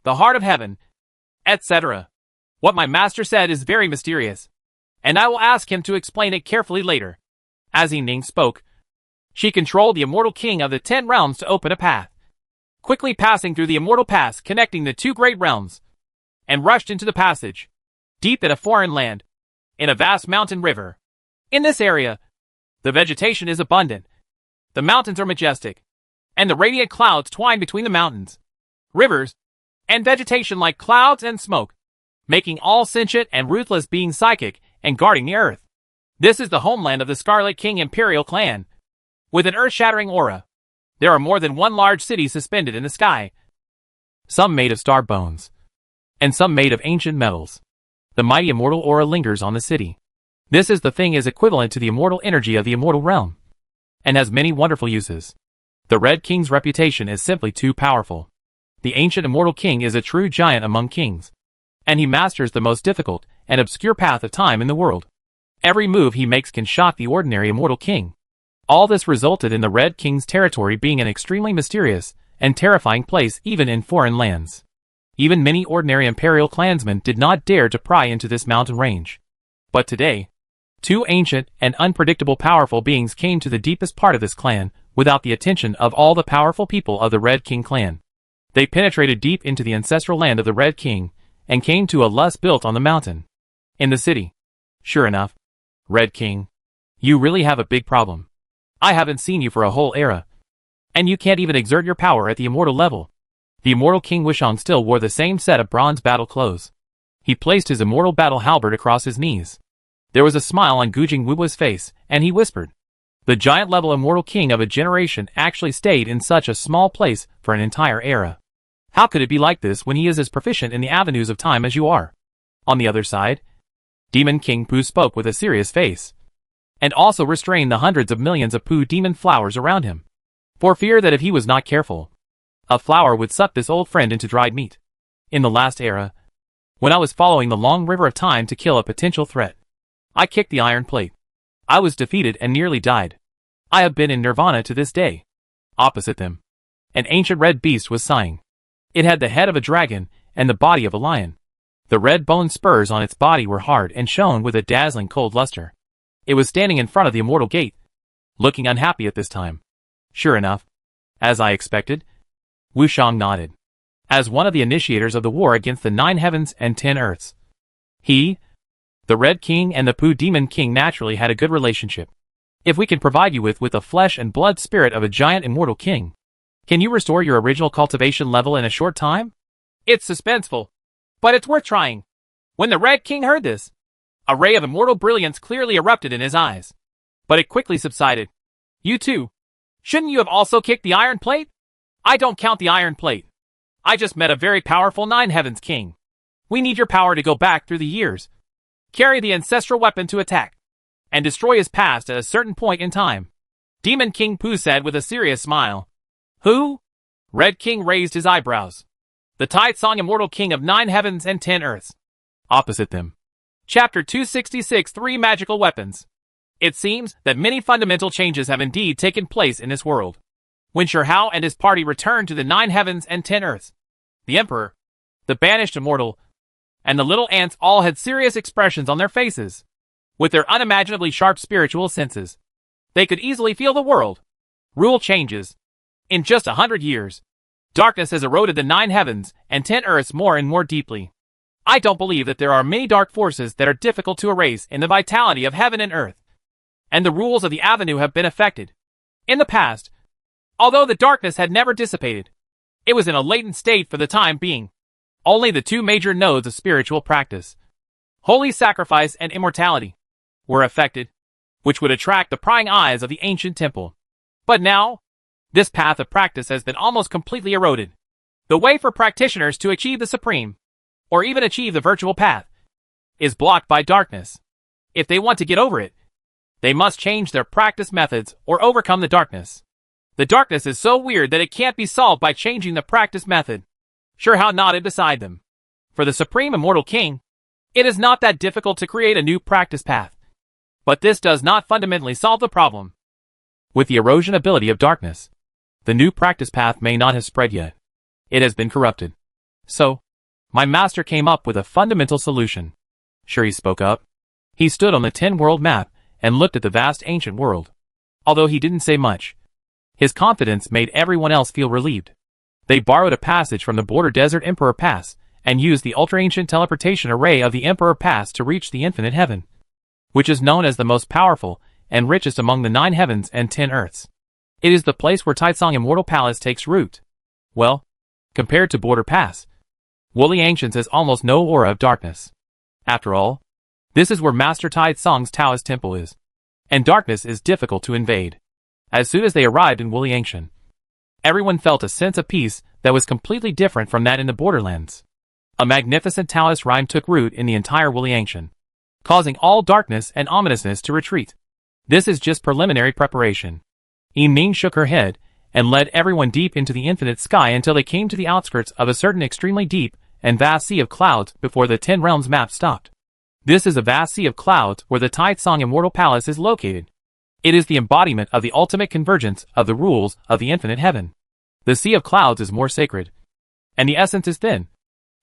the heart of heaven, etc. What my master said is very mysterious, and I will ask him to explain it carefully later. As Yi Ning spoke, she controlled the immortal king of the 10 realms to open a path, quickly passing through the immortal pass connecting the 2 great realms, and rushed into the passage, deep in a foreign land, in a vast mountain river. In this area, the vegetation is abundant, the mountains are majestic, and the radiant clouds twine between the mountains, rivers, and vegetation like clouds and smoke, making all sentient and ruthless beings psychic and guarding the earth. This is the homeland of the Scarlet King Imperial clan, with an earth-shattering aura. There are more than one large city suspended in the sky, some made of star bones, and some made of ancient metals. The mighty immortal aura lingers on the city. This is the thing is equivalent to the immortal energy of the immortal realm, and has many wonderful uses. The Red King's reputation is simply too powerful. The ancient immortal king is a true giant among kings, and he masters the most difficult and obscure path of time in the world. Every move he makes can shock the ordinary immortal king. All this resulted in the Red King's territory being an extremely mysterious and terrifying place even in foreign lands. Even many ordinary Imperial clansmen did not dare to pry into this mountain range. But today, two ancient and unpredictable powerful beings came to the deepest part of this clan, without the attention of all the powerful people of the Red King clan. They penetrated deep into the ancestral land of the Red King, and came to a lust built on the mountain. In the city. Sure enough. Red King. You really have a big problem. I haven't seen you for a whole era. And you can't even exert your power at the immortal level. The immortal King Wushang still wore the same set of bronze battle clothes. He placed his immortal battle halberd across his knees. There was a smile on Gujing Wubu's face, and he whispered. The giant-level immortal king of a generation actually stayed in such a small place for an entire era. How could it be like this when he is as proficient in the avenues of time as you are? On the other side, Demon King Pu spoke with a serious face, and also restrained the hundreds of millions of Pu demon flowers around him, for fear that if he was not careful, a flower would suck this old friend into dried meat. In the last era, when I was following the long river of time to kill a potential threat, I kicked the iron plate. I was defeated and nearly died. I have been in nirvana to this day. Opposite them, an ancient red beast was sighing. It had the head of a dragon and the body of a lion. The red bone spurs on its body were hard and shone with a dazzling cold luster. It was standing in front of the immortal gate, looking unhappy at this time. Sure enough, as I expected, Wushang nodded. As one of the initiators of the war against the 9 heavens and 10 earths, he, the Red King and the Pu Demon King naturally had a good relationship. If we can provide you with the flesh and blood spirit of a giant immortal king, can you restore your original cultivation level in a short time? It's suspenseful, but it's worth trying. When the Red King heard this, a ray of immortal brilliance clearly erupted in his eyes. But it quickly subsided. You too. Shouldn't you have also kicked the iron plate? I don't count the iron plate. I just met a very powerful 9 heavens king. We need your power to go back through the years. Carry the ancestral weapon to attack, and destroy his past at a certain point in time. Demon King Pu said with a serious smile. Who? Red King raised his eyebrows. The Tide Song Immortal King of 9 heavens and 10 earths. Opposite them. Chapter 266 3 Magical Weapons. It seems that many fundamental changes have indeed taken place in this world. When Shihao and his party returned to the 9 heavens and 10 earths, the Emperor, the banished immortal, and the little ants all had serious expressions on their faces. With their unimaginably sharp spiritual senses, they could easily feel the world. Rule changes. In just 100 years, darkness has eroded the 9 heavens and 10 earths more and more deeply. I don't believe that there are many dark forces that are difficult to erase in the vitality of heaven and earth. And the rules of the avenue have been affected. In the past, although the darkness had never dissipated, it was in a latent state for the time being. Only the 2 major nodes of spiritual practice, holy sacrifice and immortality, were affected, which would attract the prying eyes of the ancient temple. But now, this path of practice has been almost completely eroded. The way for practitioners to achieve the supreme, or even achieve the virtual path, is blocked by darkness. If they want to get over it, they must change their practice methods or overcome the darkness. The darkness is so weird that it can't be solved by changing the practice method. Shihao nodded beside them. For the Supreme Immortal King, it is not that difficult to create a new practice path. But this does not fundamentally solve the problem. With the erosion ability of darkness, the new practice path may not have spread yet. It has been corrupted. So, my master came up with a fundamental solution. Shuri spoke up. He stood on the 10-world map and looked at the vast ancient world. Although he didn't say much, his confidence made everyone else feel relieved. They borrowed a passage from the Border Desert Emperor Pass and used the ultra-ancient teleportation array of the Emperor Pass to reach the infinite heaven, which is known as the most powerful and richest among the 9 heavens and 10 earths. It is the place where Taisong Immortal Palace takes root. Well, compared to Border Pass, Woolly Ancients has almost no aura of darkness. After all, this is where Master Taisong's Taoist temple is, and darkness is difficult to invade. As soon as they arrived in Woolly Ancient, everyone felt a sense of peace that was completely different from that in the borderlands. A magnificent Taoist rhyme took root in the entire Woolly Ancient, causing all darkness and ominousness to retreat. This is just preliminary preparation. Ming shook her head and led everyone deep into the infinite sky until they came to the outskirts of a certain extremely deep and vast sea of clouds before the 10 realms map stopped. This is a vast sea of clouds where the Taisong Immortal Palace is located. It is the embodiment of the ultimate convergence of the rules of the infinite heaven. The sea of clouds is more sacred, and the essence is thin,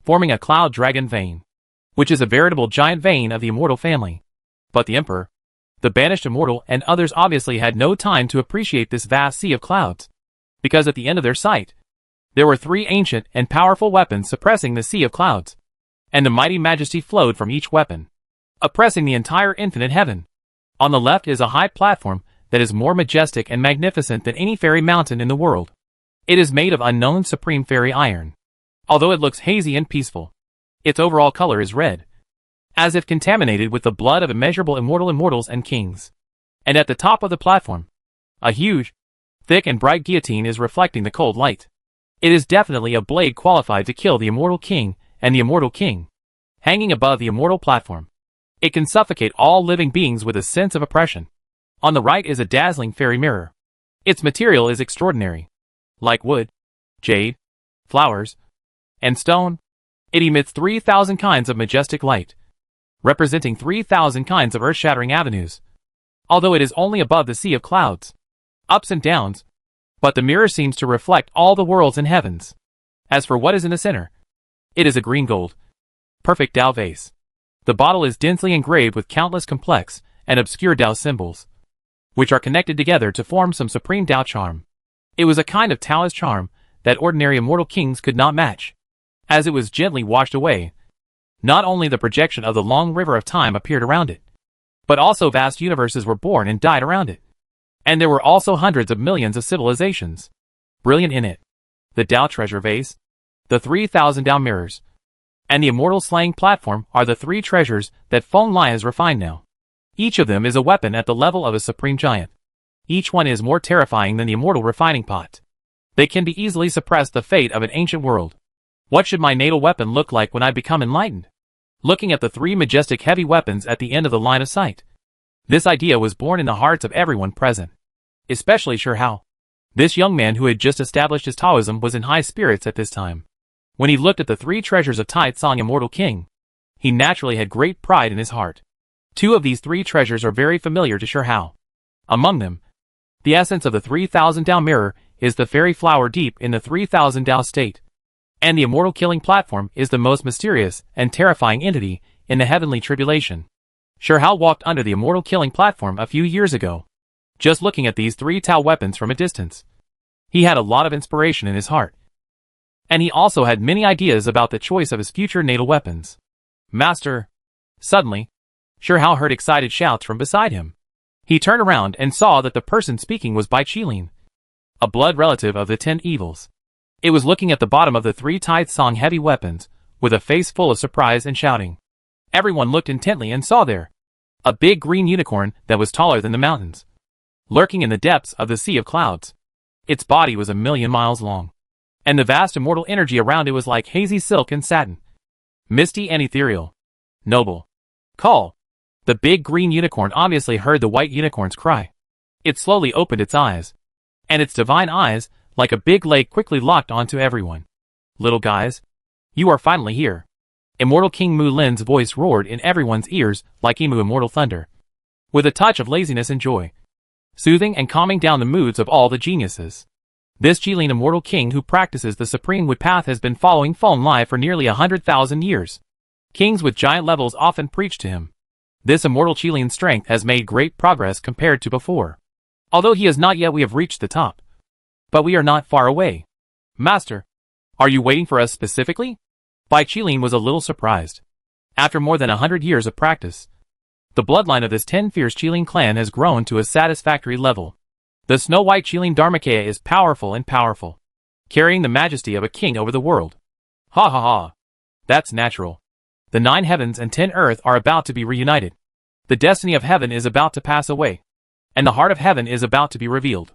forming a cloud dragon vein, which is a veritable giant vein of the immortal family. But the emperor, the banished immortal, and others obviously had no time to appreciate this vast sea of clouds, because at the end of their sight, there were three ancient and powerful weapons suppressing the sea of clouds, and the mighty majesty flowed from each weapon, oppressing the entire infinite heaven. On the left is a high platform that is more majestic and magnificent than any fairy mountain in the world. It is made of unknown supreme fairy iron. Although it looks hazy and peaceful, its overall color is red, as if contaminated with the blood of immeasurable immortals and kings. And at the top of the platform, a huge, thick and bright guillotine is reflecting the cold light. It is definitely a blade qualified to kill the immortal king and the immortal king. Hanging above the immortal platform, it can suffocate all living beings with a sense of oppression. On the right is a dazzling fairy mirror. Its material is extraordinary. Like wood, jade, flowers, and stone, it emits 3,000 kinds of majestic light, representing 3,000 kinds of earth-shattering avenues. Although it is only above the sea of clouds, ups and downs, but the mirror seems to reflect all the worlds and heavens. As for what is in the center, it is a green gold, perfect Tao vase. The bottle is densely engraved with countless complex and obscure Tao symbols, which are connected together to form some supreme Tao charm. It was a kind of Taoist charm that ordinary immortal kings could not match. As it was gently washed away, not only the projection of the long river of time appeared around it, but also vast universes were born and died around it. And there were also hundreds of millions of civilizations brilliant in it. The Tao treasure vase, the 3,000 Tao mirrors, and the immortal slaying platform are the three treasures that Feng Lai has refined now. Each of them is a weapon at the level of a supreme giant. Each one is more terrifying than the immortal refining pot. They can be easily suppress the fate of an ancient world. What should my natal weapon look like when I become enlightened? Looking at the three majestic heavy weapons at the end of the line of sight, this idea was born in the hearts of everyone present, especially Shi Hao. This young man who had just established his Taoism was in high spirits at this time. When he looked at the three treasures of Tai Tsang Immortal King, he naturally had great pride in his heart. Two of these three treasures are very familiar to Shi Hao. Among them, the essence of the 3,000 Tao mirror is the fairy flower deep in the 3,000 Tao state, and the immortal killing platform is the most mysterious and terrifying entity in the heavenly tribulation. Shi Hao walked under the immortal killing platform a few years ago, just looking at these three Tao weapons from a distance. He had a lot of inspiration in his heart, and he also had many ideas about the choice of his future natal weapons. Master! Suddenly, Shi Hao heard excited shouts from beside him. He turned around and saw that the person speaking was Bai Qilin, a blood relative of the 10 evils. It was looking at the bottom of the three Tai Tsang heavy weapons, with a face full of surprise and shouting. Everyone looked intently and saw there a big green unicorn that was taller than the mountains, lurking in the depths of the sea of clouds. Its body was 1,000,000 miles long, and the vast immortal energy around it was like hazy silk and satin, misty and ethereal. Noble. Call. The big green unicorn obviously heard the white unicorn's cry. It slowly opened its eyes, and its divine eyes, like a big lake, quickly locked onto everyone. Little guys, you are finally here. Immortal King Mu Lin's voice roared in everyone's ears like Emu immortal thunder, with a touch of laziness and joy, soothing and calming down the moods of all the geniuses. This Qilin immortal king who practices the supreme wood path has been following Feng Lai for nearly 100,000 years. Kings with giant levels often preach to him. This immortal Qilin's strength has made great progress compared to before. Although he is not yet, we have reached the top. But we are not far away. Master, are you waiting for us specifically? Bai Qilin was a little surprised. After more than 100 years of practice, the bloodline of this 10 fierce Qilin clan has grown to a satisfactory level. The snow-white Qilin Dharmakaya is powerful and powerful, carrying the majesty of a king over the world. Ha ha ha. That's natural. The 9 heavens and 10 earth are about to be reunited. The destiny of heaven is about to pass away, and the heart of heaven is about to be revealed.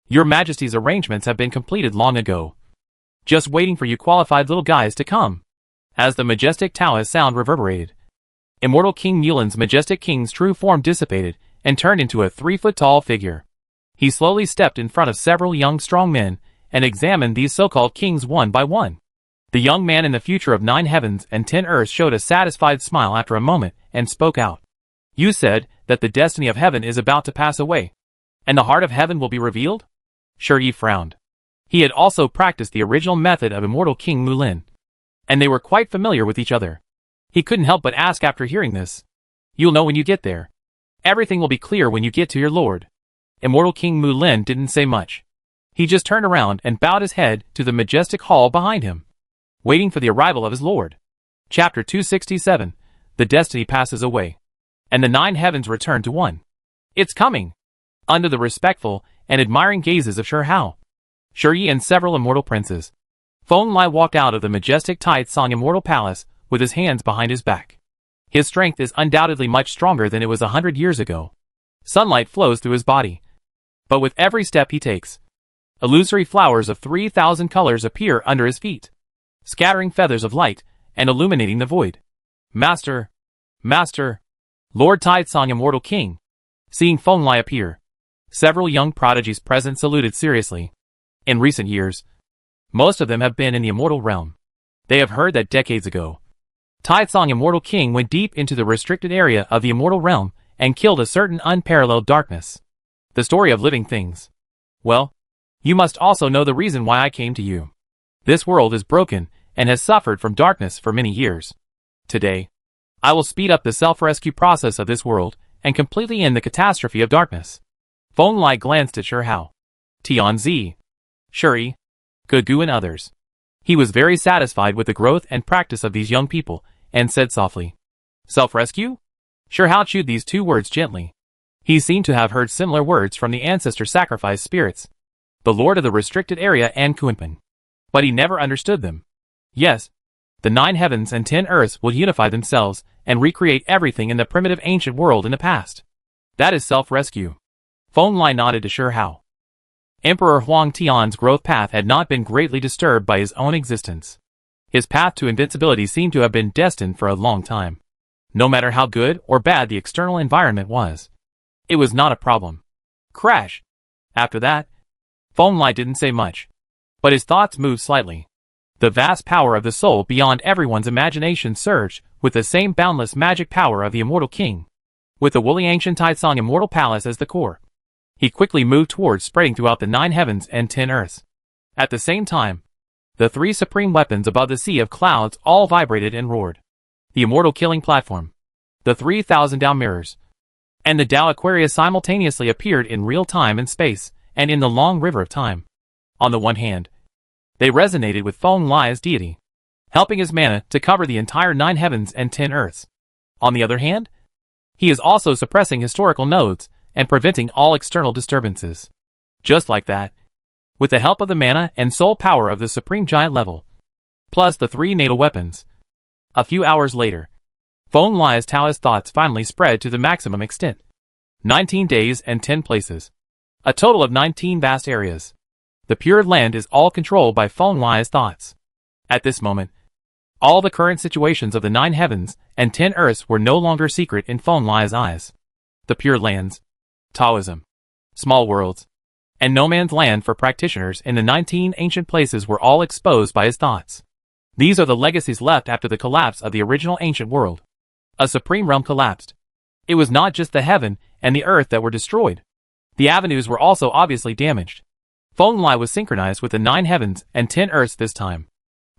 Your Majesty's arrangements have been completed long ago, just waiting for you qualified little guys to come. As the majestic Taoist sound reverberated, Immortal King Mulin's majestic king's true form dissipated and turned into a 3-foot-tall figure. He slowly stepped in front of several young strong men and examined these so-called kings one by one. The young man in the future of 9 heavens and 10 earths showed a satisfied smile after a moment and spoke out. You said that the destiny of heaven is about to pass away, and the heart of heaven will be revealed? Shi Yi frowned. He had also practiced the original method of Immortal King Mulin, and they were quite familiar with each other. He couldn't help but ask after hearing this. You'll know when you get there. Everything will be clear when you get to your lord. Immortal King Mu Lin didn't say much. He just turned around and bowed his head to the majestic hall behind him, waiting for the arrival of his lord. Chapter 267, The Destiny Passes Away, and the 9 heavens return to one. It's coming! Under the respectful and admiring gazes of Shi Hao, Shi Yi and several immortal princes, Feng Lai walked out of the majestic Tai Tsang Immortal Palace with his hands behind his back. His strength is undoubtedly much stronger than it was 100 years ago. Sunlight flows through his body, but with every step he takes, illusory flowers of 3,000 colors appear under his feet, scattering feathers of light and illuminating the void. Master! Master! Lord Tai Tsang Immortal King! Seeing Feng Lai appear, several young prodigies present saluted seriously. In recent years, most of them have been in the immortal realm. They have heard that decades ago, Tai Tsang Immortal King went deep into the restricted area of the immortal realm and killed a certain unparalleled darkness. The story of living things. Well, you must also know the reason why I came to you. This world is broken and has suffered from darkness for many years. Today, I will speed up the self-rescue process of this world and completely end the catastrophe of darkness. Feng Lai glanced at Shi Hao, Tianzi, Shuri, Gugu and others. He was very satisfied with the growth and practice of these young people, and said softly, Self-rescue? Shi Hao chewed these 2 words gently. He seemed to have heard similar words from the ancestor sacrifice spirits, the lord of the restricted area and Kunpeng, but he never understood them. Yes, the 9 heavens and 10 earths will unify themselves and recreate everything in the primitive ancient world in the past. That is self-rescue. Feng Lai nodded to Shi Hao. Emperor Huang Tian's growth path had not been greatly disturbed by his own existence. His path to invincibility seemed to have been destined for a long time. No matter how good or bad the external environment was, it was not a problem. Crash! After that, Feng Lai didn't say much, but his thoughts moved slightly. The vast power of the soul beyond everyone's imagination surged with the same boundless magic power of the Immortal King. With the woolly ancient Tai Tsang Immortal Palace as the core, he quickly moved towards spreading throughout the 9 heavens and 10 earths. At the same time, the 3 supreme weapons above the sea of clouds all vibrated and roared. The immortal killing platform, the 3,000 Tao mirrors, and the Tao Aquarius simultaneously appeared in real time and space, and in the long river of time. On the one hand, they resonated with Feng Lai's deity, helping his mana to cover the entire 9 heavens and 10 earths. On the other hand, he is also suppressing historical nodes and preventing all external disturbances. Just like that, with the help of the mana and soul power of the supreme giant level, plus the 3 natal weapons. A few hours later, Feng Lai's Taoist thoughts finally spread to the maximum extent. 19 days and 10 places. A total of 19 vast areas. The pure land is all controlled by Feng Lai's thoughts. At this moment, all the current situations of the 9 heavens and 10 earths were no longer secret in Feng Lai's eyes. The pure lands, Taoism, small worlds, and no man's land for practitioners in the 19 ancient places were all exposed by his thoughts. These are the legacies left after the collapse of the original ancient world. A supreme realm collapsed. It was not just the heaven and the earth that were destroyed. The avenues were also obviously damaged. Feng Lai was synchronized with the 9 heavens and 10 earths this time.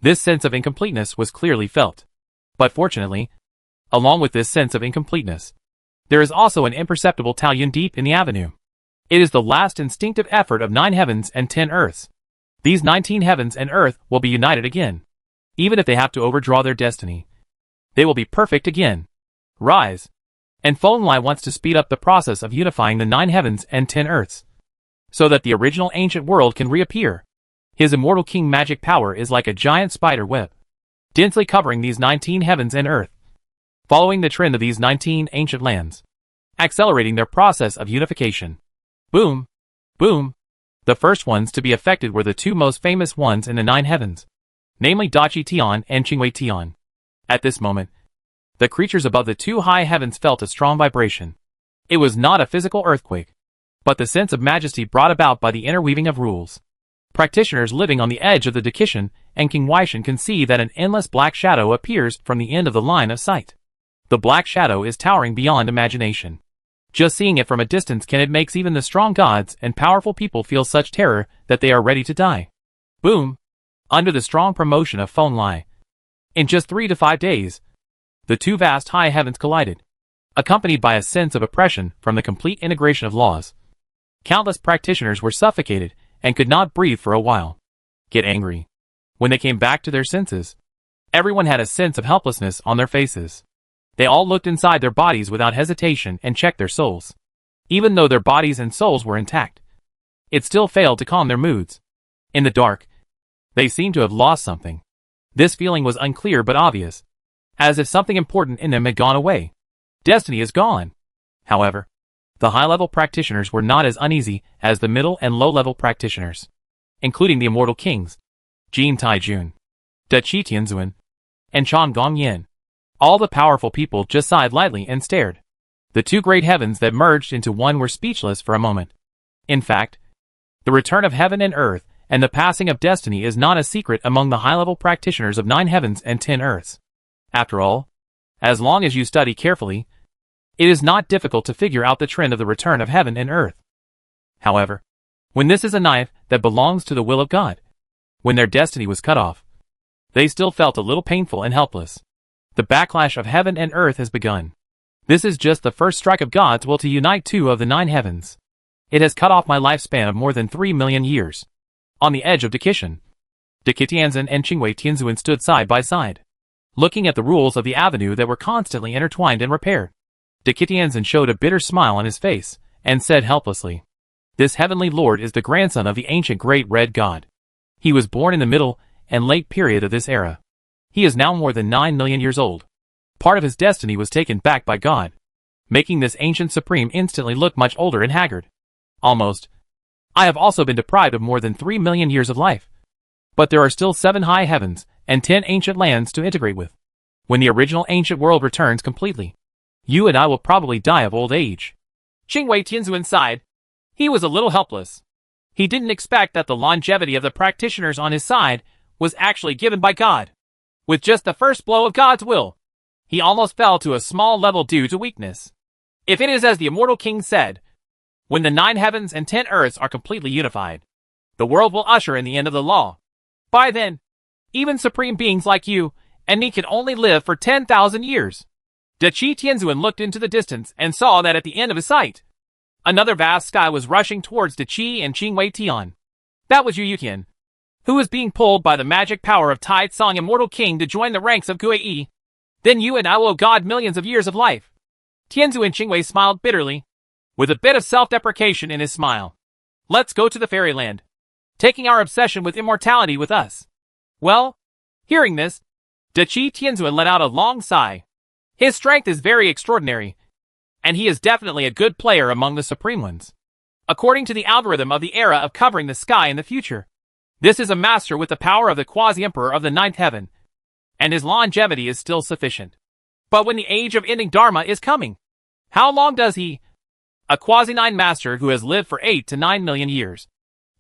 This sense of incompleteness was clearly felt. But fortunately, along with this sense of incompleteness, there is also an imperceptible Taoyuan deep in the avenue. It is the last instinctive effort of 9 heavens and 10 earths. These 19 heavens and earth will be united again. Even if they have to overdraw their destiny, they will be perfect again. Rise. And Feng Lai wants to speed up the process of unifying the 9 heavens and 10 earths, so that the original ancient world can reappear. His Immortal King magic power is like a giant spider web, densely covering these 19 heavens and earth, following the trend of these 19 ancient lands, accelerating their process of unification. Boom! Boom! The first ones to be affected were the 2 most famous ones in the 9 heavens, namely Dachi Tian and Qingwei Tian. At this moment, the creatures above the 2 high heavens felt a strong vibration. It was not a physical earthquake, but the sense of majesty brought about by the interweaving of rules. Practitioners living on the edge of the Dikishan and King Weishan can see that an endless black shadow appears from the end of the line of sight. The black shadow is towering beyond imagination. Just seeing it from a distance can it makes even the strong gods and powerful people feel such terror that they are ready to die. Boom! Under the strong promotion of Feng Lai, In just 3 to 5 days, the two vast high heavens collided, accompanied by a sense of oppression from the complete integration of laws. Countless practitioners were suffocated and could not breathe for a while. Get angry. When they came back to their senses, everyone had a sense of helplessness on their faces. They all looked inside their bodies without hesitation and checked their souls. Even though their bodies and souls were intact, it still failed to calm their moods. In the dark, they seemed to have lost something. This feeling was unclear but obvious, as if something important in them had gone away. Destiny is gone. However, the high-level practitioners were not as uneasy as the middle and low-level practitioners, including the immortal kings, Jin Taijun, Da Qi Tianzuan, and Chan Gongyin. All the powerful people just sighed lightly and stared. The two great heavens that merged into one were speechless for a moment. In fact, the return of heaven and earth and the passing of destiny is not a secret among the high-level practitioners of 9 heavens and 10 earths. After all, as long as you study carefully, it is not difficult to figure out the trend of the return of heaven and earth. However, when this is a knife that belongs to the will of God, when their destiny was cut off, they still felt a little painful and helpless. The backlash of heaven and earth has begun. This is just the first strike of God's will to unite 2 of the 9 heavens. It has cut off my lifespan of more than 3 million years. On the edge of Dikishan, Tianzin and Qingwei Tianzuan stood side by side, looking at the rules of the avenue that were constantly intertwined and repaired. Tianzin showed a bitter smile on his face, and said helplessly, "This heavenly lord is the grandson of the ancient great red god. He was born in the middle and late period of this era. He is now more than 9 million years old. Part of his destiny was taken back by God, making this ancient supreme instantly look much older and haggard. Almost. I have also been deprived of more than 3 million years of life. But there are still 7 high heavens and 10 ancient lands to integrate with. When the original ancient world returns completely, you and I will probably die of old age." Qingwei Tianzuan sighed. He was a little helpless. He didn't expect that the longevity of the practitioners on his side was actually given by God. With just the first blow of God's will, he almost fell to a small level due to weakness. If it is as the immortal king said, when the 9 heavens and 10 earths are completely unified, the world will usher in the end of the law. By then, even supreme beings like you and me can only live for 10,000 years. Da Qi Tianzuan looked into the distance and saw that at the end of his sight, another vast sky was rushing towards Da Qi and Qingwei Tian. That was Yu Yutian, who was being pulled by the magic power of Tai Tsong Immortal King to join the ranks of Guai. Then you and I will owe God millions of years of life. Tianzuan Qingwei smiled bitterly, with a bit of self-deprecation in his smile. Let's go to the fairyland, taking our obsession with immortality with us. Well, hearing this, Da Qi Tianzuan let out a long sigh. His strength is very extraordinary, and he is definitely a good player among the supreme ones. According to the algorithm of the era of covering the sky in the future, this is a master with the power of the quasi-emperor of the 9th heaven, and his longevity is still sufficient. But when the age of ending Dharma is coming, how long does he, a quasi-9 master who has lived for 8 to 9 million years,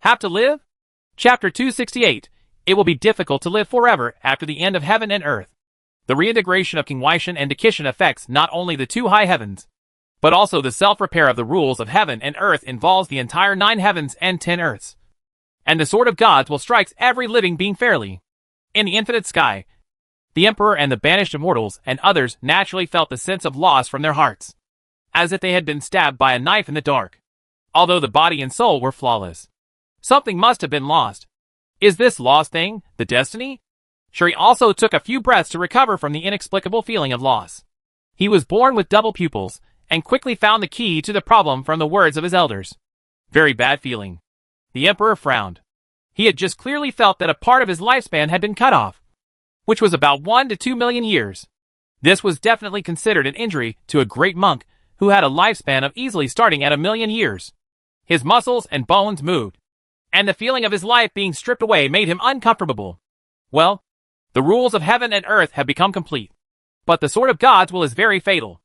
have to live? Chapter 268. It will be difficult to live forever after the end of heaven and earth. The reintegration of King Weishan and Dikishan affects not only the 2 high heavens, but also the self-repair of the rules of heaven and earth involves the entire 9 heavens and 10 earths. And the sword of gods will strike every living being fairly. In the infinite sky, the emperor and the banished immortals and others naturally felt the sense of loss from their hearts, as if they had been stabbed by a knife in the dark. Although the body and soul were flawless, something must have been lost. Is this lost thing the destiny? Shuri also took a few breaths to recover from the inexplicable feeling of loss. He was born with double pupils, and quickly found the key to the problem from the words of his elders. Very bad feeling. The emperor frowned. He had just clearly felt that a part of his lifespan had been cut off, which was about 1 to 2 million years. This was definitely considered an injury to a great monk who had a lifespan of easily starting at 1 million years. His muscles and bones moved, and the feeling of his life being stripped away made him uncomfortable. Well, the rules of heaven and earth have become complete. But the sword of God's will is very fatal,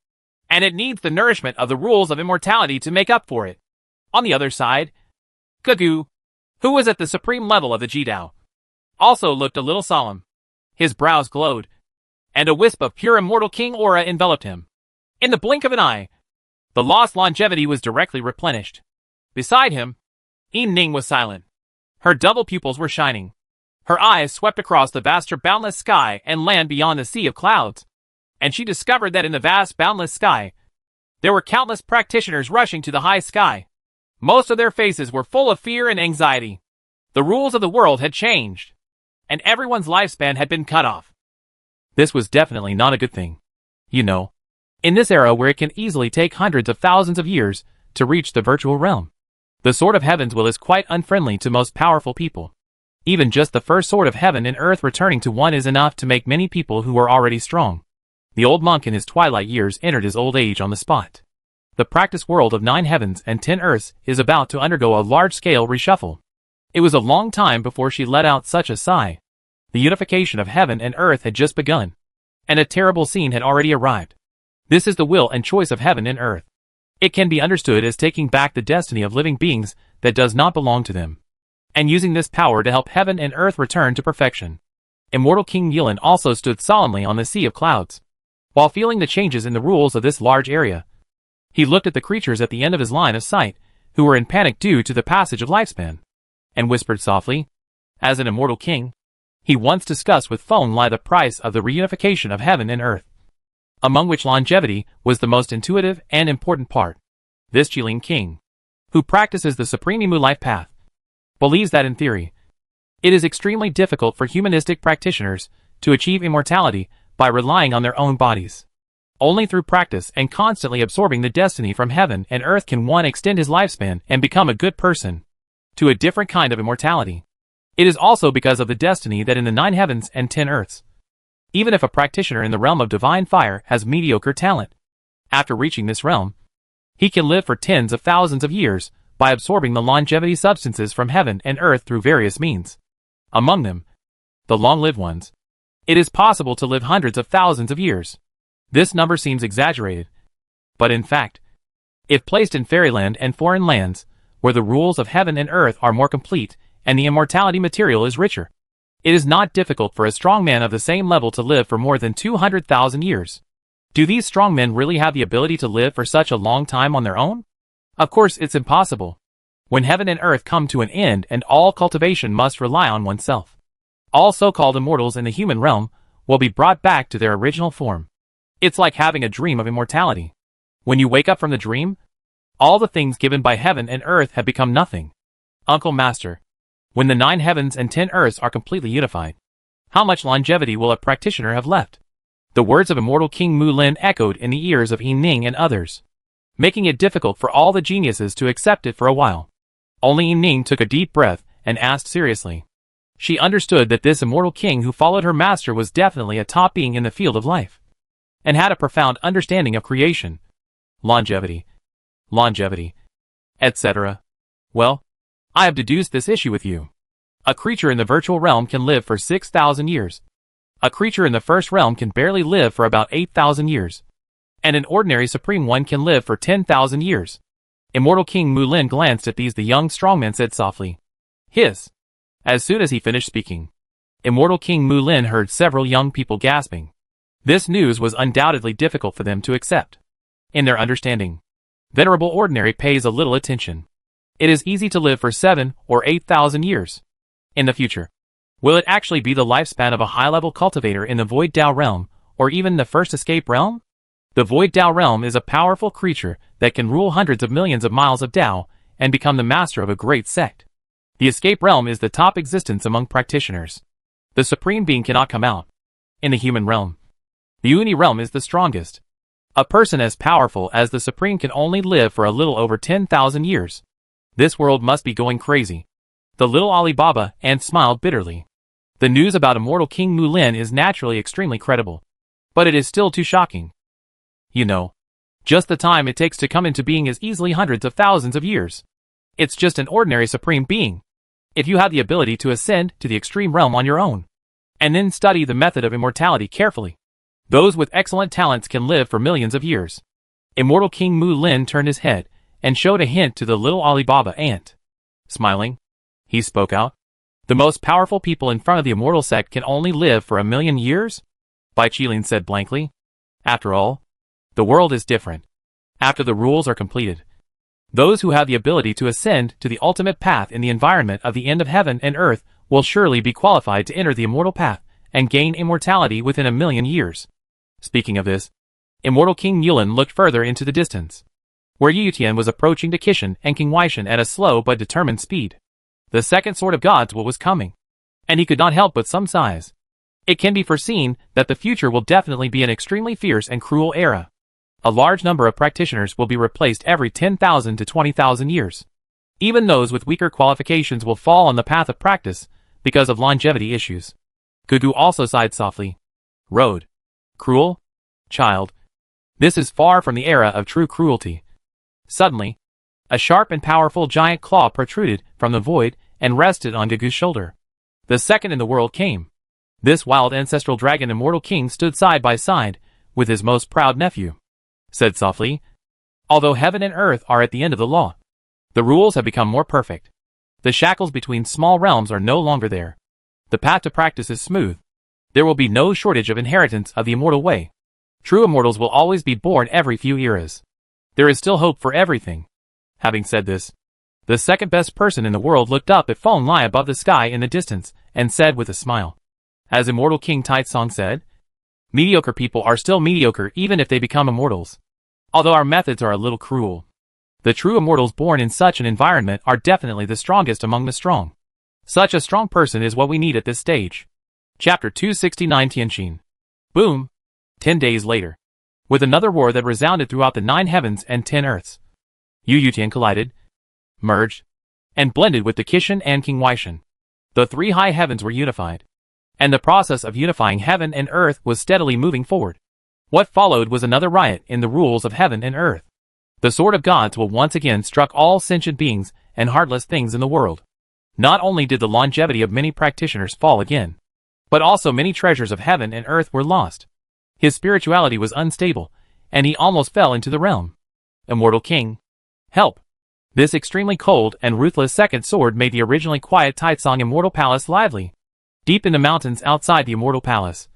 and it needs the nourishment of the rules of immortality to make up for it. On the other side, Gugu, who was at the supreme level of the Jidao, also looked a little solemn. His brows glowed, and a wisp of pure immortal king aura enveloped him. In the blink of an eye, the lost longevity was directly replenished. Beside him, Yin Ning was silent. Her double pupils were shining. Her eyes swept across the vast boundless sky and land beyond the sea of clouds. And she discovered that in the vast boundless sky, there were countless practitioners rushing to the high sky. Most of their faces were full of fear and anxiety. The rules of the world had changed, and everyone's lifespan had been cut off. This was definitely not a good thing. You know, in this era where it can easily take hundreds of thousands of years to reach the virtual realm, the sword of heaven's will is quite unfriendly to most powerful people. Even just the first sword of heaven and earth returning to one is enough to make many people who were already strong. The old monk in his twilight years entered his old age on the spot. The practice world of 9 heavens and 10 earths is about to undergo a large-scale reshuffle. It was a long time before she let out such a sigh. The unification of heaven and earth had just begun, and a terrible scene had already arrived. This is the will and choice of heaven and earth. It can be understood as taking back the destiny of living beings that does not belong to them, and using this power to help heaven and earth return to perfection. Immortal King Yulin also stood solemnly on the sea of clouds. While feeling the changes in the rules of this large area, he looked at the creatures at the end of his line of sight, who were in panic due to the passage of lifespan, and whispered softly, as an immortal king, he once discussed with Feng Lai the price of the reunification of heaven and earth, among which longevity was the most intuitive and important part. This Jilin king, who practices the Supreme Imu life path, believes that in theory, it is extremely difficult for humanistic practitioners to achieve immortality by relying on their own bodies. Only through practice and constantly absorbing the destiny from heaven and earth can one extend his lifespan and become a good person, to a different kind of immortality. It is also because of the destiny that in the 9 heavens and 10 earths, even if a practitioner in the realm of divine fire has mediocre talent, after reaching this realm, he can live for tens of thousands of years by absorbing the longevity substances from heaven and earth through various means. Among them, the long-lived ones. It is possible to live hundreds of thousands of years. This number seems exaggerated, but in fact, if placed in fairyland and foreign lands, where the rules of heaven and earth are more complete and the immortality material is richer, it is not difficult for a strong man of the same level to live for more than 200,000 years. Do these strong men really have the ability to live for such a long time on their own? Of course it's impossible. When heaven and earth come to an end and all cultivation must rely on oneself, all so-called immortals in the human realm will be brought back to their original form. It's like having a dream of immortality. When you wake up from the dream, all the things given by heaven and earth have become nothing. Uncle Master, when the 9 heavens and 10 earths are completely unified, how much longevity will a practitioner have left? The words of immortal King Mu Lin echoed in the ears of Yi Ning and others, making it difficult for all the geniuses to accept it for a while. Only Yi Ning took a deep breath and asked seriously. She understood that this immortal king who followed her master was definitely a top being in the field of life, and had a profound understanding of creation, longevity, etc. Well, I have deduced this issue with you. A creature in the virtual realm can live for 6,000 years. A creature in the first realm can barely live for about 8,000 years. And an ordinary supreme one can live for 10,000 years. Immortal King Mu Lin glanced at these. The young strongman said softly, "Hiss." As soon as he finished speaking, Immortal King Mu Lin heard several young people gasping. This news was undoubtedly difficult for them to accept. In their understanding, Venerable Ordinary pays a little attention. It is easy to live for 7 or 8,000 years. In the future, will it actually be the lifespan of a high-level cultivator in the Void Dao realm, or even the First Escape realm? The Void Dao realm is a powerful creature that can rule hundreds of millions of miles of Dao and become the master of a great sect. The Escape realm is the top existence among practitioners. The Supreme Being cannot come out. In the human realm, the Uni realm is the strongest. A person as powerful as the Supreme can only live for a little over 10,000 years. This world must be going crazy. The little Alibaba Ant smiled bitterly. The news about immortal King Mu Lin is naturally extremely credible, but it is still too shocking. You know, just the time it takes to come into being is easily hundreds of thousands of years. It's just an ordinary Supreme Being. If you have the ability to ascend to the extreme realm on your own, and then study the method of immortality carefully, those with excellent talents can live for millions of years. Immortal King Mu Lin turned his head and showed a hint to the little Alibaba Ant. Smiling, he spoke out. The most powerful people in front of the immortal sect can only live for 1,000,000 years? Bai Qilin said blankly. After all, the world is different. After the rules are completed, those who have the ability to ascend to the ultimate path in the environment of the end of heaven and earth will surely be qualified to enter the immortal path and gain immortality within 1,000,000 years. Speaking of this, immortal King Yulin looked further into the distance, where Yu Tian was approaching to Kishan and King Weishan at a slow but determined speed. The second sword of God's will was coming, and he could not help but some sighs. It can be foreseen that the future will definitely be an extremely fierce and cruel era. A large number of practitioners will be replaced every 10,000 to 20,000 years. Even those with weaker qualifications will fall on the path of practice because of longevity issues. Gugu also sighed softly. Road. Cruel? Child. This is far from the era of true cruelty. Suddenly, a sharp and powerful giant claw protruded from the void and rested on Gugu's shoulder. The second in the world came. This wild ancestral dragon immortal king stood side by side with his most proud nephew. Said softly, although heaven and earth are at the end of the law, the rules have become more perfect. The shackles between small realms are no longer there. The path to practice is smooth. There will be no shortage of inheritance of the immortal way. True immortals will always be born every few eras. There is still hope for everything. Having said this, the second best person in the world looked up at Feng Lai above the sky in the distance and said with a smile. As immortal King Taitsong said, mediocre people are still mediocre even if they become immortals. Although our methods are a little cruel. The true immortals born in such an environment are definitely the strongest among the strong. Such a strong person is what we need at this stage. Chapter 269 Tianqin. Boom! 10 days later. With another roar that resounded throughout the 9 heavens and 10 earths, Yu Tian collided, merged, and blended with the Kishan and King Weishan. The 3 high heavens were unified, and the process of unifying heaven and earth was steadily moving forward. What followed was another riot in the rules of heaven and earth. The sword of God's will once again struck all sentient beings and heartless things in the world. Not only did the longevity of many practitioners fall again, but also many treasures of heaven and earth were lost. His spirituality was unstable, and he almost fell into the realm. Immortal King, help! This extremely cold and ruthless second sword made the originally quiet Taitsong Immortal Palace lively. Deep in the mountains outside the Immortal Palace,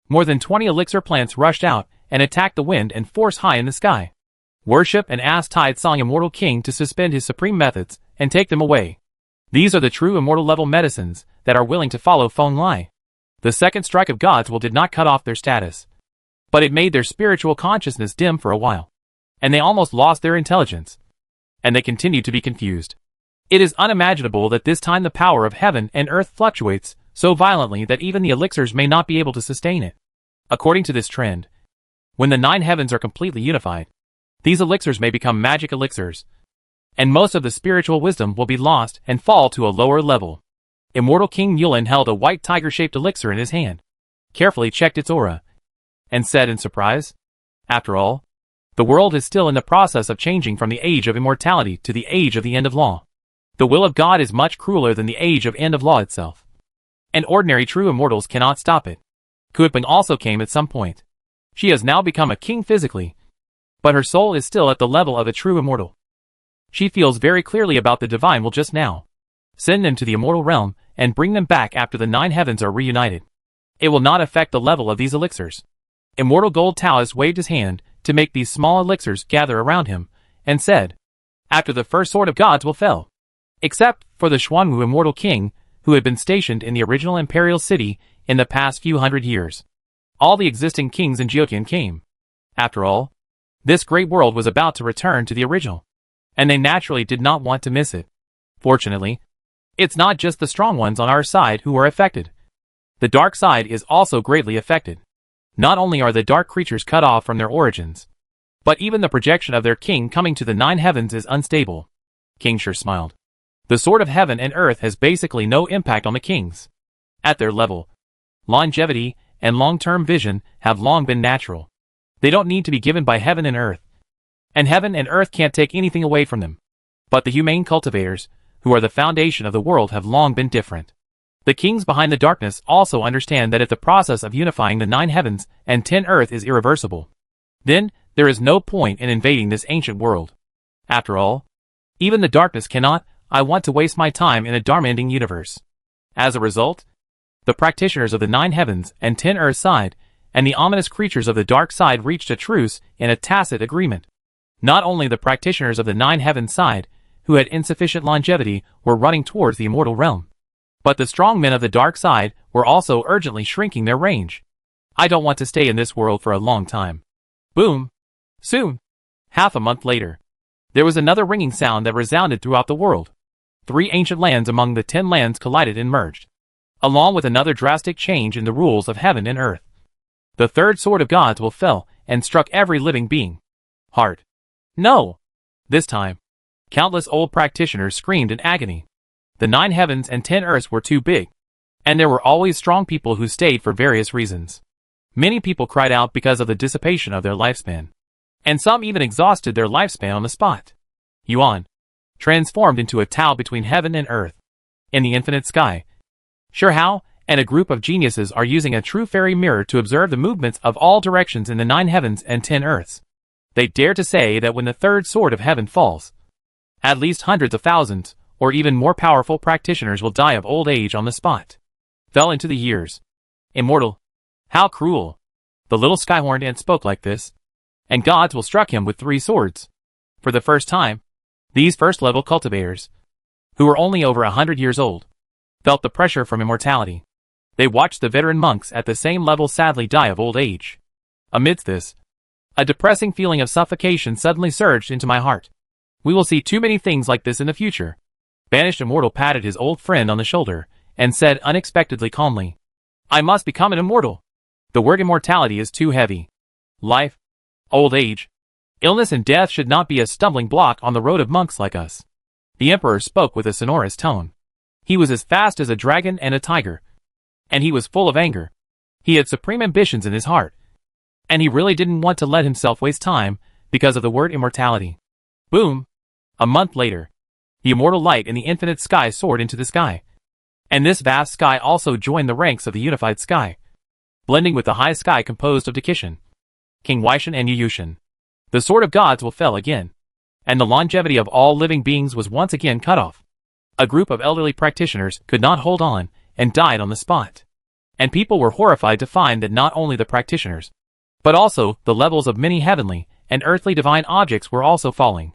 more than 20 elixir plants rushed out and attacked the wind and force high in the sky. Worship and ask Taitsong Immortal King to suspend his supreme methods and take them away. These are the true immortal level medicines that are willing to follow Feng Lai. The second strike of God's will did not cut off their status, but it made their spiritual consciousness dim for a while, and they almost lost their intelligence, and they continued to be confused. It is unimaginable that this time the power of heaven and earth fluctuates so violently that even the elixirs may not be able to sustain it. According to this trend, when the 9 heavens are completely unified, these elixirs may become magic elixirs, and most of the spiritual wisdom will be lost and fall to a lower level. Immortal King Yulin held a white tiger-shaped elixir in his hand, carefully checked its aura, and said in surprise, after all, the world is still in the process of changing from the age of immortality to the age of the end of law. The will of God is much crueler than the age of end of law itself, and ordinary true immortals cannot stop it. Kuiping also came at some point. She has now become a king physically, but her soul is still at the level of a true immortal. She feels very clearly about the divine will just now. Send them to the immortal realm and bring them back after the 9 heavens are reunited. It will not affect the level of these elixirs. Immortal Gold Taoist waved his hand to make these small elixirs gather around him, and said, after the first sword of God's will fell, except for the Xuanwu Immortal King, who had been stationed in the original imperial city in the past few hundred years. All the existing kings in Jiotian came. After all, this great world was about to return to the original, and they naturally did not want to miss it. Fortunately, it's not just the strong ones on our side who are affected. The dark side is also greatly affected. Not only are the dark creatures cut off from their origins, but even the projection of their king coming to the 9 heavens is unstable. King Shi smiled. The sword of heaven and earth has basically no impact on the kings. At their level, longevity and long-term vision have long been natural. They don't need to be given by heaven and earth can't take anything away from them. But the humane cultivators, who are the foundation of the world, have long been different. The kings behind the darkness also understand that if the process of unifying the 9 heavens and 10 earth is irreversible, then there is no point in invading this ancient world. After all, even the darkness cannot, I want to waste my time in a dharma-ending universe. As a result, the practitioners of the 9 heavens and 10 earth side and the ominous creatures of the dark side reached a truce in a tacit agreement. Not only the practitioners of the 9 heavens side, who had insufficient longevity, were running towards the immortal realm, But the strong men of the dark side were also urgently shrinking their range. I don't want to stay in this world for a long time. Boom. Soon. Half a month later. There was another ringing sound that resounded throughout the world. 3 ancient lands among the 10 lands collided and merged, along with another drastic change in the rules of heaven and earth. The third sword of gods will fell and struck every living being. Hard. No! This time, countless old practitioners screamed in agony. The 9 heavens and 10 earths were too big, and there were always strong people who stayed for various reasons. Many people cried out because of the dissipation of their lifespan, and some even exhausted their lifespan on the spot. Yuan, transformed into a Tao between heaven and earth, in the infinite sky. Sure how, and a group of geniuses are using a true fairy mirror to observe the movements of all directions in the 9 heavens and 10 earths. They dare to say that when the third sword of heaven falls, at least hundreds of thousands, or even more powerful practitioners will die of old age on the spot. Fell into the years. Immortal. How cruel. The little skyhorned ant spoke like this, and gods will struck him with 3 swords. For the first time, these first-level cultivators, who were only over 100 years old, felt the pressure from immortality. They watched the veteran monks at the same level sadly die of old age. Amidst this, a depressing feeling of suffocation suddenly surged into my heart. We will see too many things like this in the future. Banished Immortal patted his old friend on the shoulder, and said unexpectedly calmly, I must become an immortal. The word immortality is too heavy. Life, old age, illness and death should not be a stumbling block on the road of monks like us. The Emperor spoke with a sonorous tone. He was as fast as a dragon and a tiger, and he was full of anger. He had supreme ambitions in his heart, and he really didn't want to let himself waste time because of the word immortality. Boom! A month later, the immortal light in the infinite sky soared into the sky, and this vast sky also joined the ranks of the unified sky, blending with the high sky composed of Dakishan, King Weixin and Yuyushin. The sword of gods will fell again, and the longevity of all living beings was once again cut off. A group of elderly practitioners could not hold on and died on the spot. And people were horrified to find that not only the practitioners, but also the levels of many heavenly and earthly divine objects were also falling.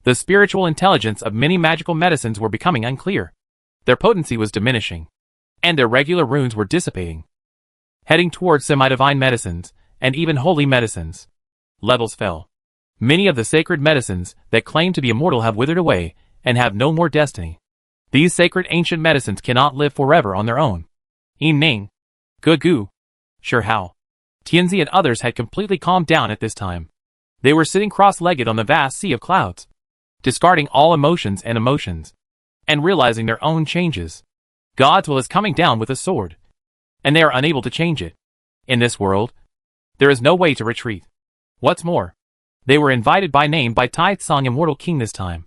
The spiritual intelligence of many magical medicines were becoming unclear. Their potency was diminishing, and their regular runes were dissipating, heading towards semi-divine medicines and even holy medicines. Levels fell. Many of the sacred medicines that claim to be immortal have withered away and have no more destiny. These sacred ancient medicines cannot live forever on their own. Yin Ning, Gugu, Sure Hao, Tianzi and others had completely calmed down at this time. They were sitting cross-legged on the vast sea of clouds, discarding all emotions, and realizing their own changes. God's will is coming down with a sword, and they are unable to change it. In this world, there is no way to retreat. What's more, they were invited by name by Tai Tsang Immortal King this time,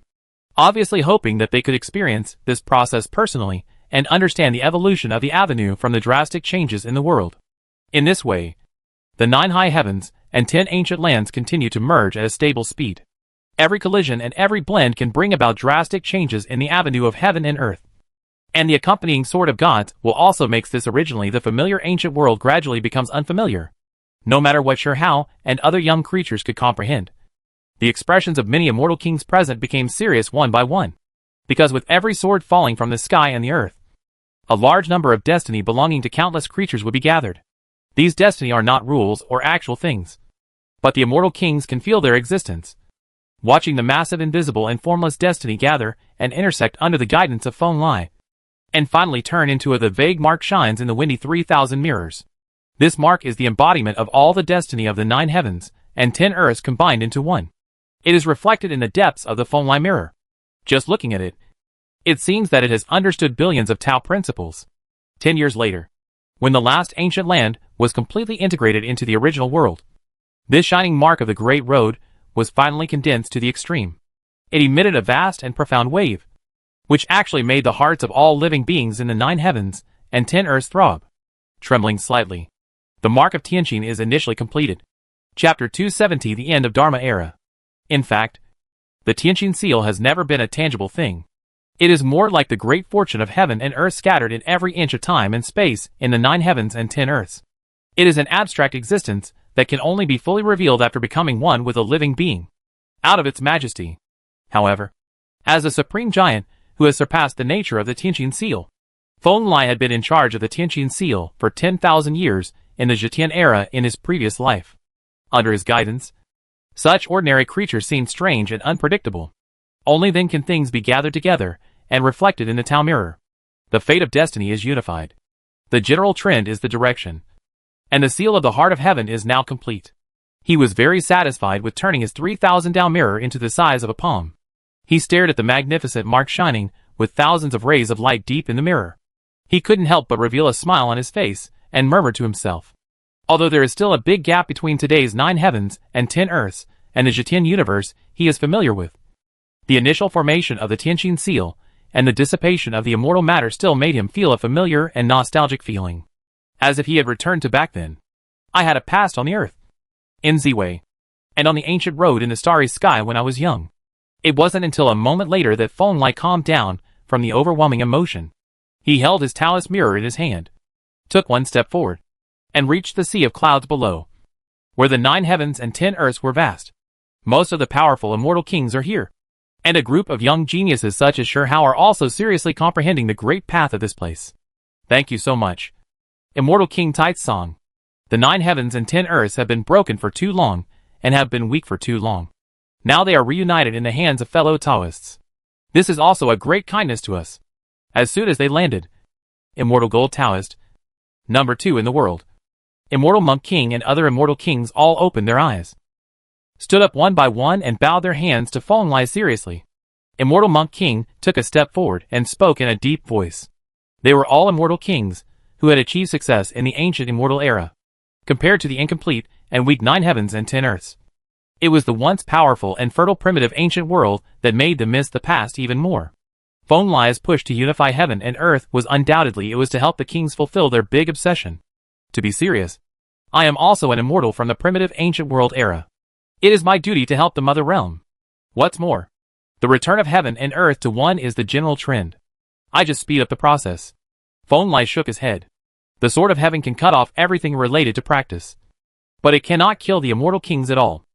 obviously hoping that they could experience this process personally and understand the evolution of the avenue from the drastic changes in the world. In this way, the 9 high heavens and 10 ancient lands continue to merge at a stable speed. Every collision and every blend can bring about drastic changes in the avenue of heaven and earth. And the accompanying sword of gods will also make this originally the familiar ancient world gradually becomes unfamiliar. No matter what Sure Hao and other young creatures could comprehend, the expressions of many immortal kings present became serious one by one, because with every sword falling from the sky and the earth, a large number of destiny belonging to countless creatures would be gathered. These destiny are not rules or actual things, but the immortal kings can feel their existence, watching the massive invisible and formless destiny gather and intersect under the guidance of Feng Lai, and finally turn into the vague mark shines in the windy 3,000 mirrors. This mark is the embodiment of all the destiny of the 9 heavens and 10 earths combined into one. It is reflected in the depths of the Feng Lai mirror. Just looking at it, it seems that it has understood billions of Tao principles. 10 years later, when the last ancient land was completely integrated into the original world, this shining mark of the Great Road was finally condensed to the extreme. It emitted a vast and profound wave, which actually made the hearts of all living beings in the 9 heavens and 10 earths throb. Trembling slightly, the mark of Tianqin is initially completed. Chapter 270, the end of Dharma era. In fact, the Tianqin seal has never been a tangible thing. It is more like the great fortune of heaven and earth scattered in every inch of time and space in the 9 heavens and 10 earths. It is an abstract existence that can only be fully revealed after becoming one with a living being, out of its majesty. However, as a supreme giant who has surpassed the nature of the Tianqin seal, Feng Lai had been in charge of the Tianqin seal for 10,000 years in the Zhetian era in his previous life. Under his guidance, such ordinary creatures seemed strange and unpredictable. Only then can things be gathered together and reflected in the Tao mirror. The fate of destiny is unified. The general trend is the direction. And the seal of the heart of heaven is now complete. He was very satisfied with turning his 3,000 Tao mirror into the size of a palm. He stared at the magnificent mark shining with thousands of rays of light deep in the mirror. He couldn't help but reveal a smile on his face and murmured to himself. Although there is still a big gap between today's 9 heavens and 10 earths and the Zhetian universe he is familiar with, the initial formation of the Tianqin seal and the dissipation of the immortal matter still made him feel a familiar and nostalgic feeling, as if he had returned to back then. I had a past on the earth, in Z-Way, and on the ancient road in the starry sky when I was young. It wasn't until a moment later that Feng Lai calmed down from the overwhelming emotion. He held his Taoist mirror in his hand, took one step forward, and reached the sea of clouds below, where the 9 heavens and 10 earths were vast. Most of the powerful immortal kings are here, and a group of young geniuses such as Shi Hao are also seriously comprehending the great path of this place. Thank you so much, Immortal King Taitsong. The 9 heavens and 10 earths have been broken for too long, and have been weak for too long. Now they are reunited in the hands of fellow Taoists. This is also a great kindness to us. As soon as they landed, Immortal Gold Taoist, number 2 in the world, Immortal Monk King and other immortal kings all opened their eyes, stood up one by one and bowed their hands to Feng Lai seriously. Immortal Monk King took a step forward and spoke in a deep voice. They were all immortal kings who had achieved success in the ancient immortal era, compared to the incomplete and weak 9 heavens and 10 earths. It was the once powerful and fertile primitive ancient world that made them miss the past even more. Feng Lai's push to unify heaven and earth was undoubtedly it was to help the kings fulfill their big obsession. To be serious, I am also an immortal from the primitive ancient world era. It is my duty to help the mother realm. What's more, the return of heaven and earth to one is the general trend. I just speed up the process. Feng Lai shook his head. The sword of heaven can cut off everything related to practice, but it cannot kill the immortal kings at all.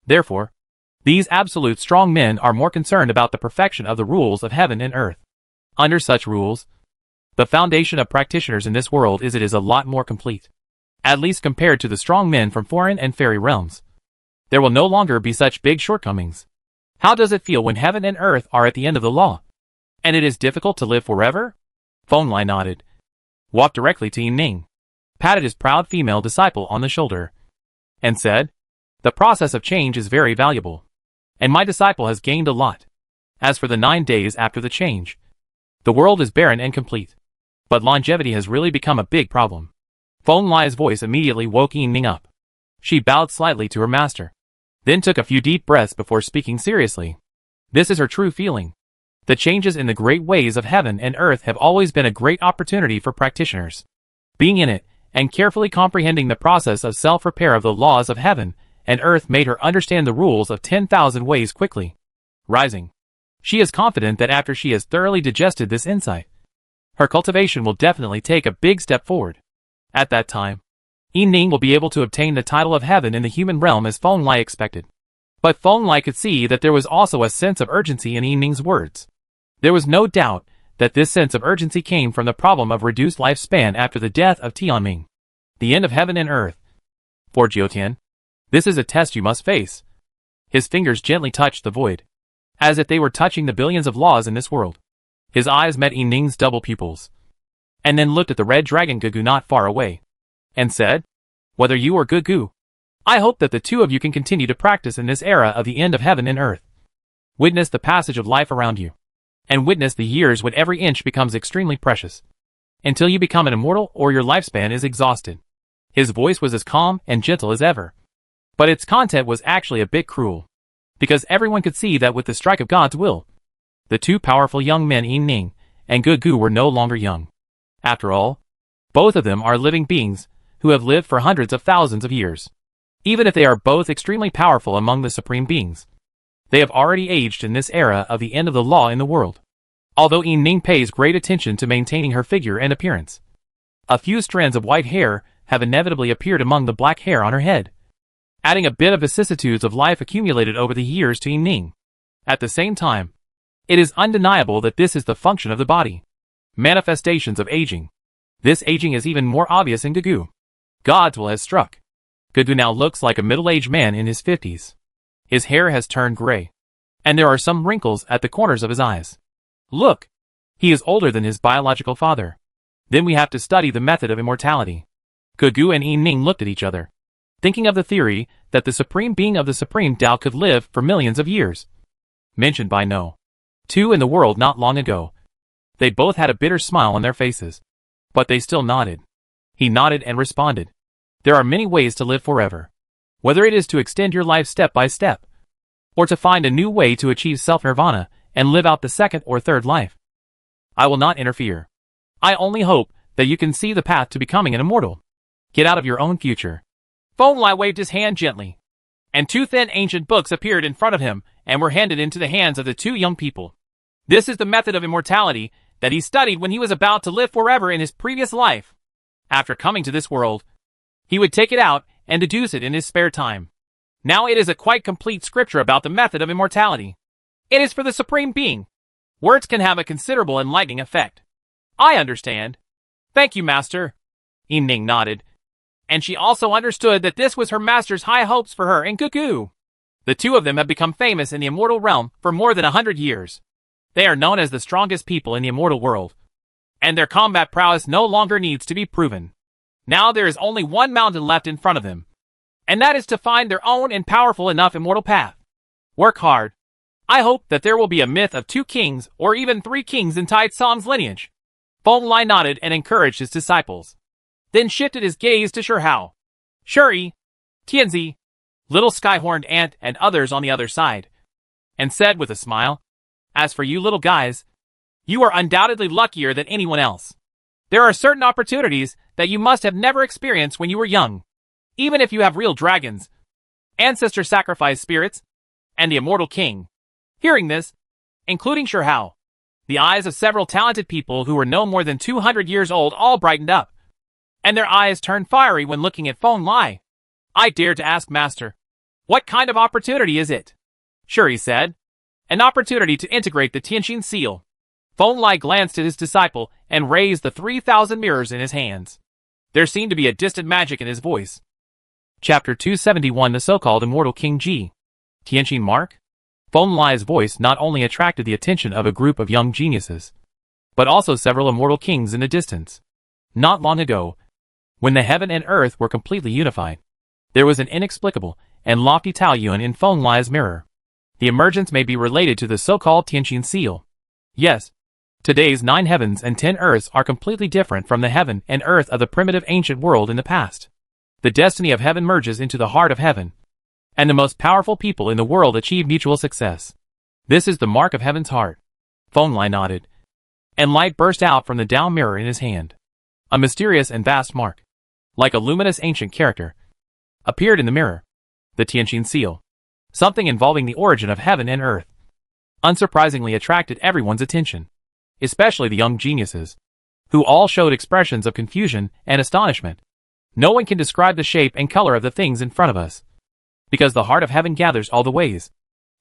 Therefore, these absolute strong men are more concerned about the perfection of the rules of heaven and earth. Under such rules, the foundation of practitioners in this world is a lot more complete, at least compared to the strong men from foreign and fairy realms. There will no longer be such big shortcomings. How does it feel when heaven and earth are at the end of the law, and it is difficult to live forever? Feng Lai nodded, walked directly to Yin Ning, patted his proud female disciple on the shoulder, and said, "The process of change is very valuable, and my disciple has gained a lot. As for the 9 days after the change, the world is barren and complete, but longevity has really become a big problem." Feng Lai's voice immediately woke Yin Ning up. She bowed slightly to her master, then took a few deep breaths before speaking seriously. This is her true feeling. The changes in the great ways of heaven and earth have always been a great opportunity for practitioners. Being in it, and carefully comprehending the process of self-repair of the laws of heaven and earth made her understand the rules of 10,000 ways quickly. Rising, she is confident that after she has thoroughly digested this insight, her cultivation will definitely take a big step forward. At that time, Yin Ning will be able to obtain the title of heaven in the human realm as Feng Lai expected. But Feng Lai could see that there was also a sense of urgency in Yin Ning's words. There was no doubt that this sense of urgency came from the problem of reduced lifespan after the death of Tianming. The end of heaven and earth. For Jiutian, this is a test you must face. His fingers gently touched the void, as if they were touching the billions of laws in this world. His eyes met Yin Ning's double pupils, and then looked at the red dragon Gugu not far away, and said, "Whether you or Gugu, I hope that the two of you can continue to practice in this era of the end of heaven and earth. Witness the passage of life around you, and witness the years when every inch becomes extremely precious, until you become an immortal or your lifespan is exhausted." His voice was as calm and gentle as ever, but its content was actually a bit cruel, because everyone could see that with the strike of God's will, the two powerful young men Yin Ning and Gugu were no longer young. After all, both of them are living beings who have lived for hundreds of thousands of years. Even if they are both extremely powerful among the supreme beings, they have already aged in this era of the end of the law in the world. Although Yin Ning pays great attention to maintaining her figure and appearance, a few strands of white hair have inevitably appeared among the black hair on her head, adding a bit of vicissitudes of life accumulated over the years to Yin Ning. At the same time, it is undeniable that this is the function of the body. Manifestations of aging. This aging is even more obvious in Gugu. God's will has struck. Gugu now looks like a middle-aged man in his 50s. His hair has turned gray, and there are some wrinkles at the corners of his eyes. Look! He is older than his biological father. Then we have to study the method of immortality. Gugu and Ning looked at each other, thinking of the theory that the supreme being of the supreme Tao could live for millions of years. Mentioned by No. 2 in the world not long ago. They both had a bitter smile on their faces, but they still nodded. He nodded and responded. There are many ways to live forever. Whether it is to extend your life step by step, or to find a new way to achieve self-nirvana and live out the second or third life. I will not interfere. I only hope that you can see the path to becoming an immortal. Get out of your own future. Feng Lai waved his hand gently, and two thin ancient books appeared in front of him and were handed into the hands of the two young people. This is the method of immortality that he studied when he was about to live forever in his previous life. After coming to this world, he would take it out and deduce it in his spare time. Now it is a quite complete scripture about the method of immortality. It is for the Supreme Being. Words can have a considerable enlightening effect. I understand. Thank you, Master. Ning nodded, and she also understood that this was her master's high hopes for her and Gugu. The two of them have become famous in the immortal realm for more than 100 years. They are known as the strongest people in the immortal world, and their combat prowess no longer needs to be proven. Now there is only one mountain left in front of them, and that is to find their own and powerful enough immortal path. Work hard. I hope that there will be a myth of 2 kings or even 3 kings in Tai Tsam's lineage. Feng Lai nodded and encouraged his disciples, then shifted his gaze to Shihao, Shuri, Tianzi, Little Skyhorned Ant and others on the other side, and said with a smile, as for you little guys, you are undoubtedly luckier than anyone else. There are certain opportunities that you must have never experienced when you were young. Even if you have real dragons, ancestor sacrifice spirits, and the immortal king. Hearing this, including Shihao, the eyes of several talented people who were no more than 200 years old all brightened up, and their eyes turned fiery when looking at Feng Lai. I dare to ask, Master, what kind of opportunity is it? Shuri said. An opportunity to integrate the Tianqin seal. Feng Lai glanced at his disciple and raised the 3,000 mirrors in his hands. There seemed to be a distant magic in his voice. Chapter 271 The so-called Immortal King Ji. Tianqin Mark? Feng Lai's voice not only attracted the attention of a group of young geniuses, but also several immortal kings in the distance. Not long ago, when the heaven and earth were completely unified, there was an inexplicable and lofty Taoyuan in Feng Lai's mirror. The emergence may be related to the so-called Tianqin seal. Yes, today's 9 heavens and 10 earths are completely different from the heaven and earth of the primitive ancient world in the past. The destiny of heaven merges into the heart of heaven, and the most powerful people in the world achieve mutual success. This is the mark of heaven's heart. Feng Lai nodded, and light burst out from the Tao mirror in his hand. A mysterious and vast mark, like a luminous ancient character, appeared in the mirror. The Tianqin seal, something involving the origin of heaven and earth, unsurprisingly attracted everyone's attention, especially the young geniuses, who all showed expressions of confusion and astonishment. No one can describe the shape and color of the things in front of us, because the heart of heaven gathers all the ways,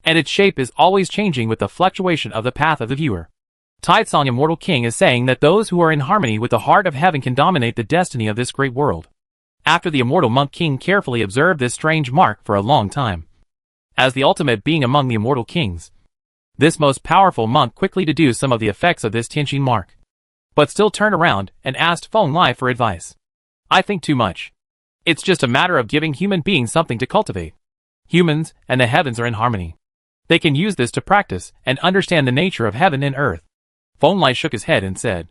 and its shape is always changing with the fluctuation of the path of the viewer. Taitsong Immortal King is saying that those who are in harmony with the heart of heaven can dominate the destiny of this great world. After the Immortal Monk King carefully observed this strange mark for a long time, as the ultimate being among the immortal kings, this most powerful monk quickly deduced some of the effects of this Tianqin mark, but still turned around and asked Feng Lai for advice. I think too much. It's just a matter of giving human beings something to cultivate. Humans and the heavens are in harmony. They can use this to practice and understand the nature of heaven and earth. Feng Lai shook his head and said,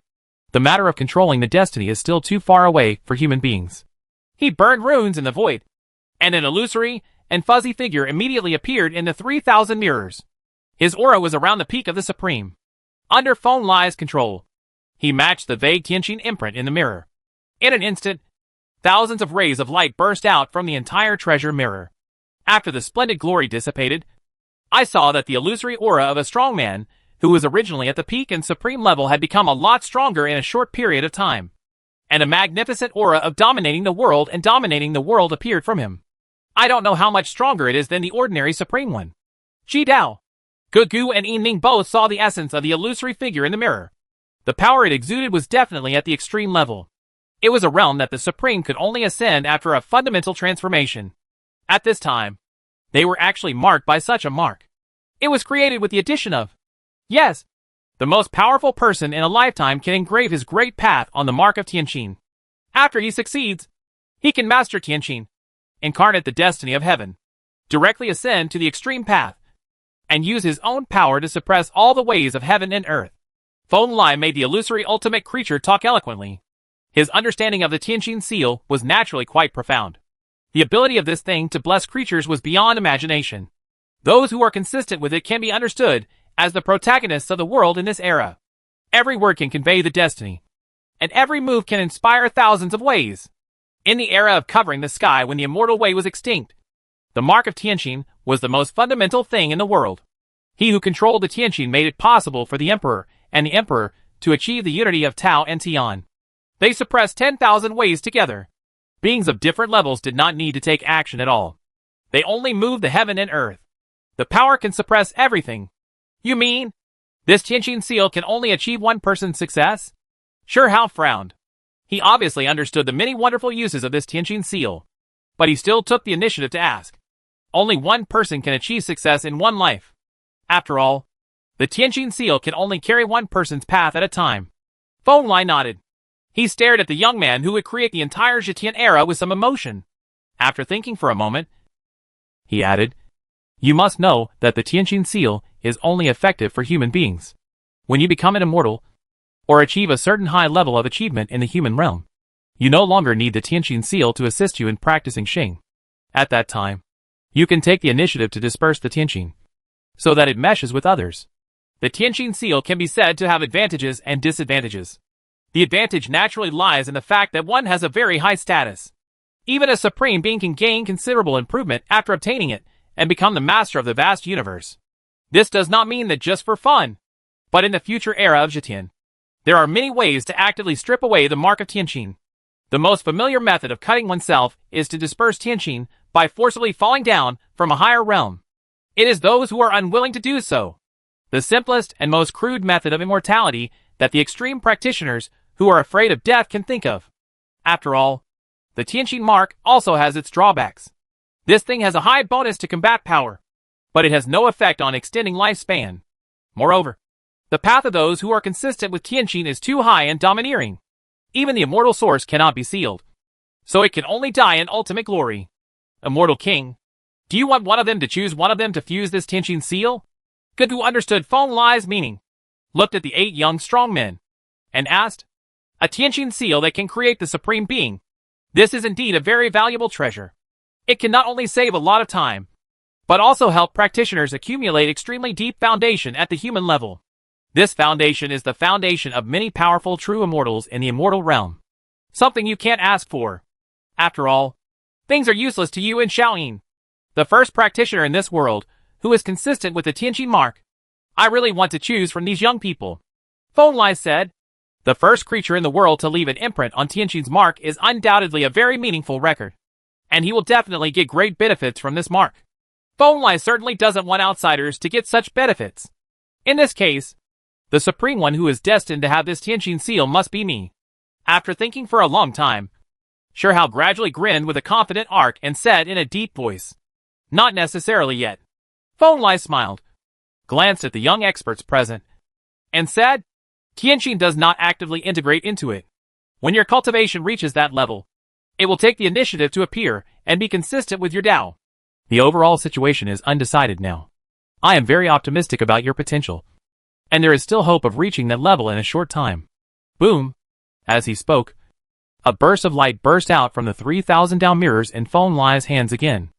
the matter of controlling the destiny is still too far away for human beings. He burned runes in the void, and an illusory and fuzzy figure immediately appeared in the 3,000 mirrors. His aura was around the peak of the Supreme. Under Feng Lai's control, he matched the vague Tianqin imprint in the mirror. In an instant, thousands of rays of light burst out from the entire treasure mirror. After the splendid glory dissipated, I saw that the illusory aura of a strong man, who was originally at the peak and supreme level, had become a lot stronger in a short period of time. And a magnificent aura of dominating the world and dominating the world appeared from him. I don't know how much stronger it is than the ordinary supreme one. Ji Dao, Gugu and Ning both saw the essence of the illusory figure in the mirror. The power it exuded was definitely at the extreme level. It was a realm that the Supreme could only ascend after a fundamental transformation. At this time, they were actually marked by such a mark. It was created with the addition of, yes, the most powerful person in a lifetime can engrave his great path on the mark of Tianqin. After he succeeds, he can master Tianqin, incarnate the destiny of heaven, directly ascend to the extreme path, and use his own power to suppress all the ways of heaven and earth. Feng Lai made the illusory ultimate creature talk eloquently. His understanding of the Tianqin seal was naturally quite profound. The ability of this thing to bless creatures was beyond imagination. Those who are consistent with it can be understood as the protagonists of the world in this era. Every word can convey the destiny, and every move can inspire thousands of ways. In the era of covering the sky when the immortal way was extinct, the mark of Tianqin was the most fundamental thing in the world. He who controlled the Tianqin made it possible for the Emperor and the Emperor to achieve the unity of Tao and Tian. They suppressed 10,000 ways together. Beings of different levels did not need to take action at all. They only moved the heaven and earth. The power can suppress everything. You mean, this Tianqin seal can only achieve one person's success? Sure Hao frowned. He obviously understood the many wonderful uses of this Tianqin seal, but he still took the initiative to ask. Only one person can achieve success in one life. After all, the Tianqin seal can only carry one person's path at a time. Feng Lai nodded. He stared at the young man who would create the entire Zetian era with some emotion. After thinking for a moment, he added, "You must know that the Tianqin seal is only effective for human beings. When you become an immortal, or achieve a certain high level of achievement in the human realm, you no longer need the Tianqin seal to assist you in practicing Xing. At that time, you can take the initiative to disperse the Tianqin, so that it meshes with others. The Tianqin seal can be said to have advantages and disadvantages. The advantage naturally lies in the fact that one has a very high status. Even a supreme being can gain considerable improvement after obtaining it, and become the master of the vast universe. This does not mean that just for fun, but in the future era of Zetian, there are many ways to actively strip away the mark of Tianqin. The most familiar method of cutting oneself is to disperse Tianqin by forcibly falling down from a higher realm. It is those who are unwilling to do so, the simplest and most crude method of immortality that the extreme practitioners who are afraid of death can think of. After all, the Tianqin mark also has its drawbacks. This thing has a high bonus to combat power, but it has no effect on extending lifespan. Moreover, the path of those who are consistent with Tianqin is too high and domineering. Even the immortal source cannot be sealed, so it can only die in ultimate glory. Immortal King, do you want one of them to choose one of them to fuse this Tianqin seal? Gudu understood Feng Lai's meaning, looked at the 8 young strong men, and asked, a Tianqin seal that can create the supreme being. This is indeed a very valuable treasure. It can not only save a lot of time, but also help practitioners accumulate extremely deep foundation at the human level. This foundation is the foundation of many powerful true immortals in the immortal realm. Something you can't ask for. After all, things are useless to you and Xiaoyin, the first practitioner in this world, who is consistent with the Tianqin mark. I really want to choose from these young people. Feng Lai said, the first creature in the world to leave an imprint on Tianqin's mark is undoubtedly a very meaningful record, and he will definitely get great benefits from this mark. Feng Lai certainly doesn't want outsiders to get such benefits. In this case, the supreme one who is destined to have this Tianqin seal must be me. After thinking for a long time, Sure Hao gradually grinned with a confident arc and said in a deep voice, not necessarily yet. Feng Lai smiled, glanced at the young experts present, and said, Tianqin does not actively integrate into it. When your cultivation reaches that level, it will take the initiative to appear and be consistent with your Tao. The overall situation is undecided now. I am very optimistic about your potential, and there is still hope of reaching that level in a short time. Boom! As he spoke, a burst of light burst out from the 3,000 Tao mirrors in Feng Lai's hands again.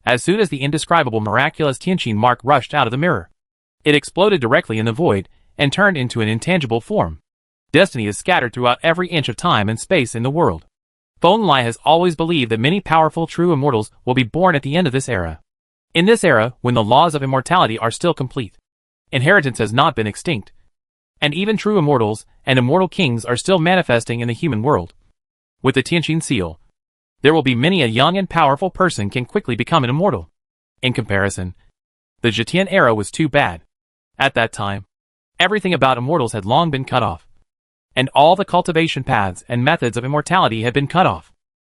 As soon as the indescribable miraculous Tianqin mark rushed out of the mirror, it exploded directly in the void and turned into an intangible form. Destiny is scattered throughout every inch of time and space in the world. Feng Lai has always believed that many powerful true immortals will be born at the end of this era. In this era, when the laws of immortality are still complete, inheritance has not been extinct, and even true immortals and immortal kings are still manifesting in the human world. With the Tianqin seal, there will be many a young and powerful person can quickly become an immortal. In comparison, the Zetian era was too bad. At that time, everything about immortals had long been cut off. and all the cultivation paths and methods of immortality had been cut off.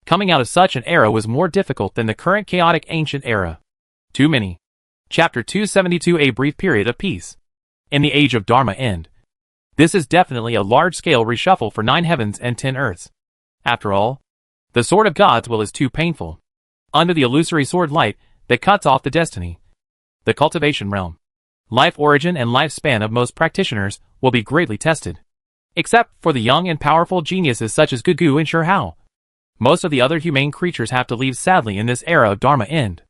Coming out of such an era was more difficult than the current chaotic ancient era. Too many. Chapter 272, A Brief Period of Peace. In the Age of Dharma End. This is definitely a large-scale reshuffle for 9 heavens and 10 earths. After all, the sword of God's will is too painful. Under the illusory sword light that cuts off the destiny, the cultivation realm, life origin and lifespan of most practitioners will be greatly tested. Except for the young and powerful geniuses such as Gugu and Shirhao. Most of the other humane creatures have to leave sadly in this era of Dharma End.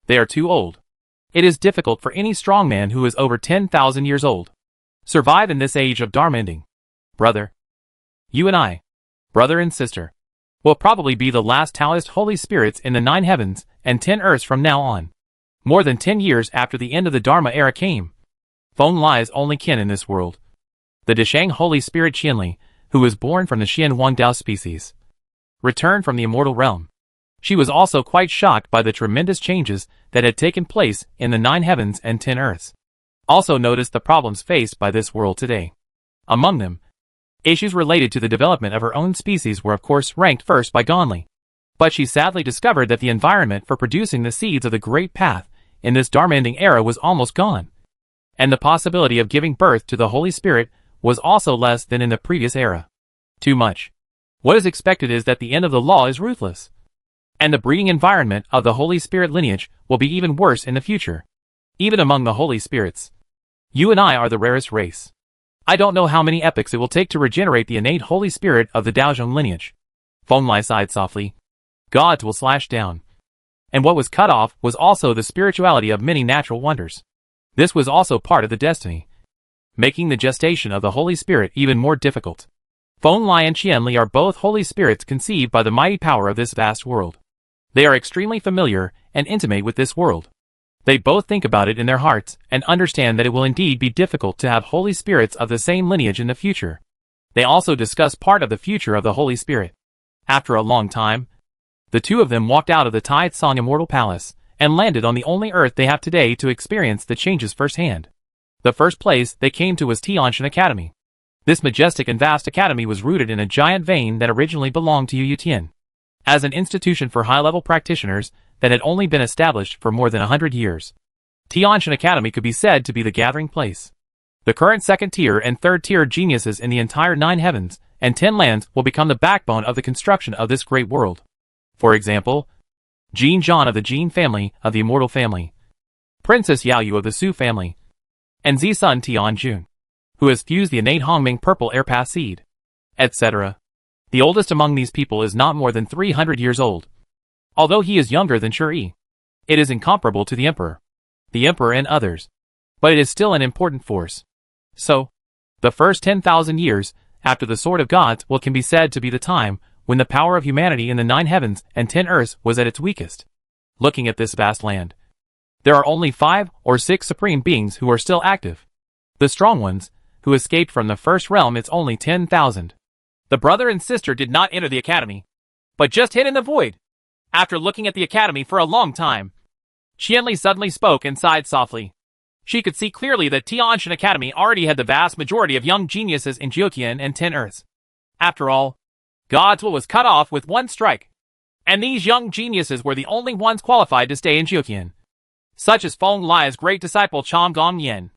They are too old. It is difficult for any strong man who is over 10,000 years old survive in this age of Dharma ending. Brother, you and I, brother and sister, will probably be the last Taoist holy spirits in the 9 heavens and 10 earths from now on. More than 10 years after the end of the Dharma era came, Feng Lai's only kin in this world, the Deshang holy spirit Qianli, who was born from the Xian Wangdao species, returned from the immortal realm. She was also quite shocked by the tremendous changes that had taken place in the 9 heavens and 10 earths. Also noticed the problems faced by this world today. Among them, issues related to the development of her own species were of course ranked first by Gonli. But she sadly discovered that the environment for producing the seeds of the great path in this Dharma-ending era was almost gone. And the possibility of giving birth to the Holy Spirit was also less than in the previous era. Too much. What is expected is that the end of the law is ruthless. And the breeding environment of the Holy Spirit lineage will be even worse in the future. Even among the Holy Spirits. You and I are the rarest race. I don't know how many epochs it will take to regenerate the innate Holy Spirit of the Daozhong lineage. Feng Lai sighed softly. Gods will slash down. And what was cut off was also the spirituality of many natural wonders. This was also part of the destiny, making the gestation of the Holy Spirit even more difficult. Feng Lai and Qianli are both Holy Spirits conceived by the mighty power of this vast world. They are extremely familiar and intimate with this world. They both think about it in their hearts and understand that it will indeed be difficult to have Holy Spirits of the same lineage in the future. They also discuss part of the future of the Holy Spirit. After a long time, the two of them walked out of the Tai Tsang Immortal Palace and landed on the only earth they have today to experience the changes firsthand. The first place they came to was Tianshan Academy. This majestic and vast academy was rooted in a giant vein that originally belonged to Yu Tian, as an institution for high-level practitioners that had only been established for more than 100 years. Tianshan Academy could be said to be the gathering place. The current second-tier and third-tier geniuses in the entire 9 heavens and 10 lands will become the backbone of the construction of this great world. For example, Jin Zhan of the Jin family of the Immortal family, Princess Yaoyu of the Su family, and Zisun Tianjun, who has fused the innate Hongming purple air path seed, etc. The oldest among these people is not more than 300 years old. Although he is younger than Shuri, it is incomparable to the Emperor and others, but it is still an important force. So, the first 10,000 years after the Sword of Gods can be said to be the time when the power of humanity in the 9 heavens and 10 earths was at its weakest. Looking at this vast land, there are only 5 or 6 supreme beings who are still active. The strong ones, who escaped from the first realm, it's only 10,000. The brother and sister did not enter the academy, but just hid in the void. After looking at the academy for a long time, Qianli suddenly spoke and sighed softly. She could see clearly that Tianshan Academy already had the vast majority of young geniuses in Jioqian and 10 Earths. After all, God's will was cut off with one strike, and these young geniuses were the only ones qualified to stay in Jioqian, such as Feng Lai's great disciple Chang Gongyan,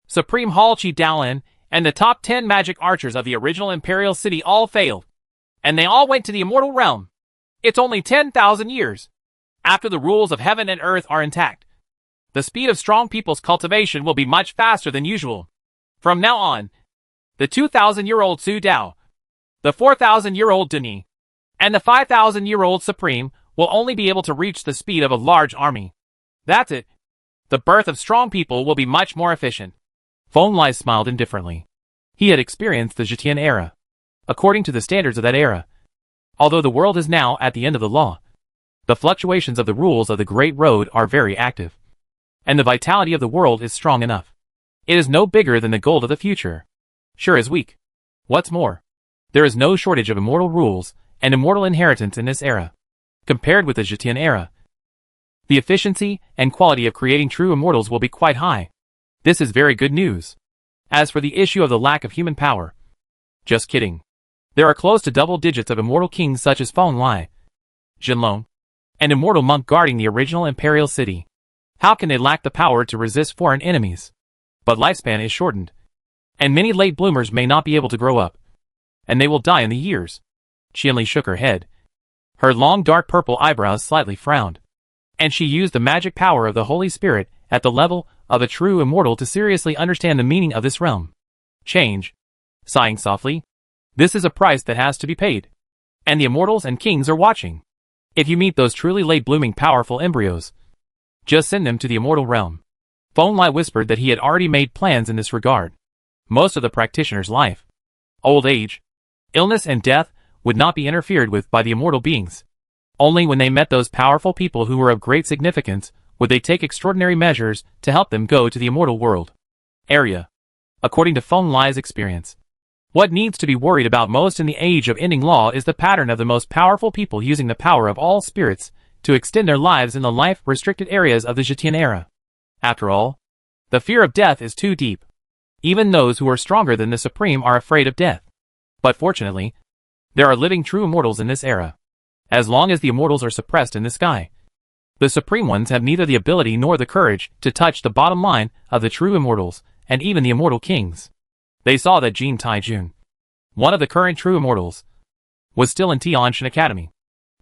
Supreme Hall Chi Daolin, and the top 10 magic archers of the original imperial city all failed, and they all went to the immortal realm. It's only 10,000 years after the rules of heaven and earth are intact. The speed of strong people's cultivation will be much faster than usual. From now on, the 2,000-year-old Su Dao, the 4,000-year-old Duni, and the 5,000-year-old Supreme will only be able to reach the speed of a large army. That's it. The birth of strong people will be much more efficient. Feng Lai smiled indifferently. He had experienced the Zetian era. According to the standards of that era, although the world is now at the end of the law, the fluctuations of the rules of the Great Road are very active, and the vitality of the world is strong enough. It is no bigger than the gold of the future. Sure is weak. What's more, there is no shortage of immortal rules and immortal inheritance in this era. Compared with the Zetian era, the efficiency and quality of creating true immortals will be quite high. This is very good news. As for the issue of the lack of human power, Just kidding. There are close to double digits of immortal kings such as Feng Lai, Jinlong, and immortal monk guarding the original imperial city. How can they lack the power to resist foreign enemies? But lifespan is shortened, and many late bloomers may not be able to grow up, and they will die in the years. Qianli shook her head. Her long dark purple eyebrows slightly frowned, and she used the magic power of the Holy Spirit at the level of a true immortal to seriously understand the meaning of this realm. Change. Sighing softly. This is a price that has to be paid. And the immortals and kings are watching. If you meet those truly late-blooming powerful embryos, just send them to the immortal realm. Feng Lai whispered that he had already made plans in this regard. Most of the practitioner's life, old age, illness and death would not be interfered with by the immortal beings. Only when they met those powerful people who were of great significance would they take extraordinary measures to help them go to the immortal world. Area. According to Feng Lai's experience, what needs to be worried about most in the age of ending law is the pattern of the most powerful people using the power of all spirits to extend their lives in the life-restricted areas of the Zetian era. After all, the fear of death is too deep. Even those who are stronger than the Supreme are afraid of death. But fortunately, there are living true immortals in this era. As long as the immortals are suppressed in the sky, the Supreme Ones have neither the ability nor the courage to touch the bottom line of the true immortals, and even the immortal kings. They saw that Jin Taijun, one of the current true immortals, was still in Tianshan Academy.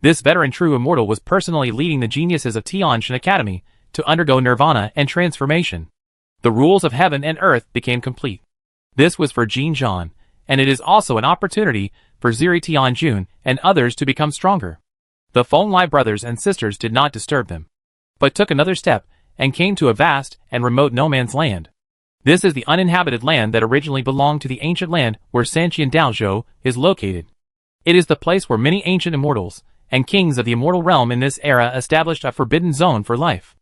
This veteran true immortal was personally leading the geniuses of Tianshan Academy to undergo nirvana and transformation. The rules of heaven and earth became complete. This was for Jin Zhan, and it is also an opportunity for Ziri Tianjun and others to become stronger. The Feng Lai brothers and sisters did not disturb them, but took another step and came to a vast and remote no-man's land. This is the uninhabited land that originally belonged to the ancient land where Sanqian Daozhou is located. It is the place where many ancient immortals and kings of the immortal realm in this era established a forbidden zone for life.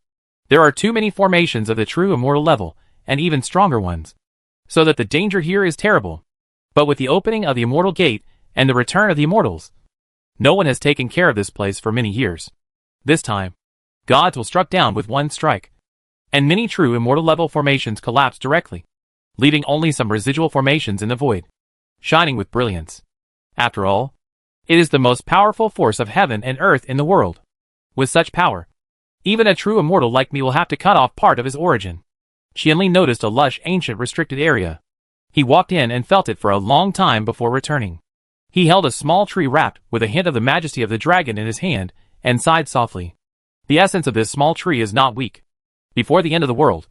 There are too many formations of the true immortal level, and even stronger ones, so that the danger here is terrible. But with the opening of the immortal gate and the return of the immortals, no one has taken care of this place for many years. This time, gods will struck down with one strike, and many true immortal level formations collapse directly, leaving only some residual formations in the void, shining with brilliance. After all, it is the most powerful force of heaven and earth in the world. With such power, even a true immortal like me will have to cut off part of his origin. Qianli noticed a lush, ancient, restricted area. He walked in and felt it for a long time before returning. He held a small tree wrapped with a hint of the majesty of the dragon in his hand, and sighed softly. The essence of this small tree is not weak. Before the end of the world,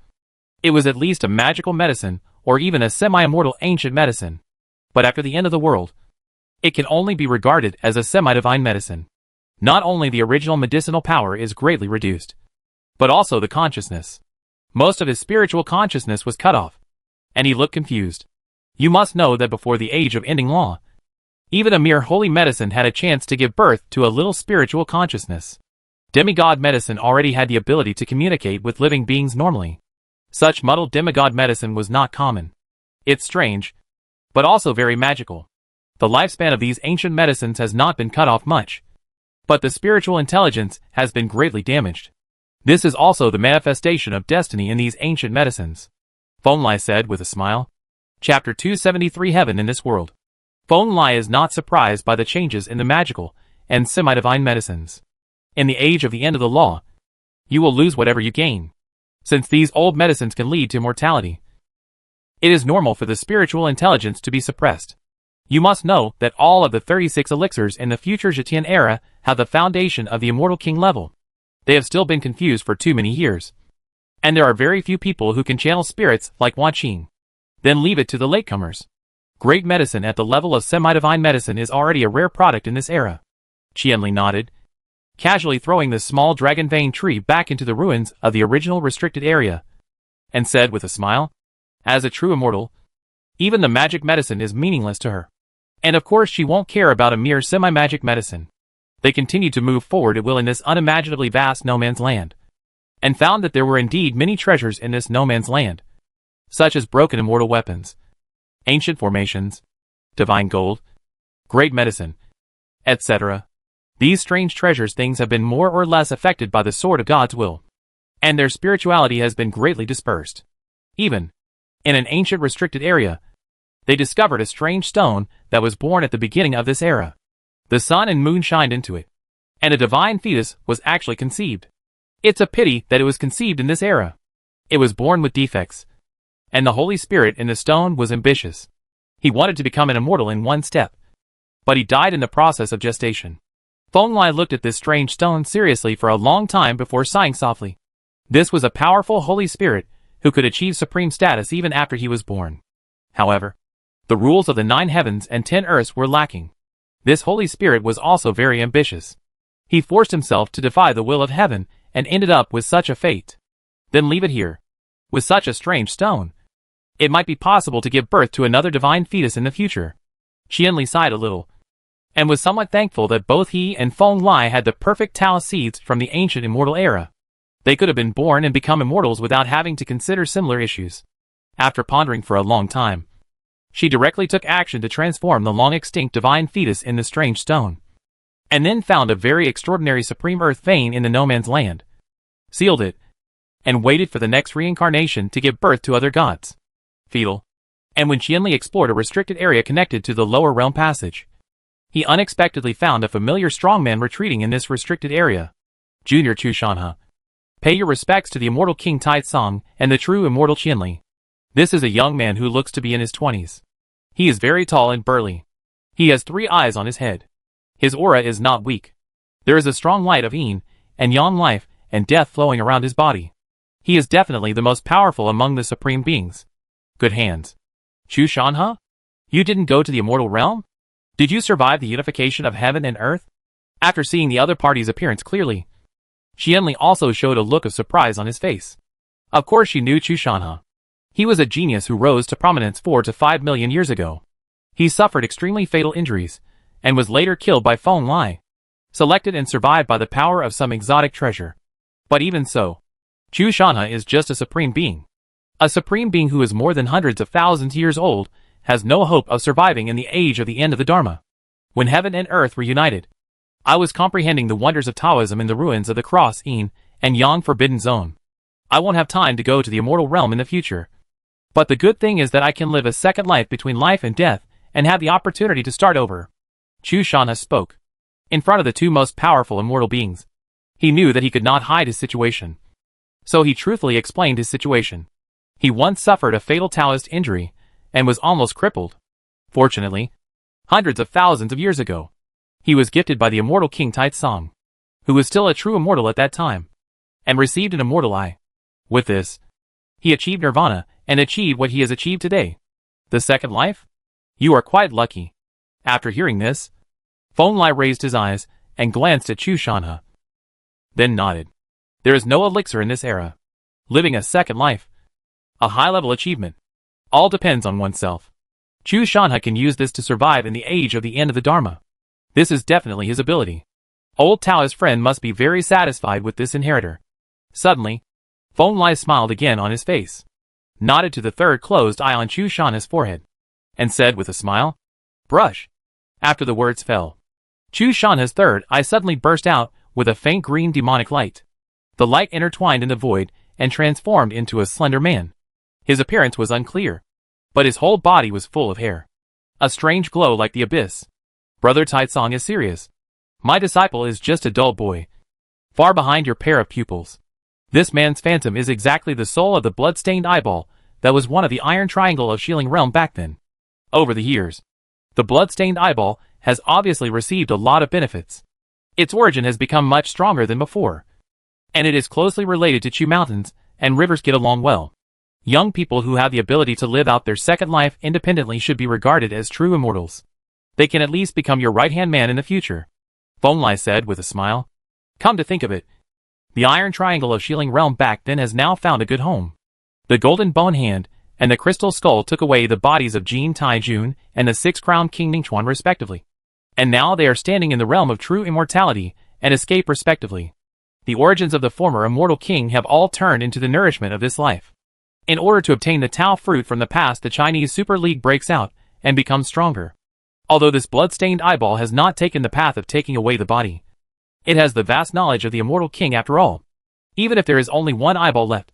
it was at least a magical medicine, or even a semi-immortal ancient medicine. But after the end of the world, it can only be regarded as a semi-divine medicine. Not only the original medicinal power is greatly reduced, but also the consciousness. Most of his spiritual consciousness was cut off, and he looked confused. You must know that before the age of ending law, even a mere holy medicine had a chance to give birth to a little spiritual consciousness. Demigod medicine already had the ability to communicate with living beings normally. Such muddled demigod medicine was not common. It's strange, but also very magical. The lifespan of these ancient medicines has not been cut off much, but the spiritual intelligence has been greatly damaged. This is also the manifestation of destiny in these ancient medicines, Feng Lai said with a smile. Chapter 273 Heaven in this world. Feng Lai is not surprised by the changes in the magical and semi-divine medicines. In the age of the end of the law, you will lose whatever you gain, since these old medicines can lead to mortality. It is normal for the spiritual intelligence to be suppressed. You must know that all of the 36 elixirs in the future Zetian era have the foundation of the immortal king level. They have still been confused for too many years, and there are very few people who can channel spirits like Wan Qing. Then leave it to the latecomers. Great medicine at the level of semi-divine medicine is already a rare product in this era. Qianli nodded, casually throwing the small dragon vein tree back into the ruins of the original restricted area, and said with a smile, as a true immortal, even the magic medicine is meaningless to her. And of course she won't care about a mere semi-magic medicine. They continued to move forward at will in this unimaginably vast no-man's land, and found that there were indeed many treasures in this no-man's land, such as broken immortal weapons, ancient formations, divine gold, great medicine, etc. These strange treasures things have been more or less affected by the sword of God's will, and their spirituality has been greatly dispersed. Even in an ancient restricted area, they discovered a strange stone that was born at the beginning of this era. The sun and moon shined into it, and a divine fetus was actually conceived. It's a pity that it was conceived in this era. It was born with defects, and the Holy Spirit in the stone was ambitious. He wanted to become an immortal in one step, but he died in the process of gestation. Feng Lai looked at this strange stone seriously for a long time before sighing softly. This was a powerful Holy Spirit who could achieve supreme status even after he was born. However, the rules of the 9 heavens and 10 earths were lacking. This Holy Spirit was also very ambitious. He forced himself to defy the will of heaven and ended up with such a fate. Then leave it here. With such a strange stone, it might be possible to give birth to another divine fetus in the future. Qianli sighed a little, and was somewhat thankful that both he and Feng Lai had the perfect Tao seeds from the ancient immortal era. They could have been born and become immortals without having to consider similar issues. After pondering for a long time, she directly took action to transform the long-extinct divine fetus in the strange stone, and then found a very extraordinary supreme earth vein in the no man's land, sealed it, and waited for the next reincarnation to give birth to other gods. Fetal. And when Qianli explored a restricted area connected to the lower realm passage, he unexpectedly found a familiar strongman retreating in this restricted area. Junior Chu Shanhe. Pay your respects to the immortal King Taitsong and the true immortal Qianli. This is a young man who looks to be in his 20s. He is very tall and burly. He has 3 eyes on his head. His aura is not weak. There is a strong light of yin and yang life and death flowing around his body. He is definitely the most powerful among the supreme beings. Good hands. Chu Shanhe? You didn't go to the immortal realm? Did you survive the unification of heaven and earth? After seeing the other party's appearance clearly, Qianli also showed a look of surprise on his face. Of course she knew Chu Shanhe. He was a genius who rose to prominence 4 to 5 million years ago. He suffered extremely fatal injuries, and was later killed by Feng Lai, selected and survived by the power of some exotic treasure. But even so, Chu Shanhe is just a supreme being. A supreme being who is more than hundreds of thousands years old, has no hope of surviving in the age of the end of the Dharma. When heaven and earth were united, I was comprehending the wonders of Taoism in the ruins of the Cross Yin and Yang Forbidden Zone. I won't have time to go to the immortal realm in the future. But the good thing is that I can live a second life between life and death, and have the opportunity to start over. Chu Shanhe spoke. In front of the 2 most powerful immortal beings, he knew that he could not hide his situation. So he truthfully explained his situation. He once suffered a fatal Taoist injury, and was almost crippled. Fortunately, hundreds of thousands of years ago, he was gifted by the immortal King Taitsong, who was still a true immortal at that time, and received an immortal eye. With this, he achieved nirvana, and achieved what he has achieved today. The second life? You are quite lucky. After hearing this, Feng Lai raised his eyes, and glanced at Chu Shanhe, then nodded. There is no elixir in this era. Living a second life, a high-level achievement, all depends on oneself. Chu Shanhe can use this to survive in the age of the end of the Dharma. This is definitely his ability. Old Taoist friend must be very satisfied with this inheritor. Suddenly, Feng Lai smiled again on his face, nodded to the third closed eye on Chu Shanhe's forehead, and said with a smile, "Brush." After the words fell, Chu Shanhe's third eye suddenly burst out with a faint green demonic light. The light intertwined in the void and transformed into a slender man. His appearance was unclear, but his whole body was full of hair. A strange glow like the abyss. Brother Taitsong is serious. My disciple is just a dull boy, far behind your pair of pupils. This man's phantom is exactly the soul of the blood-stained eyeball that was one of the iron triangle of Shilling Realm back then. Over the years, the blood-stained eyeball has obviously received a lot of benefits. Its origin has become much stronger than before, and it is closely related to Chu mountains, and rivers get along well. Young people who have the ability to live out their second life independently should be regarded as true immortals. They can at least become your right-hand man in the future. Feng Lai said with a smile. Come to think of it, the iron triangle of Shilling Realm back then has now found a good home. The golden bone hand and the crystal skull took away the bodies of Jin Taijun and the six-crowned King Ningchuan respectively. And now they are standing in the realm of true immortality and escape respectively. The origins of the former immortal king have all turned into the nourishment of this life. In order to obtain the Tao fruit from the past, the Chinese Super League breaks out and becomes stronger. Although this blood-stained eyeball has not taken the path of taking away the body, it has the vast knowledge of the immortal king after all. Even if there is only one eyeball left,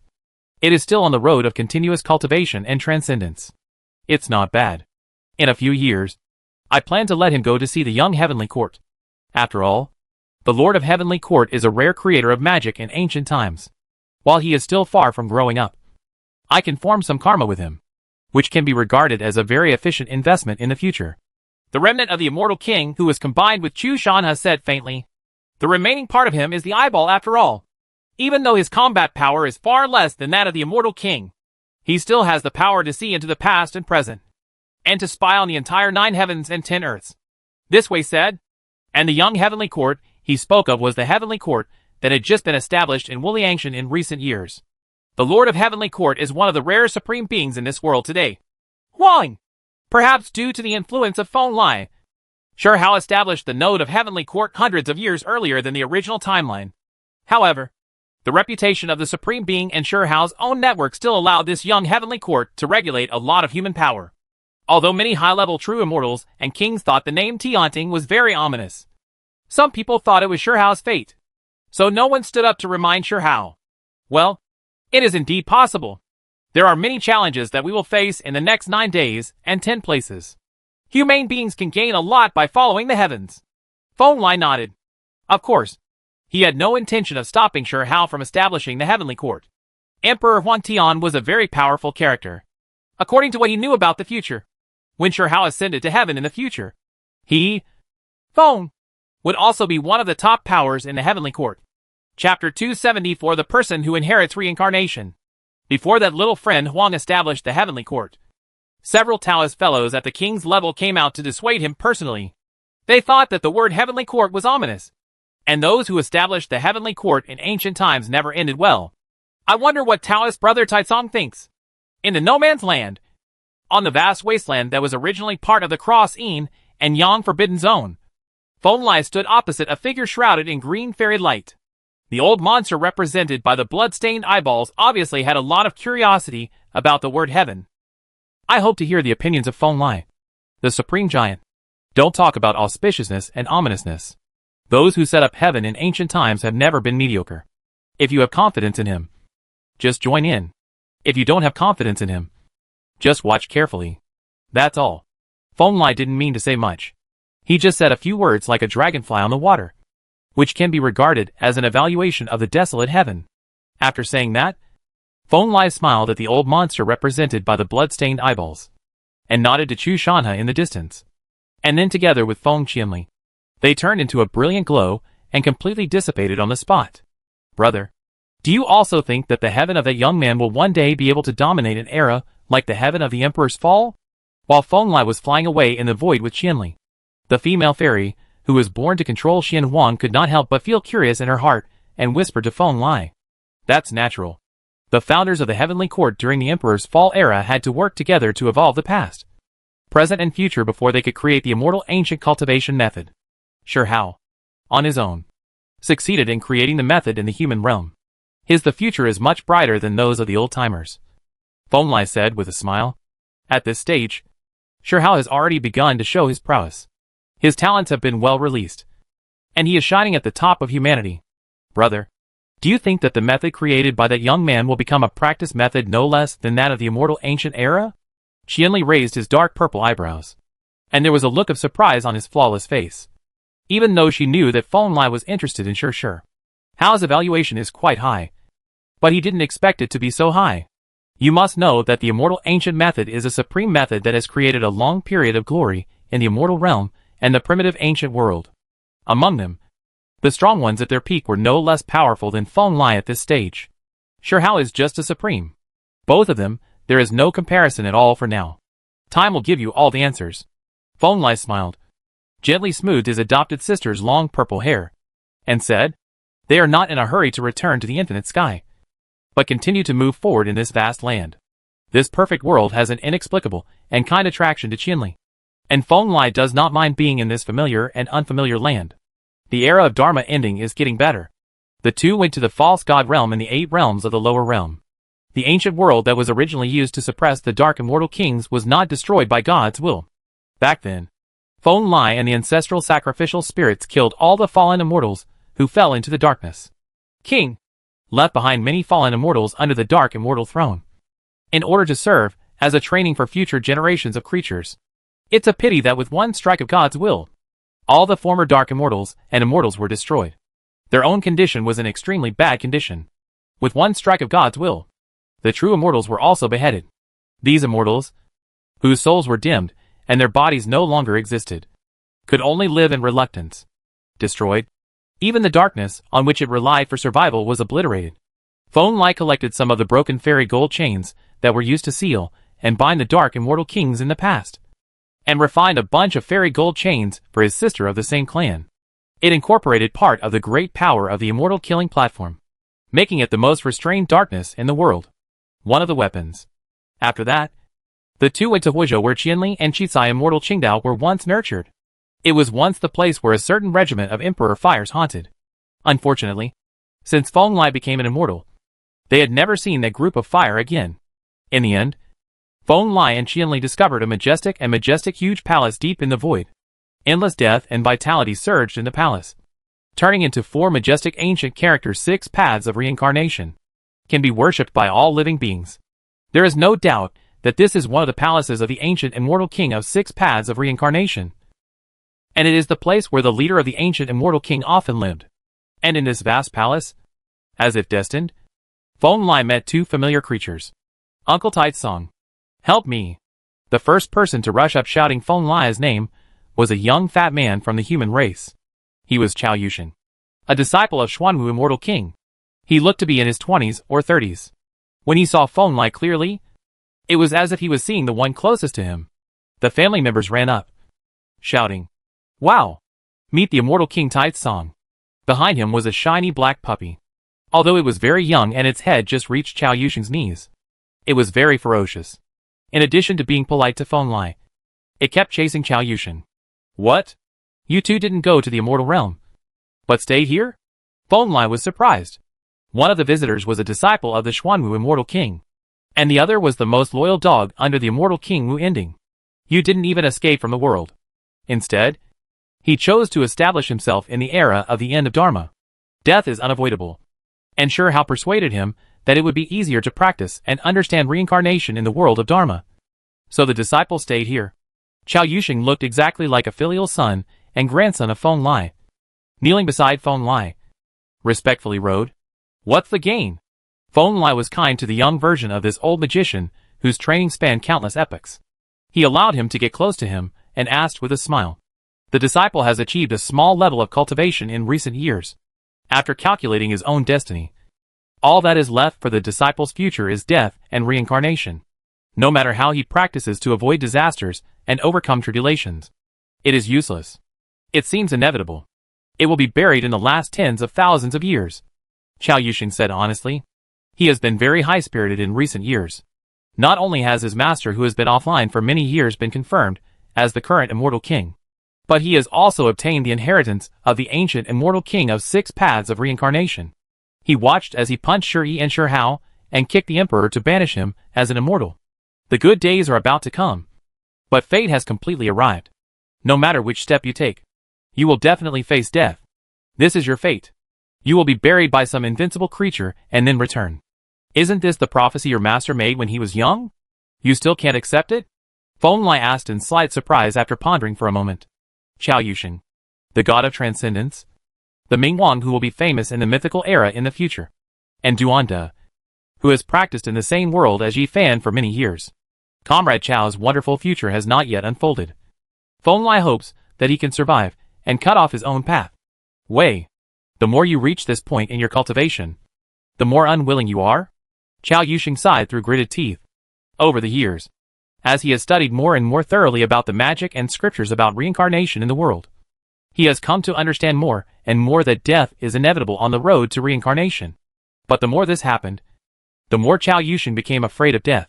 it is still on the road of continuous cultivation and transcendence. It's not bad. In a few years, I plan to let him go to see the young heavenly court. After all, the Lord of Heavenly Court is a rare creator of magic in ancient times. While he is still far from growing up, I can form some karma with him, which can be regarded as a very efficient investment in the future. The remnant of the immortal king who was combined with Chu Shanha said faintly, "The remaining part of him is the eyeball after all. Even though his combat power is far less than that of the immortal king, he still has the power to see into the past and present, and to spy on the entire 9 heavens and 10 earths." This Wei said, and the young heavenly court he spoke of was the heavenly court that had just been established in Wuliangshan in recent years. The Lord of Heavenly Court is one of the rare supreme beings in this world today. Huang! Perhaps due to the influence of Feng Lai, Shi Hao established the node of Heavenly Court hundreds of years earlier than the original timeline. However, the reputation of the Supreme Being and Shi Hao's own network still allowed this young Heavenly Court to regulate a lot of human power. Although many high-level true immortals and kings thought the name Tianting was very ominous, some people thought it was Shi Hao's fate, so no one stood up to remind Shi Hao. Well, it is indeed possible. There are many challenges that we will face in the next 9 days and 10 places. Humane beings can gain a lot by following the heavens. Feng Lai nodded. Of course, he had no intention of stopping Shi Hao from establishing the heavenly court. Emperor Huang Tian was a very powerful character. According to what he knew about the future, when Shi Hao ascended to heaven in the future, he, Feng, would also be one of the top powers in the heavenly court. Chapter 270 for the person who inherits reincarnation. Before that little friend Huang established the heavenly court, several Taoist fellows at the king's level came out to dissuade him personally. They thought that the word heavenly court was ominous, and those who established the heavenly court in ancient times never ended well. I wonder what Taoist brother Taisong thinks. In the no man's land, on the vast wasteland that was originally part of the Cross Yin and Yang Forbidden Zone, Feng Lai stood opposite a figure shrouded in green fairy light. The old monster represented by the blood-stained eyeballs obviously had a lot of curiosity about the word heaven. I hope to hear the opinions of Feng Lai, the supreme giant. Don't talk about auspiciousness and ominousness. Those who set up heaven in ancient times have never been mediocre. If you have confidence in him, just join in. If you don't have confidence in him, just watch carefully. That's all. Feng Lai didn't mean to say much. He just said a few words like a dragonfly on the water, which can be regarded as an evaluation of the desolate heaven. After saying that, Feng Lai smiled at the old monster represented by the blood-stained eyeballs, and nodded to Chu Shanha in the distance. And then together with Feng Qianli, they turned into a brilliant glow and completely dissipated on the spot. Brother, do you also think that the heaven of that young man will one day be able to dominate an era like the heaven of the Emperor's fall? While Feng Lai was flying away in the void with Qianli, the female fairy, who was born to control Xian Huang, could not help but feel curious in her heart and whispered to Feng Lai, "That's natural. The founders of the heavenly court during the Emperor's fall era had to work together to evolve the past, present and future before they could create the immortal ancient cultivation method. Shi Hao, on his own, succeeded in creating the method in the human realm. The future is much brighter than those of the old-timers," Feng Lai said with a smile. At this stage, Shi Hao has already begun to show his prowess. His talents have been well released, and he is shining at the top of humanity. Brother, do you think that the method created by that young man will become a practice method no less than that of the immortal ancient era? Qianli raised his dark purple eyebrows, and there was a look of surprise on his flawless face. Even though she knew that Feng Lai was interested in Shi Hao's evaluation is quite high, but he didn't expect it to be so high. You must know that the immortal ancient method is a supreme method that has created a long period of glory in the immortal realm and the primitive ancient world. Among them, the strong ones at their peak were no less powerful than Feng Lai at this stage. Shi Hao is just as supreme. Both of them, there is no comparison at all for now. Time will give you all the answers. Feng Lai smiled, gently smoothed his adopted sister's long purple hair, and said, "They are not in a hurry to return to the infinite sky, but continue to move forward in this vast land. This perfect world has an inexplicable and kind attraction to Qianli, and Feng Lai does not mind being in this familiar and unfamiliar land. The era of Dharma ending is getting better." The two went to the false god realm and the 8 realms of the lower realm. The ancient world that was originally used to suppress the dark immortal kings was not destroyed by God's will. Back then, Feng Lai and the ancestral sacrificial spirits killed all the fallen immortals who fell into the darkness. King left behind many fallen immortals under the dark immortal throne, in order to serve as a training for future generations of creatures. It's a pity that with one strike of God's will, all the former Dark Immortals and Immortals were destroyed. Their own condition was an extremely bad condition. With one strike of God's will, the true Immortals were also beheaded. These Immortals, whose souls were dimmed and their bodies no longer existed, could only live in reluctance. Destroyed. Even the darkness on which it relied for survival was obliterated. Feng Lai collected some of the broken fairy gold chains that were used to seal and bind the Dark Immortal Kings in the past, and refined a bunch of fairy gold chains for his sister of the same clan. It incorporated part of the great power of the immortal killing platform, making it the most restrained darkness in the world. One of the weapons. After that, the two went to Huizhou where Qianli and Qicai immortal Qingdao were once nurtured. It was once the place where a certain regiment of Emperor Fires haunted. Unfortunately, since Feng Lai became an immortal, they had never seen that group of fire again. In the end, Feng Lai and Qianli discovered a majestic huge palace deep in the void. Endless death and vitality surged in the palace, turning into 4 majestic ancient characters. 6 paths of reincarnation can be worshipped by all living beings. There is no doubt that this is one of the palaces of the ancient immortal king of 6 paths of reincarnation, and it is the place where the leader of the ancient immortal king often lived. And in this vast palace, as if destined, Feng Lai met 2 familiar creatures. Uncle Tai Tsung. Help me. The first person to rush up shouting Feng Lai's name was a young fat man from the human race. He was Chao Yushin, a disciple of Xuanwu Immortal King. He looked to be in his 20s or 30s. When he saw Feng Lai clearly, it was as if he was seeing the one closest to him. The family members ran up, shouting, "Wow! Meet the Immortal King Tai Tsung." Behind him was a shiny black puppy. Although it was very young and its head just reached Chao Yushin's knees, it was very ferocious. In addition to being polite to Feng Lai, it kept chasing Chao Yushin. "What? You two didn't go to the immortal realm, but stayed here?" Feng Lai was surprised. One of the visitors was a disciple of the Xuanwu Immortal King, and the other was the most loyal dog under the Immortal King Wu ending. You didn't even escape from the world. Instead, he chose to establish himself in the era of the end of Dharma. Death is unavoidable. And sure how persuaded him that it would be easier to practice and understand reincarnation in the world of Dharma. So the disciple stayed here. Chao Yushin looked exactly like a filial son and grandson of Feng Lai. Kneeling beside Feng Lai, respectfully rode. "What's the gain?" Feng Lai was kind to the young version of this old magician whose training spanned countless epochs. He allowed him to get close to him and asked with a smile. The disciple has achieved a small level of cultivation in recent years. After calculating his own destiny, all that is left for the disciple's future is death and reincarnation. No matter how he practices to avoid disasters and overcome tribulations, it is useless. It seems inevitable. It will be buried in the last tens of thousands of years. Chao Yushin said honestly. He has been very high-spirited in recent years. Not only has his master who has been offline for many years been confirmed as the current immortal king, but he has also obtained the inheritance of the ancient immortal king of 6 paths of reincarnation. He watched as he punched Shi and Shi Hao and kicked the emperor to banish him as an immortal. The good days are about to come. But fate has completely arrived. No matter which step you take, you will definitely face death. This is your fate. You will be buried by some invincible creature and then return. Isn't this the prophecy your master made when he was young? You still can't accept it? Feng Lai asked in slight surprise after pondering for a moment. Chao Yushin, the god of transcendence, the Mingwang who will be famous in the mythical era in the future, and Duanda, who has practiced in the same world as Yi Fan for many years. Comrade Chao's wonderful future has not yet unfolded. Feng Lai hopes that he can survive and cut off his own path. Wei, the more you reach this point in your cultivation, the more unwilling you are? Chao Yushin sighed through gritted teeth. Over the years, as he has studied more and more thoroughly about the magic and scriptures about reincarnation in the world, he has come to understand more and more that death is inevitable on the road to reincarnation. But the more this happened, the more Chao Yushin became afraid of death.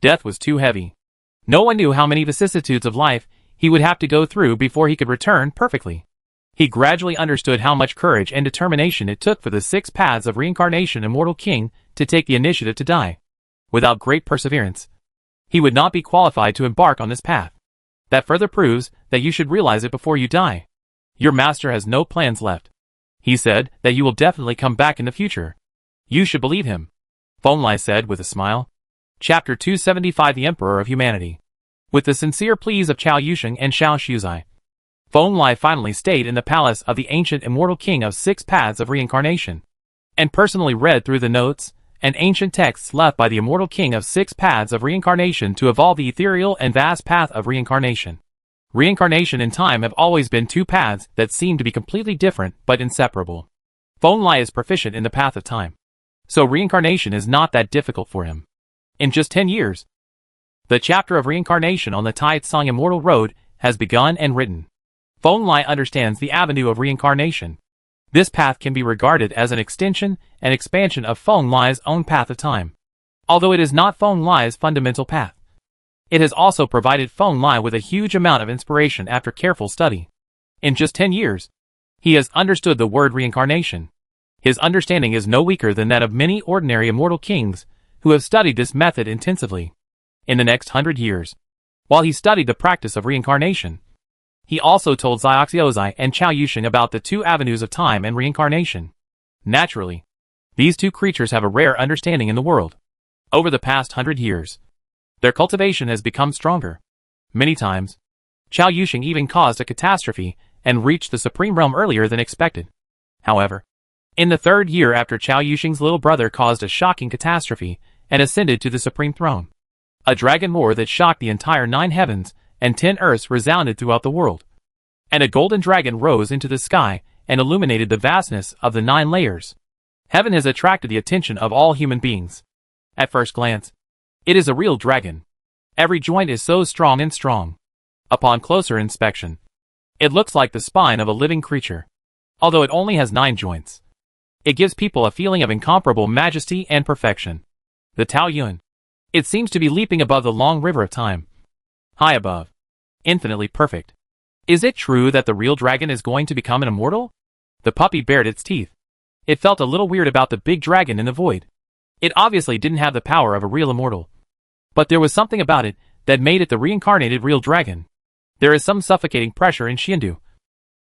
Death was too heavy. No one knew how many vicissitudes of life he would have to go through before he could return perfectly. He gradually understood how much courage and determination it took for the 6 paths of reincarnation immortal king to take the initiative to die. Without great perseverance, he would not be qualified to embark on this path. That further proves that you should realize it before you die. Your master has no plans left. He said that you will definitely come back in the future. You should believe him. Feng Lai said with a smile. Chapter 275 The Emperor of Humanity. With the sincere pleas of Chao Yusheng and Xiao Shuzai, Feng Lai finally stayed in the palace of the ancient immortal king of 6 paths of reincarnation, and personally read through the notes and ancient texts left by the immortal king of 6 paths of reincarnation to evolve the ethereal and vast path of reincarnation. Reincarnation and time have always been 2 paths that seem to be completely different but inseparable. Feng Lai is proficient in the path of time, so reincarnation is not that difficult for him. In just 10 years, the chapter of reincarnation on the Taitsang Immortal Road has begun and written. Feng Lai understands the avenue of reincarnation. This path can be regarded as an extension and expansion of Feng Lai's own path of time. Although it is not Feng Lai's fundamental path, it has also provided Feng Lai with a huge amount of inspiration after careful study. In just 10 years, he has understood the word reincarnation. His understanding is no weaker than that of many ordinary immortal kings who have studied this method intensively. In the next 100 years, while he studied the practice of reincarnation, he also told Xiaoxiuzai and Chao Yusheng about the 2 avenues of time and reincarnation. Naturally, these 2 creatures have a rare understanding in the world. Over the past 100 years, their cultivation has become stronger. Many times, Chao Yusheng even caused a catastrophe and reached the supreme realm earlier than expected. However, in the 3rd year after Chao Yusheng's little brother caused a shocking catastrophe and ascended to the supreme throne, a dragon roar that shocked the entire 9 heavens and 10 earths resounded throughout the world. And a golden dragon rose into the sky and illuminated the vastness of the 9 layers. Heaven has attracted the attention of all human beings. At first glance, it is a real dragon. Every joint is so strong and strong. Upon closer inspection, it looks like the spine of a living creature. Although it only has 9 joints, it gives people a feeling of incomparable majesty and perfection. The Taoyuan. It seems to be leaping above the long river of time. High above. Infinitely perfect. Is it true that the real dragon is going to become an immortal? The puppy bared its teeth. It felt a little weird about the big dragon in the void. It obviously didn't have the power of a real immortal. But there was something about it that made it the reincarnated real dragon. There is some suffocating pressure in Xiandu,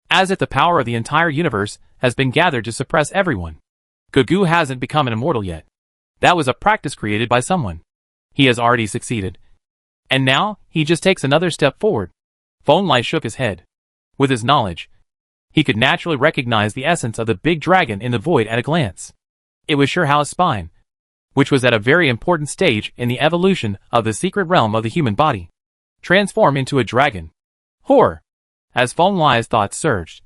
as if the power of the entire universe has been gathered to suppress everyone. Gugu hasn't become an immortal yet. That was a practice created by someone. He has already succeeded. And now, he just takes another step forward. Feng Lai shook his head. With his knowledge, he could naturally recognize the essence of the big dragon in the void at a glance. It was Shihao's spine, which was at a very important stage in the evolution of the secret realm of the human body. Transform into a dragon. Horror! As Feng Lai's thoughts surged,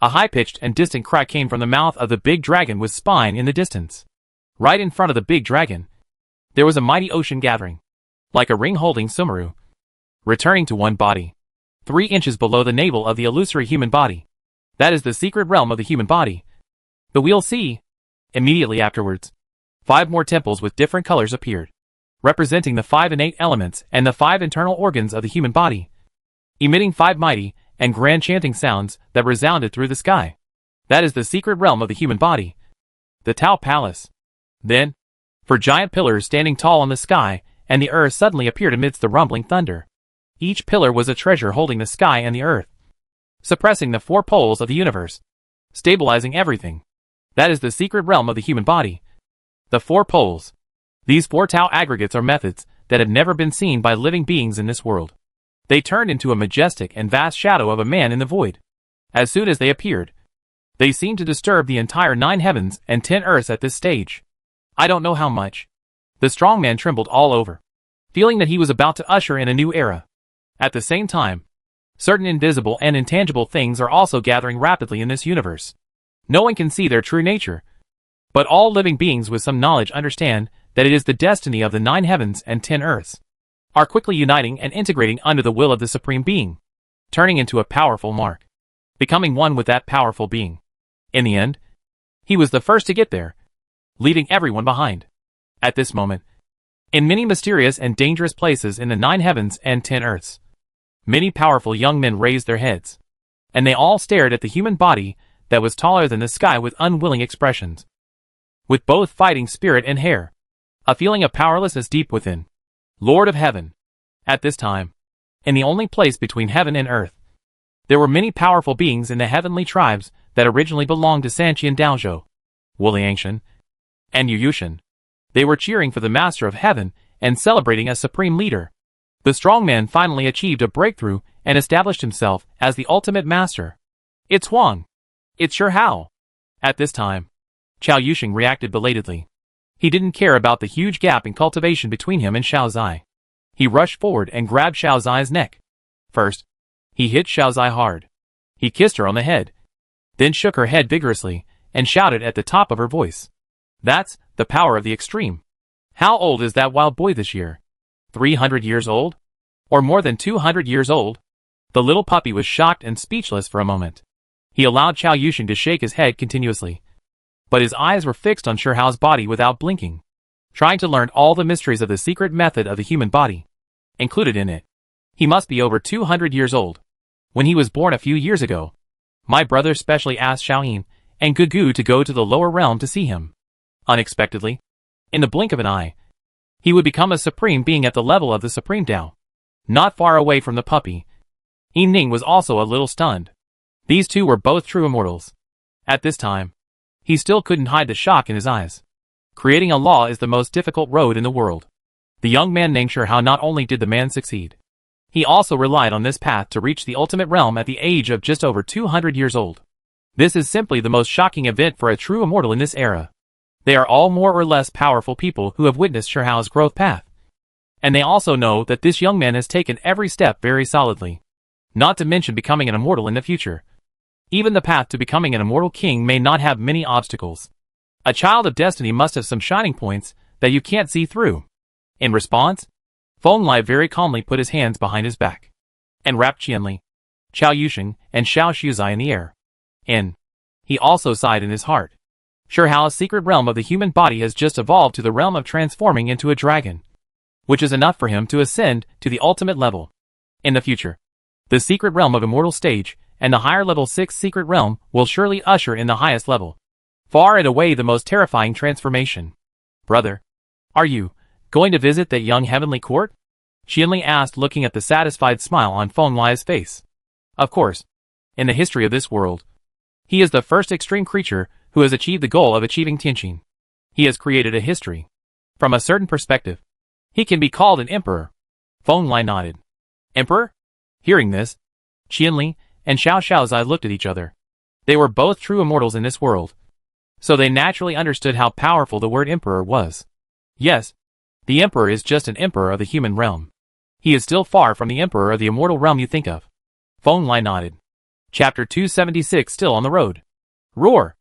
a high-pitched and distant cry came from the mouth of the big dragon with spine in the distance. Right in front of the big dragon, there was a mighty ocean gathering, like a ring holding Sumeru, returning to one body, 3 inches below the navel of the illusory human body. That is the secret realm of the human body. But we'll see. Immediately afterwards, 5 more temples with different colors appeared, representing the 5 innate elements and the 5 internal organs of the human body, emitting 5 mighty and grand chanting sounds that resounded through the sky. That is the secret realm of the human body, the Tao Palace. Then, 4 giant pillars standing tall in the sky and the earth suddenly appeared amidst the rumbling thunder. Each pillar was a treasure holding the sky and the earth, suppressing the 4 poles of the universe, stabilizing everything. That is the secret realm of the human body, the 4 poles. These 4 Tao aggregates are methods that had never been seen by living beings in this world. They turned into a majestic and vast shadow of a man in the void. As soon as they appeared, they seemed to disturb the entire 9 heavens and 10 earths at this stage. I don't know how much. The strong man trembled all over, feeling that he was about to usher in a new era. At the same time, certain invisible and intangible things are also gathering rapidly in this universe. No one can see their true nature, but all living beings with some knowledge understand that it is the destiny of the 9 heavens and 10 earths, are quickly uniting and integrating under the will of the Supreme Being, turning into a powerful mark, becoming one with that powerful being. In the end, he was the first to get there, leaving everyone behind. At this moment, in many mysterious and dangerous places in the 9 heavens and 10 earths, many powerful young men raised their heads, and they all stared at the human body that was taller than the sky with unwilling expressions. With both fighting spirit and hair, a feeling of powerlessness deep within. Lord of Heaven. At this time, in the only place between heaven and earth, there were many powerful beings in the heavenly tribes that originally belonged to Sanqian Daozhou, Wuliangshan, and Yuyushan. They were cheering for the Master of Heaven and celebrating a supreme leader. The strongman finally achieved a breakthrough and established himself as the ultimate master. It's Huang. It's Shi Hao. At this time, Chao Yusheng reacted belatedly. He didn't care about the huge gap in cultivation between him and Xiao Zai. He rushed forward and grabbed Xiao Zai's neck. First, he hit Xiao Zai hard. He kissed her on the head, then shook her head vigorously and shouted at the top of her voice. That's the power of the extreme. How old is that wild boy this year? 300 years old? Or more than 200 years old? The little puppy was shocked and speechless for a moment. He allowed Chao Yusheng to shake his head continuously, but his eyes were fixed on Shi Hao's body without blinking, trying to learn all the mysteries of the secret method of the human body. Included in it, he must be over 200 years old. When he was born a few years ago, my brother specially asked Xiaoyin and Gugu to go to the lower realm to see him. Unexpectedly, in the blink of an eye, he would become a supreme being at the level of the supreme Tao. Not far away from the puppy, Ning was also a little stunned. These two were both true immortals. At this time, he still couldn't hide the shock in his eyes. Creating a law is the most difficult road in the world. The young man named Shi Hao not only did the man succeed, he also relied on this path to reach the ultimate realm at the age of just over 200 years old. This is simply the most shocking event for a true immortal in this era. They are all more or less powerful people who have witnessed Shi Hao's growth path. And they also know that this young man has taken every step very solidly. Not to mention becoming an immortal in the future. Even the path to becoming an immortal king may not have many obstacles. A child of destiny must have some shining points that you can't see through. In response, Feng Lai very calmly put his hands behind his back and wrapped Qianli, Chao Yusheng, and Xiao Shuzai in the air. And he also sighed in his heart. Shi Hao's secret realm of the human body has just evolved to the realm of transforming into a dragon, which is enough for him to ascend to the ultimate level. In the future, the secret realm of immortal stage and the higher level 6 secret realm will surely usher in the highest level. Far and away the most terrifying transformation. Brother, are you going to visit that young heavenly court? Qianli asked, looking at the satisfied smile on Feng Lai's face. Of course, in the history of this world, he is the first extreme creature who has achieved the goal of achieving Tianqin. He has created a history. From a certain perspective, he can be called an emperor. Feng Lai nodded. Emperor? Hearing this, Qianli and Xiao Shaozai looked at each other. They were both true immortals in this world, so they naturally understood how powerful the word emperor was. Yes, the emperor is just an emperor of the human realm. He is still far from the emperor of the immortal realm you think of. Feng Lai nodded. Chapter 276 still on the road. Roar!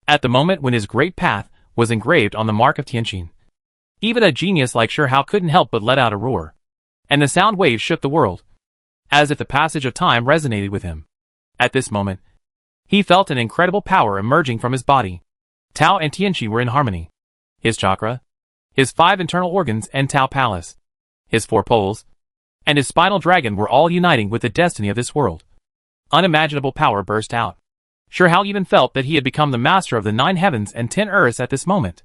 At the moment when his great path was engraved on the mark of Tianqin, even a genius like Shi Hao couldn't help but let out a roar. And the sound waves shook the world, as if the passage of time resonated with him. At this moment, he felt an incredible power emerging from his body. Tao and Tianqi were in harmony. His chakra, his 5 internal organs and Tao Palace, his 4 poles, and his spinal dragon were all uniting with the destiny of this world. Unimaginable power burst out. Shi Hao even felt that he had become the master of the 9 heavens and 10 earths at this moment.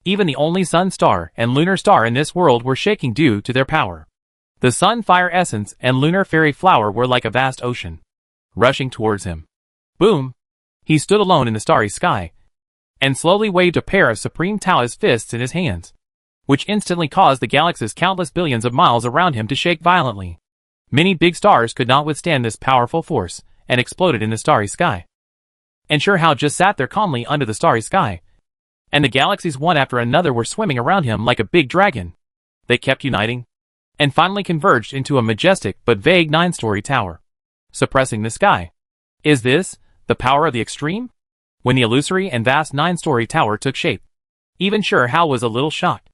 Even the only sun star and lunar star in this world were shaking due to their power. The sun fire essence and lunar fairy flower were like a vast ocean, rushing towards him. Boom! He stood alone in the starry sky, and slowly waved a pair of supreme Taoist fists in his hands, which instantly caused the galaxy's countless billions of miles around him to shake violently. Many big stars could not withstand this powerful force, and exploded in the starry sky. And Shi Hao just sat there calmly under the starry sky, and the galaxies one after another were swimming around him like a big dragon. They kept uniting, and finally converged into a majestic but vague 9-story tower, suppressing the sky. Is this the power of the extreme? When the illusory and vast 9-story tower took shape, even Shi Hao was a little shocked.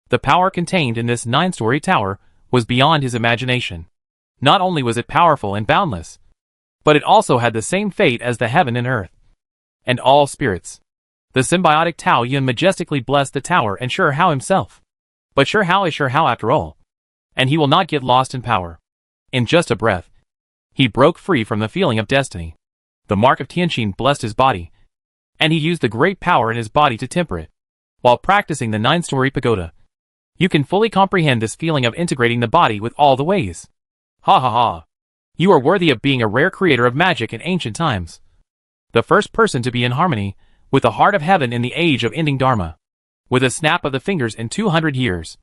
The power contained in this 9-story tower was beyond his imagination. Not only was it powerful and boundless, but it also had the same fate as the heaven and earth, and all spirits. The symbiotic Tao Yun majestically blessed the tower and Shi Hao himself. But Shi Hao is Shi Hao after all, and he will not get lost in power. In just a breath, he broke free from the feeling of destiny. The mark of Tianqin blessed his body, and he used the great power in his body to temper it, while practicing the 9-story pagoda. You can fully comprehend this feeling of integrating the body with all the ways. Ha ha ha! You are worthy of being a rare creator of magic in ancient times. The first person to be in harmony with the heart of heaven in the age of ending Dharma. With a snap of the fingers in 200 years,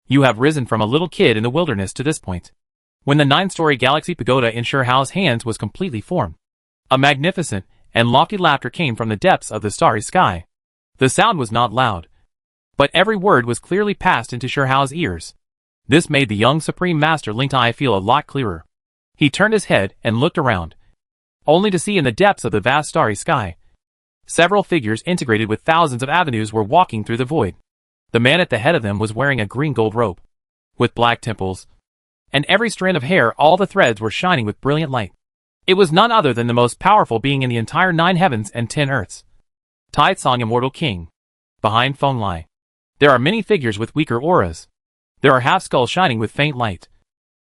you have risen from a little kid in the wilderness to this point. when the 9-story galaxy pagoda in Shao's hands was completely formed. A magnificent and lofty laughter came from the depths of the starry sky. The sound was not loud, but every word was clearly passed into Shao's ears. This made the young Supreme Master Ling Tai feel a lot clearer. He turned his head and looked around, only to see in the depths of the vast starry sky, several figures integrated with thousands of avenues were walking through the void. The man at the head of them was wearing a green gold robe, with black temples, and every strand of hair, all the threads were shining with brilliant light. It was none other than the most powerful being in the entire 9 heavens and 10 earths. Tai Tsong, Immortal King. Behind Feng Lai, there are many figures with weaker auras. There are half-skulls shining with faint light.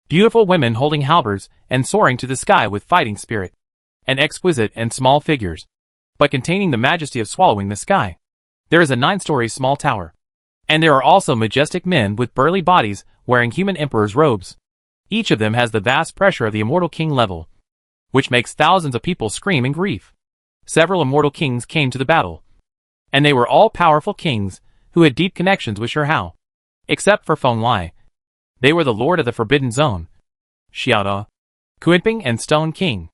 Beautiful women holding halberds and soaring to the sky with fighting spirit. And exquisite and small figures, but containing the majesty of swallowing the sky. There is a 9-story small tower. And there are also majestic men with burly bodies wearing human emperor's robes. Each of them has the vast pressure of the Immortal King level, which makes thousands of people scream in grief. Several Immortal Kings came to the battle, and they were all powerful kings who had deep connections with Xiao. Except for Feng Lai. They were the Lord of the Forbidden Zone, Xiaoda, Kuiping and Stone King.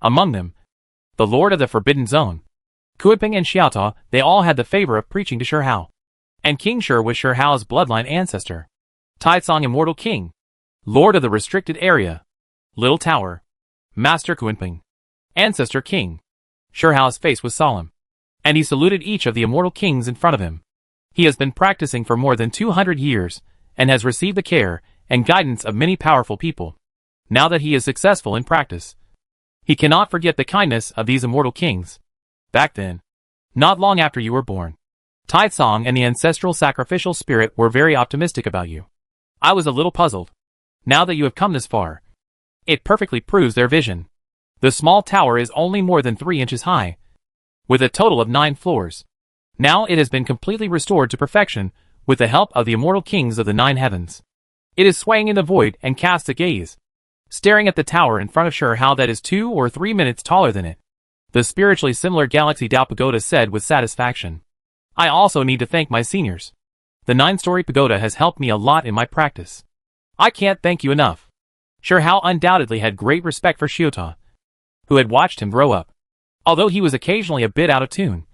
Among them, the Lord of the Forbidden Zone, Kuiping and Xiaota, they all had the favor of preaching to Xiao. And King Shi was Xiao's bloodline ancestor. Tai Tsong, Immortal King, Lord of the Restricted Area, Little Tower, Master Kuiping, Ancestor King. Xiao's face was solemn, and he saluted each of the Immortal Kings in front of him. He has been practicing for more than 200 years, and has received the care and guidance of many powerful people. Now that he is successful in practice, he cannot forget the kindness of these Immortal Kings. Back then, not long after you were born, Tai Tsong and the ancestral sacrificial spirit were very optimistic about you. I was a little puzzled. Now that you have come this far, it perfectly proves their vision. The small tower is only more than 3 inches high, with a total of 9 floors. Now it has been completely restored to perfection with the help of the Immortal Kings of the 9 heavens. It is swaying in the void and casts a gaze, staring at the tower in front of Xiao that is 2 or 3 minutes taller than it. The spiritually similar Galaxy Dao Pagoda said with satisfaction. I also need to thank my seniors. The 9-story pagoda has helped me a lot in my practice. I can't thank you enough. Xiao undoubtedly had great respect for Xiaota, who had watched him grow up. Although he was occasionally a bit out of tune,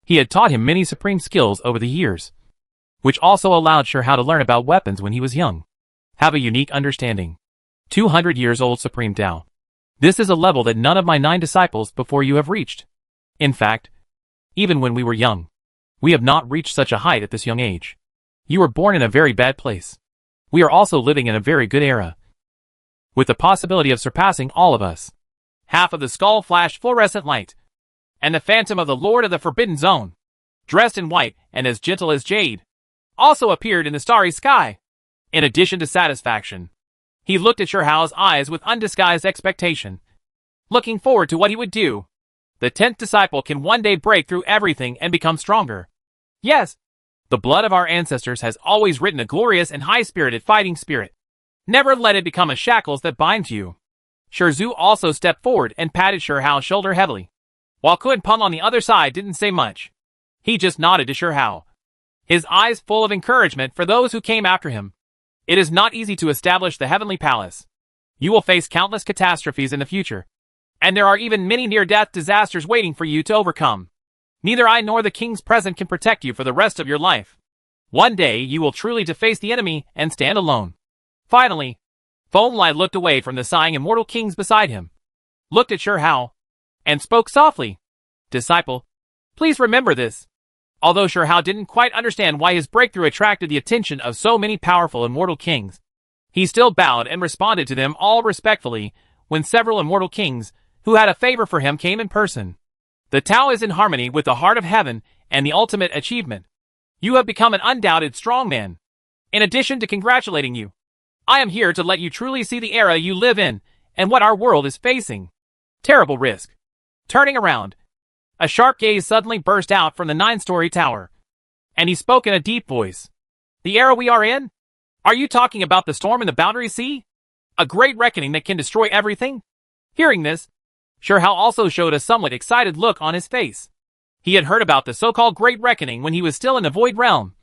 he had taught him many supreme skills over the years, which also allowed Xiao to learn about weapons when he was young. Have a unique understanding. 200 years old Supreme Tao. This is a level that none of my 9 disciples before you have reached. In fact, even when we were young, we have not reached such a height at this young age. You were born in a very bad place. We are also living in a very good era, with the possibility of surpassing all of us. Half of the skull flashed fluorescent light, and the phantom of the Lord of the Forbidden Zone, dressed in white and as gentle as jade, also appeared in the starry sky. In addition to satisfaction, he looked at Xiao's eyes with undisguised expectation, looking forward to what he would do. The 10th disciple can one day break through everything and become stronger. Yes, the blood of our ancestors has always written a glorious and high-spirited fighting spirit. Never let it become a shackles that binds you. Zhu also stepped forward and patted Xiao's shoulder heavily, while Kunpeng on the other side didn't say much. He just nodded to Xiao, his eyes full of encouragement for those who came after him. It is not easy to establish the Heavenly Palace. You will face countless catastrophes in the future, and there are even many near-death disasters waiting for you to overcome. Neither I nor the King's present can protect you for the rest of your life. One day you will truly deface the enemy and stand alone. Finally, Feng Lai looked away from the sighing Immortal Kings beside him, looked at Xiao, and spoke softly. Disciple, please remember this. Although Xiao didn't quite understand why his breakthrough attracted the attention of so many powerful Immortal Kings, he still bowed and responded to them all respectfully when several Immortal Kings who had a favor for him came in person. The Tao is in harmony with the heart of heaven and the ultimate achievement. You have become an undoubted strong man. In addition to congratulating you, I am here to let you truly see the era you live in and what our world is facing. Terrible risk. Turning around, a sharp gaze suddenly burst out from the 9-story tower, and he spoke in a deep voice. The era we are in? Are you talking about the storm in the Boundary Sea? A great reckoning that can destroy everything? Hearing this, Xiao also showed a somewhat excited look on his face. He had heard about the so-called Great Reckoning when he was still in the Void Realm,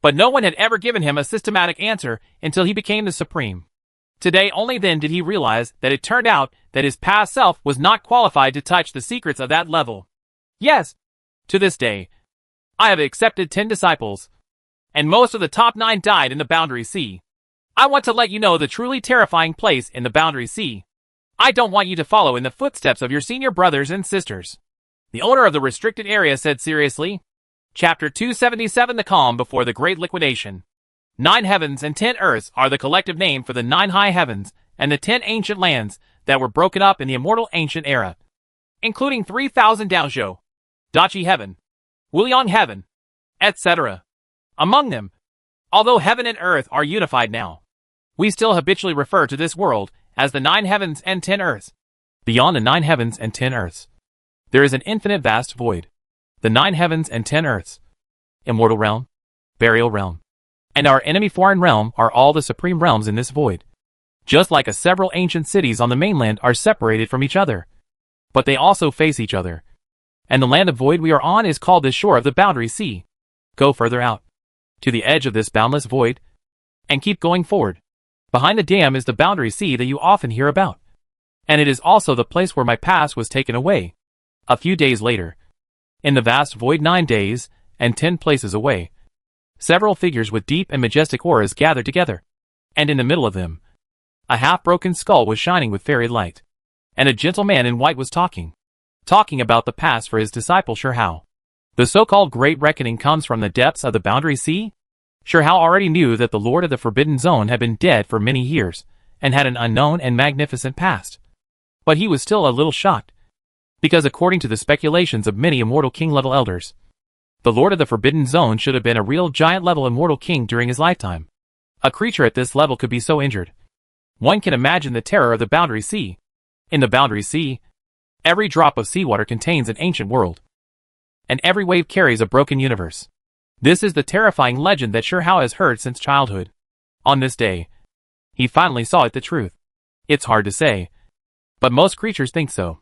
but no one had ever given him a systematic answer until he became the Supreme. Today only then did he realize that it turned out that his past self was not qualified to touch the secrets of that level. Yes, to this day, I have accepted 10 disciples, and most of the top 9 died in the Boundary Sea. I want to let you know the truly terrifying place in the Boundary Sea. I don't want you to follow in the footsteps of your senior brothers and sisters. The owner of the restricted area said seriously. Chapter 277, The Calm Before the Great Liquidation. 9 heavens and 10 earths are the collective name for the 9 high heavens and the 10 ancient lands that were broken up in the immortal ancient era, including 3,000 Daozhou, Dachi heaven, Wuliang heaven, etc. Among them, although heaven and earth are unified now, we still habitually refer to this world as the 9 heavens and 10 earths. Beyond the 9 heavens and 10 earths, there is an infinite vast void. The 9 heavens and 10 earths, immortal realm, burial realm, and our enemy foreign realm are all the supreme realms in this void. Just like several ancient cities on the mainland are separated from each other, but they also face each other. And the land of void we are on is called the shore of the Boundary Sea. Go further out, to the edge of this boundless void, and keep going forward. Behind the dam is the Boundary Sea that you often hear about. And it is also the place where my past was taken away. A few days later, in the vast void 9 days, and 10 places away, several figures with deep and majestic auras gathered together, and in the middle of them, a half-broken skull was shining with fairy light, and a gentle man in white was talking about the past for his disciple Shihao. The so-called Great Reckoning comes from the depths of the Boundary Sea? Shihao already knew that the Lord of the Forbidden Zone had been dead for many years, and had an unknown and magnificent past. But he was still a little shocked, because according to the speculations of many immortal king-level elders, the Lord of the Forbidden Zone should have been a real giant-level immortal king during his lifetime. A creature at this level could be so injured. One can imagine the terror of the Boundary Sea. In the Boundary Sea, every drop of seawater contains an ancient world, and every wave carries a broken universe. This is the terrifying legend that Shihao has heard since childhood. On this day, he finally saw it the truth. It's hard to say, but most creatures think so.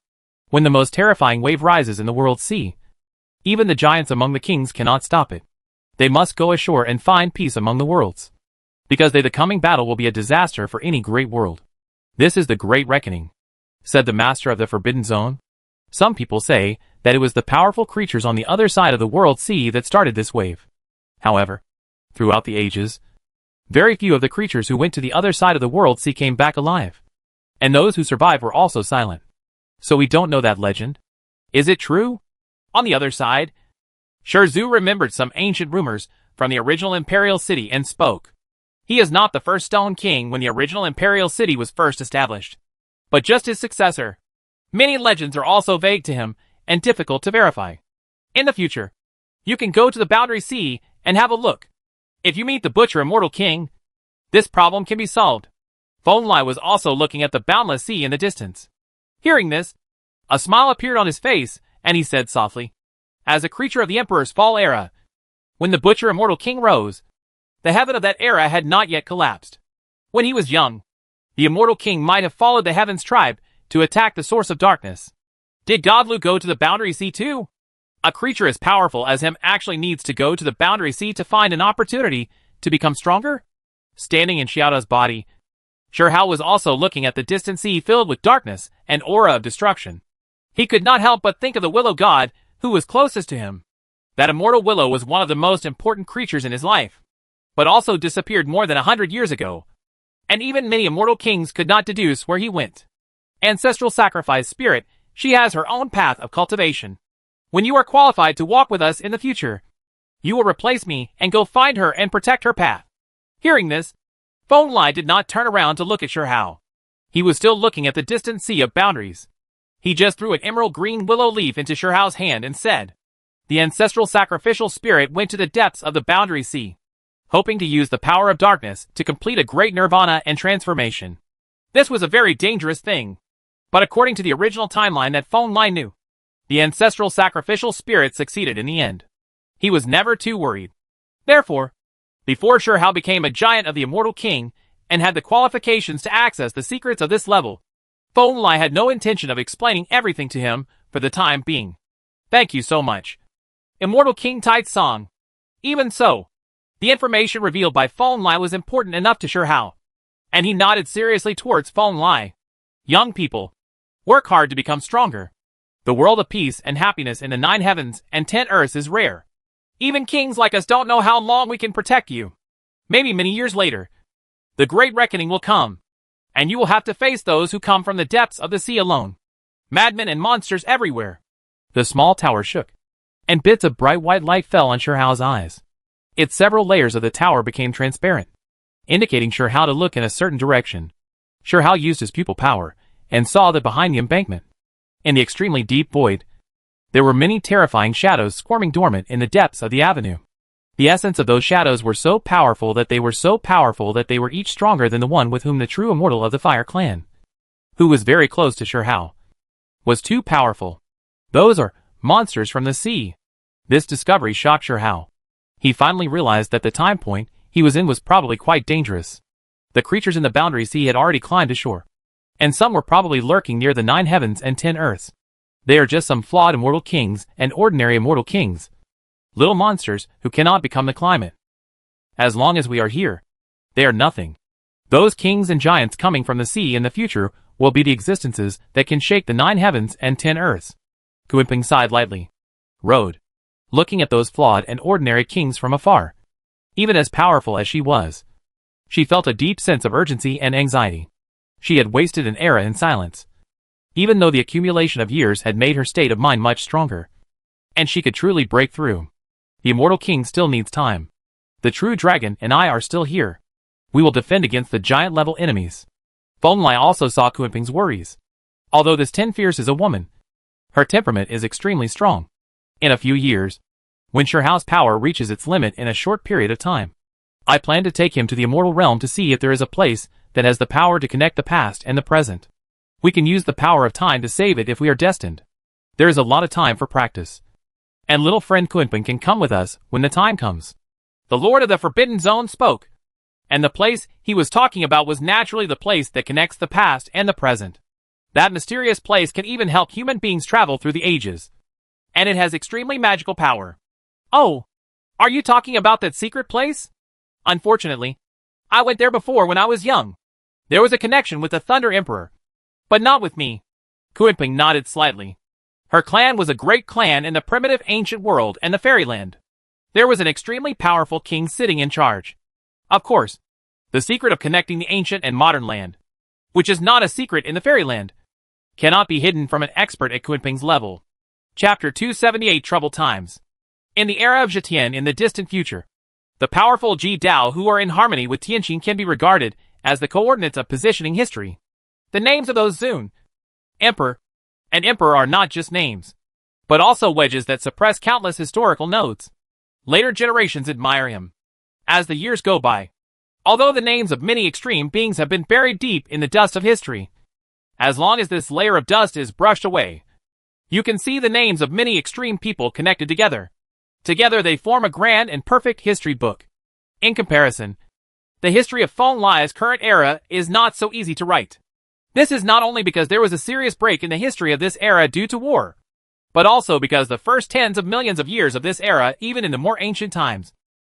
When the most terrifying wave rises in the world's sea, even the giants among the kings cannot stop it. They must go ashore and find peace among the worlds, because the coming battle will be a disaster for any great world. This is the Great Reckoning, said the master of the Forbidden Zone. Some people say that it was the powerful creatures on the other side of the world sea that started this wave. However, throughout the ages, very few of the creatures who went to the other side of the world sea came back alive, and those who survived were also silent. So we don't know that legend. Is it true? On the other side, Shizhu remembered some ancient rumors from the original imperial city and spoke. He is not the first Stone King when the original imperial city was first established, but just his successor. Many legends are also vague to him and difficult to verify. In the future, you can go to the Boundary Sea and have a look. If you meet the Butcher Immortal King, this problem can be solved. Feng Lai was also looking at the boundless sea in the distance. Hearing this, a smile appeared on his face, and he said softly, as a creature of the Emperor's fall era, when the Butcher Immortal King rose, the heaven of that era had not yet collapsed. When he was young, the Immortal King might have followed the Heavens tribe to attack the source of darkness. Did Godlu go to the Boundary Sea too? A creature as powerful as him actually needs to go to the Boundary Sea to find an opportunity to become stronger? Standing in Xiaoda's body, Shihao was also looking at the distant sea filled with darkness and aura of destruction. He could not help but think of the Willow God who was closest to him. That immortal Willow was one of the most important creatures in his life, but also disappeared more than 100 years ago, and even many immortal kings could not deduce where he went. Ancestral sacrifice spirit, she has her own path of cultivation. When you are qualified to walk with us in the future, you will replace me and go find her and protect her path. Hearing this, Feng Lai did not turn around to look at Shihao. He was still looking at the distant sea of boundaries. He just threw an emerald green willow leaf into Shihao's hand and said, "The ancestral sacrificial spirit went to the depths of the Boundary Sea, hoping to use the power of darkness to complete a great nirvana and transformation. This was a very dangerous thing, but according to the original timeline that Feng Lai knew, the ancestral sacrificial spirit succeeded in the end. He was never too worried. Therefore, before Shihao became a giant of the Immortal King and had the qualifications to access the secrets of this level, Feng Lai had no intention of explaining everything to him for the time being. Thank you so much, Immortal King Tai Song. Even so, the information revealed by Feng Lai was important enough to Shihao. And he nodded seriously towards Feng Lai. Young people, work hard to become stronger. The world of peace and happiness in the 9 heavens and 10 earths is rare. Even kings like us don't know how long we can protect you. Maybe many years later, the great reckoning will come, and you will have to face those who come from the depths of the sea alone. Madmen and monsters everywhere. The small tower shook, and bits of bright white light fell on Shirhao's eyes. Its several layers of the tower became transparent, indicating Shirhao to look in a certain direction. Shirhao used his pupil power, and saw that behind the embankment, in the extremely deep void, there were many terrifying shadows squirming dormant in the depths of the avenue. The essence of those shadows were so powerful that they were each stronger than the one with whom the true immortal of the Fire Clan, who was very close to Shirhao, was too powerful. Those are monsters from the sea. This discovery shocked Shirhao. He finally realized that the time point he was in was probably quite dangerous. The creatures in the boundary sea had already climbed ashore, and some were probably lurking near the 9 heavens and 10 earths. They are just some flawed immortal kings and ordinary immortal kings. Little monsters who cannot become the climate. As long as we are here, they are nothing. Those kings and giants coming from the sea in the future will be the existences that can shake the 9 heavens and 10 earths. Guimping sighed lightly. Rode, looking at those flawed and ordinary kings from afar. Even as powerful as she was, she felt a deep sense of urgency and anxiety. She had wasted an era in silence, even though the accumulation of years had made her state of mind much stronger, and she could truly break through. The immortal king still needs time. The true dragon and I are still here. We will defend against the giant-level enemies. Feng Lai also saw Guimping's worries. Although this Ten Fierce is a woman, her temperament is extremely strong. In a few years, when Shirhao's power reaches its limit in a short period of time, I plan to take him to the immortal realm to see if there is a place that has the power to connect the past and the present. We can use the power of time to save it if we are destined. There is a lot of time for practice. And little friend Guimping can come with us when the time comes. The Lord of the Forbidden Zone spoke, and the place he was talking about was naturally the place that connects the past and the present. That mysterious place can even help human beings travel through the ages. And it has extremely magical power. Oh, are you talking about that secret place? Unfortunately, I went there before when I was young. There was a connection with the Thunder Emperor, but not with me. Guimping nodded slightly. Her clan was a great clan in the primitive ancient world and the fairyland. There was an extremely powerful king sitting in charge. Of course, the secret of connecting the ancient and modern land, which is not a secret in the fairyland, cannot be hidden from an expert at Guimping's level. Chapter 278 Troubled Times. In the era of Zhetian in the distant future, the powerful Ji Dao who are in harmony with Tianqin can be regarded as the coordinates of positioning history. The names of those Zun, Emperor, and Emperor are not just names, but also wedges that suppress countless historical nodes. Later generations admire him as the years go by, although the names of many extreme beings have been buried deep in the dust of history. As long as this layer of dust is brushed away, you can see the names of many extreme people connected together. Together they form a grand and perfect history book. In comparison, the history of Feng Lai's current era is not so easy to write. This is not only because there was a serious break in the history of this era due to war, but also because the first tens of millions of years of this era, even in the more ancient times,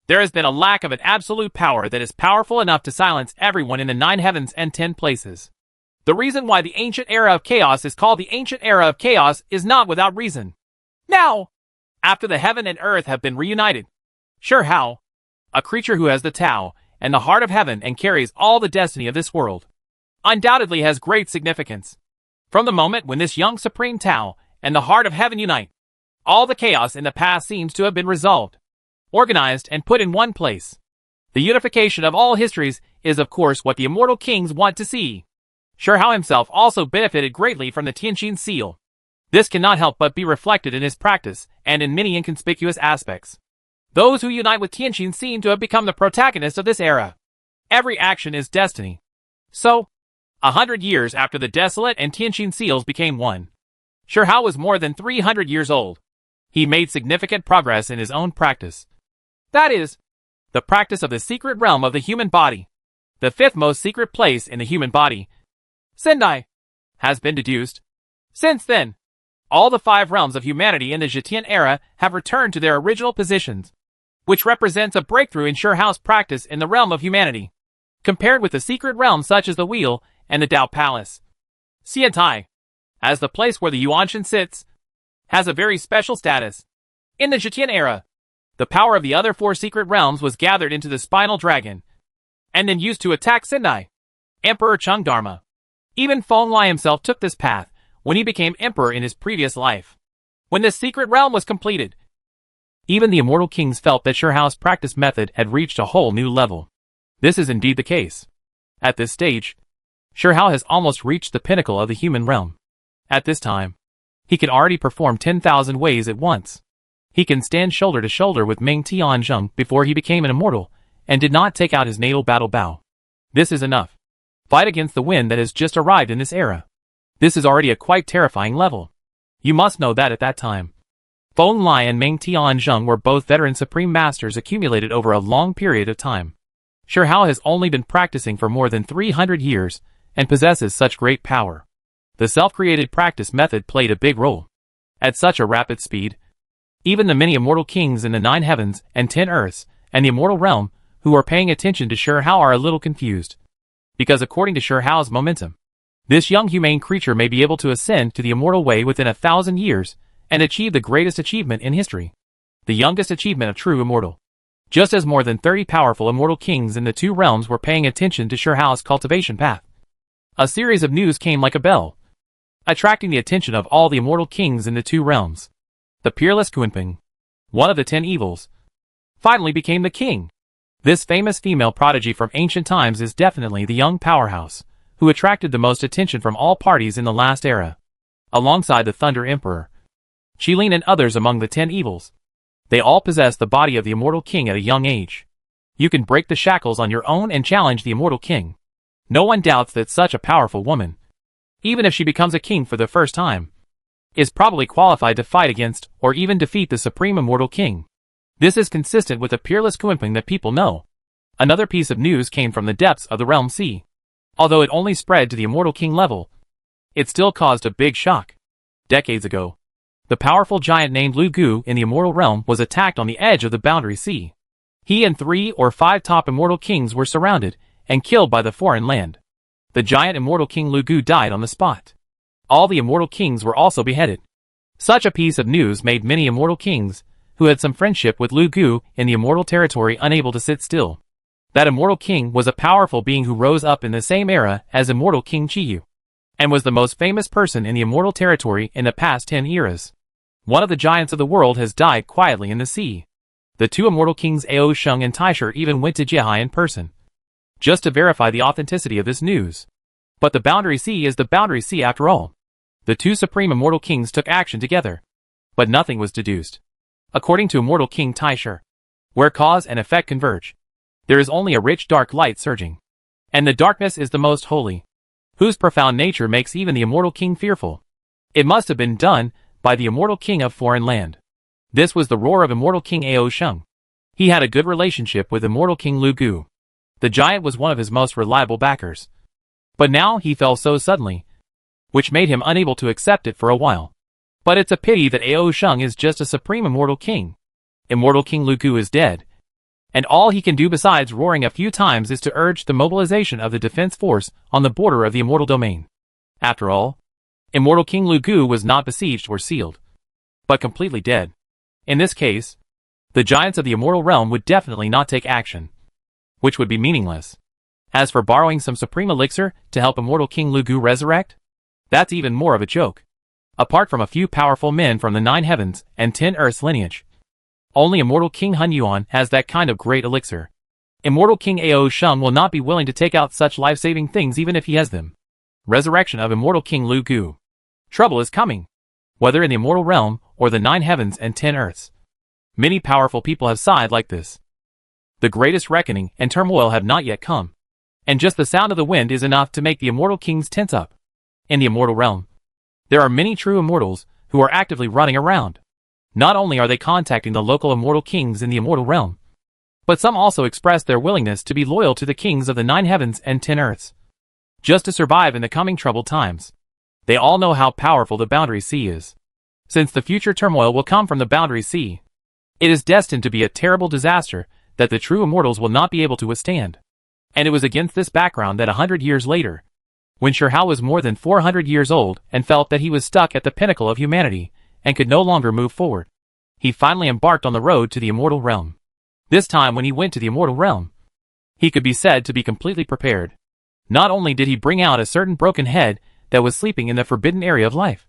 there has been a lack of an absolute power that is powerful enough to silence everyone in the 9 heavens and 10 places. The reason why the ancient era of chaos is called the ancient era of chaos is not without reason. Now, after the heaven and earth have been reunited, Shirhao, a creature who has the Tao and the heart of heaven and carries all the destiny of this world, undoubtedly has great significance. From the moment when this young supreme Tao and the heart of heaven unite, all the chaos in the past seems to have been resolved, organized, and put in one place. The unification of all histories is of course what the immortal kings want to see. Shirhao himself also benefited greatly from the Tianqin seal. This cannot help but be reflected in his practice and in many inconspicuous aspects. Those who unite with Tianqin seem to have become the protagonists of this era. Every action is destiny. So, 100 years after the Desolate and Tianqin seals became one, Shirhao was more than 300 years old. He made significant progress in his own practice. That is, the practice of the secret realm of the human body. The fifth most secret place in the human body, Sendai, has been deduced. Since then, all the 5 realms of humanity in the Zhetian era have returned to their original positions, which represents a breakthrough in Shirhao's practice in the realm of humanity. compared with the secret realms such as the Wheel and the Tao Palace. Xiantai, as the place where the Yuanshan sits, has a very special status. In the Zhetian era, the power of the other 4 secret realms was gathered into the spinal dragon, and then used to attack Sendai, Emperor Chung Dharma. Even Feng Lai himself took this path when he became emperor in his previous life. When this secret realm was completed, even the immortal kings felt that Shihao's practice method had reached a whole new level. This is indeed the case. At this stage, Shihao has almost reached the pinnacle of the human realm. At this time, he can already perform 10,000 ways at once. He can stand shoulder to shoulder with Ming Tianzhong before he became an immortal, and did not take out his natal battle bow. This is enough. Fight against the wind that has just arrived in this era. This is already a quite terrifying level. You must know that at that time, Feng Lai and Ming Tianzhong were both veteran supreme masters accumulated over a long period of time. Shihao has only been practicing for more than 300 years, and possesses such great power. The self-created practice method played a big role. At such a rapid speed, even the many immortal kings in the 9 heavens and 10 earths, and the immortal realm, who are paying attention to Shihao are a little confused. Because according to Shihao's momentum, this young humane creature may be able to ascend to the immortal way within 1,000 years, and achieve the greatest achievement in history. The youngest achievement of true immortal. Just as more than 30 powerful immortal kings in the 2 realms were paying attention to Shihao's cultivation path, a series of news came like a bell, attracting the attention of all the immortal kings in the 2 realms. The peerless Kunping, one of the 10 evils, finally became the king. This famous female prodigy from ancient times is definitely the young powerhouse, who attracted the most attention from all parties in the last era. Alongside the Thunder Emperor, Qilin and others among the 10 evils, they all possess the body of the immortal king at a young age. You can break the shackles on your own and challenge the immortal king. No one doubts that such a powerful woman, even if she becomes a king for the first time, is probably qualified to fight against or even defeat the supreme immortal king. This is consistent with the peerless Kunping that people know. Another piece of news came from the depths of the realm sea. Although it only spread to the immortal king level, it still caused a big shock. Decades ago, the powerful giant named Lu Gu in the immortal realm was attacked on the edge of the boundary sea. He and 3 or 5 top immortal kings were surrounded and killed by the foreign land. The giant immortal king Lu Gu died on the spot. All the immortal kings were also beheaded. Such a piece of news made many immortal kings, who had some friendship with Lu Gu in the immortal territory, unable to sit still. That immortal king was a powerful being who rose up in the same era as immortal King Qiyu, and was the most famous person in the immortal territory in the past 10 eras. One of the giants of the world has died quietly in the sea. The 2 immortal kings Ao Sheng and Taisher even went to Jihai in person, just to verify the authenticity of this news. But the boundary sea is the boundary sea after all. The 2 supreme immortal kings took action together, but nothing was deduced. According to immortal King Taisher, where cause and effect converge, there is only a rich dark light surging. And the darkness is the most holy, whose profound nature makes even the immortal king fearful. It must have been done by the immortal king of foreign land. This was the roar of immortal King Ao Sheng. He had a good relationship with immortal King Lu Gu. The giant was one of his most reliable backers. But now he fell so suddenly, which made him unable to accept it for a while. But it's a pity that Ao Sheng is just a supreme immortal king. Immortal King Lu Gu is dead, and all he can do besides roaring a few times is to urge the mobilization of the defense force on the border of the immortal domain. After all, immortal King Lu Gu was not besieged or sealed, but completely dead. In this case, the giants of the immortal realm would definitely not take action, which would be meaningless. As for borrowing some supreme elixir to help immortal King Lu Gu resurrect, that's even more of a joke. Apart from a few powerful men from the 9 heavens and 10 earths lineage, only immortal King Hun Yuan has that kind of great elixir. Immortal King Ao Sheng will not be willing to take out such life-saving things even if he has them. Resurrection of immortal King Lu Gu. Trouble is coming. Whether in the immortal realm or the 9 heavens and 10 earths, many powerful people have sighed like this. The greatest reckoning and turmoil have not yet come, and just the sound of the wind is enough to make the immortal kings tense up. In the immortal realm, there are many true immortals who are actively running around. Not only are they contacting the local immortal kings in the immortal realm, but some also express their willingness to be loyal to the kings of the 9 heavens and 10 earths, just to survive in the coming troubled times. They all know how powerful the boundary sea is. Since the future turmoil will come from the boundary sea, it is destined to be a terrible disaster that the true immortals will not be able to withstand. And it was against this background that 100 years later, when Shirhao was more than 400 years old and felt that he was stuck at the pinnacle of humanity and could no longer move forward, he finally embarked on the road to the immortal realm. This time when he went to the immortal realm, he could be said to be completely prepared. Not only did he bring out a certain broken head that was sleeping in the forbidden area of life,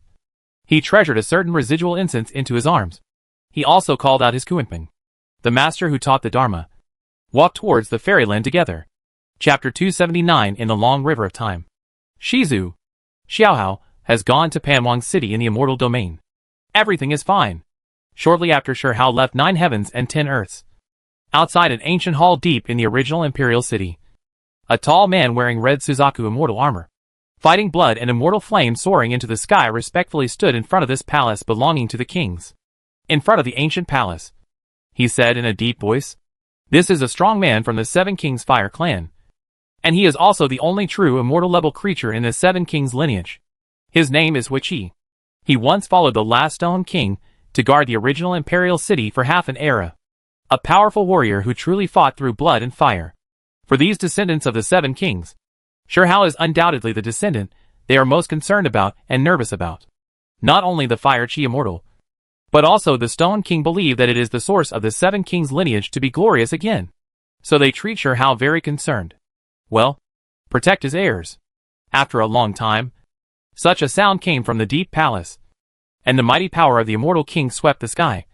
he treasured a certain residual incense into his arms. He also called out his Kuenping, the master who taught the Dharma, walked towards the fairyland together. Chapter 279 in the Long River of Time. Shizu, Xiaohao, has gone to Panwang City in the immortal domain. Everything is fine. Shortly after Shirhao left 9 heavens and 10 earths. Outside an ancient hall deep in the original imperial city, a tall man wearing red Suzaku immortal armor, fighting blood and immortal flame soaring into the sky respectfully stood in front of this palace belonging to the kings. In front of the ancient palace, he said in a deep voice, "This is a strong man from the 7 Kings Fire clan. And he is also the only true immortal level creature in the 7 Kings lineage. His name is Huichi. He once followed the last Stone King to guard the original imperial city for half an era. A powerful warrior who truly fought through blood and fire. For these descendants of the 7 Kings, Shirhao is undoubtedly the descendant they are most concerned about and nervous about. Not only the Fire Chi immortal, but also the Stone King believe that it is the source of the 7 Kings lineage to be glorious again. So they treat Shirhao very concerned. Well, protect his heirs." After a long time, such a sound came from the deep palace, and the mighty power of the immortal king swept the sky,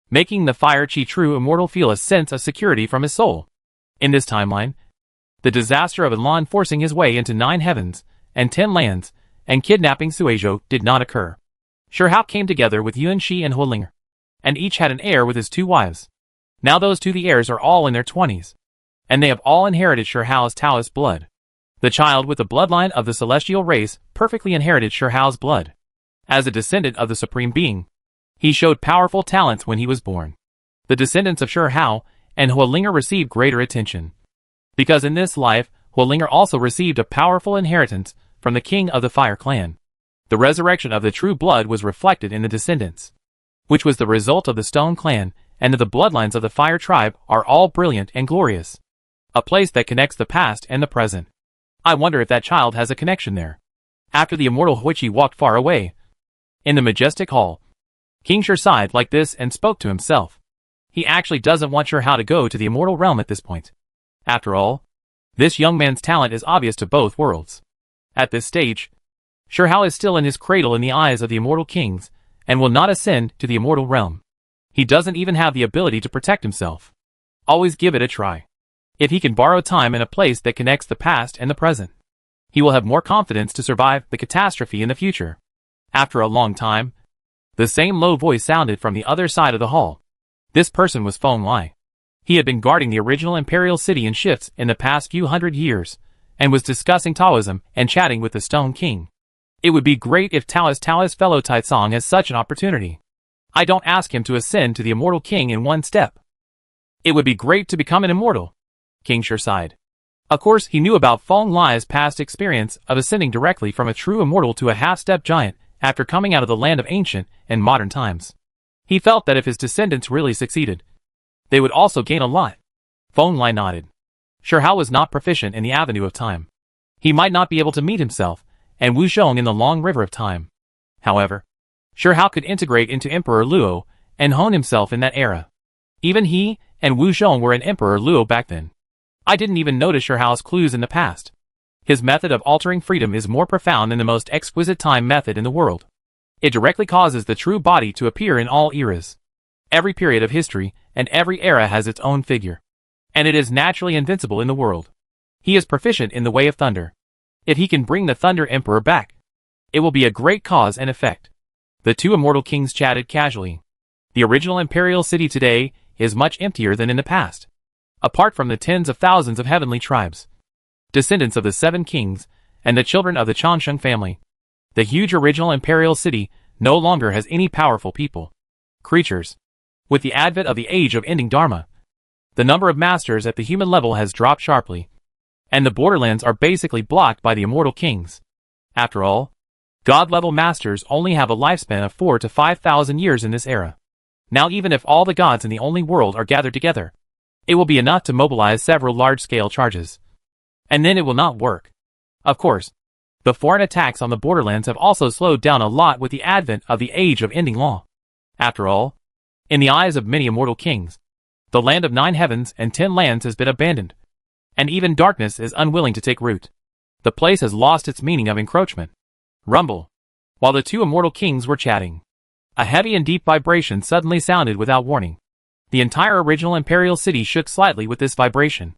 making the Fire Chi true immortal feel a sense of security from his soul. In this timeline, the disaster of Elan forcing his way into 9 heavens and 10 lands and kidnapping Suizhou did not occur. Shirhao came together with Yuanxi and Huolinger, and each had an heir with his 2 wives. Now those 2 the heirs are all in their 20s. And they have all inherited Shirhao's Taoist blood. The child with the bloodline of the celestial race perfectly inherited Shirhao's blood. As a descendant of the Supreme Being, he showed powerful talents when he was born. The descendants of Shirhao and Huolinger received greater attention, because in this life, Huolinger also received a powerful inheritance from the king of the Fire clan. The resurrection of the true blood was reflected in the descendants, which was the result of the Stone clan, and the bloodlines of the Fire tribe are all brilliant and glorious. A place that connects the past and the present. I wonder if that child has a connection there. After the immortal Huichi walked far away, in the majestic hall, King Shir sighed like this and spoke to himself. He actually doesn't want Shirhao to go to the immortal realm at this point. After all, this young man's talent is obvious to both worlds. At this stage, Shirhao is still in his cradle in the eyes of the immortal kings, and will not ascend to the immortal realm. He doesn't even have the ability to protect himself. Always give it a try. If he can borrow time in a place that connects the past and the present, he will have more confidence to survive the catastrophe in the future. After a long time, the same low voice sounded from the other side of the hall. This person was Feng Lai. He had been guarding the original imperial city in shifts in the past few hundred years, and was discussing Taoism and chatting with the Stone King. It would be great if Taoist fellow Taizong has such an opportunity. I don't ask him to ascend to the immortal king in one step. It would be great to become an immortal. King Shir sighed. Of course, he knew about Feng Lai's past experience of ascending directly from a true immortal to a half-step giant after coming out of the land of ancient and modern times. He felt that if his descendants really succeeded, they would also gain a lot. Feng Lai nodded. Shirhao was not proficient in the avenue of time. He might not be able to meet himself and Wu Zhong in the long river of time. However, Shirhao could integrate into Emperor Luo and hone himself in that era. Even he and Wu Zhong were in Emperor Luo back then. I didn't even notice Shirhao's clues in the past. His method of altering freedom is more profound than the most exquisite time method in the world. It directly causes the true body to appear in all eras. Every period of history and every era has its own figure. And it is naturally invincible in the world. He is proficient in the way of thunder. If he can bring the Thunder Emperor back, it will be a great cause and effect. The 2 immortal kings chatted casually. The original imperial city today is much emptier than in the past. Apart from the tens of thousands of heavenly tribes, descendants of the 7 kings, and the children of the Changsheng family, the huge original imperial city no longer has any powerful people. Creatures. With the advent of the age of ending Dharma, the number of masters at the human level has dropped sharply, and the borderlands are basically blocked by the immortal kings. After all, God-level masters only have a lifespan of 4,000 to 5,000 years in this era. Now even if all the gods in the only world are gathered together, it will be enough to mobilize several large-scale charges. and then it will not work. Of course, the foreign attacks on the borderlands have also slowed down a lot with the advent of the Age of Ending Law. After all, in the eyes of many immortal kings, the land of 9 heavens and 10 lands has been abandoned, and even darkness is unwilling to take root. The place has lost its meaning of encroachment. Rumble. While the two immortal kings were chatting, a heavy and deep vibration suddenly sounded without warning. The entire original imperial city shook slightly with this vibration.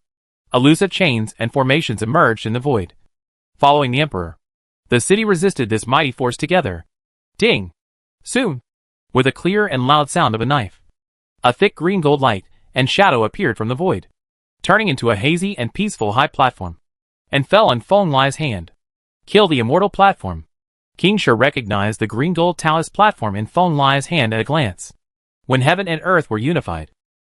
Elusive chains and formations emerged in the void. Following the emperor, the city resisted this mighty force together. Ding! Soon, with a clear and loud sound of a knife, a thick green gold light and shadow appeared from the void, turning into a hazy and peaceful high platform, and fell on Feng Lai's hand. Kill the immortal platform. King Shi recognized the green gold talus platform in Feng Lai's hand at a glance. When heaven and earth were unified,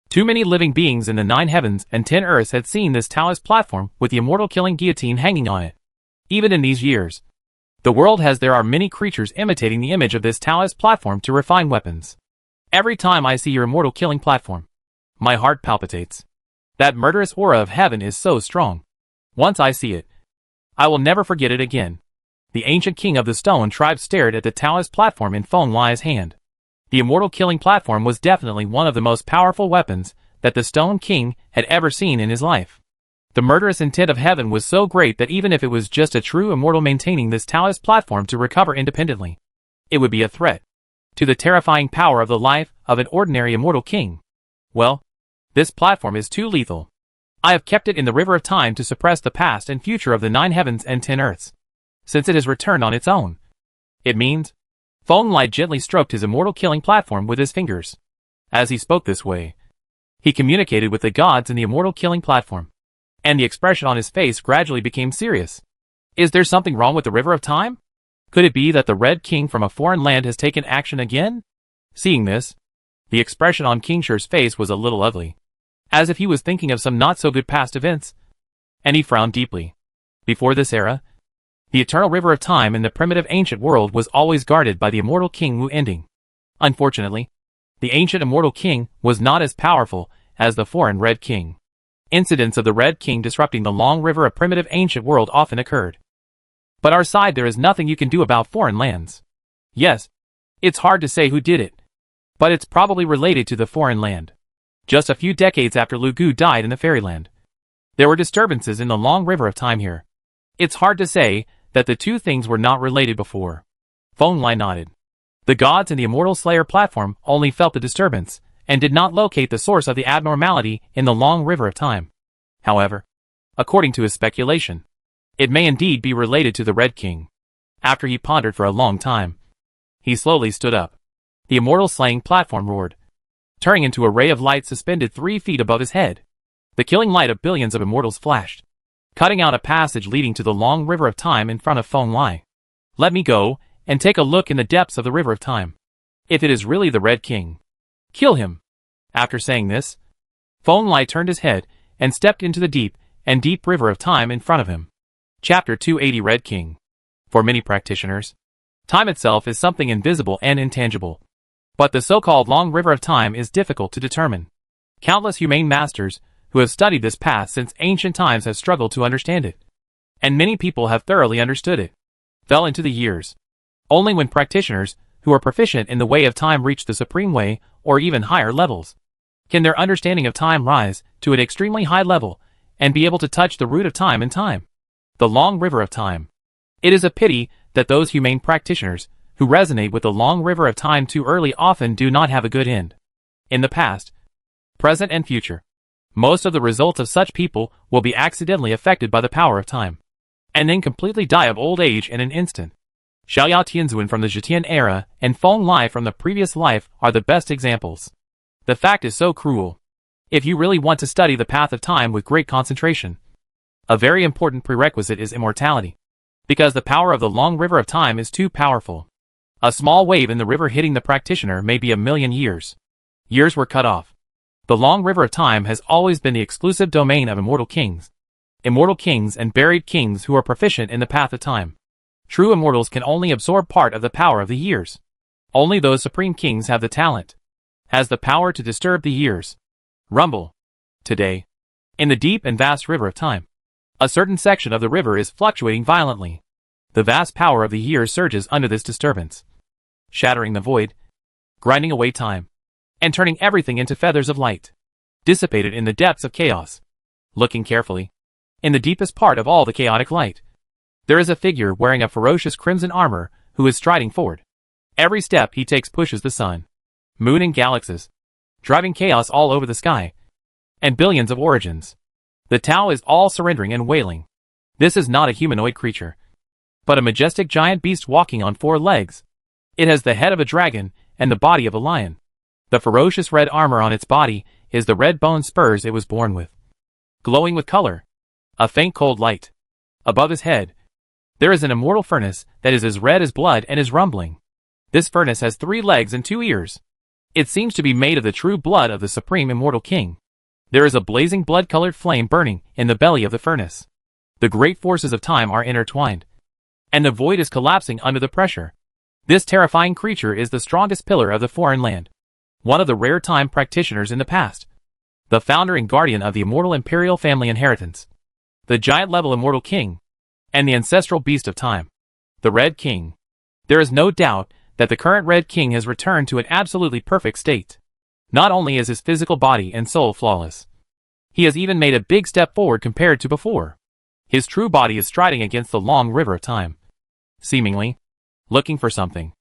too many living beings in the 9 heavens and 10 earths had seen this talus platform with the immortal killing guillotine hanging on it. Even in these years, the world there are many creatures imitating the image of this talus platform to refine weapons. Every time I see your immortal killing platform, my heart palpitates. That murderous aura of heaven is so strong. Once I see it, I will never forget it again. The ancient king of the stone tribe stared at the talus platform in Feng Lai's hand. The immortal killing platform was definitely one of the most powerful weapons that the Stone King had ever seen in his life. The murderous intent of heaven was so great that even if it was just a true immortal maintaining this talus platform to recover independently, it would be a threat to the terrifying power of the life of an ordinary immortal king. Well, this platform is too lethal. I have kept it in the river of time to suppress the past and future of the 9 heavens and 10 earths. Since it has returned on its own, it means... Feng Lai gently stroked his immortal killing platform with his fingers. As he spoke this way, he communicated with the gods in the immortal killing platform, and the expression on his face gradually became serious. Is there something wrong with the river of time? Could it be that the Red King from a foreign land has taken action again? Seeing this, the expression on King Shi's face was a little ugly, as if he was thinking of some not-so-good past events, and he frowned deeply. Before this era, the eternal river of time in the primitive ancient world was always guarded by the immortal king Wu Ending. Unfortunately, the ancient immortal king was not as powerful as the foreign Red King. Incidents of the Red King disrupting the long river of primitive ancient world often occurred. But our side there is nothing you can do about foreign lands. Yes, it's hard to say who did it, but it's probably related to the foreign land. Just a few decades after Lu Gu died in the fairyland, there were disturbances in the long river of time here. It's hard to say that the two things were not related before. Feng Lai nodded. The gods in the Immortal Slayer platform only felt the disturbance, and did not locate the source of the abnormality in the long river of time. However, according to his speculation, it may indeed be related to the Red King. After he pondered for a long time, he slowly stood up. The immortal slaying platform roared, turning into a ray of light suspended 3 feet above his head. The killing light of billions of immortals flashed, cutting out a passage leading to the long river of time in front of Feng Lai. Let me go, and take a look in the depths of the river of time. If it is really the Red King, kill him. After saying this, Feng Lai turned his head, and stepped into the deep river of time in front of him. Chapter 280 Red King. For many practitioners, time itself is something invisible and intangible. But the so-called long river of time is difficult to determine. Countless humane masters, who have studied this path since ancient times have struggled to understand it. And many people have thoroughly understood it, fell into the years. Only when practitioners, who are proficient in the way of time reach the supreme way, or even higher levels, can their understanding of time rise to an extremely high level, and be able to touch the root of time and time. The long river of time. It is a pity that those humane practitioners, who resonate with the long river of time too early often do not have a good end. In the past, present and future, most of the results of such people will be accidentally affected by the power of time, and then completely die of old age in an instant. Xiaoyao Tianzuan from the Zhetian era and Feng Lai from the previous life are the best examples. The fact is so cruel. If you really want to study the path of time with great concentration, a very important prerequisite is immortality, because the power of the long river of time is too powerful. A small wave in the river hitting the practitioner may be 1,000,000 years. Years were cut off. The long river of time has always been the exclusive domain of immortal kings. Immortal kings and buried kings who are proficient in the path of time. True immortals can only absorb part of the power of the years. Only those supreme kings have the talent, has the power to disturb the years. Rumble. Today, in the deep and vast river of time, A certain section of the river is fluctuating violently. The vast power of the year surges under this disturbance, shattering the void, grinding away time, and turning everything into feathers of light, dissipated in the depths of chaos. Looking carefully, in the deepest part of all the chaotic light, there is a figure wearing a ferocious crimson armor who is striding forward. Every step he takes pushes the sun, moon and galaxies, driving chaos all over the sky, and billions of origins. The Tao is all surrendering and wailing. This is not a humanoid creature, but a majestic giant beast walking on 4 legs. It has the head of a dragon and the body of a lion. The ferocious red armor on its body is the red bone spurs it was born with, glowing with color. A faint cold light. Above his head, there is an immortal furnace that is as red as blood and is rumbling. This furnace has 3 legs and 2 ears. It seems to be made of the true blood of the supreme immortal king. There is a blazing blood-colored flame burning in the belly of the furnace. The great forces of time are intertwined, and the void is collapsing under the pressure. This terrifying creature is the strongest pillar of the foreign land, one of the rare time practitioners in the past, the founder and guardian of the immortal imperial family inheritance, the giant-level immortal king, and the ancestral beast of time, the Red King. There is no doubt that the current Red King has returned to an absolutely perfect state. Not only is his physical body and soul flawless, he has even made a big step forward compared to before. His true body is striding against the long river of time, seemingly looking for something.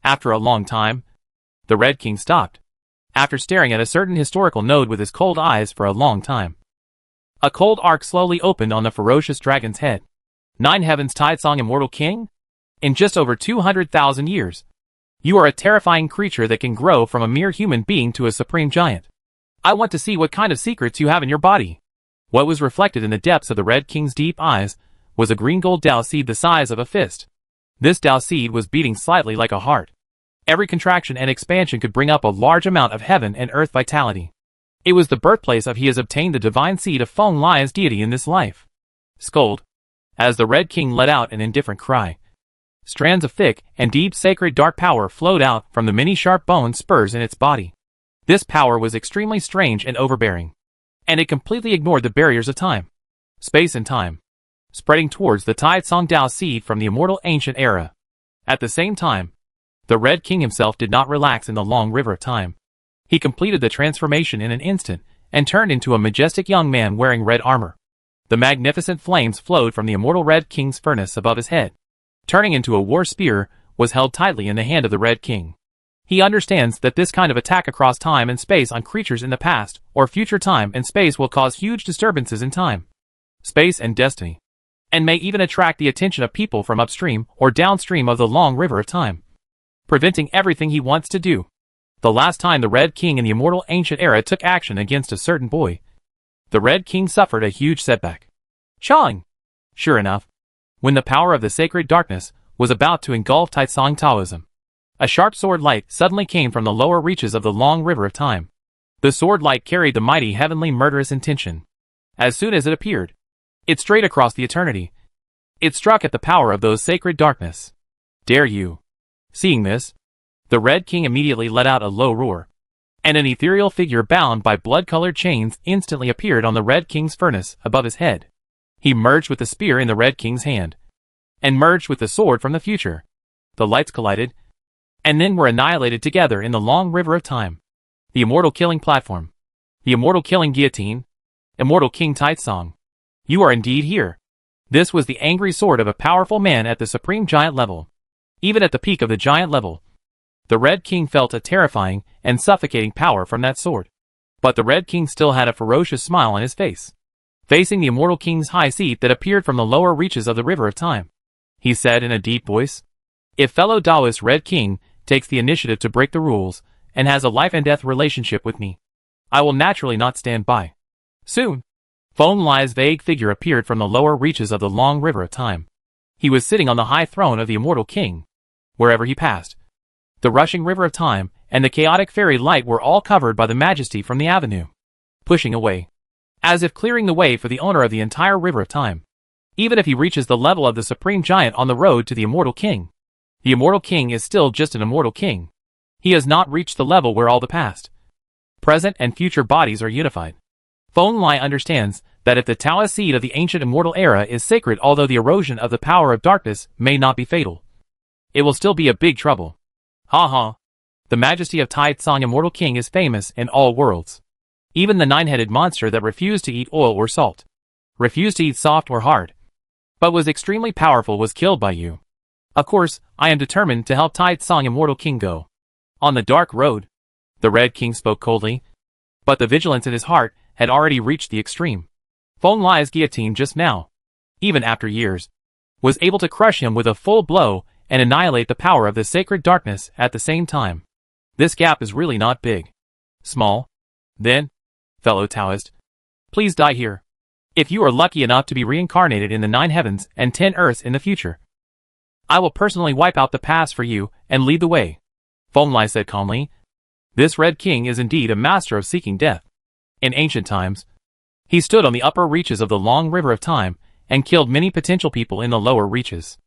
After a long time, the Red King stopped, after staring at a certain historical node with his cold eyes for a long time. A cold arc slowly opened on the ferocious dragon's head. 9 Heavens Tide Song Immortal King? In just over 200,000 years, you are a terrifying creature that can grow from a mere human being to a supreme giant. I want to see what kind of secrets you have in your body. What was reflected in the depths of the Red King's deep eyes was a green gold Dao seed the size of a fist. This Dao seed was beating slightly like a heart. Every contraction and expansion could bring up a large amount of heaven and earth vitality. It was the birthplace of he has obtained the divine seed of Feng Li's deity in this life. Scold. As the Red King let out an indifferent cry, strands of thick and deep sacred dark power flowed out from the many sharp bone spurs in its body. This power was extremely strange and overbearing, and it completely ignored the barriers of time, space and time, spreading towards the Tide Song Dao seed from the immortal ancient era. At the same time, the Red King himself did not relax in the long river of time. He completed the transformation in an instant and turned into a majestic young man wearing red armor. The magnificent flames flowed from the immortal Red King's furnace above his head. Turning into a war spear was held tightly in the hand of the Red King. He understands that this kind of attack across time and space on creatures in the past or future time and space will cause huge disturbances in time, space and destiny, and may even attract the attention of people from upstream or downstream of the long river of time, preventing everything he wants to do. The last time the Red King in the immortal ancient era took action against a certain boy, the Red King suffered a huge setback. Chang! Sure enough, when the power of the sacred darkness was about to engulf Taisong Taoism, a sharp sword light suddenly came from the lower reaches of the long river of time. The sword light carried the mighty heavenly murderous intention. As soon as it appeared, it strayed across the eternity. It struck at the power of those sacred darkness. Dare you! Seeing this, the Red King immediately let out a low roar, and an ethereal figure bound by blood-colored chains instantly appeared on the Red King's furnace above his head. He merged with the spear in the Red King's hand, and merged with the sword from the future. The lights collided, and then were annihilated together in the long river of time. The immortal killing platform. The immortal killing guillotine. Immortal King Taitsong. You are indeed here. This was the angry sword of a powerful man at the supreme giant level. Even at the peak of the giant level, the Red King felt a terrifying and suffocating power from that sword. But the Red King still had a ferocious smile on his face, facing the immortal King's high seat that appeared from the lower reaches of the river of time. He said in a deep voice, "If fellow Taoist Red King takes the initiative to break the rules and has a life and death relationship with me, I will naturally not stand by." Soon, Feng Li's vague figure appeared from the lower reaches of the long river of time. He was sitting on the high throne of the immortal King. Wherever he passed, the rushing river of time and the chaotic fairy light were all covered by the majesty from the avenue, pushing away, as if clearing the way for the owner of the entire river of time. Even if he reaches the level of the supreme giant on the road to the immortal king, the immortal king is still just an immortal king. He has not reached the level where all the past, present and future bodies are unified. Feng Lai understands that if the Taoist seed of the ancient immortal era is sacred, although the erosion of the power of darkness may not be fatal, it will still be a big trouble. Ha ha. The majesty of Tai Tsang Immortal King is famous in all worlds. Even the nine-headed monster that refused to eat oil or salt, refused to eat soft or hard, but was extremely powerful, was killed by you. Of course, I am determined to help Tai Tsang Immortal King go on the dark road. The Red King spoke coldly, but the vigilance in his heart had already reached the extreme. Feng Lai's guillotine just now, even after years, was able to crush him with a full blow and annihilate the power of the sacred darkness at the same time. This gap is really not big. Small. Then, fellow Taoist, please die here. If you are lucky enough to be reincarnated in the 9 heavens and 10 earths in the future, I will personally wipe out the past for you and lead the way. Feng Lai said calmly. This Red King is indeed a master of seeking death. In ancient times, he stood on the upper reaches of the long river of time and killed many potential people in the lower reaches.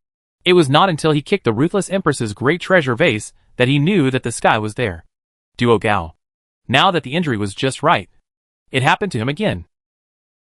It was not until he kicked the ruthless empress's great treasure vase that he knew that the sky was there. Duo Gao. Now that the injury was just right, it happened to him again.